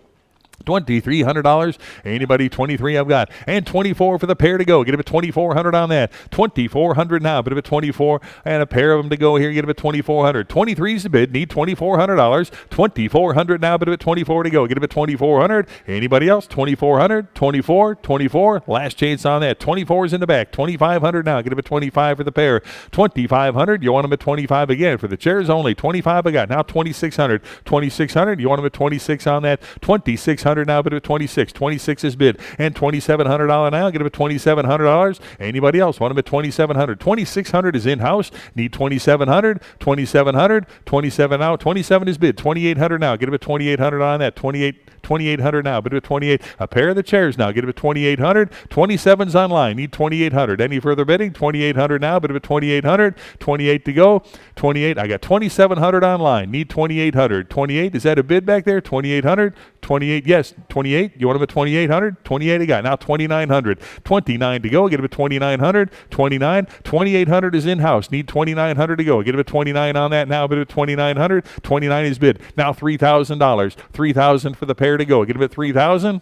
$2,300. Anybody? 23 I've got. And 24 for the pair to go. Get him at 2,400 on that. 2,400 now. Bid of 24 and a pair of them to go here. Get him at 2,400. 23 is the bid. Need $2,400. 2,400 now. Bid of 24 to go. Get him at 2,400. Anybody else? 2,400. 24. 24. Last chance on that. 24 is in the back. 2,500 now. Get him at 25 for the pair. 2,500. You want them at 25 again for the chairs only. 25 I got. Now 2,600. 2,600. You want them at 26 on that. 2,600 now, bid at 26. 26 is bid. And $2,700 now. Get them at $2,700. Anybody else want them at 2,700? 2,600 is in-house. Need 2,700. 2,700. 27 now. 27 is bid. 2,800 now. Get them at 2,800 on that. 2,800 now. Bid at 28. A pair of the chairs now. Get them at 2,800. 27's online. Need 2,800. Any further bidding? 2,800 now. Bid at 2,800. 28 to go. 28. I got 2,700 online. Need 2,800. 28. Is that a bid back there? 2,800. 28. Yes. 28. You want them at 2,800? 28 I got. Now 2,900. 29 to go. Get them at 2,900. 29. 2,800 is in-house. Need 2,900 to go. Get them at 29 on that now. Bid at 2,900. 29 is bid. Now $3,000. 3,000 for the pair to go. Get them at 3,000.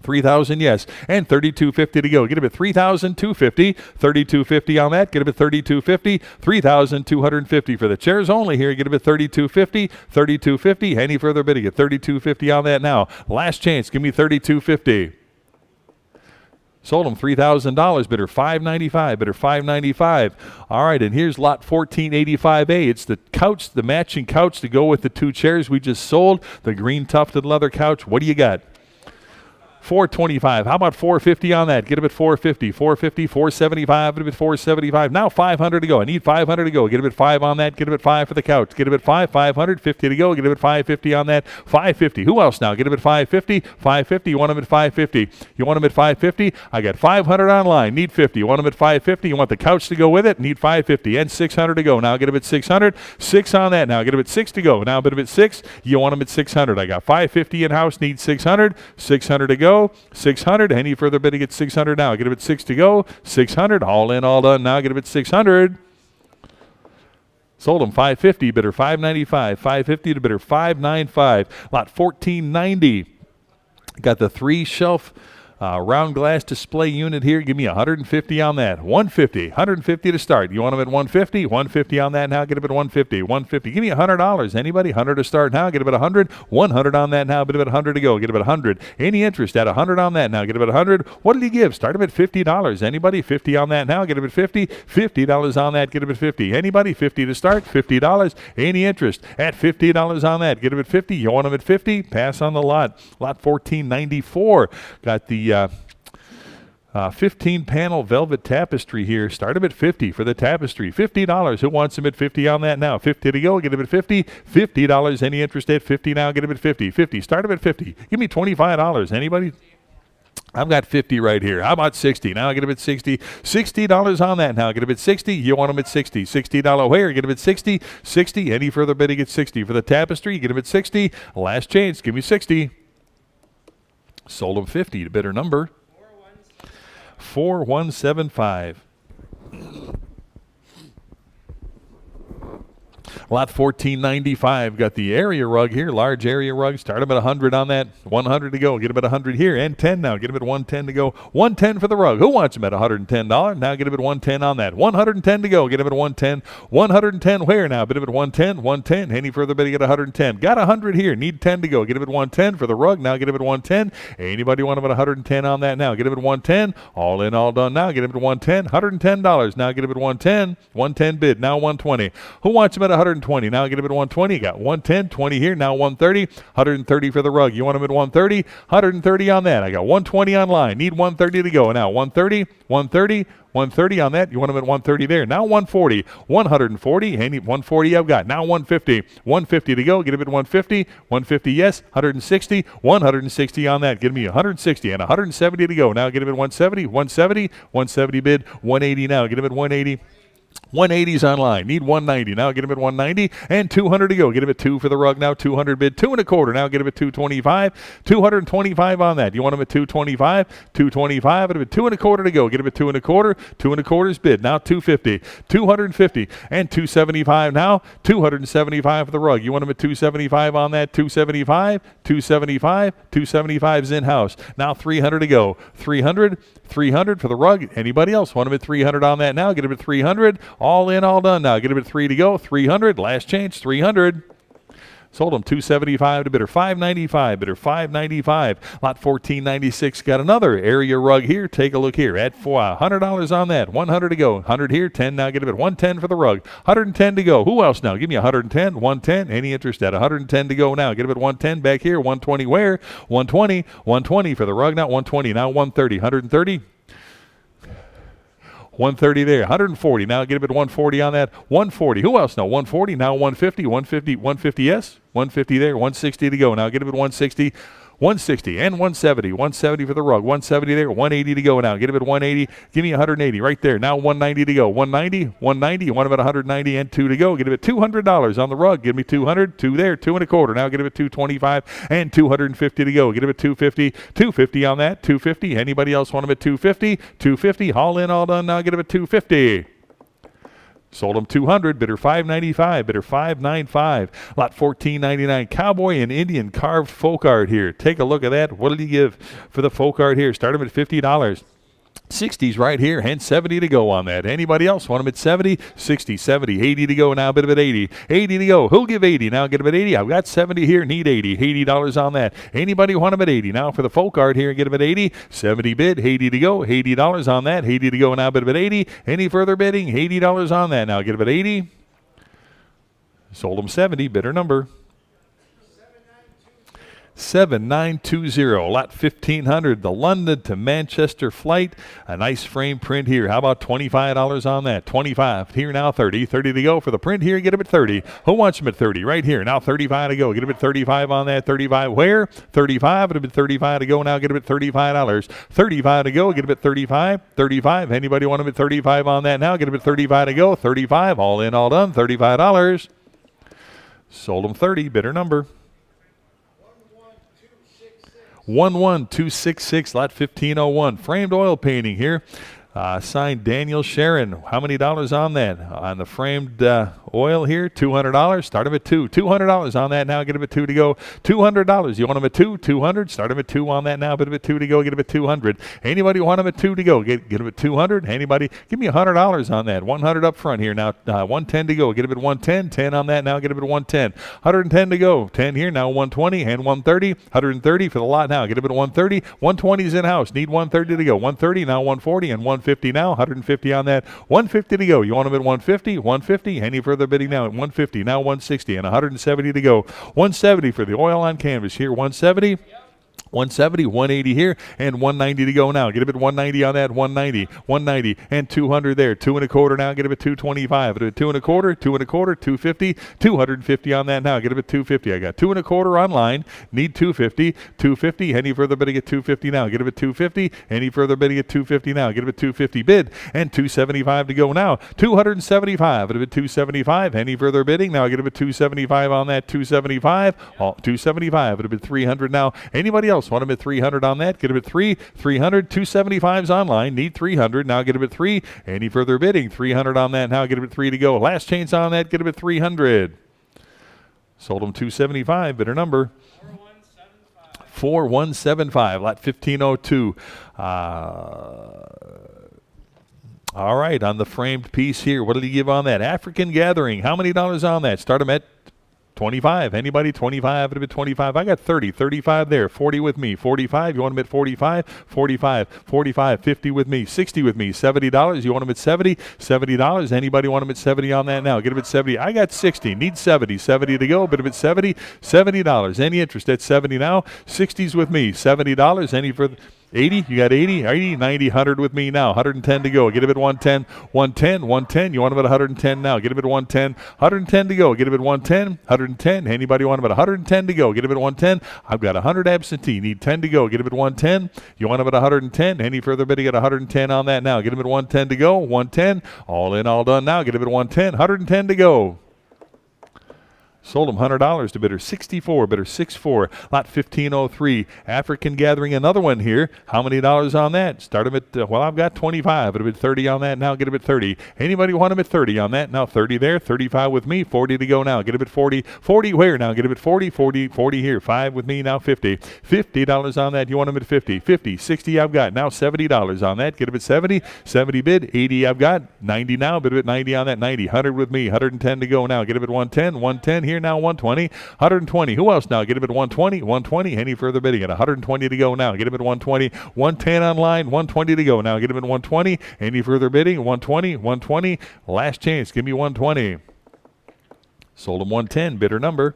3,000, yes, and $3,250 to go. Get him at $3,250. $3,250 on that. Get him at $3,250. $3,250 for the chairs only here. Get him at $3,250. $3,250. Any further bidding at $3,250 on that now. Last chance. Give me $3,250. Sold him $3,000. Bidder $595. Bidder $595. All right, and here's lot 1485A. It's the couch, the matching couch to go with the two chairs we just sold. The green tufted leather couch. What do you got? $425. How about $450 on that? Get him at $450. $450, $475. Get him at $475. Now $500 to go. I need $500 to go. Get him at $5 on that. Get him at $5 for the couch. Get him at $5. $500. $50 to go. Get him at $550 on that. $550. Who else now? Get him at $550. $550. You want him at $550. You want him at $550. I got $500 online. Need $50. You want him at $550. You want the couch to go with it. Need $550 and $600 to go. Now get him at $600. $6 on that. Now get him at $6 to go. Now bid him at $6. You want him at $600. I got $550 in house. Need $600. $600 to go. 600. Any further bidding at 600 now? Get him at 6 to go. 600. All in, all done. Now get him at 600. Sold him $550. Bidder $595. $550 to bidder $595. Lot 1490. Got the 3 shelf Round glass display unit here. Give me 150 on that. 150 to start. You want them at 150? 150 on that now. Get them at 150. 150. Give me $100. Anybody? 100 to start now. Get them at 100. 100 on that now. Get them at 100 to go. Get them at 100. Any interest at 100 on that now. Get them at 100. What did he give? Start them at $50. Anybody? 50 on that now. Get them at 50. $50 on that. Get them at 50. Anybody? 50 to start. $50. Any interest at $50 on that. Get them at 50. You want them at 50? Pass on the lot. Lot 1494. Got the 15 panel velvet tapestry here. Start them at 50 for the tapestry. $50. Who wants them at 50 on that now? 50 to go. Get them at 50. $50. Any interest at 50 now? Get them at 50. 50. Start them at 50. Give me $25. Anybody? I've got 50 right here. How about 60? Now get them at 60. $60 on that now. Get them at 60. You want them at 60. $60 where? Get them at 60. 60. Any further bidding at 60 for the tapestry? Get them at 60. Last chance. Give me 60. Sold them 50 to bidder number 4175. Lot 1495, got the area rug here, large area rug. Start them at 100 on that. 100 to go. Get them at 100 here and 10 now. Get them at 110 to go. 110 for the rug. Who wants them at $110? Now get them at 110 on that. 110 to go. Get them at 110. 110 where now? Bid them at 110. 110. Any further bidding at 110? Got 100 here. Need 10 to go. Get them at 110 for the rug. Now get them at 110. Anybody want them at 110 on that now? Get them at 110. All in, all done now. Get them at 110. $110. Now get them at 110. 110 bid. Now 120. Who wants them at 120? Now get them at 120. You got 110, 20 here. Now 130. 130 for the rug. You want them at 130? 130 on that. I got 120 online. Need 130 to go. Now 130, 130, 130 on that. You want them at 130 there. Now 140, 140. Any 140 I've got. Now 150, 150 to go. Get them at 150, 150 yes. 160, 160 on that. Give me 160 and 170 to go. Now get them at 170, 170, 170 bid. 180 now. Get them at 180. 180's online. Need 190. Now get him at 190 and 200 to go. Get him at 2 for the rug now. 200 bid. 2 and a quarter. Now get him at 225. 225 on that. You want him at 225? 225. At 2 and a quarter to go. Get him at 2 and a quarter. 2 and a quarter's bid. Now 250. 250 and 275 now. 275 for the rug. You want him at 275 on that. 275. 275. 275's in-house. Now 300 to go. 300. 300 for the rug. Anybody else want him at 300 on that now? Get him at 300. All in, all done now. Get him at 3 to go. 300. Last chance. 300. Sold them 275 to bidder 595. Bidder 595. Lot 1496 got another area rug here. Take a look here at $100 on that. 100 to go. 100 here. 10 now. Get him at 110 for the rug. 110 to go. Who else now? Give me 110. 110. Any interest at 110 to go now? Get him at 110 back here. 120 where? 120. 120 for the rug. Not 120. Now 130. 130. 130 there. 140. Now get him at 140 on that. 140. Who else? No. 140. Now 150. 150. 150. Yes. 150 there. 160 to go. Now get him at 160. 160 and 170. 170 for the rug. 170 there. 180 to go now. Get him at 180. Give me 180 right there. Now 190 to go. 190. 190. You want him at 190 and 2 to go. Get him at $200 on the rug. Give me 200. 2 there. 2 and a quarter. Now get him at 225 and 250 to go. Get him at 250. 250 on that. 250. Anybody else want him at 250? 250. All in, all done. Now get him at 250. Sold them 200. Bidder 595. Bidder 595. Lot 1499. Cowboy and Indian carved folk art here. Take a look at that. What did he give for the folk art here? Start him at $50. 60's right here and 70 to go on that. Anybody else want him at 70? 60, 70, 80 to go now. Bid him at 80. 80 to go. Who'll give 80? Now get him at 80. I've got 70 here. Need 80. $80 on that. Anybody want him at 80? Now for the folk art here, get him at 80. 70 bid. 80 to go. $80 on that. 80 to go now. Bid him at 80. Any further bidding? $80 on that. Now get him at 80. Sold him 70. Bidder number 7920. Lot 1500. The London to Manchester flight. A nice frame print here. How about $25 on that? 25 here now. 30. 30 to go for the print here. Get him at 30. Who wants him at 30? Right here. Now 35 to go. Get him at 35 on that. 35 where? 35. It'll be 35 to go now. Get him at $35. 35 to go. Get him at 35. 35. Anybody want him at 35 on that now? Get him at 35 to go. 35. All in, all done. $35. Sold him 30. Bidder number 11266. Lot 1501. Framed oil painting here. Signed Daniel Sharon. How many dollars on that? On the framed oil here, $200. Start them at $2. $200 on that now. Get them at $2 to go. $200. You want them at $2? $200. Start them at $2 on that now. Get them at $2 to go. Get them at $200. Anybody want them at $2 to go? Get them at $200. Anybody? Give me $100 on that. $100 up front here now. $110 to go. Get them at $110. $10 on that now. Get them at $110. $110 to go. $10 here now. $120 and $130. $130 for the lot now. Get them at $130. $120 is in house. Need $130 to go. $130 now. $140 and $150 now. $150 on that. $150 to go. You want them at $150? $150. Any further bidding now at $150. Now $160 and $170 to go. $170 for the oil on canvas here. $170. $170, $180 here, and $190 to go now. Get him at $190 on that. $190, and $200 there. $2 1/4 now. Get him at $225. At $2 1/4, $2 1/4, $250, $250 on that now. Get him at $250. I got $2 1/4 online. Need $250, $250. Any further bidding at $250 now. Get him at $250. Any further bidding at $250 now. Get him at $250 bid, and $275 to go now. $275. At $275. Any further bidding now. Get him at $275 on that. $275. $275. At $300 now. Anybody else want him at $300 on that? Get him at $300. $275's online. Need $300. Now get him at $3. Any further bidding? $300 on that. Now get him at $3 to go. Last chance on that. Get him at $300. Sold him $275. Bidder number 4175. Lot 1502. All right, on the framed piece here, what did he give on that? African Gathering. How many dollars on that? Start him at 25. Anybody? 25. It'll be 25. I got 30. 35 there. 40 with me. 45. You want them at 45? 45. 45. 50 with me. 60 with me. $70. You want them at 70? $70. Anybody want them at 70 on that now? Get them at 70. I got 60. Need 70. 70 to go. Bid them at 70. $70. Any interest at 70 now? 60's with me. $70. Any further? 80, you got 80, 80, 90, 100 with me now. 110 to go. Get him at 110, 110, 110. You want him at 110 now. Get him at 110, 110 to go. Get him at 110, 110. Anybody want him at 110 to go? Get him at 110. I've got 100 absentee. Need 10 to go. Get him at 110. You want him at 110. Any further bidding at 110 on that now. Get him at 110 to go. 110. All in, all done now. Get him at 110. 110 to go. Sold him $100 to bidder 64, bidder 64, lot 1503. African Gathering, another one here. How many dollars on that? Start him at, well, I've got 25. It'll be 30 on that now. Get him at 30. Anybody want him at 30 on that? Now 30 there, 35 with me, 40 to go now. Get him at 40. 40 where now? Get him at 40, 40, 40 here. 5 with me now, 50. $50 on that. You want him at 50. 50, 60 I've got. Now $70 on that. Get him at 70. 70 bid. 80 I've got. 90 now. Bid him at 90 on that. 90. 100 with me. 110 to go now. Get him at 110. 110 here now. 120. 120. Who else now? Get him at 120. 120. Any further bidding at 120 to go now. Get him at 120. 110 online. 120 to go now. Get him at 120. Any further bidding? 120. 120. Last chance. Give me 120. Sold him 110. Bidder number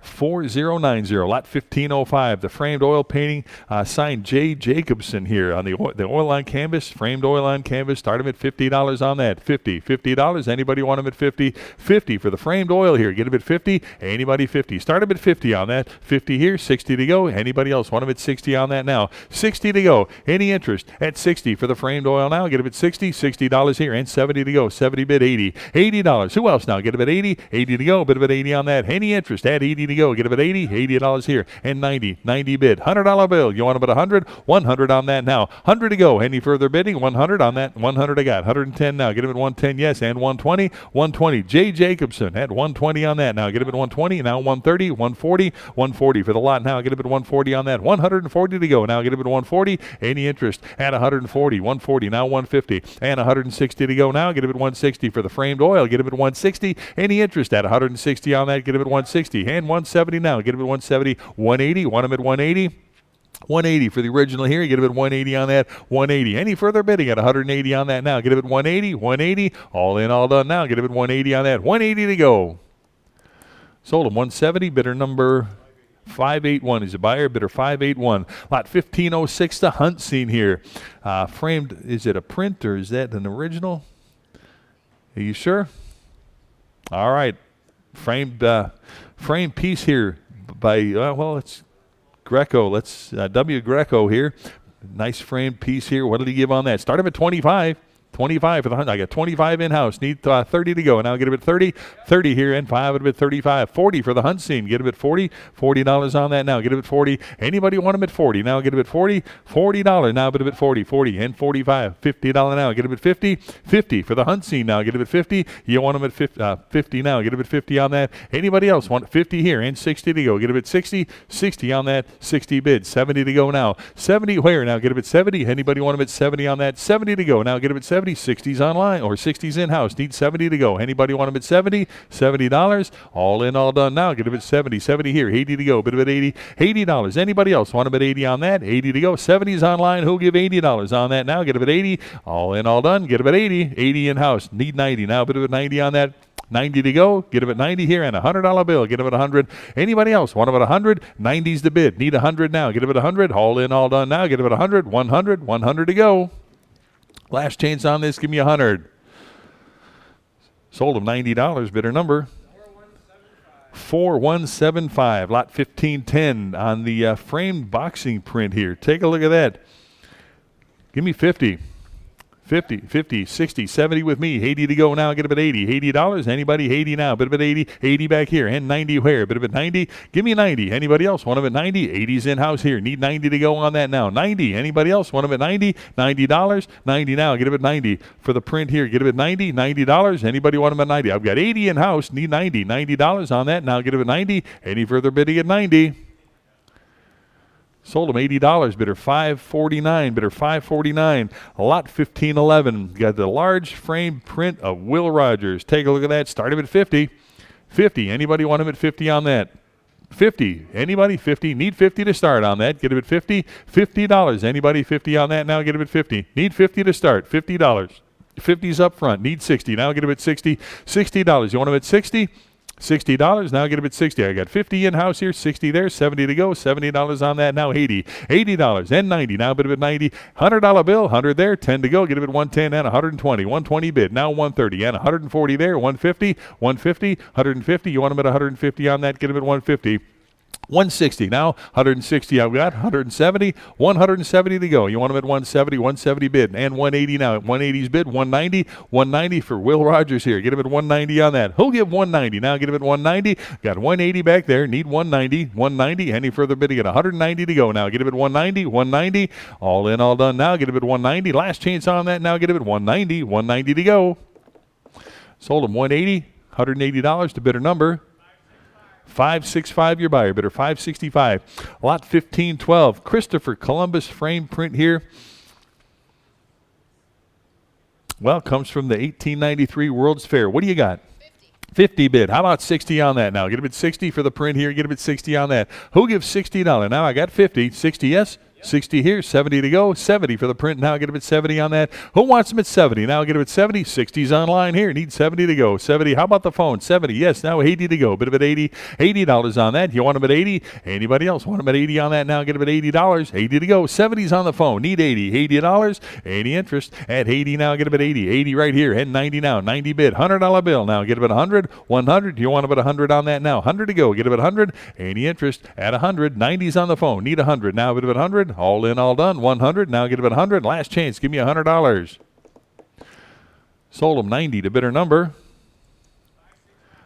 4090, lot 1505. The framed oil painting, signed J. Jacobson here on the oil on canvas, framed oil on canvas. Start him at $50 on that. $50. Anybody want him at 50? 50 for the framed oil here. Get him at 50. Anybody 50. Start him at 50 on that. 50 here. 60 to go. Anybody else want him at 60 on that now? 60 to go. Any interest at 60 for the framed oil now? Get him at 60. $60 here and 70 to go. 70 bid 80. $80. Who else now? Get him at 80. 80 to go. Bid him at 80 on that. Any interest at 80 to go. Get him at 80. $80 here and 90. 90 bid. $100 bill. You want him at 100? 100 on that now. 100 to go. Any further bidding? 100 on that. 100 I got. 110 now. Get him at 110. Yes, and 120. 120. J. Jacobson at 120 on that now. Get him at 120. Now 130. 140. 140 for the lot now. Get him at 140 on that. 140 to go. Now get him at 140. Any interest at 140. 140. Now 150 and 160 to go. Now get him at 160 for the framed oil. Get him at 160. Any interest at 160 on that. Get him at 160 and 170 now. Get him at 170. 180. Want him at 180. 180 for the original here. Get him at 180 on that. 180. Any further bidding at 180 on that now. Get him at 180. 180. All in, all done now. Get him at 180 on that. 180 to go. Sold him 170. Bidder number 581 is a buyer. Bidder 581. Lot 1506. The hunt scene here. Framed. Is it a print or is that an original? Are you sure? All right. Framed piece here by it's Greco. Let's W. Greco here. Nice framed piece here. What did he give on that? Start him at 25. 25 for the hunt. I got 25 in-house. Need 30 to go. Now get him at 30. 30 here and 5 at a bit 35. 40 for the hunt scene. Get him at 40. $40 on that now. Get him at 40. Anybody want him at 40? Now get him at 40. $40. Now get him at 40. 40 and 45. $50 now. Get him at 50. 50 for the hunt scene now. Get him at 50. You want him at 50 now. Get him at 50 on that. Anybody else want 50 here and 60 to go? Get him at 60. 60 on that. 60 bid. 70 to go now. 70 where? Now get him at 70. Anybody want him at 70 on that? 70 to go. Now get him at 70. 60's online or 60's in-house. Need 70 to go. Anybody want him at 70? $70. All in, all done now. Get him at 70. 70 here. 80 to go. Bit of at 80. $80. Anybody else want him at 80 on that? 80 to go. 70's online. Who'll give $80 on that now? Get him at 80. All in, all done. Get him at 80. 80 in-house. Need 90 now. Bit of at 90 on that. 90 to go. Get him at 90 here and a $100 bill. Get him at 100. Anybody else want him at 100? 90's the bid. Need 100 now. Get him at 100. All in, all done now. Get him at 100. 100. 100 to go. Last chance on this. Give me 100. Sold him $90. Bidder number 4175. Lot 1510 on the framed boxing print here. Take a look at that. Give me 50. 50, 50, 60, 70 with me. 80 to go now. Get him at 80. $80. Anybody? 80 now. Bit of at 80. 80 back here. And 90 where? Bit of at 90. Give me 90. Anybody else? Want him at 90? 80's in-house here. Need 90 to go on that now. 90. Anybody else? Want him at 90? $90. 90 now. Get him at 90. For the print here. Get him at 90. $90. Anybody want him at 90? I've got 80 in-house. Need 90. $90 on that. Now get him at 90. Any further bidding at 90? Sold him $80. Bidder 549. Bidder 549. Lot 1511. Got the large frame print of Will Rogers. Take a look at that. Start him at 50. 50. Anybody want him at 50 on that? 50. Anybody? 50. Need 50 to start on that. Get him at 50. $50. Anybody? 50 on that now. Get him at 50. Need 50 to start. $50. 50's up front. Need 60. Now get him at 60. $60. You want him at 60? $60. Now get him at 60. I got 50 in-house here, 60 there, 70 to go, $70 on that now, 80. $80 and 90. Now bid him at 90. $100 bill, 100 there, 10 to go. Get him at 110 and 120. 120 bid. Now 130 and 140 there, 150, 150, 150. You want him at 150 on that? Get him at 150. 160 now, 160 I've got, 170, 170 to go. You want them at 170, 170 bid, and 180 now. 180's bid, 190, 190 for Will Rogers here. Get him at 190 on that. Who'll give 190? Now get him at 190. Got 180 back there, need 190, 190. Any further bidding at 190 to go now. Get him at 190, 190. All in, all done now. Get him at 190. Last chance on that now. Get him at 190, 190 to go. Sold him 180, $180 to bidder number 565, your buyer. Bidder 565. Lot 1512. Christopher Columbus frame print here. Well, comes from the 1893 World's Fair. What do you got? 50 bid. How about 60 on that now? Get him at 60 for the print here. Get him at 60 on that. Who gives $60? Now I got 50. 60, yes. 60 here, 70 to go, 70 for the print. Now get him at 70 on that. Who wants him at 70? Now get him at 70. 60's online here. Need 70 to go. 70. How about the phone? 70. Yes, now 80 to go. Bit of at 80. $80 on that. You want him at 80? Anybody else want him at 80 on that? Now get him at $80. 80 to go. 70's on the phone. Need 80. $80. Any interest at 80 now? Get him at 80. 80 right here. And 90 now. 90 bid. $100 bill. Now get him at 100. 100. You want him at 100 on that now? 100 to go. Get him at 100. Any interest at 100. 90's on the phone. Need 100. Now bid him at 100. All in, all done. 100. Now get him at 100. Last chance. Give me $100. Sold him 90 to bidder number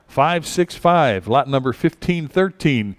565. Lot number 1513.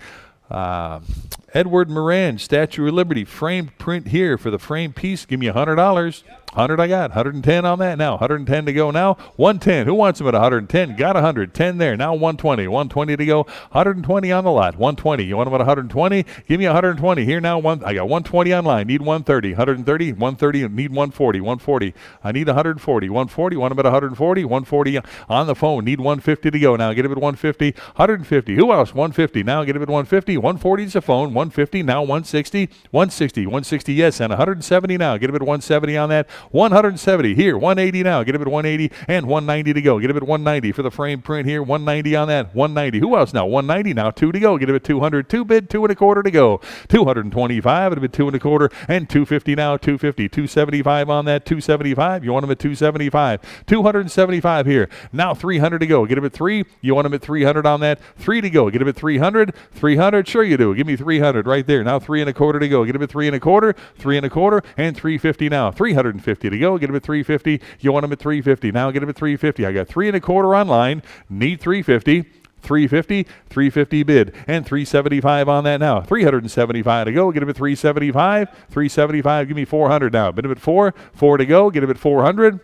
Edward Moran, Statue of Liberty, framed print here for the frame piece. Give me $100. 100 I got. 110 on that now. 110 to go now. 110. Who wants them at 110? Got 100. 10 there. Now 120. 120 to go. 120 on the lot. 120. You want them at 120? Give me 120 here now. I got 120 online. Need 130. 130. 130. Need 140. 140. I need 140. 140. Want them at 140? 140 on the phone. Need 150 to go now. Get him at 150. 150. Who else? 150. Now get him at 150. 140 is the phone. 150. Now 160. 160. 160. Yes. And 170 now. Get him at 170 on that. 170 here, 180 now. Get him at 180 and 190 to go. Get him at 190 for the frame print here. 190 on that. 190. Who else now? 190 now. 2 to go. Get him at 200. 2 bid. 2 1/4 to go. 225. It'll be 2 1/4 and 250 now. 250. 275 on that. 275. You want him at 275. 275 here. Now 300 to go. Get him at 3. You want him at 300 on that. 3 to go. Get him at 300. 300. Sure you do. Give me 300 right there. Now 3 1/4 to go. Get him at 3 1/4. 3 1/4 and 350 now. 350. 350 to go. Get them at 350. You want them at 350. Now get them at 350. I got 3 1/4 online. Need 350. 350, 350 bid, and 375 on that now. 375 to go. Get him at 375. 375. Give me 400 now. Bid him at 4. 4 to go. Get him at 400.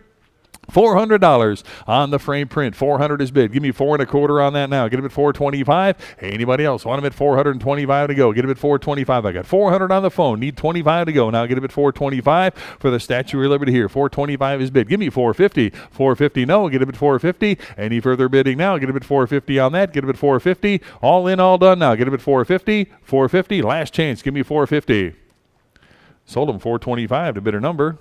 $400 on the frame print. 400 is bid. Give me 4 1/4 on that now. Get him at 425. Anybody else want him at 425 to go? Get him at 425. I got 400 on the phone. Need 25 to go. Now get him at 425 for the Statue of Liberty here. 425 is bid. Give me 450. 450 no. Get him at 450. Any further bidding now? Get him at 450 on that. Get him at 450. All in, all done now. Get him at 450. 450. Last chance. Give me 450. Sold him 425 to bidder number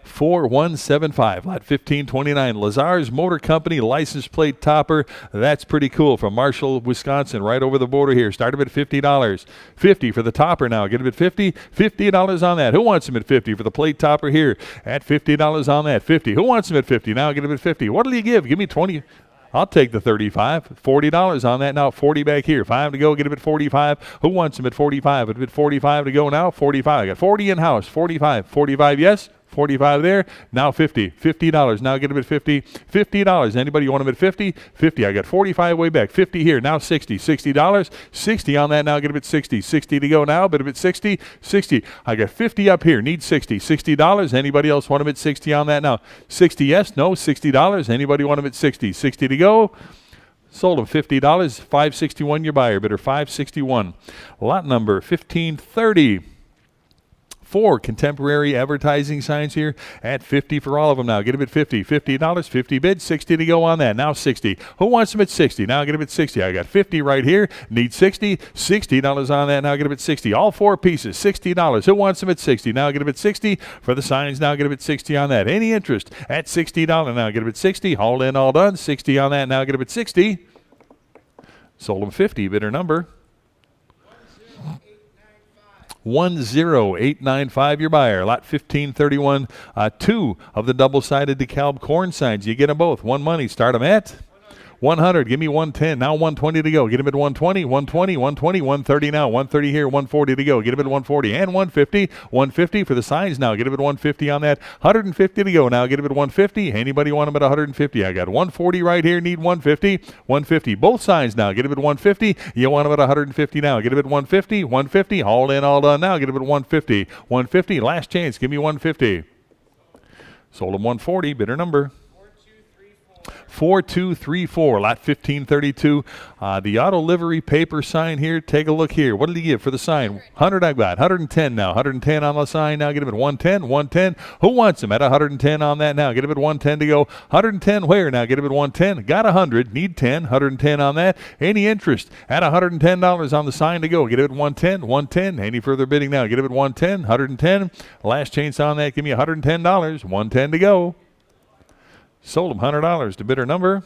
4175. Lot 1529. Lazar's Motor Company license plate topper. That's pretty cool. From Marshall, Wisconsin, right over the border here. Start him at $50. 50 for the topper now. Get him at 50. $50 on that. Who wants him at 50 for the plate topper here? At $50 on that. 50. Who wants him at 50? Now get him at 50. What'll you give? Give me 20. I'll take the 35. $40 on that now. 40 back here. 5 to go. Get him at 45. Who wants him at 45? At 45 to go now. 45. I got 40 in house. 45. 45. Yes. 45 there. Now 50. $50. Now get him at 50. $50. Anybody want him at 50? 50. I got 45 way back. 50 here. Now 60. $60. 60 on that now. Get him at 60. 60 to go now. But him at 60. 60. I got 50 up here. Need 60. $60. Anybody else want him at 60 on that now? 60 yes. No. $60. Anybody want him at 60? 60 to go. Sold him $50. 561 your buyer. Bidder 561. Lot number 1530. 4 contemporary advertising signs here at 50 for all of them now. Get them at 50. $50. 50 bid. 60 to go on that. Now 60. Who wants them at 60? Now get them at 60. I got 50 right here. Need 60. $60 on that. Now get them at 60. All 4 pieces. $60. Who wants them at 60? Now get them at 60 for the signs. Now get them at 60 on that. Any interest at $60? Now get them at 60. All in, all done. 60 on that. Now get them at 60. Sold them 50. Bidder number 10895 your buyer. Lot 1531. 2 of the double-sided DeKalb corn signs. You get them both. One money. Start them at 100. Give me 110. Now 120 to go. Get him at 120. 120. 120. 130 now. 130 here. 140 to go. Get him at 140 and 150. 150 for the signs now. Get him at 150 on that. 150 to go. Now get him at 150. Anybody want him at 150? I got 140 right here. Need 150. 150. Both signs now. Get him at 150. You want him at 150 now. Get him at 150. 150. All in, all done now. Get him at 150. 150. Last chance. Give me 150. Sold him 140. Bidder number 4234. Lot 1532. The auto livery paper sign here. Take a look here. What did he give for the sign? 100 I got. 110 now. 110 on the sign. Now get him at 110. 110. Who wants him at 110 on that now? Get him at 110 to go. 110 where? Now get him at 110. Got 100. Need 10. 110 on that. Any interest at $110 on the sign to go? Get him at 110. 110. Any further bidding now? Get him at 110. 110. Last chance on that. Give me $110. 110 to go. Sold him $100 to bidder number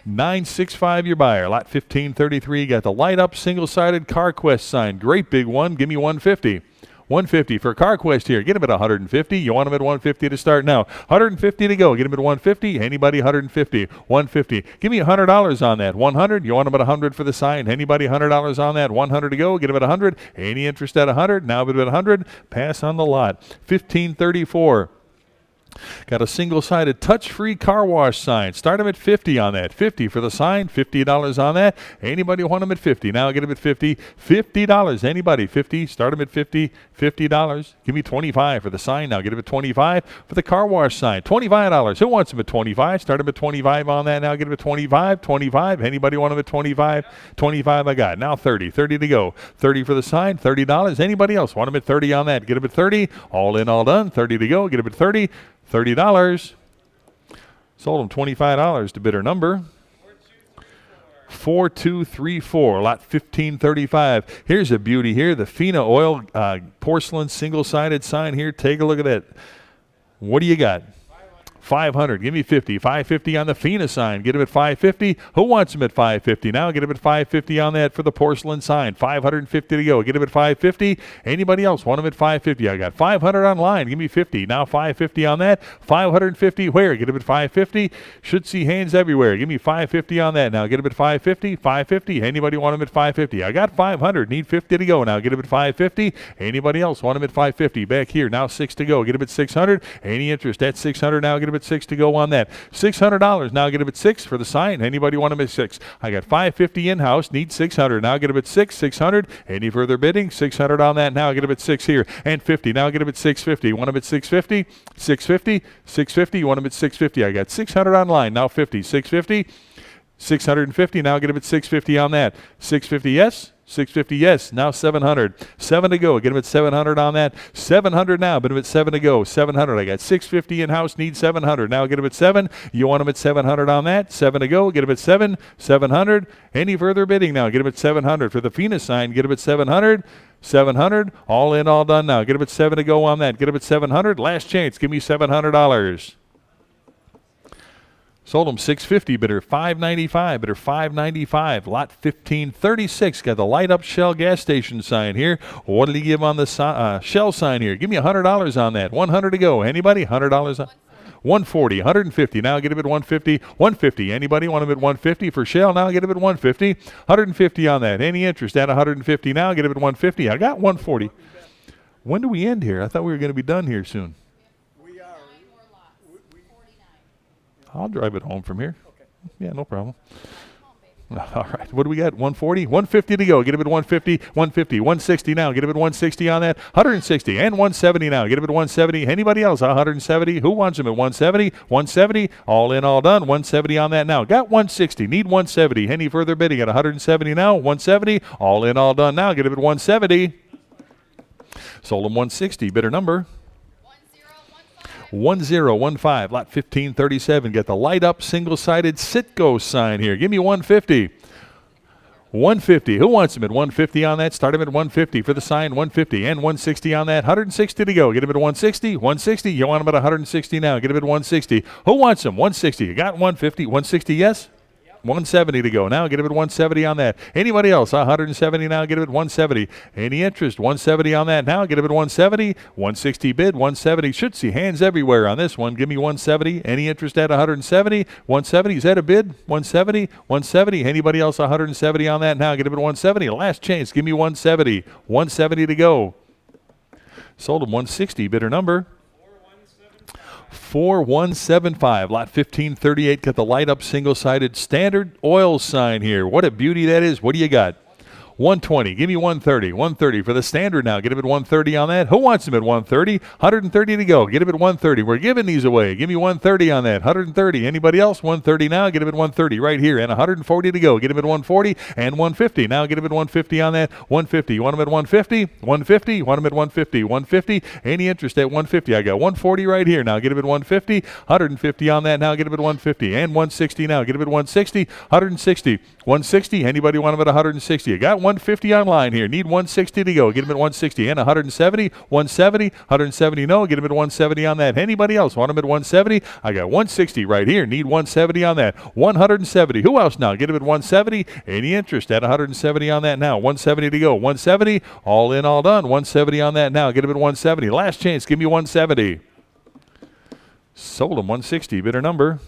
965 your buyer. Lot 1533. Got the light up single-sided CarQuest sign. Great big one. Give me 150. 150 for CarQuest here. Get him at 150. You want him at 150 to start now. 150 to go. Get him at 150. Anybody 150. 150. Give me $100 on that. 100. You want him at 100 for the sign. Anybody $100 on that. 100 to go. Get him at 100. Any interest at 100? Now bid at 100. Pass on the lot. 1534. Got a single-sided touch-free car wash sign. Start them at 50 on that. 50 for the sign. $50 on that. Anybody want them at 50? Now get them at 50. $50. Anybody? 50. Start them at 50. $50. Give me 25 for the sign. Now get them at 25 for the car wash sign. $25. Who wants them at 25? Start them at 25 on that. Now get them at 25. 25. Anybody want them at 25? 25 I got. Now 30. 30 to go. 30 for the sign. $30. Anybody else want them at 30 on that? Get them at 30. All in, all done. 30 to go. Get them at 30. $30. Sold them $25 to bidder number 4234. Lot 1535. Here's a beauty here. The Fina Oil porcelain single-sided sign here. Take a look at that. What do you got? 500. Give me 50. 550 on the Fina sign. Get him at 550. Who wants him at 550 now? Get him at 550 on that for the porcelain sign. 550 to go. Get him at 550. Anybody else want him at 550? I got 500 online. Give me 50. Now 550 on that. 550 where? Get him at 550. Should see hands everywhere. Give me 550 on that. Now get him at 550. 550. Anybody want him at 550? I got 500. Need 50 to go. Now get him at 550. Anybody else want him at 550? Back here. Now 6 to go. Get him at 600. Any interest at 600 now? Get him at 6 to go on that. $600 now. Get him at 6 for the sign. Anybody want him at 6? I got 550 in-house. Need 600 now. Get him at 6. 600. Any further bidding? 600 on that now. Get him at 6 here. And 50. Now get him at 650. Want him at 650? 650. 650. You want him at 650? I got 600 online. Now 50. 650. 650. Now get him at 650 on that. 650 yes. 650 yes. Now 700. 7 to go. Get him at 700 on that. 700 now. But him at 7 to go. 700. I got 650 in-house. Need 700. Now get him at 7. You want him at 700 on that. 7 to go. Get him at 7. 700. Any further bidding now? Get him at 700. For the Fina sign, get him at 700. 700. All in, all done now. Get him at 7 to go on that. Get him at 700. Last chance. Give me $700. Sold him 650, bidder 595, bidder 595, lot 1536. Got the light up Shell gas station sign here. What did he give on the Shell sign here? Give me $100 on that. 100 to go. Anybody? $100 on 140, 150. Now get him at 150. 150. Anybody want him at 150 for Shell? Now get him at 150. 150 on that. Any interest at 150 now? Get him at 150. I got 140. When do we end here? I thought we were going to be done here soon. We are. I'll drive it home from here. Okay. Yeah, no problem. All right. What do we got? 140? 150 to go. Get him at 150. 150. 160 now. Get him at 160 on that. 160 and 170 now. Get him at 170. Anybody else? 170. Who wants him at 170? 170. All in, all done. 170 on that now. Got 160. Need 170. Any further bidding at 170 now? 170. All in, all done now. Get him at 170. Sold him 160. Bidder number 1015, lot 1537. Got the light up single-sided Citgo sign here. Give me 150. 150. Who wants him at 150 on that? Start him at 150 for the sign. 150 and 160 on that. 160 to go. Get him at 160. 160. You want him at 160 now. Get him at 160. Who wants him? 160. You got 150. 160. Yes. 170 to go. Now get him at 170 on that. Anybody else? 170 now. Get him at 170. Any interest? 170 on that now. Get him at 170. 160 bid. 170. Should see hands everywhere on this one. Give me 170. Any interest at 170? 170. Is that a bid? 170. 170. Anybody else? 170 on that now. Get him at 170. Last chance. Give me 170. 170 to go. Sold him 160. Bidder number 4175, lot 1538. Got the light up single-sided Standard Oil sign here. What a beauty that is. What do you got? 120. Give me 130. 130 for the Standard now. Get him at 130 on that. Who wants him at 130? 130 to go. Get him at 130. We're giving these away. Give me 130 on that. 130. Anybody else? 130 now. Get him at 130 right here. And 140 to go. Get him at 140 and 150. Now get him at 150 on that. 150. You want him at 150? 150. You want him at 150? 150. Any interest at 150? I got 140 right here. Now get him at 150. 150 on that. Now get him at 150 and 160 now. Get him at 160. 160. 160. Anybody want him at 160? You got 150 online here. Need 160 to go. Get him at 160 and 170. 170. 170 no. Get him at 170 on that. Anybody else want him at 170? I got 160 right here. Need 170 on that. 170. Who else now? Get him at 170. Any interest at 170 on that now. 170 to go. 170. All in, all done. 170 on that now. Get him at 170. Last chance. Give me 170. Sold him 160. Bidder number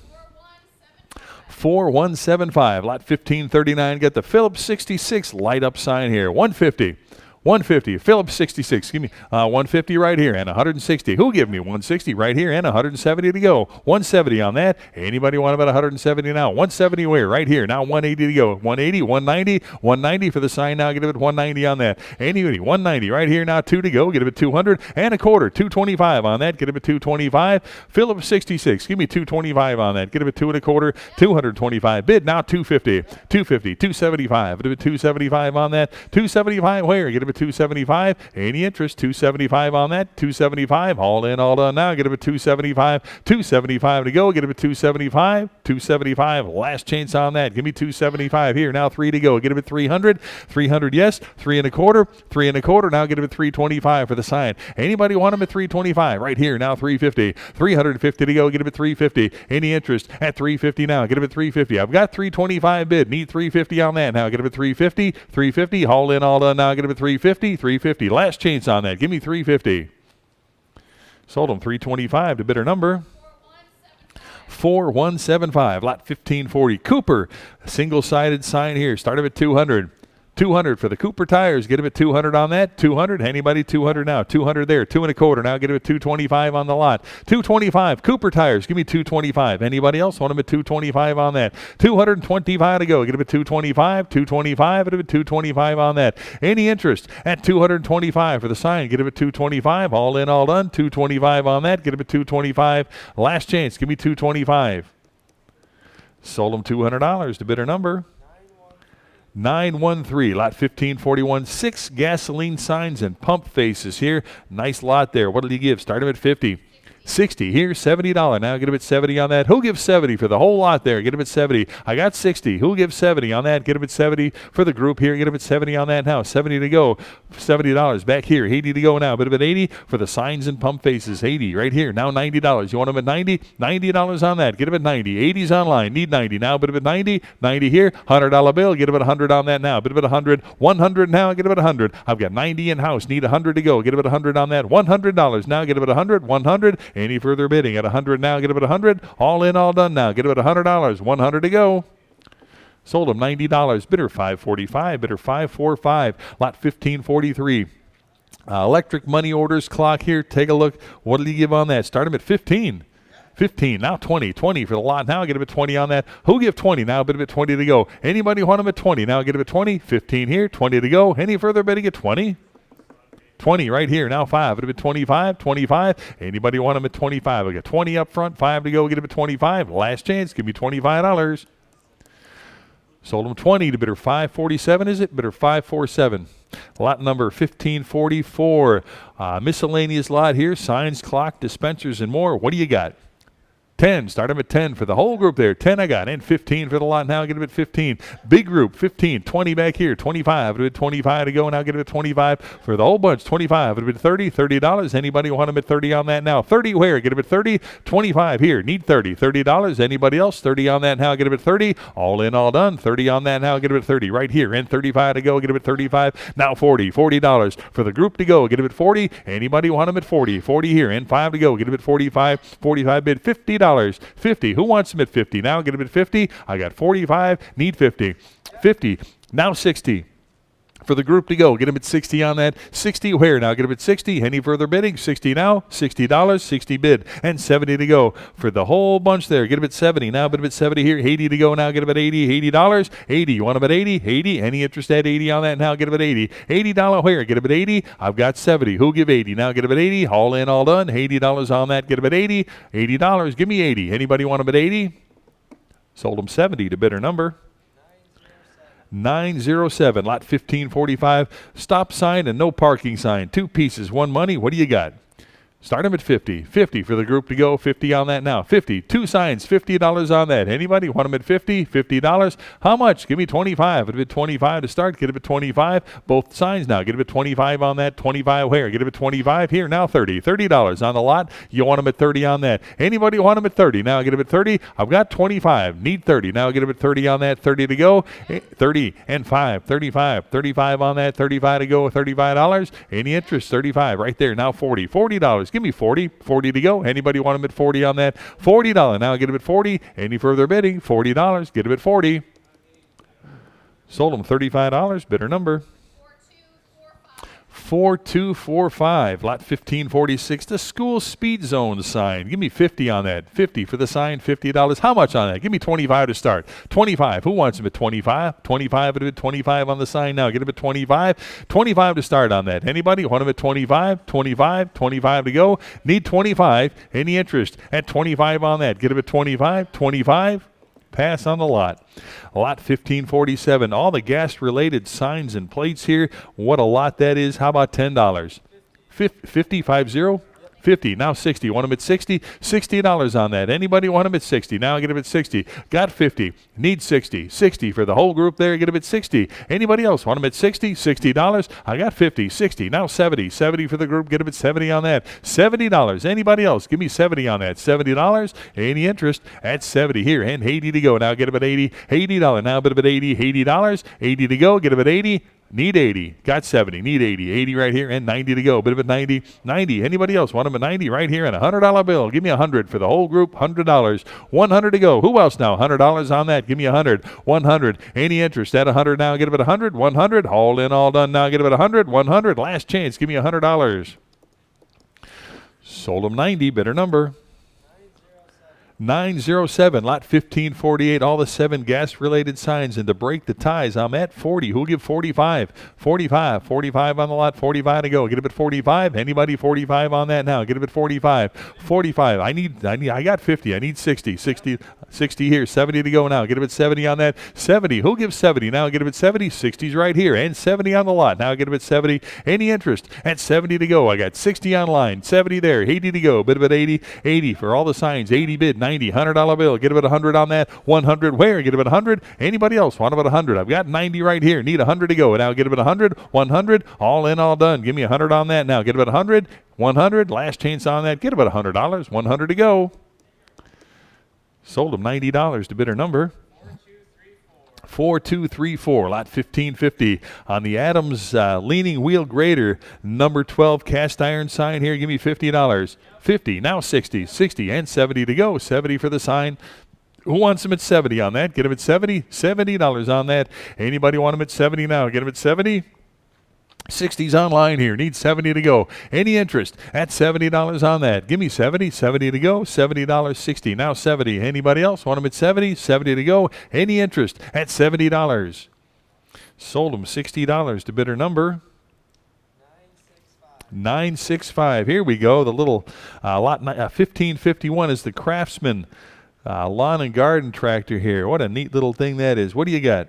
4175, lot 1539. Get the Phillips 66 light up sign here. 150. 150. Phillips 66. Give me 150 right here and 160. Who give me 160 right here and 170 to go? 170 on that. Anybody want about 170 now? 170 where? Right here. Now 180 to go. 180, 190, 190 for the sign now. Get him at 190 on that. Anybody? 190 right here now. 2 to go. Get him at 200 and a quarter. 225 on that. Get him at 225. Phillips 66. Give me 225 on that. Get him at 2 and a quarter. 225. Bid now 250. 250. 275. Get him at 275 on that. 275 where? Get him at it 275. Any interest? 275 on that. 275. All in, all done now. Get it at 275. 275 to go. Get it at 275. 275. Last chance on that. Give me 275 here. Now 3 to go. Get it at 300. 300, yes. 3 and a quarter. 3 and a quarter. Now get it at 325 for the sign. Anybody want them at 325? Right here. Now 350. 350 to go. Get it at 350. Any interest at 350 now? Get it at 350. I've got 325 bid. Need 350 on that now. Get it at 350. 350. All in, all done now. Get it at 350. 350. Last chance on that. Give me 350. Sold them 325 to bidder number 4175. Lot 1540. Cooper. Single-sided sign here. Start of at 200. 200 for the Cooper tires. Get him at 200 on that. 200. Anybody 200 now? 200 there. 2 and a quarter. Now get him at 225 on the lot. 225. Cooper tires. Give me 225. Anybody else want him at 225 on that? 225 to go. Get him at 225. 225. Get him at 225 on that. Any interest at 225 for the sign? Get him at 225. All in, all done. 225 on that. Get him at 225. Last chance. Give me 225. Sold him $200 to bidder number 913, lot 1541. 6 gasoline signs and pump faces here. Nice lot there. What did he give? Start him at 50. 60 here, $70. Now get him at 70 on that. Who gives 70 for the whole lot there? Get him at 70. I got 60. Who gives 70 on that? Get him at 70 for the group here. Get him at 70 on that now. 70 to go. $70 back here. 80 to go now. Bit of an 80 for the signs and pump faces. 80 right here. Now $90. You want him at 90? $90 on that. Get him at 90. 80's online. Need 90 now. Bit of at 90. 90 here. $100 bill. Get him at 100 on that now. Bit of at 100. 100 now. Get him at 100. I've got 90 in house. Need 100 to go. Get him at 100 on that. $100 now. Get him at 100. 100. Any further bidding at 100 now? Get him at 100. All in, all done now. Get him at $100. 100 to go. Sold him $90. Bidder 545. Bidder 545. Lot 1543. Electric money orders clock here. Take a look. What did he give on that? Start him at 15. 15, now 20. 20 for the lot. Now get him at 20 on that. Who give 20? Now bid him at 20 to go. Anybody want him at 20? Now get him at 20. 15 here. 20 to go. Any further bidding at 20? 20 right here. Now 5. It'll be 25. 25. Anybody want them at 25? I got 20 up front. 5 to go. Get them at 25. Last chance. Give me $25. Sold them 20 to bidder 547. Is it? Bidder 547. Lot number 1544. Miscellaneous lot here. Signs, clock, dispensers, and more. What do you got? 10. Start them at 10 for the whole group there. 10 I got. And 15 for the lot. Now get them at 15. Big group, 15. 20 back here. 25. It'll be 25 to go. Now get them at 25 for the whole bunch. 25. It'll be 30. $30. Anybody want them at 30 on that now? 30 where? Get them at 30. 25 here. Need 30. $30. Anybody else? 30 on that now. Get them at 30. All in, all done. 30 on that now. Get them at 30. Right here. And 35 to go. Get them at 35. Now 40. $40 for the group to go. Get them at 40. Anybody want them at 40? 40 here. And 5 to go. Get them at 45. 45 bid. $50. 50. Who wants them at 50? Now get them at 50. I got 45. Need 50. 50. Now 60. For the group to go. Get them at 60 on that. 60 where? Now get them at 60. Any further bidding? 60 now. $60. 60 bid. And 70 to go. For the whole bunch there. Get them at 70. Now bid them at 70 here. 80 to go. Now get them at 80. $80. 80. You want them at 80? 80. Any interest at 80 on that? Now get them at 80. $80 where? Get them at 80. I've got 70. Who give 80? Now get them at 80. All in, all done. $80 on that. Get them at 80. $80. Give me 80. Anybody want them at 80? Sold them 70 to bidder number 907. Lot 1545. Stop sign and no parking sign. 2 pieces, 1 money. What do you got? Start them at 50. 50 for the group to go. 50 on that now. 50. 2 signs. $50 on that. Anybody want them at 50? $50. How much? Give me 25. It'll be 25 to start. Get them at 25. Both signs now. Get them at 25 on that. 25 where? Get them at 25 here. Now 30. $30 on the lot. You want them at 30 on that. Anybody want them at 30? Now get them at 30. I've got 25. Need 30. Now get them at 30 on that. 30 to go. 30 and 5. 35. 35 on that. 35 to go. $35. Any interest? 35 right there. Now 40. $40. Give me 40. 40 to go. Anybody want them at 40 on that? $40. Now get them at 40. Any further bidding? $40. Get them at 40. Sold them $35. Bidder number 4245. Lot 1546. The school speed zone sign. Give me 50 on that. 50 for the sign. $50. How much on that? Give me 25 to start. 25. Who wants them at 25? 25 at 25 on the sign now. Get them at 25. 25 to start on that. Anybody want them at 25? 25. 25 to go. Need 25. Any interest at 25 on that? Get them at 25. 25. Pass on the lot. Lot 1547. All the gas-related signs and plates here. What a lot that is. How about $10? 50, 50? 50, now 60. Want them at 60? $60 on that. Anybody want them at 60? Now I get them at 60. Got 50. Need 60. 60 for the whole group there. Get them at 60. Anybody else want them at 60? $60. I got 50. 60. Now 70. 70 for the group. Get them at 70 on that. $70. Anybody else? Give me 70 on that. $70. Any interest at 70 here. And 80 to go. Now get them at 80. $80. Now get them at 80. $80. 80 to go. Get them at 80. Need 80. Got 70. Need 80. 80 right here and 90 to go. Bit of it 90. 90. Anybody else want them at 90 right here and a $100 bill? Give me 100 for the whole group. $100. 100 to go. Who else now? $100 on that. Give me 100. 100. Any interest at 100 now? Get them at 100. 100. All in, all done now. Get them at 100. 100. Last chance. Give me $100. Sold them 90. Better number. 907, lot 1548, all the 7 gas-related signs. And to break the ties, I'm at 40. Who'll give 45? 45. 45 on the lot, 45 to go. Get up at 45. Anybody 45 on that now? Get up at 45. 45. I got 50. I need 60. 60 here. 70 to go now. Get up at 70 on that. 70. Who'll give 70 now? Get up at 70. 60's right here. And 70 on the lot. Now get up at 70. Any interest? At 70 to go. I got 60 on line. 70 there. 80 to go. Bit of at 80. 80 for all the signs. 80 bid. 90. $100 bill. Get about 100 on that. 100 where? Get about 100. Anybody else want about 100? I've got 90 right here. Need 100 to go. Now get about 100. 100. All in, all done. Give me 100 on that now. Get about 100. 100. Last chance on that. Get about $100. 100 to go. Sold them $90 to bidder number 4234, lot 1550 on the Adams leaning wheel grader, number 12 cast iron sign here. Give me $50. 50, now 60, 60 and 70 to go. 70 for the sign. Who wants them at 70 on that? Get them at 70. $70 on that. Anybody want them at 70 now? Get them at 70. 60's online here. Need 70 to go. Any interest at $70 on that? Give me 70. 70 to go. $70. 60. Now 70. Anybody else want them at 70? 70 to go. Any interest at $70? Sold them $60 to bidder number 965. Here we go. The little lot 1551 is the Craftsman lawn and garden tractor here. What a neat little thing that is. What do you got?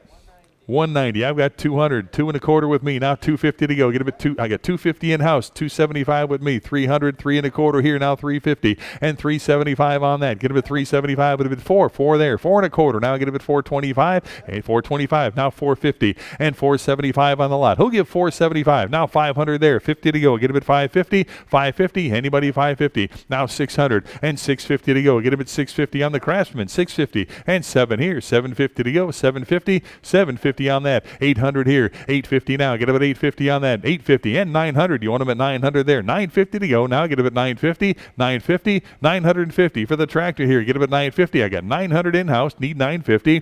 190. I've got 200. 2 1/4 with me. Now 250 to go. Get it at I got 250 in house. 275 with me. 300. 3 1/4 here. Now 350 and 375 on that. Get it at 375 with a bit 4. 4 there. 4 1/4. Now get it at 425 and 425. Now 450 and 475 on the lot. Who'll give 475? Now 500 there. 50 to go. Get it at 550. 550. Anybody 550? Now 600 and 650 to go. Get it at 650 on the Craftsman. 650 and 7 here. 750 to go. 750. 750 on that. 800 here. 850 now. Get up at 850 on that. 850 and 900. You want them at 900 there. 950 to go. Now get up at 950. 950. 950 for the tractor here. Get up at 950. I got 900 in-house. Need 950.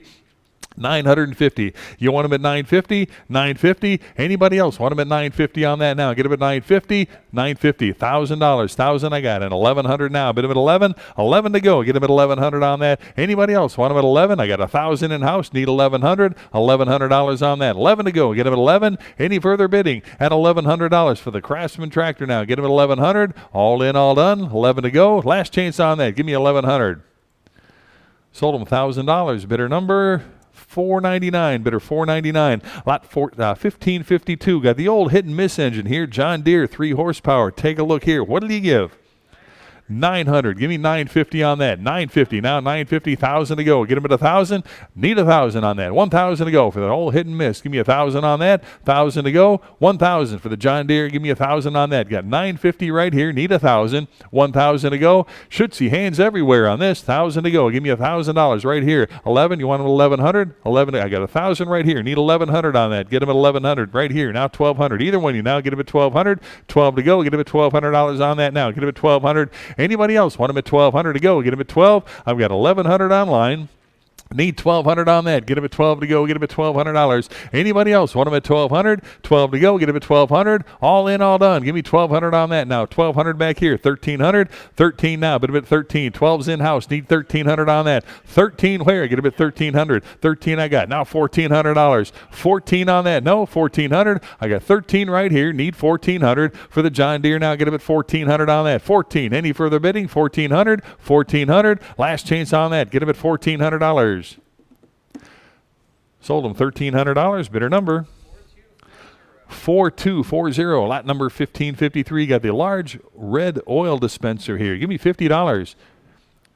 950. You want them at 950? 950. Anybody else want them at 950 on that now? Get them at 950. 950. $1,000. 1,000 I got. And 1,100 now. Bid them at 11. 11 to go. Get them at 1,100 on that. Anybody else want them at 11? I got 1,000 in house. Need 1,100. $1,100 on that. 11 to go. Get them at 11. Any further bidding at $1,100 for the Craftsman tractor now? Get them at 1,100. All in, all done. 11 to go. Last chance on that. Give me 1,100. Sold them $1,000. Bidder number 499, bidder 499. Lot 1552. Got the old hit and miss engine here. John Deere, 3 horsepower. Take a look here. What did he give? 900. Give me 950 on that. 950. Now 950. 1,000 to go. Get him at 1,000. Need 1,000 on that. 1,000 to go for the whole hit and miss. Give me 1,000 on that. 1,000 to go. 1,000 for the John Deere. Give me 1,000 on that. Got 950 right here. Need 1,000. 1,000 to go. Should see hands everywhere on this. 1,000 to go. Give me $1,000 right here. 11. You want them at 1,100? 11. I got 1,000 right here. Need 1,100 on that. Get them at 1,100 right here. Now 1,200. Either one you now get them at 1,200. 12 to go. Get them at $1,200 on that now. Get them at 1,200. Anybody else want them at 1,200 to go? Get them at 12. I've got 1,100 online. Need 1,200 on that. Get them at 12 to go. Get them at $1,200. Anybody else want them at 1,200? 12 to go. Get them at 1,200. All in, all done. Give me 1,200 on that now. 1,200 back here. 1,300. 13 now. Get them at 13. 12's in house. Need 1,300 on that. 13 where? Get them at 1,300. 13 I got. Now $1,400. 14 on that. No, 1,400. I got 13 right here. Need 1,400 for the John Deere. Now get them at 1,400 on that. 14. Any further bidding? 1,400. 1,400. Last chance on that. Get them at $1,400. Sold them $1,300. Bidder number 4240. Lot number 1553. Got the large red oil dispenser here. Give me $50.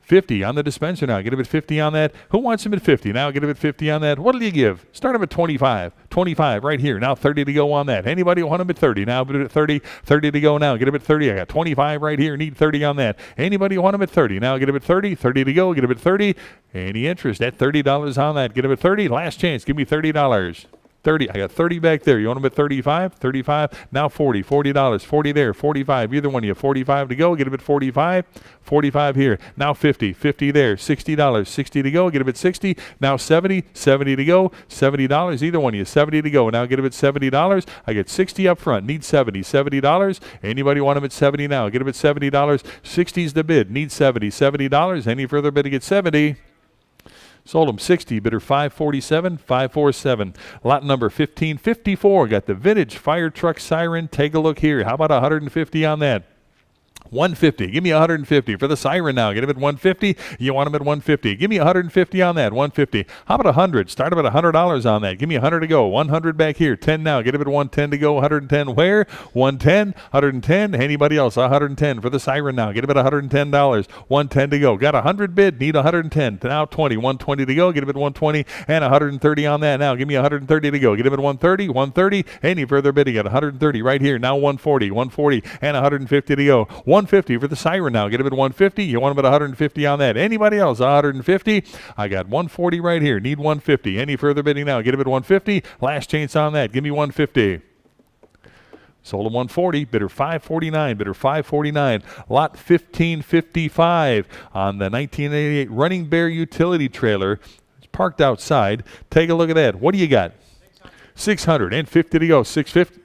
50 on the dispenser now. Get him at 50 on that. Who wants him at 50? Now get him at 50 on that. What'll you give? Start him at 25. 25 right here. Now 30 to go on that. Anybody want him at 30? Now bid it at 30. 30 to go now. Get him at 30. I got 25 right here. Need 30 on that. Anybody want him at 30? Now get him at 30. 30 to go. Get him at 30. Any interest at $30 on that? Get him at 30. Last chance. Give me $30. 30. I got 30 back there. You want them at 35? 35. Now 40. $40. 40 there. 45. Either one of you. 45 to go. Get them at 45. 45 here. Now 50. 50 there. $60. 60 to go. Get them at 60. Now 70. 70 to go. $70. Either one of you. 70 to go. Now get them at $70. I get 60 up front. Need 70. $70. Anybody want them at 70 now? Get them at $70. 60's the bid. Need 70. $70. Any further bid to get 70? Sold them 60. Bidder 547, 547. Lot number 1554. Got the vintage fire truck siren. Take a look here. How about 150 on that? 150. Give me 150 for the siren now. Get him at 150. You want him at 150. Give me 150 on that. 150. How about 100? Start him at $100 on that. Give me 100 to go. 100 back here. 10 now. Get him at 110 to go. 110 where? 110. 110. Anybody else? 110 for the siren now. Get him at $110. 110 to go. Got 100 bid. Need 110. Now 20. 120 to go. Get him at 120 and 130 on that. Now give me 130 to go. Get him at 130. 130. Any further bidding at 130 right here. Now 140. 140 and 150 to go. 150 for the siren now. Get him at 150. You want him at 150 on that. Anybody else? 150. I got 140 right here. Need 150. Any further bidding now? Get him at 150. Last chance on that. Give me 150. Sold him 140. Bidder 549. Bidder 549. Lot 1555 on the 1988 Running Bear utility trailer. It's parked outside. Take a look at that. What do you got? 650 to go. 650.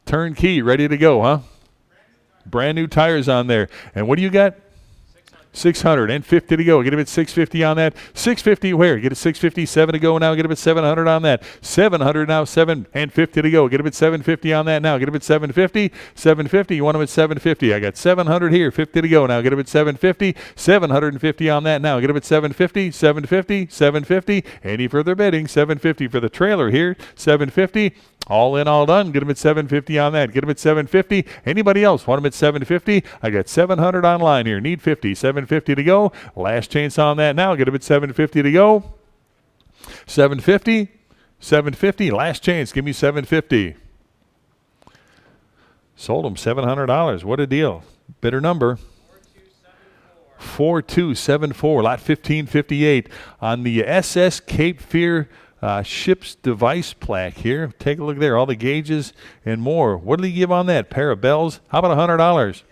Turnkey, ready to go, huh? Brand new tires on there. And what do you got? 650 to go. Get him at 650 on that. 650 where? Get it 650. 7 to go now. Get him at 700 on that. 700 now. 750 to go. Get him at 750 on that now. Get him at 750. 750. You want him at 750. I got 700 here. 50 to go now. Get him at 750. 750 on that now. Get him at 750. 750. 750. Any further bidding? 750 for the trailer here. 750. All in, all done. Get him at 750 on that. Get him at 750. Anybody else want him at 750? I got 700 online here. Need 50. 750 to go. Last chance on that now. Get him at 750 to go. 750. 750. Last chance. Give me 750. Sold him $700. What a deal. Bidder number 4274. Lot 1558 on the SS Cape Fear ship's device plaque here. Take a look there. All the gauges and more. What did he give on that? Pair of bells. How about $100?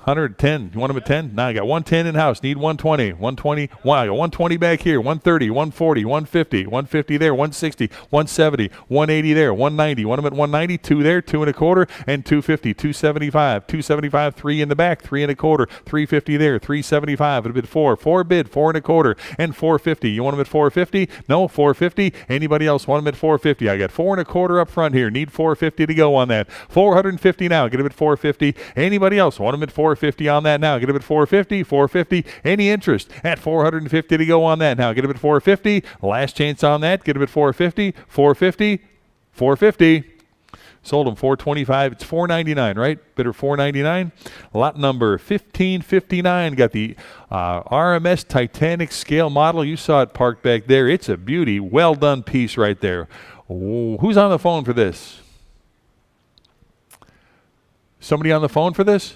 110. You want him at 10? Now I got 110 in house. Need 120. 120. I got 120 back here. 130, 140, 150, 150 there, 160, 170, 180 there, 190. Want him at 190? 2 there, 2 1/4, and 250, 275, 275, 3 in the back, 3 1/4, 350 there, 375. It'd bid 4 bid, 4 1/4, and 450. You want him at 450? No, 450. Anybody else want him at 450? I got 4 1/4 up front here. Need 450 to go on that. 450 now. Get him at 450. Anybody else want him at 450 on that now? Get him at 450. 450. Any interest at 450 to go on that now? Get him at 450. Last chance on that. Get him at 450. 450. 450. Sold him 425. It's 499, right? Bidder 499. Lot number 1559. Got the RMS Titanic scale model. You saw it parked back there. It's a beauty. Well done piece right there. Oh, who's on the phone for this? Somebody on the phone for this?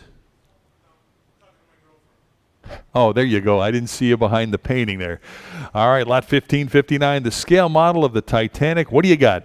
Oh, there you go. I didn't see you behind the painting there. All right, lot 1559, the scale model of the Titanic. What do you got?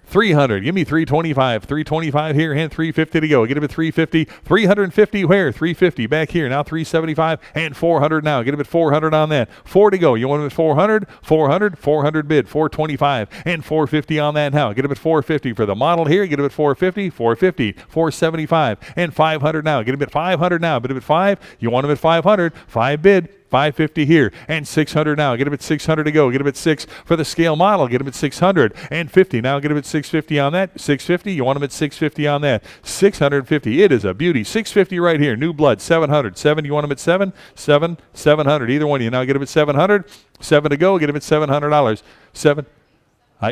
300. Give me 325. 325 here and 350 to go. Get him at 350. 350 where? 350 back here. Now 375 and 400 now. Get him at 400 on that. 4 to go. You want him at 400? 400. 400 bid. 425 and 450 on that now. Get him at 450 for the model here. Get him at 450. 450. 475 and 500 now. Get him at 500 now. Bid him at 5. You want him at 500. 5 bid. 550 here, and 600 now. Get him at 600 to go. Get him at 6 for the scale model. Get him at 600 and 50. Now get him at 650 on that. 650. You want him at 650 on that. 650. It is a beauty. 650 right here. New blood. 700. 7. You want him at 7? 7. 700. Either one of you. Now get him at 700. 7 to go. Get him at $700. 7.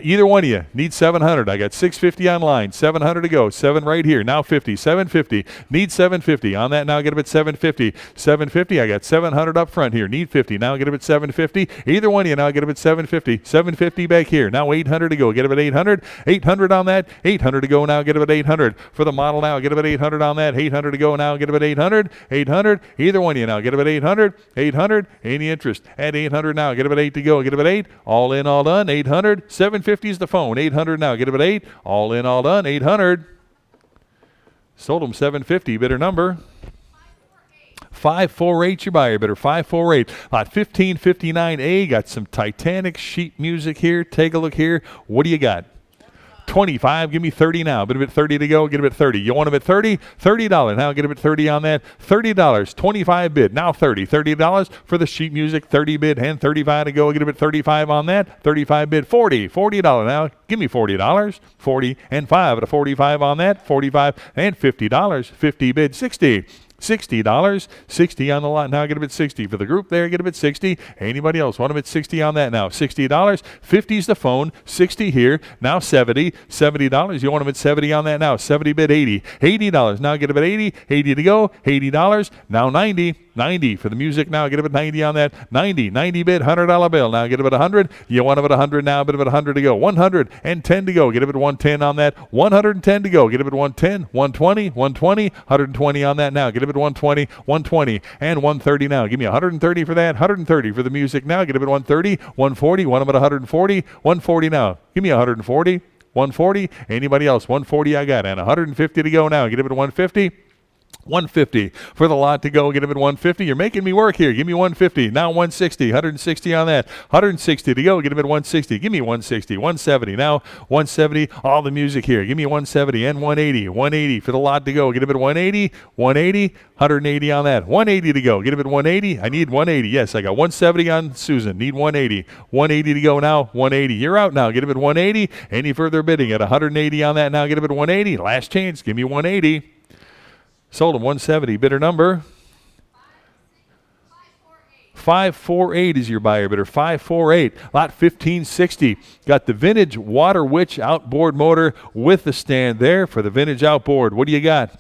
Either one of you need 700. I got 650 online, 700 to go, 7 right here. Now 50, 750. Need 750 on that. Now get him at 750. 750. I got 700 up front here. Need 50. Now get him at 750. Either one of you. Now get him at 750. 750 back here. Now 800 to go. Get him at 800. 800 on that. 800 to go. Now get him at 800 for the model. Now get him at 800 on that. 800 to go. Now get him at 800. 800. Either one of you. Now get him at 800. 800. Any interest at 800 now. Get him at 8 to go. Get him at 8. All in, all done. 800. 750 is the phone. 800 now. Get him at 8. All in, all done. 800. Sold him 750. Bidder number 548. Your buyer bidder 548. Lot 1559A. Got some Titanic sheet music here. Take a look here. What do you got? 25. Give me 30 now. Bid him at 30 to go. Get him at 30. You want him at 30? $30. Now get him at 30 on that. $30. 25 bid. Now 30. $30 for the sheet music. 30 bid and 35 to go. Get him at 35 on that. 35 bid. 40. $40. Now give me $40. 40 and 5 at a 45 on that. 45 and $50. 50 bid. 60. $60. 60 on the lot. Now get him at 60 for the group there. Get him at 60. Anybody else want him at 60 on that now? $60. 50's the phone. 60 here. Now 70. $70. You want him at 70 on that now? 70 bid. 80. $80. Now get him at 80. 80 to go. $80. Now 90. 90 for the music now. Get him at 90 on that. 90. 90 bid. $100 bill. Now get him at 100. You want him at 100 now. Bid him at 100 to go. 110 to go. Get him at 110 on that. 110 to go. Get him at 110. 120. 120. 120 on that now. Get him at 120. 120 and 130 now. Give me 130 for that. 130 for the music now. Get him at 130. 140. Want him at 140. 140 now. Give me 140. 140. Anybody else? 140 I got. And 150 to go now. Get him at 150. 150 for the lot to go. Get him at 150. You're making me work here. Give me 150. Now 160. 160 on that. 160 to go. Get him at 160. Give me 160. 170. Now 170. All the music here. Give me 170 and 180. 180 for the lot to go. Get him at 180. 180. 180 on that. 180 to go. Get him at 180. I need 180. Yes, I got 170 on Susan. Need 180. 180 to go now. 180. You're out now. Get him at 180. Any further bidding at 180 on that now. Get him at 180. Last chance. Give me 180. Sold him 170. Bidder number 548 is your buyer bidder. 548. Lot 1560. Got the vintage Water Witch outboard motor with the stand there for the vintage outboard. What do you got?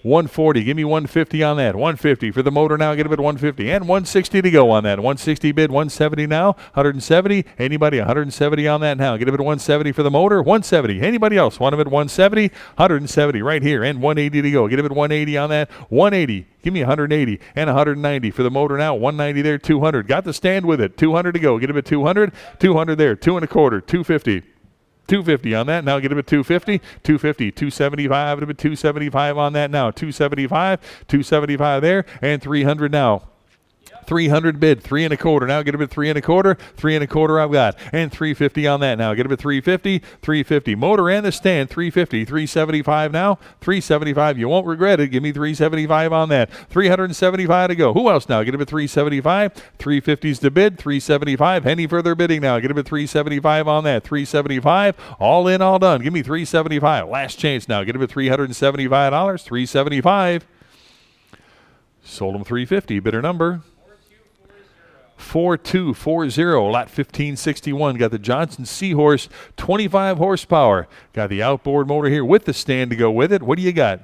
140. Give me 150 on that. 150 for the motor now. Get him at 150 and 160 to go on that. 160 bid. 170 now. 170. Anybody? 170 on that now. Get him at 170 for the motor. 170. Anybody else? Want him at 170? 170 right here and 180 to go. Get him at 180 on that. 180. Give me 180 and 190 for the motor now. 190 there. 200. Got the stand with it. 200 to go. Get him at 200. 200 there. 2.25. 250. 250 on that. Now get him at 250. 250. 275. Get him at 275 on that now. 275. 275 there. And 300 now. 300 bid. 3.25. Now get him at 3.25. 3.25 I've got. And 350 on that now. Get him at 350. 350. Motor and the stand. 350. 375 now. 375. You won't regret it. Give me 375 on that. 375 to go. Who else now? Get him at 375. 350's the bid. 375. Any further bidding now? Get him at 375 on that. 375. All in, all done. Give me 375. Last chance now. Get him at $375. 375. Sold him 350. Bidder number 4240. Lot 1561. Got the Johnson Seahorse 25 horsepower. Got the outboard motor here with the stand to go with it. What do you got?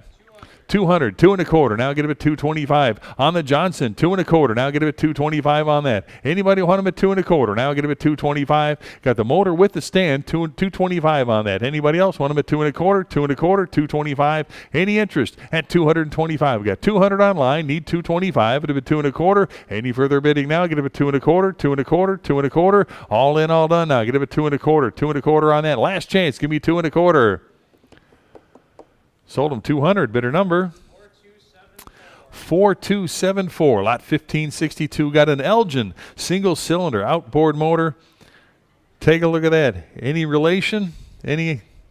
200, 2.25. Now get him at 225 on the Johnson. 2.25. Now get him at 225 on that. Anybody want him at 2.25? Now get him at 225. Got the motor with the stand. 225 on that. Anybody else want him at 2.25? 2.25. 225. Any interest at 225? We got 200 online. Need 225. Get him at 2.25. Any further bidding now? Get him at 2.25. 2.25. 2.25. All in, all done now. Get him at 2.25. 2.25 on that. Last chance. Give me 2.25. Sold him 200. Bidder number 4274. Lot 1562. Got an Elgin single cylinder outboard motor. Take a look at that. Any relation?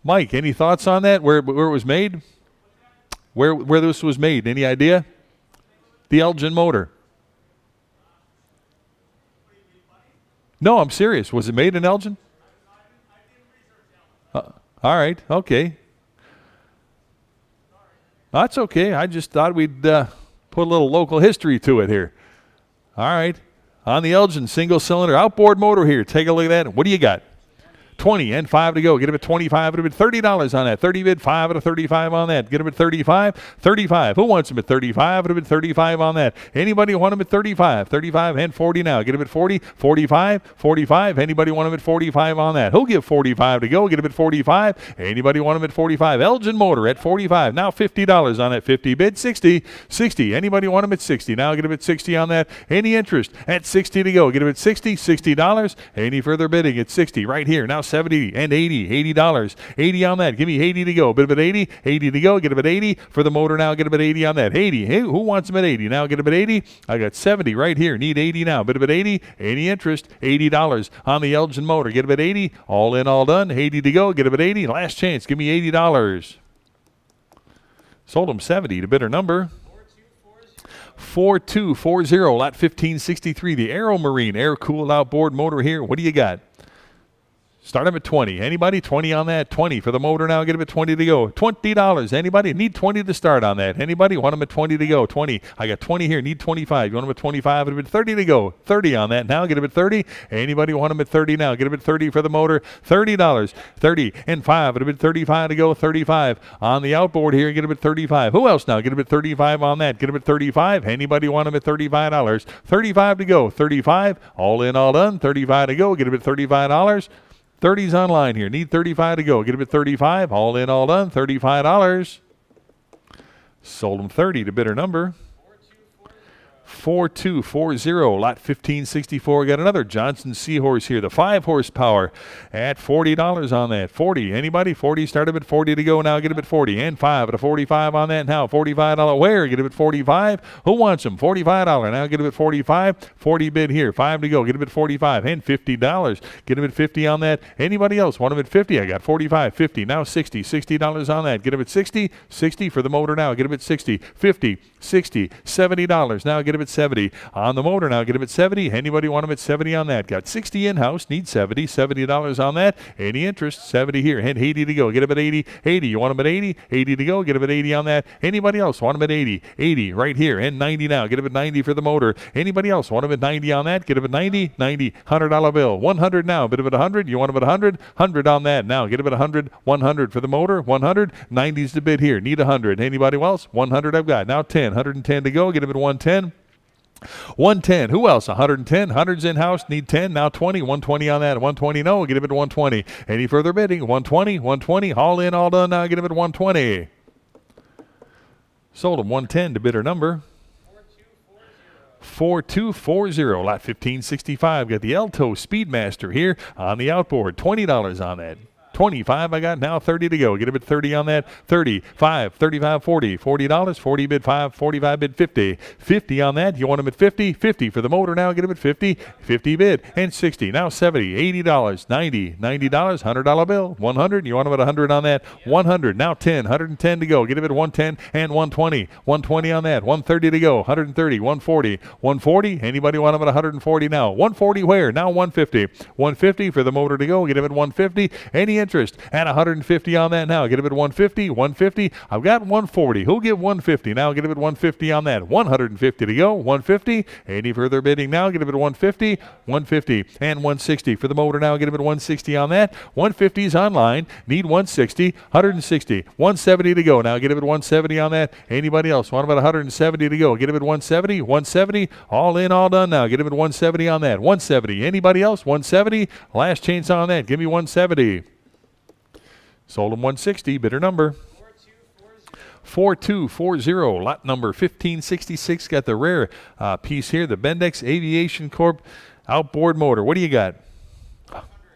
Mike, any thoughts on that? Where it was made? Where this was made? Any idea? The Elgin motor. No, I'm serious. Was it made in Elgin? All right. Okay. That's okay. I just thought we'd put a little local history to it here. All right. On the Elgin single-cylinder outboard motor here. Take a look at that. What do you got? 20 and 5 to go. Get him at 25. It'll be $30 on that. 30 bid, 5 at a 35 on that. Get him at 35. 35. Who wants him at 35? It'll be 35 on that. Anybody want him at 35? 35 and 40 now. Get him at 40. 45. 45. Anybody want him at 45 on that? Who'll give 45 to go? Get him at 45. Anybody want him at 45? Elgin Motor at 45. Now $50 on that. 50 bid. 60. 60. Anybody want him at 60? Now get him at 60 on that. Any interest at 60 to go? Get him at 60. $60. Any further bidding at 60 right here. Now 70 and 80. $80. 80 on that. Give me 80 to go. Bid him at 80. 80 to go. Get him at 80 for the motor now. Get him at 80 on that. 80. Hey, who wants him at 80? Now get him at 80. I got 70 right here. Need 80 now. Bid him at 80. Any interest? $80 on the Elgin Motor. Get him at 80. All in, all done. 80 to go. Get him at 80. Last chance. Give me $80. Sold him 70 to bidder number 4240, lot 1563. The Aero Marine air-cooled outboard motor here. What do you got? Start him at 20. Anybody? 20 on that. 20 for the motor now. Get him at 20 to go. $20. Anybody? Need 20 to start on that. Anybody? Want him at 20 to go. 20. I got 20 here. Need 25. You want him at 25? It'll be 30 to go. 30 on that now. Get him at 30. Anybody want him at 30 now? Get him at 30 for the motor. $30. 30 and 5. It'll be 35 to go. 35 on the outboard here. Get him at 35. Who else now? Get him at 35 on that. Get him at 35. Anybody want him at $35? 35 to go. 35. All in, all done. 35 to go. Get him at $35. 30's online here. Need 35 to go. Get him at 35. All in, all done. $35. Sold him 30 to bidder number 4240, lot 1564. Got another Johnson Seahorse here, the 5 horsepower at $40 on that. 40. Anybody? 40. Start him at 40 to go now. Get him at 40 and 5 at a 45 on that now. $45 where? Get him at 45. Who wants him? $45 now. Get him at 45. 40 bid here. 5 to go. Get him at 45 and $50. Get him at 50 on that. Anybody else want him at 50? I got 45. 50. Now 60. $60 on that. Get him at 60. 60 for the motor now. Get him at 60. 50. 60. $70. Now get him at 70 on the motor now. Get him at 70. Anybody want him at 70 on that? Got 60 in-house. Need 70. $70 on that. Any interest? 70 here. And 80 to go. Get him at 80. 80. You want him at 80? 80 to go. Get him at 80 on that. Anybody else want him at 80? 80 right here. And 90 now. Get him at 90 for the motor. Anybody else want him at 90 on that? Get him at 90. 90. $100 bill. 100 now. Bid him at 100. You want him at 100? 100 on that now. Get him at 100. 100 for the motor. 100. 90's the bid here. Need 100. Anybody else? 100 I've got. Now 10. 110 to go. Get him at 110. 110. Who else? 110. 100's in-house. Need 10. Now 20. 120 on that. 120. No. Get him at 120. Any further bidding? 120. 120. All in, all done. Now get him at 120. Sold him 110 to bidder number 4240, lot 1565. Got the Alto Speedmaster here on the outboard. $20 on that. 25 I got now. 30 to go. Get him at 30 on that. 35, 35, 40. $40. 40 bid 5. 45 bid 50. 50 on that. You want him at 50? 50 for the motor now. Get him at 50. 50 bid and 60. Now 70. $80. 90. $90. $100 bill. 100. You want him at 100 on that. 100. Now 10. 110 to go. Get him at 110 and 120. 120 on that. 130 to go. 130. 140. 140. Anybody want him at 140 now? 140 where? Now 150. 150 for the motor to go. Get him at 150. Any interest at 150 on that now. Get him at 150. 150. I've got 140. Who'll give 150 now? Get him at 150 on that. 150 to go. 150. Any further bidding now? Get him at 150. 150 and 160 for the motor now. Get him at 160 on that. 150's online. Need 160. 160. 170 to go now. Get him at 170 on that. Anybody else want him at 170 to go? Get him at 170. 170. All in, all done now. Get him at 170 on that. 170. Anybody else? 170. Last chance on that. Give me 170. Sold him 160. Bidder number 4240, lot number 1566. Got the rare piece here, the Bendix Aviation Corp outboard motor. What do you got?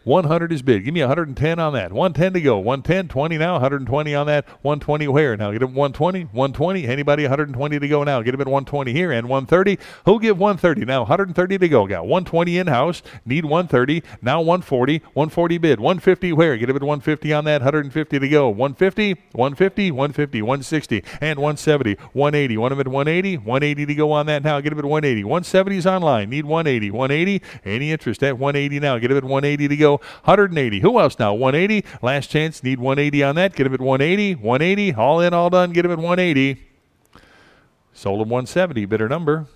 100 is bid. Give me 110 on that. 110 to go. 110, 20 now. 120 on that. 120 where? Now get him 120. 120. Anybody? 120 to go now. Get him at 120 here. And 130. Who'll give 130? Now 130 to go. Got 120 in-house. Need 130. Now 140. 140 bid. 150 where? Get him at 150 on that. 150 to go. 150. 150. 150. 160. And 170. 180. Want him at 180. 180 to go on that now. Get him at 180. 170 is online. Need 180. 180. Any interest at 180 now. Get him at 180 to go. 180. Who else now? 180. Last chance. Need 180 on that. Get him at 180. 180. All in, all done. Get him at 180. Sold him 170. Bidder number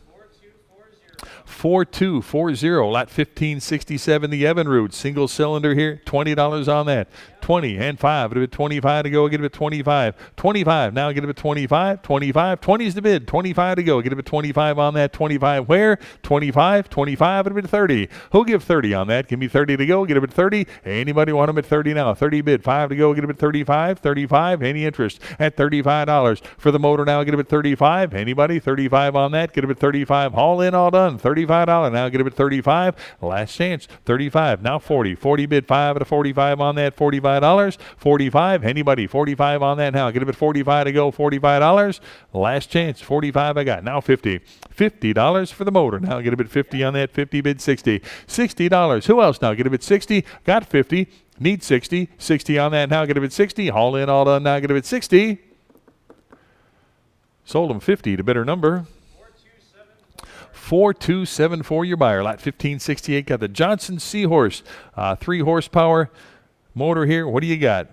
4240. Lot 1567. The Evinrude. Single cylinder here. $20 on that. 20 and 5. Get him at 25 to go. Get him at 25. 25. Now get him at 25. 25. 20 is the bid. 25 to go. Get him at 25 on that. 25 where? 25. 25. Get him at 30. Who'll give 30 on that? Give me 30 to go. Get him at 30. Anybody want him at 30 now? 30 bid. 5 to go. Get him at 35. 35. Any interest at $35 for the motor now? Get him at 35. Anybody? 35 on that. Get him at 35. All in, all done. $35 now. Get him at 35. Last chance. 35. Now 40. 40 bid. 5 at a 45 on that. $45. 45. Anybody? 45 on that now. Get him at 45 to go. $45. Last chance. 45 I got. Now 50. $50 for the motor. Now get him at 50 on that. 50 bid. 60. $60. Who else now? Get him at 60. Got 50. Need 60. 60 on that now. Get him at 60. All in, all done. Now get him at 60. Sold him 50 to bidder number 4274. Your buyer. Lot 1568. Got the Johnson Seahorse. 3 horsepower. Motor here, what do you got?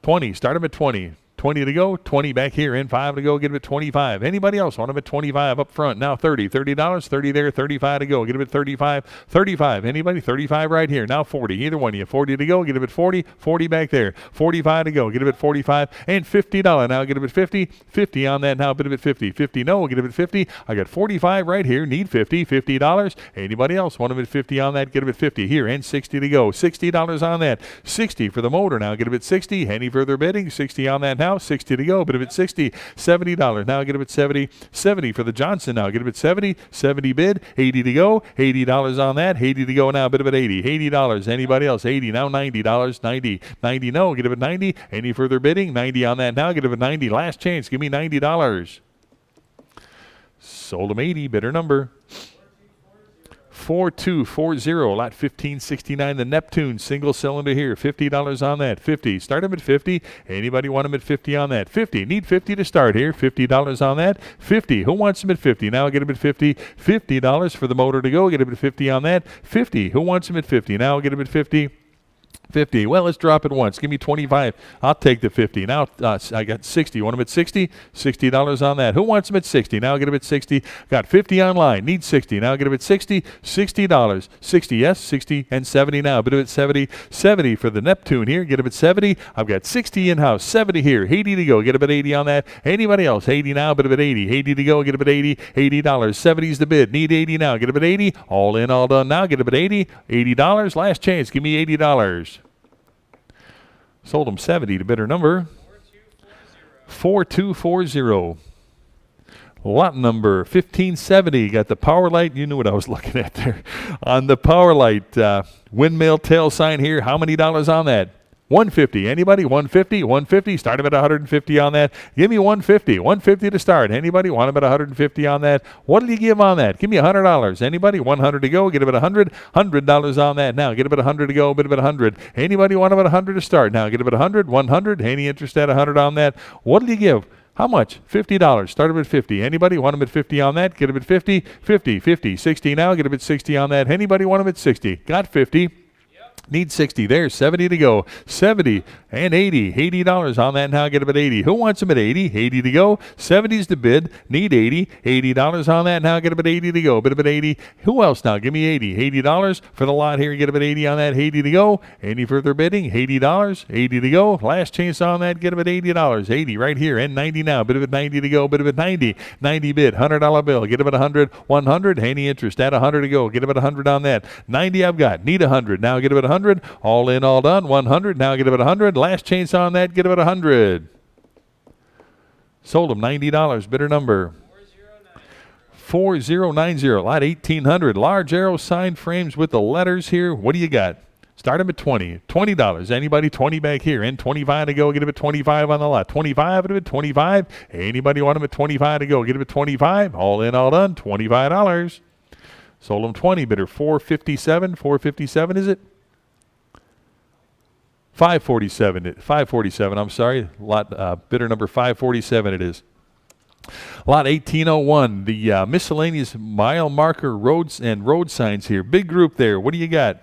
20. Start him at 20. 20 to go. 20 back here. And 5 to go. Get him at 25. Anybody else want him at 25 up front? Now 30. $30. 30 there. 35 to go. Get him at 35. 35. Anybody? 35 right here. Now 40. Either one of you. 40 to go. Get him at 40. 40 back there. 45 to go. Get him at 45. And $50. Now get him at 50. 50 on that now. Bid him at 50. 50 no. Get him at 50. I got 45 right here. Need 50. $50. Anybody else want him at 50 on that? Get him at 50 here. And 60 to go. $60 on that. 60 for the motor now. Get him at 60. Any further bidding? 60 on that now. 60 to go. Bid him at 60. $70. Now get him at 70. 70 for the Johnson now. Get him at 70. 70 bid. 80 to go. $80 on that. 80 to go now. Bid him at 80. $80. Anybody else? 80. Now $90. 90. 90 no. Get him at 90. Any further bidding? 90 on that now. Get him at 90. Last chance. Give me $90. Sold him 80. Bidder number 4240. Lot 1569. The Neptune. Single cylinder here. $50 on that. 50. Start him at 50. Anybody want him at 50 on that? 50. Need 50 to start here. $50 on that. 50. Who wants him at 50? Now get him at 50. $50 for the motor to go. Get him at 50 on that. 50. Who wants him at 50? Now get him at 50. 50. Well, let's drop it once. Give me 25. I'll take the 50. Now I got 60. Want him at 60? $60 on that. Who wants him at 60? Now get him at 60. Got 50 online. Need 60. Now get him at 60. $60. 60. Yes. 60 and 70 now. Bid him at 70. 70 for the Neptune here. Get him at 70. I've got 60 in-house. 70 here. 80 to go. Get him at 80 on that. Anybody else? 80 now. Bid him at 80. 80 to go. Get him at 80. $80. 70 is the bid. Need 80 now. Get him at 80. All in, all done now. Get him at 80. $80. Last chance. Give me $80. Sold him 70 to bidder number 4240. Lot number 1570. Got the power light. You knew what I was looking at there. On the power light, windmill tail sign here. How many dollars on that? 150. Anybody? 150. 150. Start him at 150 on that. Give me 150. 150 to start. Anybody? Want him at 150 on that? What did you give on that? Give me $100. Anybody? 100 to go. Get him at 100. $100 on that. Now get him at 100 to go. Bid him at 100. Anybody want him at 100 to start? Now get him at 100. 100. Any interest at 100 on that? What did you give? How much? $50. Start him at 50. Anybody want him at 50 on that? Get him at 50. 50. 50. 60 now. Get him at 60 on that. Anybody want him at 60? Got 50. Need 60 there. 70 to go. 70 and 80. $80 on that now. Get him at 80. Who wants him at 80? 80 to go. 70's the bid. Need 80. $80 on that now. Get him at 80 to go. Bid him at 80. Who else now? Give me 80. $80 for the lot here. Get him at 80 on that. 80 to go. Any further bidding? $80. 80 to go. Last chance on that. Get him at $80. 80 right here. And 90 now. Bid him at 90 to go. Bid him at 90. 90 bid. $100 bill. Get him at 100. 100. Any interest at 100 to go. Get him at 100 on that. 90 I've got. Need 100. Now get him at 100. All in, all done. 100. Now get him at 100. Last chance on that. Get him at 100. Sold him $90. Bidder number 4090. Lot 1800. Large arrow sign frames with the letters here. What do you got? Start them at 20. $20. Anybody? 20 back here. And 25 to go. Get them at 25 on the lot. 25 at 25. Anybody want them at 25 to go? Get them at 25. All in, all done. $25. Sold them 20. Bidder 457. 457 is it? 547. 547. I'm sorry. Lot bidder number 547 it is. Lot 1801. The miscellaneous mile marker roads and road signs here. Big group there. What do you got?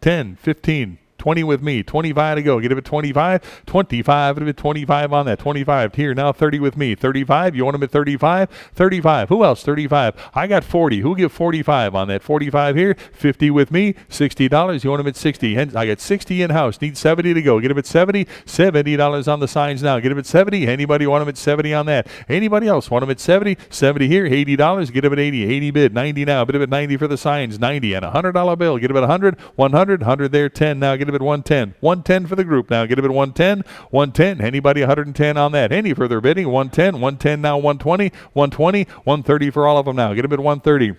10, 15, 20 with me. 25 to go. Get it at 25. 25. Get it at 25 on that. 25 here. Now 30 with me. 35. You want them at 35? 35. Who else? 35. I got 40. Who give 45 on that? 45 here. 50 with me. $60. You want them at 60. Hence, I got 60 in-house. Need 70 to go. Get them at 70. $70 on the signs now. Get them at 70. Anybody want them at 70 on that? Anybody else want them at 70? 70 here. $80. Get them at 80. 80 bid. 90 now. Bid them at 90 for the signs. 90. And a $100 bill. Get them at 100. 100. 100 there. 10. Now get them at 110. 110 for the group now. Get them at 110. 110. Anybody 110 on that? Any further bidding? 110. 110 now. 120. 120. 130 for all of them now. Get them at 130.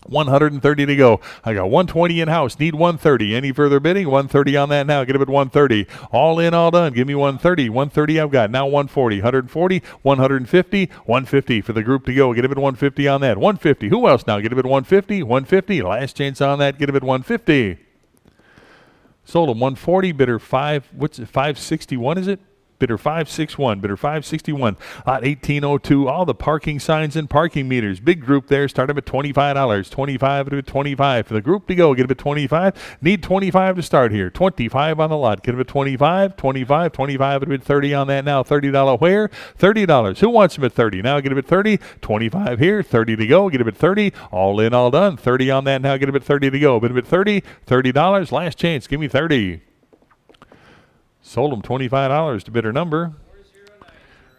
130 to go. I got 120 in-house. Need 130. Any further bidding? 130 on that now. Get them at 130. All in, all done. Give me 130. 130 I've got. Now 140. 140. 150. 150 for the group to go. Get them at 150 on that. 150. Who else now? Get them at 150. 150. Last chance on that. Get them at 150. Sold them 140. Bidder 561 is it? Bidder 561. Bidder 561. Lot 1802. All the parking signs and parking meters. Big group there. Start them at $25. 25 to 25 for the group to go. Get them at 25. Need 25 to start here. 25 on the lot. Get them at 25. 25. 25 to 30 on that now. $30 where? $30. Who wants them at 30? Now get them at 30. 25 here. 30 to go. Get them at 30. All in, all done. 30 on that now. Get them at 30 to go. Bid them at 30. $30. Last chance. Give me 30. Sold them $25 to bidder number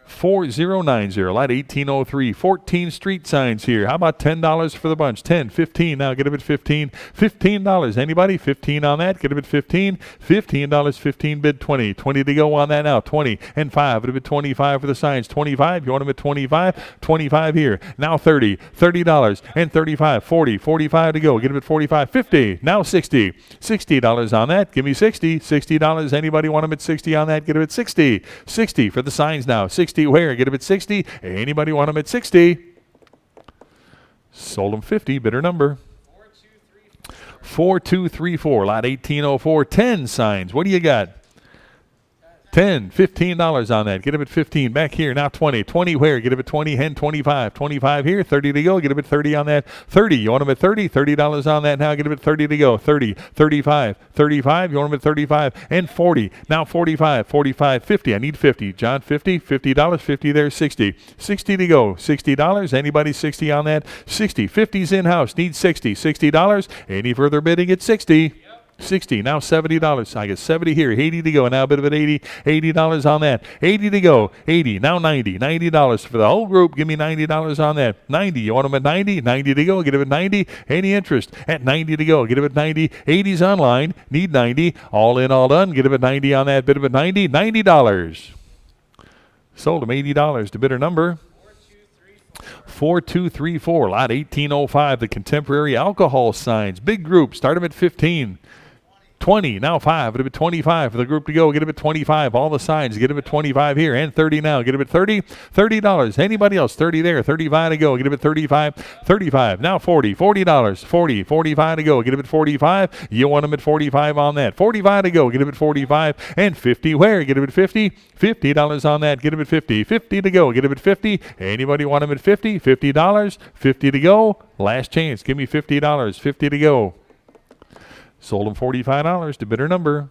4090. Lot 1803. 14 street signs here. How about $10 for the bunch? 10, 15. Now get them at 15. $15. Anybody? 15 on that. Get them at 15. $15. 15 bid 20. 20 to go on that now. 20 and 5. Get them at 25 for the signs. 25. You want them at 25? 25 here. Now 30. $30 and 35. 40. 45 to go. Get them at 45. 50. Now 60. $60 on that. Give me 60. $60. Anybody want them at 60 on that? Get them at 60. 60 for the signs now. 60 where? Get them at 60. Anybody want them at 60? Sold them 50. Bidder number 4234. Lot 1804. 10 signs. What do you got? 10, $15 on that. Get them at 15. Back here. Now 20. 20 where? Get them at 20 and 25. 25 here. 30 to go. Get them at 30 on that. 30. You want them at 30? $30 on that now. Get them at 30 to go. 30. 35. 35. You want them at 35 and 40. Now 45. 45. 50. I need 50. John, 50. $50. 50 there. 60. 60 to go. $60. Anybody 60 on that? 60. 50's in-house. Need 60. $60. Any further bidding at 60? 60. Now $70. I get 70 here. 80 to go. Now a bit of an 80. $80 on that. 80 to go. 80. Now 90. $90 for the whole group. Give me $90 on that. 90. You want them at 90? 90 to go. Get them at 90. Any interest? At 90 to go. Get them at 90. 80's online. Need 90. All in, all done. Get them at 90 on that. Bid them at 90. $90. Sold them $80 to bidder number 4234. Lot 1805. The contemporary alcohol signs. Big group. Start them at 15. 20. Now 5. Get them at 25 for the group to go. Get them at 25. All the signs. Get them at 25 here. And 30 now. Get them at 30. $30. Anybody else? 30 there. 35 to go. Get them at 35. 35. Now 40. $40. 40. 45 to go. Get them at 45. You want them at 45 on that. 45 to go. Get them at 45. And 50 where? Get them at 50. $50 on that. Get them at 50. 50 to go. Get them at 50. Anybody want them at 50? $50. 50 to go. Last chance. Give me $50. 50 to go. Sold them $45 to bidder number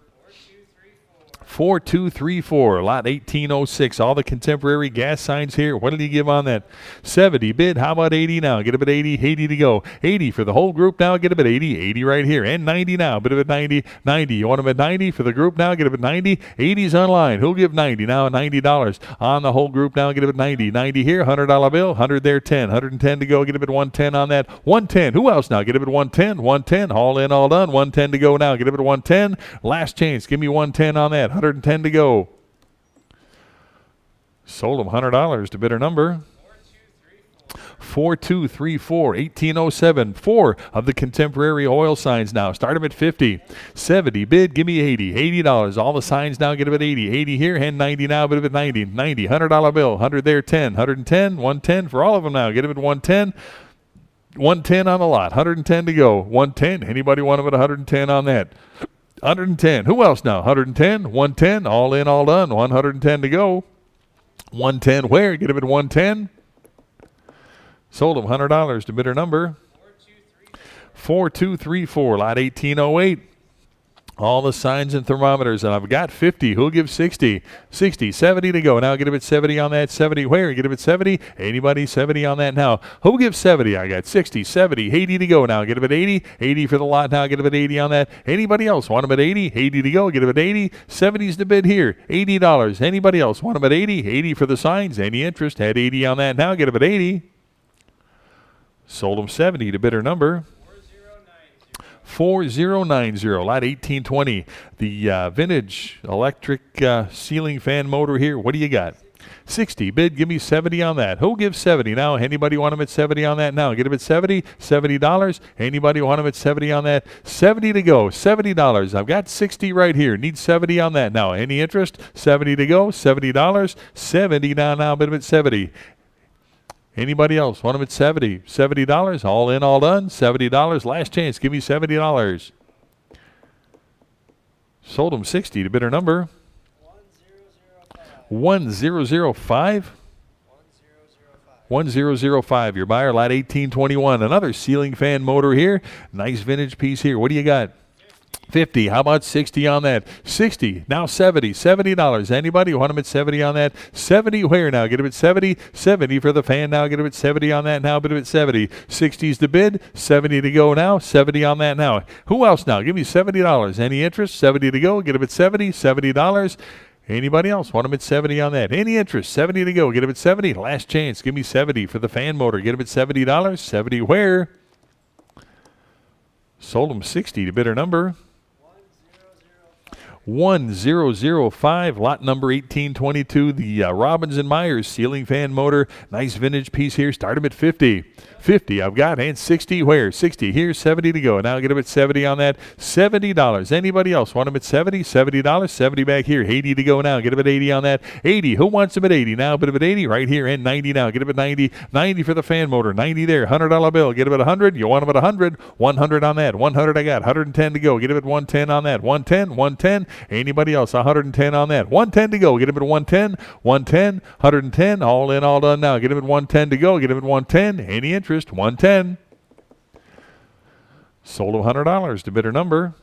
4234. Lot 1806. All the contemporary gas signs here. What did he give on that? 70 bid. How about 80 now? Get them at 80. 80 to go. 80 for the whole group now. Get them at 80. 80 right here. And 90 now. Bid them at 90. 90. You want them at 90 for the group now? Get them at 90. 80's online. Who'll give 90 now? $90 on the whole group now. Get them at 90. 90 here. $100 bill. 100 there. 10. 110 to go. Get them at 110 on that. 110. Who else now? Get them at 110. 110. All in, all done. 110 to go now. Get them at 110. Last chance. Give me 110 on that. 110 to go. Sold them $100 to bidder number 4234, 1807. 4 of the contemporary oil signs now. Start them at 50. 70, bid, give me 80. $80. All the signs now get them at 80. 80 here, and 90 now, bid them at 90. 90, $100 bill. 100 there, 10. 110, 110 for all of them now. Get them at 110. 110 on the lot. 110 to go. 110. Anybody want them at 110 on that? 110. Who else now? 110, 110, all in, all done. 110 to go. 110 where? Get them at 110. Sold them $100 to bidder number 4234, lot 1808. All the signs and thermometers, and I've got 50. Who'll give 60? 60, 70 to go. Now get him at 70 on that. 70 where? Get him at 70. Anybody 70 on that now? Who'll give 70? I got 60, 70, 80 to go. Now get him at 80. 80 for the lot now. Get him at 80 on that. Anybody else want him at 80? 80 to go. Get him at 80. 70's the bid here. $80. Anybody else want him at 80? 80 for the signs. Any interest? Had 80 on that now. Get him at 80. Sold him 70 to bidder number 4090, lot 1820. The vintage electric ceiling fan motor here. What do you got? 60, bid, give me 70 on that. Who gives 70 now? Anybody want him at 70 on that now? Get him at 70, $70. Anybody want him at 70 on that? 70 to go, $70. I've got 60 right here. Need 70 on that now. Any interest? 70 to go, $70. 70 now, bid him at 70. Anybody else want them at 70? $70, all in, all done. $70, last chance. Give me $70. Sold them 60 to bidder number 1005. 1005. Your buyer, lot 1821. Another ceiling fan motor here. Nice vintage piece here. What do you got? 50. How about 60 on that? 60. Now 70. $70. Anybody want them at 70 on that? 70 where now? Get them at 70. 70 for the fan now. Get them at 70 on that now. Bid them at 70. 60's the bid. 70 to go now. 70 on that now. Who else now? Give me $70. Any interest? 70 to go. Get them at 70. $70. Anybody else want them at 70 on that? Any interest? 70 to go. Get them at 70. Last chance. Give me 70 for the fan motor. Get them at $70. 70 where? Sold them 60 to bidder number 1005, lot number 1822, the Robbins & Myers ceiling fan motor. Nice vintage piece here. Start them at 50. 50 I've got, and 60 where? 60 here, 70 to go. Now get them at 70 on that. $70. Anybody else want them at 70? $70. 70 back here. 80 to go now. Get them at 80 on that. 80. Who wants them at 80 now? Bid them at 80 right here, and 90 now. Get them at 90. 90 for the fan motor. 90 there. $100 bill. Get them at 100. You want them at 100? 100 on that. 100 I got. 110 to go. Get them at 110 on that. 110. 110. Anybody else? 110 on that. 110 to go. Get him at 110. 110. 110. All in, all done now. Get him at 110 to go. Get him at 110. Any interest? 110. Sold him $100 to bidder number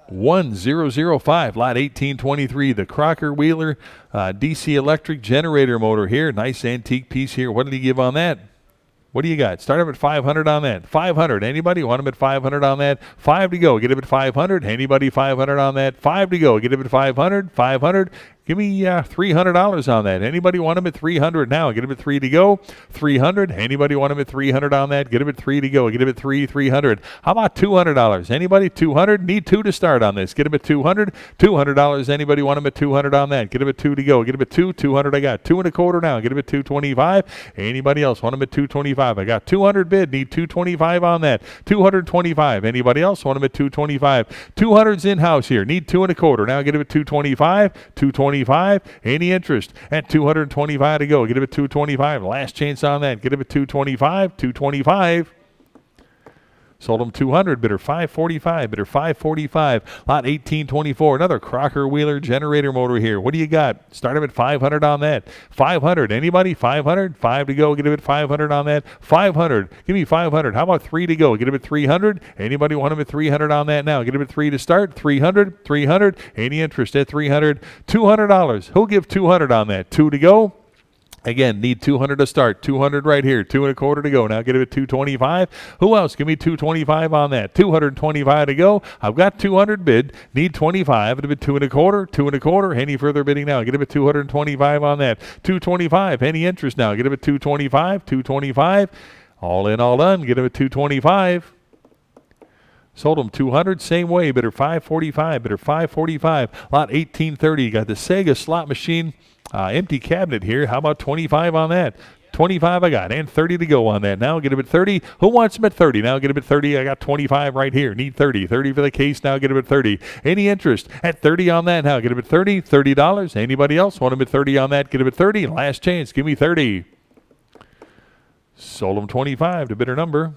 1005, lot 1823. The Crocker Wheeler DC electric generator motor here. Nice antique piece here. What did he give on that? What do you got? Start him at 500 on that. 500. Anybody want him at 500 on that? 5 to go. Get him at 500. Anybody 500 on that? 5 to go. Get him at 500. 500. Give me $300 on that. Anybody want him at 300 now? Get him at 3 to go. 300. Anybody want him at 300 on that? Get him at 3 to go. Get him at 300. How about $200? Anybody? 200. Need 2 to start on this. Get him at 200. $200. Anybody want him at 200 on that? Get him at 2 to go. Get him at 2. 200 I got. 2 1/4 now. Get him at 225. Anybody else want him at 225? I got 200 bid. Need 225 on that. 225. Anybody else want him at 225? 200's in-house here. Need 2 1/4. Now get him at 225. 225. Any interest? At 225 to go. Get him at 225. Last chance on that. Get him at 225. 225. Sold him 200. Bidder 545. Bidder 545. Lot 1824. Another Crocker Wheeler generator motor here. What do you got? Start him at 500 on that. 500. Anybody? 500. 5 to go. Get him at 500 on that. 500. Give me 500. How about 3 to go? Get him at 300. Anybody want him at 300 on that now? Get him at 3 to start. 300. 300. Any interest at 300? $200. Who'll give 200 on that? 2 to go. Again, need 200 to start. 200 right here. 2 1/4 to go. Now get it at 225. Who else? Give me 225 on that. 225 to go. I've got 200 bid. Need 25. It'll be 2 1/4. 2 1/4. Any further bidding now? Get it at 225 on that. 225. Any interest now? Get it at 225. 225. All in, all done. Get it at 225. Sold them 200, same way. Bidder 545. Bidder 545. Lot 1830. You got the Sega slot machine. Empty cabinet here. How about 25 on that? 25 I got, and 30 to go on that. Now get him at 30. Who wants him at 30? Now get him at 30. I got 25 right here. Need 30. 30 for the case. Now get him at 30. Any interest at 30 on that? Now get him at 30. $30. Anybody else want him at 30 on that? Get him at 30. Last chance. Give me 30. Sold him 25 to bidder number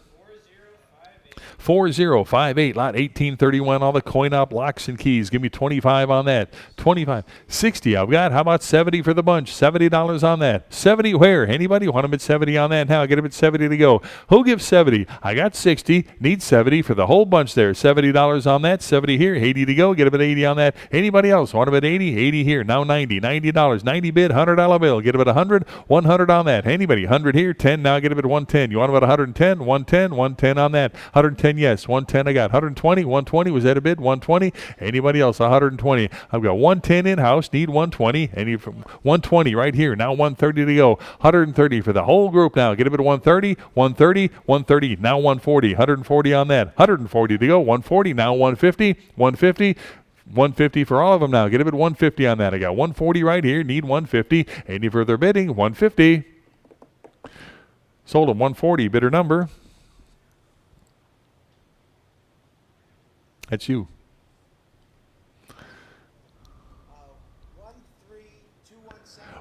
4058, lot 1831, all the coin op locks and keys. Give me 25 on that. 25. 60 I've got. How about 70 for the bunch? $70 on that. 70 where? Anybody want them at 70 on that? Now get them at 70 to go. Who gives 70? I got 60. Need 70 for the whole bunch there. $70 on that. 70 here. 80 to go. Get them at 80 on that. Anybody else want them at 80? 80 here. Now 90. $90. 90 bid. $100 bill. Get them at 100. 100 on that. Anybody? 100 here. 10. Now get them at 110. You want them at 110? 110. 110 on that. 110. Yes, 110 I got. 120, 120, was that a bid? 120. Anybody else? 120. I've got 110 in-house, need 120. Any from 120 right here. Now 130 to go. 130 for the whole group now. Get a bid at 130, 130, 130. Now 140. 140 on that. 140 to go. 140. Now 150, 150. 150 for all of them now. Get a bid 150 on that. I got 140 right here. Need 150. Any further bidding? 150. Sold at 140. Bidder number. That's you.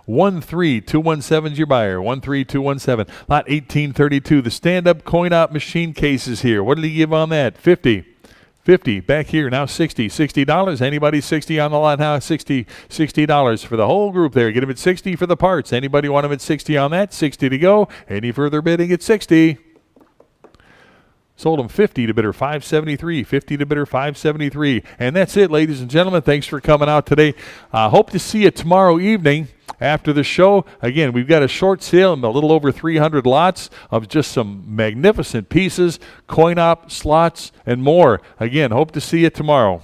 13217 is your buyer. 13217. Lot 1832. The stand-up coin-op machine cases here. What did he give on that? 50. 50. Back here now 60. $60. Anybody 60 on the lot now? $60 for the whole group there. Get him at 60 for the parts. Anybody want him at 60 on that? 60 to go. Any further bidding at 60? Sold them 50 to bidder 573, 50 to bidder 573. And that's it, ladies and gentlemen. Thanks for coming out today. Hope to see you tomorrow evening after the show. Again, we've got a short sale in a little over 300 lots of just some magnificent pieces, coin op, slots, and more. Again, hope to see you tomorrow.